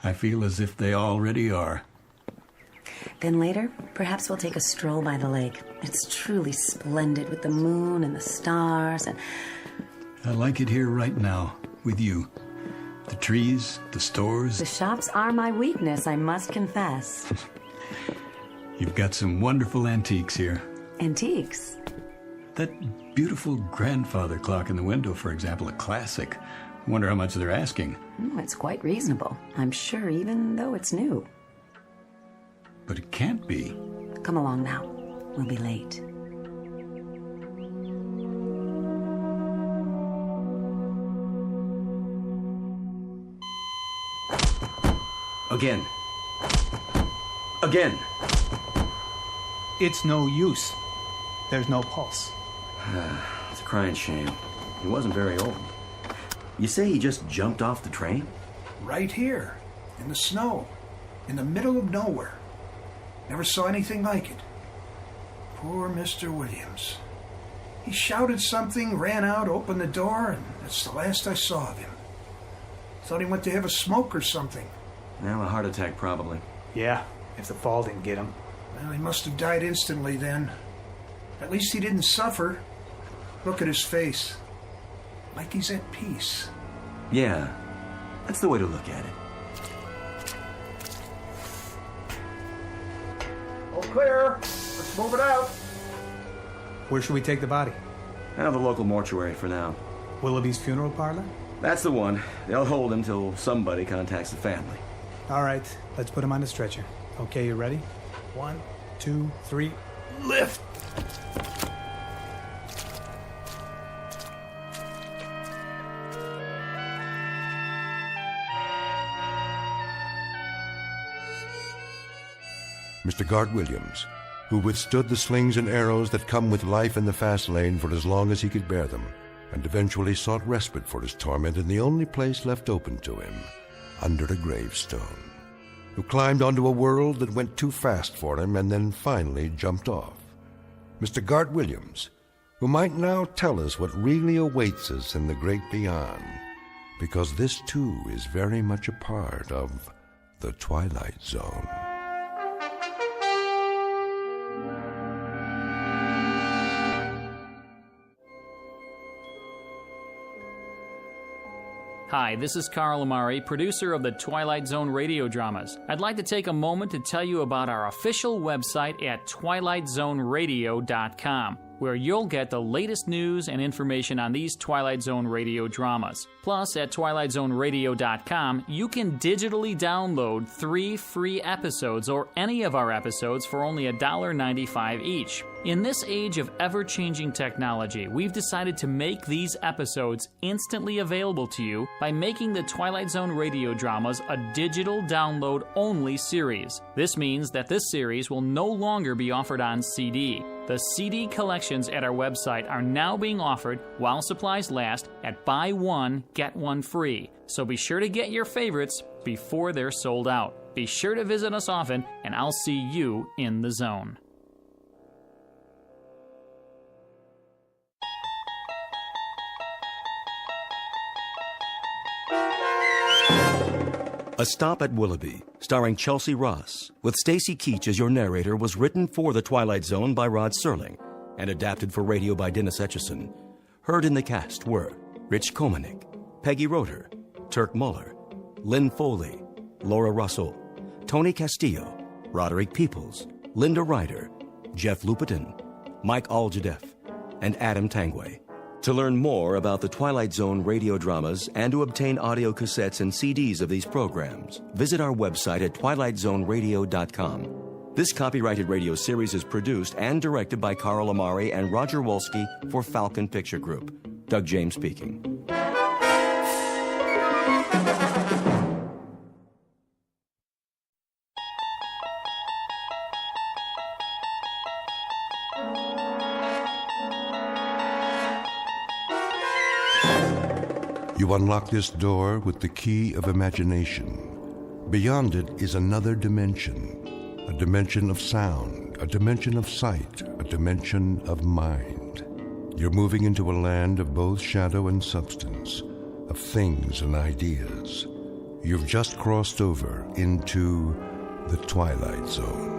I feel as if they already are. Then later, perhaps we'll take a stroll by the lake. It's truly splendid with the moon and the stars and... I like it here right now, with you. The trees, the stores. The shops are my weakness, I must confess. You've got some wonderful antiques here. Antiques? That beautiful grandfather clock in the window, for example, a classic. I wonder how much they're asking. It's quite reasonable, I'm sure, even though it's new. But it can't be. Come along now. We'll be late. Again. Again. It's no use. There's no pulse. It's a crying shame. He wasn't very old. You say he just jumped off the train? Right here, in the snow, in the middle of nowhere. Never saw anything like it. Poor Mr. Williams. He shouted something, ran out, opened the door, and that's the last I saw of him. Thought he went to have a smoke or something. Well, a heart attack probably. Yeah, if the fall didn't get him. Well, he must have died instantly then. At least he didn't suffer. Look at his face. Like he's at peace. Yeah. That's the way to look at it. All clear. Let's move it out. Where should we take the body? Out of the local mortuary for now. Willoughby's funeral parlor? That's the one. They'll hold him till somebody contacts the family. All right, let's put him on the stretcher. Okay, you ready? 1, 2, 3, lift! Mr. Gart Williams, who withstood the slings and arrows that come with life in the fast lane for as long as he could bear them, and eventually sought respite for his torment in the only place left open to him, under a gravestone, who climbed onto a world that went too fast for him and then finally jumped off. Mr. Gart Williams, who might now tell us what really awaits us in the great beyond, because this too is very much a part of the Twilight Zone. Hi, this is Carl Amari, producer of the Twilight Zone radio dramas. I'd like to take a moment to tell you about our official website at twilightzoneradio.com, where you'll get the latest news and information on these Twilight Zone radio dramas. Plus, at twilightzoneradio.com, you can digitally download 3 free episodes or any of our episodes for only $1.95 each. In this age of ever-changing technology, we've decided to make these episodes instantly available to you by making the Twilight Zone radio dramas a digital download-only series. This means that this series will no longer be offered on CD. The CD collections at our website are now being offered while supplies last at buy one, get one free. So be sure to get your favorites before they're sold out. Be sure to visit us often, and I'll see you in the zone. A Stop at Willoughby, starring Chelsea Ross, with Stacy Keach as your narrator, was written for The Twilight Zone by Rod Serling and adapted for radio by Dennis Etchison. Heard in the cast were Rich Komanik, Peggy Roeder, Turk Muller, Lynn Foley, Laura Russell, Tony Castillo, Roderick Peoples, Linda Ryder, Jeff Lupetin, Mike Aljadeff, and Adam Tangway. To learn more about the Twilight Zone radio dramas and to obtain audio cassettes and CDs of these programs, visit our website at twilightzoneradio.com. This copyrighted radio series is produced and directed by Carl Amari and Roger Wolski for Falcon Picture Group. Doug James speaking. You unlock this door with the key of imagination. Beyond it is another dimension, a dimension of sound, a dimension of sight, a dimension of mind. You're moving into a land of both shadow and substance, of things and ideas. You've just crossed over into the Twilight Zone.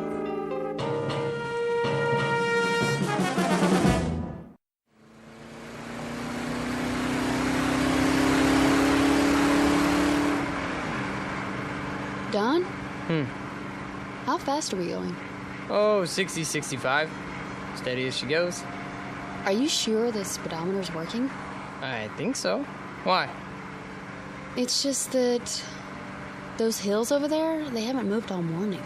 Don? How fast are we going? Oh, 60, 65. Steady as she goes. Are you sure the speedometer's working? I think so. Why? It's just that those hills over there, they haven't moved all morning.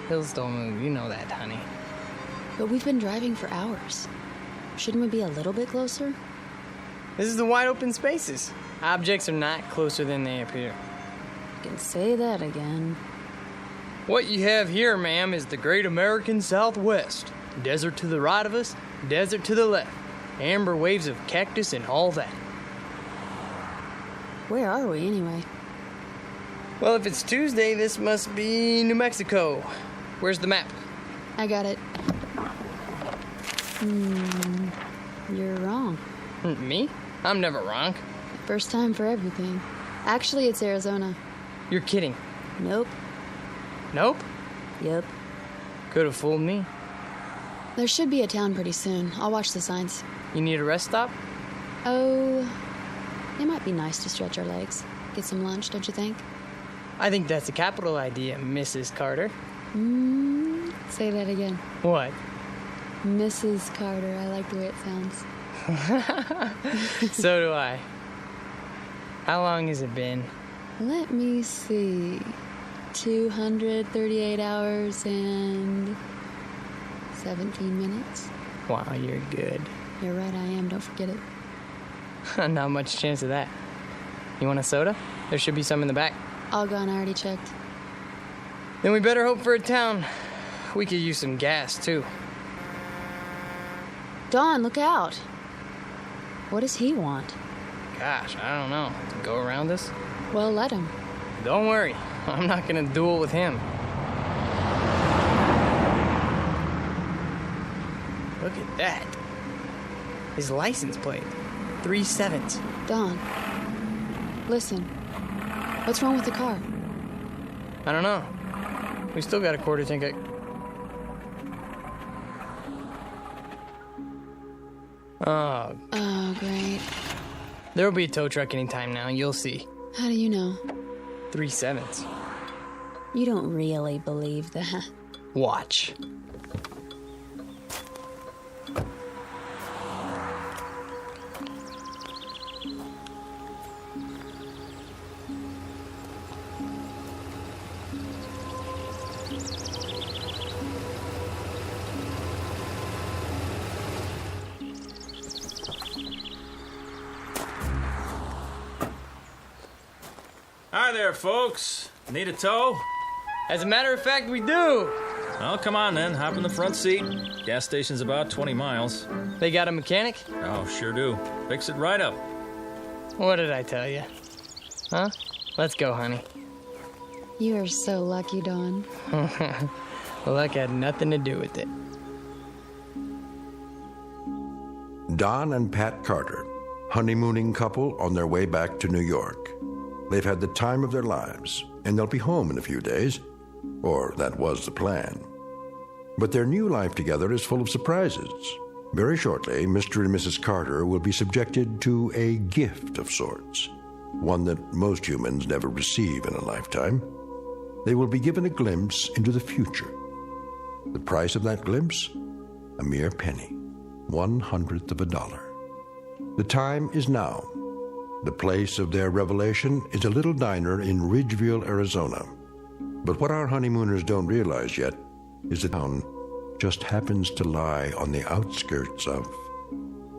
Hills don't move, you know that, honey. But we've been driving for hours. Shouldn't we be a little bit closer? This is the wide open spaces. Objects are not closer than they appear. You can say that again. What you have here, ma'am, is the great American Southwest. Desert to the right of us, desert to the left. Amber waves of cactus and all that. Where are we, anyway? Well, if it's Tuesday, this must be New Mexico. Where's the map? I got it. You're wrong. Me? I'm never wrong. First time for everything. Actually, it's Arizona. You're kidding. Nope. Nope? Yep. Could have fooled me. There should be a town pretty soon. I'll watch the signs. You need a rest stop? Oh, It might be nice to stretch our legs. Get some lunch, don't you think? I think that's a capital idea, Mrs. Carter. Say that again. What? Mrs. Carter. I like the way it sounds. So do I. How long has it been? Let me see. 238 hours and 17 minutes. Wow, you're good. You're right, I am. Don't forget it. Not much chance of that. You want a soda? There should be some in the back. All gone. I already checked. Then we better hope for a town. We could use some gas, too. Don, look out. What does he want? Gosh, I don't know. To go around us? Well, let him. Don't worry. I'm not gonna duel with him. Look at that. His license plate. 3 7s. Don, listen. What's wrong with the car? I don't know. We still got a quarter tank. Oh, great. There'll be a tow truck anytime now, you'll see. How do you know? 3 7s. You don't really believe that. Watch. Hi there, folks. Need a tow? As a matter of fact, we do. Oh, come on then. Hop in the front seat. Gas station's about 20 miles. They got a mechanic? Oh, sure do. Fix it right up. What did I tell you? Huh? Let's go, honey. You are so lucky, Don. Luck had nothing to do with it. Don and Pat Carter, honeymooning couple on their way back to New York. They've had the time of their lives, and they'll be home in a few days. Or that was the plan. But their new life together is full of surprises. Very shortly, Mr. and Mrs. Carter will be subjected to a gift of sorts, one that most humans never receive in a lifetime. They will be given a glimpse into the future. The price of that glimpse? A mere penny, 1/100th of a dollar. The time is now. The place of their revelation is a little diner in Ridgeville, Arizona. But what our honeymooners don't realize yet is the town just happens to lie on the outskirts of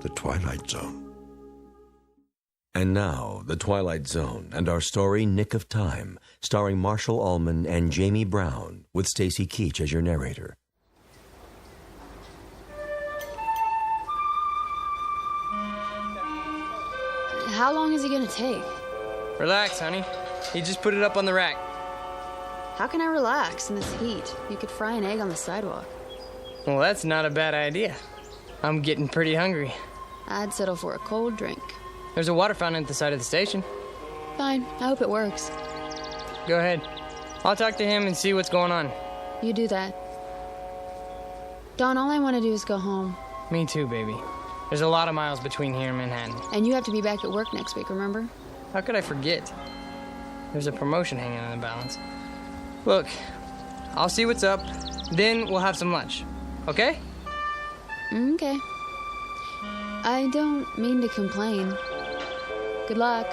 the Twilight Zone. And now, The Twilight Zone and our story, Nick of Time, starring Marshall Ullman and Jamie Brown, with Stacy Keach as your narrator. How long is he gonna take? Relax, honey. He just put it up on the rack. How can I relax in this heat? You could fry an egg on the sidewalk. Well, that's not a bad idea. I'm getting pretty hungry. I'd settle for a cold drink. There's a water fountain at the side of the station. Fine. I hope it works. Go ahead. I'll talk to him and see what's going on. You do that. Don, all I want to do is go home. Me too, baby. There's a lot of miles between here and Manhattan. And you have to be back at work next week, remember? How could I forget? There's a promotion hanging in the balance. Look, I'll see what's up, then we'll have some lunch. Okay? Okay. I don't mean to complain. Good luck.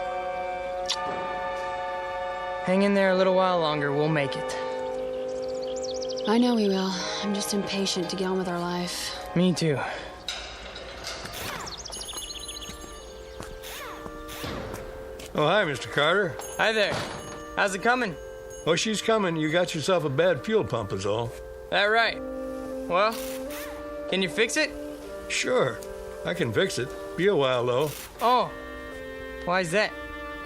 Hang in there a little while longer, we'll make it. I know we will. I'm just impatient to get on with our life. Me too. Oh, hi, Mr. Carter. Hi there. How's it coming? Oh, she's coming. You got yourself a bad fuel pump is all. That right. Well, can you fix it? Sure. I can fix it. Be a while, though. Oh. Why's that?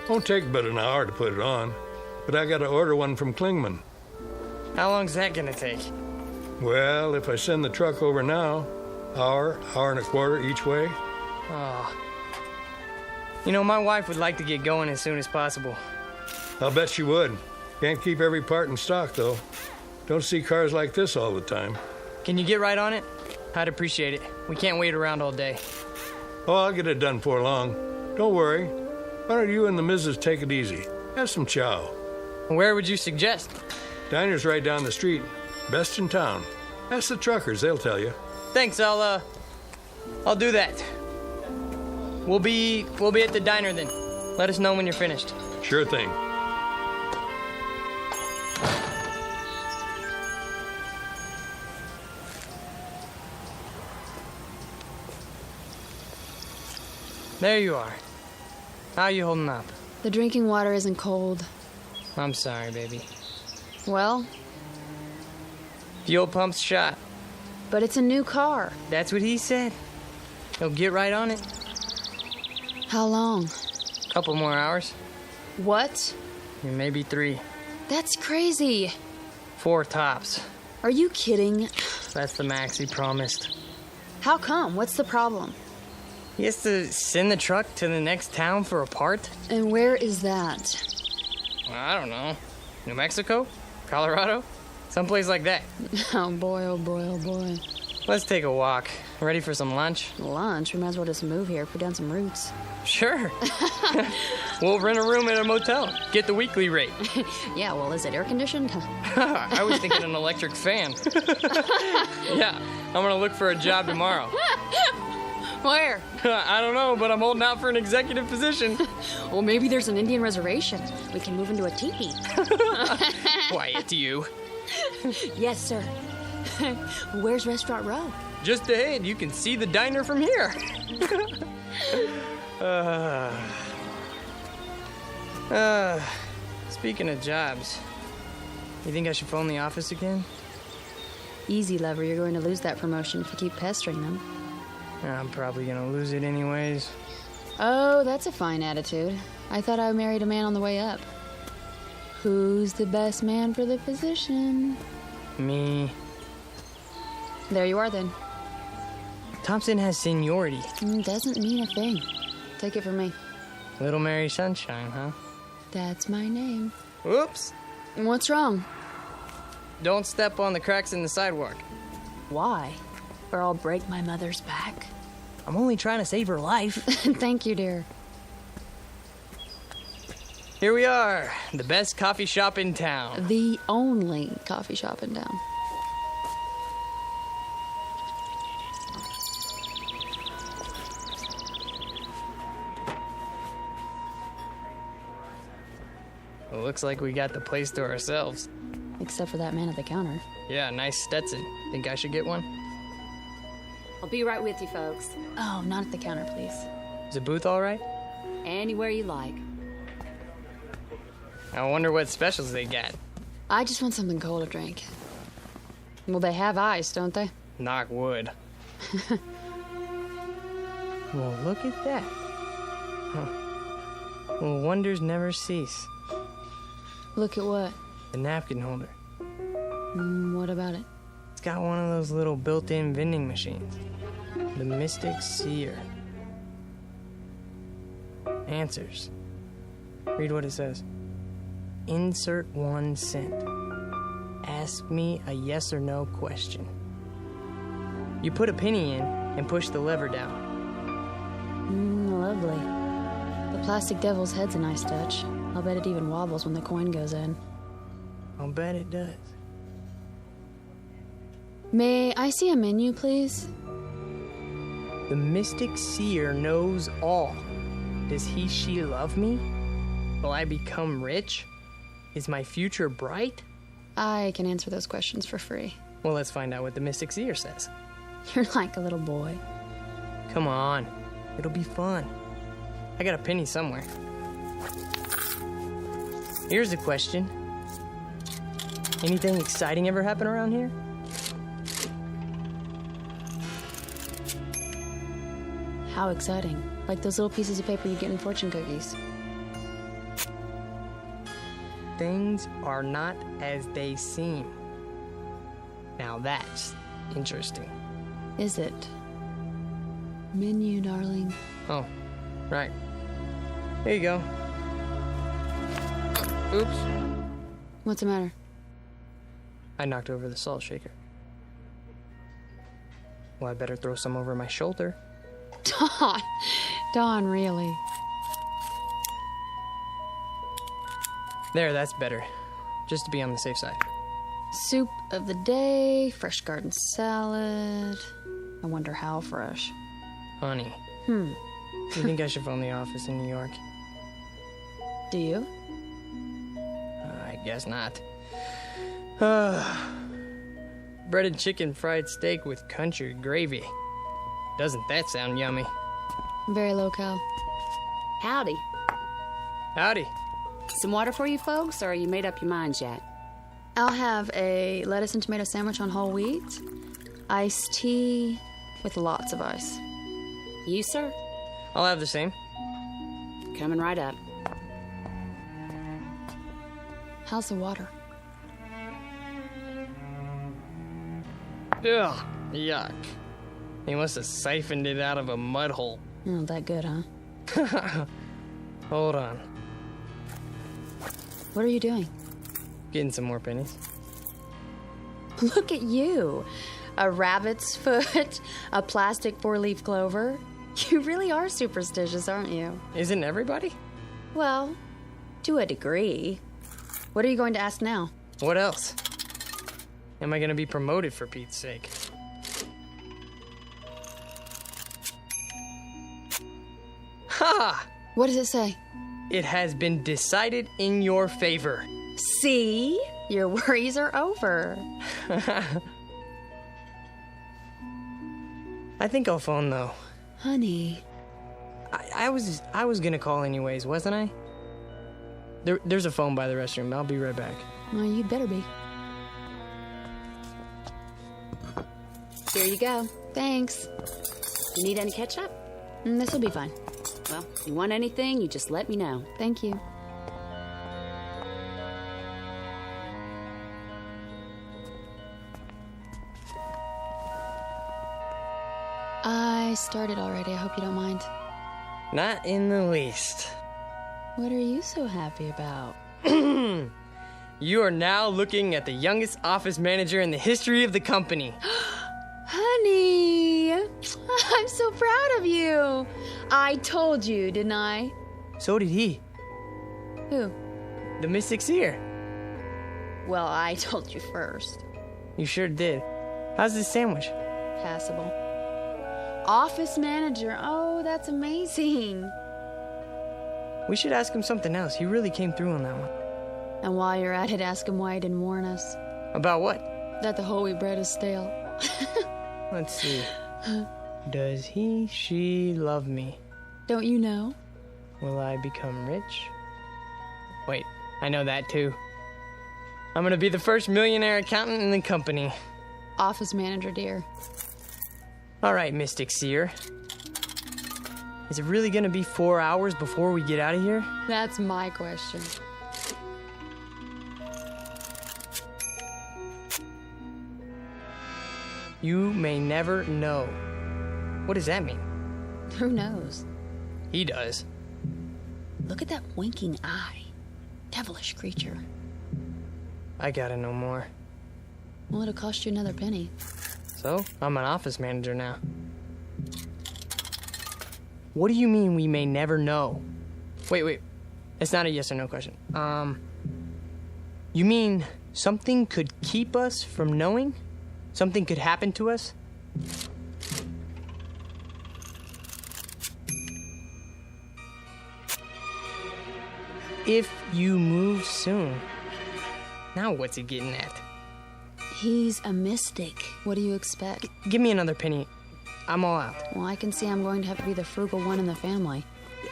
Won't take but an hour to put it on. But I got to order one from Klingman. How long's that gonna take? Well, if I send the truck over now, hour and a quarter each way. Oh. You know, my wife would like to get going as soon as possible. I'll bet she would. Can't keep every part in stock, though. Don't see cars like this all the time. Can you get right on it? I'd appreciate it. We can't wait around all day. Oh, I'll get it done before long. Don't worry. Why don't you and the missus take it easy? Have some chow. Where would you suggest? Diner's right down the street. Best in town. Ask the truckers, they'll tell you. Thanks, I'll do that. We'll be at the diner then. Let us know when you're finished. Sure thing. There you are. How you holding up? The drinking water isn't cold. I'm sorry, baby. Well? Fuel pump's shot. But it's a new car. That's what he said. He'll get right on it. How long? Couple more hours. What? Maybe 3. That's crazy. 4 tops. Are you kidding? That's the max he promised. How come? What's the problem? He has to send the truck to the next town for a part? And where is that? I don't know. New Mexico? Colorado? Someplace like that. Oh boy, oh boy, oh boy. Let's take a walk. Ready for some lunch? Lunch? We might as well just move here, put down some roots. Sure. We'll rent a room at a motel. Get the weekly rate. Yeah, well, is it air conditioned? I was thinking an electric fan. Yeah, I'm gonna look for a job tomorrow. Where? I don't know, but I'm holding out for an executive position. Well, maybe there's an Indian reservation. We can move into a teepee. Quiet, you. Yes, sir. Where's Restaurant Row? Just ahead. You can see the diner from here. Speaking of jobs, you think I should phone the office again? Easy, lover. You're going to lose that promotion if you keep pestering them. I'm probably gonna lose it anyways. Oh, that's a fine attitude. I thought I married a man on the way up. Who's the best man for the position? Me. There you are, then. Thompson has seniority. Doesn't mean a thing. Take it from me. Little Mary Sunshine, huh? That's my name. Whoops. What's wrong? Don't step on the cracks in the sidewalk. Why? Or I'll break my mother's back. I'm only trying to save her life. Thank you, dear. Here we are, the best coffee shop in town. The only coffee shop in town. It looks like we got the place to ourselves. Except for that man at the counter. Yeah, nice Stetson. Think I should get one? I'll be right with you, folks. Oh, not at the counter, please. Is the booth all right? Anywhere you like. I wonder what specials they got. I just want something cold to drink. Well, they have ice, don't they? Knock wood. Well, look at that. Huh. Well, wonders never cease. Look at what? The napkin holder. What about it? It's got one of those little built-in vending machines. The Mystic Seer. Answers. Read what it says. Insert 1 cent. Ask me a yes or no question. You put a penny in and push the lever down. Lovely. The plastic devil's head's a nice touch. I'll bet it even wobbles when the coin goes in. I'll bet it does. May I see a menu, please? The Mystic Seer knows all. Does she love me? Will I become rich? Is my future bright? I can answer those questions for free. Well, let's find out what the Mystic Seer says. You're like a little boy. Come on. It'll be fun. I got a penny somewhere. Here's a question. Anything exciting ever happen around here? How exciting. Like those little pieces of paper you get in fortune cookies. Things are not as they seem. Now that's interesting. Is it? Menu, darling. Oh, right. Here you go. Oops. What's the matter? I knocked over the salt shaker. Well, I better throw some over my shoulder. Don, really? There, that's better. Just to be on the safe side. Soup of the day, fresh garden salad. I wonder how fresh. Honey. You think I should phone the office in New York? Do you? I guess not. Breaded chicken fried steak with country gravy. Doesn't that sound yummy? Very low-cal. Howdy. Howdy. Some water for you folks, or you made up your minds yet? I'll have a lettuce and tomato sandwich on whole wheat, iced tea with lots of ice. You, sir? I'll have the same. Coming right up. How's the water? Ugh, yuck. He must have siphoned it out of a mud hole. Not that good, huh? Hold on. What are you doing? Getting some more pennies. Look at you. A rabbit's foot, a plastic 4-leaf clover. You really are superstitious, aren't you? Isn't everybody? Well, to a degree. What are you going to ask now? What else? Am I going to be promoted, for Pete's sake? Ha! What does it say? It has been decided in your favor. See? Your worries are over. I think I'll phone, though. Honey. I was gonna call anyways, wasn't I? There's a phone by the restroom. I'll be right back. Well, you'd better be. Here you go. Thanks. You need any ketchup? This'll be fine. Well, if you want anything, you just let me know. Thank you. I started already. I hope you don't mind. Not in the least. What are you so happy about? You are now looking at the youngest office manager in the history of the company. Honey, I'm so proud of you. I told you, didn't I? So did he. Who? The Mystic Seer. Well, I told you first. You sure did. How's this sandwich? Passable. Office manager. Oh, that's amazing. We should ask him something else. He really came through on that one. And while you're at it, ask him why he didn't warn us. About what? That the whole wheat bread is stale. Let's see. Does he, she love me? Don't you know? Will I become rich? Wait, I know that too. I'm gonna be the first millionaire accountant in the company. Office manager, dear. All right, Mystic Seer. Is it really gonna be 4 hours before we get out of here? That's my question. You may never know. What does that mean? Who knows? He does. Look at that winking eye. Devilish creature. I gotta know more. Well, it'll cost you another penny. So, I'm an office manager now. What do you mean we may never know? Wait. It's not a yes or no question. You mean something could keep us from knowing? Something could happen to us? If you move soon. Now what's he getting at? He's a mystic. What do you expect? Give me another penny. I'm all out. Well, I can see I'm going to have to be the frugal one in the family.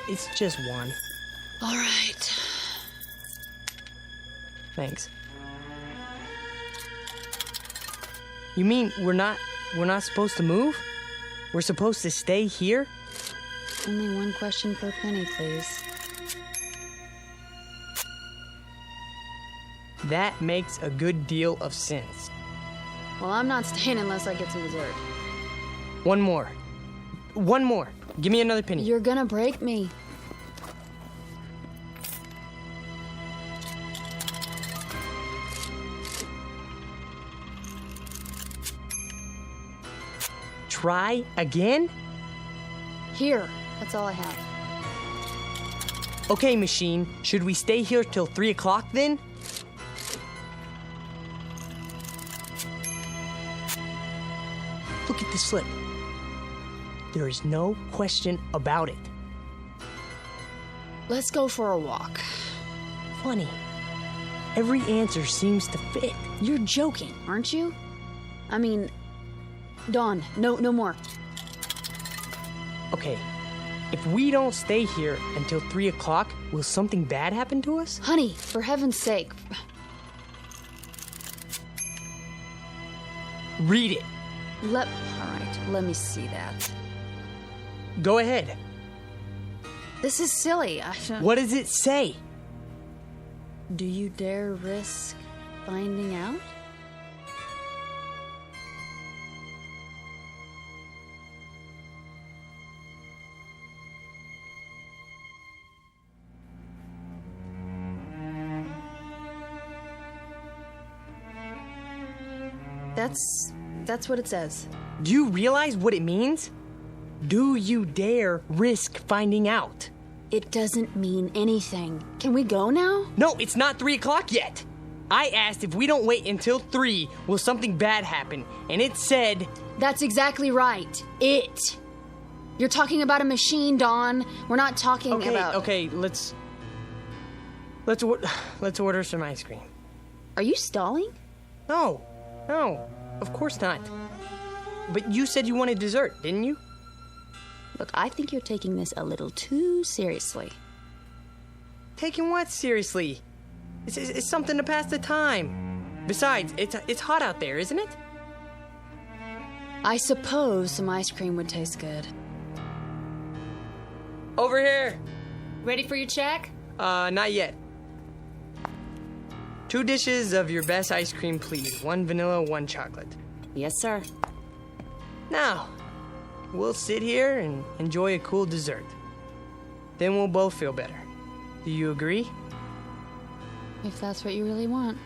It's just one. All right. Thanks. You mean we're not supposed to move? We're supposed to stay here? Only one question per penny, please. That makes a good deal of sense. Well, I'm not staying unless I get some dessert. One more. Give me another penny. You're gonna break me. Try again? Here. That's all I have. Okay, machine, should we stay here till 3 o'clock then? Look at the slip. There is no question about it. Let's go for a walk. Funny. Every answer seems to fit. You're joking, aren't you? I mean, Dawn, no more. Okay, if we don't stay here until 3 o'clock, will something bad happen to us? Honey, for heaven's sake. Read it. All right, let me see that. Go ahead. This is silly. What does it say? Do you dare risk finding out? That's what it says. Do you realize what it means? Do you dare risk finding out? It doesn't mean anything. Can we go now? No, it's not 3 o'clock yet. I asked if we don't wait until 3, will something bad happen? And it said... That's exactly right. It. You're talking about a machine, Dawn. We're not talking about... Okay, let's order some ice cream. Are you stalling? No, of course not. But you said you wanted dessert, didn't you? Look, I think you're taking this a little too seriously. Taking what seriously? It's something to pass the time. Besides, it's hot out there, isn't it? I suppose some ice cream would taste good. Over here. Ready for your check? Not yet. 2 dishes of your best ice cream, please. 1 vanilla, 1 chocolate. Yes, sir. Now, we'll sit here and enjoy a cool dessert. Then we'll both feel better. Do you agree? If that's what you really want.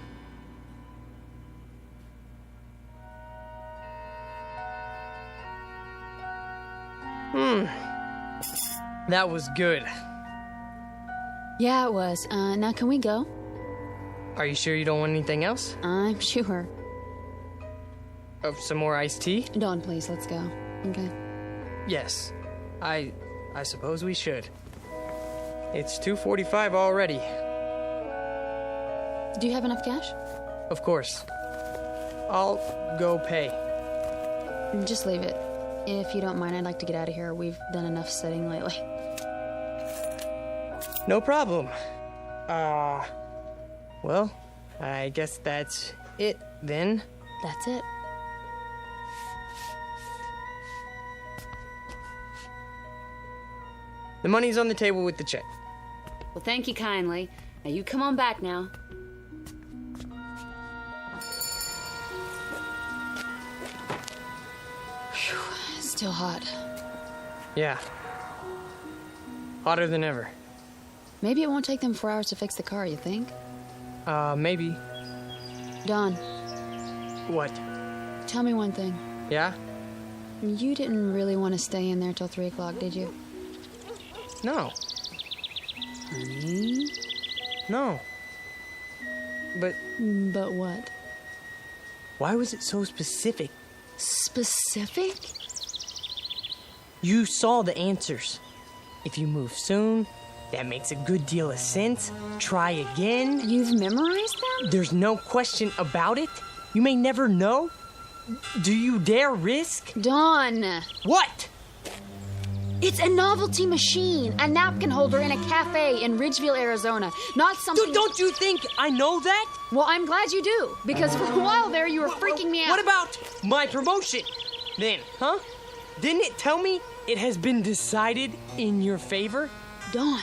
That was good. Yeah, it was. Now can we go? Are you sure you don't want anything else? I'm sure. Some more iced tea? Dawn, please, let's go. Okay. Yes. I suppose we should. It's 2:45 already. Do you have enough cash? Of course. I'll go pay. Just leave it. If you don't mind, I'd like to get out of here. We've done enough sitting lately. No problem. Well, I guess that's it then. That's it. The money's on the table with the check. Well, thank you kindly. Now you come on back now. Whew, still hot. Yeah. Hotter than ever. Maybe it won't take them 4 hours to fix the car, you think? Maybe. Dawn. What? Tell me one thing. Yeah? You didn't really want to stay in there till 3 o'clock, did you? No. Honey? No. But what? Why was it so specific? Specific? You saw the answers. If you move soon, that makes a good deal of sense. Try again. You've memorized them? There's no question about it. You may never know. Do you dare risk? Dawn! What? It's a novelty machine, a napkin holder in a cafe in Ridgeville, Arizona. Not something... Don't you think I know that? Well, I'm glad you do, because for a while there you were freaking me out. What about my promotion? Then, huh? Didn't it tell me it has been decided in your favor? Dawn,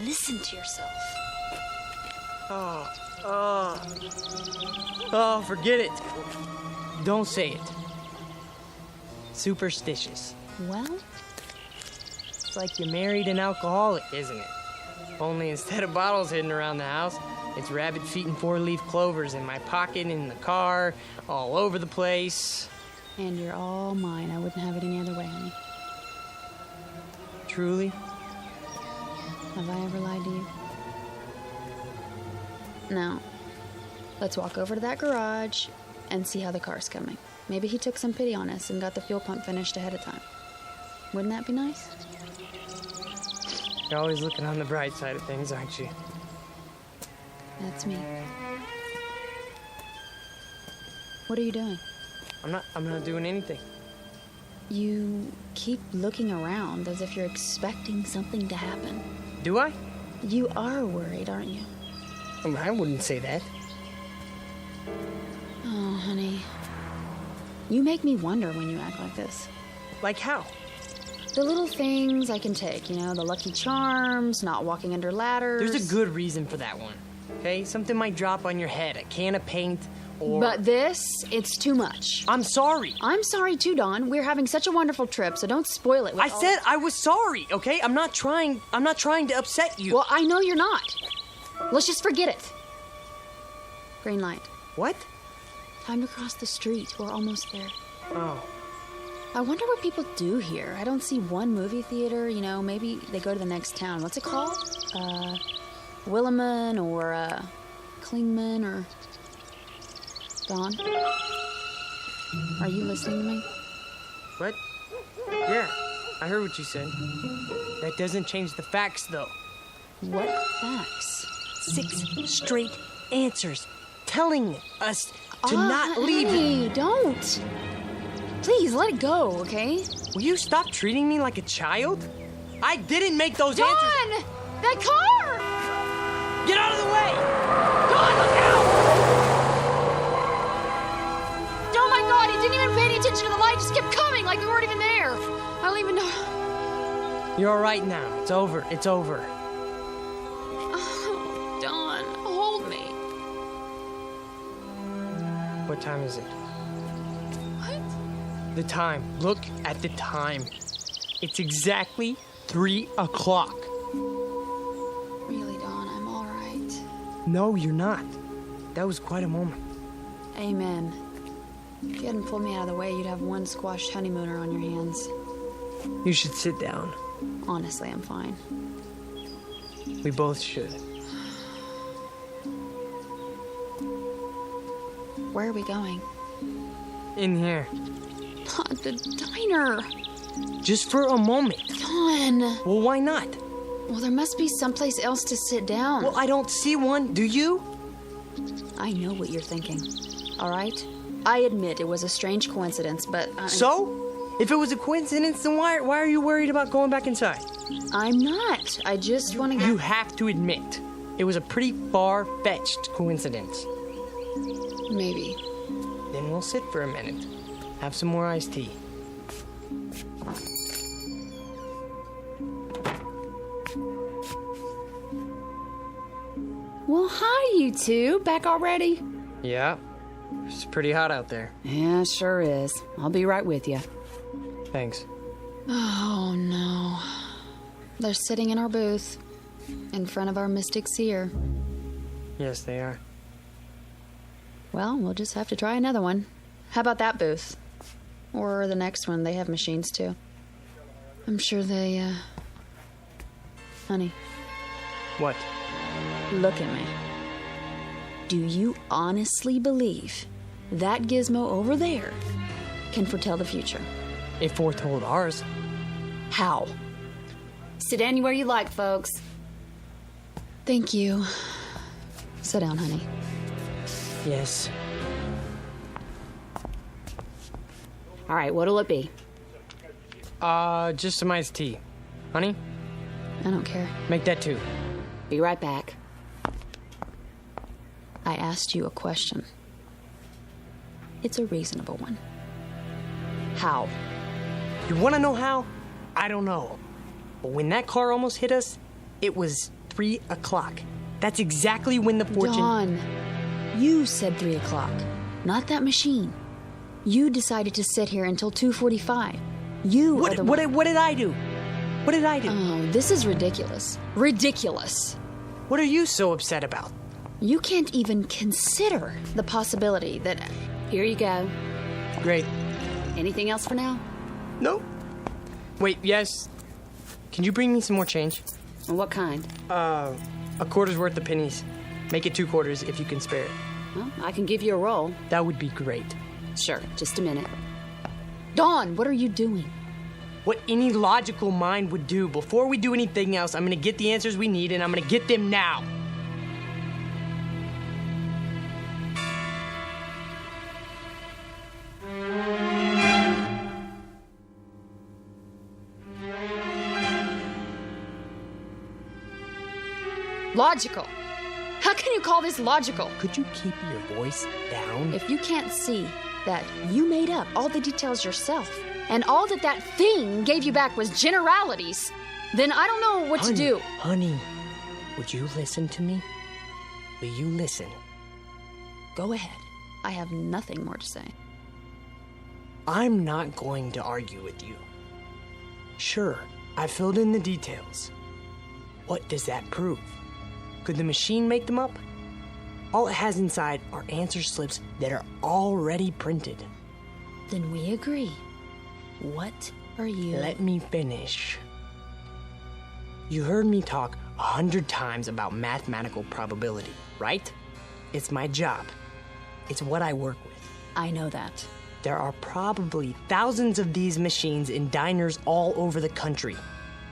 listen to yourself. Oh, forget it. Don't say it. Superstitious. Well? It's like you married an alcoholic, isn't it? Only instead of bottles hidden around the house, it's rabbit feet and 4-leaf clovers in my pocket, in the car, all over the place. And you're all mine. I wouldn't have it any other way, honey. Truly? Have I ever lied to you? Now, let's walk over to that garage and see how the car's coming. Maybe he took some pity on us and got the fuel pump finished ahead of time. Wouldn't that be nice? You're always looking on the bright side of things, aren't you? That's me. What are you doing? I'm not doing anything. You keep looking around as if you're expecting something to happen. Do I? You are worried, aren't you? I wouldn't say that. Oh, honey. You make me wonder when you act like this. Like how? The little things I can take, you know, the Lucky Charms, not walking under ladders. There's a good reason for that one, okay? Something might drop on your head, a can of paint, or... But this, it's too much. I'm sorry. I'm sorry too, Dawn. We're having such a wonderful trip, so don't spoil it. I said I was sorry, okay? I'm not trying to upset you. Well, I know you're not. Let's just forget it. Green light. What? Time to cross the street. We're almost there. Oh. I wonder what people do here. I don't see one movie theater, you know, maybe they go to the next town. What's it called? Willoughby or, Klingman or... Dawn? Are you listening to me? What? Yeah, I heard what you said. That doesn't change the facts, though. What facts? 6 straight answers telling us to not leave. Hey, don't. Please, let it go, okay? Will you stop treating me like a child? I didn't make those Dawn! answers. That car! Get out of the way! Dawn, look out! Oh my God, he didn't even pay any attention to the light, just kept coming like we weren't even there. I don't even know. You're all right now. It's over. It's over. Oh, Dawn, hold me. What time is it? What? The time. Look at the time. It's exactly 3 o'clock. Really, Dawn, I'm all right. No, you're not. That was quite a moment. Amen. If you hadn't pulled me out of the way, you'd have one squashed honeymooner on your hands. You should sit down. Honestly, I'm fine. We both should. Where are we going? In here. The diner. Just for a moment. Dawn. Well, why not? Well, there must be someplace else to sit down. Well, I don't see one. Do you? I know what you're thinking. All right? I admit it was a strange coincidence, but So? If it was a coincidence, then why are you worried about going back inside? I'm not. I just want to... You have to admit, it was a pretty far-fetched coincidence. Maybe. Then we'll sit for a minute. Have some more iced tea. Well, hi, you two. Back already? Yeah. It's pretty hot out there. Yeah, sure is. I'll be right with you. Thanks. Oh, no. They're sitting in our booth, in front of our mystic seer. Yes, they are. Well, we'll just have to try another one. How about that booth? Or the next one. They have machines, too. I'm sure they, Honey. What? Look at me. Do you honestly believe that gizmo over there can foretell the future? It foretold ours. How? Sit anywhere you like, folks. Thank you. Sit down, honey. Yes. All right, what'll it be? Just some iced tea. Honey? I don't care. Make that 2. Be right back. I asked you a question. It's a reasonable one. How? You want to know how? I don't know. But when that car almost hit us, it was 3 o'clock. That's exactly when the fortune... Dawn, you said 3 o'clock, not that machine. You decided to sit here until 2:45. What did I do? What did I do? Oh, this is ridiculous. Ridiculous. What are you so upset about? You can't even consider the possibility that... Here you go. Great. Anything else for now? No. Wait, yes. Can you bring me some more change? What kind? A quarter's worth of pennies. Make it 2 quarters if you can spare it. Well, I can give you a roll. That would be great. Sure, just a minute. Dawn, what are you doing? What any logical mind would do. Before we do anything else, I'm gonna get the answers we need, and I'm gonna get them now. Logical. How can you call this logical? Could you keep your voice down? If you can't see that you made up all the details yourself, and all that thing gave you back was generalities, then I don't know what to do. Honey, would you listen to me? Will you listen? Go ahead. I have nothing more to say. I'm not going to argue with you. Sure, I filled in the details. What does that prove? Could the machine make them up? All it has inside are answer slips that are already printed. Then we agree. What are you? Let me finish. You heard me talk 100 times about mathematical probability, right? It's my job. It's what I work with. I know that. There are probably thousands of these machines in diners all over the country.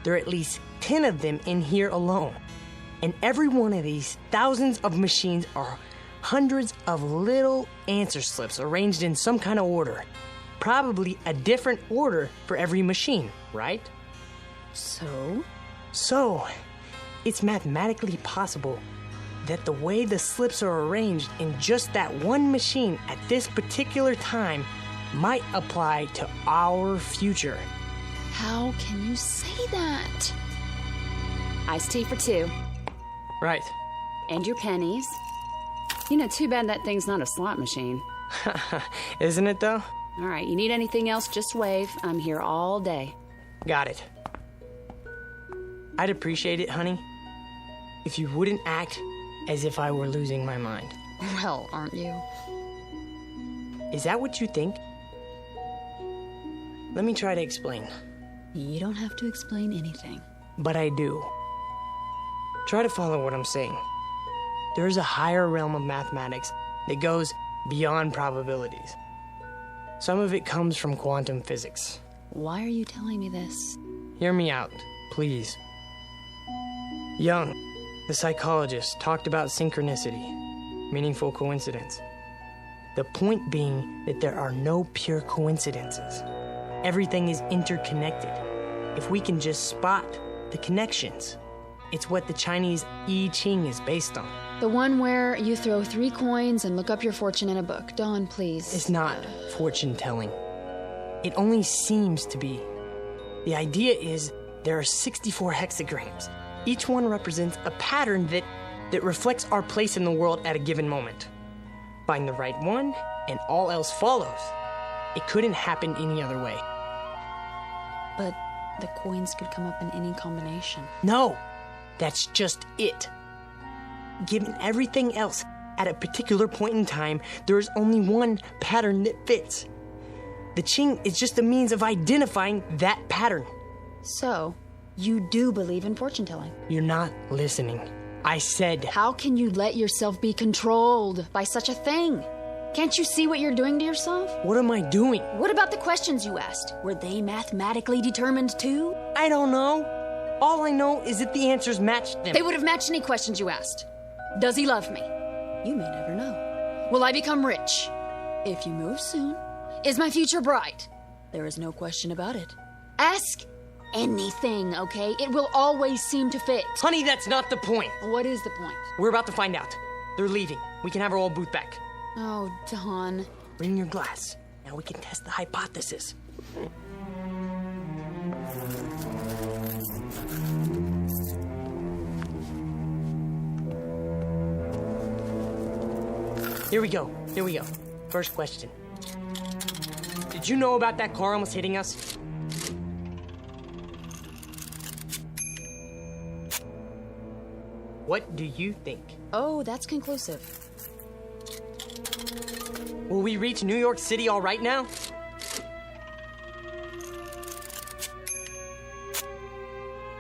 There are at least 10 of them in here alone. And every one of these thousands of machines are hundreds of little answer slips arranged in some kind of order. Probably a different order for every machine, right? So, it's mathematically possible that the way the slips are arranged in just that one machine at this particular time might apply to our future. How can you say that? Iced tea for 2. Right. And your pennies. You know, too bad that thing's not a slot machine. Isn't it, though? All right, you need anything else, just wave. I'm here all day. Got it. I'd appreciate it, honey, if you wouldn't act as if I were losing my mind. Well, aren't you? Is that what you think? Let me try to explain. You don't have to explain anything. But I do. Try to follow what I'm saying. There is a higher realm of mathematics that goes beyond probabilities. Some of it comes from quantum physics. Why are you telling me this? Hear me out, please. Jung, the psychologist, talked about synchronicity, meaningful coincidence. The point being that there are no pure coincidences. Everything is interconnected. If we can just spot the connections, it's what the Chinese I Ching is based on. The one where you throw 3 coins and look up your fortune in a book. Dawn, please. It's not fortune telling. It only seems to be. The idea is there are 64 hexagrams. Each one represents a pattern that reflects our place in the world at a given moment. Find the right one, and all else follows. It couldn't happen any other way. But the coins could come up in any combination. No, that's just it. Given everything else, at a particular point in time, there is only one pattern that fits. The Qing is just a means of identifying that pattern. So, you do believe in fortune telling? You're not listening. I said... How can you let yourself be controlled by such a thing? Can't you see what you're doing to yourself? What am I doing? What about the questions you asked? Were they mathematically determined too? I don't know. All I know is that the answers matched them. They would have matched any questions you asked. Does he love me? You may never know. Will I become rich? If you move soon. Is my future bright? There is no question about it. Ask anything, okay? It will always seem to fit. Honey, that's not the point. What is the point? We're about to find out. They're leaving. We can have our old booth back. Oh, Dawn. Bring your glass. Now we can test the hypothesis. Here we go. First question. Did you know about that car almost hitting us? What do you think? Oh, that's conclusive. Will we reach New York City all right now?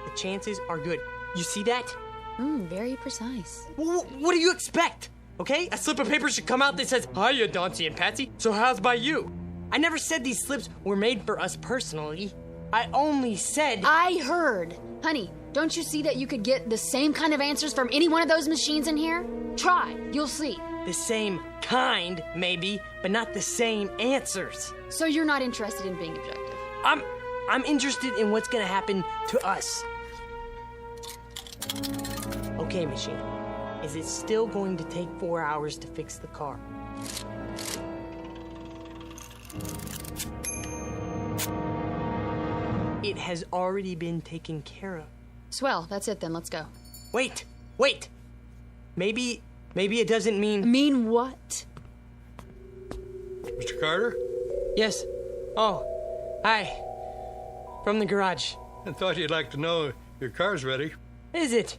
The chances are good. You see that? Very precise. What do you expect? Okay? A slip of paper should come out that says, "Hiya, Dauncey and Patsy, so how's by you?" I never said these slips were made for us personally. I only said... I heard. Honey, don't you see that you could get the same kind of answers from any one of those machines in here? Try. You'll see. The same kind, maybe, but not the same answers. So you're not interested in being objective? I'm interested in what's gonna happen to us. Okay, machine. Is it still going to take 4 hours to fix the car? It has already been taken care of. Swell, that's it then, let's go. Wait! Maybe it doesn't mean... Mean what? Mr. Carter? Yes. Oh, hi. From the garage. I thought you'd like to know your car's ready. Is it?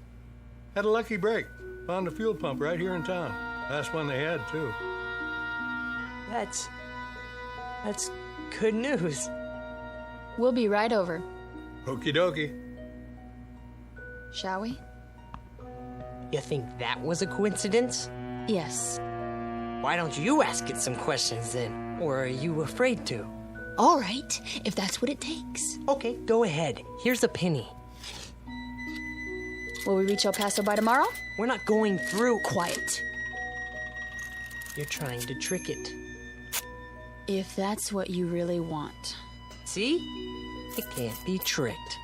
Had a lucky break. Found a fuel pump right here in town. Last one they had, too. That's good news. We'll be right over. Okie dokie. Shall we? You think that was a coincidence? Yes. Why don't you ask it some questions then? Or are you afraid to? All right, if that's what it takes. Okay, go ahead. Here's a penny. Will we reach El Paso by tomorrow? We're not going through... Quiet. You're trying to trick it. If that's what you really want. See? It can't be tricked.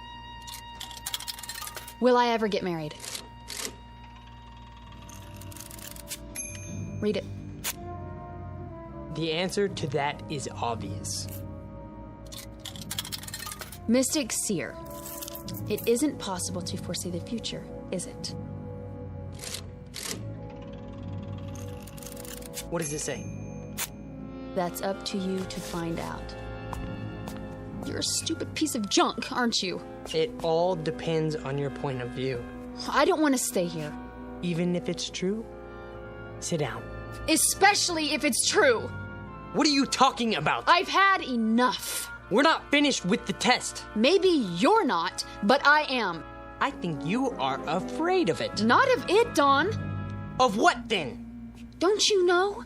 Will I ever get married? Read it. The answer to that is obvious. Mystic Seer. It isn't possible to foresee the future, is it? What does it say? That's up to you to find out. You're a stupid piece of junk, aren't you? It all depends on your point of view. I don't want to stay here. Even if it's true? Sit down. Especially if it's true. What are you talking about? I've had enough. We're not finished with the test. Maybe you're not, but I am. I think you are afraid of it. Not of it, Dawn. Of what then? Don't you know?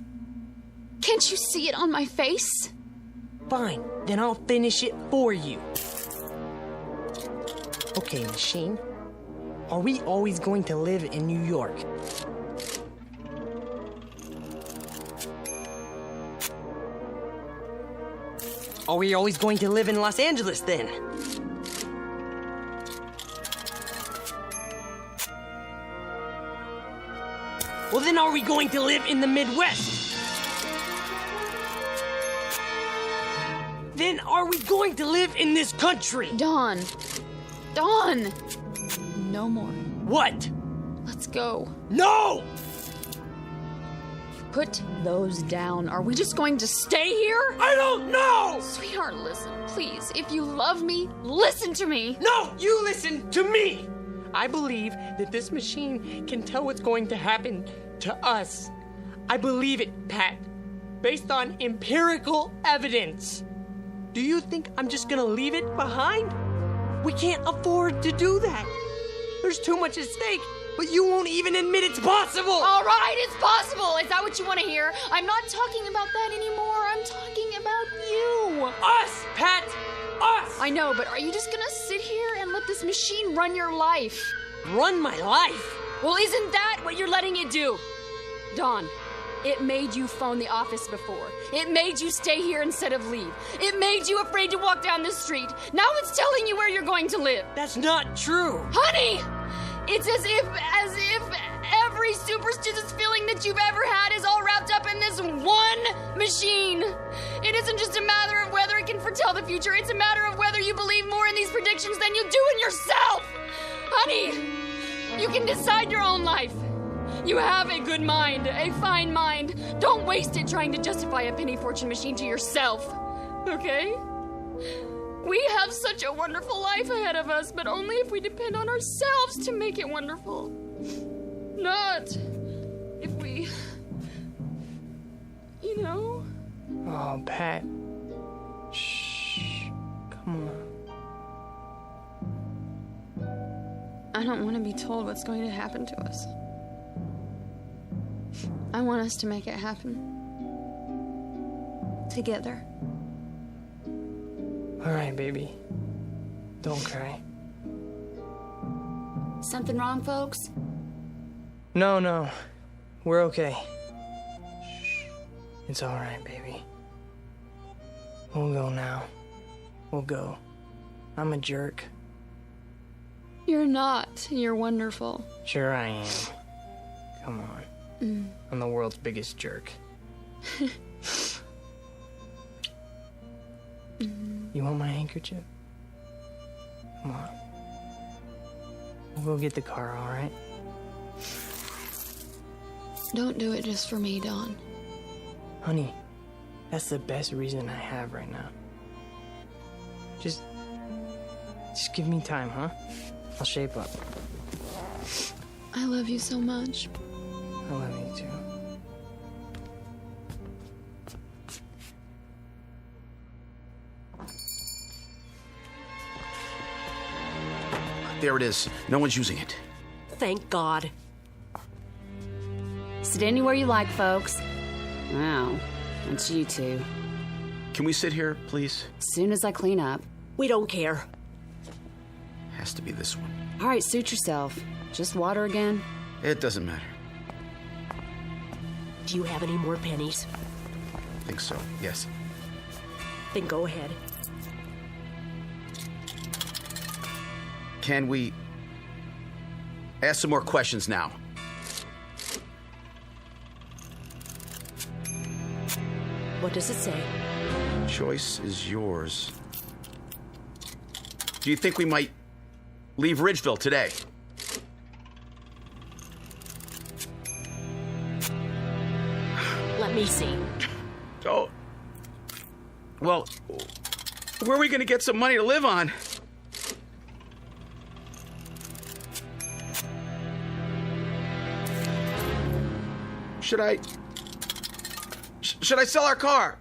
Can't you see it on my face? Fine, then I'll finish it for you. Okay, machine. Are we always going to live in New York? Are we always going to live in Los Angeles then? Well, then are we going to live in the Midwest? Then are we going to live in this country? Dawn. Dawn! No more. What? Let's go. No! Put those down. Are we just going to stay here? I don't know! Sweetheart, listen, please. If you love me, listen to me. No, you listen to me! I believe that this machine can tell what's going to happen to us. I believe it, Pat. Based on empirical evidence. Do you think I'm just gonna leave it behind? We can't afford to do that. There's too much at stake, but you won't even admit it's possible. All right, it's possible. Is that what you want to hear? I'm not talking about that anymore. I'm talking about you. Us, Pat! Us! I know, but are you just gonna sit here and let this machine run your life? Run my life? Well, isn't that what you're letting it do? Dawn, it made you phone the office before. It made you stay here instead of leave. It made you afraid to walk down the street. Now it's telling you where you're going to live. That's not true. Honey! It's as if every superstitious feeling that you've ever had is all wrapped up in this one machine. It isn't just a matter of whether it can foretell the future. It's a matter of whether you believe more in these predictions than you do in yourself. Honey, you can decide your own life. You have a good mind, a fine mind. Don't waste it trying to justify a penny fortune machine to yourself, okay? We have such a wonderful life ahead of us, but only if we depend on ourselves to make it wonderful. Not if we, you know? Oh, Pat. Shh. Come on. I don't want to be told what's going to happen to us. I want us to make it happen. Together. All right, baby. Don't cry. Something wrong, folks? No. We're okay. It's all right, baby. We'll go now. We'll go. I'm a jerk. You're not. You're wonderful. Sure I am. Come on. I'm the world's biggest jerk. You want my handkerchief? Come on. We'll go get the car, all right? Don't do it just for me, Don. Honey, that's the best reason I have right now. Just give me time, huh? I'll shape up. I love you so much. I love you too. There it is. No one's using it. Thank God. Sit anywhere you like, folks. Wow, it's you two. Can we sit here, please? As soon as I clean up. We don't care. Has to be this one. All right, suit yourself. Just water again? It doesn't matter. Do you have any more pennies? I think so, yes. Then go ahead. Can we ask some more questions now? What does it say? Choice is yours. Do you think we might leave Ridgeville today? Let me see. Oh. Well, where are we going to get some money to live on? Should I sell our car?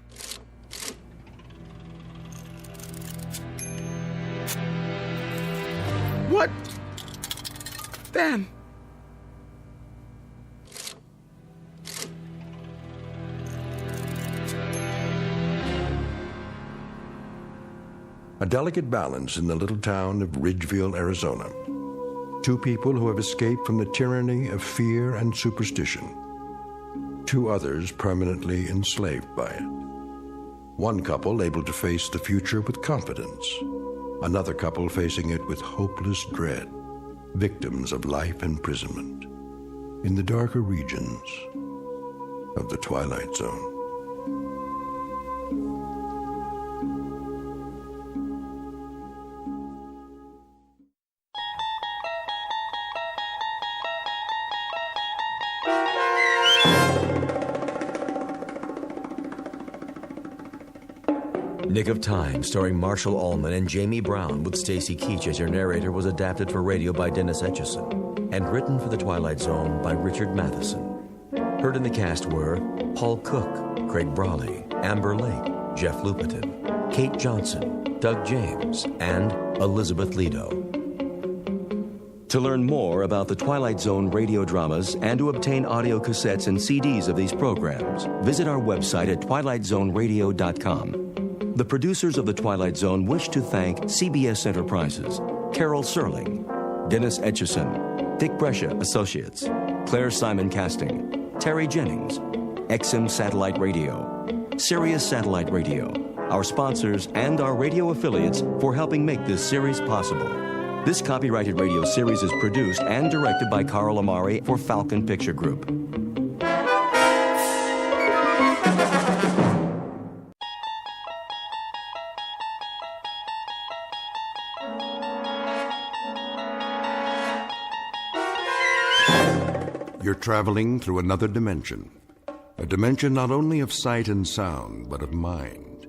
What? Then? A delicate balance in the little town of Ridgeville, Arizona. Two people who have escaped from the tyranny of fear and superstition. Two others permanently enslaved by it. One couple able to face the future with confidence. Another couple facing it with hopeless dread. Victims of life imprisonment in the darker regions of the Twilight Zone. Nick of Time, starring Marshall Allman and Jamie Brown with Stacy Keach as your narrator, was adapted for radio by Dennis Etchison and written for The Twilight Zone by Richard Matheson. Heard in the cast were Paul Cook, Craig Brawley, Amber Lake, Jeff Lupetin, Kate Johnson, Doug James, and Elizabeth Lido. To learn more about the Twilight Zone radio dramas and to obtain audio cassettes and CDs of these programs, visit our website at twilightzoneradio.com. The producers of The Twilight Zone wish to thank CBS Enterprises, Carol Serling, Dennis Etchison, Dick Brescia Associates, Claire Simon Casting, Terry Jennings, XM Satellite Radio, Sirius Satellite Radio, our sponsors, and our radio affiliates for helping make this series possible. This copyrighted radio series is produced and directed by Carl Amari for Falcon Picture Group. You're traveling through another dimension. A dimension not only of sight and sound, but of mind.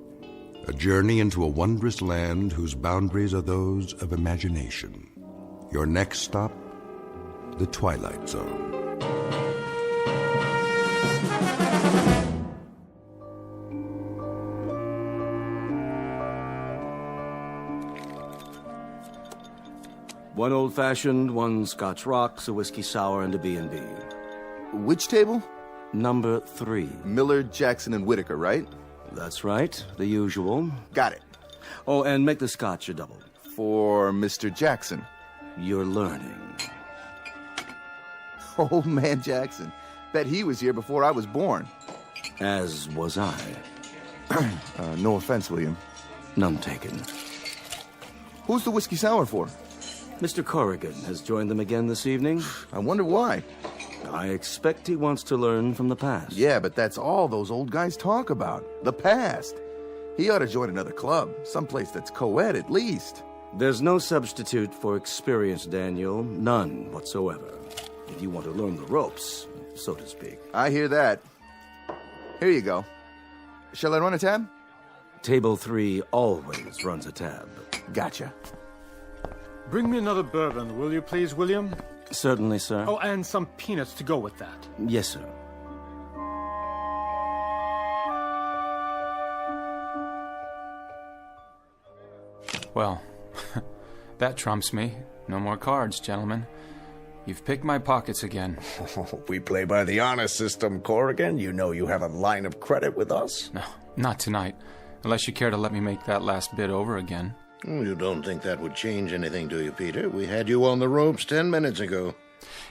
A journey into a wondrous land whose boundaries are those of imagination. Your next stop, the Twilight Zone. 1 old-fashioned, 1 Scotch rocks, a whiskey sour, and a B&B. Which table? Number 3. Miller, Jackson, and Whitaker, right? That's right. The usual. Got it. Oh, and make the Scotch a double. For Mr. Jackson. You're learning. Old man Jackson. Bet he was here before I was born. As was I. No offense, William. None taken. Who's the whiskey sour for? Mr. Corrigan has joined them again this evening. I wonder why. I expect he wants to learn from the past. Yeah, but that's all those old guys talk about. The past. He ought to join another club. Someplace that's co-ed at least. There's no substitute for experience, Daniel. None whatsoever. If you want to learn the ropes, so to speak. I hear that. Here you go. Shall I run a tab? Table 3 always runs a tab. Gotcha. Bring me another bourbon, will you please, William? Certainly, sir. Oh, and some peanuts to go with that. Yes, sir. Well, that trumps me. No more cards, gentlemen. You've picked my pockets again. We play by the honor system, Corrigan. You know you have a line of credit with us. No, not tonight. Unless you care to let me make that last bid over again. You don't think that would change anything, do you, Peter? We had you on the ropes 10 minutes ago.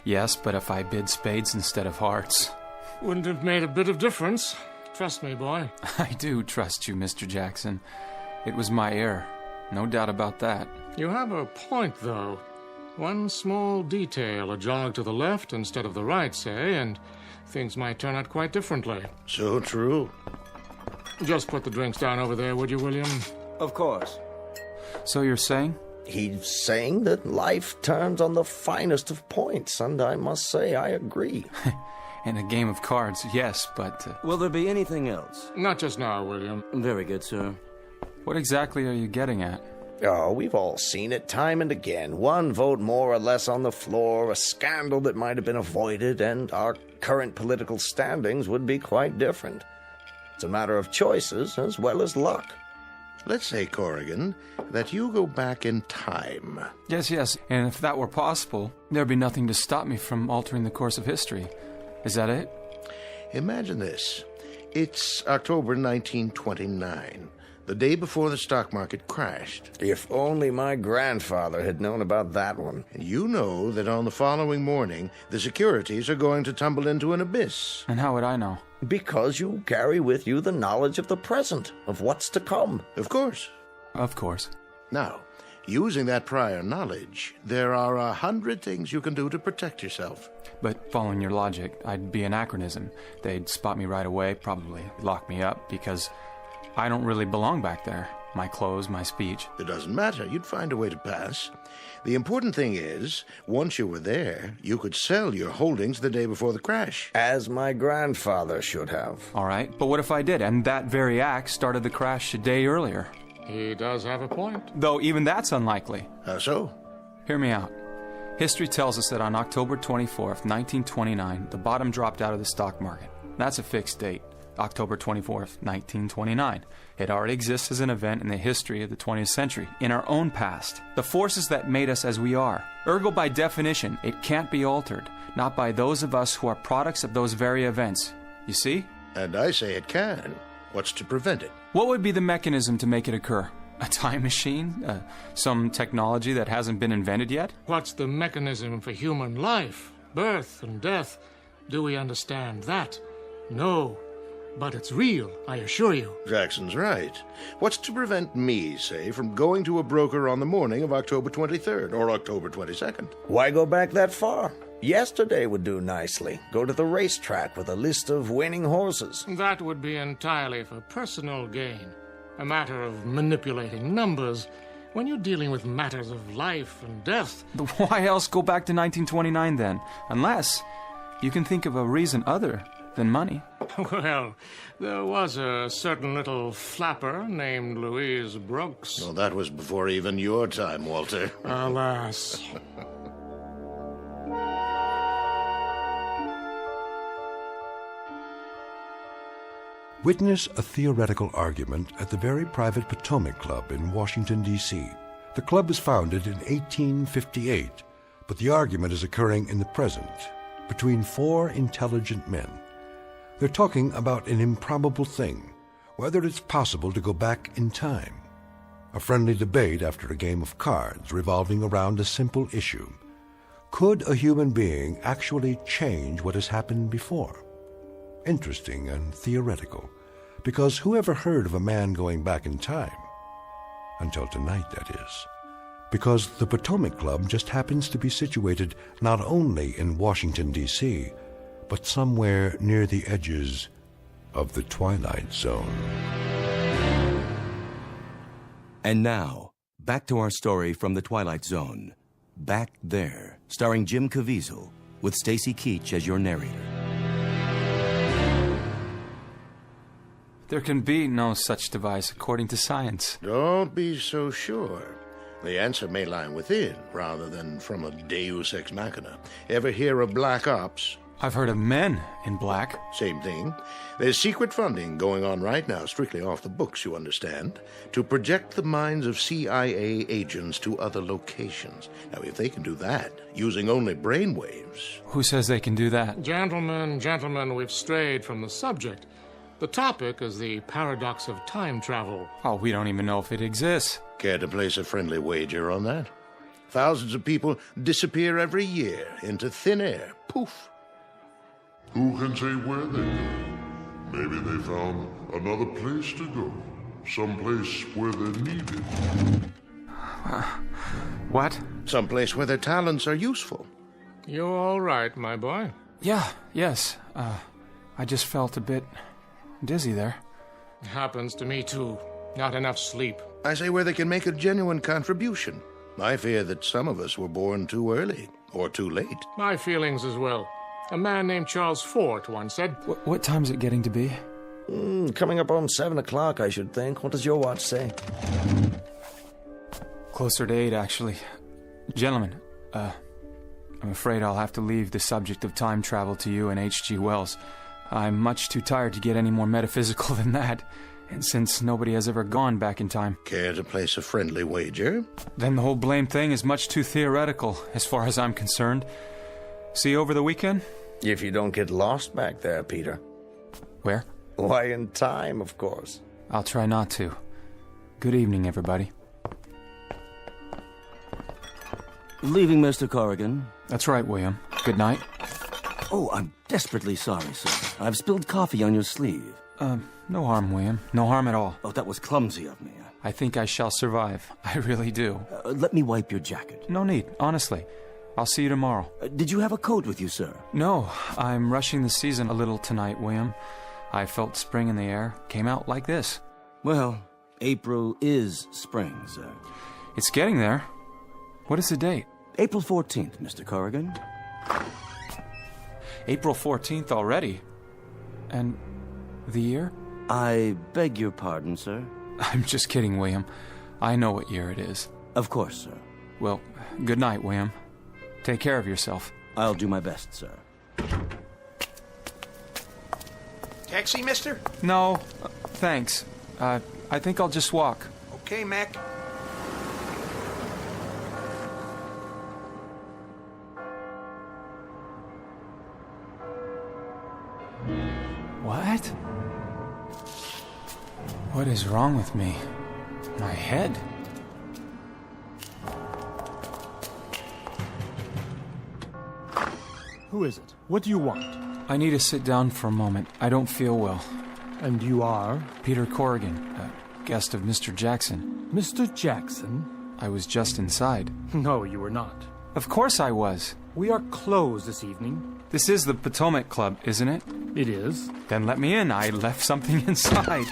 Yes, but if I bid spades instead of hearts... Wouldn't have made a bit of difference. Trust me, boy. I do trust you, Mr. Jackson. It was my error. No doubt about that. You have a point, though. One small detail, a jog to the left instead of the right, say, and things might turn out quite differently. So true. Just put the drinks down over there, would you, William? Of course. So you're saying? He's saying that life turns on the finest of points, and I must say I agree. In a game of cards, yes, but... Will there be anything else? Not just now, William. Very good, sir. What exactly are you getting at? Oh, we've all seen it time and again. One vote more or less on the floor, a scandal that might have been avoided, and our current political standings would be quite different. It's a matter of choices as well as luck. Let's say, Corrigan, that you go back in time. Yes, and if that were possible, there'd be nothing to stop me from altering the course of history. Is that it? Imagine this. It's October 1929, the day before the stock market crashed. If only my grandfather had known about that one. You know that on the following morning, the securities are going to tumble into an abyss. And how would I know? Because you carry with you the knowledge of the present, of what's to come. Of course. Of course. Now, using that prior knowledge, there are 100 things you can do to protect yourself. But following your logic, I'd be anachronism. They'd spot me right away, probably lock me up, because I don't really belong back there. My clothes, my speech. It doesn't matter. You'd find a way to pass. The important thing is, once you were there, you could sell your holdings the day before the crash. As my grandfather should have. All right, but what if I did, and that very act started the crash a day earlier? He does have a point. Though even that's unlikely. How so? Hear me out. History tells us that on October 24th, 1929, the bottom dropped out of the stock market. That's a fixed date. October 24th, 1929. It already exists as an event in the history of the 20th century, in our own past. The forces that made us as we are. Ergo, by definition, it can't be altered, not by those of us who are products of those very events. You see? And I say it can. What's to prevent it? What would be the mechanism to make it occur? A time machine? Some technology that hasn't been invented yet? What's the mechanism for human life? Birth and death? Do we understand that? No. But it's real, I assure you. Jackson's right. What's to prevent me, say, from going to a broker on the morning of October 23rd or October 22nd? Why go back that far? Yesterday would do nicely. Go to the racetrack with a list of winning horses. That would be entirely for personal gain. A matter of manipulating numbers. When you're dealing with matters of life and death... Why else go back to 1929 then? Unless you can think of a reason other than money. Well, there was a certain little flapper named Louise Brooks. Well, that was before even your time, Walter. Alas. Witness a theoretical argument at the very private Potomac Club in Washington, D.C. The club was founded in 1858, but the argument is occurring in the present between four intelligent men. They're talking about an improbable thing, whether it's possible to go back in time. A friendly debate after a game of cards revolving around a simple issue. Could a human being actually change what has happened before? Interesting and theoretical, because who ever heard of a man going back in time? Until tonight, that is. Because the Potomac Club just happens to be situated not only in Washington, D.C., but somewhere near the edges of the Twilight Zone. And now, back to our story from the Twilight Zone. Back There, starring Jim Caviezel, with Stacy Keach as your narrator. There can be no such device according to science. Don't be so sure. The answer may lie within, rather than from a deus ex machina. Ever hear of black ops? I've heard of men in black. Same thing. There's secret funding going on right now, strictly off the books, you understand, to project the minds of CIA agents to other locations. Now, if they can do that, using only brainwaves... Who says they can do that? Gentlemen, we've strayed from the subject. The topic is the paradox of time travel. Oh, we don't even know if it exists. Care to place a friendly wager on that? Thousands of people disappear every year into thin air. Poof. Who can say where they go? Maybe they found another place to go. Someplace where they're needed. What? Someplace where their talents are useful. You're all right, my boy. Yes. I just felt a bit dizzy there. Happens to me, too. Not enough sleep. I say where they can make a genuine contribution. I fear that some of us were born too early, or too late. My feelings as well. A man named Charles Fort once said... What time's it getting to be? Coming up on 7 o'clock, I should think. What does your watch say? Closer to 8, actually. Gentlemen, I'm afraid I'll have to leave the subject of time travel to you and H.G. Wells. I'm much too tired to get any more metaphysical than that. And since nobody has ever gone back in time... Care to place a friendly wager? Then the whole blame thing is much too theoretical, as far as I'm concerned. See you over the weekend? If you don't get lost back there, Peter. Where? Why, in time, of course. I'll try not to. Good evening, everybody. Leaving, Mr. Corrigan? That's right, William. Good night. Oh, I'm desperately sorry, sir. I've spilled coffee on your sleeve. No harm, William. No harm at all. Oh, that was clumsy of me. I think I shall survive. I really do. Let me wipe your jacket. No need, honestly. I'll see you tomorrow. Did you have a coat with you, sir? No, I'm rushing the season a little tonight, William. I felt spring in the air. Came out like this. Well, April is spring, sir. It's getting there. What is the date? April 14th, Mr. Corrigan. April 14th already? And the year? I beg your pardon, sir. I'm just kidding, William. I know what year it is. Of course, sir. Well, good night, William. Take care of yourself. I'll do my best, sir. Taxi, mister? No, thanks. I think I'll just walk. Okay, Mac. What? What is wrong with me? My head? Who is it? What do you want? I need to sit down for a moment. I don't feel well. And you are? Peter Corrigan, a guest of Mr. Jackson. Mr. Jackson? I was just inside. No, you were not. Of course I was. We are closed this evening. This is the Potomac Club, isn't it? It is. Then let me in. I left something inside.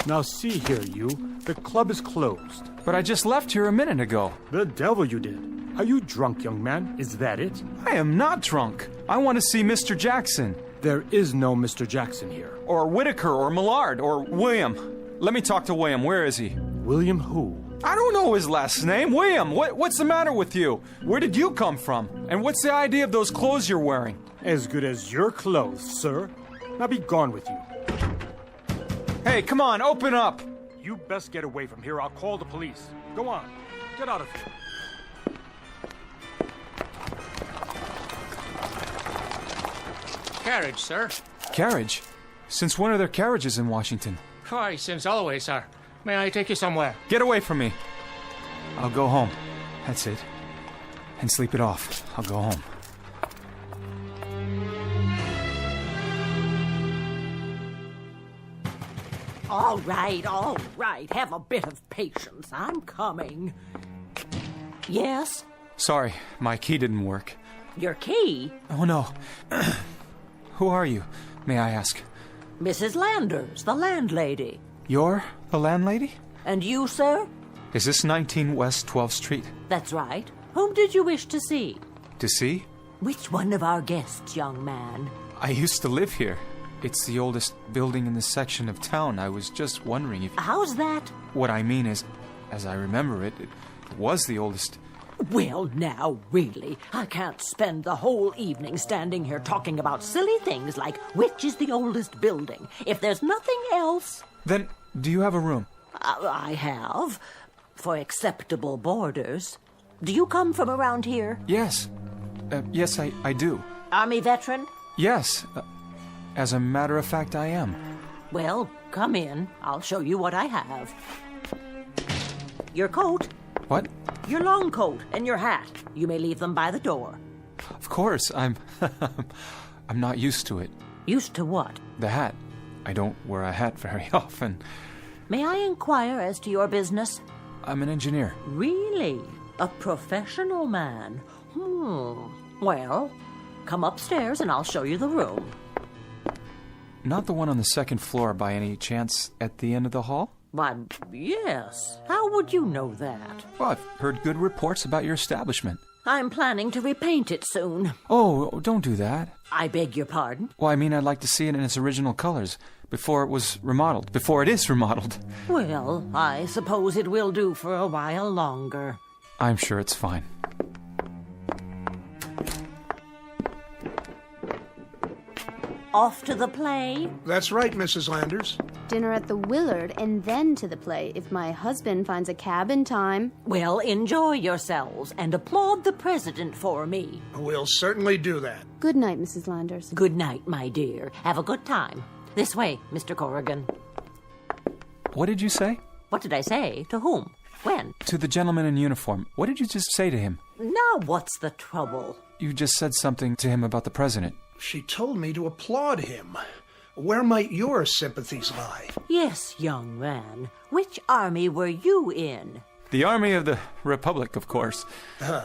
Now see here, you. The club is closed. But I just left here a minute ago. The devil you did. Are you drunk, young man? Is that it? I am not drunk. I want to see Mr. Jackson. There is no Mr. Jackson here. Or Whitaker, or Millard, or William. Let me talk to William. Where is he? William who? I don't know his last name. William, what's the matter with you? Where did you come from? And what's the idea of those clothes you're wearing? As good as your clothes, sir. Now be gone with you. Hey, come on, open up! You best get away from here. I'll call the police. Go on. Get out of here. Carriage, sir. Carriage? Since when are there carriages in Washington? Why, since always, sir. May I take you somewhere? Get away from me. I'll go home. That's it. And sleep it off. I'll go home. All right. Have a bit of patience. I'm coming. Yes? Sorry, my key didn't work. Your key? Oh, no. Who are you, may I ask? Mrs. Landers, the landlady. You're the landlady? And you, sir? Is this 19 West 12th Street? That's right. Whom did you wish to see? To see? Which one of our guests, young man? I used to live here. It's the oldest building in this section of town. I was just wondering if... How's that? What I mean is, as I remember it, it was the oldest... Well, now, really, I can't spend the whole evening standing here talking about silly things like which is the oldest building. If there's nothing else... Then, do you have a room? I have, for acceptable boarders. Do you come from around here? Yes. Yes, I do. Army veteran? Yes. As a matter of fact, I am. Well, come in. I'll show you what I have. Your coat. What? Your long coat and your hat. You may leave them by the door. Of course, I'm not used to it. Used to what? The hat. I don't wear a hat very often. May I inquire as to your business? I'm an engineer. Really? A professional man? Well, come upstairs and I'll show you the room. Not the one on the second floor by any chance at the end of the hall? Why, yes. How would you know that? Well, I've heard good reports about your establishment. I'm planning to repaint it soon. Oh, don't do that. I beg your pardon? Well, I mean, I'd like to see it in its original colors before it was remodeled, before it is remodeled. Well, I suppose it will do for a while longer. I'm sure it's fine. Off to the play? That's right, Mrs. Landers. Dinner at the Willard and then to the play if my husband finds a cab in time. Well, enjoy yourselves and applaud the president for me. We'll certainly do that. Good night, Mrs. Landers. Good night, my dear. Have a good time. This way, Mr. Corrigan. What did you say? What did I say? To whom? When? To the gentleman in uniform. What did you just say to him? Now what's the trouble? You just said something to him about the president. She told me to applaud him. Where might your sympathies lie? Yes, young man. Which army were you in? The Army of the Republic, of course.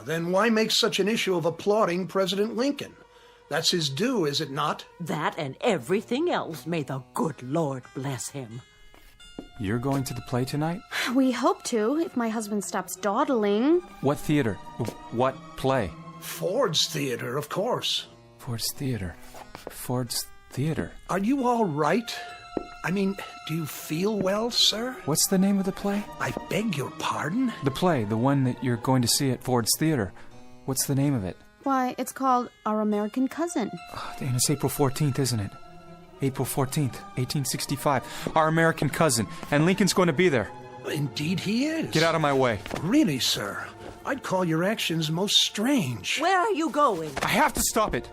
Then why make such an issue of applauding President Lincoln? That's his due, is it not? That and everything else. May the good Lord bless him. You're going to the play tonight? We hope to, if my husband stops dawdling. What theater? What play? Ford's Theater, of course. Ford's Theater. Ford's Theater. Are you all right? I mean, do you feel well, sir? What's the name of the play? I beg your pardon? The play, the one that you're going to see at Ford's Theater. What's the name of it? Why, it's called Our American Cousin. And it's April 14th, isn't it? April 14th, 1865. Our American Cousin. And Lincoln's going to be there. Indeed he is. Get out of my way. Really, sir? I'd call your actions most strange. Where are you going? I have to stop it.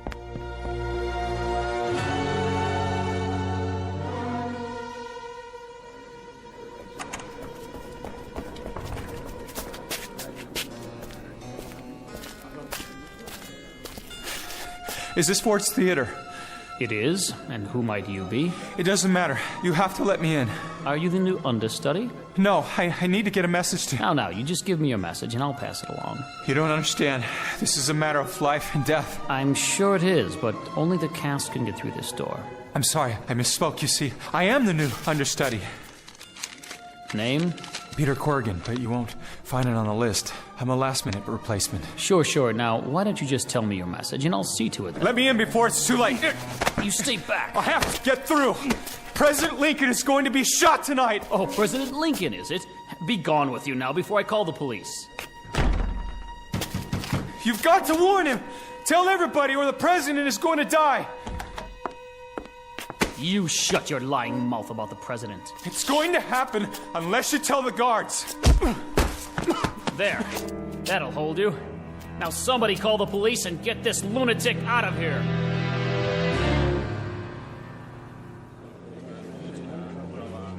Is this Ford's Theater? It is, and who might you be? It doesn't matter. You have to let me in. Are you the new understudy? No, I need to get a message to... Now, you just give me your message and I'll pass it along. You don't understand. This is a matter of life and death. I'm sure it is, but only the cast can get through this door. I'm sorry, I misspoke, you see. I am the new understudy. Name? Peter Corrigan, but you won't find it on the list. I'm a last-minute replacement. Sure. Now, why don't you just tell me your message, and I'll see to it then. Let me in before it's too late. You stay back. I have to get through. President Lincoln is going to be shot tonight. Oh, President Lincoln, is it? Be gone with you now before I call the police. You've got to warn him. Tell everybody or the president is going to die. You shut your lying mouth about the president. It's going to happen unless you tell the guards. There. That'll hold you. Now somebody call the police and get this lunatic out of here.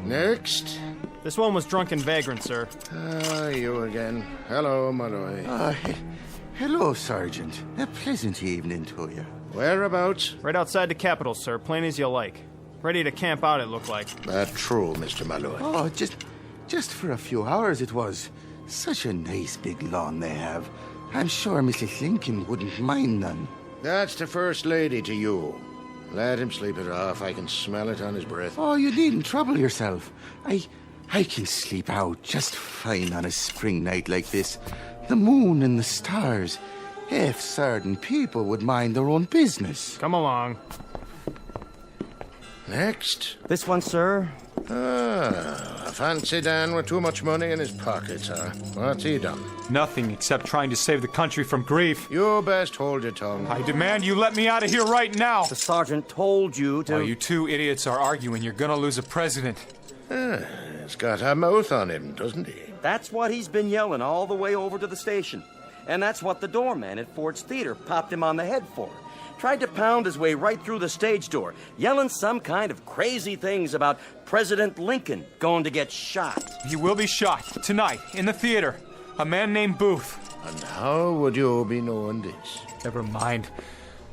Next. This one was drunken vagrant, sir. You again. Hello, Malloy. Hello, Sergeant. A pleasant evening to you. Whereabouts? Right outside the Capitol, sir. Plain as you like. Ready to camp out, it looked like. That's true, Mr. Malloy. Oh, just for a few hours it was. Such a nice big lawn they have. I'm sure Mrs. Lincoln wouldn't mind none. That's the First Lady to you. Let him sleep it off. I can smell it on his breath. Oh, you needn't trouble yourself. I can sleep out just fine on a spring night like this. The moon and the stars. If certain people would mind their own business. Come along. Next. This one, sir. A fancy Dan with too much money in his pockets, huh? What's he done? Nothing except trying to save the country from grief. You best hold your tongue. I demand you let me out of here right now. The sergeant told you to... While you two idiots are arguing, you're gonna lose a president. He's got a mouth on him, doesn't he? That's what he's been yelling all the way over to the station. And that's what the doorman at Ford's Theater popped him on the head for. Tried to pound his way right through the stage door, yelling some kind of crazy things about President Lincoln going to get shot. He will be shot tonight in the theater. A man named Booth. And how would you be knowing this? Never mind.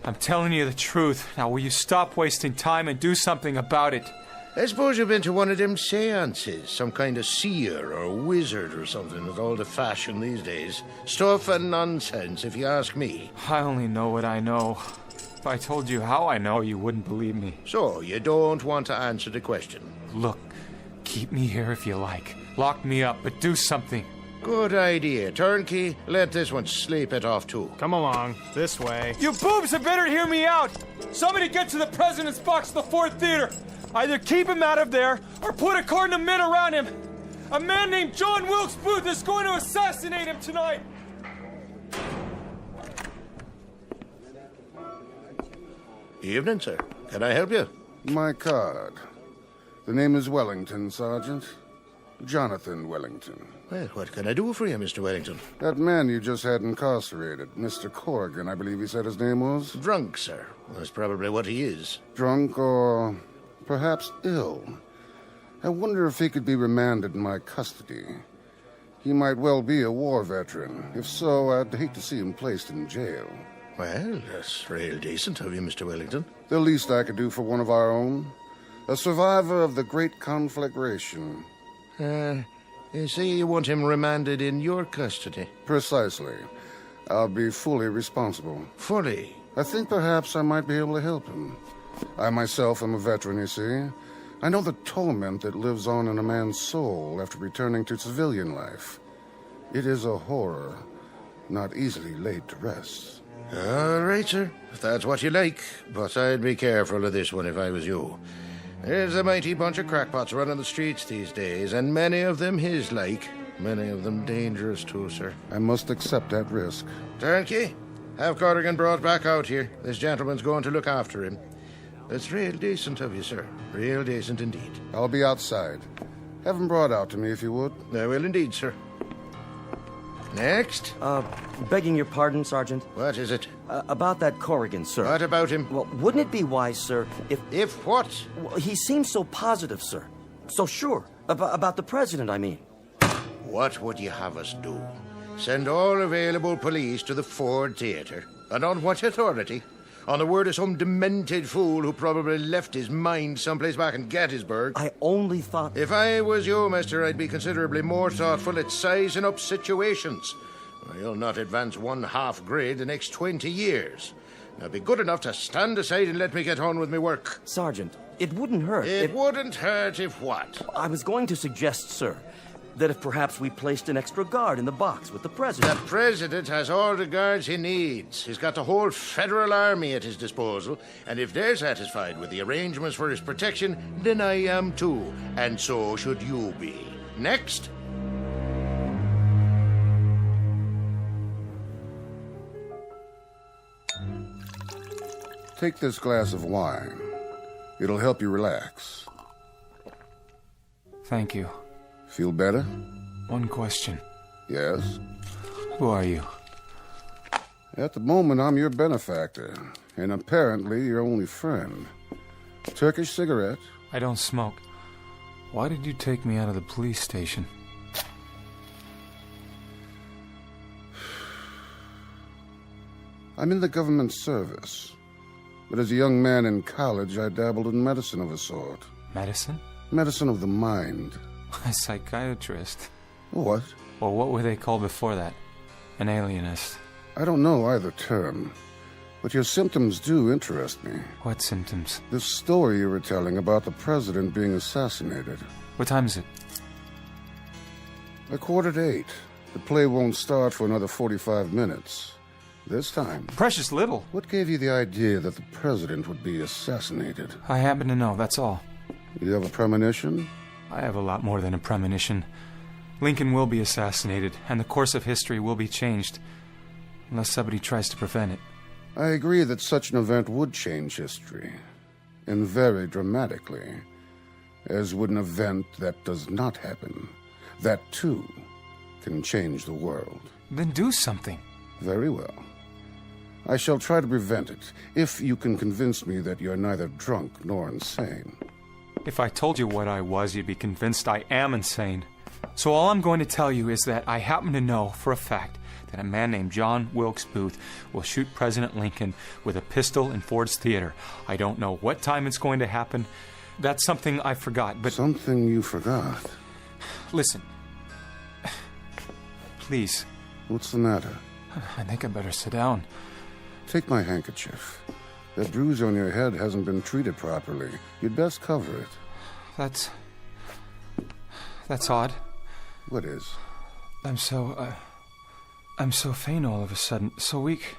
I'm telling you the truth. Now, will you stop wasting time and do something about it? I suppose you've been to one of them seances, some kind of seer or wizard or something with all the fashion these days. Stuff and nonsense, if you ask me. I only know what I know. If I told you how I know, you wouldn't believe me. So, you don't want to answer the question? Look, keep me here if you like. Lock me up, but do something. Good idea. Turnkey, let this one sleep it off too. Come along. This way. You boobs had better hear me out! Somebody get to the president's box at the Ford Theater! Either keep him out of there, or put a cordon of men around him! A man named John Wilkes Booth is going to assassinate him tonight! Evening, sir. Can I help you? My card. The name is Wellington, Sergeant. Jonathan Wellington. Well, what can I do for you, Mr. Wellington? That man you just had incarcerated, Mr. Corrigan, I believe he said his name was? Drunk, sir. That's probably what he is. Drunk or perhaps ill. I wonder if he could be remanded in my custody. He might well be a war veteran. If so, I'd hate to see him placed in jail. Well, that's real decent of you, Mr. Wellington. The least I could do for one of our own. A survivor of the Great Conflagration. You say you want him remanded in your custody? Precisely. I'll be fully responsible. Fully? I think perhaps I might be able to help him. I myself am a veteran, you see. I know the torment that lives on in a man's soul after returning to civilian life. It is a horror, not easily laid to rest. All right, sir, if that's what you like. But I'd be careful of this one if I was you. There's a mighty bunch of crackpots running the streets these days, and many of them his-like. Many of them dangerous, too, sir. I must accept that risk. Turnkey, have Corrigan brought back out here. This gentleman's going to look after him. It's real decent of you, sir. Real decent indeed. I'll be outside. Have him brought out to me, if you would. I will indeed, sir. Next? Begging your pardon, Sergeant. What is it? About that Corrigan, sir. What about him? Well, wouldn't it be wise, sir, if... If what? Well, he seems so positive, sir. So sure. About the president, I mean. What would you have us do? Send all available police to the Ford Theater? And on what authority? On the word of some demented fool who probably left his mind someplace back in Gettysburg. I only thought... If I was you, mister, I'd be considerably more thoughtful at sizing up situations. You'll not advance 1/2 grade the next 20 years. Now be good enough to stand aside and let me get on with my work. Sergeant, it wouldn't hurt. It wouldn't hurt if what? I was going to suggest, sir, that if perhaps we placed an extra guard in the box with the president. The president has all the guards he needs. He's got the whole federal army at his disposal, and if they're satisfied with the arrangements for his protection, then I am too, and so should you be. Next. Take this glass of wine. It'll help you relax. Thank you. Feel better? One question. Yes? Who are you? At the moment, I'm your benefactor, and apparently your only friend. Turkish cigarette? I don't smoke. Why did you take me out of the police station? I'm in the government service. But as a young man in college, I dabbled in medicine of a sort. Medicine? Medicine of the mind. A psychiatrist. What? Or what were they called before that? An alienist. I don't know either term. But your symptoms do interest me. What symptoms? This story you were telling about the president being assassinated. What time is it? 7:45. The play won't start for another 45 minutes. This time... Precious little. What gave you the idea that the president would be assassinated? I happen to know, that's all. You have a premonition? I have a lot more than a premonition. Lincoln will be assassinated, and the course of history will be changed. Unless somebody tries to prevent it. I agree that such an event would change history. And very dramatically. As would an event that does not happen. That, too, can change the world. Then do something. Very well. I shall try to prevent it, if you can convince me that you're neither drunk nor insane. If I told you what I was, you'd be convinced I am insane. So all I'm going to tell you is that I happen to know for a fact that a man named John Wilkes Booth will shoot President Lincoln with a pistol in Ford's Theater. I don't know what time it's going to happen. That's something I forgot, but... Something you forgot? Listen. Please. What's the matter? I think I better sit down. Take my handkerchief. That bruise on your head hasn't been treated properly. You'd best cover it. That's odd. What is? I'm so faint all of a sudden. So weak.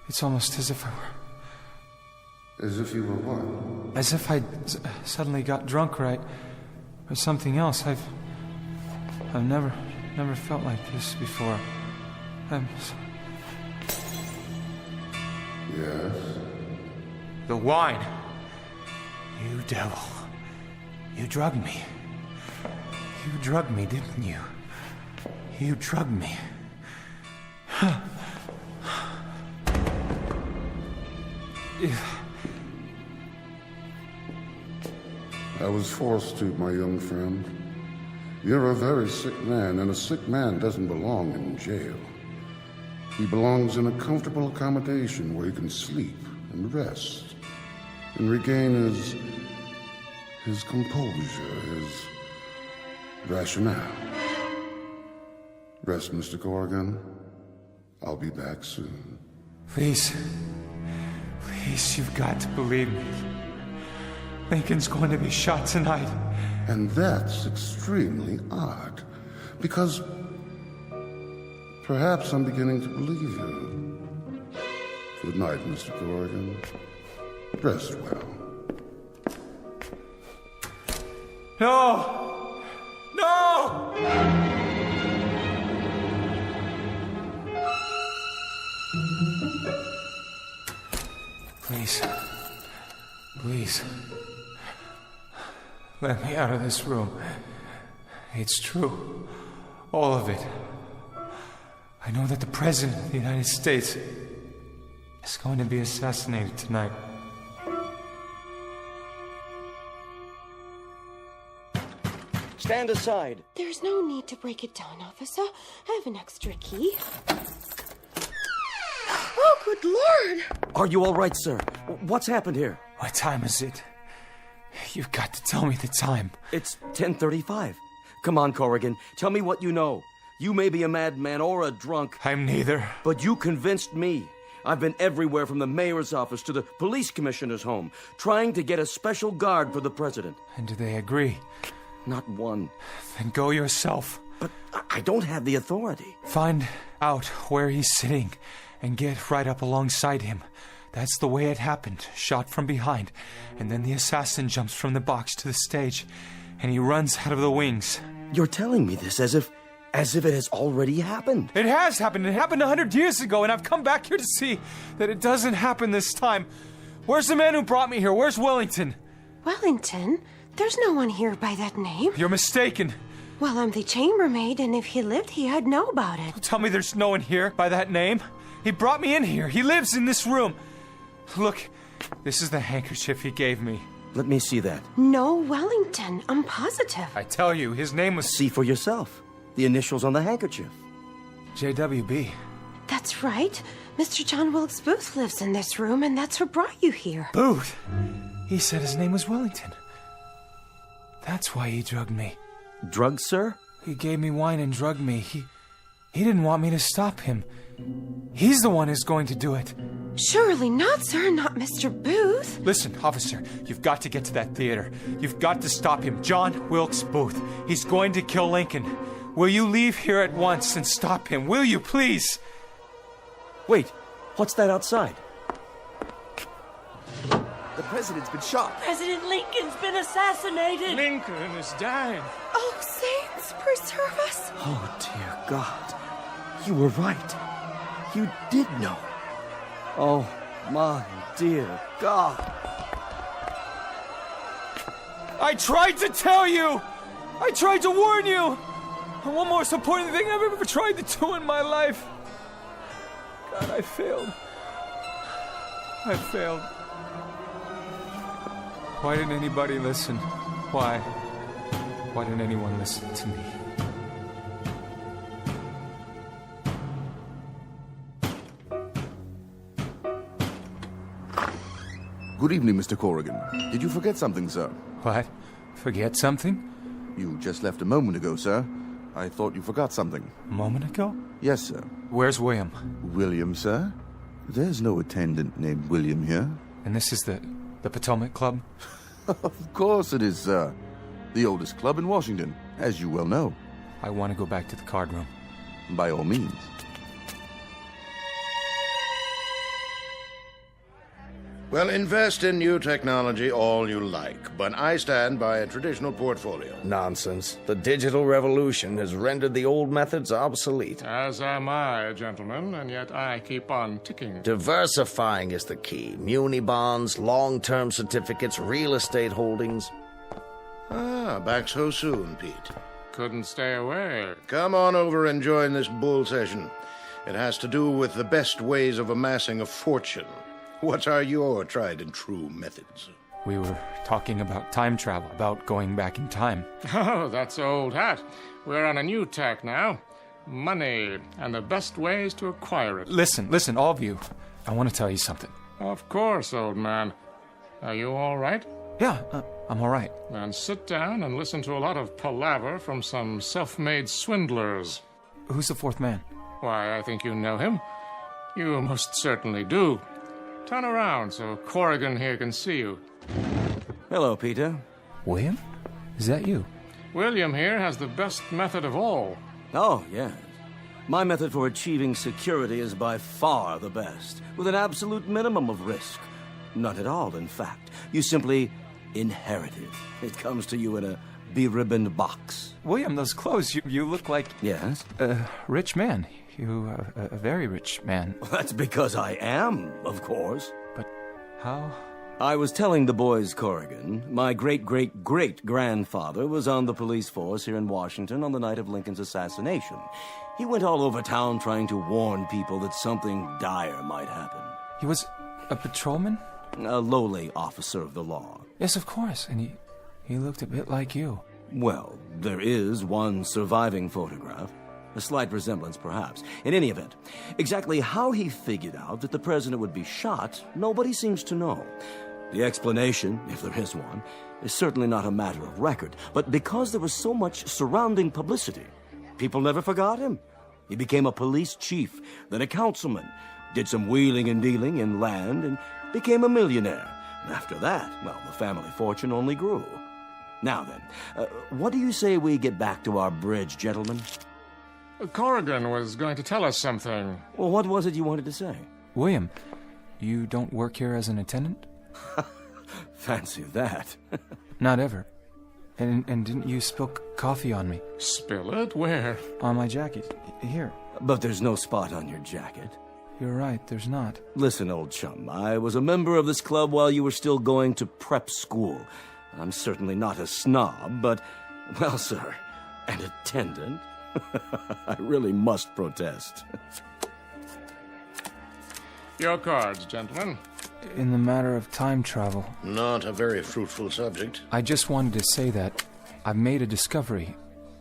It's almost as if I were... As if you were what? As if I suddenly got drunk, or something else. I've never felt like this before. Yes? The wine. You devil. You drugged me. You drugged me, didn't you? You drugged me. I was forced to, my young friend. You're a very sick man, and a sick man doesn't belong in jail. He belongs in a comfortable accommodation where he can sleep and rest and regain his composure, his rationale. Rest, Mr. Corrigan. I'll be back soon. Please, you've got to believe me. Lincoln's going to be shot tonight. And that's extremely odd, because perhaps I'm beginning to believe you. Good night, Mr. Corrigan. Rest well. No! No! Please. Let me out of this room. It's true. All of it. I know that the President of the United States is going to be assassinated tonight. Stand aside. There's no need to break it down, officer. I have an extra key. Oh, good Lord! Are you all right, sir? What's happened here? What time is it? You've got to tell me the time. It's 10:35. Come on, Corrigan. Tell me what you know. You may be a madman or a drunk. I'm neither. But you convinced me. I've been everywhere from the mayor's office to the police commissioner's home, trying to get a special guard for the president. And do they agree? Not one. Then go yourself. But I don't have the authority. Find out where he's sitting and get right up alongside him. That's the way it happened. Shot from behind. And then the assassin jumps from the box to the stage. And he runs out of the wings. You're telling me this as if it has already happened. It has happened. It happened 100 years ago. And I've come back here to see that it doesn't happen this time. Where's the man who brought me here? Where's Wellington? Wellington? There's no one here by that name. You're mistaken. Well, I'm the chambermaid, and if he lived here, I'd know about it. Tell me there's no one here by that name. He brought me in here. He lives in this room. Look, this is the handkerchief he gave me. Let me see that. No Wellington. I'm positive. I tell you, his name was... See for yourself. The initials on the handkerchief. J.W.B. That's right. Mr. John Wilkes Booth lives in this room, and that's what brought you here. Booth? He said his name was Wellington. That's why he drugged me. Drugged, sir? He gave me wine and drugged me. He didn't want me to stop him. He's the one who's going to do it. Surely not, sir. Not Mr. Booth. Listen, officer, you've got to get to that theater. You've got to stop him. John Wilkes Booth. He's going to kill Lincoln. Will you leave here at once and stop him? Will you, please? Wait, what's that outside? The president's been shot. President Lincoln's been assassinated. Lincoln is dying. Oh, saints, preserve us. Oh, dear God. You were right. You did know. Oh, my dear God. I tried to tell you! I tried to warn you! The one most important thing I've ever tried to do in my life. God, I failed. I failed. Why didn't anybody listen? Why? Why didn't anyone listen to me? Good evening, Mr. Corrigan. Did you forget something, sir? What? Forget something? You just left a moment ago, sir. I thought you forgot something. A moment ago? Yes, sir. Where's William? William, sir? There's no attendant named William here. And this is the Potomac Club? Of course it is, sir. The oldest club in Washington, as you well know. I want to go back to the card room. By all means. Well, invest in new technology all you like, but I stand by a traditional portfolio. Nonsense. The digital revolution has rendered the old methods obsolete. As am I, gentlemen, and yet I keep on ticking. Diversifying is the key. Muni bonds, long-term certificates, real estate holdings. Ah, back so soon, Pete. Couldn't stay away. Come on over and join this bull session. It has to do with the best ways of amassing a fortune. What are your tried and true methods? We were talking about time travel, about going back in time. Oh, that's old hat. We're on a new tack now. Money, and the best ways to acquire it. Listen, all of you. I want to tell you something. Of course, old man. Are you all right? Yeah, I'm all right. Then sit down and listen to a lot of palaver from some self-made swindlers. Who's the fourth man? Why, I think you know him. You most certainly do. Turn around so Corrigan here can see you. Hello, Peter. William? Is that you? William here has the best method of all. Oh, yes. My method for achieving security is by far the best, with an absolute minimum of risk. Not at all, in fact. You simply inherit it. It comes to you in a be-ribboned box. William, those clothes, you look like... Yes? A rich man. A very rich man. Well, that's because I am, of course. But how? I was telling the boys, Corrigan, my great-great-great-grandfather was on the police force here in Washington on the night of Lincoln's assassination. He went all over town trying to warn people that something dire might happen. He was a patrolman? A lowly officer of the law. Yes, of course, and he looked a bit like you. Well, there is one surviving photograph. A slight resemblance, perhaps. In any event, exactly how he figured out that the president would be shot, nobody seems to know. The explanation, if there is one, is certainly not a matter of record. But because there was so much surrounding publicity, people never forgot him. He became a police chief, then a councilman, did some wheeling and dealing in land, and became a millionaire. And after that, well, the family fortune only grew. Now then, what do you say we get back to our bridge, gentlemen? Corrigan was going to tell us something. Well, what was it you wanted to say? William, you don't work here as an attendant? Fancy that. Not ever. And didn't you spill coffee on me? Spill it? Where? On my jacket. Here. But there's no spot on your jacket. You're right, there's not. Listen, old chum, I was a member of this club while you were still going to prep school. I'm certainly not a snob, but, well, sir, an attendant? I really must protest. Your cards, gentlemen. In the matter of time travel... Not a very fruitful subject. I just wanted to say that I've made a discovery.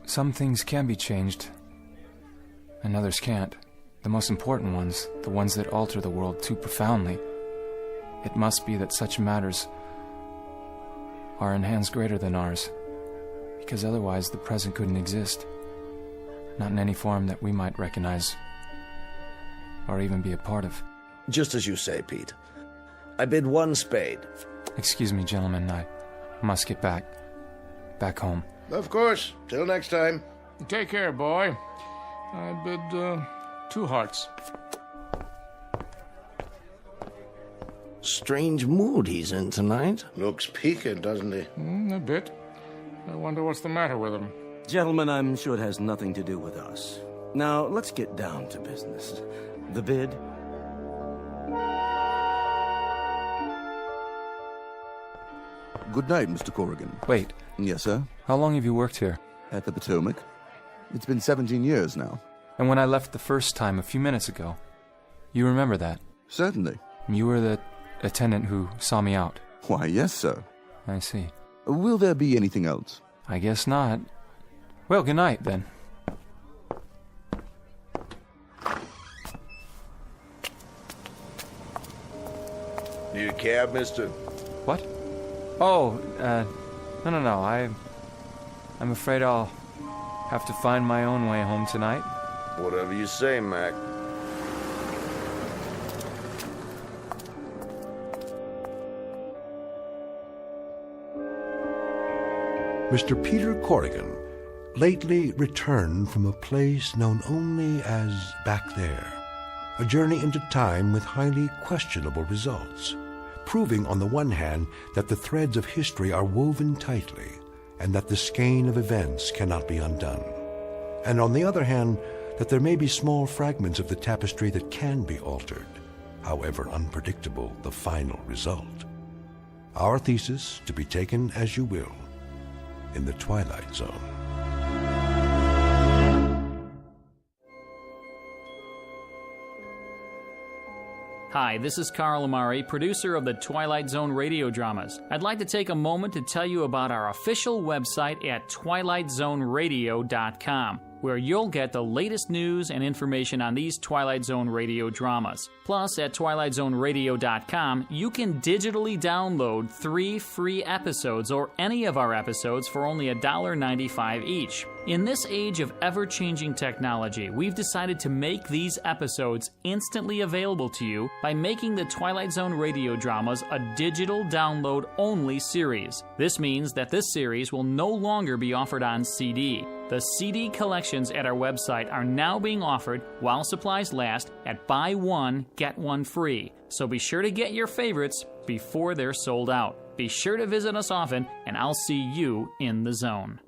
Some things can be changed, and others can't. The most important ones, the ones that alter the world too profoundly. It must be that such matters are in hands greater than ours, because otherwise the present couldn't exist. Not in any form that we might recognize or even be a part of. Just as you say, Pete. I bid one spade. Excuse me, gentlemen, I must get back home. Of course. Till next time. Take care, boy. I bid 2 hearts. Strange mood he's in tonight. Looks peaked, doesn't he? A bit. I wonder what's the matter with him. Gentlemen, I'm sure it has nothing to do with us. Now, let's get down to business. The bid? Good night, Mr. Corrigan. Wait. Yes, sir? How long have you worked here? At the Potomac. It's been 17 years now. And when I left the first time a few minutes ago, you remember that? Certainly. You were the attendant who saw me out. Why, yes, sir. I see. Will there be anything else? I guess not. Well, good night, then. Need a cab, mister? What? Oh, no. I'm afraid I'll have to find my own way home tonight. Whatever you say, Mac. Mr. Peter Corrigan lately returned from a place known only as Back There, a journey into time with highly questionable results, proving on the one hand that the threads of history are woven tightly and that the skein of events cannot be undone, and on the other hand that there may be small fragments of the tapestry that can be altered, however unpredictable the final result. Our thesis to be taken as you will in the Twilight Zone. Hi, this is Carl Amari, producer of the Twilight Zone radio dramas. I'd like to take a moment to tell you about our official website at twilightzoneradio.com, where you'll get the latest news and information on these Twilight Zone radio dramas. Plus, at twilightzoneradio.com, you can digitally download 3 free episodes or any of our episodes for only $1.95 each. In this age of ever-changing technology, we've decided to make these episodes instantly available to you by making the Twilight Zone radio dramas a digital download-only series. This means that this series will no longer be offered on CD. The CD collections at our website are now being offered while supplies last at buy one, get one free. So be sure to get your favorites before they're sold out. Be sure to visit us often, and I'll see you in the zone.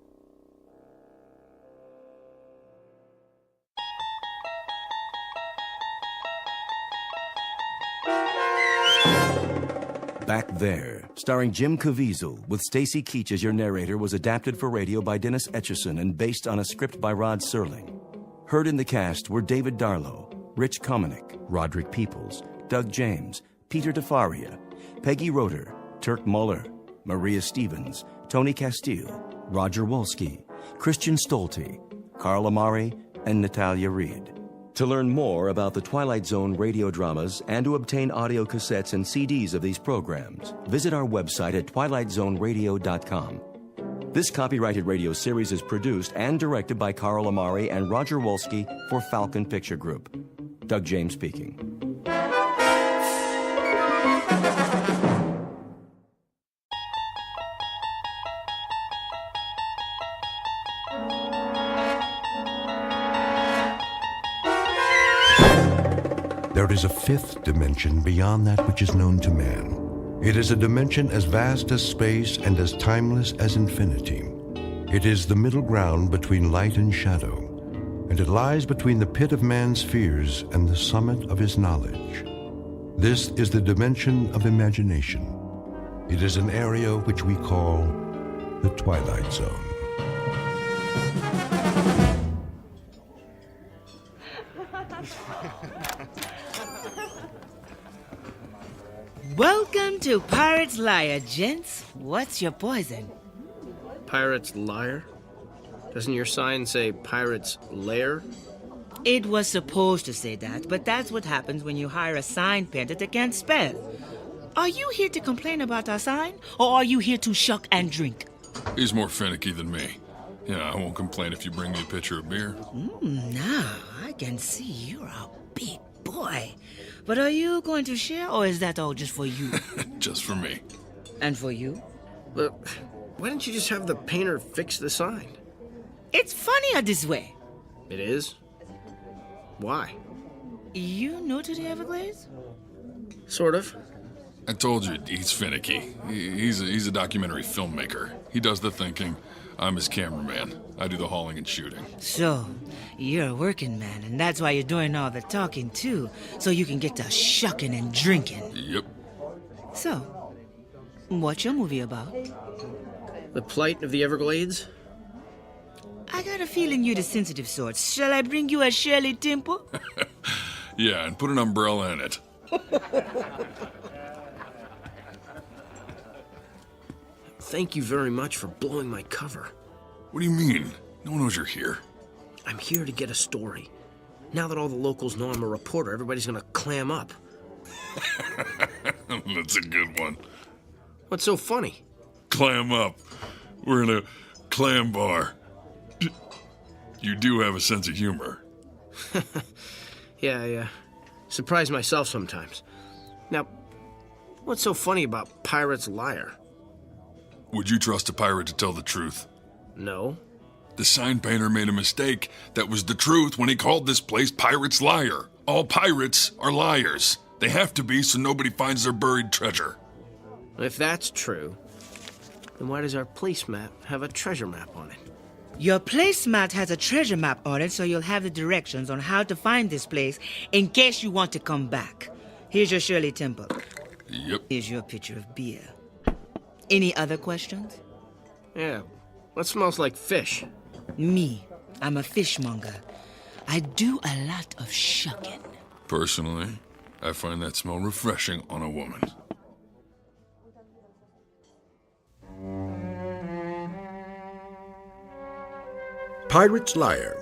Back There, starring Jim Caviezel, with Stacy Keach as your narrator, was adapted for radio by Dennis Etchison and based on a script by Rod Serling. Heard in the cast were David Darlow, Rich Kominick, Roderick Peoples, Doug James, Peter DeFaria, Peggy Roeder, Turk Muller, Maria Stevens, Tony Castile, Roger Wolski, Christian Stolte, Carl Amari, and Natalia Reed. To learn more about the Twilight Zone radio dramas and to obtain audio cassettes and CDs of these programs, visit our website at twilightzoneradio.com. This copyrighted radio series is produced and directed by Carl Amari and Roger Wolski for Falcon Picture Group. Doug James speaking. There is a fifth dimension beyond that which is known to man. It is a dimension as vast as space and as timeless as infinity. It is the middle ground between light and shadow, and it lies between the pit of man's fears and the summit of his knowledge. This is the dimension of imagination. It is an area which we call the Twilight Zone. Welcome to Pirate's Lair, gents. What's your poison? Pirate's Lair? Doesn't your sign say Pirate's Lair? It was supposed to say that, but that's what happens when you hire a sign painter that can't spell. Are you here to complain about our sign, or are you here to shuck and drink? He's more finicky than me. Yeah, I won't complain if you bring me a pitcher of beer. Now, I can see you're a big boy. But are you going to share, or is that all just for you? Just for me. And for you? Look, why didn't you just have the painter fix the sign? It's funnier this way. It is? Why? You new to the Everglades? Sort of. I told you, he's finicky. He's a documentary filmmaker. He does the thinking. I'm his cameraman. I do the hauling and shooting. So, you're a working man, and that's why you're doing all the talking, too, so you can get to shucking and drinking. Yep. So, what's your movie about? The plight of the Everglades? I got a feeling you're the sensitive sort. Shall I bring you a Shirley Temple? Yeah, and put an umbrella in it. Thank you very much for blowing my cover. What do you mean? No one knows you're here. I'm here to get a story. Now that all the locals know I'm a reporter, everybody's gonna clam up. That's a good one. What's so funny? Clam up. We're in a clam bar. You do have a sense of humor. Yeah, I surprise myself sometimes. Now, what's so funny about Pirate's Lair? Would you trust a pirate to tell the truth? No. The sign painter made a mistake. That was the truth when he called this place Pirate's Lair. All pirates are liars. They have to be so nobody finds their buried treasure. If that's true, then why does our place map have a treasure map on it? Your placemat has a treasure map on it, so you'll have the directions on how to find this place in case you want to come back. Here's your Shirley Temple. Yep. Here's your pitcher of beer. Any other questions? Yeah. What smells like fish? Me. I'm a fishmonger. I do a lot of shucking. Personally, I find that smell refreshing on a woman. Pirate's Lair,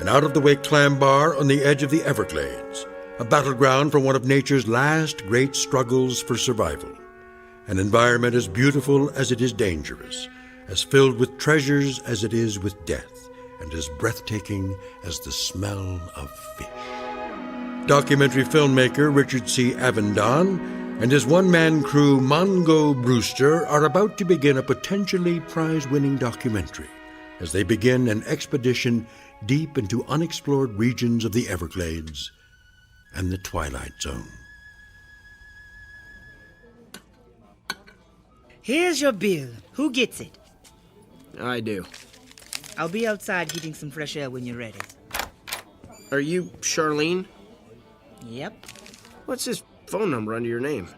an out-of-the-way clam bar on the edge of the Everglades, a battleground for one of nature's last great struggles for survival. An environment as beautiful as it is dangerous, as filled with treasures as it is with death, and as breathtaking as the smell of fish. Documentary filmmaker Richard C. Avendon and his one-man crew Mongo Brewster are about to begin a potentially prize-winning documentary as they begin an expedition deep into unexplored regions of the Everglades and the Twilight Zone. Here's your bill. Who gets it? I do. I'll be outside heating some fresh air when you're ready. Are you Charlene? Yep. What's this phone number under your name?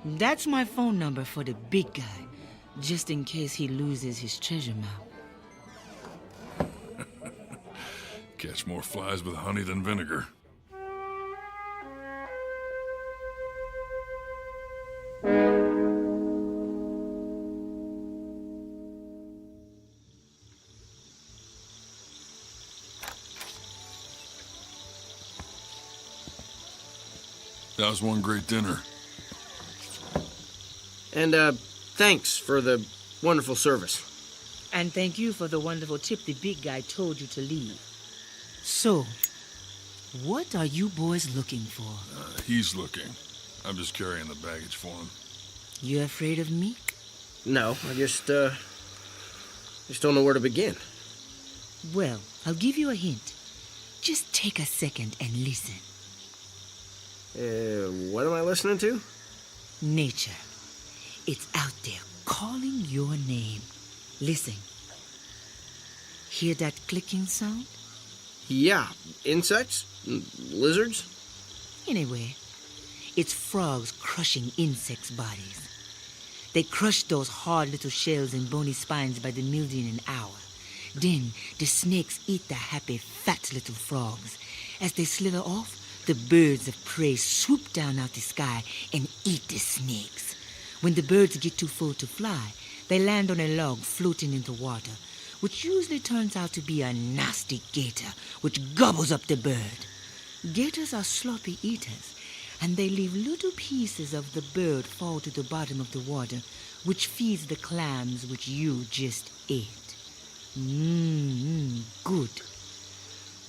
That's my phone number for the big guy, just in case he loses his treasure map. Catch more flies with honey than vinegar. That was one great dinner. And, thanks for the wonderful service. And thank you for the wonderful tip the big guy told you to leave. So, what are you boys looking for? He's looking. I'm just carrying the baggage for him. You afraid of me? No, I just don't know where to begin. Well, I'll give you a hint. Just take a second and listen. What am I listening to? Nature. It's out there calling your name. Listen. Hear that clicking sound? Yeah, insects? Lizards? Anyway, it's frogs crushing insects' bodies. They crush those hard little shells and bony spines by the million an hour. Then the snakes eat the happy, fat little frogs. As they slither off, the birds of prey swoop down out the sky and eat the snakes. When the birds get too full to fly, they land on a log floating in the water, which usually turns out to be a nasty gator, which gobbles up the bird. Gators are sloppy eaters, and they leave little pieces of the bird fall to the bottom of the water, which feeds the clams which you just ate. Good.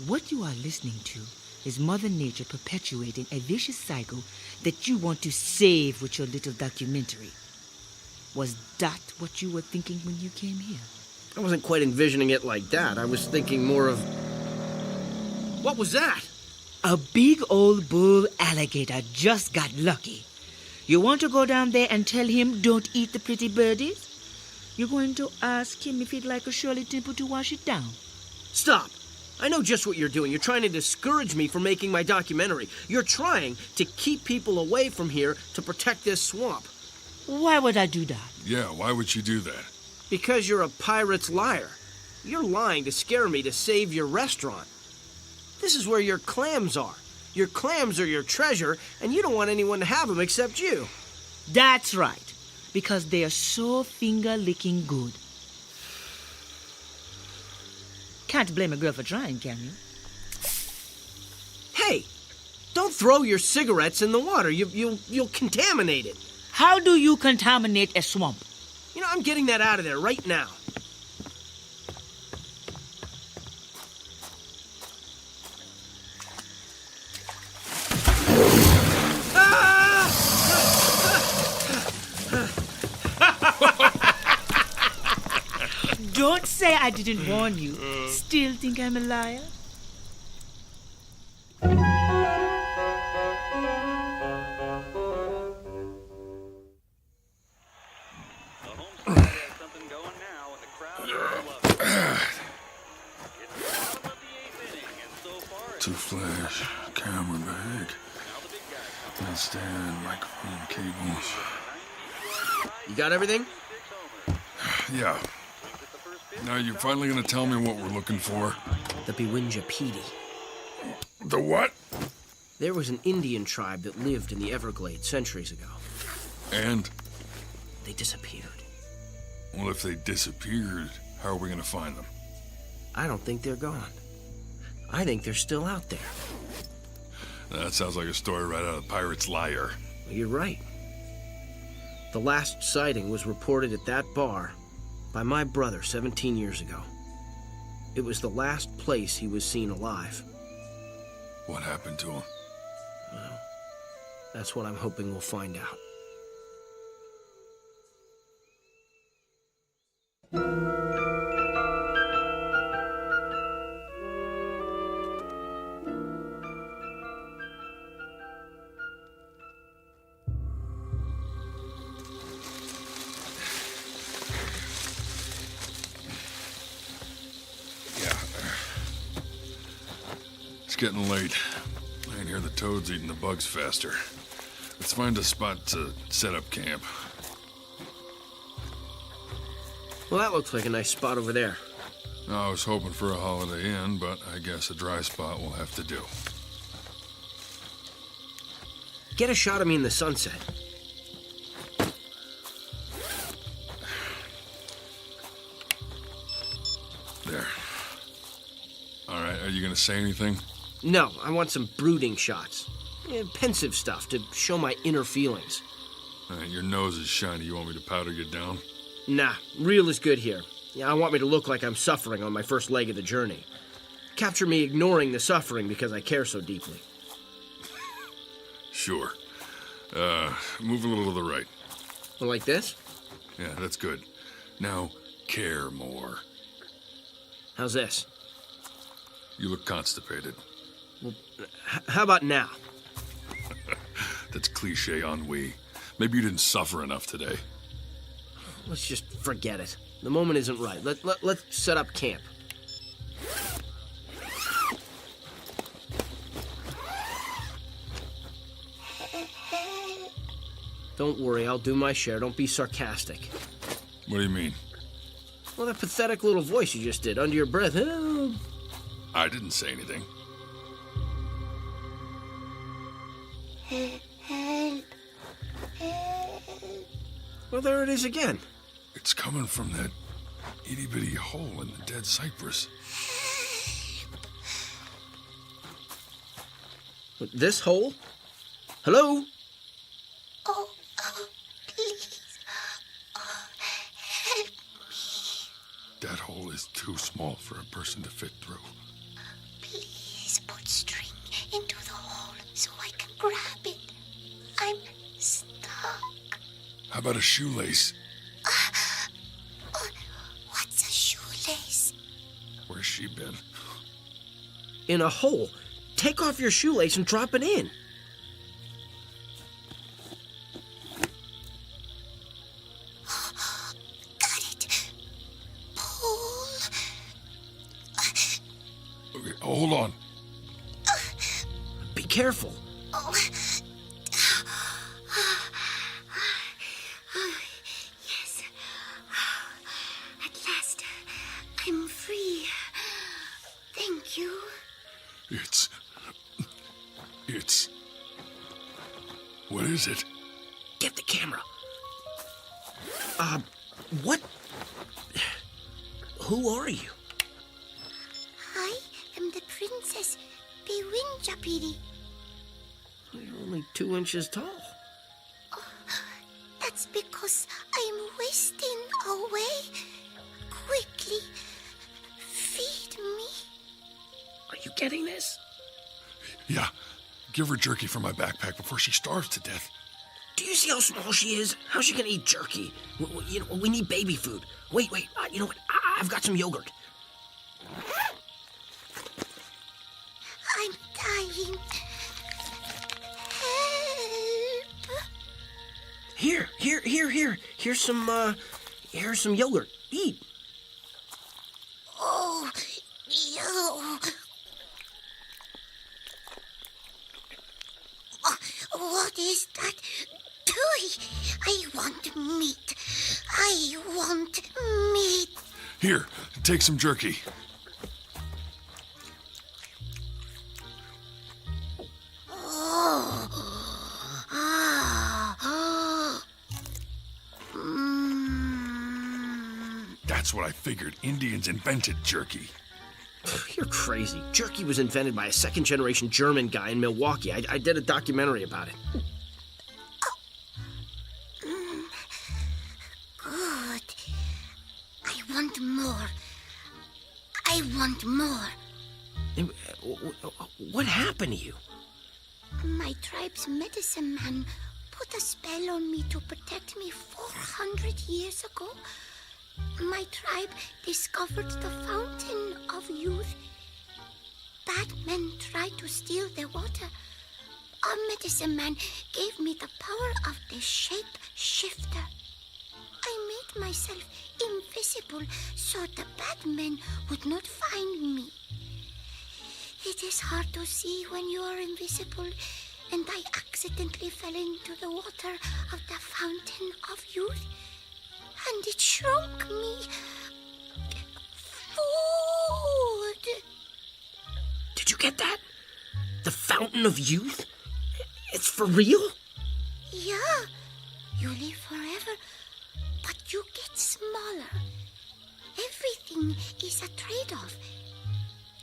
What you are listening to is Mother Nature perpetuating a vicious cycle that you want to save with your little documentary. Was that what you were thinking when you came here? I wasn't quite envisioning it like that. I was thinking more of... What was that? A big old bull alligator just got lucky. You want to go down there and tell him don't eat the pretty birdies? You're going to ask him if he'd like a Shirley Temple to wash it down. Stop! I know just what you're doing. You're trying to discourage me from making my documentary. You're trying to keep people away from here to protect this swamp. Why would I do that? Yeah, why would you do that? Because you're a pirate's liar. You're lying to scare me to save your restaurant. This is where your clams are. Your clams are your treasure, and you don't want anyone to have them except you. That's right, because they are so finger-licking good. Can't blame a girl for trying, can you? Hey, don't throw your cigarettes in the water. You'll contaminate it. How do you contaminate a swamp? You know, I'm getting that out of there right now. Don't say I didn't warn you. Still think I'm a liar? Two flash, camera bag, nightstand, microphone, cables. You got everything? Yeah. Now you're finally gonna tell me what we're looking for? The Beewinjapeedee. The what? There was an Indian tribe that lived in the Everglades centuries ago. And? They disappeared. Well, if they disappeared, how are we gonna find them? I don't think they're gone. I think they're still out there. That sounds like a story right out of Pirate's Liar. You're right. The last sighting was reported at that bar by my brother 17 years ago. It was the last place he was seen alive. What happened to him? Well, that's what I'm hoping we'll find out. Getting late. I can hear the toads eating the bugs faster. Let's find a spot to set up camp. Well, that looks like a nice spot over there. I was hoping for a Holiday Inn, but I guess a dry spot will have to do. Get a shot of me in the sunset. There. All right, are you gonna say anything? No, I want some brooding shots. Pensive stuff to show my inner feelings. Your nose is shiny. You want me to powder you down? Nah, real is good here. I want me to look like I'm suffering on my first leg of the journey. Capture me ignoring the suffering because I care so deeply. Sure. Move a little to the right. Like this? Yeah, that's good. Now, care more. How's this? You look constipated. Well, how about now? That's cliche ennui. Maybe you didn't suffer enough today. Let's just forget it. The moment isn't right. Let's set up camp. Don't worry, I'll do my share. Don't be sarcastic. What do you mean? Well, that pathetic little voice you just did under your breath. I didn't say anything. Help. Help. Well, there it is again. It's coming from that itty-bitty hole in the dead cypress. This hole? Hello? Oh, please. Help me. That hole is too small for a person to fit through. Please put string into the hole so I can grab it. I'm stuck. How about a shoelace? What's a shoelace? Where's she been? In a hole. Take off your shoelace and drop it in. Got it. Pull. Okay, hold on. Be careful. Oh. Yes. At last, I'm free. Thank you. It's... What is it? Get the camera. What? Who are you? I am the Princess Beewinjapeedee. You're only 2 inches tall. Oh, that's because I'm wasting away. Quickly, feed me. Are you getting this? Yeah. Give her jerky from my backpack before she starves to death. Do you see how small she is? How's she gonna eat jerky? We need baby food. Wait. You know what? I've got some yogurt. I'm dying. Help. Here. Here's some yogurt. Eat. Oh, you. What is that? I want meat. I want meat. Here, take some jerky. That's what I figured. Indians invented jerky. You're crazy. Jerky was invented by a second-generation German guy in Milwaukee. I did a documentary about it. Good. I want more. I want more. What happened to you? My tribe's medicine man put a spell on me to protect me 400 years ago. My tribe discovered the fountain of youth. Bad men tried to steal the water. Our medicine man gave me the power of the shape shifter. I made myself invisible so the bad men would not find me. It is hard to see when you are invisible, and I accidentally fell into the water of the fountain of youth, and it shrunk me. Food! Did you get that? The fountain of youth? It's for real? Yeah. You live forever, but you get smaller. Everything is a trade-off.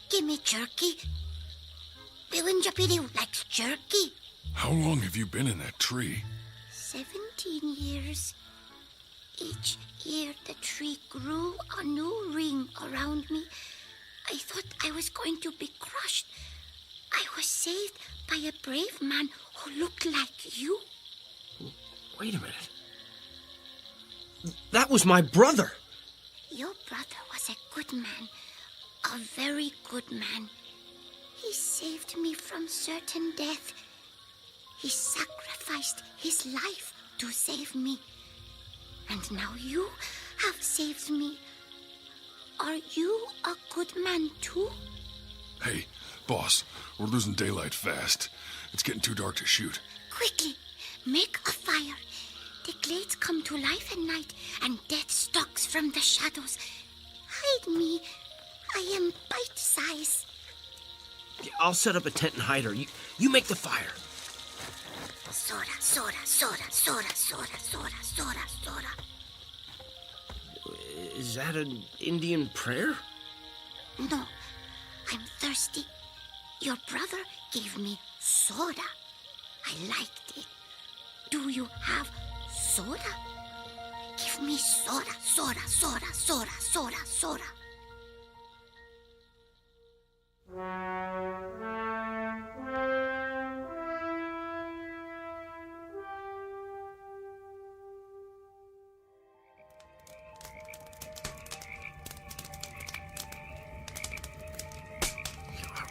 Give me jerky. Beewinjapeedee likes jerky. How long have you been in that tree? 17 years. Each year the tree grew a new ring around me. I thought I was going to be crushed. I was saved by a brave man who looked like you. Wait a minute. That was my brother. Your brother was a good man. A very good man. He saved me from certain death. He sacrificed his life to save me. And now you have saved me. Are you a good man too? Hey, boss, we're losing daylight fast. It's getting too dark to shoot. Quickly, make a fire. The glades come to life at night, and death stalks from the shadows. Hide me. I am bite-size. I'll set up a tent and hide her. You make the fire. Soda, soda, soda, soda, soda, soda, soda, soda. Is that an Indian prayer? No, I'm thirsty. Your brother gave me soda. I liked it. Do you have soda? Give me soda, soda, soda, soda, soda, soda.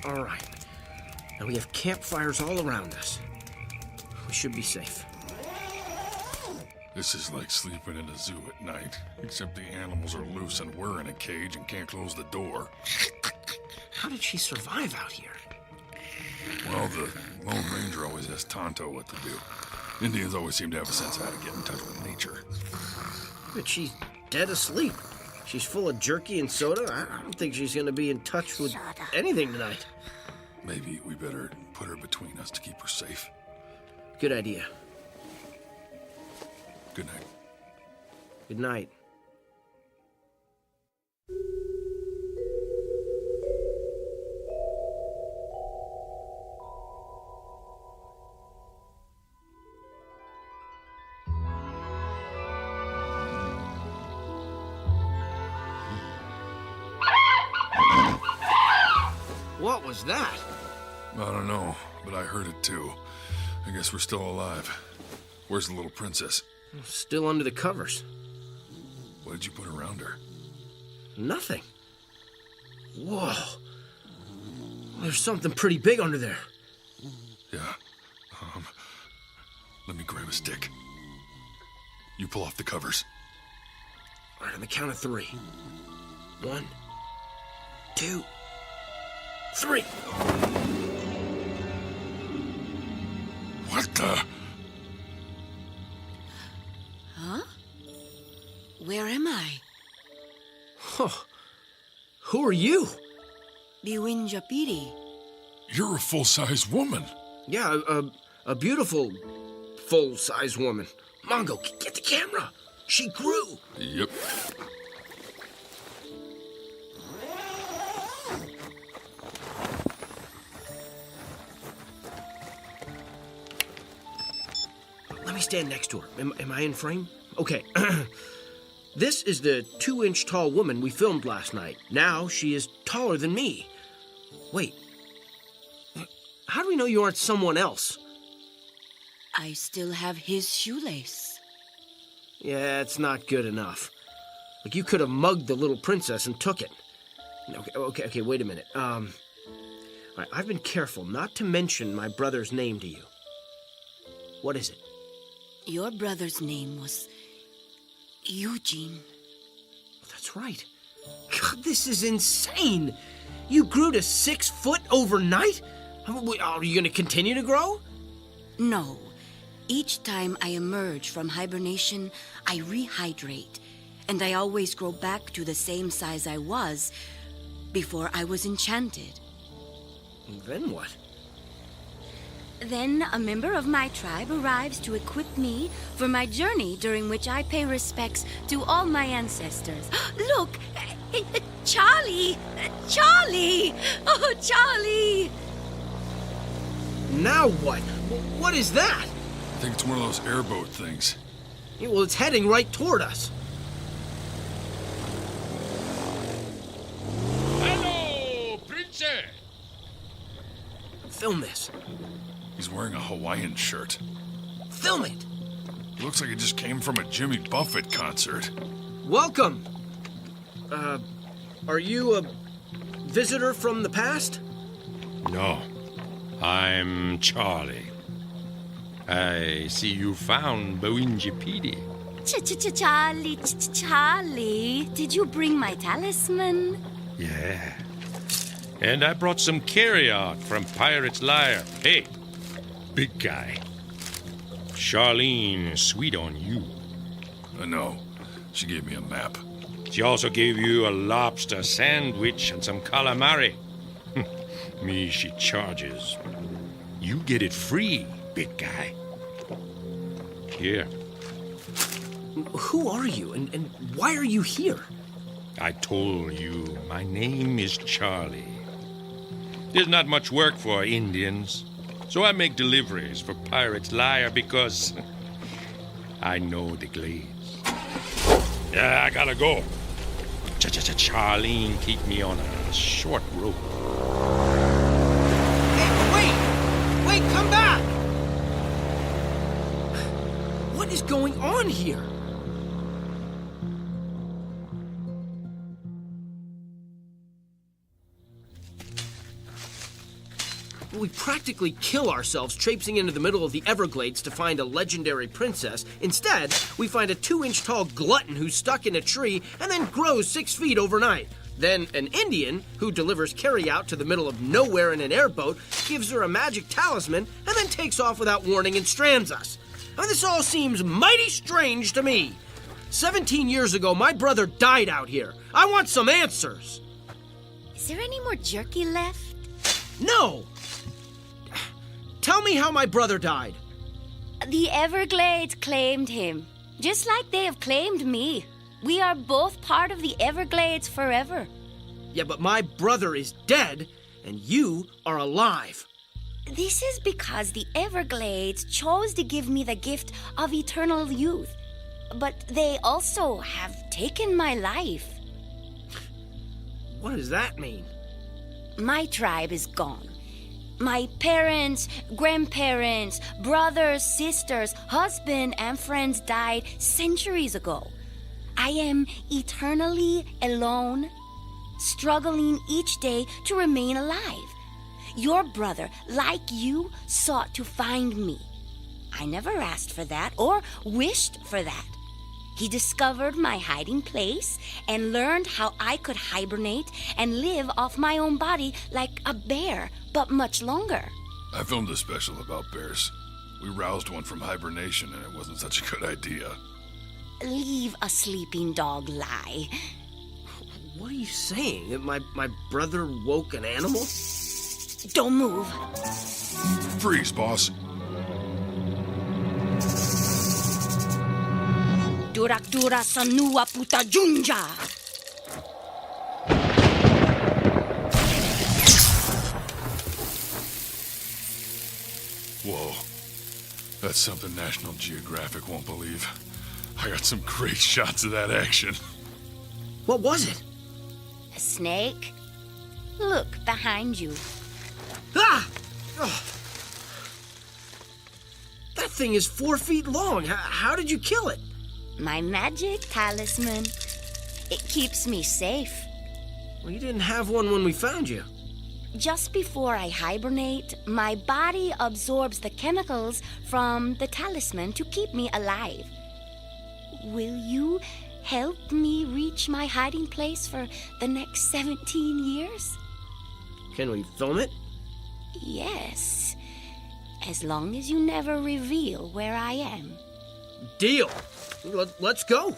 All right. Now we have campfires all around us. We should be safe. This is like sleeping in a zoo at night, except the animals are loose and we're in a cage and can't close the door. How did she survive out here? Well, the Lone Ranger always asks Tonto what to do. Indians always seem to have a sense of how to get in touch with nature. But she's dead asleep. She's full of jerky and soda. I don't think she's going to be in touch with anything tonight. Maybe we better put her between us to keep her safe. Good idea. Good night. Good night. What was that? I don't know, but I heard it too. I guess we're still alive. Where's the little princess? Still under the covers. What did you put around her? Nothing. Whoa. There's something pretty big under there. Yeah. Let me grab a stick. You pull off the covers. All right, on the count of 3. 1, 2, 3. What the? Huh? Where am I? Huh. Who are you? Beewinjapeedee. You're a full-size woman. Yeah, a beautiful, full-size woman. Mongo, get the camera. She grew. Yep. Let me stand next to her. Am I in frame? Okay. This is the 2-inch tall woman we filmed last night. Now she is taller than me. Wait. How do we know you aren't someone else? I still have his shoelace. Yeah, it's not good enough. Like, you could have mugged the little princess and took it. Okay, wait a minute. All right, I've been careful not to mention my brother's name to you. What is it? Your brother's name was Eugene. That's right. God, this is insane. You grew to 6 foot overnight? Are you going to continue to grow? No. Each time I emerge from hibernation, I rehydrate, and I always grow back to the same size I was before I was enchanted. Then what? Then a member of my tribe arrives to equip me for my journey, during which I pay respects to all my ancestors. Look! Charlie! Charlie! Oh, Charlie! Now what? What is that? I think it's one of those airboat things. Yeah, well, it's heading right toward us. Hello, princess! Film this. He's wearing a Hawaiian shirt. Film it! Looks like it just came from a Jimmy Buffett concert. Welcome! Are you a visitor from the past? No, I'm Charlie. I see you found Beewinjapeedee. Charlie, did you bring my talisman? Yeah. And I brought some carry-out from Pirate's Lair. Hey, big guy. Charlene, sweet on you. I know. She gave me a map. She also gave you a lobster sandwich and some calamari. Me, she charges. You get it free, big guy. Here. Who are you, and why are you here? I told you, my name is Charlie. There's not much work for Indians, so I make deliveries for Pirate's Liar because I know the glades. Yeah, I gotta go. Charlene, keep me on a short rope. Hey, wait, come back! What is going on here? We practically kill ourselves traipsing into the middle of the Everglades to find a legendary princess. Instead, we find a 2-inch tall glutton who's stuck in a tree and then grows 6 feet overnight. Then an Indian who delivers carry-out to the middle of nowhere in an airboat gives her a magic talisman and then takes off without warning and strands us. I mean, this all seems mighty strange to me. 17 years ago, my brother died out here. I want some answers. Is there any more jerky left? No! Tell me how my brother died. The Everglades claimed him, just like they have claimed me. We are both part of the Everglades forever. Yeah, but my brother is dead, and you are alive. This is because the Everglades chose to give me the gift of eternal youth. But they also have taken my life. What does that mean? My tribe is gone. My parents, grandparents, brothers, sisters, husband, and friends died centuries ago. I am eternally alone, struggling each day to remain alive. Your brother, like you, sought to find me. I never asked for that or wished for that. He discovered my hiding place and learned how I could hibernate and live off my own body like a bear, but much longer. I filmed a special about bears. We roused one from hibernation, and it wasn't such a good idea. Leave a sleeping dog lie. What are you saying? That my brother woke an animal? Don't move. Freeze, boss. Durak dura sanua puta junja. Whoa. That's something National Geographic won't believe. I got some great shots of that action. What was it? A snake? Look behind you. Ah! Oh. That thing is 4 feet long. How did you kill it? My magic talisman. It keeps me safe. Well, you didn't have one when we found you. Just before I hibernate, my body absorbs the chemicals from the talisman to keep me alive. Will you help me reach my hiding place for the next 17 years? Can we film it? Yes. As long as you never reveal where I am. Deal. Let's go.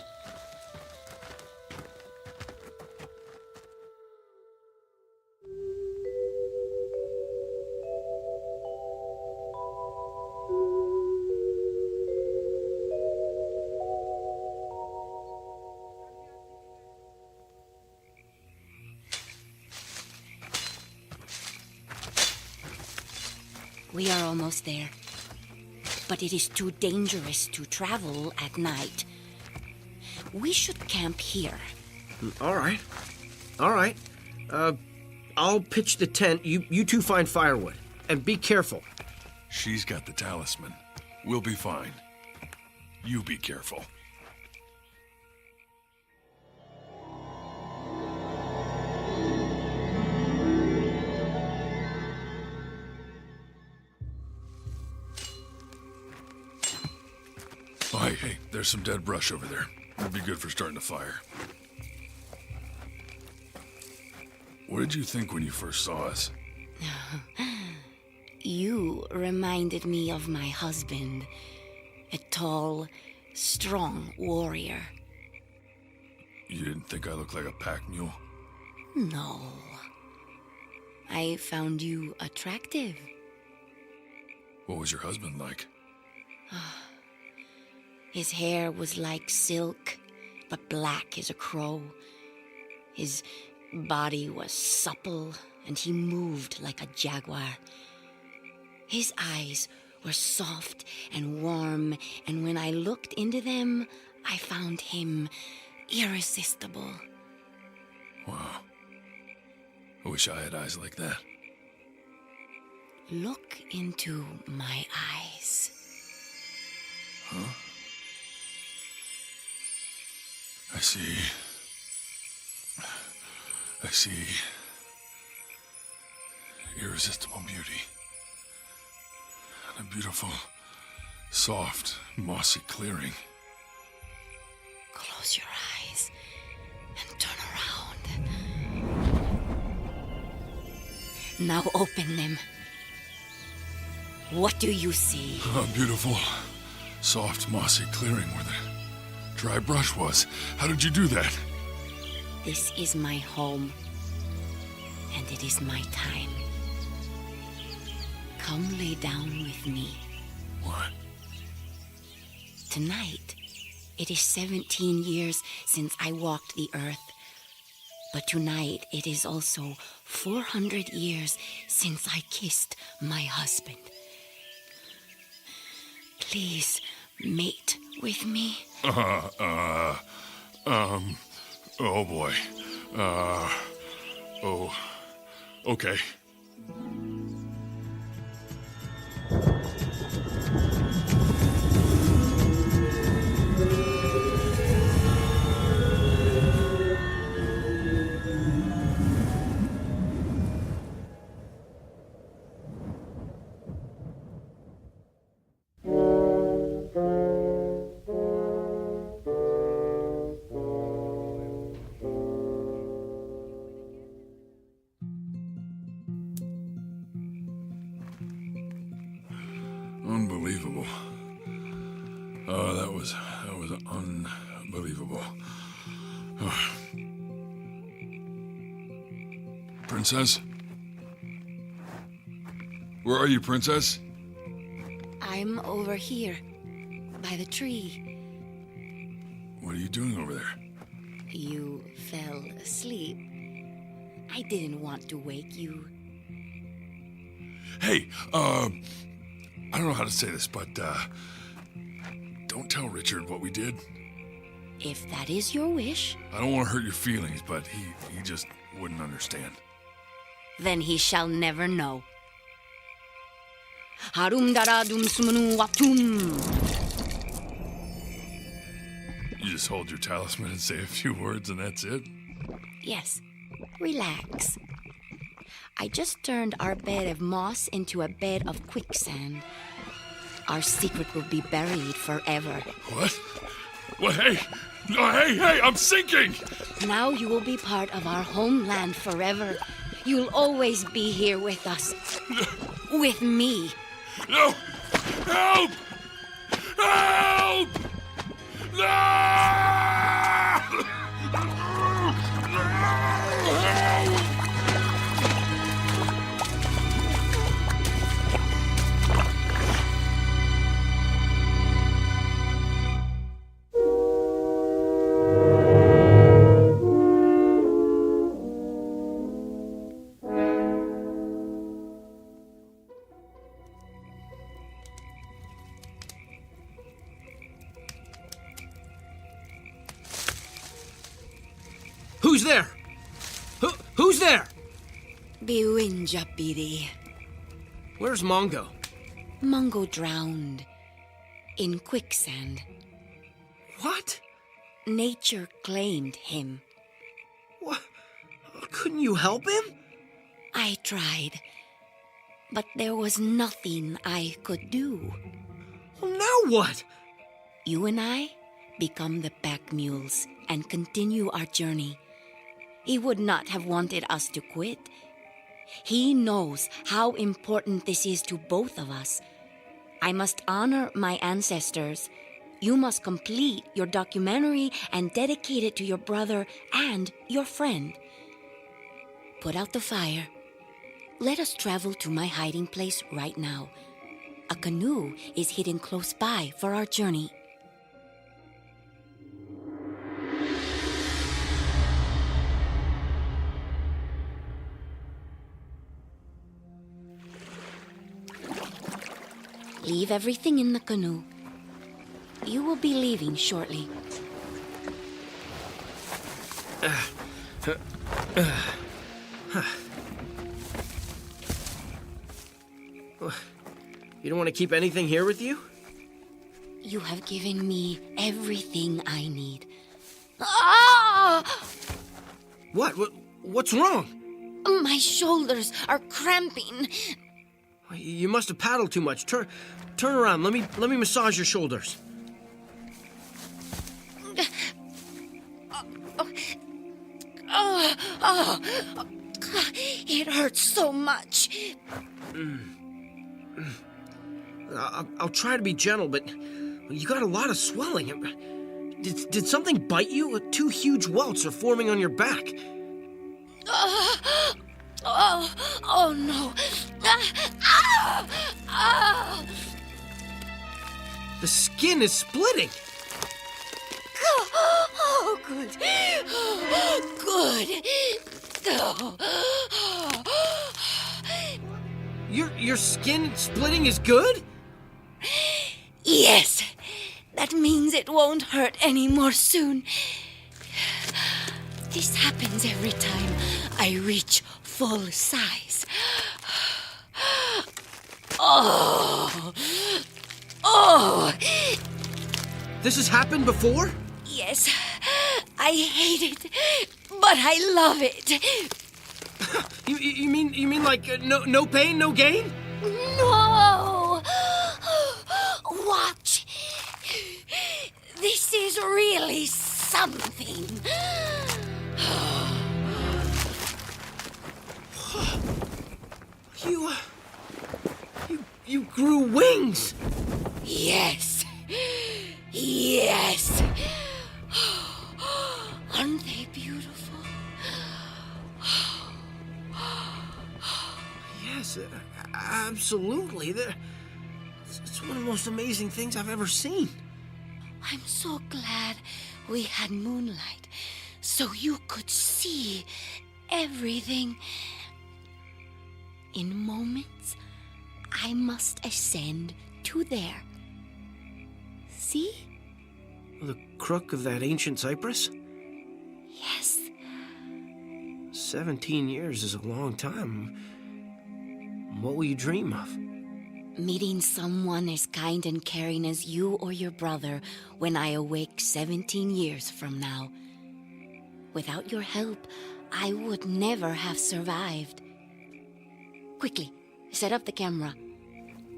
We are almost there. But it is too dangerous to travel at night. We should camp here. All right. I'll pitch the tent. You two find firewood. And be careful. She's got the talisman. We'll be fine. You be careful. Oh, hey, there's some dead brush over there. It'd be good for starting a fire. What did you think when you first saw us? You reminded me of my husband. A tall, strong warrior. You didn't think I looked like a pack mule? No. I found you attractive. What was your husband like? His hair was like silk, but black as a crow. His body was supple, and he moved like a jaguar. His eyes were soft and warm, and when I looked into them, I found him irresistible. Wow. I wish I had eyes like that. Look into my eyes. Huh? I see. Irresistible beauty. And a beautiful, soft, mossy clearing. Close your eyes and turn around. Now open them. What do you see? A beautiful, soft, mossy clearing where the dry brush was. How did you do that? This is my home, and it is my time. Come lay down with me. What? Tonight, it is 17 years since I walked the earth. But tonight, it is also 400 years since I kissed my husband. Please mate with me. Oh boy. Okay. Unbelievable. Oh, that was unbelievable. Oh. Princess? Where are you, Princess? I'm over here, by the tree. What are you doing over there? You fell asleep. I didn't want to wake you. Hey, I don't know how to say this, but, don't tell Richard what we did. If that is your wish. I don't want to hurt your feelings, but he just wouldn't understand. Then he shall never know. Harum dara dum sumanu watum. You just hold your talisman and say a few words and that's it? Yes, relax. I just turned our bed of moss into a bed of quicksand. Our secret will be buried forever. What? Well, hey! No, hey, I'm sinking! Now you will be part of our homeland forever. You'll always be here with us. With me. No! Help! Help! No! Who's there? Who's there? Beewinjapeedee. Where's Mongo? Mongo drowned in quicksand. What? Nature claimed him. What? Couldn't you help him? I tried, but there was nothing I could do. Well, now what? You and I become the pack mules and continue our journey. He would not have wanted us to quit. He knows how important this is to both of us. I must honor my ancestors. You must complete your documentary and dedicate it to your brother and your friend. Put out the fire. Let us travel to my hiding place right now. A canoe is hidden close by for our journey. Leave everything in the canoe. You will be leaving shortly. You don't want to keep anything here with you? You have given me everything I need. Ah! What's wrong? My shoulders are cramping. You must have paddled too much. Turn around. Let me massage your shoulders. It hurts so much. I'll try to be gentle, but you got a lot of swelling. Did something bite you? 2 huge welts are forming on your back. Oh no. The skin is splitting. Oh, good. Good. Your skin splitting is good? Yes. That means it won't hurt anymore soon. This happens every time I reach full size. Oh. This has happened before? Yes. I hate it, but I love it. You mean like no pain, no gain? No! Watch. This is really something. You grew wings. Yes. Yes. Aren't they beautiful? Yes, absolutely. It's one of the most amazing things I've ever seen. I'm so glad we had moonlight so you could see everything. In moments, I must ascend to there. See? The crook of that ancient cypress? Yes. 17 years is a long time. What will you dream of? Meeting someone as kind and caring as you or your brother when I awake 17 years from now. Without your help, I would never have survived. Quickly, set up the camera.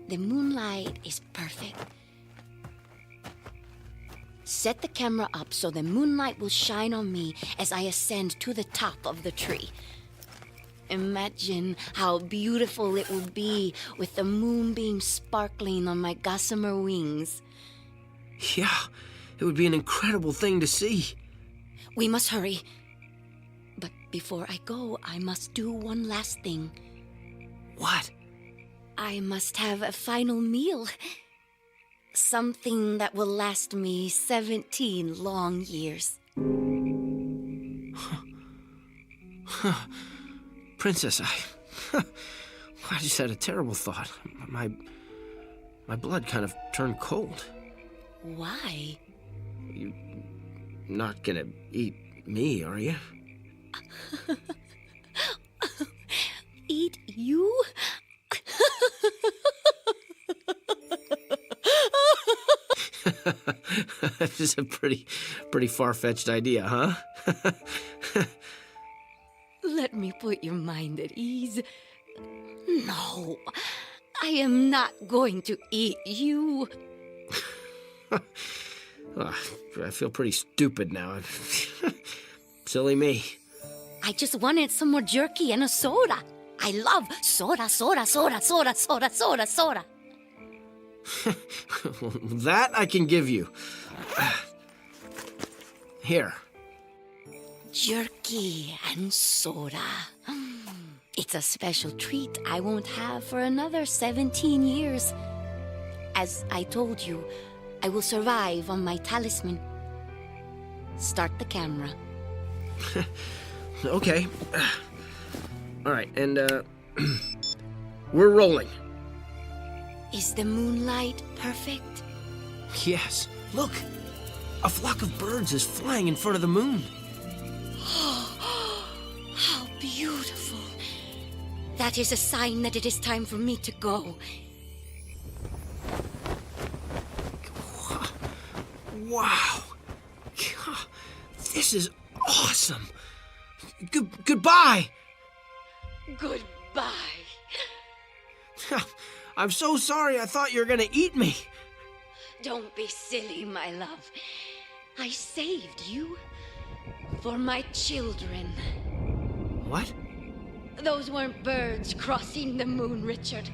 The moonlight is perfect. Set the camera up so the moonlight will shine on me as I ascend to the top of the tree. Imagine how beautiful it will be with the moonbeam sparkling on my gossamer wings. Yeah, it would be an incredible thing to see. We must hurry. But before I go, I must do one last thing. What? I must have a final meal. Something that will last me 17 long years. Princess, I just had a terrible thought. My blood kind of turned cold. Why? You're not gonna eat me, are you? Eat you? This is a pretty far-fetched idea, huh? Let me put your mind at ease. No, I am not going to eat you. I feel pretty stupid now. Silly me. I just wanted some more jerky and a soda. I love soda. That I can give you. Here. Jerky and soda. It's a special treat I won't have for another 17 years. As I told you, I will survive on my talisman. Start the camera. Okay. All right, and, we're rolling. Is the moonlight perfect? Yes. Look, a flock of birds is flying in front of the moon. How beautiful. That is a sign that it is time for me to go. Wow. This is awesome. Goodbye. Goodbye. I'm so sorry. I thought you were going to eat me. Don't be silly, my love. I saved you for my children. What? Those weren't birds crossing the moon, Richard.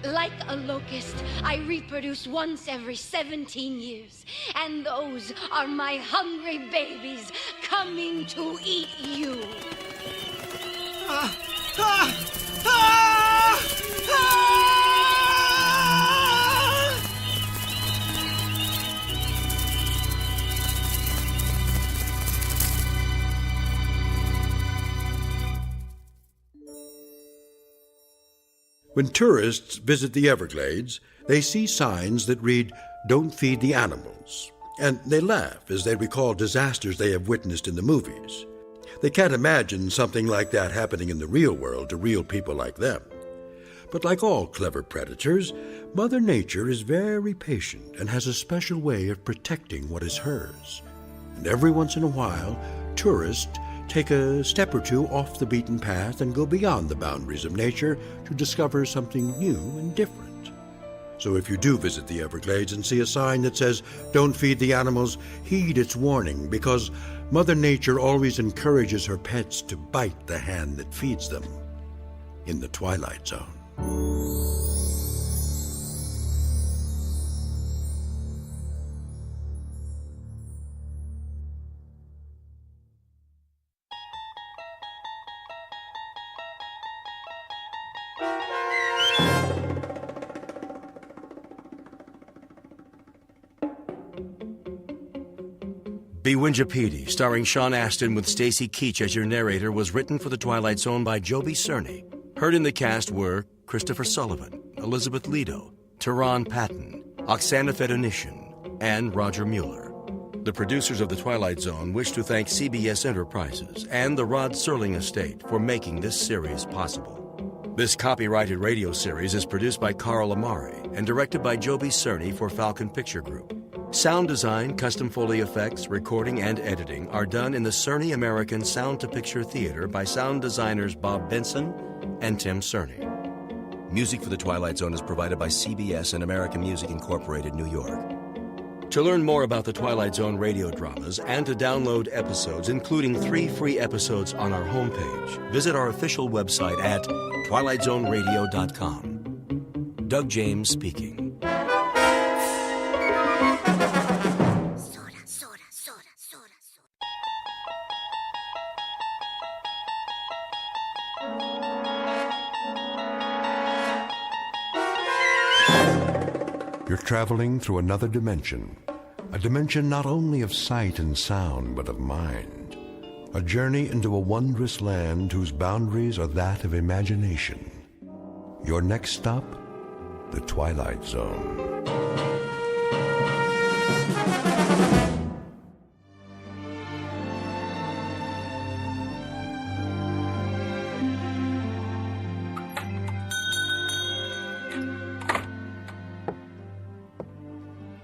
Like a locust, I reproduce once every 17 years. And those are my hungry babies coming to eat you. When tourists visit the Everglades, they see signs that read, "Don't feed the animals," and they laugh as they recall disasters they have witnessed in the movies. They can't imagine something like that happening in the real world to real people like them. But like all clever predators, Mother Nature is very patient and has a special way of protecting what is hers. And every once in a while, tourists take a step or two off the beaten path and go beyond the boundaries of nature to discover something new and different. So if you do visit the Everglades and see a sign that says, "Don't feed the animals," heed its warning, because Mother Nature always encourages her pets to bite the hand that feeds them. In the Twilight Zone. Beewinjapeedee, starring Sean Astin with Stacy Keach as your narrator, was written for The Twilight Zone by Joby Cerny. Heard in the cast were Christopher Sullivan, Elizabeth Lido, Tehran Patton, Oksana Fedonishin, and Roger Mueller. The producers of The Twilight Zone wish to thank CBS Enterprises and the Rod Serling Estate for making this series possible. This copyrighted radio series is produced by Carl Amari and directed by Joby Cerny for Falcon Picture Group. Sound design, custom Foley effects, recording, and editing are done in the Cerny American Sound to Picture Theater by sound designers Bob Benson and Tim Cerny. Music for The Twilight Zone is provided by CBS and American Music Incorporated, New York. To learn more about the Twilight Zone radio dramas and to download episodes, including 3 free episodes on our homepage, visit our official website at twilightzoneradio.com. Doug James speaking. You're traveling through another dimension, a dimension not only of sight and sound, but of mind. A journey into a wondrous land whose boundaries are that of imagination. Your next stop, the Twilight Zone.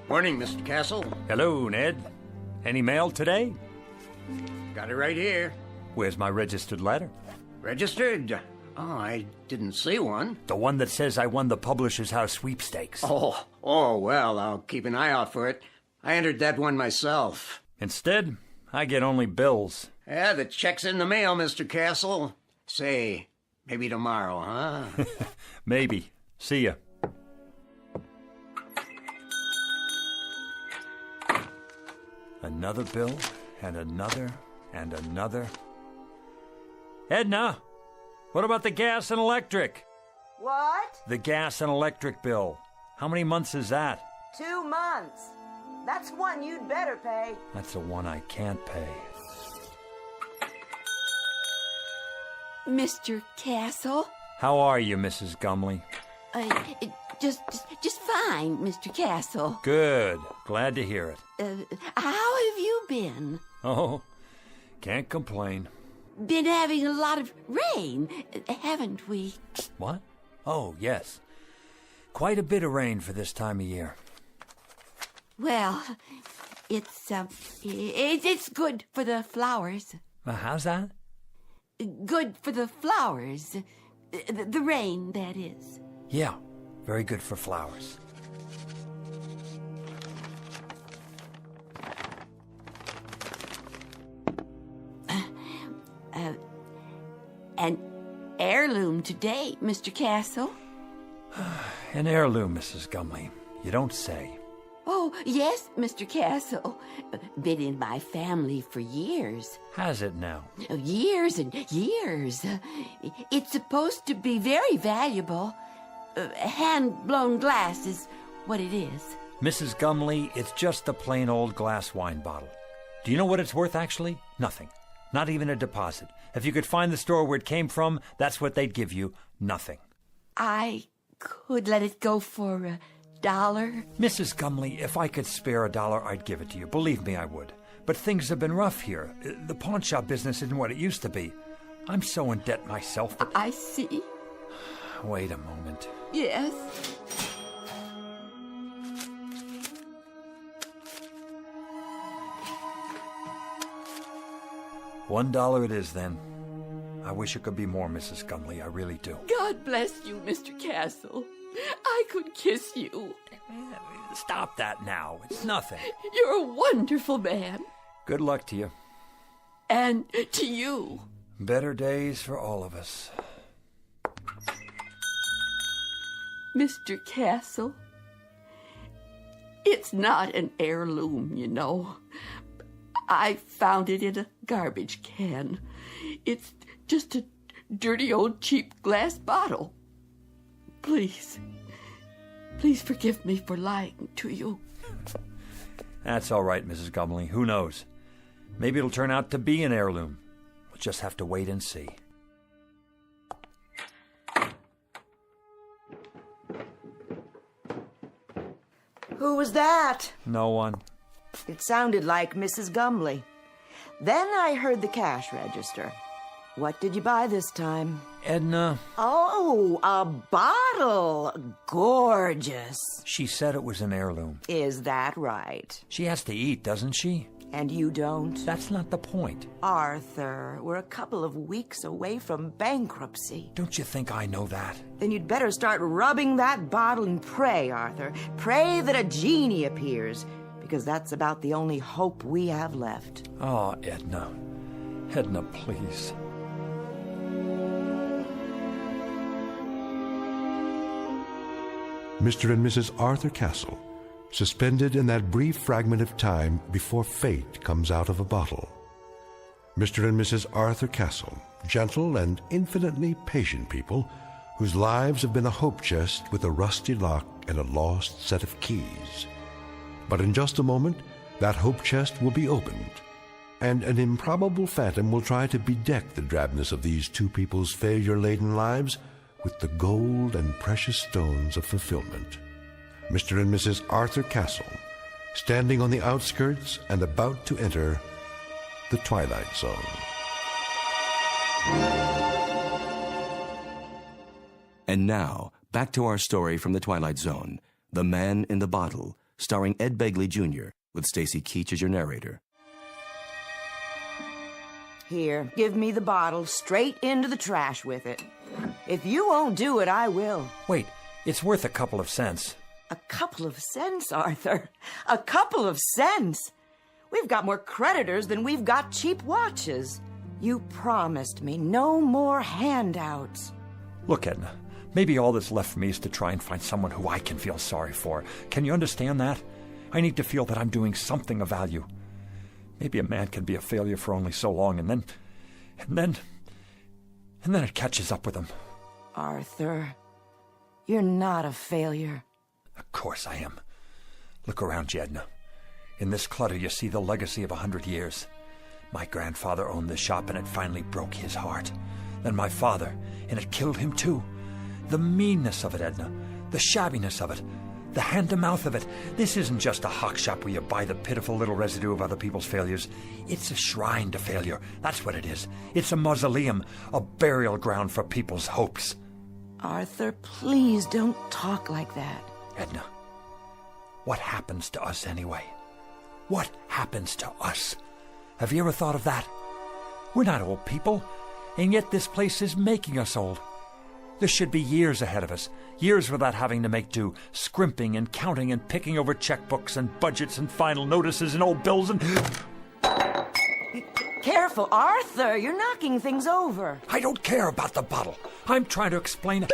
Morning, Mr. Castle. Hello, Ned. Any mail today? Got it right here. Where's my registered letter? Registered? Oh, I didn't see one. The one that says I won the Publishers House sweepstakes. Oh, well, I'll keep an eye out for it. I entered that one myself. Instead, I get only bills. Yeah, the check's in the mail, Mr. Castle. Say, maybe tomorrow, huh? Maybe. See ya. Another bill, and another, and another. Edna, what about the gas and electric? What? The gas and electric bill. How many months is that? 2 months. That's one you'd better pay. That's the one I can't pay. Mr. Castle? How are you, Mrs. Gumley? Just fine, Mr. Castle. Good. Glad to hear it. How have you been? Oh, can't complain. Been having a lot of rain, haven't we? What? Oh, yes. Quite a bit of rain for this time of year. Well, it's good for the flowers. How's that? Good for the flowers. The rain, that is. Yeah, very good for flowers. An heirloom today, Mr. Castle. An heirloom, Mrs. Gumley. You don't say. Oh, yes, Mr. Castle. Been in my family for years. Has it now? Years and years. It's supposed to be very valuable. Hand-blown glass is what it is. Mrs. Gumley, it's just a plain old glass wine bottle. Do you know what it's worth, actually? Nothing. Not even a deposit. If you could find the store where it came from, that's what they'd give you. Nothing. I could let it go for $1. Mrs. Gumley, if I could spare $1, I'd give it to you. Believe me, I would. But things have been rough here. The pawn shop business isn't what it used to be. I'm so in debt myself that... I see. Wait a moment. Yes. $1 it is, then. I wish it could be more, Mrs. Gumley. I really do. God bless you, Mr. Castle. I could kiss you. Stop that now. It's nothing. You're a wonderful man. Good luck to you. And to you. Better days for all of us. Mr. Castle, it's not an heirloom, you know. I found it in a garbage can. It's just a dirty old cheap glass bottle. Please forgive me for lying to you. That's all right, Mrs. Gumley. Who knows? Maybe it'll turn out to be an heirloom. We'll just have to wait and see. Who was that? No one. It sounded like Mrs. Gumley. Then I heard the cash register. What did you buy this time? Edna. Oh, a bottle. Gorgeous. She said it was an heirloom. Is that right? She has to eat, doesn't she? And you don't? That's not the point. Arthur, we're a couple of weeks away from bankruptcy. Don't you think I know that? Then you'd better start rubbing that bottle and pray, Arthur. Pray that a genie appears, because that's about the only hope we have left. Oh, Edna. Edna, please. Mr. and Mrs. Arthur Castle, suspended in that brief fragment of time before fate comes out of a bottle. Mr. and Mrs. Arthur Castle, gentle and infinitely patient people whose lives have been a hope chest with a rusty lock and a lost set of keys. But in just a moment, that hope chest will be opened, and an improbable phantom will try to bedeck the drabness of these two people's failure-laden lives with the gold and precious stones of fulfillment. Mr. and Mrs. Arthur Castle, standing on the outskirts and about to enter the Twilight Zone. And now, back to our story from the Twilight Zone, The Man in the Bottle, starring Ed Begley Jr., with Stacy Keach as your narrator. Here, give me the bottle straight into the trash with it. If you won't do it, I will. Wait, it's worth a couple of cents. A couple of cents, Arthur. A couple of cents. We've got more creditors than we've got cheap watches. You promised me no more handouts. Look, Edna, maybe all that's left for me is to try and find someone who I can feel sorry for. Can you understand that? I need to feel that I'm doing something of value. Maybe a man can be a failure for only so long, and then it catches up with him. Arthur, you're not a failure. Of course I am. Look around you, Edna. In this clutter you see the legacy of 100 years. My grandfather owned this shop, and it finally broke his heart. Then my father, and it killed him too. The meanness of it, Edna. The shabbiness of it. The hand-to-mouth of it. This isn't just a hock shop where you buy the pitiful little residue of other people's failures. It's a shrine to failure. That's what it is. It's a mausoleum, a burial ground for people's hopes. Arthur, please don't talk like that. Edna, what happens to us anyway? What happens to us? Have you ever thought of that? We're not old people, and yet this place is making us old. There should be years ahead of us, years without having to make do, scrimping and counting and picking over checkbooks and budgets and final notices and old bills and... Careful, Arthur, you're knocking things over. I don't care about the bottle. I'm trying to explain...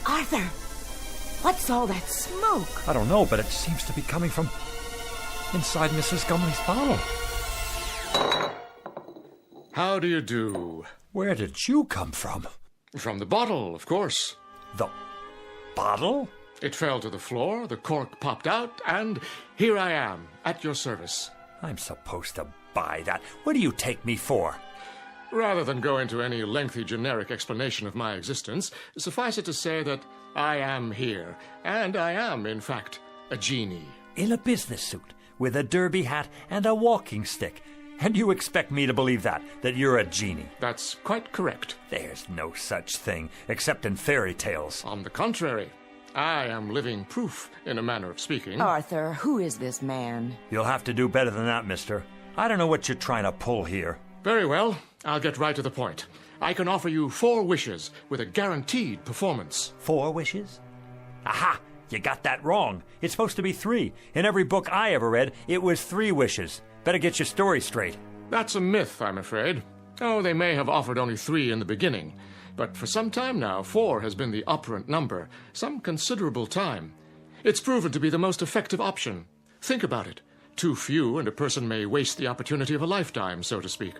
Arthur, what's all that smoke? I don't know, but it seems to be coming from inside Mrs. Gumley's bottle. How do you do? Where did you come from? From the bottle, of course. The bottle? It fell to the floor, the cork popped out, and here I am, at your service. I'm supposed to buy that. What do you take me for? Rather than go into any lengthy generic explanation of my existence, suffice it to say that I am here, and I am, in fact, a genie. In a business suit, with a derby hat and a walking stick. And you expect me to believe that you're a genie? That's quite correct. There's no such thing, except in fairy tales. On the contrary, I am living proof, in a manner of speaking. Arthur, who is this man? You'll have to do better than that, mister. I don't know what you're trying to pull here. Very well, I'll get right to the point. I can offer you 4 wishes with a guaranteed performance. 4 wishes? Aha! You got that wrong. It's supposed to be 3. In every book I ever read, it was 3 wishes. Better get your story straight. That's a myth, I'm afraid. Oh, they may have offered only 3 in the beginning. But for some time now, 4 has been the operant number. Some considerable time. It's proven to be the most effective option. Think about it. Too few, and a person may waste the opportunity of a lifetime, so to speak.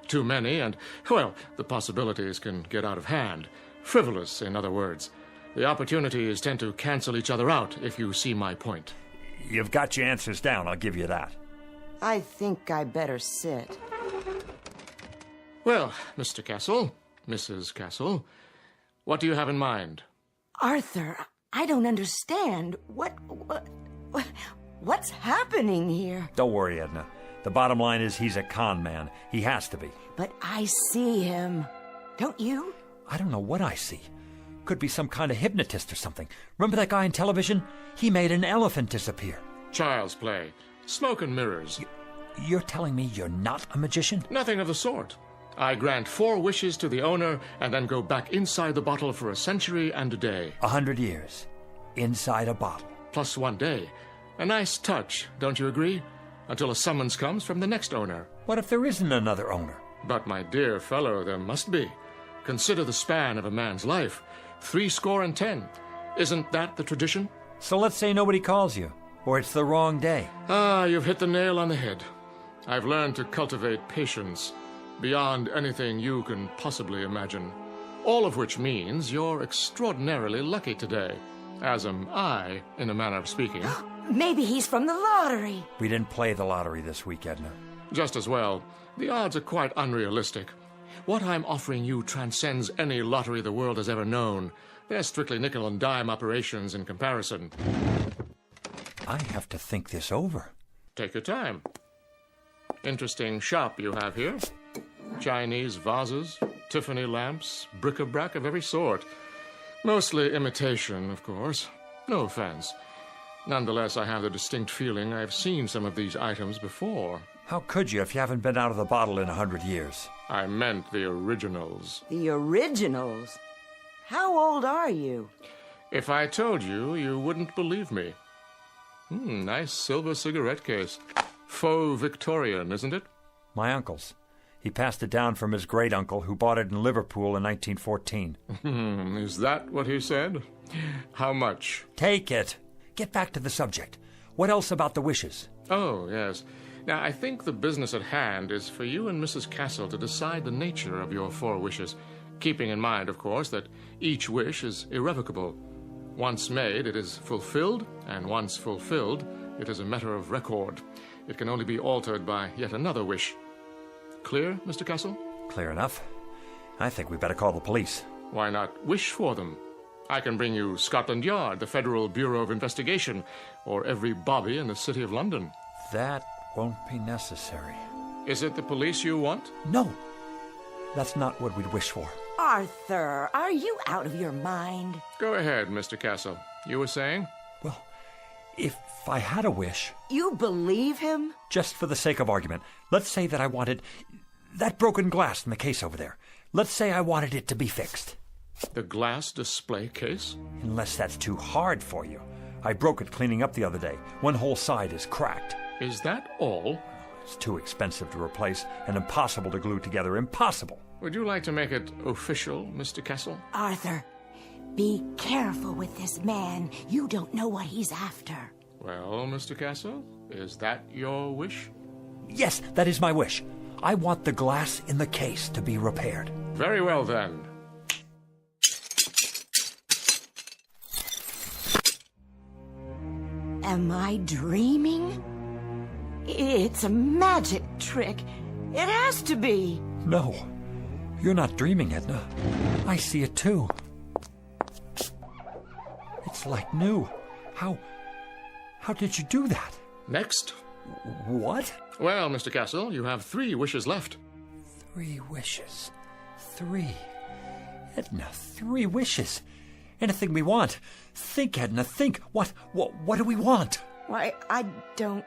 Too many, and, well, the possibilities can get out of hand. Frivolous, in other words. The opportunities tend to cancel each other out, if you see my point. You've got your answers down, I'll give you that. I think I better sit. Well, Mr. Castle, Mrs. Castle, what do you have in mind? Arthur, I don't understand. What's happening here? Don't worry, Edna. The bottom line is he's a con man. He has to be. But I see him. Don't you? I don't know what I see. Could be some kind of hypnotist or something. Remember that guy on television? He made an elephant disappear. Child's play. Smoke and mirrors. You're telling me you're not a magician? Nothing of the sort. I grant 4 wishes to the owner and then go back inside the bottle for a century and a day. 100 years. Inside a bottle. Plus 1 day. A nice touch, don't you agree? Until a summons comes from the next owner. What if there isn't another owner? But, my dear fellow, there must be. Consider the span of a man's life. 70. Isn't that the tradition? So let's say nobody calls you. Or it's the wrong day. Ah, you've hit the nail on the head. I've learned to cultivate patience beyond anything you can possibly imagine. All of which means you're extraordinarily lucky today, as am I, in a manner of speaking. Maybe he's from the lottery. We didn't play the lottery this week, Edna. Just as well. The odds are quite unrealistic. What I'm offering you transcends any lottery the world has ever known. They're strictly nickel and dime operations in comparison. I have to think this over. Take your time. Interesting shop you have here. Chinese vases, Tiffany lamps, bric-a-brac of every sort. Mostly imitation, of course. No offense. Nonetheless, I have the distinct feeling I've seen some of these items before. How could you if you haven't been out of the bottle in 100 years? I meant the originals. The originals? How old are you? If I told you, you wouldn't believe me. Nice silver cigarette case. Faux Victorian, isn't it? My uncle's. He passed it down from his great-uncle, who bought it in Liverpool in 1914. Is that what he said? How much? Take it. Get back to the subject. What else about the wishes? Oh, yes. Now, I think the business at hand is for you and Mrs. Castle to decide the nature of your 4 wishes, keeping in mind, of course, that each wish is irrevocable. Once made, it is fulfilled, and once fulfilled, it is a matter of record. It can only be altered by yet another wish. Clear, Mr. Castle? Clear enough. I think we better call the police. Why not wish for them? I can bring you Scotland Yard, the Federal Bureau of Investigation, or every bobby in the City of London. That won't be necessary. Is it the police you want? No. That's not what we'd wish for. Arthur, are you out of your mind? Go ahead, Mr. Castle. You were saying? Well, if I had a wish... You believe him? Just for the sake of argument, let's say that I wanted that broken glass in the case over there. Let's say I wanted it to be fixed. The glass display case? Unless that's too hard for you. I broke it cleaning up the other day. One whole side is cracked. Is that all? It's too expensive to replace and impossible to glue together. Impossible. Would you like to make it official, Mr. Castle? Arthur, be careful with this man. You don't know what he's after. Well, Mr. Castle, is that your wish? Yes, that is my wish. I want the glass in the case to be repaired. Very well, then. Am I dreaming? It's a magic trick. It has to be. No, you're not dreaming, Edna. I see it too. It's like new. How did you do that? Next. What? Well, Mr. Castle, you have 3 wishes left. 3 wishes. 3. Edna, 3 wishes. Anything we want. Think, Edna, think. What do we want? Why, I don't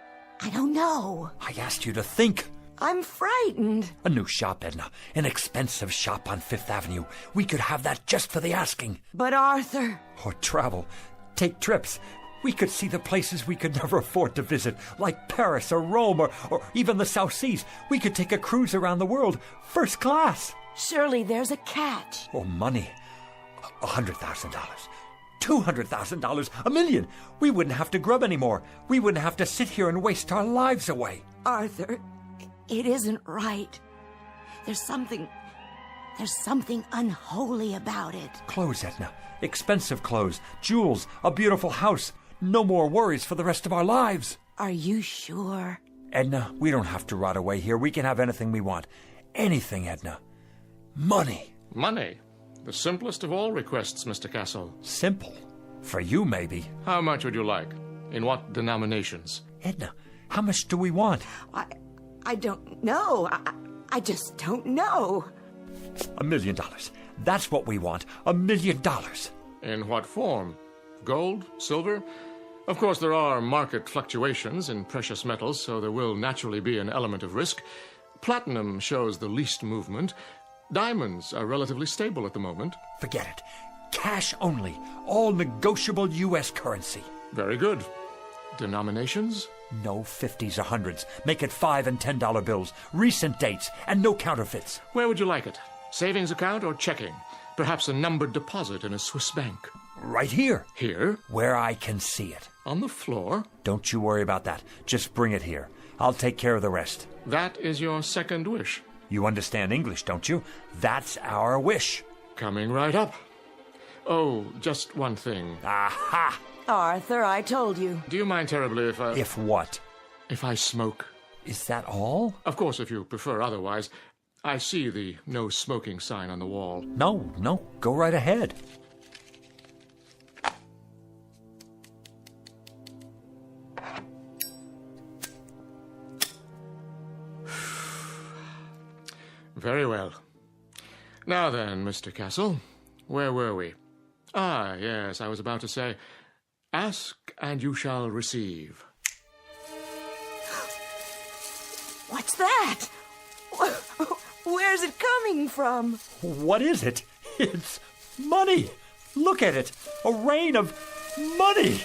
know. I asked you to think. I'm frightened. A new shop, Edna. An expensive shop on 5th Avenue. We could have that just for the asking. But Arthur... Or travel. Take trips. We could see the places we could never afford to visit, like Paris or Rome or even the South Seas. We could take a cruise around the world, first class. Surely there's a catch. Oh, money. $100,000. $200,000. $1 million. We wouldn't have to grub anymore. We wouldn't have to sit here and waste our lives away. Arthur, it isn't right. There's something unholy about it. Clothes, Edna. Expensive clothes. Jewels. A beautiful house. No more worries for the rest of our lives. Are you sure? Edna, we don't have to rot away here. We can have anything we want. Anything, Edna. Money. Money? The simplest of all requests, Mr. Castle. Simple? For you, maybe. How much would you like? In what denominations? Edna, how much do we want? I don't know. I just don't know. $1 million. That's what we want. $1 million. In what form? Gold? Silver? Of course, there are market fluctuations in precious metals, so there will naturally be an element of risk. Platinum shows the least movement. Diamonds are relatively stable at the moment. Forget it. Cash only. All negotiable U.S. currency. Very good. Denominations? No 50s or 100s. Make it $5 and $10 bills. Recent dates and no counterfeits. Where would you like it? Savings account or checking? Perhaps a numbered deposit in a Swiss bank. Right here. Here? Where I can see it. On the floor? Don't you worry about that. Just bring it here. I'll take care of the rest. That is your second wish. You understand English, don't you? That's our wish. Coming right up. Oh, just one thing. Aha! Arthur, I told you. Do you mind terribly if I... If what? If I smoke. Is that all? Of course, if you prefer otherwise. I see the no smoking sign on the wall. No. Go right ahead. Very well. Now then, Mr. Castle, where were we? Ah, yes, I was about to say, ask and you shall receive. What's that? Where's it coming from? What is it? It's money. Look at it. A rain of money.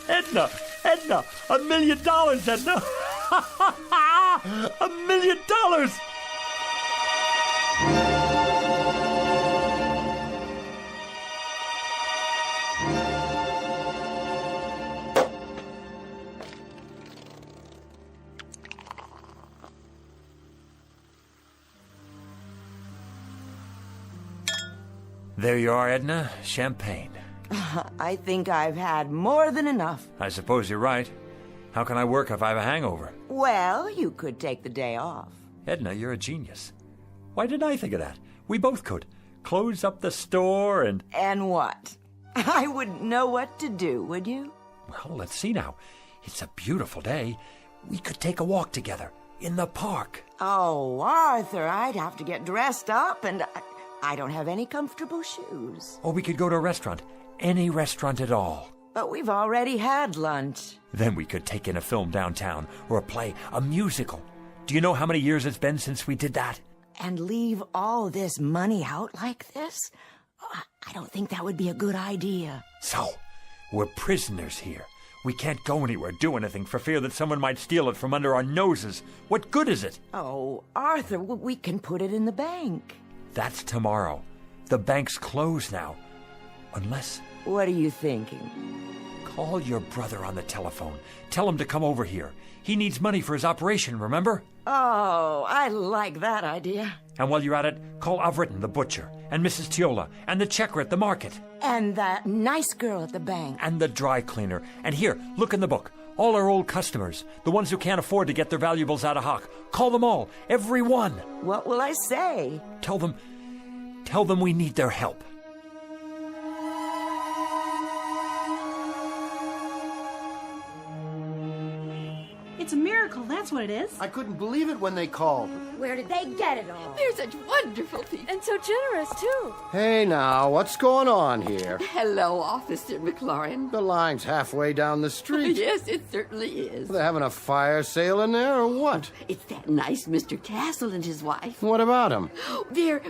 Edna, $1 million, Edna. $1 million. There you are, Edna. Champagne. I think I've had more than enough. I suppose you're right. How can I work if I have a hangover? Well, you could take the day off. Edna, you're a genius. Why didn't I think of that? We both could. Close up the store and... And what? I wouldn't know what to do, would you? Well, let's see now. It's a beautiful day. We could take a walk together in the park. Oh, Arthur, I'd have to get dressed up, and I don't have any comfortable shoes. Or we could go to a restaurant. Any restaurant at all. But we've already had lunch. Then we could take in a film downtown, or a play, a musical. Do you know how many years it's been since we did that? And leave all this money out like this? I don't think that would be a good idea. So, we're prisoners here. We can't go anywhere, do anything, for fear that someone might steal it from under our noses. What good is it? Oh, Arthur, we can put it in the bank. That's tomorrow. The bank's closed now. Unless... What are you thinking? Call your brother on the telephone. Tell him to come over here. He needs money for his operation, remember? Oh, I like that idea. And while you're at it, call Avritton, the butcher, and Mrs. Tiola, and the checker at the market. And that nice girl at the bank. And the dry cleaner. And here, look in the book. All our old customers, the ones who can't afford to get their valuables out of hock. Call them all, every one. What will I say? Tell them we need their help. It's a miracle, that's what it is. I couldn't believe it when they called. Where did they get it all? They're such wonderful people. And so generous, too. Hey now, what's going on here? Hello, Officer McLaurin. The line's halfway down the street. Yes, it certainly is. They're having a fire sale in there, or what? It's that nice Mr. Castle and his wife. What about them? They're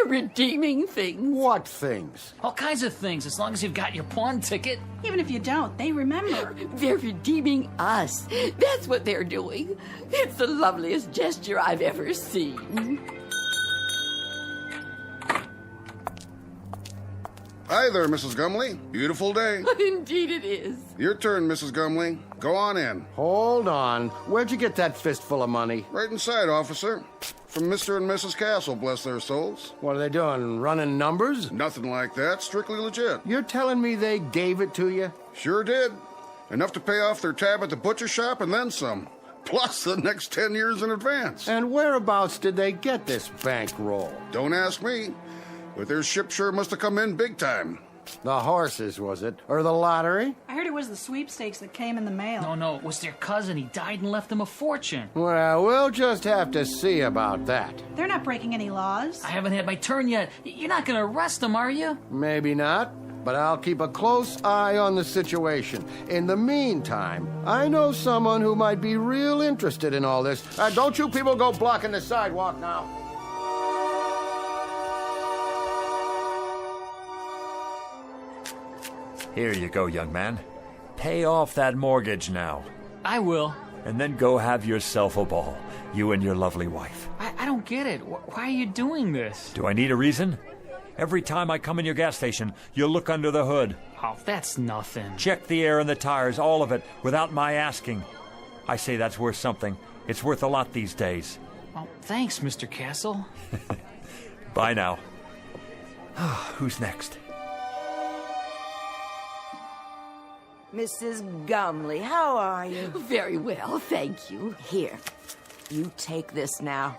redeeming things. What things? All kinds of things, as long as you've got your pawn ticket. Even if you don't, they remember. They're redeeming us. That's what they're doing. It's the loveliest gesture I've ever seen. Hi there, Mrs. Gumley. Beautiful day. Indeed it is. Your turn, Mrs. Gumley. Go on in. Hold on. Where'd you get that fistful of money? Right inside, officer. From Mr. and Mrs. Castle, bless their souls. What are they doing, running numbers? Nothing like that. Strictly legit. You're telling me they gave it to you? Sure did. Enough to pay off their tab at the butcher shop and then some. Plus the next 10 years in advance. And whereabouts did they get this bankroll? Don't ask me. But their ship sure must have come in big time. The horses, was it? Or the lottery? I heard it was the sweepstakes that came in the mail. No, it was their cousin. He died and left them a fortune. Well, we'll just have to see about that. They're not breaking any laws. I haven't had my turn yet. You're not going to arrest them, are you? Maybe not, but I'll keep a close eye on the situation. In the meantime, I know someone who might be real interested in all this. Don't you people go blocking the sidewalk now. Here you go, young man. Pay off that mortgage now. I will. And then go have yourself a ball, you and your lovely wife. I don't get it. Why are you doing this? Do I need a reason? Every time I come in your gas station, you look under the hood. Oh, that's nothing. Check the air and the tires, all of it, without my asking. I say that's worth something. It's worth a lot these days. Well, thanks, Mr. Castle. Bye now. Who's next? Mrs. Gumley, how are you? Very well, thank you. Here, you take this now.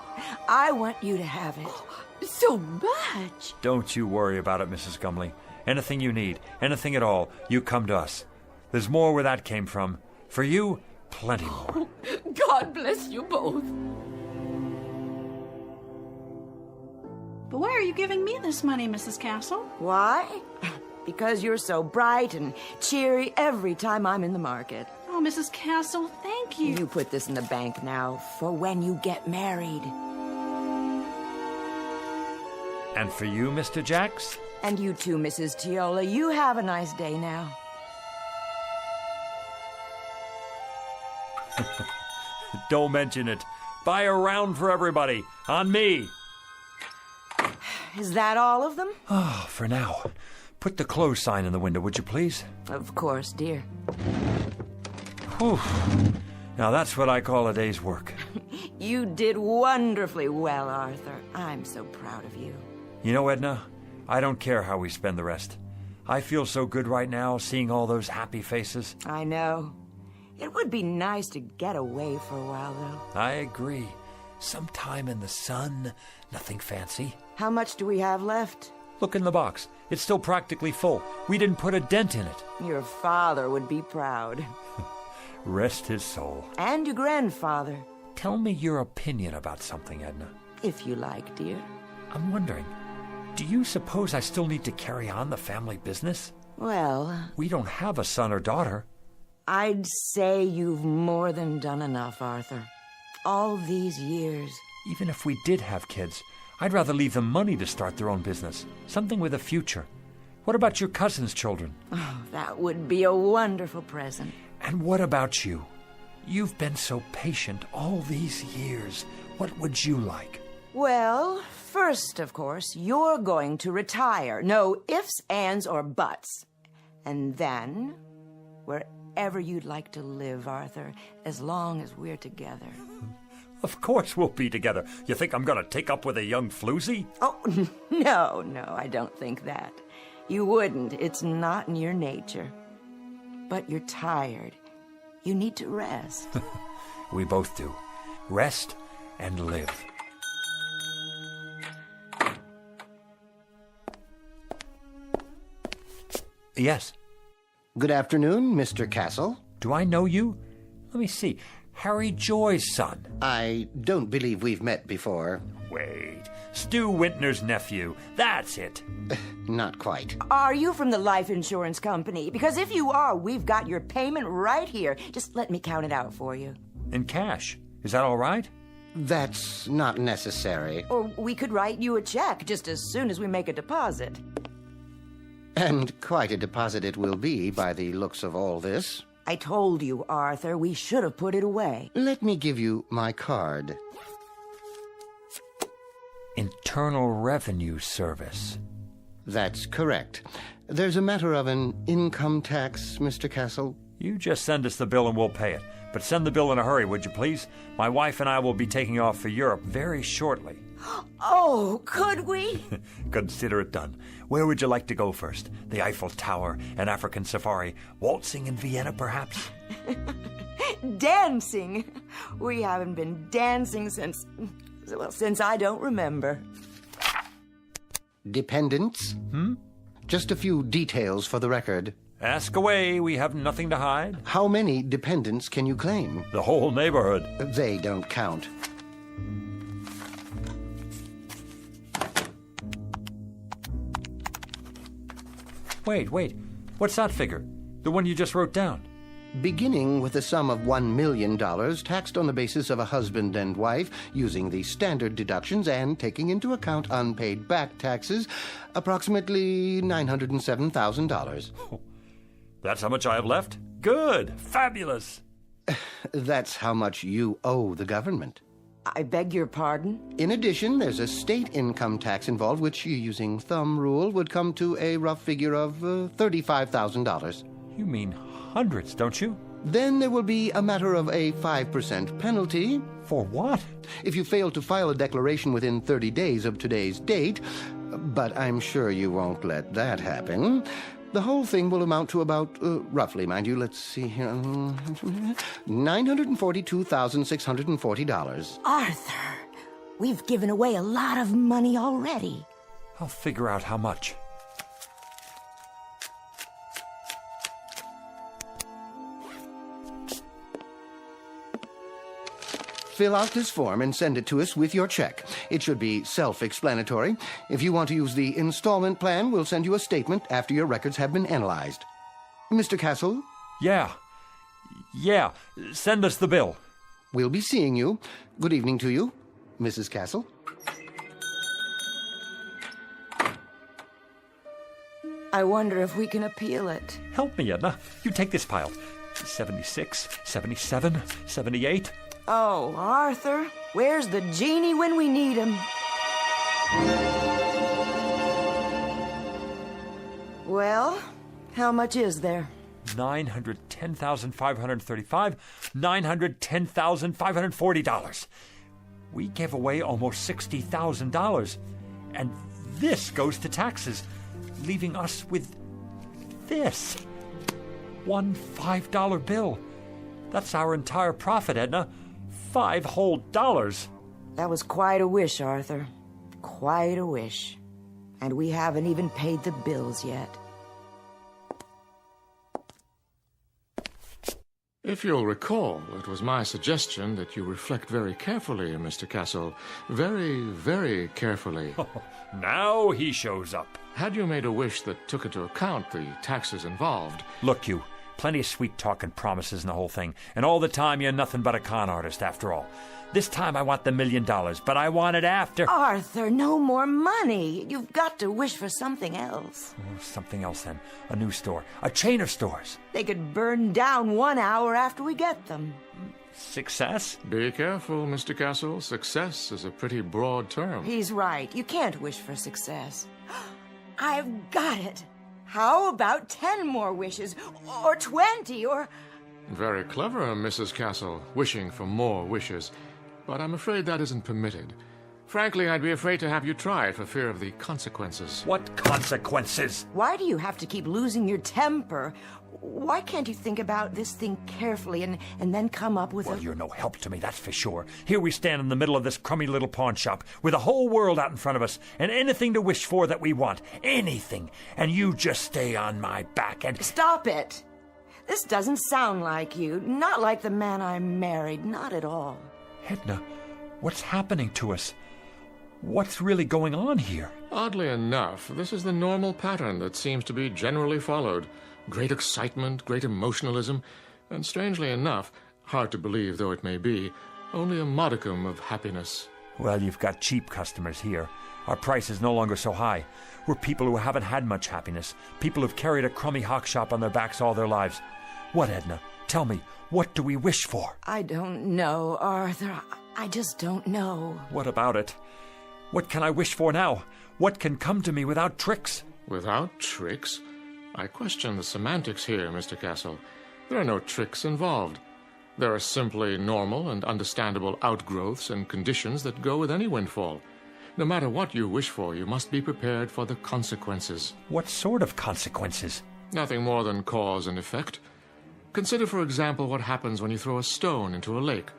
I want you to have it. So much. Don't you worry about it, Mrs. Gumley. Anything you need, anything at all, you come to us. There's more where that came from. For you, plenty more. God bless you both. But why are you giving me this money, Mrs. Castle? Why? Because you're so bright and cheery every time I'm in the market. Oh, Mrs. Castle, thank you. You put this in the bank now for when you get married. And for you, Mr. Jacks? And you too, Mrs. Tiola. You have a nice day now. Don't mention it. Buy a round for everybody. On me. Is that all of them? Oh, for now. Put the close sign in the window, would you please? Of course, dear. Whew. Now that's what I call a day's work. You did wonderfully well, Arthur. I'm so proud of you. You know, Edna, I don't care how we spend the rest. I feel so good right now, seeing all those happy faces. I know. It would be nice to get away for a while, though. I agree. Some time in the sun, nothing fancy. How much do we have left? Look in the box. It's still practically full. We didn't put a dent in it. Your father would be proud. Rest his soul. And your grandfather. Tell me your opinion about something, Edna. If you like, dear. I'm wondering, do you suppose I still need to carry on the family business? Well... We don't have a son or daughter. I'd say you've more than done enough, Arthur. All these years. Even if we did have kids, I'd rather leave them money to start their own business. Something with a future. What about your cousin's children? Oh, that would be a wonderful present. And what about you? You've been so patient all these years. What would you like? Well, first, of course, you're going to retire. No ifs, ands, or buts. And then, wherever you'd like to live, Arthur, as long as we're together. Of course we'll be together. You think I'm going to take up with a young floozy? Oh, no, I don't think that. You wouldn't. It's not in your nature. But you're tired. You need to rest. We both do. Rest and live. Yes. Good afternoon, Mr. Castle. Do I know you? Let me see. Harry Joy's son. I don't believe we've met before. Wait. Stu Wintner's nephew. That's it. Not quite. Are you from the life insurance company? Because if you are, we've got your payment right here. Just let me count it out for you. In cash. Is that all right? That's not necessary. Or we could write you a check just as soon as we make a deposit. And quite a deposit it will be by the looks of all this. I told you, Arthur, we should have put it away. Let me give you my card. Internal Revenue Service. That's correct. There's a matter of an income tax, Mr. Castle. You just send us the bill and we'll pay it. But send the bill in a hurry, would you please? My wife and I will be taking off for Europe very shortly. Oh, could we? Consider it done. Where would you like to go first? The Eiffel Tower, an African safari, waltzing in Vienna, perhaps? Dancing. We haven't been dancing since I don't remember. Dependents? Just a few details for the record. Ask away, we have nothing to hide. How many dependents can you claim? The whole neighborhood. They don't count. Wait. What's that figure? The one you just wrote down? Beginning with a sum of $1 million, taxed on the basis of a husband and wife, using the standard deductions and taking into account unpaid back taxes, approximately $907,000. Oh, that's how much I have left? Good. Fabulous. That's how much you owe the government. I beg your pardon? In addition, there's a state income tax involved, which, using thumb rule, would come to a rough figure of $35,000. You mean hundreds, don't you? Then there will be a matter of a 5% penalty. For what? If you fail to file a declaration within 30 days of today's date. But I'm sure you won't let that happen. The whole thing will amount to about, roughly, mind you, let's see here, $942,640. Arthur, we've given away a lot of money already. I'll figure out how much. Fill out this form and send it to us with your check. It should be self-explanatory. If you want to use the installment plan, we'll send you a statement after your records have been analyzed. Mr. Castle? Yeah. Send us the bill. We'll be seeing you. Good evening to you, Mrs. Castle. I wonder if we can appeal it. Help me, Edna. You take this pile. 76, 77, 78... Oh, Arthur, where's the genie when we need him? Well, how much is there? $910,535, $910,540. We gave away almost $60,000. And this goes to taxes, leaving us with this. One $5 bill. That's our entire profit, Edna. $5 whole. That was quite a wish, Arthur. Quite a wish. And we haven't even paid the bills yet. If you'll recall, it was my suggestion that you reflect very carefully, Mr. Castle. Very, very carefully. Now he shows up. Had you made a wish that took into account the taxes involved... Look, you. Plenty of sweet talk and promises and the whole thing. And all the time you're nothing but a con artist, after all. This time I want the $1 million, but I want it after... Arthur, no more money. You've got to wish for something else. Oh, something else, then. A new store. A chain of stores. They could burn down 1 hour after we get them. Success? Be careful, Mr. Castle. Success is a pretty broad term. He's right. You can't wish for success. I've got it. How about 10 more wishes? Or 20, or... Very clever, Mrs. Castle, wishing for more wishes. But I'm afraid that isn't permitted. Frankly, I'd be afraid to have you try it for fear of the consequences. What consequences? Why do you have to keep losing your temper? Why can't you think about this thing carefully and then come up with Well, you're no help to me, that's for sure. Here we stand in the middle of this crummy little pawn shop with the whole world out in front of us and anything to wish for that we want. Anything. And you just stay on my back and... Stop it! This doesn't sound like you. Not like the man I married. Not at all. Edna, what's happening to us? What's really going on here? Oddly enough, this is the normal pattern that seems to be generally followed. Great excitement, great emotionalism, and strangely enough, hard to believe though it may be, only a modicum of happiness. Well, you've got cheap customers here. Our price is no longer so high. We're people who haven't had much happiness. People who've carried a crummy hock shop on their backs all their lives. What, Edna? Tell me, what do we wish for? I don't know, Arthur. I just don't know. What about it? What can I wish for now? What can come to me without tricks? Without tricks? I question the semantics here, Mr. Castle. There are no tricks involved. There are simply normal and understandable outgrowths and conditions that go with any windfall. No matter what you wish for, you must be prepared for the consequences. What sort of consequences? Nothing more than cause and effect. Consider, for example, what happens when you throw a stone into a lake.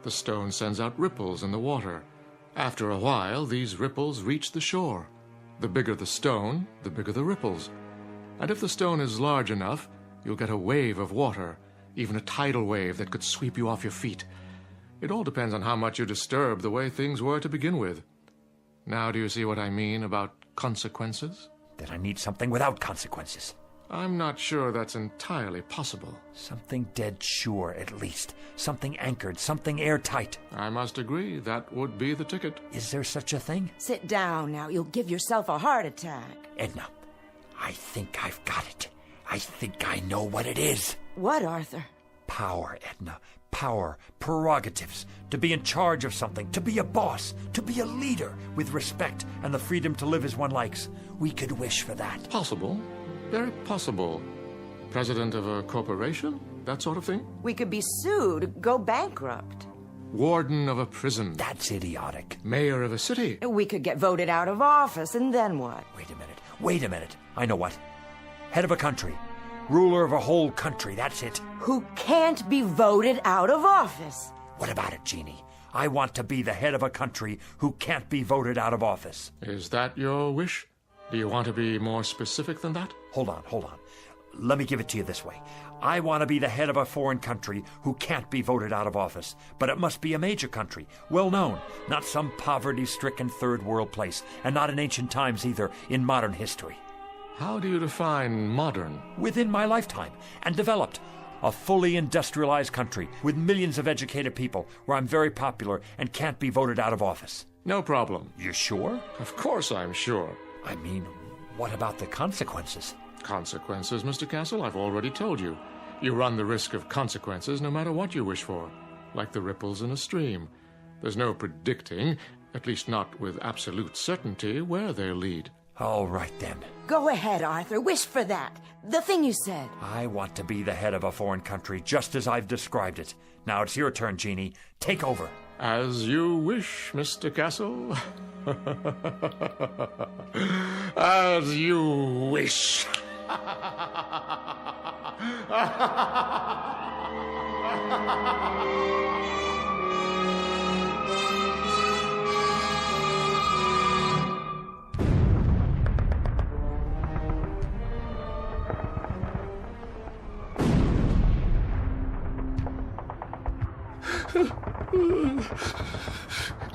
The stone sends out ripples in the water. After a while, these ripples reach the shore. The bigger the stone, the bigger the ripples. And if the stone is large enough, you'll get a wave of water, even a tidal wave that could sweep you off your feet. It all depends on how much you disturb the way things were to begin with. Now do you see what I mean about consequences? That I need something without consequences. I'm not sure that's entirely possible. Something dead sure, at least. Something anchored, something airtight. I must agree, that would be the ticket. Is there such a thing? Sit down now. You'll give yourself a heart attack. Edna, I think I've got it. I think I know what it is. What, Arthur? Power, Edna. Power, prerogatives, to be in charge of something, to be a boss, to be a leader with respect and the freedom to live as one likes. We could wish for that. Possible. Very possible. President of a corporation? That sort of thing? We could be sued, go bankrupt. Warden of a prison? That's idiotic. Mayor of a city? We could get voted out of office, and then what? Wait a minute. I know what. Head of a country. Ruler of a whole country, that's it. Who can't be voted out of office. What about it, Jeannie? I want to be the head of a country who can't be voted out of office. Is that your wish? Do you want to be more specific than that? Hold on. Let me give it to you this way. I want to be the head of a foreign country who can't be voted out of office, but it must be a major country, well known, not some poverty-stricken third world place, and not in ancient times either, in modern history. How do you define modern? Within my lifetime, and developed. A fully industrialized country with millions of educated people where I'm very popular and can't be voted out of office. No problem. You sure? Of course I'm sure. I mean, what about the consequences? Consequences, Mr. Castle? I've already told you. You run the risk of consequences no matter what you wish for, like the ripples in a stream. There's no predicting, at least not with absolute certainty, where they'll lead. All right, then. Go ahead, Arthur. Wish for that. The thing you said. I want to be the head of a foreign country, just as I've described it. Now it's your turn, Jeannie. Take over. As you wish, Mr. Castle. As you wish.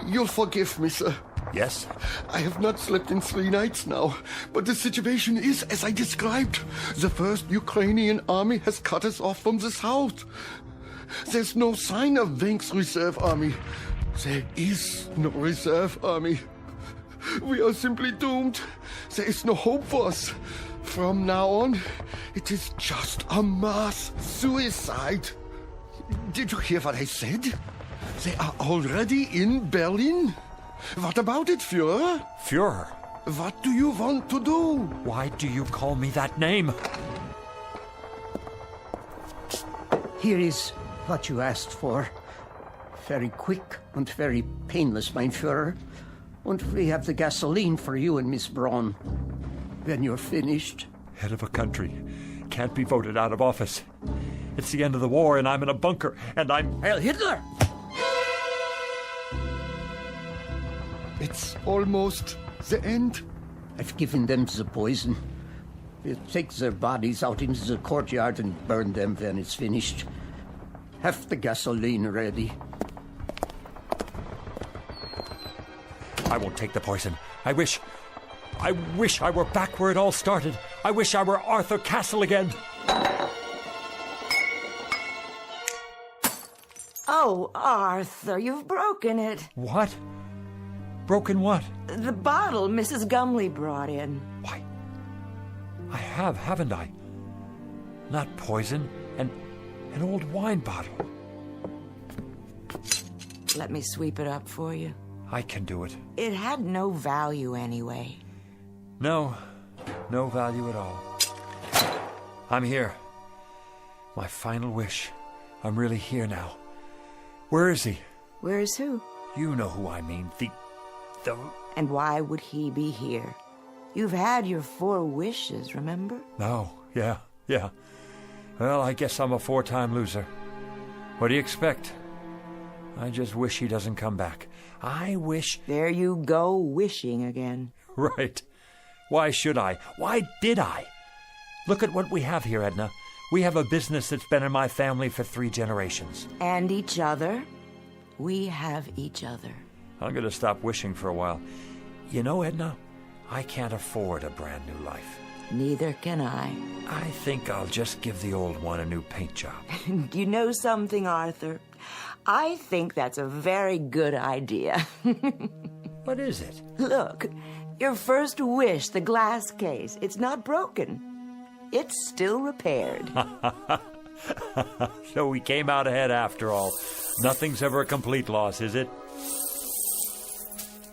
You'll forgive me, sir. Yes? I have not slept in 3 nights now, but the situation is as I described. The first Ukrainian army has cut us off from the south. There's no sign of Wenk's reserve army. There is no reserve army. We are simply doomed. There is no hope for us. From now on, it is just a mass suicide. Did you hear what I said? They are already in Berlin. What about it, Führer? Führer? What do you want to do? Why do you call me that name? Here is what you asked for. Very quick and very painless, mein Führer. And we have the gasoline for you and Miss Braun. When you're finished. Head of a country can't be voted out of office. It's the end of the war and I'm in a bunker and I'm... Heil Hitler! It's almost the end. I've given them the poison. We'll take their bodies out into the courtyard and burn them when it's finished. Have the gasoline ready. I won't take the poison. I wish I were back where it all started. I wish I were Arthur Castle again. Oh, Arthur, you've broken it. What? Broken what? The bottle Mrs. Gumley brought in. Why? I have, haven't I? Not poison, an old wine bottle. Let me sweep it up for you. I can do it. It had no value anyway. No value at all. I'm here. My final wish. I'm really here now. Where is he? Where is who? You know who I mean. The... And why would he be here? You've had your 4 wishes, remember? No, yeah. Well, I guess I'm a 4-time loser. What do you expect? I just wish he doesn't come back. I wish... There you go, wishing again. Right. Why should I? Why did I? Look at what we have here, Edna. We have a business that's been in my family for 3 generations. And each other. We have each other. I'm going to stop wishing for a while. You know, Edna, I can't afford a brand new life. Neither can I. I think I'll just give the old one a new paint job. You know something, Arthur? I think that's a very good idea. What is it? Look, your first wish, the glass case, it's not broken. It's still repaired. So we came out ahead after all. Nothing's ever a complete loss, is it?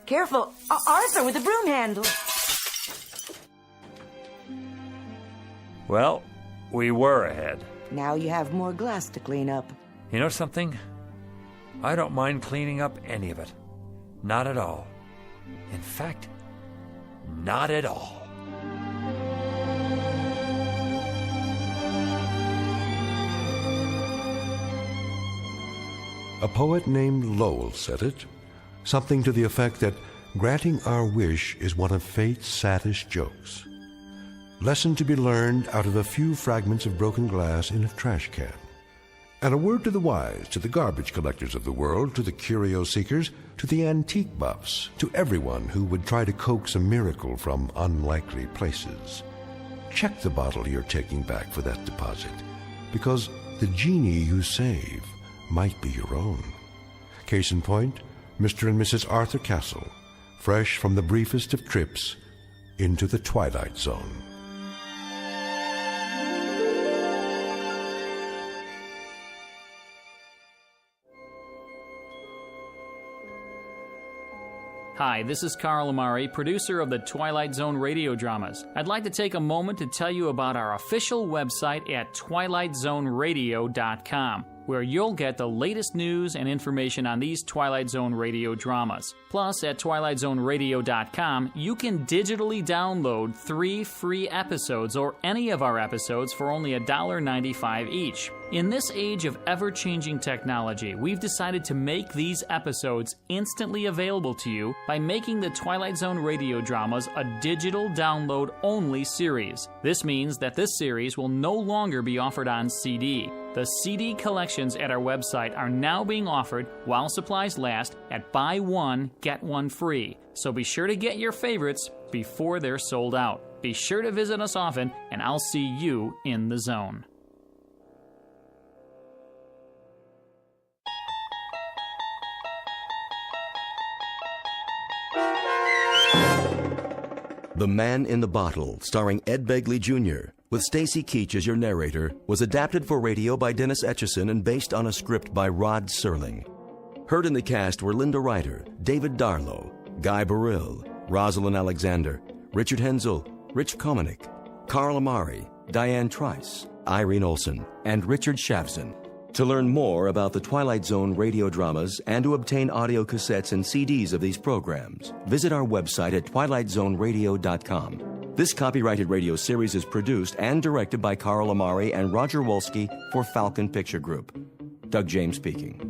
Careful, Arthur, with the broom handle. Well, we were ahead. Now you have more glass to clean up. You know something? I don't mind cleaning up any of it. Not at all. In fact, not at all. A poet named Lowell said it, something to the effect that granting our wish is one of fate's saddest jokes. Lesson to be learned out of a few fragments of broken glass in a trash can. And a word to the wise, to the garbage collectors of the world, to the curio seekers, to the antique buffs, to everyone who would try to coax a miracle from unlikely places. Check the bottle you're taking back for that deposit, because the genie you save might be your own. Case in point, Mr. and Mrs. Arthur Castle, fresh from the briefest of trips into the Twilight Zone. Hi, this is Carl Amari, producer of the Twilight Zone radio dramas. I'd like to take a moment to tell you about our official website at twilightzoneradio.com. where you'll get the latest news and information on these Twilight Zone radio dramas. Plus, at twilightzoneradio.com, you can digitally download 3 free episodes or any of our episodes for only $1.95 each. In this age of ever-changing technology, we've decided to make these episodes instantly available to you by making the Twilight Zone radio dramas a digital download-only series. This means that this series will no longer be offered on CD. The CD collections at our website are now being offered while supplies last at buy one, get one free. So be sure to get your favorites before they're sold out. Be sure to visit us often, and I'll see you in the zone. The Man in the Bottle, starring Ed Begley Jr., with Stacy Keach as your narrator, was adapted for radio by Dennis Etchison and based on a script by Rod Serling. Heard in the cast were Linda Ryder, David Darlow, Guy Burrill, Rosalind Alexander, Richard Hensel, Rich Komanek, Carl Amari, Diane Trice, Irene Olsen, and Richard Shavzin. To learn more about the Twilight Zone radio dramas and to obtain audio cassettes and CDs of these programs, visit our website at twilightzoneradio.com. This copyrighted radio series is produced and directed by Carl Amari and Roger Wolski for Falcon Picture Group. Doug James speaking.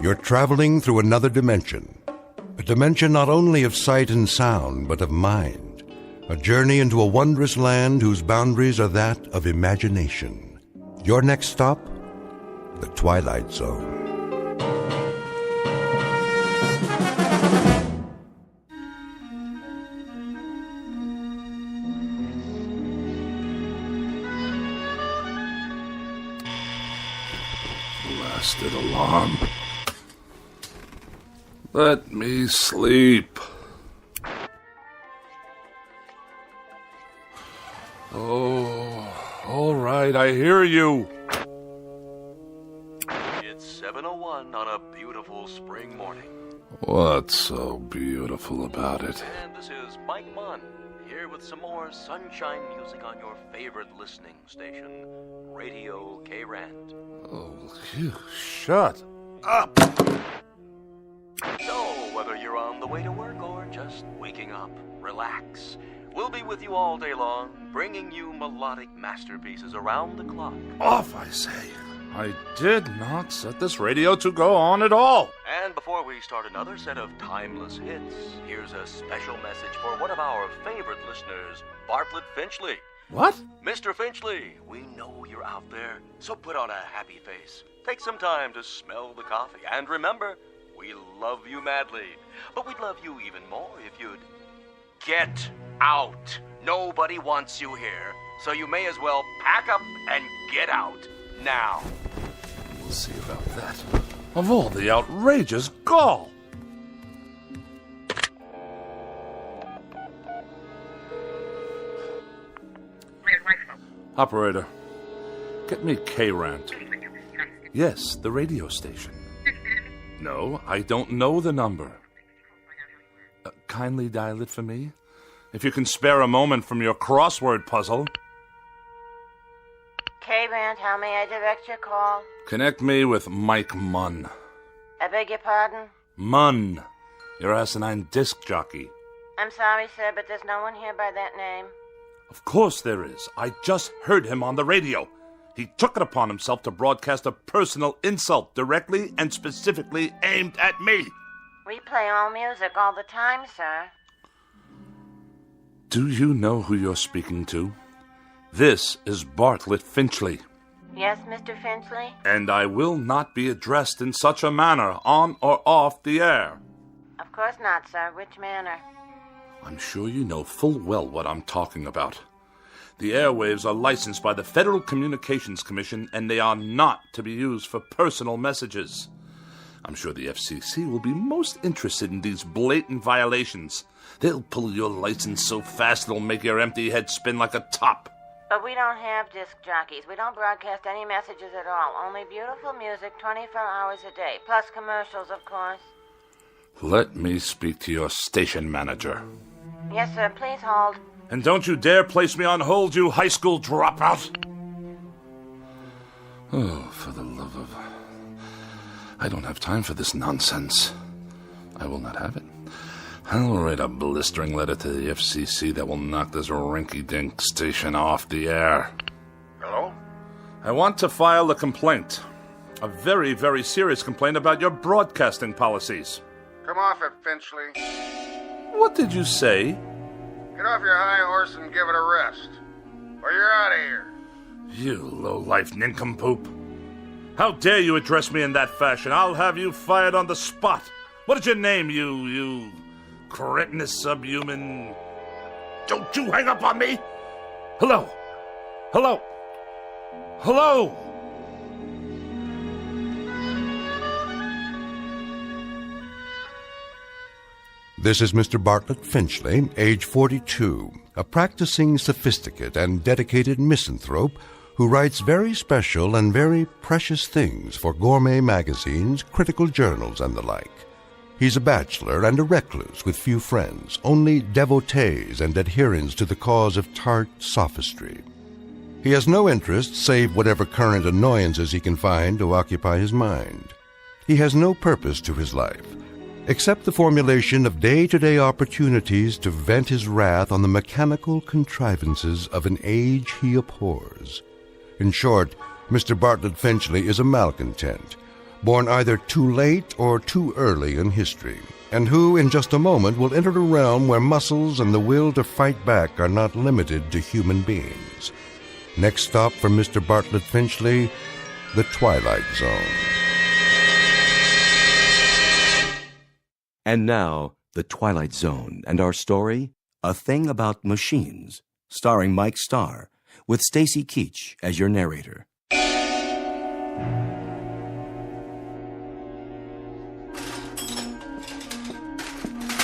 You're traveling through another dimension. A dimension not only of sight and sound, but of mind. A journey into a wondrous land whose boundaries are that of imagination. Your next stop? The Twilight Zone. Blasted alarm. Let me sleep. Oh, all right, I hear you. It's 7:01 on a beautiful spring morning. What's so beautiful about it? And this is Mike Munn, here with some more sunshine music on your favorite listening station, Radio K-Rand. Oh, you shut up. So, whether you're on the way to work or just waking up, relax. We'll be with you all day long, bringing you melodic masterpieces around the clock. Off, I say. I did not set this radio to go on at all. And before we start another set of timeless hits, here's a special message for one of our favorite listeners, Bartlett Finchley. What? Mr. Finchley, we know you're out there, so put on a happy face. Take some time to smell the coffee, and remember, we love you madly, but we'd love you even more if you'd get out. Nobody wants you here, so you may as well pack up and get out now. We'll see about that. Of all the outrageous gall. Operator, get me K-Rant. Yes, the radio station. No, I don't know the number. Kindly dial it for me, if you can spare a moment from your crossword puzzle. K-Rand, how may I direct your call? Connect me with Mike Munn. I beg your pardon? Munn, your asinine disc jockey. I'm sorry, sir, but there's no one here by that name. Of course there is. I just heard him on the radio. He took it upon himself to broadcast a personal insult directly and specifically aimed at me. We play all music all the time, sir. Do you know who you're speaking to? This is Bartlett Finchley. Yes, Mr. Finchley? And I will not be addressed in such a manner, on or off the air. Of course not, sir. Which manner? I'm sure you know full well what I'm talking about. The airwaves are licensed by the Federal Communications Commission, and they are not to be used for personal messages. I'm sure the FCC will be most interested in these blatant violations. They'll pull your license so fast it'll make your empty head spin like a top. But we don't have disc jockeys. We don't broadcast any messages at all. Only beautiful music 24 hours a day, plus commercials, of course. Let me speak to your station manager. Yes, sir. Please hold. And don't you dare place me on hold, you high school dropout. Oh, for the love of... I don't have time for this nonsense. I will not have it. I'll write a blistering letter to the FCC that will knock this rinky-dink station off the air. Hello? I want to file a complaint. A very, very serious complaint about your broadcasting policies. Come off it, Finchley. What did you say? Get off your high horse and give it a rest, or you're out of here. You low-life nincompoop. How dare you address me in that fashion? I'll have you fired on the spot. What is your name, you cretinous subhuman? Don't you hang up on me! Hello? Hello? Hello? This is Mr. Bartlett Finchley, age 42, a practicing sophisticate and dedicated misanthrope who writes very special and very precious things for gourmet magazines, critical journals, and the like. He's a bachelor and a recluse with few friends, only devotees and adherents to the cause of tart sophistry. He has no interest save whatever current annoyances he can find to occupy his mind. He has no purpose to his life, except the formulation of day-to-day opportunities to vent his wrath on the mechanical contrivances of an age he abhors. In short, Mr. Bartlett Finchley is a malcontent, born either too late or too early in history, and who, in just a moment, will enter a realm where muscles and the will to fight back are not limited to human beings. Next stop for Mr. Bartlett Finchley, the Twilight Zone. And now, the Twilight Zone, and our story, A Thing About Machines, starring Mike Starr, with Stacy Keach as your narrator.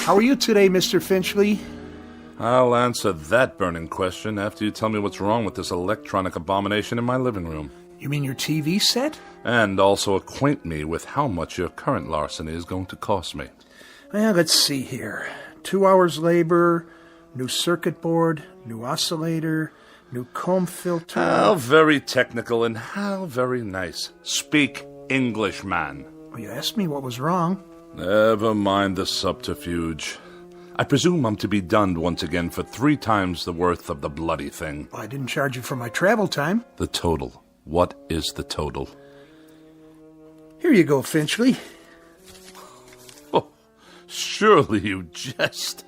How are you today, Mr. Finchley? I'll answer that burning question after you tell me what's wrong with this electronic abomination in my living room. You mean your TV set? And also acquaint me with how much your current larceny is going to cost me. Well, let's see here. 2 hours labor, new circuit board, new oscillator, new comb filter. How very technical and how very nice. Speak English, man. Well, you asked me what was wrong. Never mind the subterfuge. I presume I'm to be dunned once again for 3 times the worth of the bloody thing. Well, I didn't charge you for my travel time. The total. What is the total? Here you go, Finchley. Oh, surely you jest.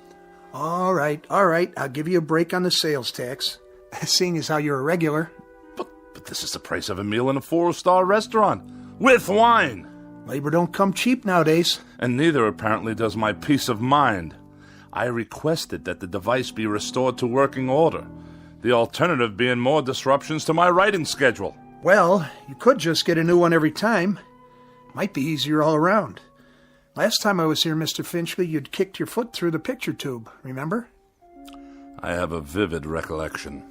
All right. I'll give you a break on the sales tax, seeing as how you're a regular. But this is the price of a meal in a 4-star restaurant, with wine. Labor don't come cheap nowadays. And neither, apparently, does my peace of mind. I requested that the device be restored to working order, the alternative being more disruptions to my writing schedule. Well, you could just get a new one every time. Might be easier all around. Last time I was here, Mr. Finchley, you'd kicked your foot through the picture tube, remember? I have a vivid recollection.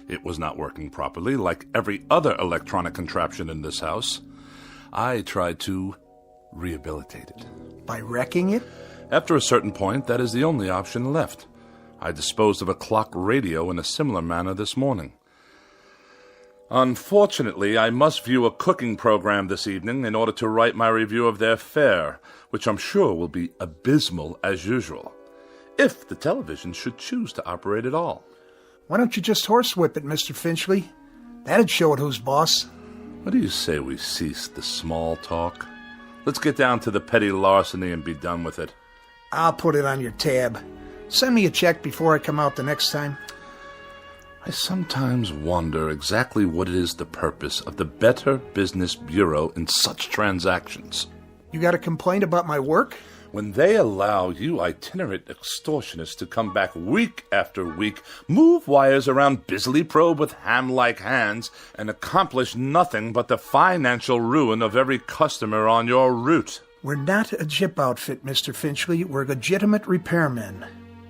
It was not working properly, like every other electronic contraption in this house. I tried to rehabilitate it. By wrecking it? After a certain point, that is the only option left. I disposed of a clock radio in a similar manner this morning. Unfortunately, I must view a cooking program this evening in order to write my review of their fare, which I'm sure will be abysmal as usual, if the television should choose to operate at all. Why don't you just horsewhip it, Mr. Finchley? That'd show it who's boss. What do you say we cease the small talk? Let's get down to the petty larceny and be done with it. I'll put it on your tab. Send me a check before I come out the next time. I sometimes wonder exactly what it is the purpose of the Better Business Bureau in such transactions. You got a complaint about my work? When they allow you itinerant extortionists to come back week after week, move wires around, busily probe with ham-like hands, and accomplish nothing but the financial ruin of every customer on your route. We're not a jip outfit, Mr. Finchley. We're legitimate repairmen.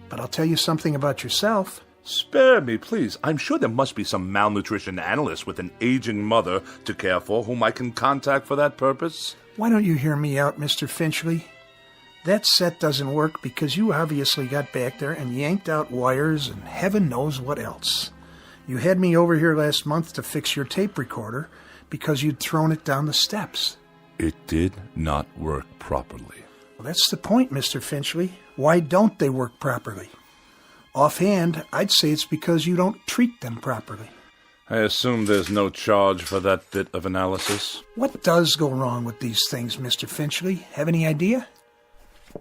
But I'll tell you something about yourself. Spare me, please. I'm sure there must be some malnutrition analyst with an aging mother to care for whom I can contact for that purpose. Why don't you hear me out, Mr. Finchley? That set doesn't work because you obviously got back there and yanked out wires and heaven knows what else. You had me over here last month to fix your tape recorder because you'd thrown it down the steps. It did not work properly. Well, that's the point, Mr. Finchley. Why don't they work properly? Offhand, I'd say it's because you don't treat them properly. I assume there's no charge for that bit of analysis. What does go wrong with these things, Mr. Finchley? Have any idea?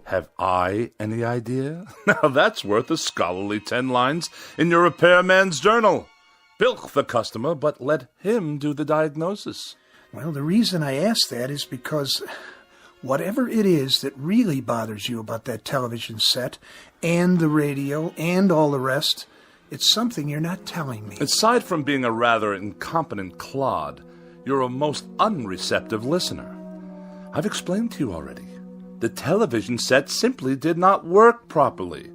Have I any idea? Now that's worth a scholarly 10 lines in your repairman's journal. Bilk the customer, but let him do the diagnosis. Well, the reason I ask that is because whatever it is that really bothers you about that television set and the radio and all the rest, it's something you're not telling me. Aside from being a rather incompetent clod, you're a most unreceptive listener. I've explained to you already. The television set simply did not work properly.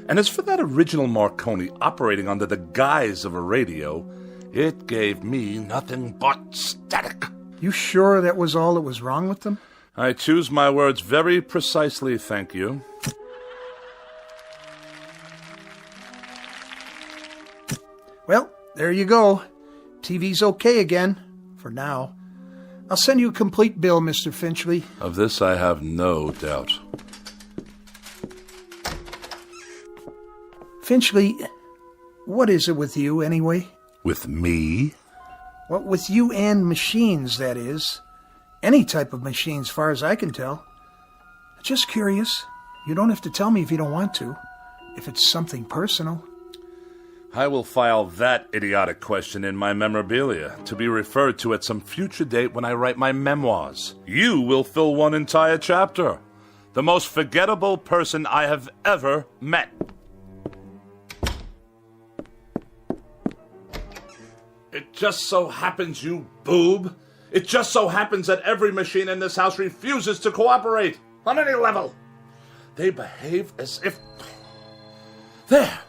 And as for that original Marconi operating under the guise of a radio, it gave me nothing but static. You sure that was all that was wrong with them? I choose my words very precisely, thank you. Well, there you go. TV's okay again, for now. I'll send you a complete bill, Mr. Finchley. Of this I have no doubt. Finchley, what is it with you, anyway? With me? Well, with you and machines, that is. any type of machine as far as I can tell. Just curious. You don't have to tell me if you don't want to. If it's something personal. I will file that idiotic question in my memorabilia to be referred to at some future date when I write my memoirs. You will fill one entire chapter. The most forgettable person I have ever met. It just so happens, you boob. It just so happens that every machine in this house refuses to cooperate on any level. They behave as if... There!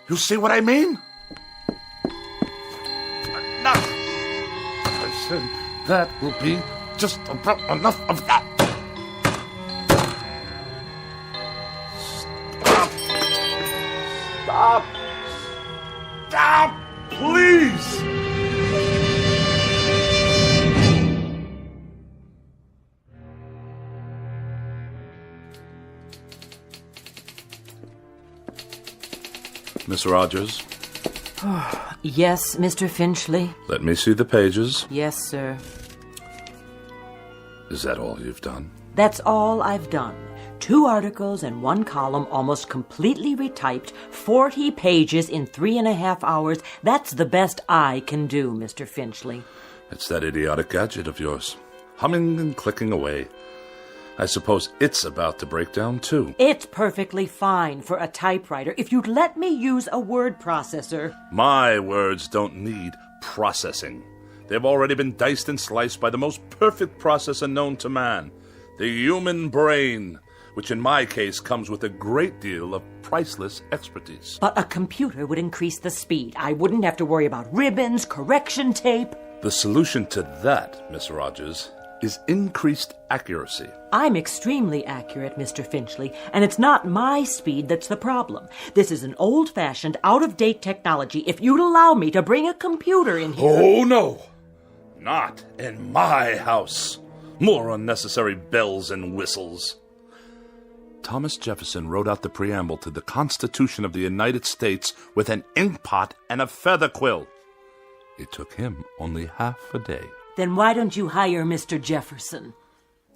You see what I mean? Enough! I said that will be just about enough of that. Stop! Stop! Please! Miss Rogers? Yes, Mr. Finchley? Let me see the pages. Yes, sir. Is that all you've done? That's all I've done. 2 articles and 1 column, almost completely retyped, 40 pages in 3.5 hours. That's the best I can do, Mr. Finchley. It's that idiotic gadget of yours, humming and clicking away. I suppose it's about to break down, too. It's perfectly fine for a typewriter if you'd let me use a word processor. My words don't need processing. They've already been diced and sliced by the most perfect processor known to man, the human brain, which in my case comes with a great deal of priceless expertise. But a computer would increase the speed. I wouldn't have to worry about ribbons, correction tape. The solution to that, Miss Rogers, is increased accuracy. I'm extremely accurate, Mr. Finchley, and it's not my speed that's the problem. This is an old-fashioned, out-of-date technology. If you'd allow me to bring a computer in here... Oh, no! Not in my house. More unnecessary bells and whistles. Thomas Jefferson wrote out the preamble to the Constitution of the United States with an inkpot and a feather quill. It took him only half a day. Then why don't you hire Mr. Jefferson?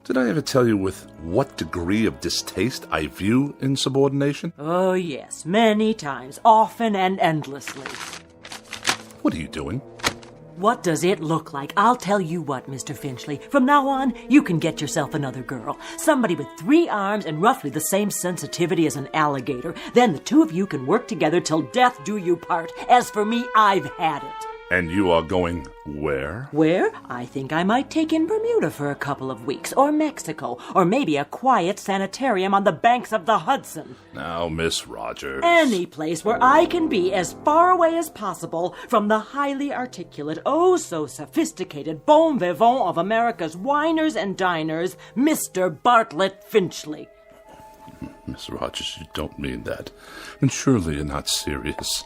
Did I ever tell you with what degree of distaste I view insubordination? Oh, yes, many times, often and endlessly. What are you doing? What does it look like? I'll tell you what, Mr. Finchley. From now on, you can get yourself another girl. Somebody with 3 arms and roughly the same sensitivity as an alligator. Then the 2 of you can work together till death do you part. As for me, I've had it. And you are going where? Where? I think I might take in Bermuda for a couple of weeks, or Mexico, or maybe a quiet sanitarium on the banks of the Hudson. Now, Miss Rogers. Any place where I can be as far away as possible from the highly articulate, oh so sophisticated bon vivant of America's winers and diners, Mr. Bartlett Finchley. Miss Rogers, you don't mean that. And surely you're not serious.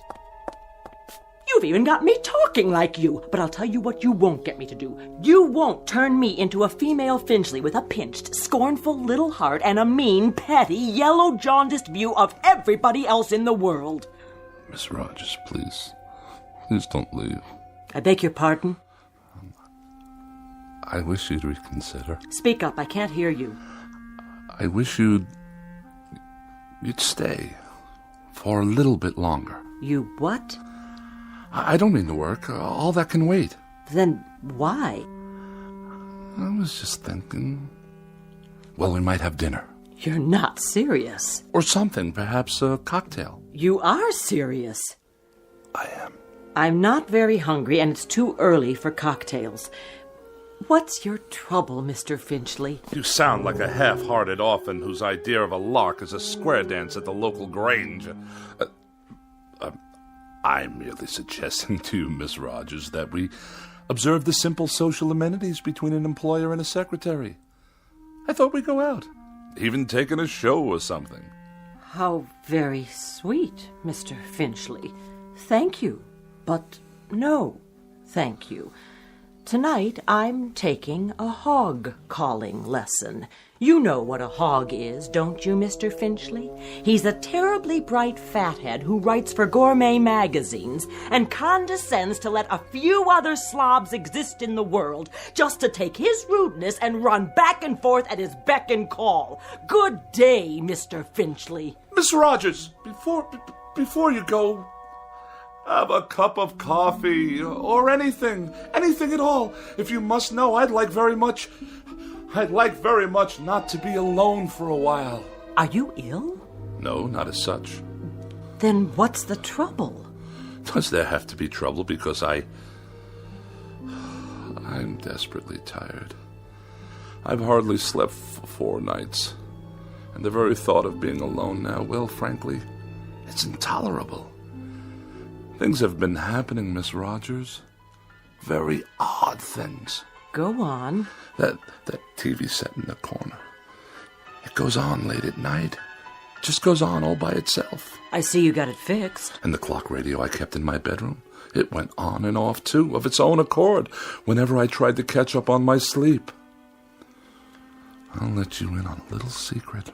You've even got me talking like you. But I'll tell you what you won't get me to do. You won't turn me into a female Finchley with a pinched, scornful little heart and a mean, petty, yellow, jaundiced view of everybody else in the world. Miss Rogers, please. Please don't leave. I beg your pardon? I wish you'd reconsider. Speak up. I can't hear you. I wish you'd stay for a little bit longer. You what? I don't mean to work. All that can wait. Then why? I was just thinking... Well, we might have dinner. You're not serious. Or something, perhaps a cocktail. You are serious. I am. I'm not very hungry, and it's too early for cocktails. What's your trouble, Mr. Finchley? You sound like a half-hearted orphan whose idea of a lark is a square dance at the local grange. I'm merely suggesting to you, Miss Rogers, that we observe the simple social amenities between an employer and a secretary. I thought we'd go out, even taking a show or something. How very sweet, Mr. Finchley. Thank you, but no, thank you. Tonight, I'm taking a hog-calling lesson. You know what a hog is, don't you, Mr. Finchley? He's a terribly bright fathead who writes for gourmet magazines and condescends to let a few other slobs exist in the world just to take his rudeness and run back and forth at his beck and call. Good day, Mr. Finchley. Miss Rogers, before you go, have a cup of coffee or anything at all. If you must know, I'd like very much not to be alone for a while. Are you ill? No, not as such. Then what's the trouble? Does there have to be trouble because I'm desperately tired. I've hardly slept for 4 nights. And the very thought of being alone now, well, frankly, it's intolerable. Things have been happening, Miss Rogers. Very odd things. Go on. That TV set in the corner. It goes on late at night. Just goes on all by itself. I see you got it fixed. And the clock radio I kept in my bedroom, it went on and off, too, of its own accord, whenever I tried to catch up on my sleep. I'll let you in on a little secret.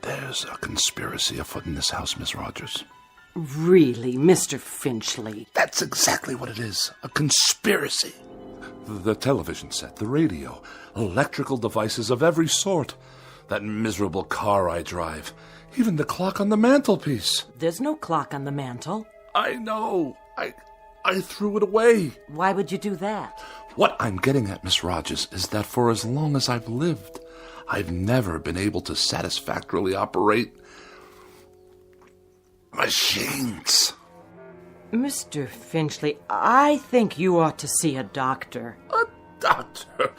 There's a conspiracy afoot in this house, Miss Rogers. Really, Mr. Finchley? That's exactly what it is. A conspiracy. The television set, the radio, electrical devices of every sort. That miserable car I drive. Even the clock on the mantelpiece. There's no clock on the mantel. I know. I threw it away. Why would you do that? What I'm getting at, Miss Rogers, is that for as long as I've lived, I've never been able to satisfactorily operate machines. Mr. Finchley, I think you ought to see a doctor. A doctor?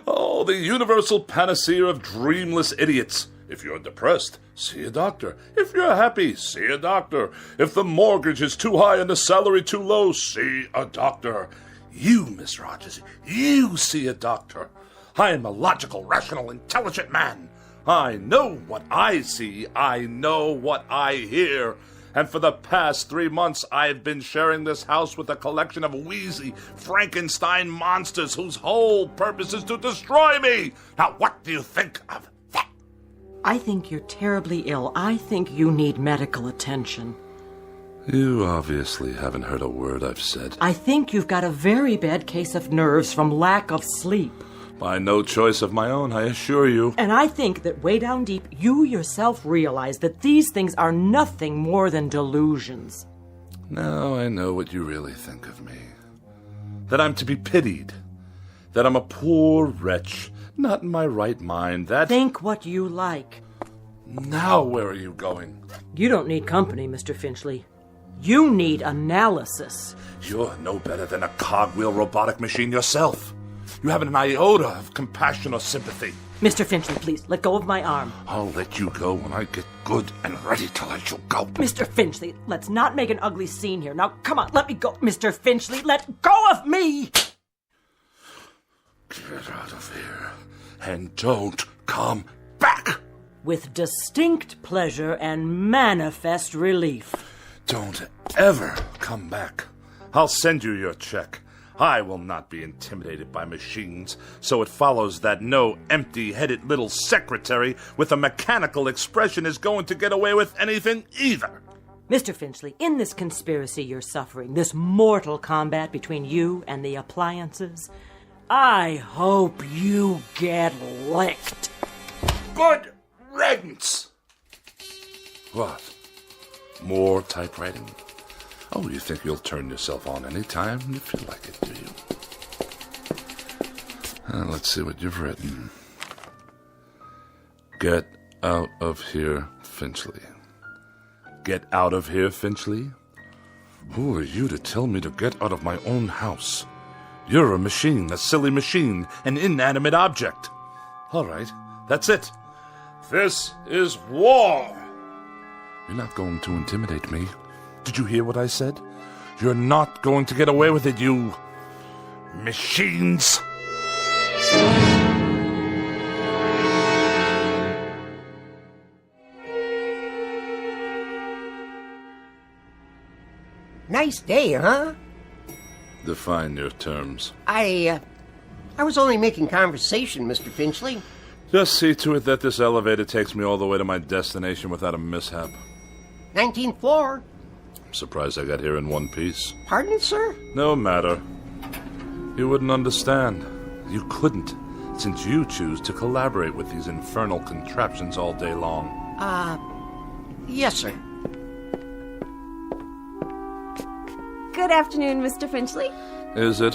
Oh, the universal panacea of dreamless idiots. If you're depressed, see a doctor. If you're happy, see a doctor. If the mortgage is too high and the salary too low, see a doctor. You, Miss Rogers, you see a doctor. I am a logical, rational, intelligent man. I know what I see. I know what I hear. And for the past 3 months, I've been sharing this house with a collection of wheezy Frankenstein monsters whose whole purpose is to destroy me. Now, what do you think of that? I think you're terribly ill. I think you need medical attention. You obviously haven't heard a word I've said. I think you've got a very bad case of nerves from lack of sleep. By no choice of my own, I assure you. And I think that way down deep, you yourself realize that these things are nothing more than delusions. Now I know what you really think of me. That I'm to be pitied. That I'm a poor wretch, not in my right mind, that... Think what you like. Now where are you going? You don't need company, Mr. Finchley. You need analysis. You're no better than a cogwheel robotic machine yourself. You haven't an iota of compassion or sympathy. Mr. Finchley, please, let go of my arm. I'll let you go when I get good and ready to let you go. Mr. Finchley, let's not make an ugly scene here. Now, come on, let me go. Mr. Finchley, let go of me! Get out of here and don't come back! With distinct pleasure and manifest relief. Don't ever come back. I'll send you your check. I will not be intimidated by machines, so it follows that no empty-headed little secretary with a mechanical expression is going to get away with anything either. Mr. Finchley, in this conspiracy you're suffering, this mortal combat between you and the appliances, I hope you get licked. Good riddance! What? More typewriting? Oh, you think you'll turn yourself on any time if you like it, do you? Let's see what you've written. Get out of here, Finchley. Get out of here, Finchley? Who are you to tell me to get out of my own house? You're a machine, a silly machine, an inanimate object. All right, that's it. This is war. You're not going to intimidate me. Did you hear what I said? You're not going to get away with it, you machines. Nice day, huh? Define your terms. I was only making conversation, Mr. Finchley. Just see to it that this elevator takes me all the way to my destination without a mishap. 19th floor. I'm surprised I got here in one piece. Pardon, sir? No matter. You wouldn't understand. You couldn't, since you choose to collaborate with these infernal contraptions all day long. Yes, sir. Good afternoon, Mr. Finchley. Is it?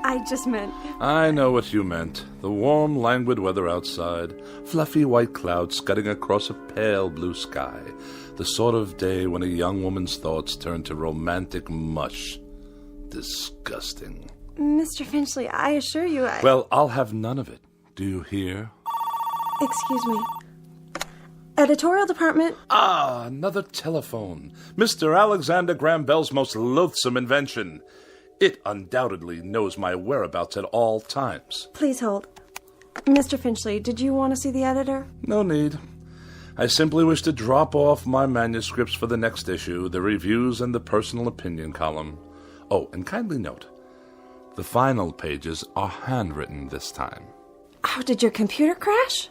I just meant... I know what you meant. The warm, languid weather outside, fluffy white clouds scudding across a pale blue sky. The sort of day when a young woman's thoughts turn to romantic mush. Disgusting. Mr. Finchley, I assure you Well, I'll have none of it. Do you hear? Excuse me. Editorial department. Ah, another telephone. Mr. Alexander Graham Bell's most loathsome invention. It undoubtedly knows my whereabouts at all times. Please hold. Mr. Finchley, did you want to see the editor? No need. I simply wish to drop off my manuscripts for the next issue, the reviews and the personal opinion column. Oh, and kindly note, the final pages are handwritten this time. Oh, did your computer crash?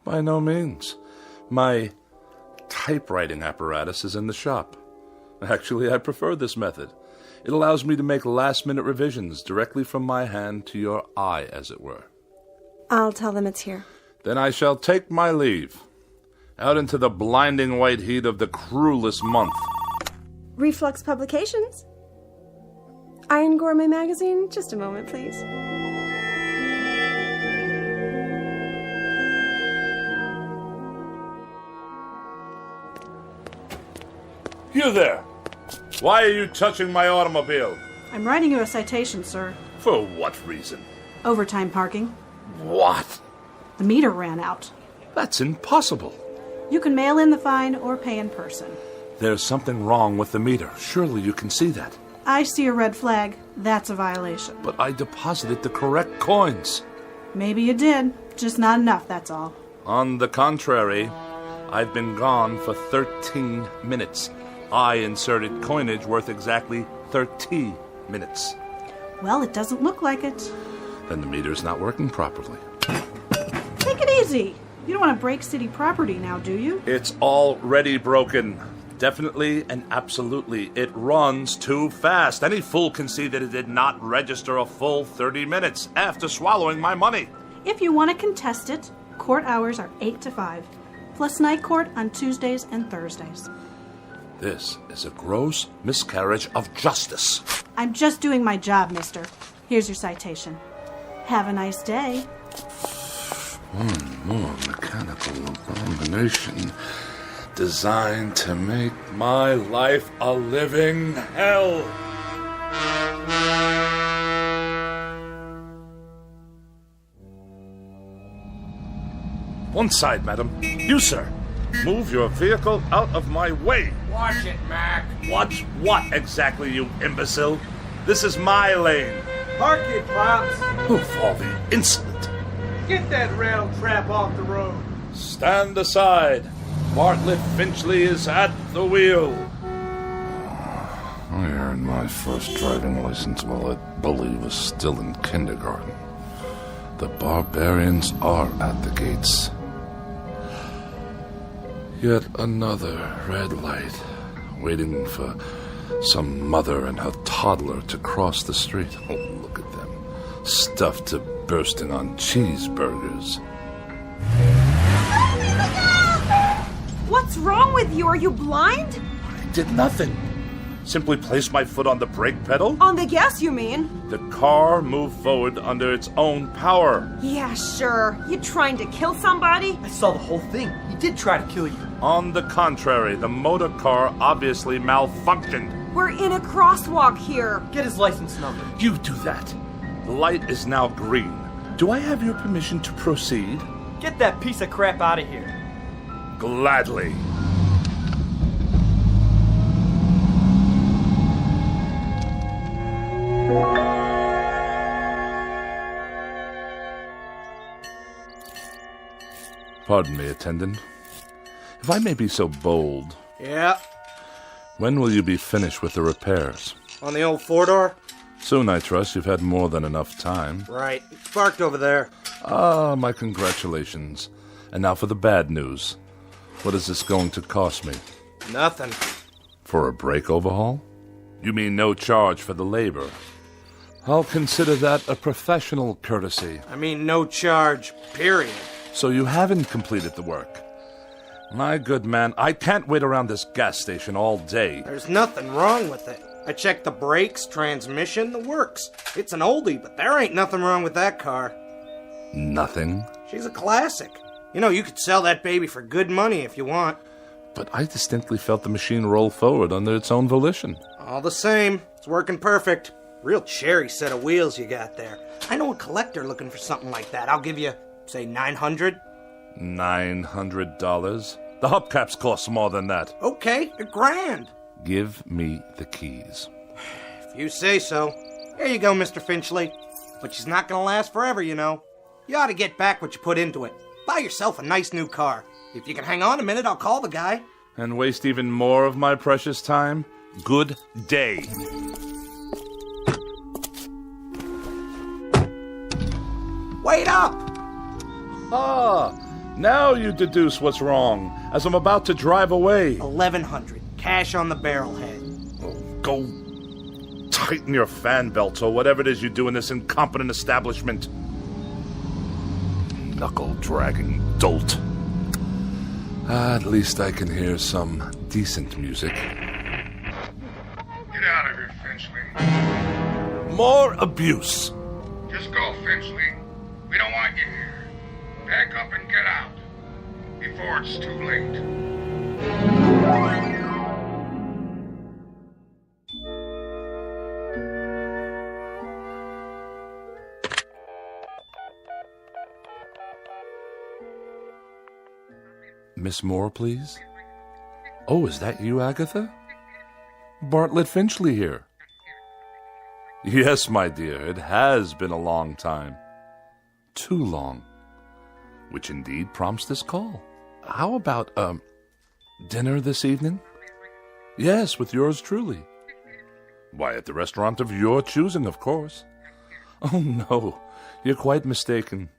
By no means. My typewriting apparatus is in the shop. Actually, I prefer this method. It allows me to make last-minute revisions directly from my hand to your eye, as it were. I'll tell them it's here. Then I shall take my leave. Out into the blinding white heat of the cruelest month. Reflux Publications. Iron Gourmet Magazine. Just a moment, please. You there! Why are you touching my automobile? I'm writing you a citation, sir. For what reason? Overtime parking. What? The meter ran out. That's impossible. You can mail in the fine or pay in person. There's something wrong with the meter. Surely you can see that. I see a red flag. That's a violation. But I deposited the correct coins. Maybe you did. Just not enough, that's all. On the contrary, I've been gone for 13 minutes. I inserted coinage worth exactly 30 minutes. Well, it doesn't look like it. Then the meter's not working properly. Take it easy. You don't want to break city property now, do you? It's already broken. Definitely and absolutely. It runs too fast. Any fool can see that it did not register a full 30 minutes after swallowing my money. If you want to contest it, court hours are 8 to 5, plus night court on Tuesdays and Thursdays. This is a gross miscarriage of justice. I'm just doing my job, mister. Here's your citation. Have a nice day. One more mechanical abomination designed to make my life a living hell. One side, madam. You, sir. Move your vehicle out of my way. Watch it, Mac. Watch what exactly, you imbecile? This is my lane. Park it, Pops. Of all the insolent. Get that rail trap off the road. Stand aside. Bartlett Finchley is at the wheel. I earned my first driving license while that bully was still in kindergarten. The barbarians are at the gates. Yet another red light, waiting for some mother and her toddler to cross the street. Oh, look at them, stuffed to bursting on cheeseburgers. What's wrong with you? Are you blind? I did nothing. Simply placed my foot on the brake pedal. On the gas, you mean? The car moved forward under its own power. Yeah, sure. You trying to kill somebody? I saw the whole thing. He did try to kill you. On the contrary, the motor car obviously malfunctioned. We're in a crosswalk here. Get his license number. You do that. The light is now green. Do I have your permission to proceed? Get that piece of crap out of here. Gladly. Pardon me, attendant. If I may be so bold. Yeah. When will you be finished with the repairs? On the old four-door? Soon, I trust, you've had more than enough time. Right. It's parked over there. Ah, my congratulations. And now for the bad news. What is this going to cost me? Nothing. For a brake overhaul? You mean no charge for the labor? I'll consider that a professional courtesy. I mean no charge, period. So you haven't completed the work. My good man, I can't wait around this gas station all day. There's nothing wrong with it. I checked the brakes, transmission, the works. It's an oldie, but there ain't nothing wrong with that car. Nothing? She's a classic. You know, you could sell that baby for good money if you want. But I distinctly felt the machine roll forward under its own volition. All the same, it's working perfect. Real cherry set of wheels you got there. I know a collector looking for something like that. I'll give you, say, $900. $900? The hubcaps cost more than that. Okay, $1,000. Give me the keys. If you say so. Here you go, Mr. Finchley. But she's not gonna last forever, you know. You ought to get back what you put into it. Buy yourself a nice new car. If you can hang on a minute, I'll call the guy. And waste even more of my precious time? Good day. Wait up! Ah, now you deduce what's wrong, as I'm about to drive away. $1,100. Cash on the barrelhead. Oh, go tighten your fan belts or whatever it is you do in this incompetent establishment. Knuckle-dragging dolt. At least I can hear some decent music. Get out of here, Finchley. More abuse. Just go, Finchley. We don't want you here. Pack up and get out. Before it's too late. Miss Moore, please? Oh, is that you, Agatha? Bartlett Finchley here. Yes, my dear, it has been a long time. Too long. Which indeed prompts this call. How about, dinner this evening? Yes, with yours truly. Why, at the restaurant of your choosing, of course. Oh, no, you're quite mistaken.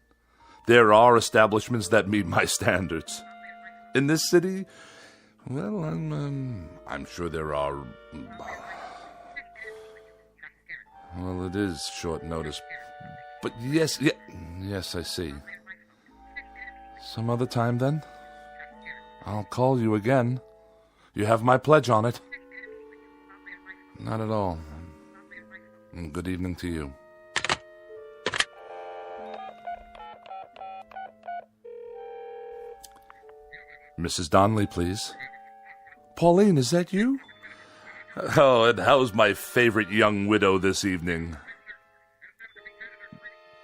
There are establishments that meet my standards. In this city, well, I'm sure there are. Well, it is short notice, but yes, I see. Some other time, then? I'll call you again. You have my pledge on it. Not at all. And good evening to you. Mrs. Donnelly, please. Pauline, is that you? Oh, and how's my favorite young widow this evening?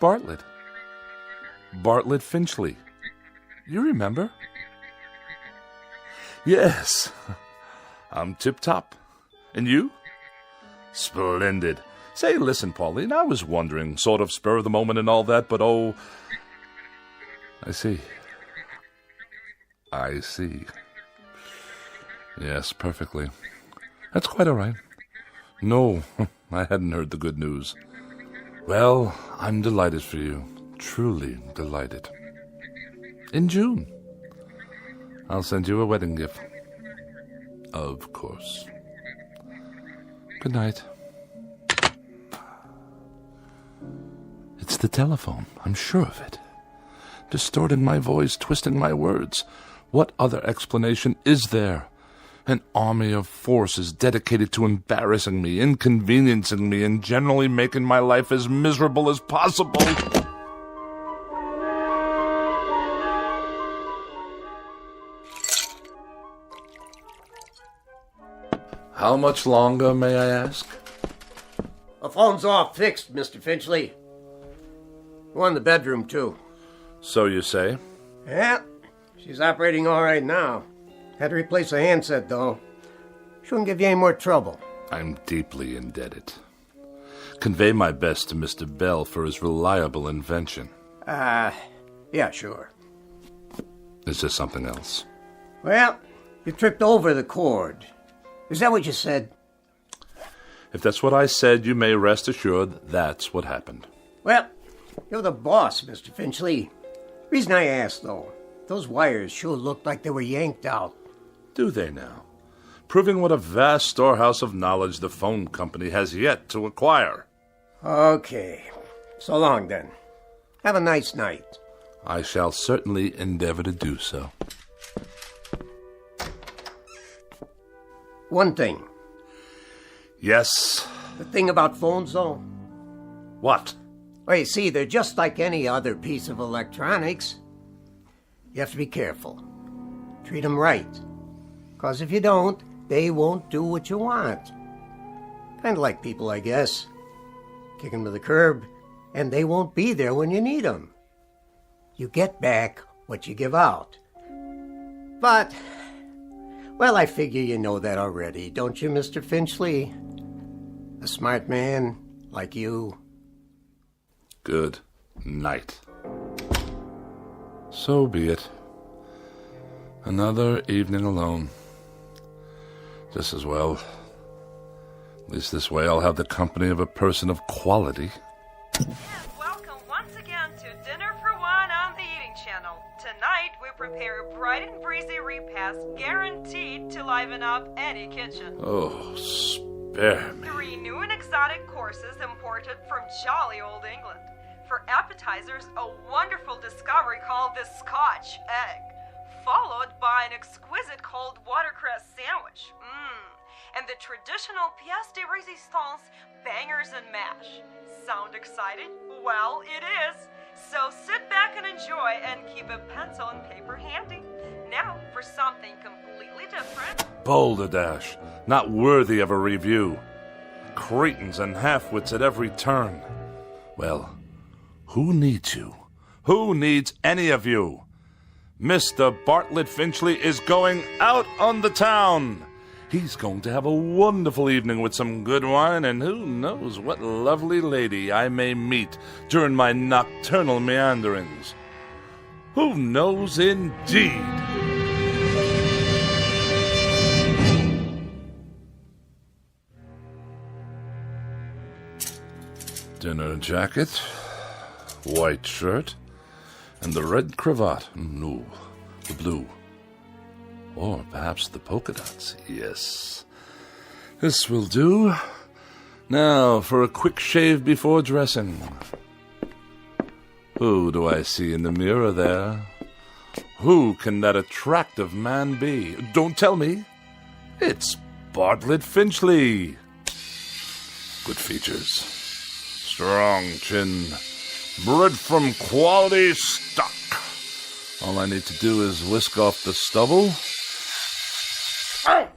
Bartlett. Bartlett Finchley. You remember? Yes. I'm tip-top. And you? Splendid. Say, listen, Pauline, I was wondering, sort of spur of the moment and all that, but oh... I see. I see. Yes, perfectly. That's quite all right. No, I hadn't heard the good news. Well, I'm delighted for you. Truly delighted. In June. I'll send you a wedding gift. Of course. Good night. It's the telephone. I'm sure of it. Distorting my voice, twisting my words. What other explanation is there? An army of forces dedicated to embarrassing me, inconveniencing me, and generally making my life as miserable as possible. How much longer, may I ask? The phone's all fixed, Mr. Finchley. One in the bedroom, too. So you say? Yeah, she's operating all right now. Had to replace the handset, though. Shouldn't give you any more trouble. I'm deeply indebted. Convey my best to Mr. Bell for his reliable invention. Yeah, sure. Is there something else? Well, you tripped over the cord. Is that what you said? If that's what I said, you may rest assured that's what happened. Well, you're the boss, Mr. Finchley. Reason I asked, though, those wires sure looked like they were yanked out. Do they now? Proving what a vast storehouse of knowledge the phone company has yet to acquire. Okay. So long, then. Have a nice night. I shall certainly endeavor to do so. One thing. Yes? The thing about phones, though. What? Well, you see, they're just like any other piece of electronics. You have to be careful. Treat them right. Because if you don't, they won't do what you want. Kind of like people, I guess. Kick them to the curb, and they won't be there when you need them. You get back what you give out. But, well, I figure you know that already, don't you, Mr. Finchley? A smart man like you. Good night. So be it. Another evening alone. Just as well. At least this way I'll have the company of a person of quality. And welcome once again to Dinner for One on the Eating Channel. Tonight we prepare a bright and breezy repast guaranteed to liven up any kitchen. Oh, spare me. 3 new and exotic courses imported from jolly old England. For appetizers, a wonderful discovery called the Scotch egg, followed by an exquisite cold watercress sandwich. And the traditional pièce de résistance, bangers and mash. Sound excited? Well, it is. So sit back and enjoy and keep a pencil and paper handy. Now for something completely different. Balderdash, not worthy of a review. Cretins and half-wits at every turn. Well, who needs you? Who needs any of you? Mr. Bartlett Finchley is going out on the town. He's going to have a wonderful evening with some good wine, and who knows what lovely lady I may meet during my nocturnal meanderings. Who knows indeed? Dinner jacket, white shirt, and the red cravat. No, the blue. Or perhaps the polka dots. Yes. This will do. Now for a quick shave before dressing. Who do I see in the mirror there? Who can that attractive man be? Don't tell me. It's Bartlett Finchley. Good features. Strong chin. Bred from quality stock. All I need to do is whisk off the stubble. Ow!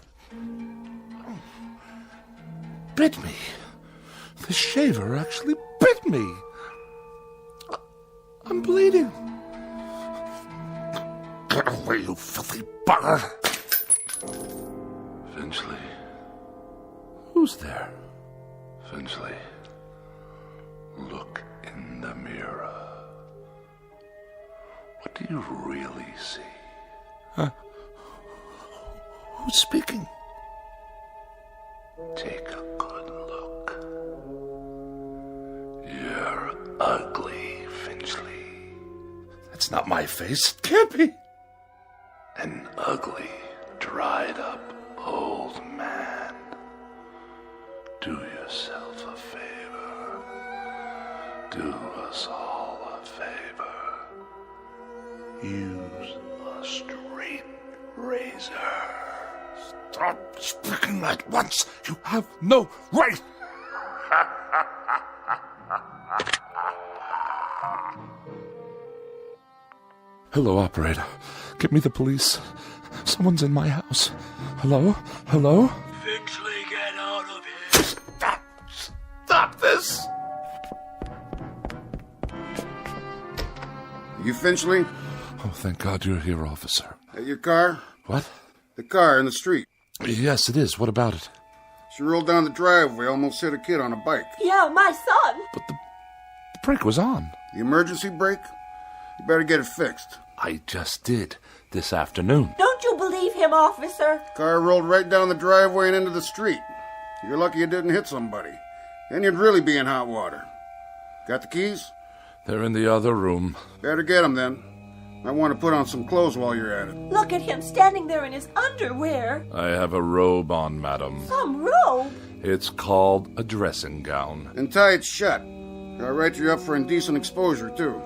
Bit me. The shaver actually bit me. I'm bleeding. Get away, you filthy bugger. Finchley. Who's there? Finchley. Look in the mirror. What do you really see? Who's speaking? Take a good look. You're ugly, Finchley. That's not my face. It can't be. An ugly, dried up old man. Do yourself a favor. Do us all a favor. Use a straight razor. Stop speaking at once. You have no right. Hello, operator. Get me the police. Someone's in my house. Hello? Hello? Finchley, get out of here. Stop this! You Finchley? Oh, thank God you're here, officer. At your car? What? The car in the street. Yes, it is. What about it? She rolled down the driveway, almost hit a kid on a bike. Yeah, my son. But the brake was on. The emergency brake? You better get it fixed. I just did this afternoon. Don't you believe him, officer? Car rolled right down the driveway and into the street. You're lucky you didn't hit somebody. Then you'd really be in hot water. Got the keys? They're in the other room. Better get them then. I want to put on some clothes while you're at it. Look at him standing there in his underwear. I have a robe on, madam. Some robe? It's called a dressing gown. And tie it shut. I'll write you up for indecent exposure, too.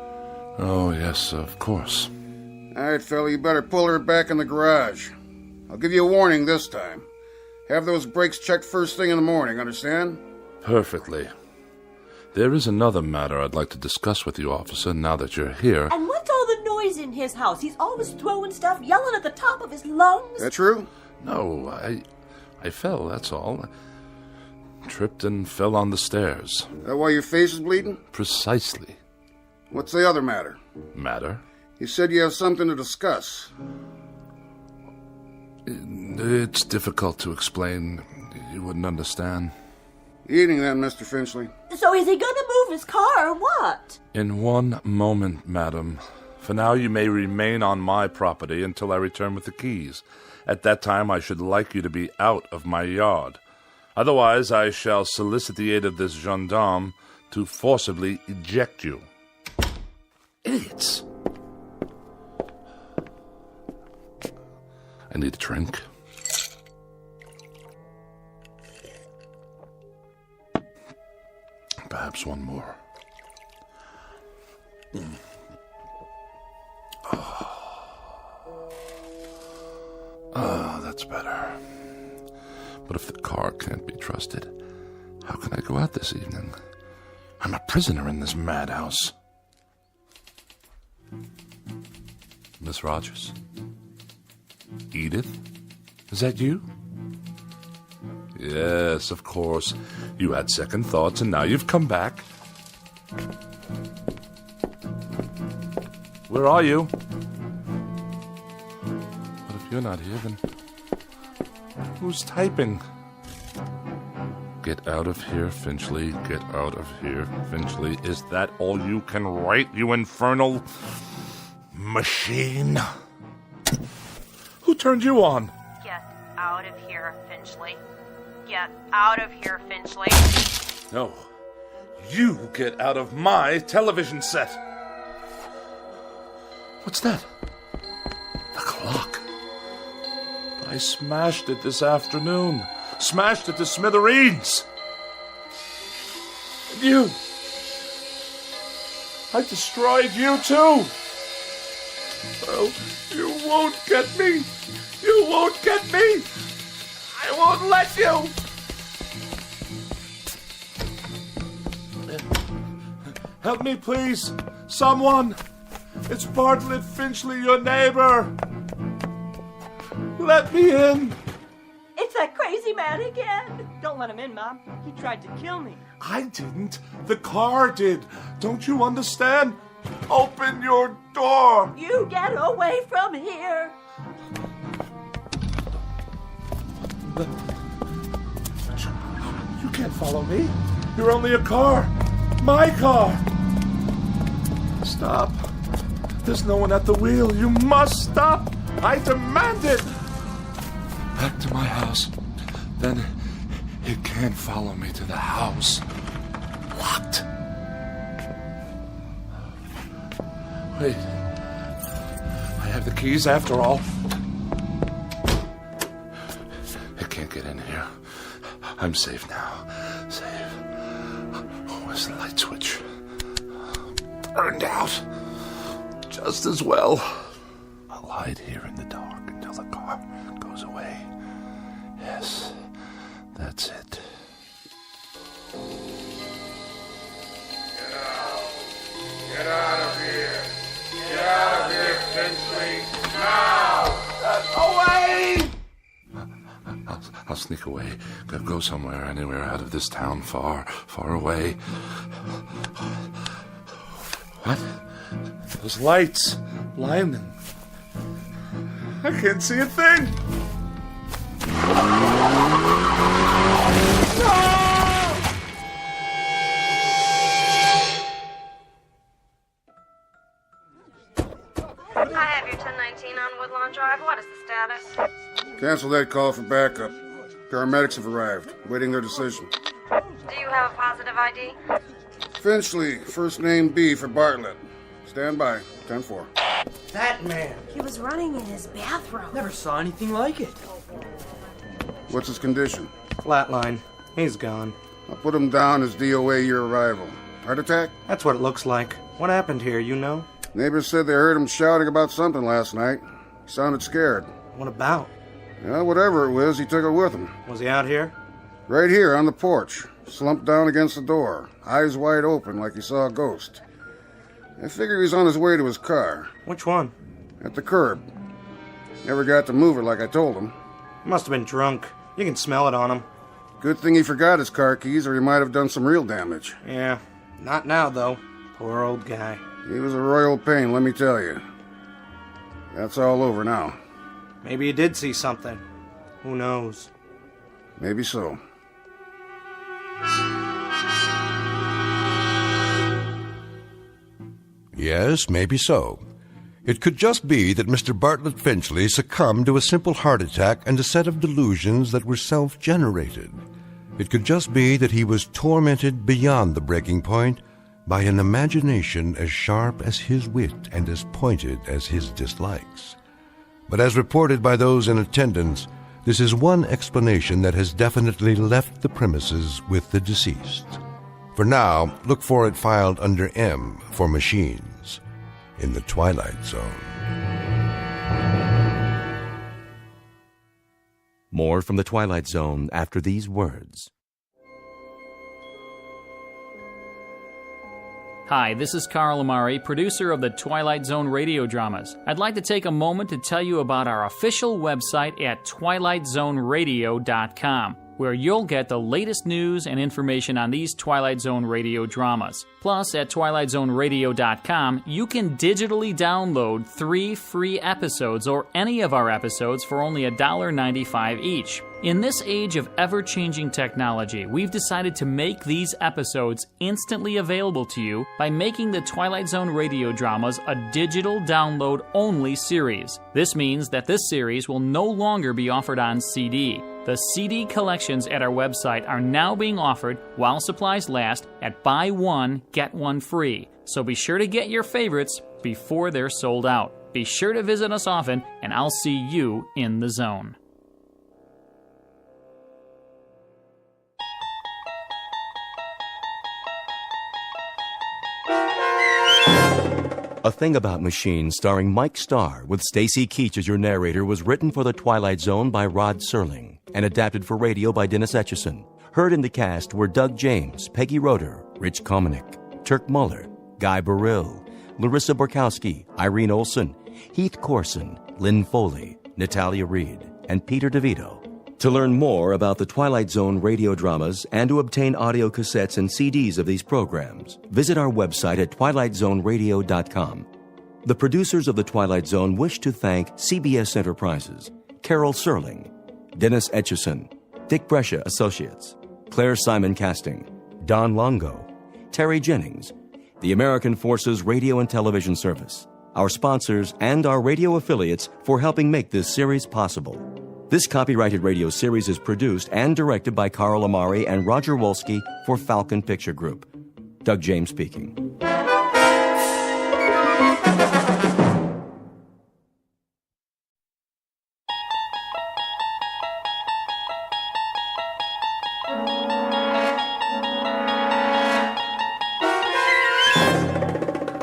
Oh, yes, of course. All right, fella, you better pull her back in the garage. I'll give you a warning this time. Have those brakes checked first thing in the morning, understand? Perfectly. There is another matter I'd like to discuss with you, officer, now that you're here. And what's all the noise in his house? He's always throwing stuff, yelling at the top of his lungs. That true? No, I fell, that's all. Tripped and fell on the stairs. That why your face is bleeding? Precisely. What's the other matter? Matter? You said you have something to discuss. It's difficult to explain. You wouldn't understand. Evening then, Mr. Finchley. So is he going to move his car or what? In one moment, madam. For now, you may remain on my property until I return with the keys. At that time, I should like you to be out of my yard. Otherwise, I shall solicit the aid of this gendarme to forcibly eject you. Idiots! I need a drink. Perhaps one more. That's better. But if the car can't be trusted, how can I go out this evening? I'm a prisoner in this madhouse. Miss Rogers? Edith? Is that you? Yes, of course. You had second thoughts, and now you've come back. Where are you? But if you're not here, then who's typing? Get out of here, Finchley. Get out of here, Finchley. Is that all you can write, you infernal machine? Who turned you on? Get out of here, Finchley. Get out of here, Finchley. No. You get out of my television set. What's that? The clock. I smashed it this afternoon. Smashed it to smithereens. And you. I destroyed you too. Oh, you won't get me. You won't get me. I won't let you. Help me, please. Someone. It's Bartlett Finchley, your neighbor. Let me in. It's that crazy man again. Don't let him in, Mom. He tried to kill me. I didn't. The car did. Don't you understand? Open your door. You get away from here. You can't follow me. You're only a car. My car. Stop. There's no one at the wheel. You must stop. I demand it. Back to my house. Then it can't follow me to the house. Locked. Wait. I have the keys after all. It can't get in here. I'm safe now. Safe. Oh, where's the light switch? Burned out. Just as well. I'll hide here in the dark until the car goes away. Yes, that's it. Get out of here. Get out of here, Finchley. Now! Away! I'll sneak away. Go somewhere, anywhere out of this town, far, far away. What? Those lights. Lyman. I can't see a thing. I have your 1019 on Woodlawn Drive. What is the status? Cancel that call for backup. Paramedics have arrived, waiting their decision. Do you have a positive ID? Finchley, first name B for Bartlett. Stand by, 10-4. That man. He was running in his bathroom. Never saw anything like it. What's his condition? Flatline. He's gone. I'll put him down as DOA your arrival. Heart attack? That's what it looks like. What happened here, you know? Neighbors said they heard him shouting about something last night. He sounded scared. What about? Yeah, whatever it was, he took it with him. Was he out here? Right here on the porch, slumped down against the door, eyes wide open like he saw a ghost. I figure he's on his way to his car. Which one? At the curb. Never got to move it like I told him. Must have been drunk. You can smell it on him. Good thing he forgot his car keys or he might have done some real damage. Yeah, not now, though. Poor old guy. He was a royal pain, let me tell you. That's all over now. Maybe he did see something. Who knows? Maybe so. Yes, maybe so. It could just be that Mr. Bartlett Finchley succumbed to a simple heart attack and a set of delusions that were self-generated. It could just be that he was tormented beyond the breaking point by an imagination as sharp as his wit and as pointed as his dislikes. But as reported by those in attendance, this is one explanation that has definitely left the premises with the deceased. For now, look for it filed under M for machines in the Twilight Zone. More from the Twilight Zone after these words. Hi, this is Carl Amari, producer of the Twilight Zone radio dramas. I'd like to take a moment to tell you about our official website at twilightzoneradio.com, where you'll get the latest news and information on these Twilight Zone radio dramas. Plus, at twilightzoneradio.com, you can digitally download 3 free episodes or any of our episodes for only $1.95 each. In this age of ever-changing technology, we've decided to make these episodes instantly available to you by making the Twilight Zone radio dramas a digital download-only series. This means that this series will no longer be offered on CD. The CD collections at our website are now being offered while supplies last at buy one, get one free. So be sure to get your favorites before they're sold out. Be sure to visit us often, and I'll see you in the zone. A Thing About Machines, starring Mike Starr, with Stacy Keach as your narrator, was written for The Twilight Zone by Rod Serling and adapted for radio by Dennis Etchison. Heard in the cast were Doug James, Peggy Roeder, Rich Kominick, Turk Muller, Guy Burrill, Larissa Borkowski, Irene Olson, Heath Corson, Lynn Foley, Natalia Reed, and Peter DeVito. To learn more about the Twilight Zone radio dramas and to obtain audio cassettes and CDs of these programs, visit our website at twilightzoneradio.com. The producers of The Twilight Zone wish to thank CBS Enterprises, Carol Serling, Dennis Etchison, Dick Brescia Associates, Claire Simon Casting, Don Longo, Terry Jennings, the American Forces Radio and Television Service, our sponsors, and our radio affiliates for helping make this series possible. This copyrighted radio series is produced and directed by Carl Amari and Roger Wolski for Falcon Picture Group. Doug James speaking.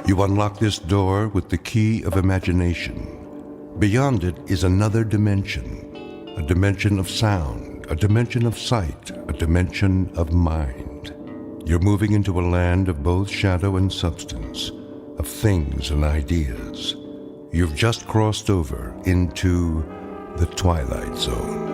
You unlock this door with the key of imagination. Beyond it is another dimension. A dimension of sound, a dimension of sight, a dimension of mind. You're moving into a land of both shadow and substance, of things and ideas. You've just crossed over into the Twilight Zone.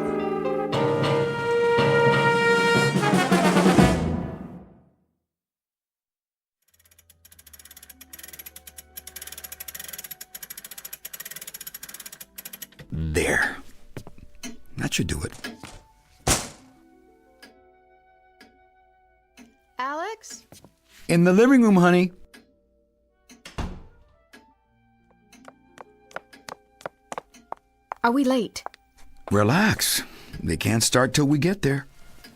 There. That should do it. Alex? In the living room, honey. Are we late? Relax. They can't start till we get there.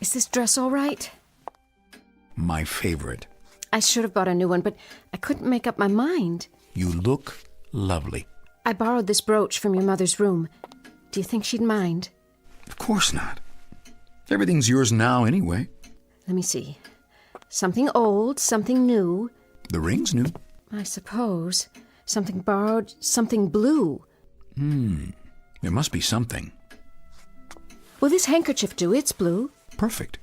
Is this dress all right? My favorite. I should have bought a new one, but I couldn't make up my mind. You look lovely. I borrowed this brooch from your mother's room. Do you think she'd mind? Of course not. Everything's yours now anyway. Let me see. Something old, something new. The ring's new. I suppose. Something borrowed, something blue. There must be something. Will this handkerchief do? It's blue. Perfect.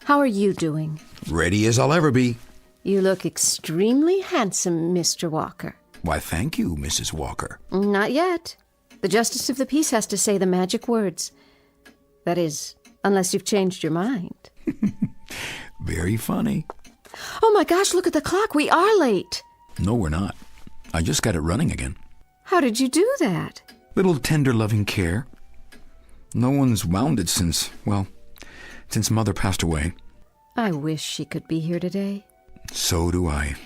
How are you doing? Ready as I'll ever be. You look extremely handsome, Mr. Walker. Why, thank you, Mrs. Walker. Not yet. The Justice of the Peace has to say the magic words. That is, unless you've changed your mind. Very funny. Oh my gosh, look at the clock. We are late. No, we're not. I just got it running again. How did you do that? Little tender loving care. No one's wound it since Mother passed away. I wish she could be here today. So do I.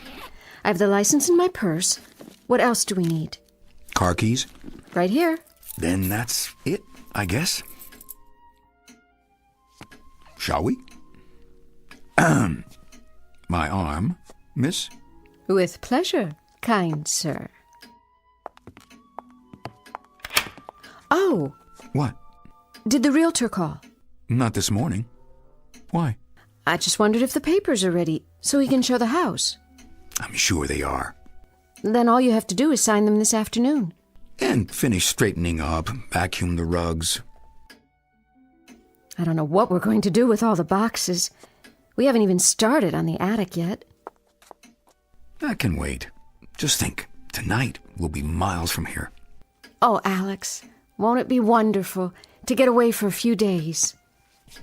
I have the license in my purse. What else do we need? Car keys? Right here. Then that's it, I guess. Shall we? My arm, miss? With pleasure, kind sir. Oh! What? Did the realtor call? Not this morning. Why? I just wondered if the papers are ready, so he can show the house. I'm sure they are. Then all you have to do is sign them this afternoon. And finish straightening up, vacuum the rugs. I don't know what we're going to do with all the boxes. We haven't even started on the attic yet. That can wait. Just think, tonight we'll be miles from here. Oh, Alex, won't it be wonderful to get away for a few days?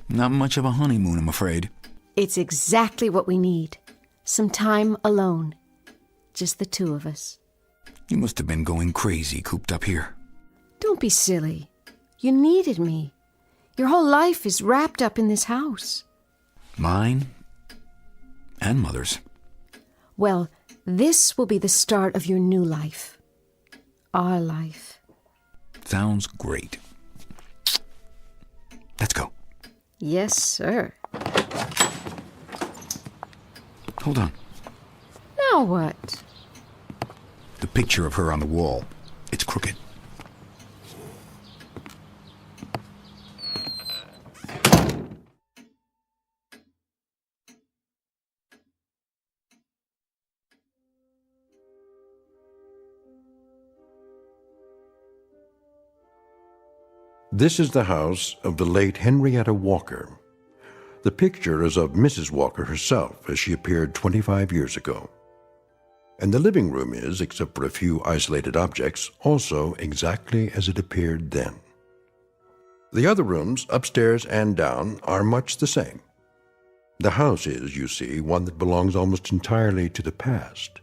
Not much of a honeymoon, I'm afraid. It's exactly what we need. Some time alone. Just the two of us. You must have been going crazy cooped up here. Don't be silly. You needed me. Your whole life is wrapped up in this house. Mine and Mother's. Well, this will be the start of your new life. Our life. Sounds great. Let's go. Yes, sir. Hold on. Now what? The picture of her on the wall. It's crooked. This is the house of the late Henrietta Walker. The picture is of Mrs. Walker herself as she appeared 25 years ago. And the living room is, except for a few isolated objects, also exactly as it appeared then. The other rooms, upstairs and down, are much the same. The house is, you see, one that belongs almost entirely to the past.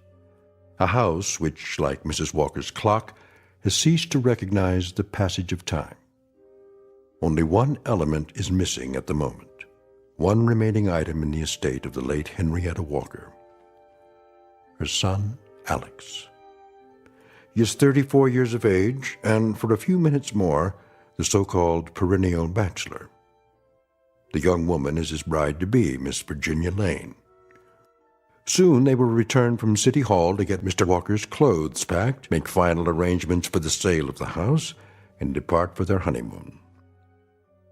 A house which, like Mrs. Walker's clock, has ceased to recognize the passage of time. Only one element is missing at the moment, one remaining item in the estate of the late Henrietta Walker. Her son, Alex. He is 34 years of age, and for a few minutes more, the so-called perennial bachelor. The young woman is his bride-to-be, Miss Virginia Lane. Soon they will return from City Hall to get Mr. Walker's clothes packed, make final arrangements for the sale of the house, and depart for their honeymoon.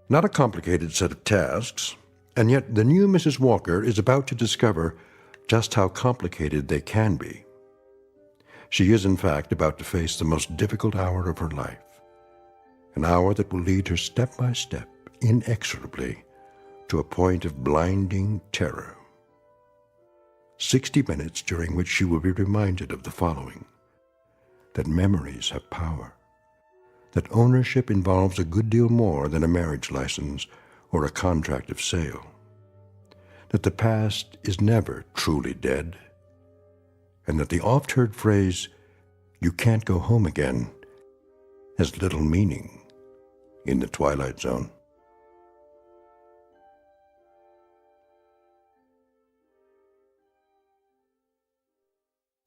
Not a complicated set of tasks, and yet the new Mrs. Walker is about to discover just how complicated they can be. She is, in fact, about to face the most difficult hour of her life, an hour that will lead her step by step, inexorably, to a point of blinding terror. 60 minutes during which she will be reminded of the following: that memories have power, that ownership involves a good deal more than a marriage license or a contract of sale, that the past is never truly dead, and that the oft-heard phrase, "you can't go home again," has little meaning in the Twilight Zone.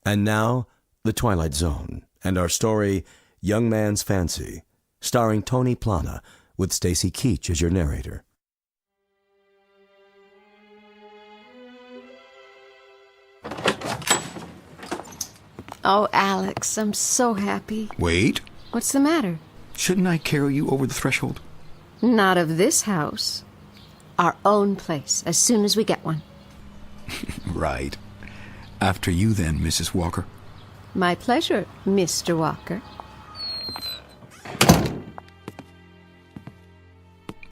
And now, The Twilight Zone, and our story, Young Man's Fancy, starring Tony Plana, with Stacy Keach as your narrator. Oh, Alex, I'm so happy. Wait. What's the matter? Shouldn't I carry you over the threshold? Not of this house. Our own place, as soon as we get one. Right. After you then, Mrs. Walker. My pleasure, Mr. Walker.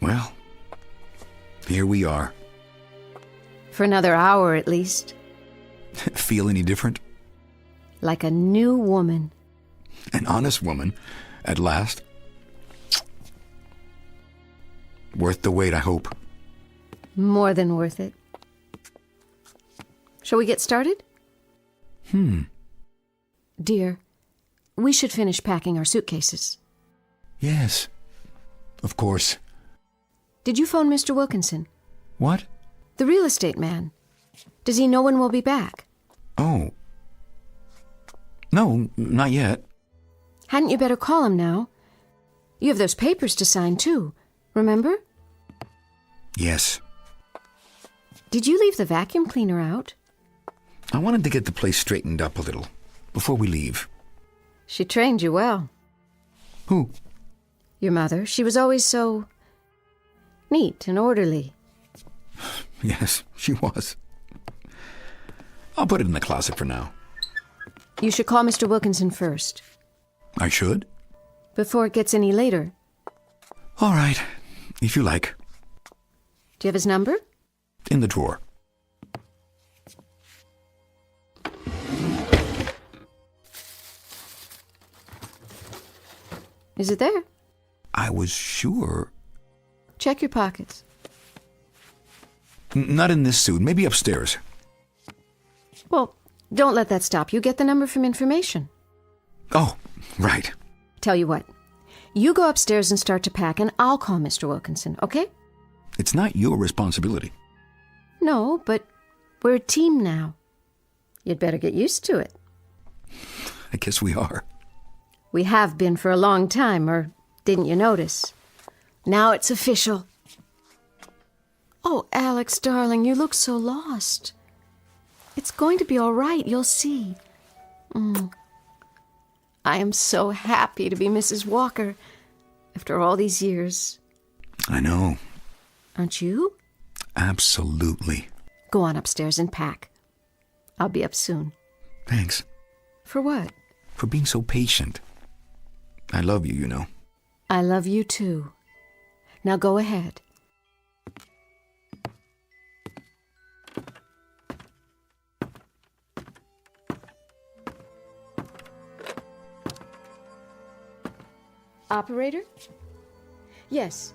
Well, here we are. For another hour, at least. Feel any different? Like a new woman. An honest woman, at last. Worth the wait, I hope. More than worth it. Shall we get started? Dear, we should finish packing our suitcases. Yes, of course. Did you phone Mr. Wilkinson? What? The real estate man. Does he know when we'll be back? Oh. No, not yet. Hadn't you better call him now? You have those papers to sign, too. Remember? Yes. Did you leave the vacuum cleaner out? I wanted to get the place straightened up a little before we leave. She trained you well. Who? Your mother. She was always so neat and orderly. Yes, she was. I'll put it in the closet for now. You should call Mr. Wilkinson first. I should? Before it gets any later. All right, if you like. Do you have his number? In the drawer. Is it there? I was sure. Check your pockets. Not in this suit. Maybe upstairs. Well, don't let that stop you. Get the number from information. Oh, right. Tell you what. You go upstairs and start to pack, and I'll call Mr. Wilkinson, okay? It's not your responsibility. No, but we're a team now. You'd better get used to it. I guess we are. We have been for a long time, or didn't you notice? Now it's official. Oh, Alex, darling, you look so lost. It's going to be all right, you'll see. I am so happy to be Mrs. Walker after all these years. I know. Aren't you? Absolutely. Go on upstairs and pack. I'll be up soon. Thanks. For what? For being so patient. I love you, you know. I love you too. Now go ahead. Operator? Yes.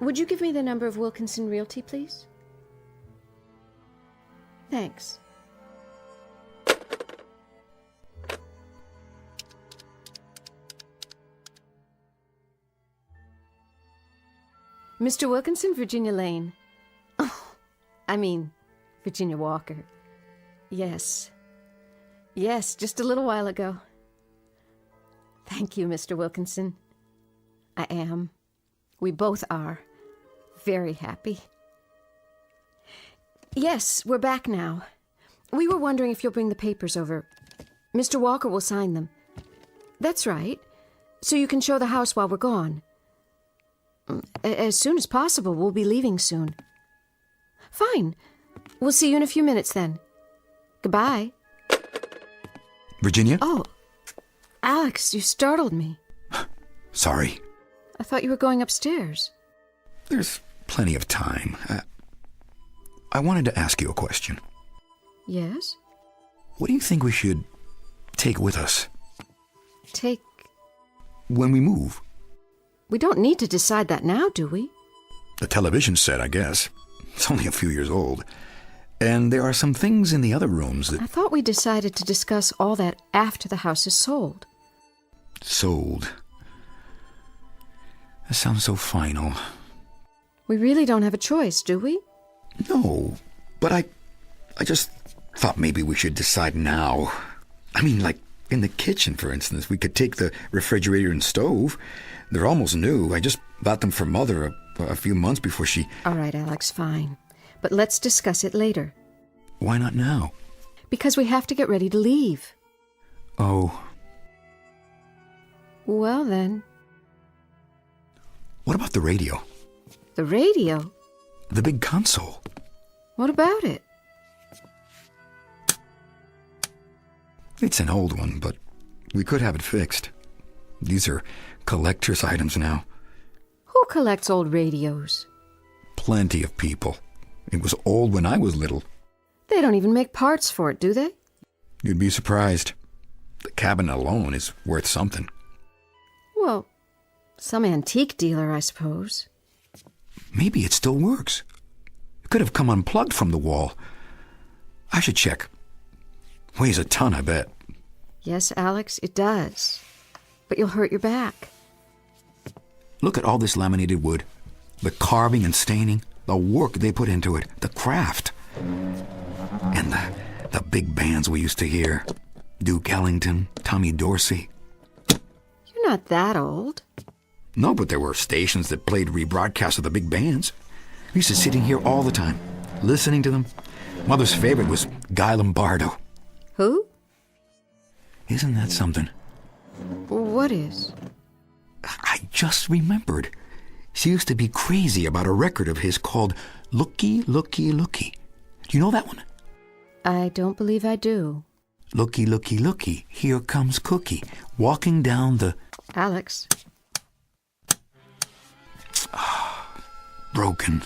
Would you give me the number of Wilkinson Realty, please? Thanks. Mr. Wilkinson, Virginia Lane. Oh, I mean, Virginia Walker. Yes. Yes, just a little while ago. Thank you, Mr. Wilkinson. I am. We both are. Very happy. Yes, we're back now. We were wondering if you'll bring the papers over. Mr. Walker will sign them. That's right. So you can show the house while we're gone. As soon as possible. We'll be leaving soon. Fine. We'll see you in a few minutes then. Goodbye. Virginia? Oh, Alex, you startled me. Sorry. I thought you were going upstairs. There's plenty of time. I wanted to ask you a question. Yes? What do you think we should take with us? Take? When we move. We don't need to decide that now, do we? The television set, I guess. It's only a few years old. And there are some things in the other rooms that... I thought we decided to discuss all that after the house is sold. Sold. That sounds so final. We really don't have a choice, do we? No, but I just thought maybe we should decide now. I mean, like in the kitchen, for instance, we could take the refrigerator and stove. They're almost new. I just Bought them for Mother a few months before she... All right, Alex, fine. But let's discuss it later. Why not now? Because we have to get ready to leave. Oh. Well, then. What about the radio? The radio? The big console. What about it? It's an old one, but we could have it fixed. These are collector's items now. Who collects old radios? Plenty of people. It was old when I was little. They don't even make parts for it, do they? You'd be surprised. The cabinet alone is worth something. Well, some antique dealer, I suppose. Maybe it still works. It could have come unplugged from the wall. I should check. Weighs a ton, I bet. Yes, Alex, it does. But you'll hurt your back. Look at all this laminated wood. The carving and staining, the work they put into it, the craft. And the big bands we used to hear. Duke Ellington, Tommy Dorsey. You're not that old. No, but there were stations that played rebroadcasts of the big bands. We used to sit in here all the time, listening to them. Mother's favorite was Guy Lombardo. Who? Isn't that something? What is? I just remembered. She used to be crazy about a record of his called Looky, Looky, Looky. Do you know that one? I don't believe I do. Looky, looky, looky, here comes Cookie, walking down the... Alex. Broken.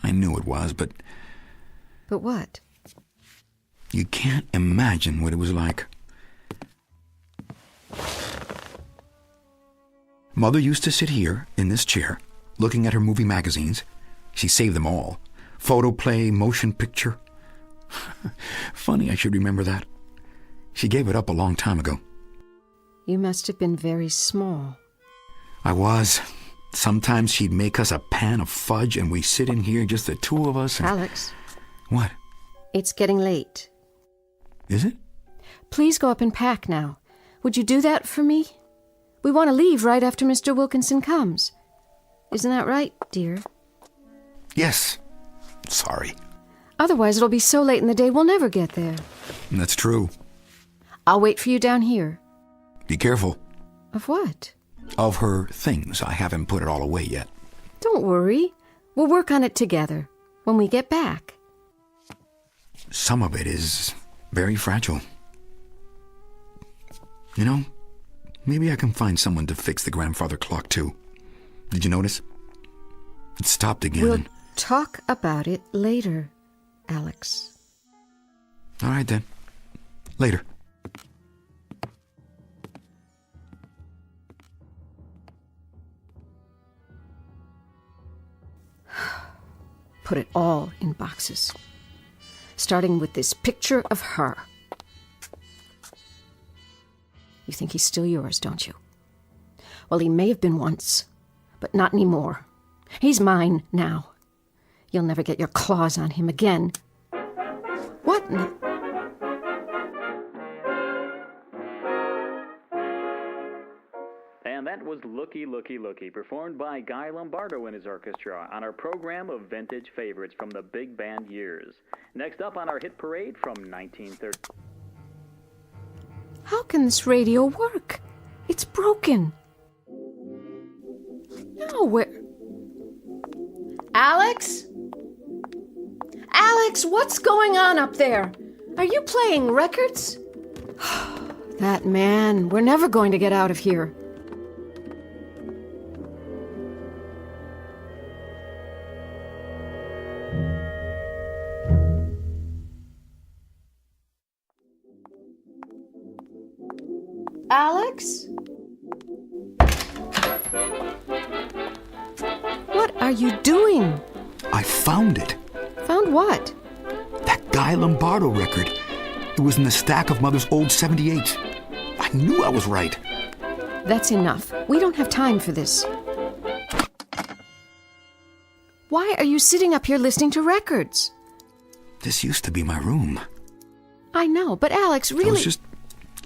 I knew it was, but... But what? You can't imagine what it was like. Mother used to sit here, in this chair, looking at her movie magazines. She saved them all. Photoplay, motion picture. Funny I should remember that. She gave it up a long time ago. You must have been very small. I was. Sometimes she'd make us a pan of fudge and we sit in here, just the two of us. And... Alex. What? It's getting late. Is it? Please go up and pack now. Would you do that for me? We want to leave right after Mr. Wilkinson comes. Isn't that right, dear? Yes. Sorry. Otherwise, it'll be so late in the day we'll never get there. That's true. I'll wait for you down here. Be careful. Of what? Of her things. I haven't put it all away yet. Don't worry. We'll work on it together when we get back. Some of it is very fragile. You know, maybe I can find someone to fix the grandfather clock, too. Did you notice? It stopped again. We'll talk about it later, Alex. All right, then. Later. Put it all in boxes. Starting with this picture of her. You think he's still yours, don't you? Well, he may have been once, but not anymore. He's mine now. You'll never get your claws on him again. What in the... And that was Looky, Looky, Looky, performed by Guy Lombardo and his orchestra on our program of vintage favorites from the big band years. Next up on our hit parade from 1930. How can this radio work? It's broken. No, where... Alex? Alex, what's going on up there? Are you playing records? That man, we're never going to get out of here. Alex? What are you doing? I found it. Found what? That Guy Lombardo record. It was in the stack of Mother's old 78s. I knew I was right. That's enough. We don't have time for this. Why are you sitting up here listening to records? This used to be my room. I know, but Alex, really... I was just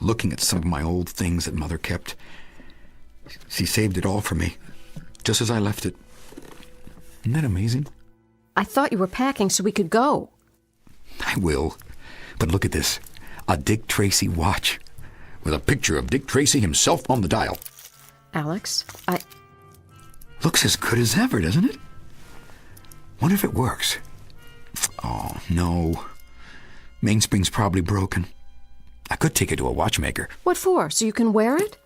looking at some of my old things that Mother kept. She saved it all for me. just as I left it. Isn't that amazing? I thought you were packing so we could go. I will. But look at this. A Dick Tracy watch. With a picture of Dick Tracy himself on the dial. Alex, Looks as good as ever, doesn't it? Wonder if it works. Oh, no. Mainspring's probably broken. I could take it to a watchmaker. What for? So you can wear it?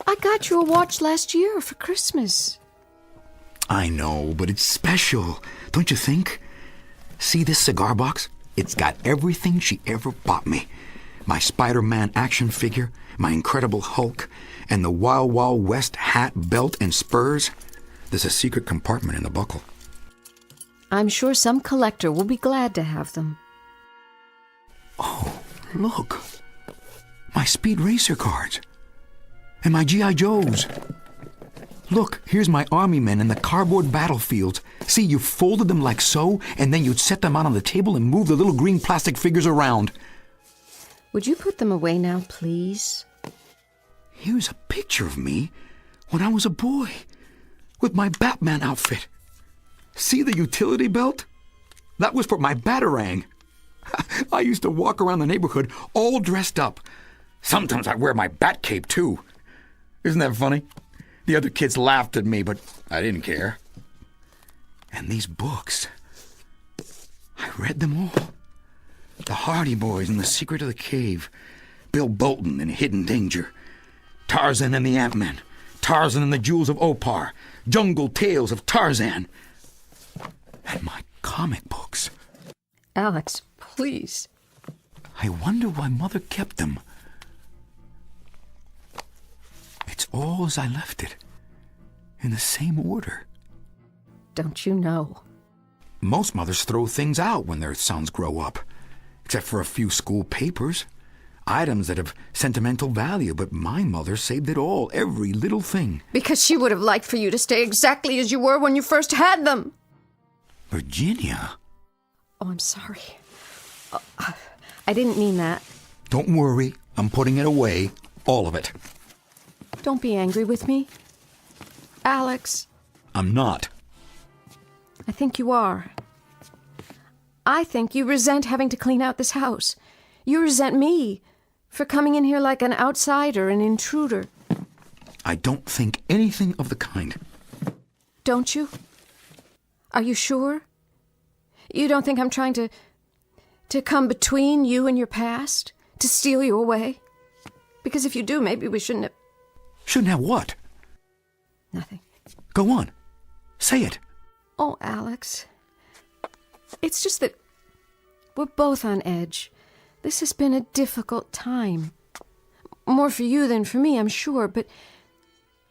I got you a watch last year for Christmas. I know, but it's special, don't you think? See this cigar box? It's got everything she ever bought me. My Spider-Man action figure, my Incredible Hulk, and the Wild Wild West hat, belt, and spurs. There's a secret compartment in the buckle. I'm sure some collector will be glad to have them. Oh, look. My Speed Racer cards. And my G.I. Joes. Look, here's my army men in the cardboard battlefields. See, you folded them like so, and then you'd set them out on the table and move the little green plastic figures around. Would you put them away now, please? Here's a picture of me when I was a boy, with my Batman outfit. See the utility belt? That was for my Batarang. I used to walk around the neighborhood all dressed up. Sometimes I'd wear my bat cape, too. Isn't that funny? The other kids laughed at me, but I didn't care. And these books, I read them all. The Hardy Boys and the Secret of the Cave, Bill Bolton and Hidden Danger, Tarzan and the Ant-Man, Tarzan and the Jewels of Opar, Jungle Tales of Tarzan, and my comic books. Alex, please. I wonder why Mother kept them. It's all as I left it, in the same order. Don't you know? Most mothers throw things out when their sons grow up, except for a few school papers, items that have sentimental value, but my mother saved it all, every little thing. Because she would have liked for you to stay exactly as you were when you first had them. Virginia? Oh, I'm sorry. I didn't mean that. Don't worry, I'm putting it away, all of it. Don't be angry with me. Alex. I'm not. I think you are. I think you resent having to clean out this house. You resent me for coming in here like an outsider, an intruder. I don't think anything of the kind. Don't you? Are you sure? You don't think I'm trying to come between you and your past? To steal you away? Because if you do, maybe we shouldn't have... Shouldn't have what? Nothing. Go on. Say it. Oh, Alex. It's just that we're both on edge. This has been a difficult time. More for you than for me, I'm sure, but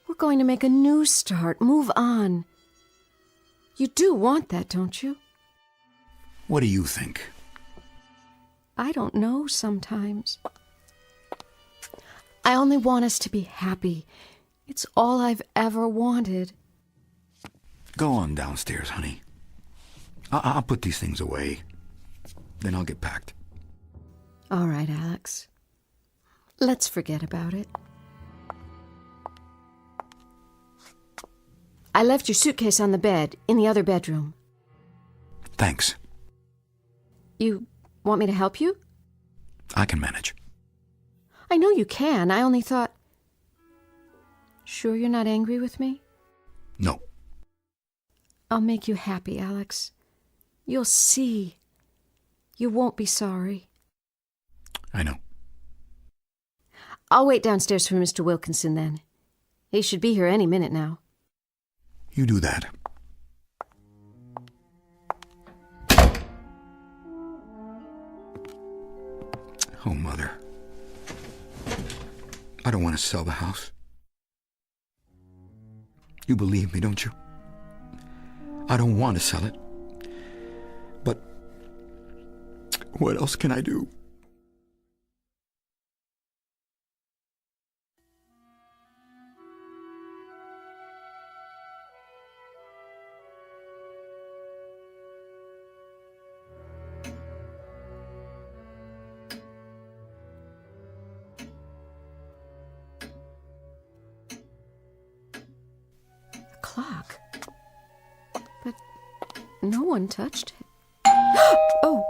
we're going to make a new start, move on. You do want that, don't you? What do you think? I don't know sometimes. I only want us to be happy. It's all I've ever wanted. Go on downstairs, honey. I'll put these things away. Then I'll get packed. All right, Alex. Let's forget about it. I left your suitcase on the bed in the other bedroom. Thanks. You want me to help you? I can manage. I know you can. I only thought... Sure you're not angry with me? No. I'll make you happy, Alex. You'll see. You won't be sorry. I know. I'll wait downstairs for Mr. Wilkinson, then. He should be here any minute now. You do that. Oh, Mother. I don't want to sell the house. You believe me, don't you? I don't want to sell it. But what else can I do? clock. But no one touched it. Oh!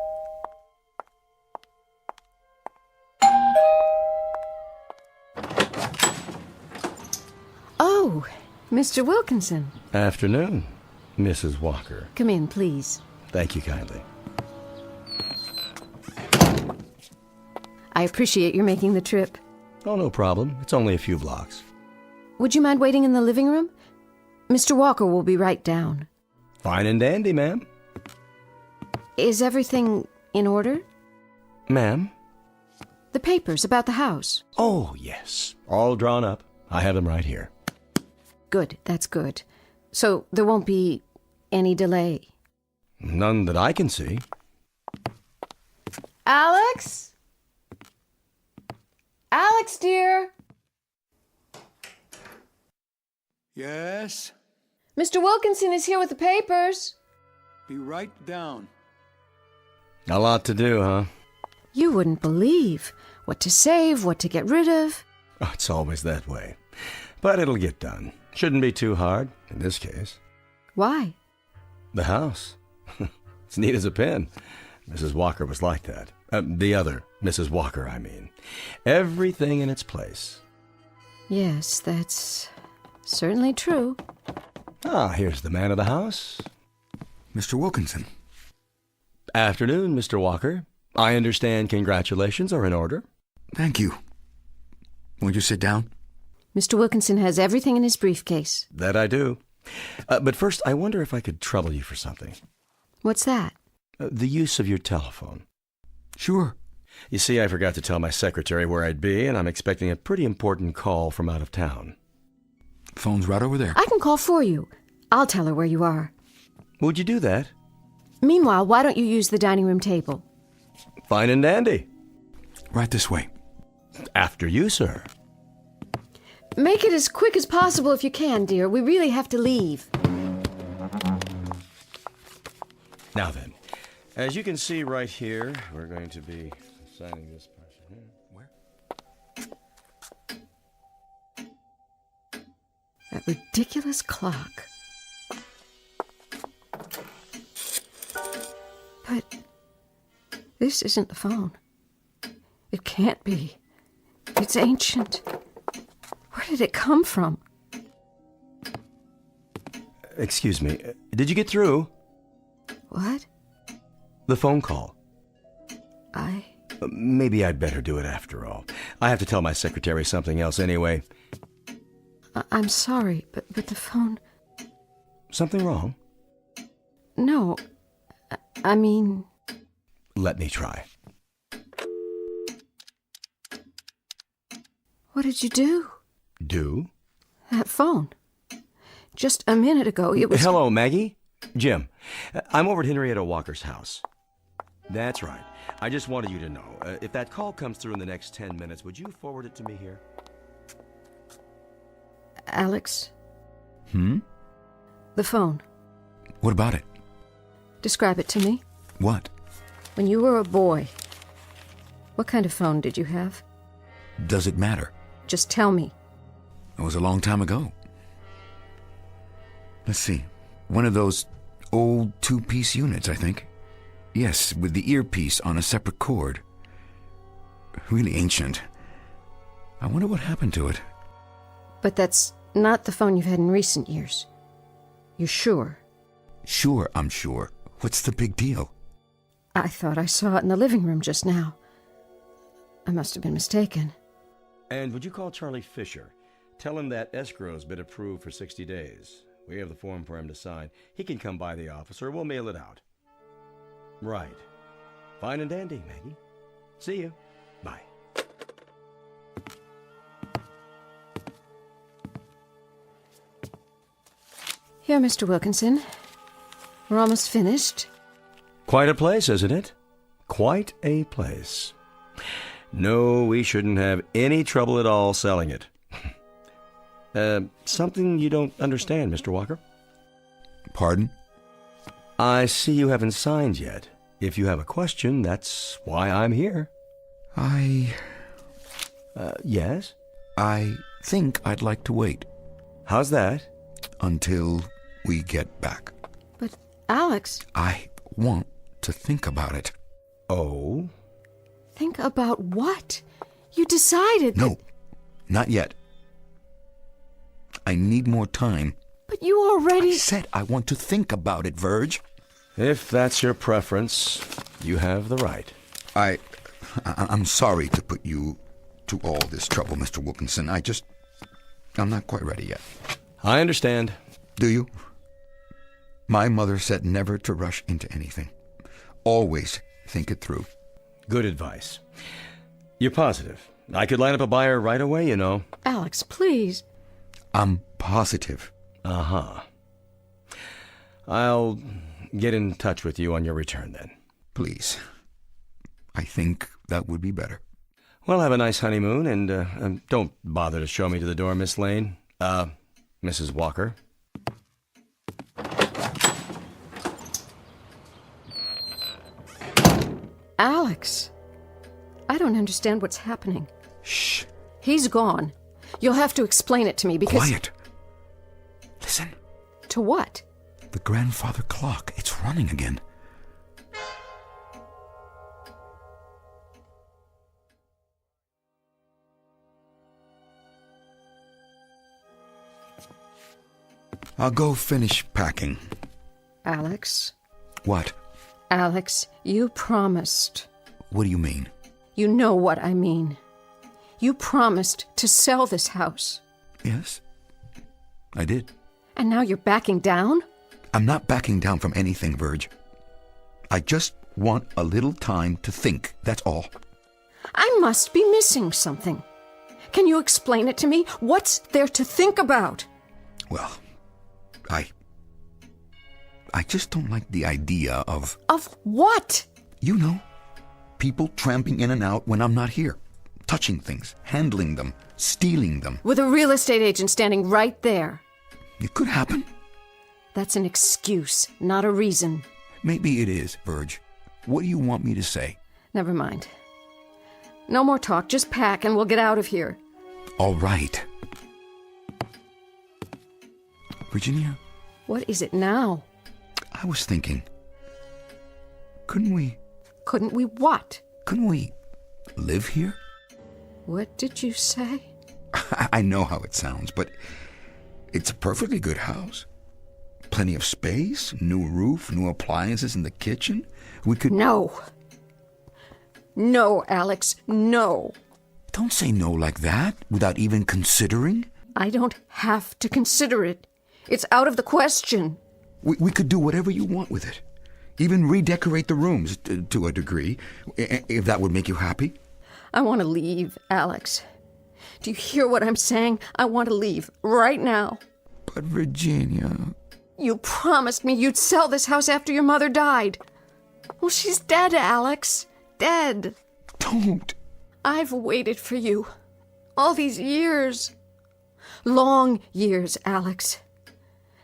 Oh, Mr. Wilkinson. Afternoon, Mrs. Walker. Come in, please. Thank you kindly. I appreciate your making the trip. Oh, no problem. It's only a few blocks. Would you mind waiting in the living room? Mr. Walker will be right down. Fine and dandy, ma'am. Is everything in order? Ma'am? The papers about the house. Oh, yes. All drawn up. I have them right here. Good, that's good. So there won't be any delay. None that I can see. Alex? Alex, dear? Yes? Mr. Wilkinson is here with the papers. Be right down. A lot to do, huh? You wouldn't believe what to save, what to get rid of. Oh, it's always that way. But it'll get done. Shouldn't be too hard, in this case. Why? The house. It's neat as a pin. Mrs. Walker was like that. The other Mrs. Walker, I mean. Everything in its place. Yes, that's certainly true. Ah, here's the man of the house. Mr. Wilkinson. Afternoon, Mr. Walker. I understand congratulations are in order. Thank you. Won't you sit down? Mr. Wilkinson has everything in his briefcase. That I do. But first, I wonder if I could trouble you for something. What's that? The use of your telephone. Sure. You see, I forgot to tell my secretary where I'd be, and I'm expecting a pretty important call from out of town. Phone's right over there. I can call for you. I'll tell her where you are. Would you do that? Meanwhile, why don't you use the dining room table? Fine and dandy. Right this way. After you, sir. Make it as quick as possible if you can, dear. We really have to leave. Now then, as you can see right here, we're going to be signing this person here. Where? That ridiculous clock. But this isn't the phone. It can't be. It's ancient. Where did it come from? Excuse me, did you get through? What? The phone call. Maybe I'd better do it after all. I have to tell my secretary something else anyway. I'm sorry, but the phone... Something wrong? No. I mean... Let me try. What did you do? Do? That phone. Just a minute ago, it was... Hello, Maggie? Jim. I'm over at Henrietta Walker's house. That's right. I just wanted you to know. If that call comes through in the next 10 minutes, would you forward it to me here? Alex? Hmm? The phone. What about it? Describe it to me. What? When you were a boy, what kind of phone did you have? Does it matter? Just tell me. It was a long time ago. Let's see. One of those old two-piece units, I think. Yes, with the earpiece on a separate cord. Really ancient. I wonder what happened to it. But that's not the phone you've had in recent years. You're sure? Sure, I'm sure. What's the big deal? I thought I saw it in the living room just now. I must have been mistaken. And would you call Charlie Fisher? Tell him that escrow's been approved for 60 days. We have the form for him to sign. He can come by the office or we'll mail it out. Right. Fine and dandy, Maggie. See you. Bye. Here, Mr. Wilkinson. We're almost finished. Quite a place, isn't it? Quite a place. No, we shouldn't have any trouble at all selling it. Something you don't understand, Mr. Walker? Pardon? I see you haven't signed yet. If you have a question, that's why I'm here. Yes? I think I'd like to wait. How's that? until we get back. But, Alex... I want to think about it. Oh? Think about what? You decided... No, not yet. I need more time. But you already... I said I want to think about it, Verge. If that's your preference, you have the right. I'm sorry to put you to all this trouble, Mr. Wilkinson. I'm not quite ready yet. I understand. Do you? My mother said never to rush into anything. Always think it through. Good advice. You're positive? I could line up a buyer right away, you know. Alex, please. I'm positive. Uh-huh. I'll get in touch with you on your return, then. Please. I think that would be better. Well, have a nice honeymoon, and don't bother to show me to the door, Miss Lane. Mrs. Walker. Alex, I don't understand what's happening. Shh. He's gone. You'll have to explain it to me because... Quiet. Listen. To what? The grandfather clock. It's running again. I'll go finish packing. Alex? What? Alex, you promised. What do you mean? You know what I mean. You promised to sell this house. Yes, I did. And now you're backing down? I'm not backing down from anything, Verge. I just want a little time to think, that's all. I must be missing something. Can you explain it to me? What's there to think about? Well, I just don't like the idea of... Of what? You know, people tramping in and out when I'm not here. Touching things, handling them, stealing them. With a real estate agent standing right there. It could happen. That's an excuse, not a reason. Maybe it is, Verge. What do you want me to say? Never mind. No more talk, just pack and we'll get out of here. All right. Virginia? What is it now? I was thinking, couldn't we... Couldn't we what? Couldn't we live here? What did you say? I know how it sounds, but it's a perfectly good house. Plenty of space, new roof, new appliances in the kitchen. We could... No. No, Alex, no. Don't say no like that without even considering. I don't have to consider it. It's out of the question. We could do whatever you want with it. Even redecorate the rooms to a degree, if that would make you happy. I want to leave, Alex. Do you hear what I'm saying? I want to leave right now. But Virginia... You promised me you'd sell this house after your mother died. Well, she's dead, Alex. Dead. Don't. I've waited for you. All these years. Long years, Alex.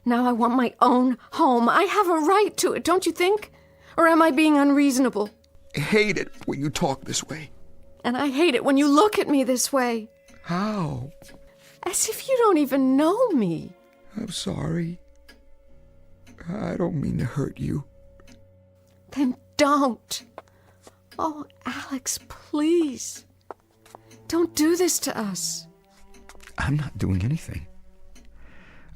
Now I want my own home. I have a right to it, don't you think? Or am I being unreasonable? I hate it when you talk this way. And I hate it when you look at me this way. How? As if you don't even know me. I'm sorry. I don't mean to hurt you. Then don't. Oh, Alex, please. Don't do this to us. I'm not doing anything.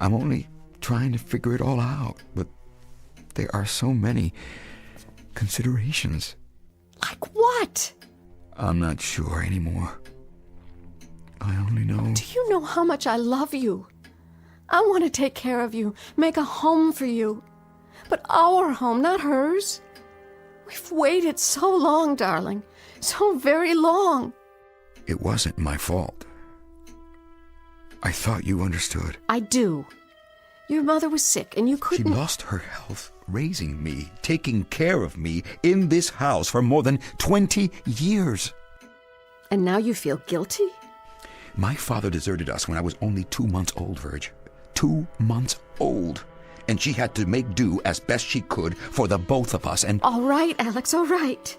I'm only trying to figure it all out, but there are so many considerations. Like what? I'm not sure anymore. I only know... Do you know how much I love you? I want to take care of you, make a home for you. But our home, not hers. We've waited so long, darling. So very long. It wasn't my fault. I thought you understood. I do. Your mother was sick and you couldn't... She lost her health raising me, taking care of me in this house for more than 20 years. And now you feel guilty? My father deserted us when I was only 2 months old, Virg. 2 months old. And she had to make do as best she could for the both of us, and... All right, Alex, all right.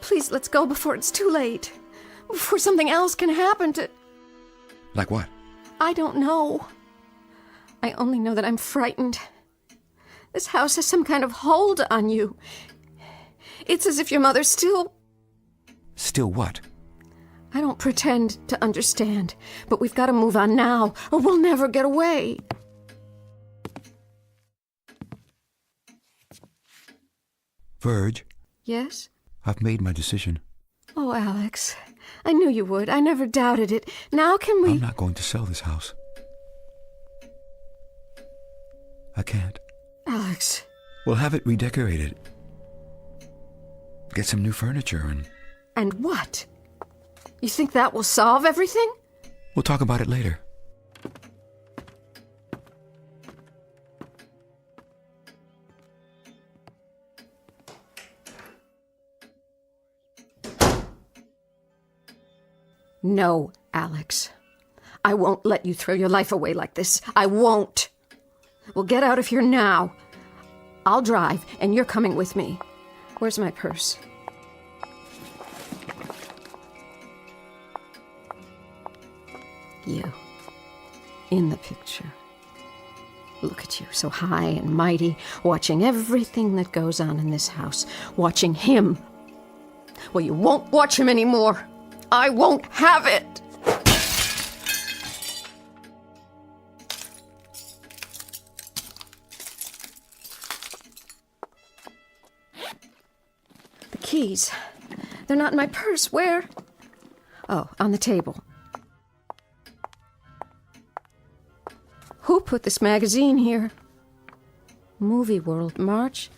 Please, let's go before it's too late. Before something else can happen to... Like what? I don't know. I only know that I'm frightened. This house has some kind of hold on you. It's as if your mother still... Still what? I don't pretend to understand, but we've got to move on now, or we'll never get away. Verge, Yes? I've made my decision. Oh, Alex, I knew you would. I never doubted it. Now can we... I'm not going to sell this house. I can't. Alex. We'll have it redecorated. Get some new furniture and... And what? You think that will solve everything? We'll talk about it later. No, Alex. I won't let you throw your life away like this. I won't. We'll get out of here now. I'll drive, and you're coming with me. Where's my purse? You. In the picture. Look at you, so high and mighty, watching everything that goes on in this house. Watching him. Well, you won't watch him anymore. I won't have it! The keys. They're not in my purse. Where? Oh, on the table. Who put this magazine here? Movie World, March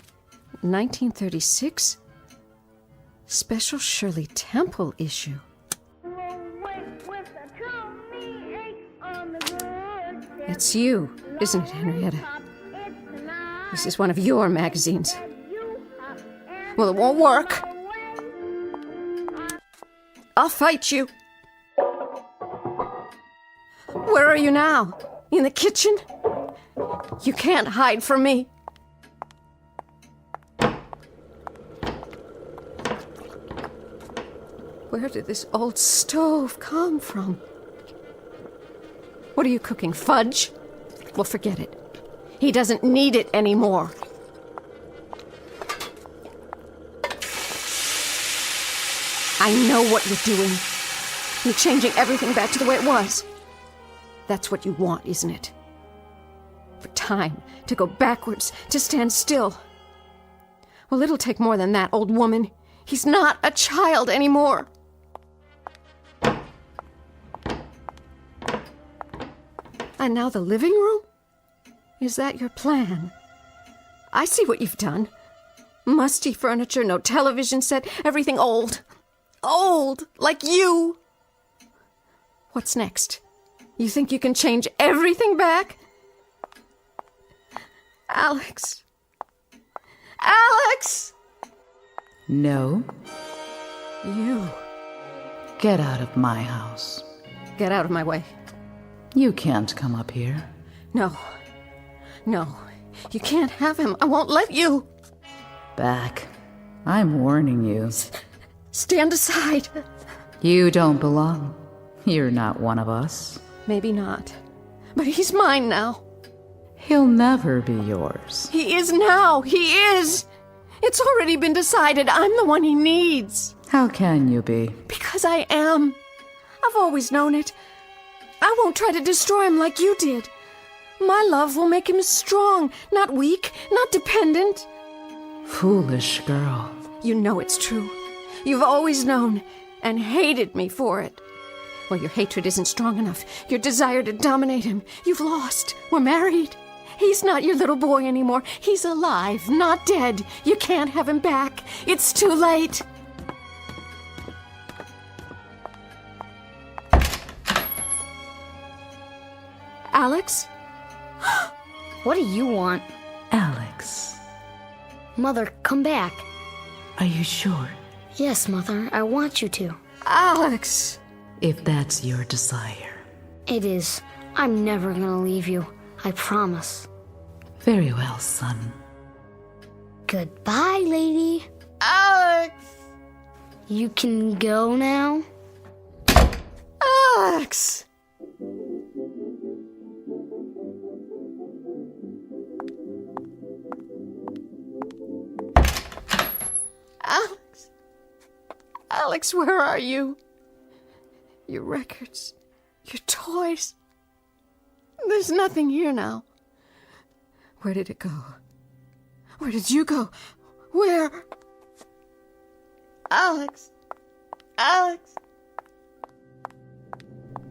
1936. Special Shirley Temple issue. It's you, isn't it, Henrietta? This is one of your magazines. Well, it won't work. I'll fight you. Where are you now? In the kitchen? You can't hide from me. Where did this old stove come from? What are you cooking, fudge? Well, forget it. He doesn't need it anymore. I know what you're doing. You're changing everything back to the way it was. That's what you want, isn't it? For time to go backwards, to stand still. Well, it'll take more than that, old woman. He's not a child anymore. And now the living room? Is that your plan? I see what you've done. Musty furniture, no television set, everything old. Old, like you. What's next? You think you can change everything back? Alex. Alex! No. You. Get out of my house. Get out of my way. You can't come up here. No. No. You can't have him. I won't let you. Back. I'm warning you. Stand aside. You don't belong. You're not one of us. Maybe not. But he's mine now. He'll never be yours. He is now. He is. It's already been decided. I'm the one he needs. How can you be? Because I am. I've always known it. I won't try to destroy him like you did. My love will make him strong, not weak, not dependent. Foolish girl. You know it's true. You've always known and hated me for it. Well, your hatred isn't strong enough. Your desire to dominate him. You've lost. We're married. He's not your little boy anymore. He's alive, not dead. You can't have him back. It's too late. Alex? What do you want? Alex. Mother, come back. Are you sure? Yes, Mother, I want you to. Alex! If that's your desire. It is. I'm never gonna leave you. I promise. Very well, son. Goodbye, lady. Alex! You can go now? Alex! Alex, where are you? Your records, your toys. There's nothing here now. Where did it go? Where did you go? Where? Alex! Alex!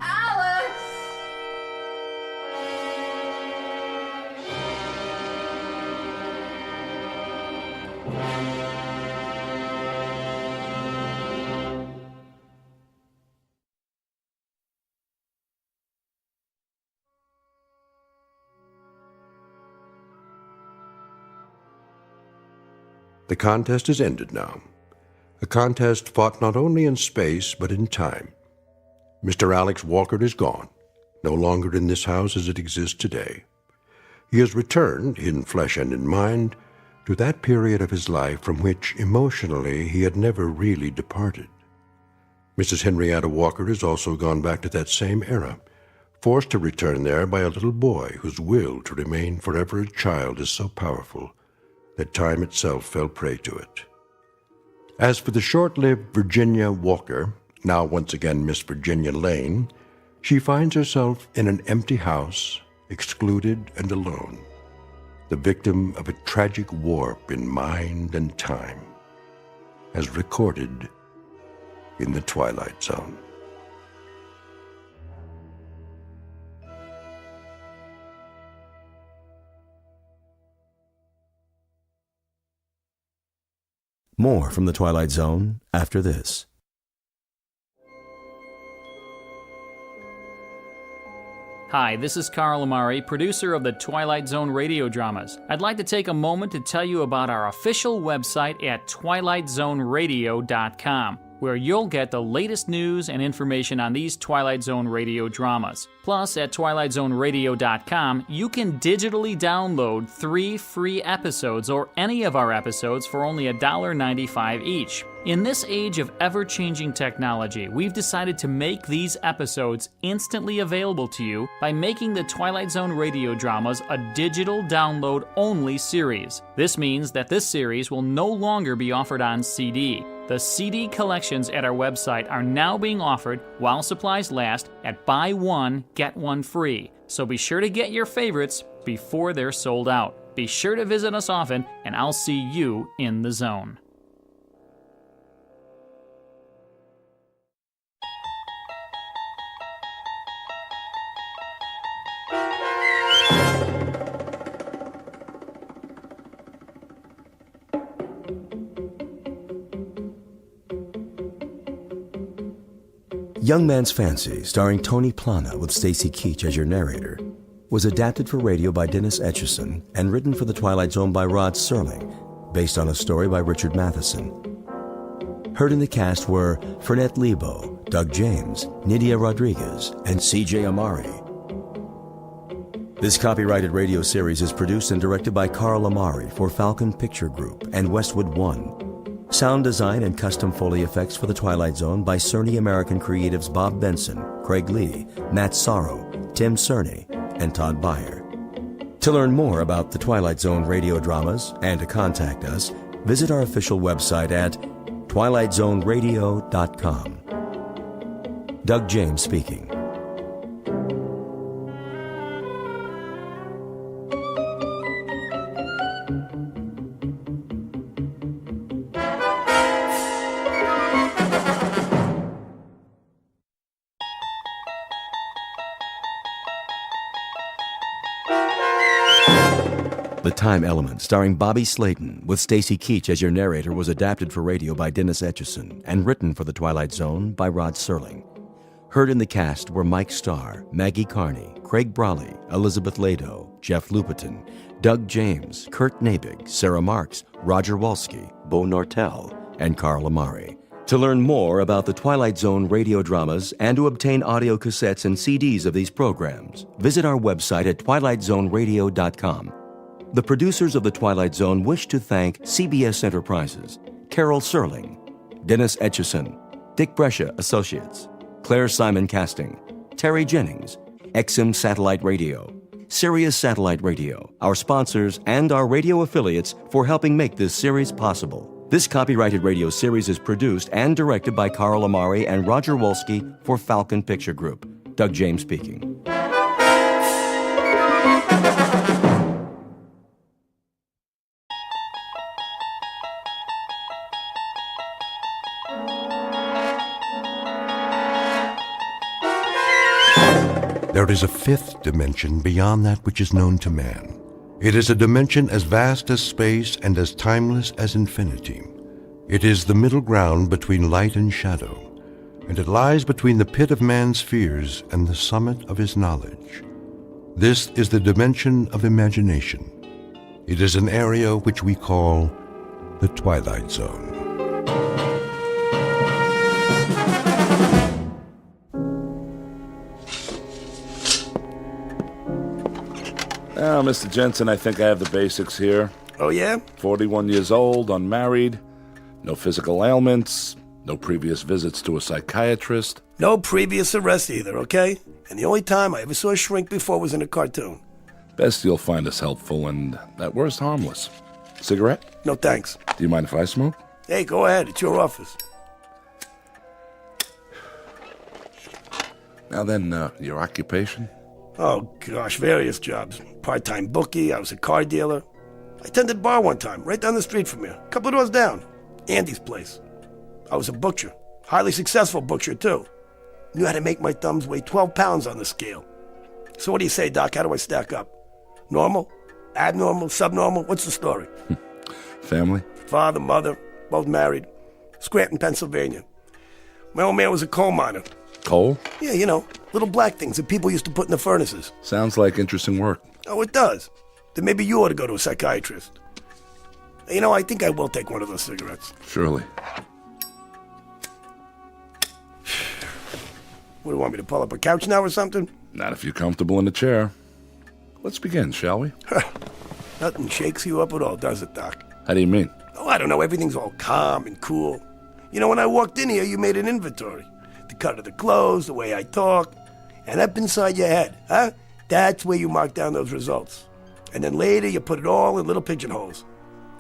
Alex! The contest is ended now. A contest fought not only in space, but in time. Mr. Alex Walker is gone, no longer in this house as it exists today. He has returned, in flesh and in mind, to that period of his life from which, emotionally, he had never really departed. Mrs. Henrietta Walker has also gone back to that same era, forced to return there by a little boy whose will to remain forever a child is so powerful that time itself fell prey to it. As for the short-lived Virginia Walker, now once again Miss Virginia Lane, she finds herself in an empty house, excluded and alone, the victim of a tragic warp in mind and time, as recorded in the Twilight Zone. More from the Twilight Zone after this. Hi, this is Carl Amari, producer of the Twilight Zone radio dramas. I'd like to take a moment to tell you about our official website at twilightzoneradio.com, where you'll get the latest news and information on these Twilight Zone radio dramas. Plus, at twilightzoneradio.com, you can digitally download 3 free episodes or any of our episodes for only $1.95 each. In this age of ever-changing technology, we've decided to make these episodes instantly available to you by making the Twilight Zone radio dramas a digital download-only series. This means that this series will no longer be offered on CD. The CD collections at our website are now being offered, while supplies last, at buy one, get one free. So be sure to get your favorites before they're sold out. Be sure to visit us often, and I'll see you in the zone. Young Man's Fancy, starring Tony Plana with Stacy Keach as your narrator, was adapted for radio by Dennis Etchison and written for The Twilight Zone by Rod Serling, based on a story by Richard Matheson. Heard in the cast were Fernette Lebo, Doug James, Nydia Rodriguez, and C.J. Amari. This copyrighted radio series is produced and directed by Carl Amari for Falcon Picture Group and Westwood One. Sound design and custom Foley effects for The Twilight Zone by Cerny American Creatives Bob Benson, Craig Lee, Matt Sorrow, Tim Cerny, and Todd Beyer. To learn more about The Twilight Zone radio dramas and to contact us, visit our official website at twilightzoneradio.com. Doug James speaking. The Time Element, starring Bobby Slayton, with Stacy Keach as your narrator, was adapted for radio by Dennis Etchison and written for The Twilight Zone by Rod Serling. Heard in the cast were Mike Starr, Maggie Carney, Craig Brawley, Elizabeth Lado, Jeff Lupetin, Doug James, Kurt Nabig, Sarah Marks, Roger Wolski, Bo Nortel, and Carl Amari. To learn more about the Twilight Zone radio dramas and to obtain audio cassettes and CDs of these programs, visit our website at twilightzoneradio.com. The producers of The Twilight Zone wish to thank CBS Enterprises, Carol Serling, Dennis Etchison, Dick Brescia Associates, Claire Simon Casting, Terry Jennings, XM Satellite Radio, Sirius Satellite Radio, our sponsors, and our radio affiliates for helping make this series possible. This copyrighted radio series is produced and directed by Carl Amari and Roger Wolski for Falcon Picture Group. Doug James speaking. There is a fifth dimension beyond that which is known to man. It is a dimension as vast as space and as timeless as infinity. It is the middle ground between light and shadow, and it lies between the pit of man's fears and the summit of his knowledge. This is the dimension of imagination. It is an area which we call the Twilight Zone. Now, Mr. Jensen, I think I have the basics here. Oh, yeah? 41 years old, unmarried, no physical ailments, no previous visits to a psychiatrist. No previous arrest either, okay? And the only time I ever saw a shrink before was in a cartoon. Best you'll find us helpful and, at worst, harmless. Cigarette? No thanks. Do you mind if I smoke? Hey, go ahead. It's your office. Now then, your occupation? Oh, gosh, various jobs. Part-time bookie, I was a car dealer. I tended bar one time, right down the street from here. A couple of doors down. Andy's place. I was a butcher. Highly successful butcher, too. Knew how to make my thumbs weigh 12 pounds on the scale. So what do you say, Doc? How do I stack up? Normal? Abnormal? Subnormal? What's the story? Family? Father, mother, both married. Scranton, Pennsylvania. My old man was a coal miner. Coal? Yeah, you know, little black things that people used to put in the furnaces. Sounds like interesting work. Oh, it does. Then maybe you ought to go to a psychiatrist. You know, I think I will take one of those cigarettes. Surely. What, do you want me to pull up a couch now or something? Not if you're comfortable in the chair. Let's begin, shall we? Nothing shakes you up at all, does it, Doc? How do you mean? Oh, I don't know. Everything's all calm and cool. You know, when I walked in here, you made an inventory. The cut of the clothes, the way I talk. And up inside your head, huh? That's where you mark down those results. And then later, you put it all in little pigeonholes.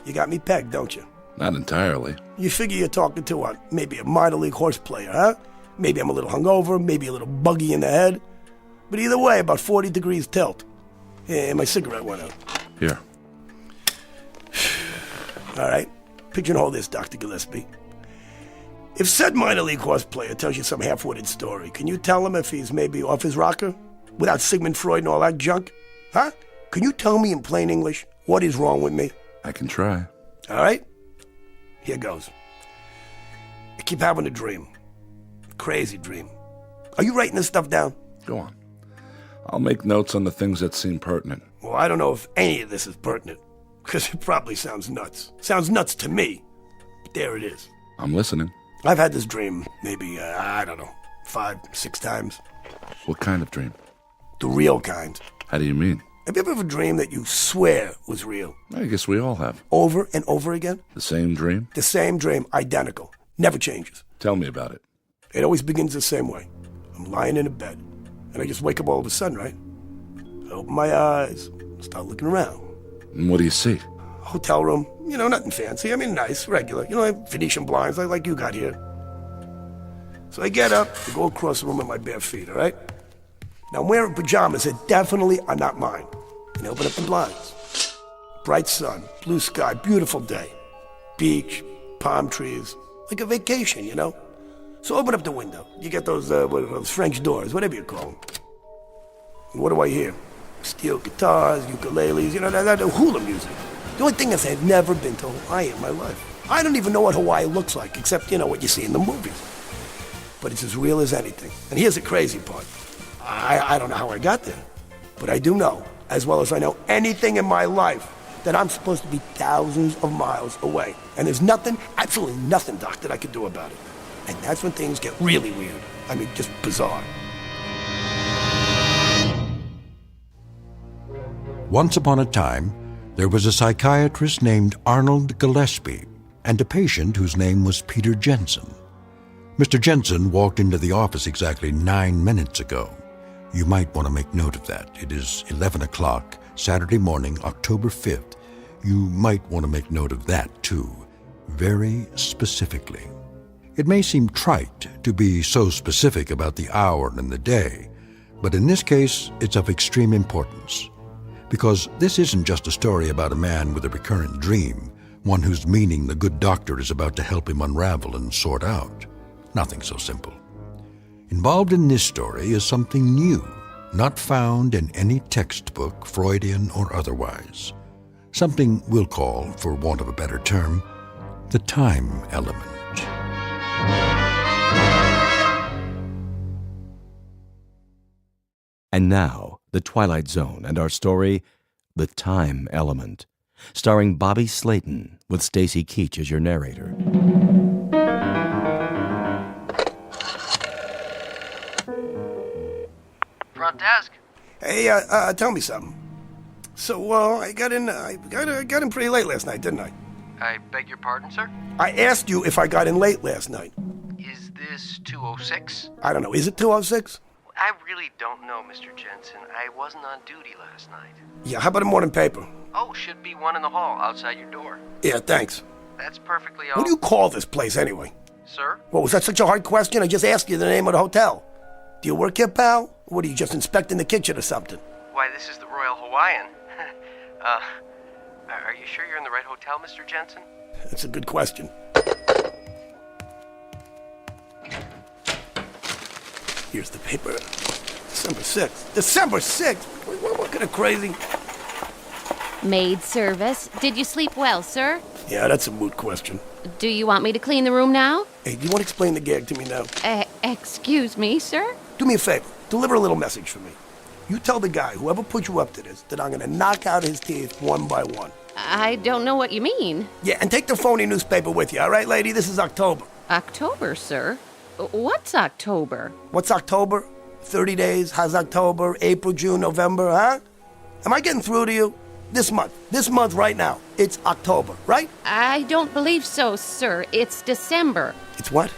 You got me pegged, don't you? Not entirely. You figure you're talking to maybe a minor league horse player, huh? Maybe I'm a little hungover, maybe a little buggy in the head. But either way, about 40 degrees tilt. And my cigarette went out. Here. All right. Pigeonhole this, Dr. Gillespie. If said minor league horse player tells you some half-witted story, can you tell him if he's maybe off his rocker? Without Sigmund Freud and all that junk? Huh? Can you tell me in plain English what is wrong with me? I can try. All right? Here goes. I keep having a dream. Crazy dream. Are you writing this stuff down? Go on. I'll make notes on the things that seem pertinent. Well, I don't know if any of this is pertinent, because it probably sounds nuts. Sounds nuts to me. But there it is. I'm listening. I've had this dream maybe, 5, 6 times. What kind of dream? The real kind. How do you mean? Have you ever had a dream that you swear was real? I guess we all have. Over and over again? The same dream? The same dream, identical. Never changes. Tell me about it. It always begins the same way. I'm lying in a bed, and I just wake up all of a sudden, right? I open my eyes, start looking around. And what do you see? Hotel room, you know, nothing fancy. I mean, nice, regular. You know, I have Venetian blinds like you got here. So I get up, I go across the room with my bare feet, all right? Now, I'm wearing pajamas that definitely are not mine. And I open up the blinds. Bright sun, blue sky, beautiful day. Beach, palm trees, like a vacation, you know? So open up the window. You get those French doors, whatever you call them. And what do I hear? Steel guitars, ukuleles, you know, that hula music. The only thing is I've never been to Hawaii in my life. I don't even know what Hawaii looks like, except, you know, what you see in the movies. But it's as real as anything. And here's the crazy part. I don't know how I got there, but I do know, as well as I know anything in my life, that I'm supposed to be thousands of miles away. And there's nothing, absolutely nothing, Doc, that I could do about it. And that's when things get really weird. I mean, just bizarre. Once upon a time, there was a psychiatrist named Arnold Gillespie and a patient whose name was Peter Jensen. Mr. Jensen walked into the office exactly 9 minutes ago. You might want to make note of that. It is 11 o'clock, Saturday morning, October 5th. You might want to make note of that, too. very specifically. It may seem trite to be so specific about the hour and the day, but in this case, it's of extreme importance. Because this isn't just a story about a man with a recurrent dream, one whose meaning the good doctor is about to help him unravel and sort out. Nothing so simple. Involved in this story is something new, not found in any textbook, Freudian or otherwise. Something we'll call, for want of a better term, the time element. And now, The Twilight Zone and our story, The Time Element, starring Bobby Slayton with Stacy Keach as your narrator. Front desk. Hey, tell me something. So, I got in pretty late last night, didn't I? I beg your pardon, sir? I asked you if I got in late last night. Is this 206? I don't know. Is it 206? I really don't know, Mr. Jensen. I wasn't on duty last night. Yeah, how about a morning paper? Oh, should be one in the hall outside your door. Yeah, thanks. That's perfectly all. What do you call this place, anyway? Sir? Well, was that such a hard question? I just asked you the name of the hotel. Do you work here, pal? Or what, are you just inspecting the kitchen or something? Why, this is the Royal Hawaiian. Are you sure you're in the right hotel, Mr. Jensen? That's a good question. Here's the paper. December 6th. December 6th? What kind of crazy? Maid service. Did you sleep well, sir? Yeah, that's a moot question. Do you want me to clean the room now? Hey, do you want to explain the gag to me now? Excuse me, sir? Do me a favor. Deliver a little message for me. You tell the guy, whoever put you up to this, that I'm going to knock out his teeth one by one. I don't know what you mean. Yeah, and take the phony newspaper with you, all right, lady? This is October. October, sir? What's October? What's October? 30 days? How's October? April, June, November, huh? Am I getting through to you? This month right now. It's October, right? I don't believe so, sir. It's December. It's what?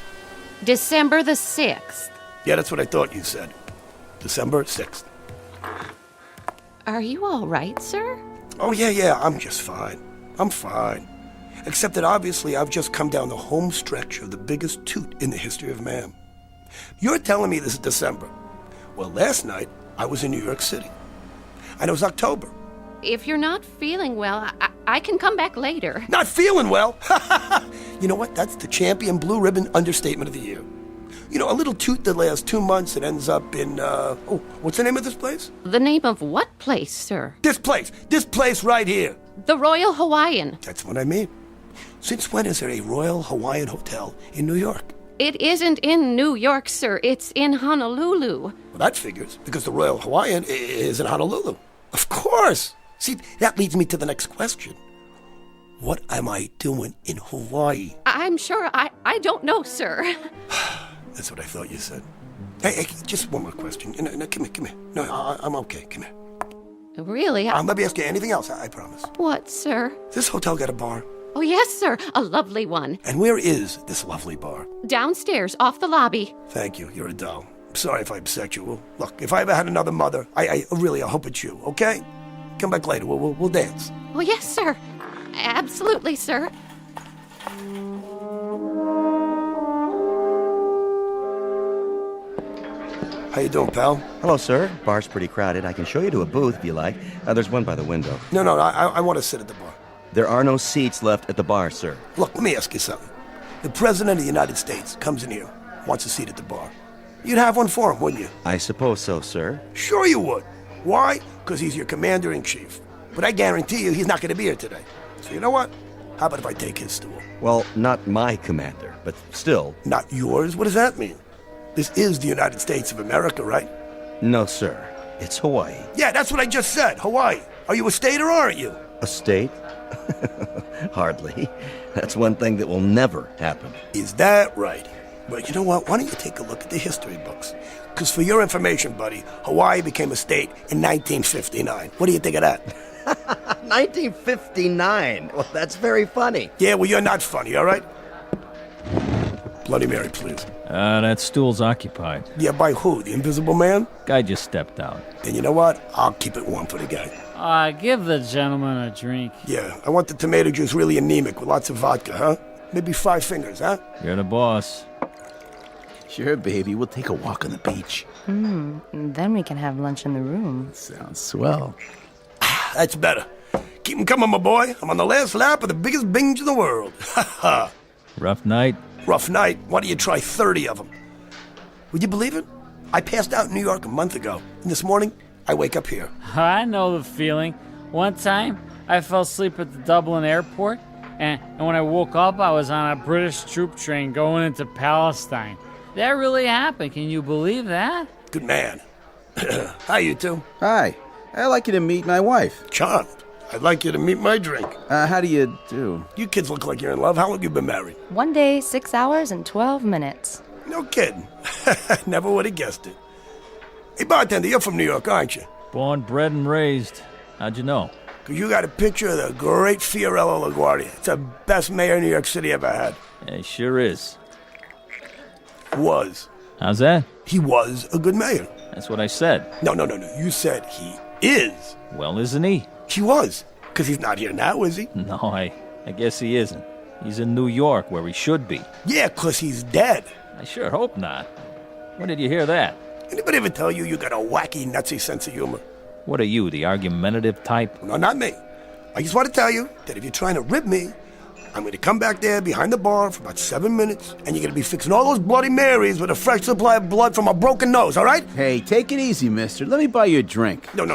December the 6th. Yeah, that's what I thought you said. December 6th. Are you all right, sir? Oh, yeah, I'm just fine. I'm fine. Except that obviously I've just come down the home stretch of the biggest toot in the history of man. You're telling me this is December. Well, last night I was in New York City. And it was October. If you're not feeling well, I can come back later. Not feeling well? You know what? That's the champion blue ribbon understatement of the year. You know, a little toot that lasts 2 months and ends up in, what's the name of this place? The name of what place, sir? This place right here. The Royal Hawaiian. That's what I mean. Since when is there a Royal Hawaiian Hotel in New York? It isn't in New York, sir. It's in Honolulu. Well, that figures, because the Royal Hawaiian is in Honolulu. Of course. See, that leads me to the next question. What am I doing in Hawaii? I'm sure I don't know, sir. That's what I thought you said. Hey, just one more question. No, come here. No, I'm okay. Come here. Really? Let me ask you anything else, I promise. What, sir? This hotel got a bar? Oh, yes, sir. A lovely one. And where is this lovely bar? Downstairs, off the lobby. Thank you. You're a doll. I'm sorry if I upset you. Well, look, if I ever had another mother, I hope it's you, okay? Come back later. We'll dance. Oh, yes, sir. Absolutely, sir. How you doing, pal? Hello, sir. Bar's pretty crowded. I can show you to a booth if you like. There's one by the window. No, I want to sit at the bar. There are no seats left at the bar, sir. Look, let me ask you something. The President of the United States comes in here, wants a seat at the bar. You'd have one for him, wouldn't you? I suppose so, sir. Sure you would. Why? Because he's your commander-in-chief. But I guarantee you he's not going to be here today. So you know what? How about if I take his stool? Well, not my commander, but still. Not yours? What does that mean? This is the United States of America, right? No, sir. It's Hawaii. Yeah, that's what I just said. Hawaii. Are you a state or aren't you? A state? Hardly. That's one thing that will never happen. Is that right? Well, you know what? Why don't you take a look at the history books? Because for your information, buddy, Hawaii became a state in 1959. What do you think of that? 1959? Well, that's very funny. Yeah, well, you're not funny, all right? Bloody Mary, please. That stool's occupied. Yeah, by who? The Invisible Man? Guy just stepped out. Then you know what? I'll keep it warm for the guy. Give the gentleman a drink. Yeah, I want the tomato juice really anemic with lots of vodka, huh? Maybe 5 fingers, huh? You're the boss. Sure, baby. We'll take a walk on the beach. Then we can have lunch in the room. Sounds swell. That's better. Keep 'em coming, my boy. I'm on the last lap of the biggest binge in the world. Ha. Rough night? Rough night. Why don't you try 30 of them? Would you believe it? I passed out in New York a month ago, and this morning, I wake up here. I know the feeling. One time, I fell asleep at the Dublin airport, and when I woke up, I was on a British troop train going into Palestine. That really happened. Can you believe that? Good man. Hi, you two. Hi. I'd like you to meet my wife. Charmed. I'd like you to meet my drink. How do you do? You kids look like you're in love. How long have you been married? 1 day, 6 hours, and 12 minutes. No kidding. Never would have guessed it. Hey, bartender, you're from New York, aren't you? Born, bred, and raised. How'd you know? Because you got a picture of the great Fiorello LaGuardia. It's the best mayor New York City ever had. Yeah, he sure is. Was. How's that? He was a good mayor. That's what I said. No. You said he is. Well, isn't he? He was. Because he's not here now, is he? No, I guess he isn't. He's in New York, where he should be. Yeah, because he's dead. I sure hope not. When did you hear that? Anybody ever tell you got a wacky, nutsy sense of humor? What are you, the argumentative type? No, not me. I just want to tell you that if you're trying to rip me, I'm going to come back there behind the bar for about 7 minutes, and you're going to be fixing all those Bloody Marys with a fresh supply of blood from a broken nose, all right? Hey, take it easy, mister. Let me buy you a drink. No.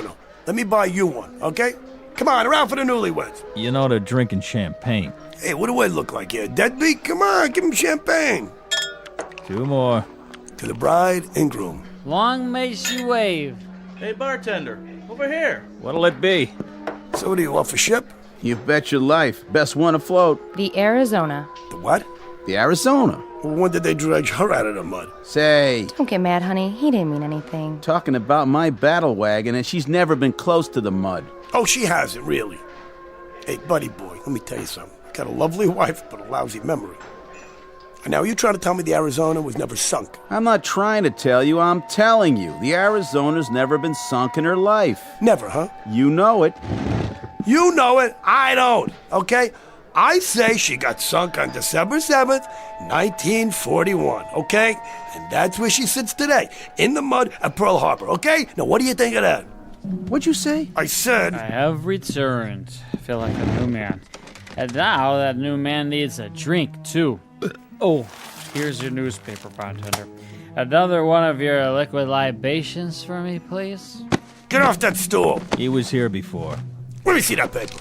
Let me buy you one, okay? Come on, around for the newlyweds. You know they're drinking champagne. Hey, what do I look like here? Deadbeat? Come on, give him champagne. 2 more. To the bride and groom. Long may she wave. Hey, bartender, over here. What'll it be? So what do you off a ship? You bet your life. Best one afloat. The Arizona. The what? The Arizona. Well, when did they dredge her out of the mud? Say. Don't get mad, honey. He didn't mean anything. Talking about my battle wagon, and she's never been close to the mud. Oh, she hasn't, really. Hey, buddy boy, let me tell you something. Got a lovely wife, but a lousy memory. And now you trying to tell me the Arizona was never sunk? I'm not trying to tell you, I'm telling you. The Arizona's never been sunk in her life. Never, huh? You know it. You know it, I don't, okay? I say she got sunk on December 7th, 1941, okay? And that's where she sits today, in the mud at Pearl Harbor, okay? Now, what do you think of that? What'd you say? I said... I have returned. I feel like a new man. And now that new man needs a drink, too. Oh, here's your newspaper, bartender. Another one of your liquid libations for me, please? Get off that stool! He was here before. Let me see that paper.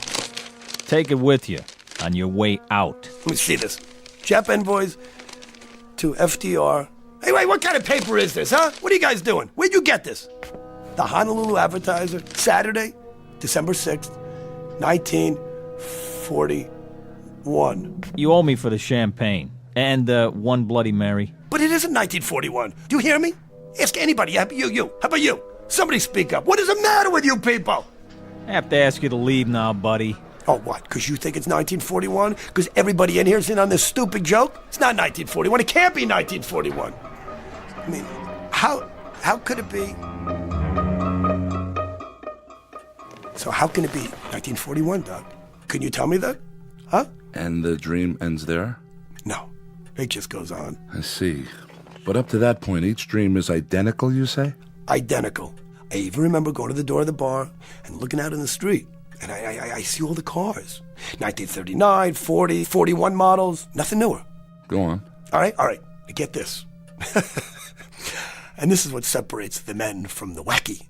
Take it with you on your way out. Let me see this. Jap envoys to FDR. Hey, wait, what kind of paper is this, huh? What are you guys doing? Where'd you get this? The Honolulu Advertiser, Saturday, December 6th, 1941. You owe me for the champagne. And one Bloody Mary. But it isn't 1941. Do you hear me? Ask anybody. You. How about you? Somebody speak up. What is the matter with you people? I have to ask you to leave now, buddy. Oh, what? Because you think it's 1941? Because everybody in here is in on this stupid joke? It's not 1941. It can't be 1941. I mean, how could it be? So how can it be 1941, Doc? Can you tell me that? Huh? And the dream ends there? No. It just goes on. I see. But up to that point, each dream is identical, you say? Identical. I even remember going to the door of the bar and looking out in the street. And I see all the cars. 1939, 40, 41 models. Nothing newer. Go on. All right. Now get this. And this is what separates the men from the wacky.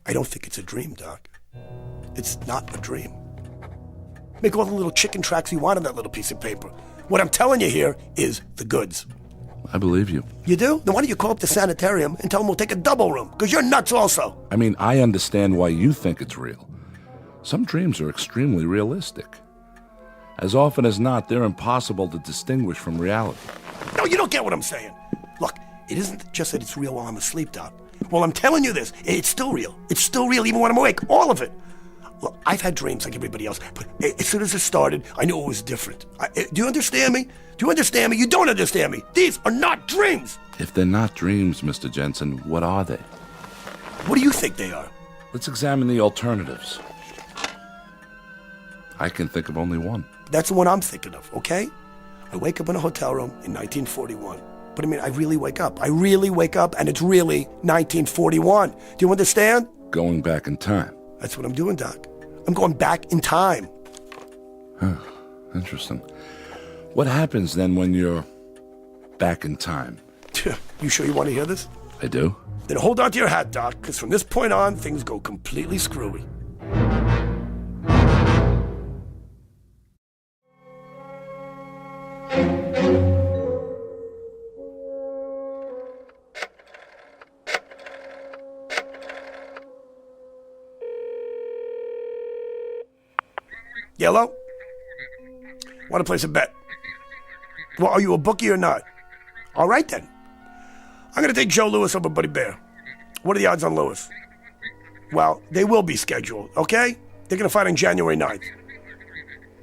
I don't think it's a dream, Doc. It's not a dream. Make all the little chicken tracks you want on that little piece of paper. What I'm telling you here is the goods. I believe you. You do? Then why don't you call up the sanitarium and tell them we'll take a double room? Because you're nuts also. I mean, I understand why you think it's real. Some dreams are extremely realistic. As often as not, they're impossible to distinguish from reality. No, you don't get what I'm saying. Look, it isn't just that it's real while I'm asleep, Doc. Well, I'm telling you this. It's still real. It's still real even when I'm awake. All of it. Look, I've had dreams like everybody else, but as soon as it started, I knew it was different. Do you understand me? Do you understand me? You don't understand me. These are not dreams. If they're not dreams, Mr. Jensen, what are they? What do you think they are? Let's examine the alternatives. I can think of only one. That's the one I'm thinking of, okay? I wake up in a hotel room in 1941. But I mean, I really wake up, and it's really 1941. Do you understand? Going back in time. That's what I'm doing, Doc. I'm going back in time. Huh. Interesting. What happens then when you're back in time? You sure you want to hear this? I do. Then hold on to your hat, Doc, because from this point on, things go completely screwy. Yellow? Want to place a bet? Well, are you a bookie or not? All right, then. I'm going to take Joe Louis over Buddy Bear. What are the odds on Louis? Well, they will be scheduled, okay? They're going to fight on January 9th.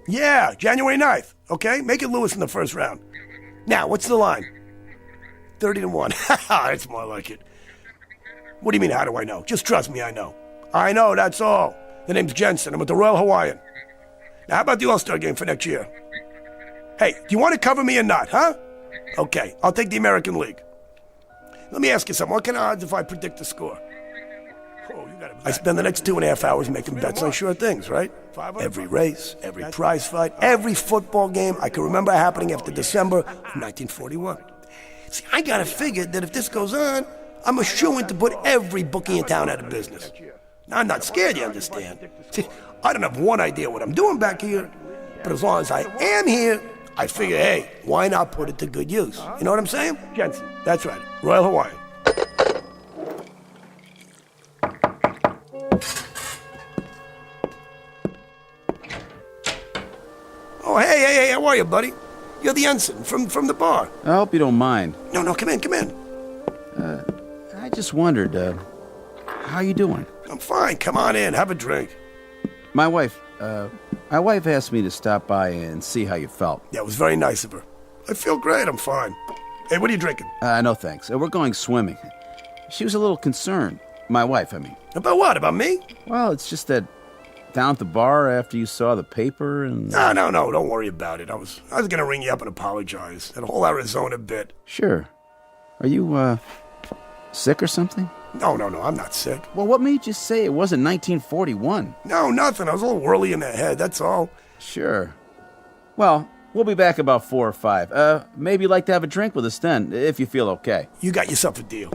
Yeah, January 9th, okay? Make it Louis in the first round. Now, what's the line? 30-1. That's more like it. What do you mean, how do I know? Just trust me, I know. I know, that's all. The name's Jensen. I'm with the Royal Hawaiian. Now, how about the All-Star game for next year? Hey, do you want to cover me or not, huh? Okay, I'll take the American League. Let me ask you something. What kind of odds if I predict the score? I spend the next 2.5 hours making bets on sure things, right? Every race, every prize fight, every football game I can remember happening after December of 1941. See, I gotta figure that if this goes on, I'm a shoo-in to put every bookie in town out of business. Now, I'm not scared, you understand? See, I don't have one idea what I'm doing back here, but as long as I am here, I figure, hey, why not put it to good use? You know what I'm saying? Jensen, that's right. Royal Hawaiian. Oh, hey, how are you, buddy? You're the ensign from the bar. I hope you don't mind. No, come in. I just wondered, how you doing? I'm fine. Come on in. Have a drink. My wife asked me to stop by and see how you felt. Yeah, it was very nice of her. I feel great. I'm fine. Hey, what are you drinking? No thanks. We're going swimming. She was a little concerned. My wife, I mean. About what? About me? Well, it's just that down at the bar after you saw the paper and... No, don't worry about it. I was going to ring you up and apologize. That whole Arizona bit. Sure. Are you, sick or something? No, I'm not sick. Well, what made you say it wasn't 1941? No, nothing. I was a little whirly in the head, that's all. Sure. Well, we'll be back about 4 or 5. Maybe you'd like to have a drink with us then, if you feel okay. You got yourself a deal.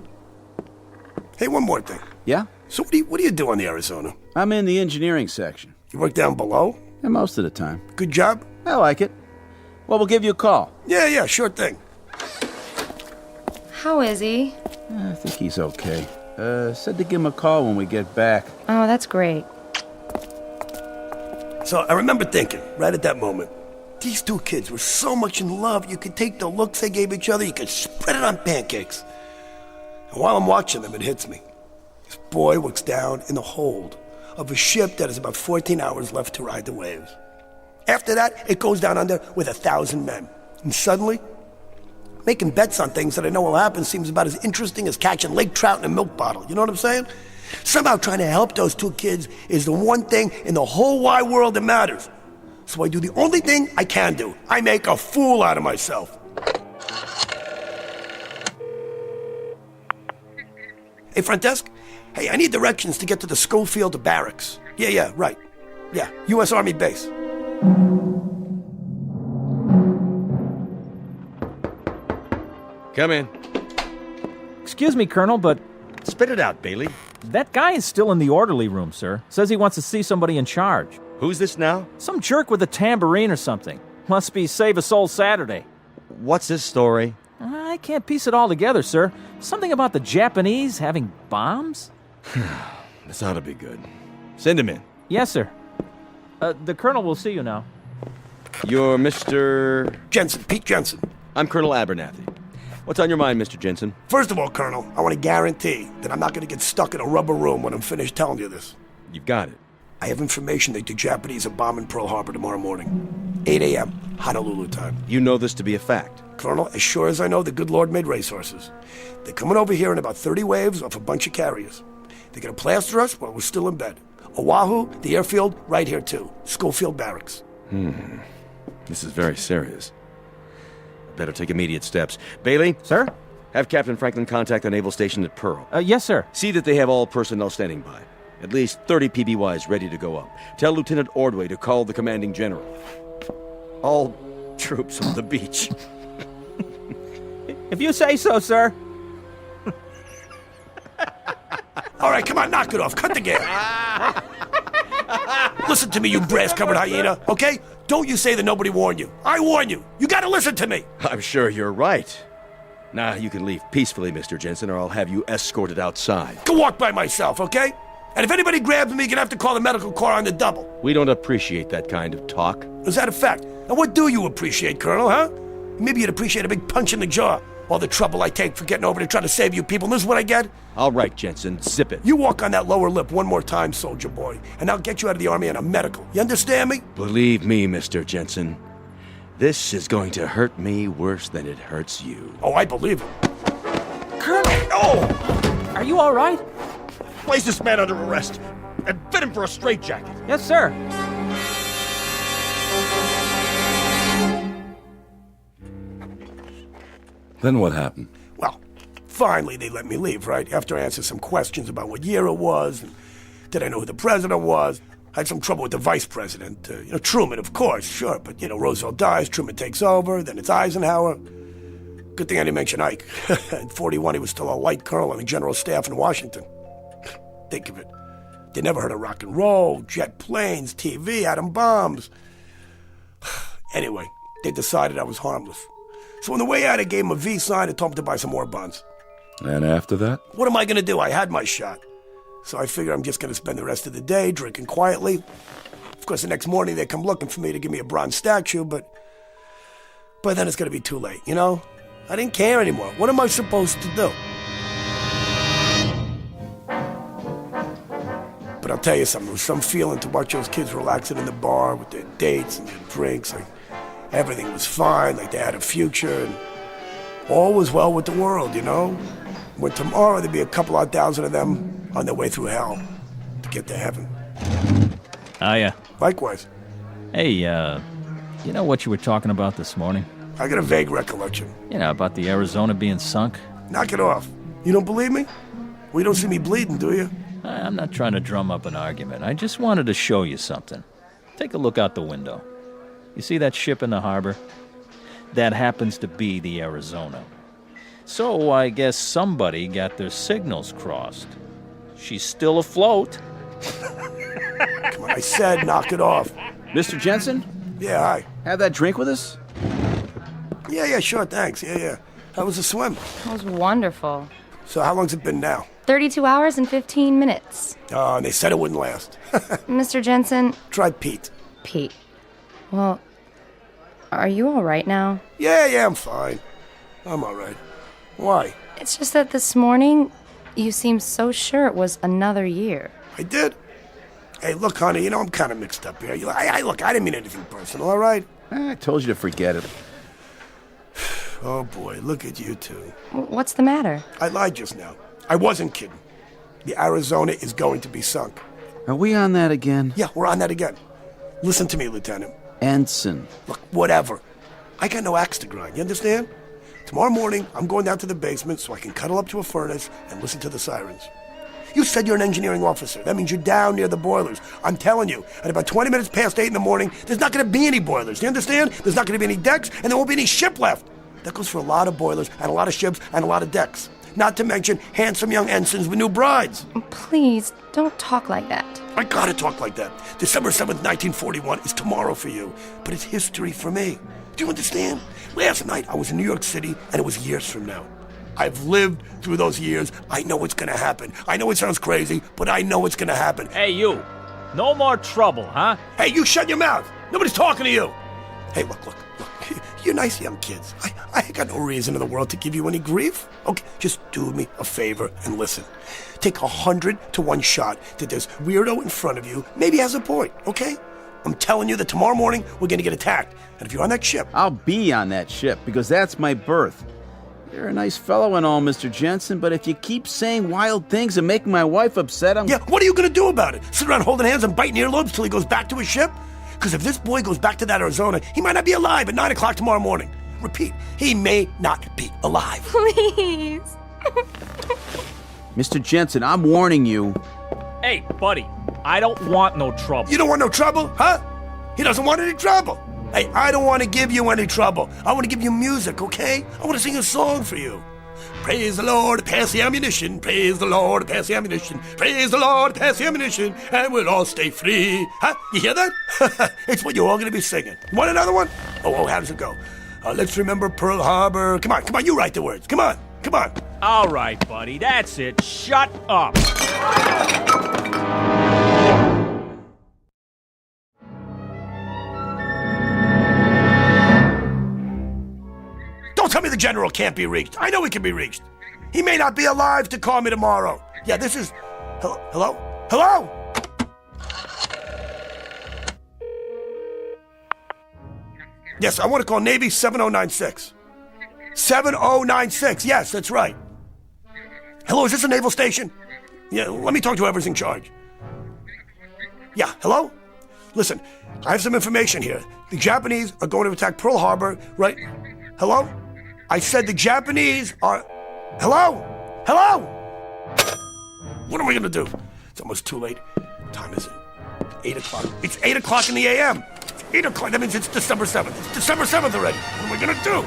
Hey, one more thing. Yeah? So what do you do on the Arizona? I'm in the engineering section. You work down below? Yeah, most of the time. Good job? I like it. Well, we'll give you a call. Yeah, sure thing. How is he? I think he's okay. Said to give him a call when we get back. Oh, that's great. So I remember thinking, right at that moment, these two kids were so much in love, you could take the looks they gave each other, you could spread it on pancakes. And while I'm watching them, it hits me. This boy looks down in the hold of a ship that has about 14 hours left to ride the waves. After that, it goes down under with 1,000 men. And suddenly, making bets on things that I know will happen seems about as interesting as catching lake trout in a milk bottle. You know what I'm saying? Somehow trying to help those two kids is the one thing in the whole wide world that matters. So I do the only thing I can do. I make a fool out of myself. Hey, front desk? Hey, I need directions to get to the Schofield barracks. Yeah, right. Yeah, U.S. Army base. Come in. Excuse me, Colonel, but... Spit it out, Bailey. That guy is still in the orderly room, sir. Says he wants to see somebody in charge. Who's this now? Some jerk with a tambourine or something. Must be Save a Soul Saturday. What's this story? I can't piece it all together, sir. Something about the Japanese having bombs? This ought to be good. Send him in. Yes, sir. The Colonel will see you now. You're Mr... Jensen, Pete Jensen. I'm Colonel Abernathy. What's on your mind, Mr. Jensen? First of all, Colonel, I want to guarantee that I'm not going to get stuck in a rubber room when I'm finished telling you this. You've got it. I have information that the Japanese are bombing Pearl Harbor tomorrow morning. 8 a.m., Honolulu time. You know this to be a fact? Colonel, as sure as I know, the good Lord made racehorses. They're coming over here in about 30 waves off a bunch of carriers. They're going to plaster us while we're still in bed. Oahu, the airfield, right here too. Schofield Barracks. This is very serious. Better take immediate steps. Bailey? Sir? Have Captain Franklin contact the naval station at Pearl. Yes, sir. See that they have all personnel standing by. At least 30 PBYs ready to go up. Tell Lieutenant Ordway to call the commanding general. All troops on the beach. If you say so, sir. All right, come on, knock it off. Cut the game. Listen to me, you brass-covered hyena, okay? Don't you say that nobody warned you. I warn you. You gotta listen to me. I'm sure you're right. Now you can leave peacefully, Mr. Jensen, or I'll have you escorted outside. Go walk by myself, okay? And if anybody grabs me, you're gonna have to call the medical corps on the double. We don't appreciate that kind of talk. Is that a fact? And what do you appreciate, Colonel, huh? Maybe you'd appreciate a big punch in the jaw. All the trouble I take for getting over to try to save you people, and this is what I get? All right, Jensen, zip it. You walk on that lower lip one more time, soldier boy, and I'll get you out of the Army on a medical. You understand me? Believe me, Mr. Jensen, this is going to hurt me worse than it hurts you. Oh, I believe it. Colonel! Oh! Are you all right? Place this man under arrest and fit him for a straitjacket. Yes, sir. Then what happened? Well, finally they let me leave, right? After I answered some questions about what year it was, and did I know who the president was? I had some trouble with the vice president. Truman, of course, sure, but, Roosevelt dies, Truman takes over, then it's Eisenhower. Good thing I didn't mention Ike. At 41, he was still a light colonel on the general staff in Washington. Think of it. They never heard of rock and roll, jet planes, TV, atom bombs. Anyway, they decided I was harmless. So on the way out, I gave him a V sign and told him to buy some more buns. And after that? What am I going to do? I had my shot. So I figure I'm just going to spend the rest of the day drinking quietly. Of course, the next morning they come looking for me to give me a bronze statue, but by then it's going to be too late, I didn't care anymore. What am I supposed to do? But I'll tell you something. There was some feeling to watch those kids relaxing in the bar with their dates and their drinks. Like everything was fine, like they had a future, and all was well with the world, When tomorrow there'd be a couple odd thousand of them on their way through hell to get to heaven. Hiya. Likewise. Hey, you know what you were talking about this morning? I got a vague recollection. About the Arizona being sunk? Knock it off. You don't believe me? Well, you don't see me bleeding, do you? I'm not trying to drum up an argument. I just wanted to show you something. Take a look out the window. You see that ship in the harbor? That happens to be the Arizona. So I guess somebody got their signals crossed. She's still afloat. Come on, I said knock it off. Mr. Jensen? Yeah, hi. Have that drink with us? Yeah, sure, thanks. Yeah. How was the swim? It was wonderful. So how long's it been now? 32 hours and 15 minutes. Oh, and they said it wouldn't last. Mr. Jensen? Try Pete. Pete. Well, are you all right now? Yeah, I'm fine. I'm all right. Why? It's just that this morning, you seemed so sure it was another year. I did? Hey, look, honey, I'm kind of mixed up here. Look, I didn't mean anything personal, all right? I told you to forget it. Oh, boy, look at you two. What's the matter? I lied just now. I wasn't kidding. The Arizona is going to be sunk. Are we on that again? Yeah, we're on that again. Listen to me, Lieutenant. Ensign. Look, whatever. I got no axe to grind, you understand? Tomorrow morning, I'm going down to the basement so I can cuddle up to a furnace and listen to the sirens. You said you're an engineering officer. That means you're down near the boilers. I'm telling you, at about 20 minutes past 8 in the morning, there's not going to be any boilers. You understand? There's not going to be any decks, and there won't be any ship left. That goes for a lot of boilers and a lot of ships and a lot of decks. Not to mention handsome young ensigns with new brides. Please, don't talk like that. I gotta talk like that. December 7th, 1941 is tomorrow for you, but it's history for me. Do you understand? Last night I was in New York City, and it was years from now. I've lived through those years. I know what's gonna happen. I know it sounds crazy, but I know what's gonna happen. Hey, you. No more trouble, huh? Hey, you shut your mouth. Nobody's talking to you. Hey, look. You're nice young kids. I ain't got no reason in the world to give you any grief. Okay, just do me a favor and listen. Take 100 to 1 shot that this weirdo in front of you maybe has a point, okay? I'm telling you that tomorrow morning we're gonna get attacked. And if you're on that ship... I'll be on that ship, because that's my berth. You're a nice fellow and all, Mr. Jensen, but if you keep saying wild things and making my wife upset, Yeah, what are you gonna do about it? Sit around holding hands and biting earlobes till he goes back to his ship? Because if this boy goes back to that Arizona, he might not be alive at 9 o'clock tomorrow morning. Repeat, he may not be alive. Please. Mr. Jensen, I'm warning you. Hey, buddy, I don't want no trouble. You don't want no trouble, huh? He doesn't want any trouble. Hey, I don't want to give you any trouble. I want to give you music, okay? I want to sing a song for you. Praise the Lord, pass the ammunition. Praise the Lord, pass the ammunition. Praise the Lord, pass the ammunition. And we'll all stay free. Huh? You hear that? It's what you're all going to be singing. You want another one? Oh, how does it go? Let's remember Pearl Harbor. Come on, you write the words. Come on. All right, buddy, that's it. Shut up. Don't tell me the general can't be reached. I know he can be reached. He may not be alive to call me tomorrow. Yeah, this is... Hello? Yes, I want to call Navy 7096. 7096, yes, that's right. Hello, is this a naval station? Yeah, let me talk to whoever's in charge. Yeah, hello? Listen, I have some information here. The Japanese are going to attack Pearl Harbor, right? Hello? I said the Japanese are... Hello? What are we going to do? It's almost too late. What time is it? 8 o'clock. It's 8 o'clock in the a.m. It's 8 o'clock. That means it's December 7th. It's December 7th already. What am I going to do?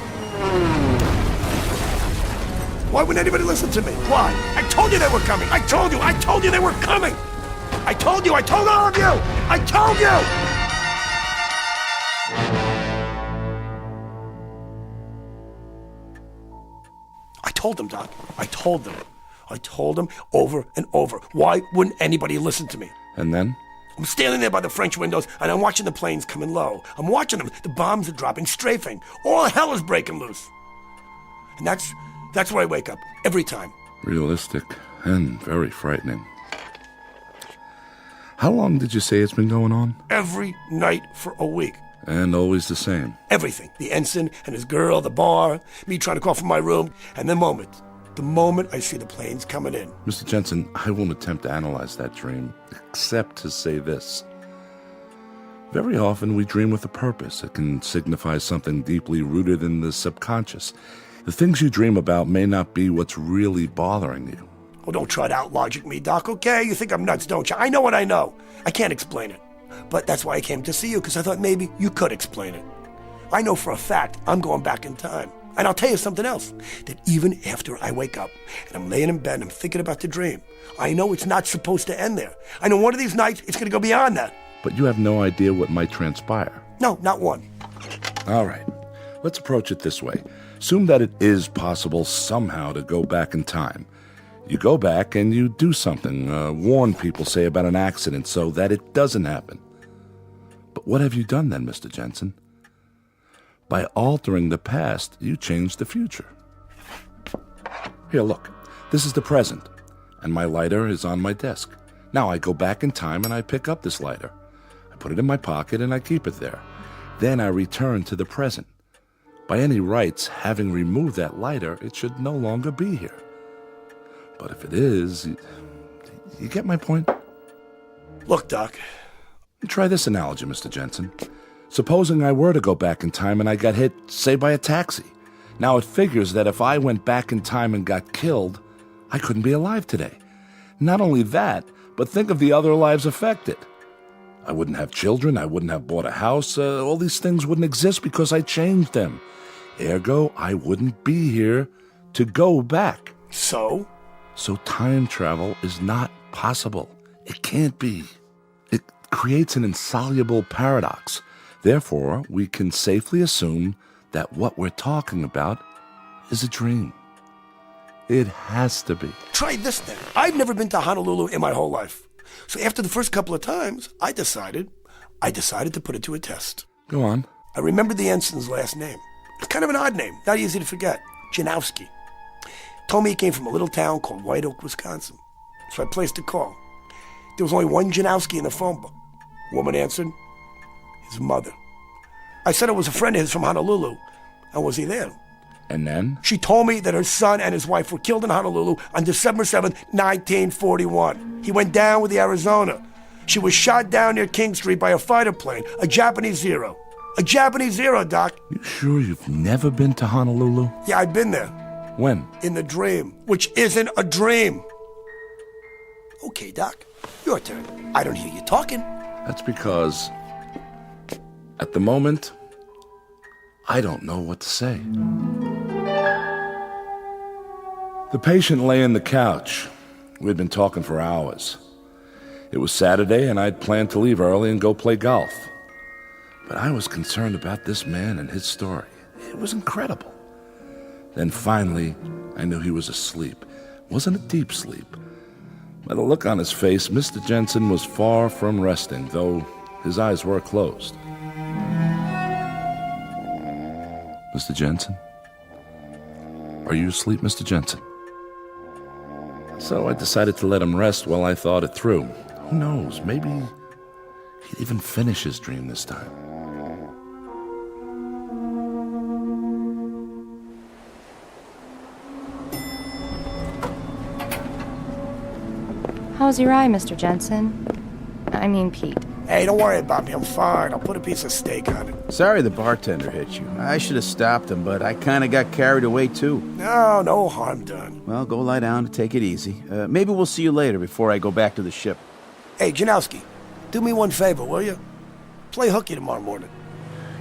Why wouldn't anybody listen to me? Why? I told you they were coming. I told you they were coming. I told all of you. I told you. I told them, Doc. I told them over and over. Why wouldn't anybody listen to me? And then? I'm standing there by the French windows, and I'm watching the planes coming low. I'm watching them. The bombs are dropping, strafing. All hell is breaking loose. And that's where I wake up, every time. Realistic and very frightening. How long did you say it's been going on? Every night for a week. And always the same? Everything. The ensign and his girl, the bar, me trying to call from my room, and the moment I see the planes coming in. Mr. Jensen, I won't attempt to analyze that dream, except to say this. Very often we dream with a purpose. It can signify something deeply rooted in the subconscious. The things you dream about may not be what's really bothering you. Oh, don't try to out-logic me, Doc, okay? You think I'm nuts, don't you? I know what I know. I can't explain it. But that's why I came to see you, because I thought maybe you could explain it. I know for a fact I'm going back in time. And I'll tell you something else, that even after I wake up and I'm laying in bed and I'm thinking about the dream, I know it's not supposed to end there. I know one of these nights it's going to go beyond that. But you have no idea what might transpire. No, not one. All right. Let's approach it this way. Assume that it is possible somehow to go back in time. You go back and you do something, warn people, say, about an accident so that it doesn't happen. But what have you done then, Mr. Jensen? By altering the past, you change the future. Here, look. This is the present, and my lighter is on my desk. Now I go back in time and I pick up this lighter. I put it in my pocket and I keep it there. Then I return to the present. By any rights, having removed that lighter, it should no longer be here. But if it is, you get my point? Look, Doc. Try this analogy, Mr. Jensen. Supposing I were to go back in time and I got hit, say, by a taxi. Now it figures that if I went back in time and got killed, I couldn't be alive today. Not only that, but think of the other lives affected. I wouldn't have children, I wouldn't have bought a house, all these things wouldn't exist because I changed them. Ergo, I wouldn't be here to go back. So? So time travel is not possible. It can't be. It creates an insoluble paradox. Therefore, we can safely assume that what we're talking about is a dream. It has to be. Try this then. I've never been to Honolulu in my whole life. So after the first couple of times, I decided to put it to a test. Go on. I remembered the ensign's last name. It's kind of an odd name, not easy to forget. Janowski. Told me he came from a little town called White Oak, Wisconsin. So I placed a call. There was only one Janowski in the phone book. Woman answered. His mother. I said I was a friend of his from Honolulu. And was he there? And then? She told me that her son and his wife were killed in Honolulu on December 7th, 1941. He went down with the Arizona. She was shot down near King Street by a fighter plane, a Japanese Zero. A Japanese Zero, Doc. You sure you've never been to Honolulu? Yeah, I've been there. When? In the dream, which isn't a dream. Okay, Doc, your turn. I don't hear you talking. That's because, at the moment, I don't know what to say. The patient lay in the couch. We'd been talking for hours. It was Saturday, and I'd planned to leave early and go play golf. But I was concerned about this man and his story. It was incredible. Then finally, I knew he was asleep. Wasn't a deep sleep. By the look on his face, Mr. Jensen was far from resting, though his eyes were closed. Mr. Jensen? Are you asleep, Mr. Jensen? So I decided to let him rest while I thought it through. Who knows, maybe he'd even finish his dream this time. How's your eye, Mr. Jensen? I mean, Pete. Hey, don't worry about me. I'm fine. I'll put a piece of steak on it. Sorry the bartender hit you. I should have stopped him, but I kind of got carried away, too. No harm done. Well, go lie down and take it easy. Maybe we'll see you later before I go back to the ship. Hey, Janowski, do me one favor, will you? Play hooky tomorrow morning.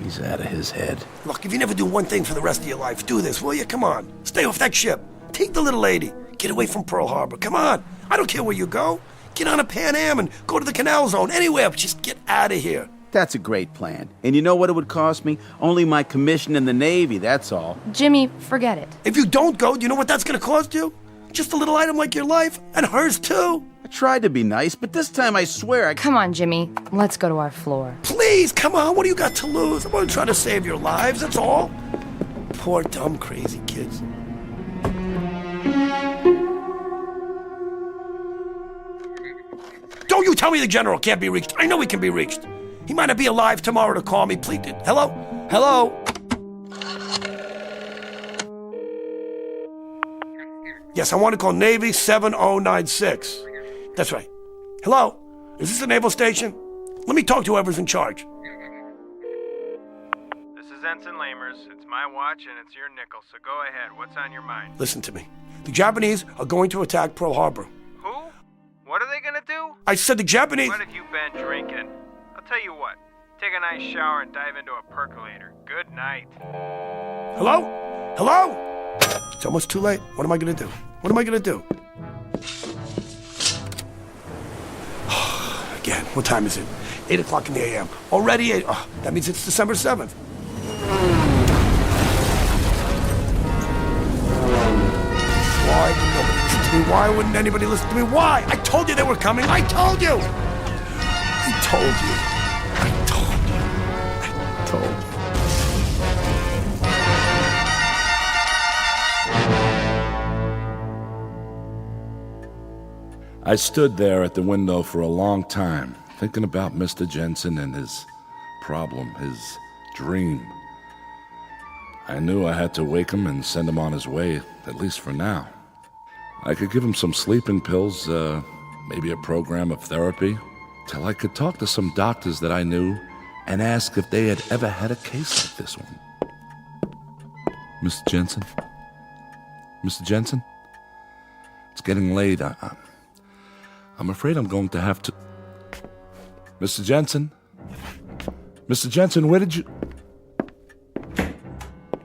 He's out of his head. Look, if you never do one thing for the rest of your life, do this, will you? Come on. Stay off that ship. Take the little lady. Get away from Pearl Harbor. Come on. I don't care where you go. Get on a Pan Am and go to the Canal Zone. Anywhere, but just get out of here. That's a great plan. And you know what it would cost me? Only my commission in the Navy, that's all. Jimmy, forget it. If you don't go, do you know what that's going to cost you? Just a little item like your life, and hers too. I tried to be nice, but this time I swear I... Come on, Jimmy. Let's go to our floor. Please, come on. What do you got to lose? I'm going to try to save your lives, that's all. Poor, dumb, crazy kids. Don't you tell me the general can't be reached. I know he can be reached. He might not be alive tomorrow to call me. Please. Hello? Hello? Yes, I want to call Navy 7096. That's right. Hello? Is this the naval station? Let me talk to whoever's in charge. This is Ensign Lamers. It's my watch and it's your nickel, so go ahead. What's on your mind? Listen to me. The Japanese are going to attack Pearl Harbor. Who? What are they gonna do? I said the Japanese... What have you been drinking? I'll tell you what. Take a nice shower and dive into a percolator. Good night. Hello? Hello? It's almost too late. What am I gonna do? What am I gonna do? Again, what time is it? 8 o'clock in the a.m. Already 8. Oh, that means it's December 7th. Why would nobody listen to me? Why wouldn't anybody listen to me? Why? I told you they were coming. I told you. I told you. I told you. I told you. I stood there at the window for a long time, thinking about Mr. Jensen and his problem, his dream. I knew I had to wake him and send him on his way, at least for now. I could give him some sleeping pills, maybe a program of therapy, till I could talk to some doctors that I knew and ask if they had ever had a case like this one. Mr. Jensen? Mr. Jensen? It's getting late. I'm afraid I'm going to have to... Mr. Jensen? Mr. Jensen, where did you...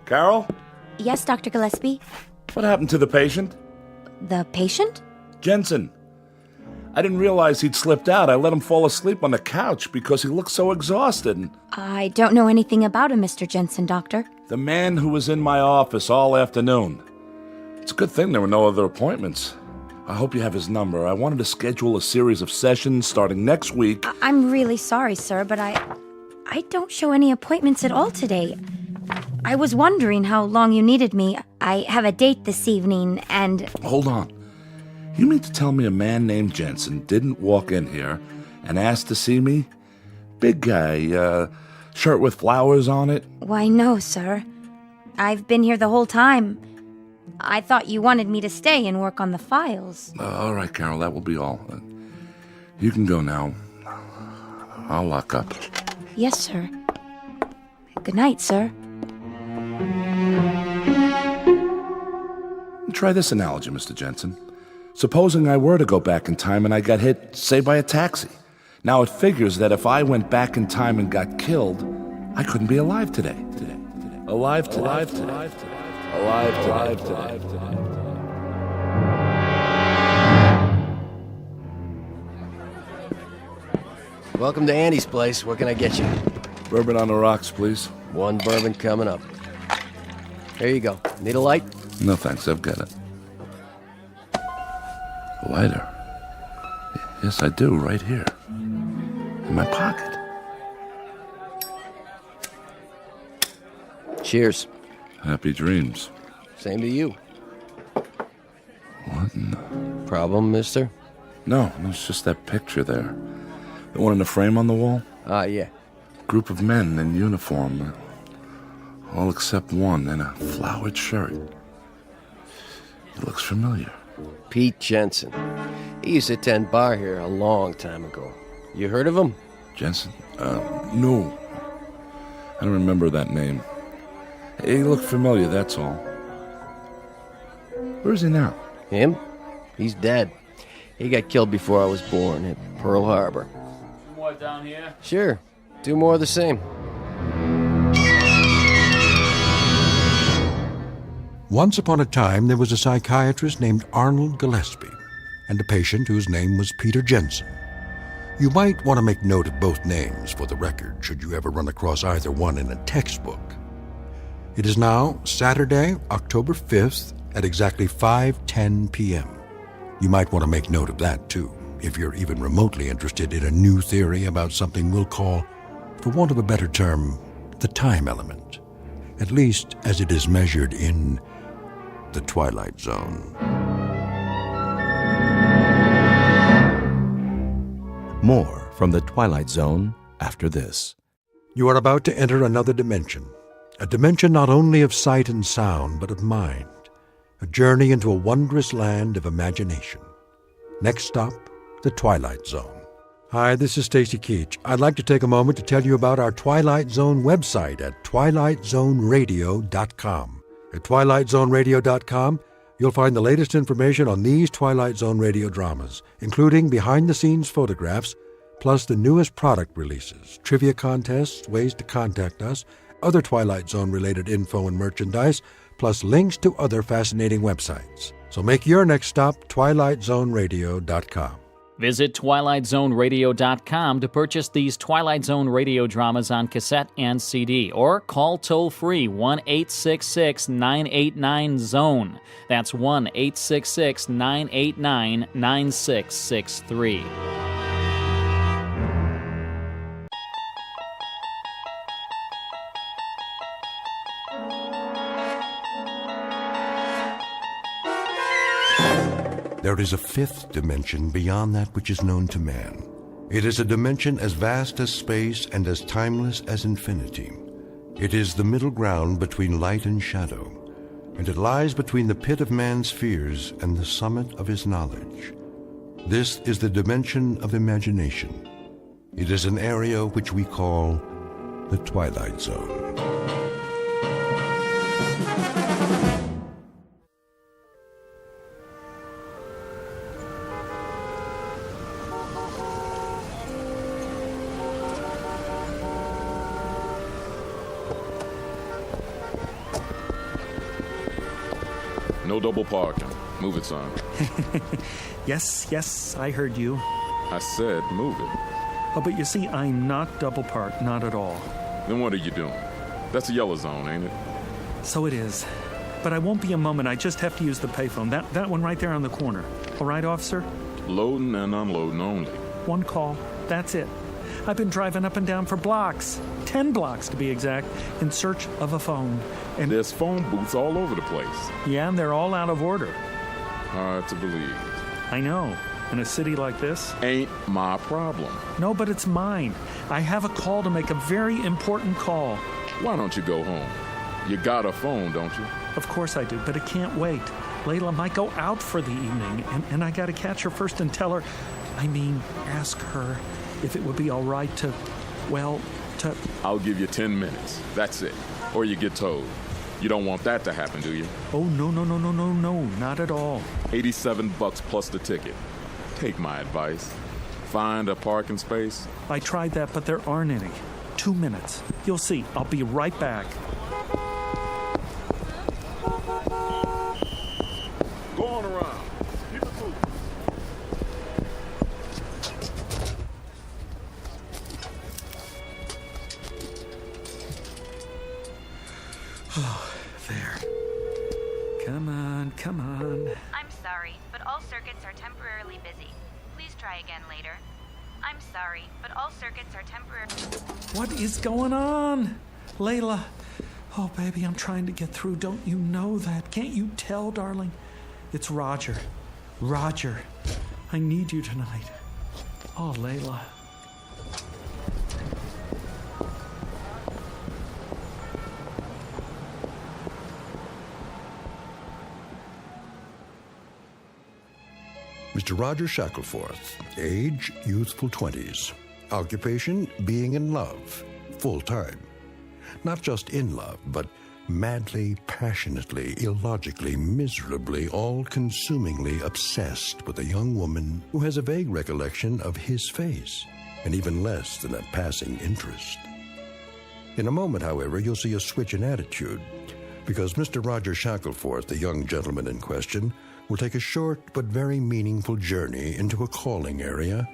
Carol? Yes, Dr. Gillespie? What happened to the patient? The patient? Jensen. I didn't realize he'd slipped out. I let him fall asleep on the couch because he looked so exhausted. I don't know anything about him, Mr. Jensen, Doctor. The man who was in my office all afternoon. It's a good thing there were no other appointments. I hope you have his number. I wanted to schedule a series of sessions starting next week. I'm really sorry, sir, but I don't show any appointments at all today. I was wondering how long you needed me. I have a date this evening, and... Hold on. You mean to tell me a man named Jensen didn't walk in here and ask to see me? Big guy, shirt with flowers on it? Why, no, sir. I've been here the whole time. I thought you wanted me to stay and work on the files. All right, Carol, that will be all. You can go now. I'll lock up. Yes, sir. Good night, sir. Try this analogy, Mr. Jensen. Supposing I were to go back in time and I got hit, say, by a taxi. Now it figures that if I went back in time and got killed, I couldn't be alive today. Alive today. Welcome to Andy's place. What can I get you? Bourbon on the rocks, please. One bourbon coming up. Here you go. Need a light? No, thanks. I've got it. A lighter. Yes, I do. Right here. In my pocket. Cheers. Happy dreams. Same to you. What in the... Problem, mister? No, it's just that picture there. The one in the frame on the wall? Ah, yeah. Group of men in uniform. All except one in a flowered shirt. He looks familiar. Pete Jensen. He used to attend bar here a long time ago. You heard of him? Jensen? No. I don't remember that name. He looked familiar, that's all. Where is he now? Him? He's dead. He got killed before I was born at Pearl Harbor. More down here? Sure. 2 more of the same. Once upon a time, there was a psychiatrist named Arnold Gillespie and a patient whose name was Peter Jensen. You might want to make note of both names for the record, should you ever run across either one in a textbook. It is now Saturday, October 5th at exactly 5:10 p.m. You might want to make note of that, too, if you're even remotely interested in a new theory about something we'll call, for want of a better term, the time element, at least as it is measured in the Twilight Zone. More from the Twilight Zone after this. You are about to enter another dimension, a dimension not only of sight and sound, but of mind, a journey into a wondrous land of imagination. Next stop, the Twilight Zone. Hi, this is Stacy Keach. I'd like to take a moment to tell you about our Twilight Zone website at twilightzoneradio.com. At twilightzoneradio.com, you'll find the latest information on these Twilight Zone radio dramas, including behind-the-scenes photographs, plus the newest product releases, trivia contests, ways to contact us, other Twilight Zone-related info and merchandise, plus links to other fascinating websites. So make your next stop twilightzoneradio.com. Visit twilightzoneradio.com to purchase these Twilight Zone radio dramas on cassette and CD, or call toll-free 1-866-989-ZONE. That's 1-866-989-9663. There is a fifth dimension beyond that which is known to man. It is a dimension as vast as space and as timeless as infinity. It is the middle ground between light and shadow, and it lies between the pit of man's fears and the summit of his knowledge. This is the dimension of imagination. It is an area which we call the Twilight Zone. No double parking. Move it, son. Yes, I heard you. I said move it. Oh, but you see, I'm not double parked, not at all. Then what are you doing? That's a yellow zone, ain't it? So it is. But I won't be a moment. I just have to use the payphone. That one right there on the corner. All right, officer? Loading and unloading only. One call. That's it. I've been driving up and down for blocks. 10 blocks, to be exact, in search of a phone. And there's phone booths all over the place. Yeah, and they're all out of order. Hard to believe. I know. In a city like this. Ain't my problem. No, but it's mine. I have a call to make, a very important call. Why don't you go home? You got a phone, don't you? Of course I do, but it can't wait. Layla might go out for the evening, and I gotta catch her first and tell her, ask her if it would be all right to... I'll give you 10 minutes. That's it. Or you get towed. You don't want that to happen, do you? Oh, no, not at all. $87 plus the ticket. Take my advice. Find a parking space. I tried that, but there aren't any. 2 minutes. You'll see. I'll be right back. Go on around. Keep it moving. Oh, there. Come on. I'm sorry, but all circuits are temporarily busy. Please try again later. I'm sorry, but all circuits are temporarily... What is going on? Layla. Oh, baby, I'm trying to get through. Don't you know that? Can't you tell, darling? It's Roger. Roger, I need you tonight. Oh, Layla. Mr. Roger Shackleforth, age, youthful 20s. Occupation, being in love, full-time. Not just in love, but madly, passionately, illogically, miserably, all-consumingly obsessed with a young woman who has a vague recollection of his face, and even less than a passing interest. In a moment, however, you'll see a switch in attitude, because Mr. Roger Shackleforth, the young gentleman in question, will take a short but very meaningful journey into a calling area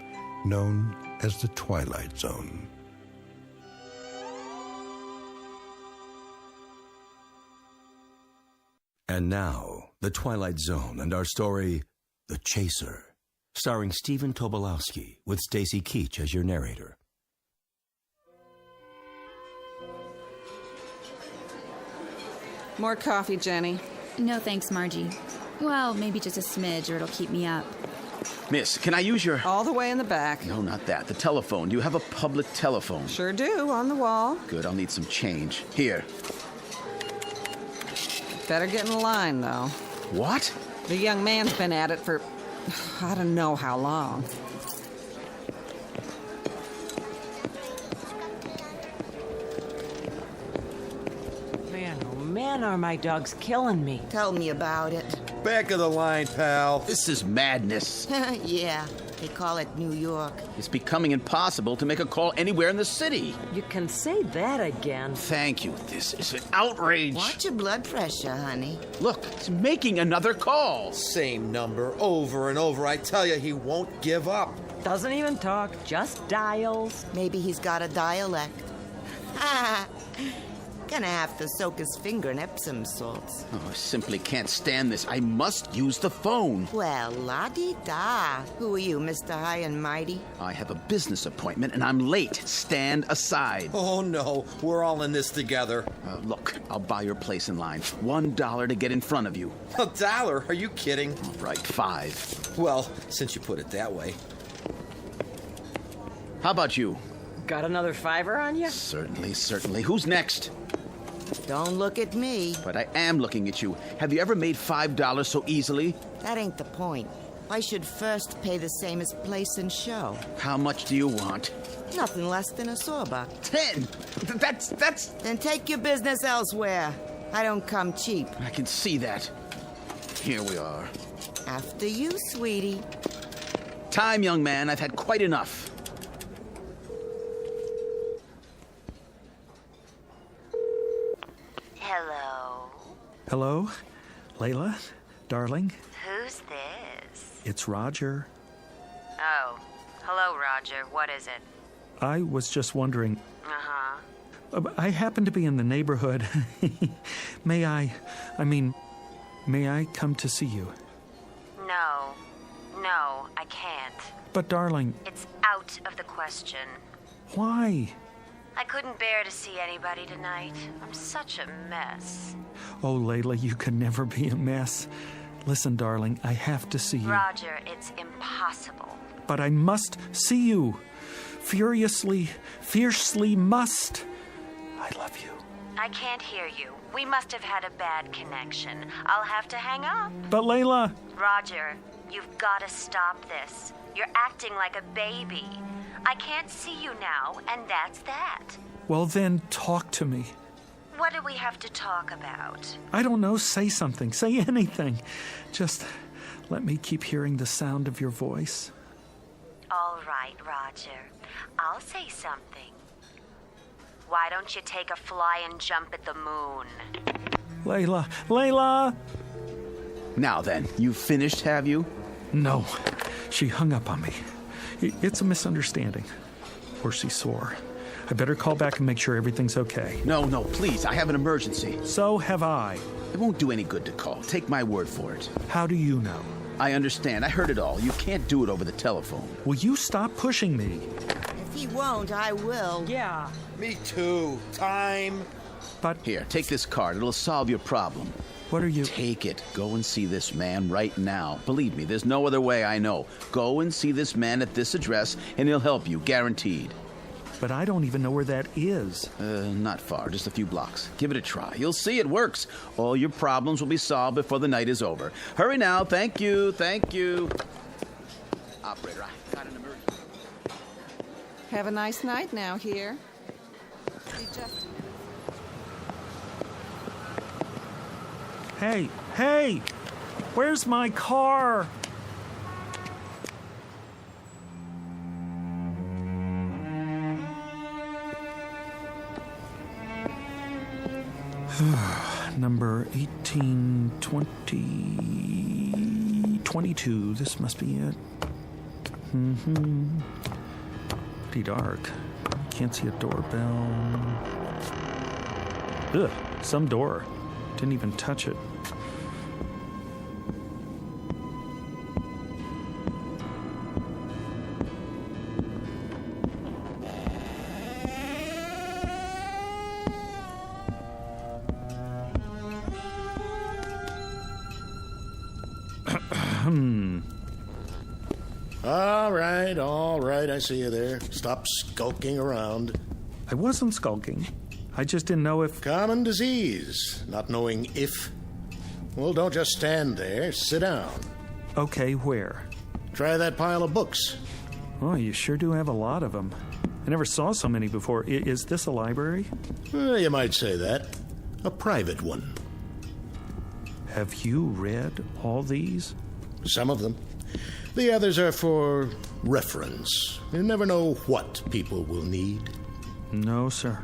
known as the Twilight Zone. And now, The Twilight Zone and our story, The Chaser, starring Stephen Tobolowsky with Stacy Keach as your narrator. More coffee, Jenny. No thanks, Margie. Well, maybe just a smidge or it'll keep me up. Miss, can I use your... All the way in the back. No, not that. The telephone. Do you have a public telephone? Sure do, on the wall. Good, I'll need some change. Here. Better get in line, though. What? The young man's been at it for... I don't know how long. Man, are my dogs killing me. Tell me about it. Back of the line, pal. This is madness. Yeah, they call it New York. It's becoming impossible to make a call anywhere in the city. You can say that again. Thank you. This is an outrage. Watch your blood pressure, honey. Look, it's making another call. Same number over and over. I tell you, he won't give up. Doesn't even talk, just dials. Maybe he's got a dialect. Gonna have to soak his finger in Epsom salts. Oh, I simply can't stand this. I must use the phone. Well, la-di-da. Who are you, Mr. High and Mighty? I have a business appointment and I'm late. Stand aside. Oh, no. We're all in this together. Look, I'll buy your place in line. $1 to get in front of you. $1? Are you kidding? All right, $5. Well, since you put it that way. How about you? Got another $5 on you? Certainly. Who's next? Don't look at me. But I am looking at you. Have you ever made $5 so easily? That ain't the point. I should first pay the same as place and show. How much do you want? Nothing less than a sawbuck. 10! That's... Then take your business elsewhere. I don't come cheap. I can see that. Here we are. After you, sweetie. Time, young man. I've had quite enough. Hello? Layla? Darling? Who's this? It's Roger. Oh. Hello, Roger. What is it? I was just wondering... Uh-huh. I happen to be in the neighborhood. May I come to see you? No, I can't. But, darling... It's out of the question. Why? I couldn't bear to see anybody tonight. I'm such a mess. Oh, Layla, you can never be a mess. Listen, darling, I have to see you. Roger, it's impossible. But I must see you. Fiercely must. I love you. I can't hear you. We must have had a bad connection. I'll have to hang up. But, Layla... Roger, you've got to stop this. You're acting like a baby. I can't see you now, and that's that. Well, then talk to me. What do we have to talk about? I don't know. Say something. Say anything. Just let me keep hearing the sound of your voice. All right, Roger. I'll say something. Why don't you take a fly and jump at the moon? Layla! Now then, you finished, have you? No. She hung up on me. It's a misunderstanding. Or she's sore. I better call back and make sure everything's okay. No, please. I have an emergency. So have I. It won't do any good to call. Take my word for it. How do you know? I understand. I heard it all. You can't do it over the telephone. Will you stop pushing me? If he won't, I will. Yeah. Me too. Time. But... Here, take this card. It'll solve your problem. What are you... Take it. Go and see this man right now. Believe me, there's no other way I know. Go and see this man at this address, and he'll help you, guaranteed. But I don't even know where that is. Not far, just a few blocks. Give it a try. You'll see it works. All your problems will be solved before the night is over. Hurry now. Thank you. Operator, I got an emergency. Have a nice night now here. Hey! Where's my car? Number 1822. This must be it. Pretty dark. Can't see a doorbell. Ugh, some door. Didn't even touch it. All right, I see you there. Stop skulking around. I wasn't skulking. I just didn't know if... Common disease, not knowing if. Well, don't just stand there. Sit down. Okay, where? Try that pile of books. Oh, you sure do have a lot of them. I never saw so many before. Is this a library? You might say that. A private one. Have you read all these? Some of them. The others are for reference. You never know what people will need. No, sir.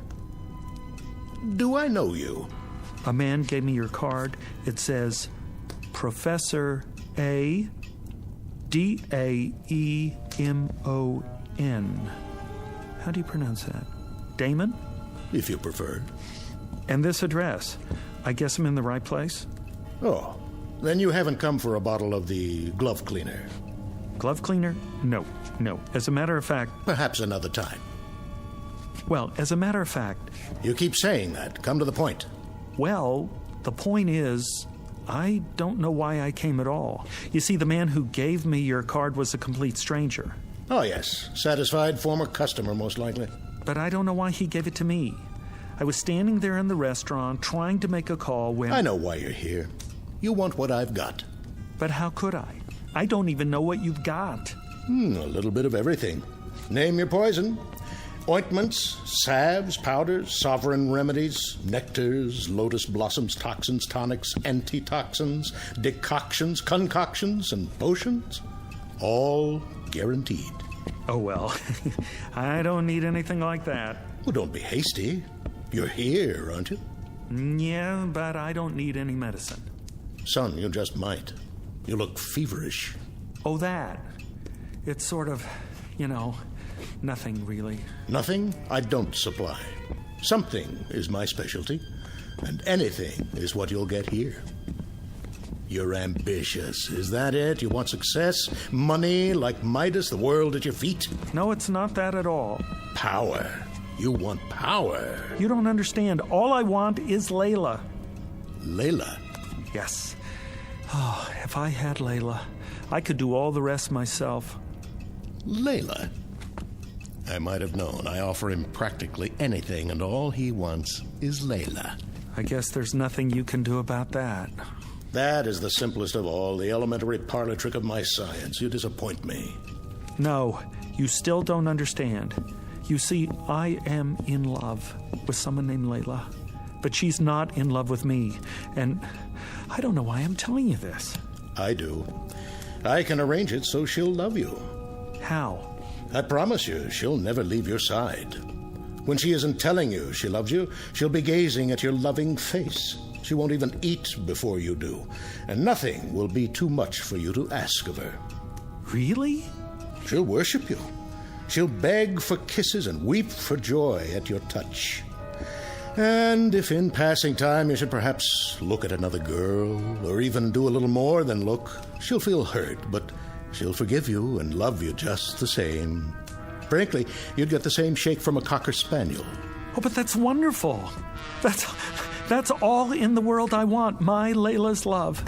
Do I know you? A man gave me your card. It says, Professor A. D-A-E-M-O-N. How do you pronounce that? Damon? If you prefer. And this address. I guess I'm in the right place? Oh, then you haven't come for a bottle of the glove cleaner. Glove cleaner? No. As a matter of fact... Perhaps another time. Well, as a matter of fact... You keep saying that. Come to the point. Well, the point is, I don't know why I came at all. You see, the man who gave me your card was a complete stranger. Oh, yes. Satisfied former customer, most likely. But I don't know why he gave it to me. I was standing there in the restaurant trying to make a call when... I know why you're here. You want what I've got. But how could I? I don't even know what you've got. A little bit of everything. Name your poison. Ointments, salves, powders, sovereign remedies, nectars, lotus blossoms, toxins, tonics, antitoxins, decoctions, concoctions, and potions. All guaranteed. Oh, well, I don't need anything like that. Well, don't be hasty. You're here, aren't you? Yeah, but I don't need any medicine. Son, you just might. You look feverish. Oh, that. It's sort of, nothing really. Nothing I don't supply. Something is my specialty, and anything is what you'll get here. You're ambitious, is that it? You want success, money, like Midas, the world at your feet? No, it's not that at all. Power. You want power. You don't understand. All I want is Layla. Layla? Yes. Oh, if I had Layla, I could do all the rest myself. Layla? I might have known. I offer him practically anything, and all he wants is Layla. I guess there's nothing you can do about that. That is the simplest of all, the elementary parlor trick of my science. You disappoint me. No, You still don't understand. You see, I am in love with someone named Layla, but she's not in love with me. And I don't know why I'm telling you this. I do. I can arrange it so she'll love you. How? I promise you, she'll never leave your side. When she isn't telling you she loves you, she'll be gazing at your loving face. She won't even eat before you do, and nothing will be too much for you to ask of her. Really? She'll worship you. She'll beg for kisses and weep for joy at your touch. And if in passing time you should perhaps look at another girl, or even do a little more than look, she'll feel hurt, but she'll forgive you and love you just the same. Frankly, you'd get the same shake from a Cocker Spaniel. Oh, but that's wonderful. That's all in the world I want, my Layla's love.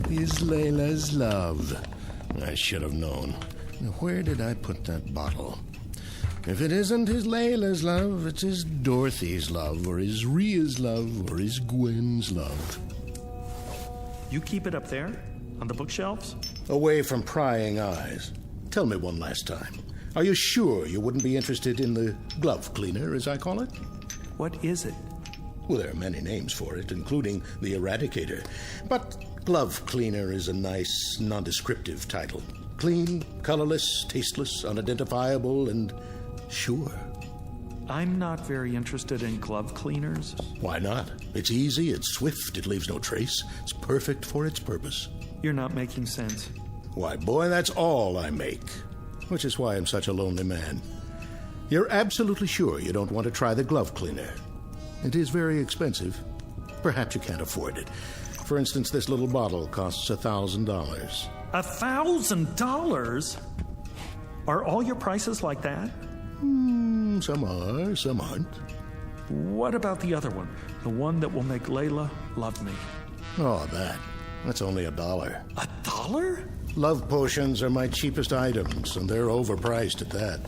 His Layla's love. I should have known. Where did I put that bottle? If it isn't his Layla's love, it's his Dorothy's love, or his Rhea's love, or his Gwen's love. You keep it up there, on the bookshelves? Away from prying eyes. Tell me one last time. Are you sure you wouldn't be interested in the glove cleaner, as I call it? What is it? Well, there are many names for it, including the Eradicator. But glove cleaner is a nice, nondescriptive title. Clean, colorless, tasteless, unidentifiable, and sure. I'm not very interested in glove cleaners. Why not? It's easy, it's swift, it leaves no trace. It's perfect for its purpose. You're not making sense. Why, boy, that's all I make. Which is why I'm such a lonely man. You're absolutely sure you don't want to try the glove cleaner. It is very expensive. Perhaps you can't afford it. For instance, this little bottle costs $1,000. $1,000? Are all your prices like that? Some are, some aren't. What about the other one? The one that will make Layla love me? Oh, that's only $1. $1? Love potions are my cheapest items, and they're overpriced at that.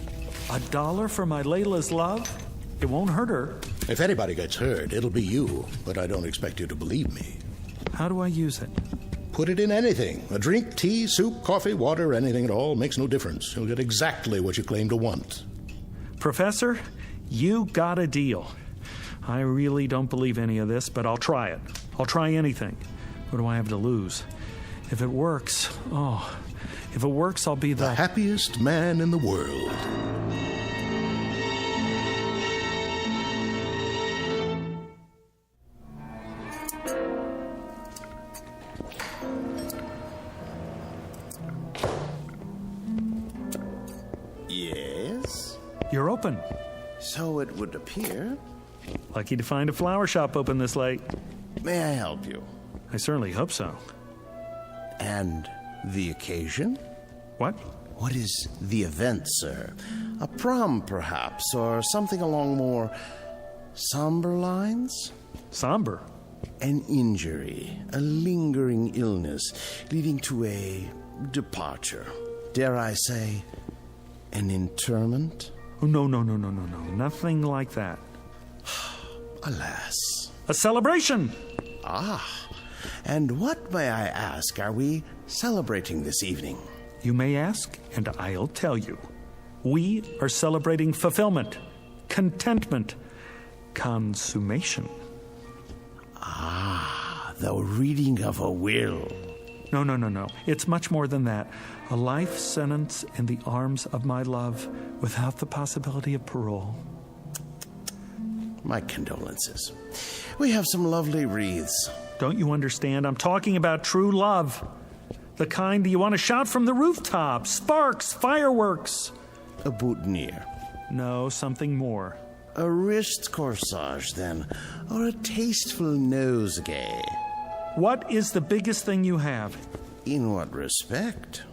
$1 for my Layla's love? It won't hurt her. If anybody gets hurt, it'll be you, but I don't expect you to believe me. How do I use it? Put it in anything. A drink, tea, soup, coffee, water, anything at all. Makes no difference. You'll get exactly what you claim to want. Professor, you got a deal. I really don't believe any of this, but I'll try it. I'll try anything. What do I have to lose? If it works, I'll be the happiest man in the world. Yes? You're open. So it would appear. Lucky to find a flower shop open this late. May I help you? I certainly hope so. And the occasion? What? What is the event, sir? A prom, perhaps, or something along more somber lines? Somber? An injury, a lingering illness, leading to a departure. Dare I say, an interment? Oh, no. Nothing like that. Alas. A celebration! Ah. And what, may I ask, are we celebrating this evening? You may ask, and I'll tell you. We are celebrating fulfillment, contentment, consummation. Ah, the reading of a will. No. It's much more than that. A life sentence in the arms of my love without the possibility of parole. My condolences. We have some lovely wreaths. Don't you understand? I'm talking about true love. The kind you want to shout from the rooftops. Sparks, fireworks. A boutonniere. No, something more. A wrist corsage, then. Or a tasteful nosegay. What is the biggest thing you have? In what respect?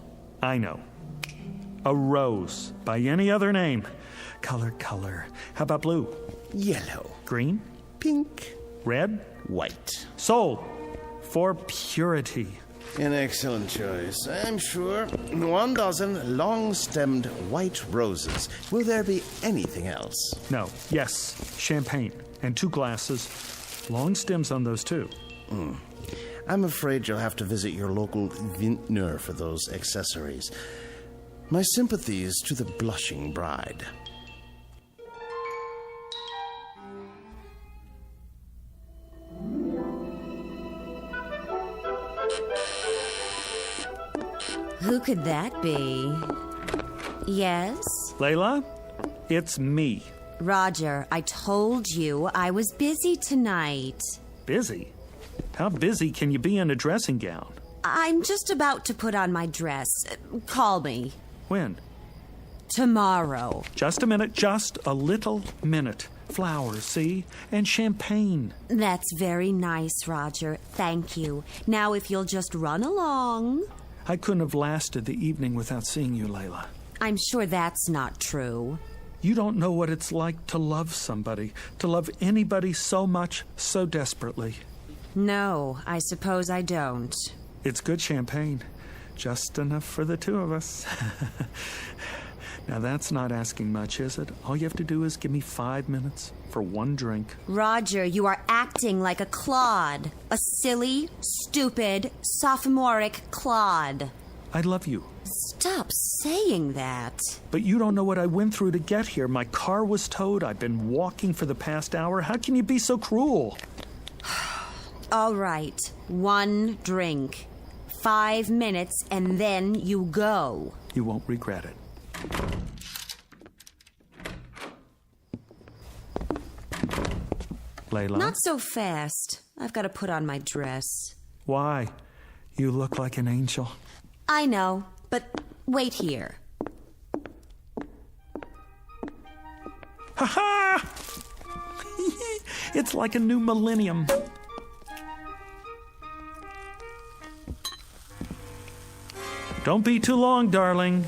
I know. A rose. By any other name. Color. How about blue? Yellow. Green? Pink. Red? White. Sold. For purity. An excellent choice, I'm sure. 1 dozen long-stemmed white roses. Will there be anything else? No. Yes. Champagne. And 2 glasses. Long stems on those, too. I'm afraid you'll have to visit your local vintner for those accessories. My sympathies to the blushing bride. Who could that be? Yes? Layla, it's me. Roger, I told you I was busy tonight. Busy? How busy can you be in a dressing gown? I'm just about to put on my dress. Call me. When? Tomorrow. Just a minute, just a little minute. Flowers, see? And champagne. That's very nice, Roger. Thank you. Now, if you'll just run along. I couldn't have lasted the evening without seeing you, Layla. I'm sure that's not true. You don't know what it's like to love somebody, to love anybody so much, so desperately. No, I suppose I don't. It's good champagne. Just enough for the two of us. Now, that's not asking much, is it? All you have to do is give me 5 minutes for one drink. Roger, you are acting like a clod. A silly, stupid, sophomoric clod. I love you. Stop saying that. But you don't know what I went through to get here. My car was towed. I've been walking for the past hour. How can you be so cruel? All right, one drink. 5 minutes, and then you go. You won't regret it. Layla? Not so fast. I've got to put on my dress. Why? You look like an angel. I know, but wait here. Ha-ha! It's like a new millennium. Don't be too long, darling.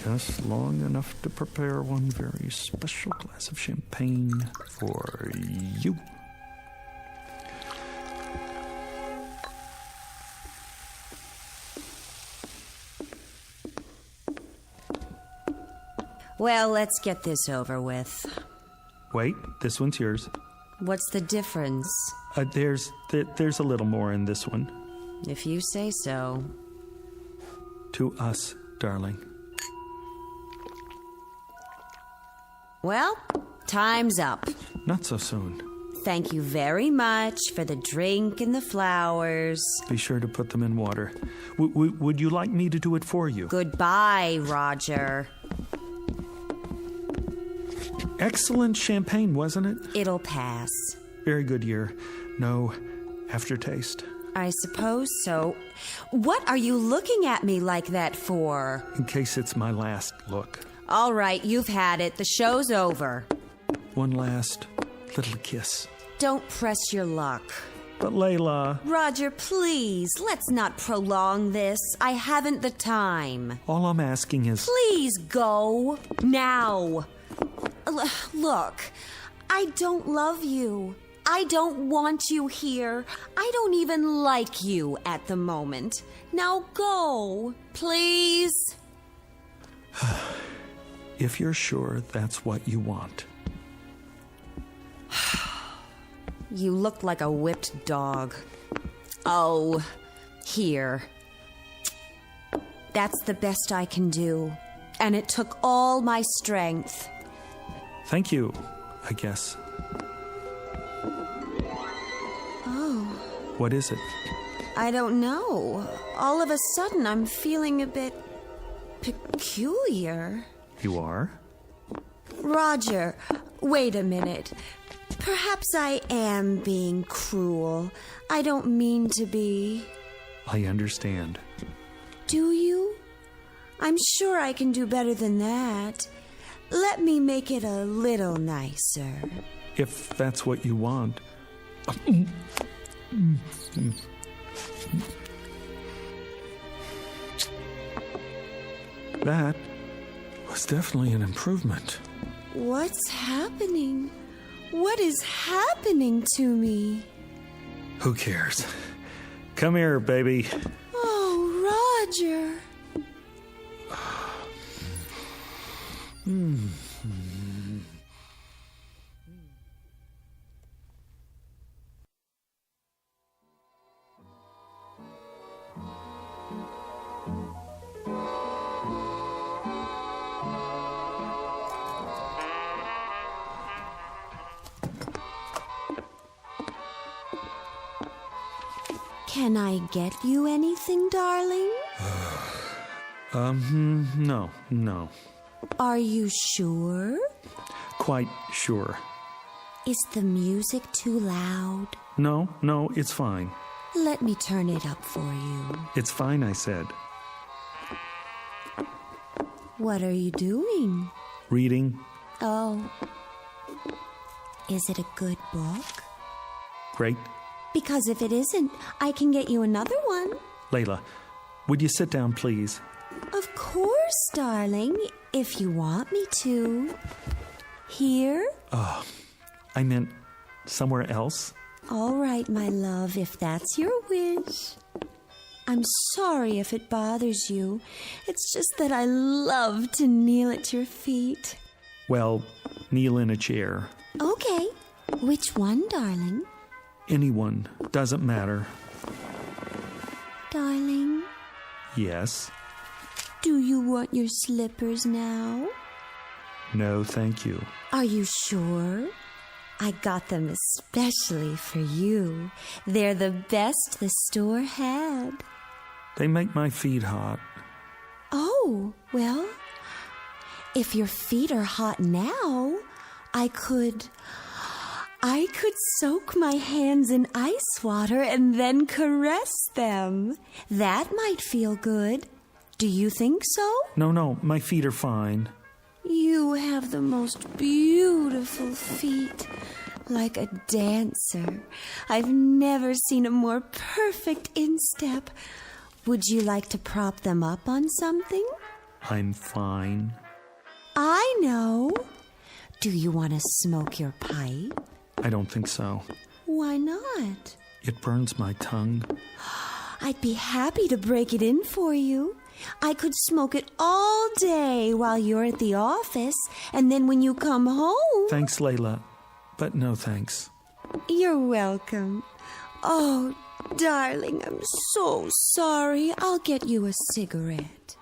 Just long enough to prepare one very special glass of champagne for you. Well, let's get this over with. Wait, this one's yours. What's the difference? There's a little more in this one. If you say so. To us, darling. Well, time's up. Not so soon. Thank you very much for the drink and the flowers. Be sure to put them in water. Would you like me to do it for you? Goodbye, Roger. Excellent champagne, wasn't it? It'll pass. Very good year. No aftertaste. I suppose so. What are you looking at me like that for? In case it's my last look. All right, you've had it. The show's over. One last little kiss. Don't press your luck. But Layla... Roger, please, let's not prolong this. I haven't the time. All I'm asking is... Please go. Now. Look, I don't love you. I don't want you here. I don't even like you at the moment. Now go, please. If you're sure that's what you want. You look like a whipped dog. Oh, here. That's the best I can do. And it took all my strength. Thank you, I guess. Oh. What is it? I don't know. All of a sudden, I'm feeling a bit peculiar. You are? Roger, wait a minute. Perhaps I am being cruel. I don't mean to be. I understand. Do you? I'm sure I can do better than that. Let me make it a little nicer. If that's what you want. That was definitely an improvement. What's happening? What is happening to me? Who cares? Come here, baby. Oh, Roger. Can I get you anything, darling? No. Are you sure? Quite sure. Is the music too loud? No, it's fine. Let me turn it up for you. It's fine, I said. What are you doing? Reading. Oh. Is it a good book? Great. Because if it isn't, I can get you another one. Layla, would you sit down, please? Of course, darling, if you want me to. Here? Oh, I meant somewhere else. All right, my love, if that's your wish. I'm sorry if it bothers you. It's just that I love to kneel at your feet. Well, kneel in a chair. Okay. Which one, darling? Anyone. Doesn't matter. Darling? Yes? Do you want your slippers now? No, thank you. Are you sure? I got them especially for you. They're the best the store had. They make my feet hot. Oh, well, if your feet are hot now, I could soak my hands in ice water and then caress them. That might feel good. Do you think so? No, my feet are fine. You have the most beautiful feet, like a dancer. I've never seen a more perfect instep. Would you like to prop them up on something? I'm fine. I know. Do you want to smoke your pipe? I don't think so. Why not? It burns my tongue. I'd be happy to break it in for you. I could smoke it all day while you're at the office, and then when you come home... Thanks, Layla, but no thanks. You're welcome. Oh, darling, I'm so sorry. I'll get you a cigarette.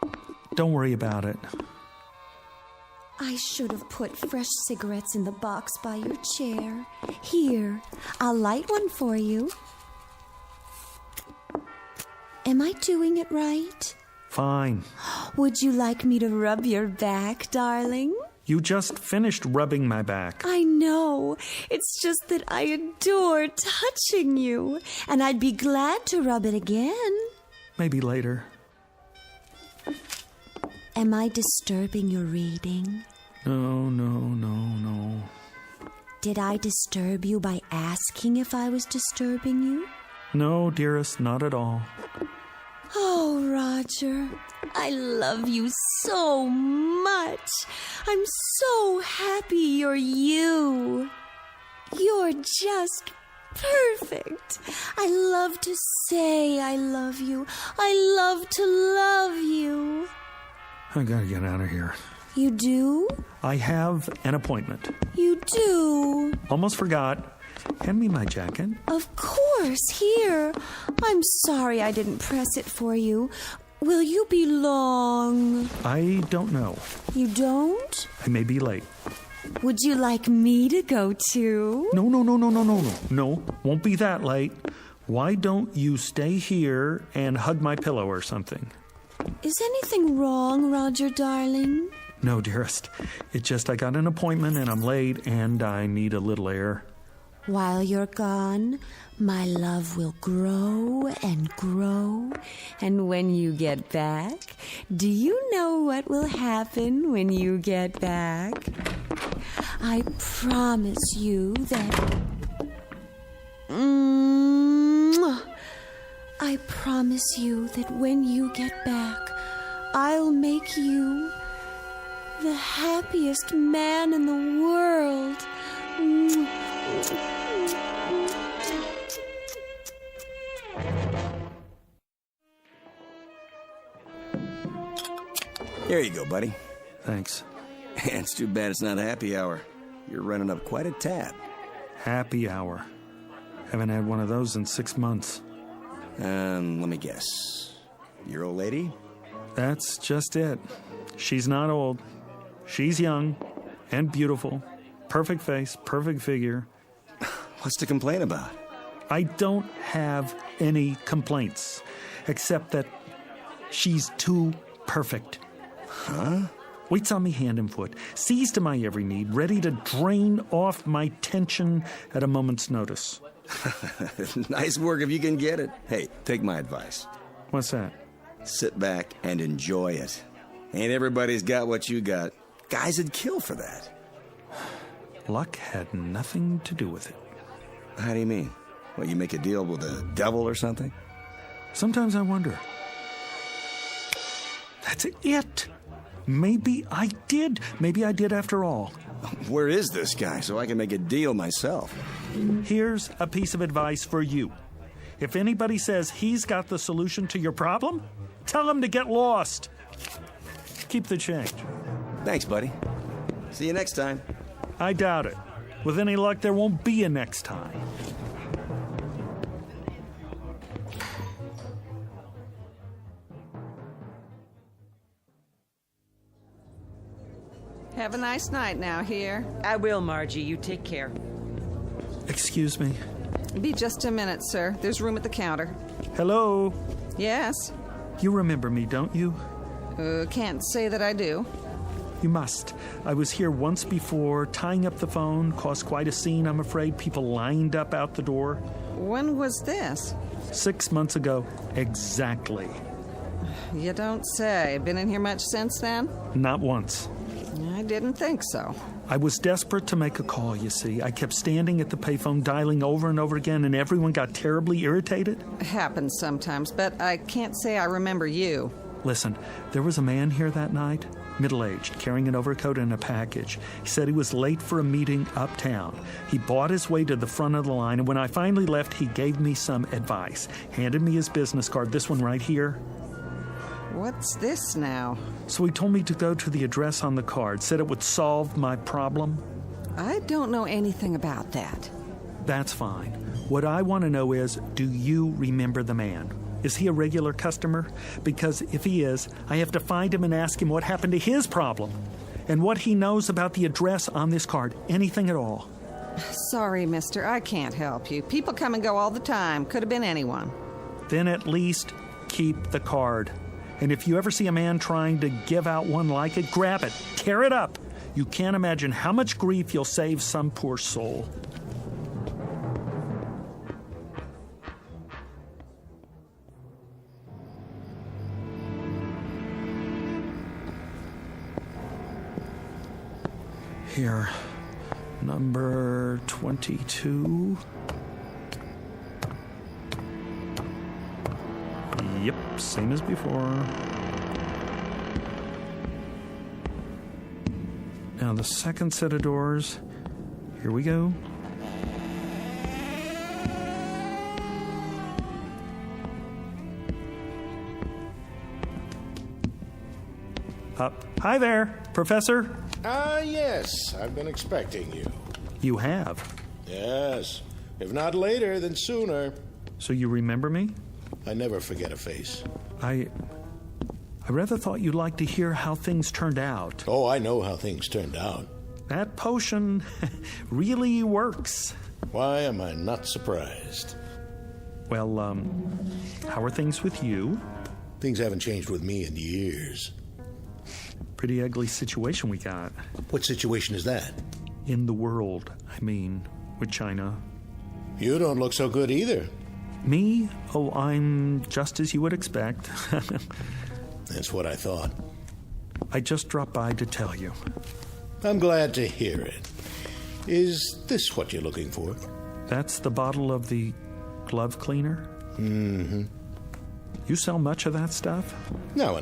Don't worry about it. I should have put fresh cigarettes in the box by your chair. Here, I'll light one for you. Am I doing it right? Fine. Would you like me to rub your back, darling? You just finished rubbing my back. I know. It's just that I adore touching you, and I'd be glad to rub it again. Maybe later. Am I disturbing your reading? No. Did I disturb you by asking if I was disturbing you? No, dearest, not at all. Oh, Roger, I love you so much. I'm so happy you're you. You're just perfect. I love to say I love you. I love to love you. I gotta get out of here. You do? I have an appointment. You do? Almost forgot. Hand me my jacket. Of course, here. I'm sorry I didn't press it for you. Will you be long? I don't know. You don't? I may be late. Would you like me to go too? No. No, won't be that late. Why don't you stay here and hug my pillow or something? Is anything wrong, Roger, darling? No, dearest. It's just I got an appointment and I'm late and I need a little air. While you're gone, my love will grow and grow. And when you get back, do you know what will happen when you get back? I promise you that... I promise you that when you get back, I'll make you the happiest man in the world. There you go, buddy. Thanks. It's too bad it's not happy hour. You're running up quite a tab. Happy hour. Haven't had one of those in 6 months. Let me guess. Your old lady? That's just it. She's not old. She's young and beautiful. Perfect face, perfect figure. What's to complain about? I don't have any complaints, except that she's too perfect. Huh? Waits on me hand and foot, sees to my every need, ready to drain off my tension at a moment's notice. Nice work if you can get it. Hey, take my advice. What's that? Sit back and enjoy it. Ain't everybody's got what you got. Guys would kill for that. Luck had nothing to do with it. How do you mean? What, you make a deal with the devil or something? Sometimes I wonder. That's it. Maybe I did. Maybe I did after all. Where is this guy so I can make a deal myself? Here's a piece of advice for you. If anybody says he's got the solution to your problem, tell him to get lost. Keep the change. Thanks, buddy. See you next time. I doubt it. With any luck, there won't be a next time. Have a nice night now here. I will, Margie. You take care. Excuse me. Be just a minute, sir. There's room at the counter. Hello? Yes? You remember me, don't you? Can't say that I do. You must. I was here once before, tying up the phone, caused quite a scene, I'm afraid. People lined up out the door. When was this? 6 months ago, exactly. You don't say. Been in here much since then? Not once. I didn't think so. I was desperate to make a call, you see. I kept standing at the payphone, dialing over and over again, and everyone got terribly irritated. Happens sometimes, but I can't say I remember you. Listen, there was a man here that night, middle-aged, carrying an overcoat and a package. He said he was late for a meeting uptown. He bought his way to the front of the line, and when I finally left, he gave me some advice. Handed me his business card, this one right here. What's this now? So he told me to go to the address on the card, said it would solve my problem. I don't know anything about that. That's fine. What I want to know is, do you remember the man? Is he a regular customer? Because if he is, I have to find him and ask him what happened to his problem and what he knows about the address on this card. Anything at all. Sorry, mister. I can't help you. People come and go all the time. Could have been anyone. Then at least keep the card. And if you ever see a man trying to give out one like it, grab it, tear it up. You can't imagine how much grief you'll save some poor soul. Here, number 22. Yep, same as before. Now the second set of doors. Here we go. Hi there, Professor. Yes, I've been expecting you. You have? Yes. If not later, then sooner. So you remember me? I never forget a face. I rather thought you'd like to hear how things turned out. Oh, I know how things turned out. That potion really works. Why am I not surprised? Well, how are things with you? Things haven't changed with me in years. Pretty ugly situation we got. What situation is that? In the world, I mean, with China. You don't look so good either. Me? Oh, I'm just as you would expect. That's what I thought. I just dropped by to tell you. I'm glad to hear it. Is this what you're looking for? That's the bottle of the glove cleaner? Mm-hmm. You sell much of that stuff? Now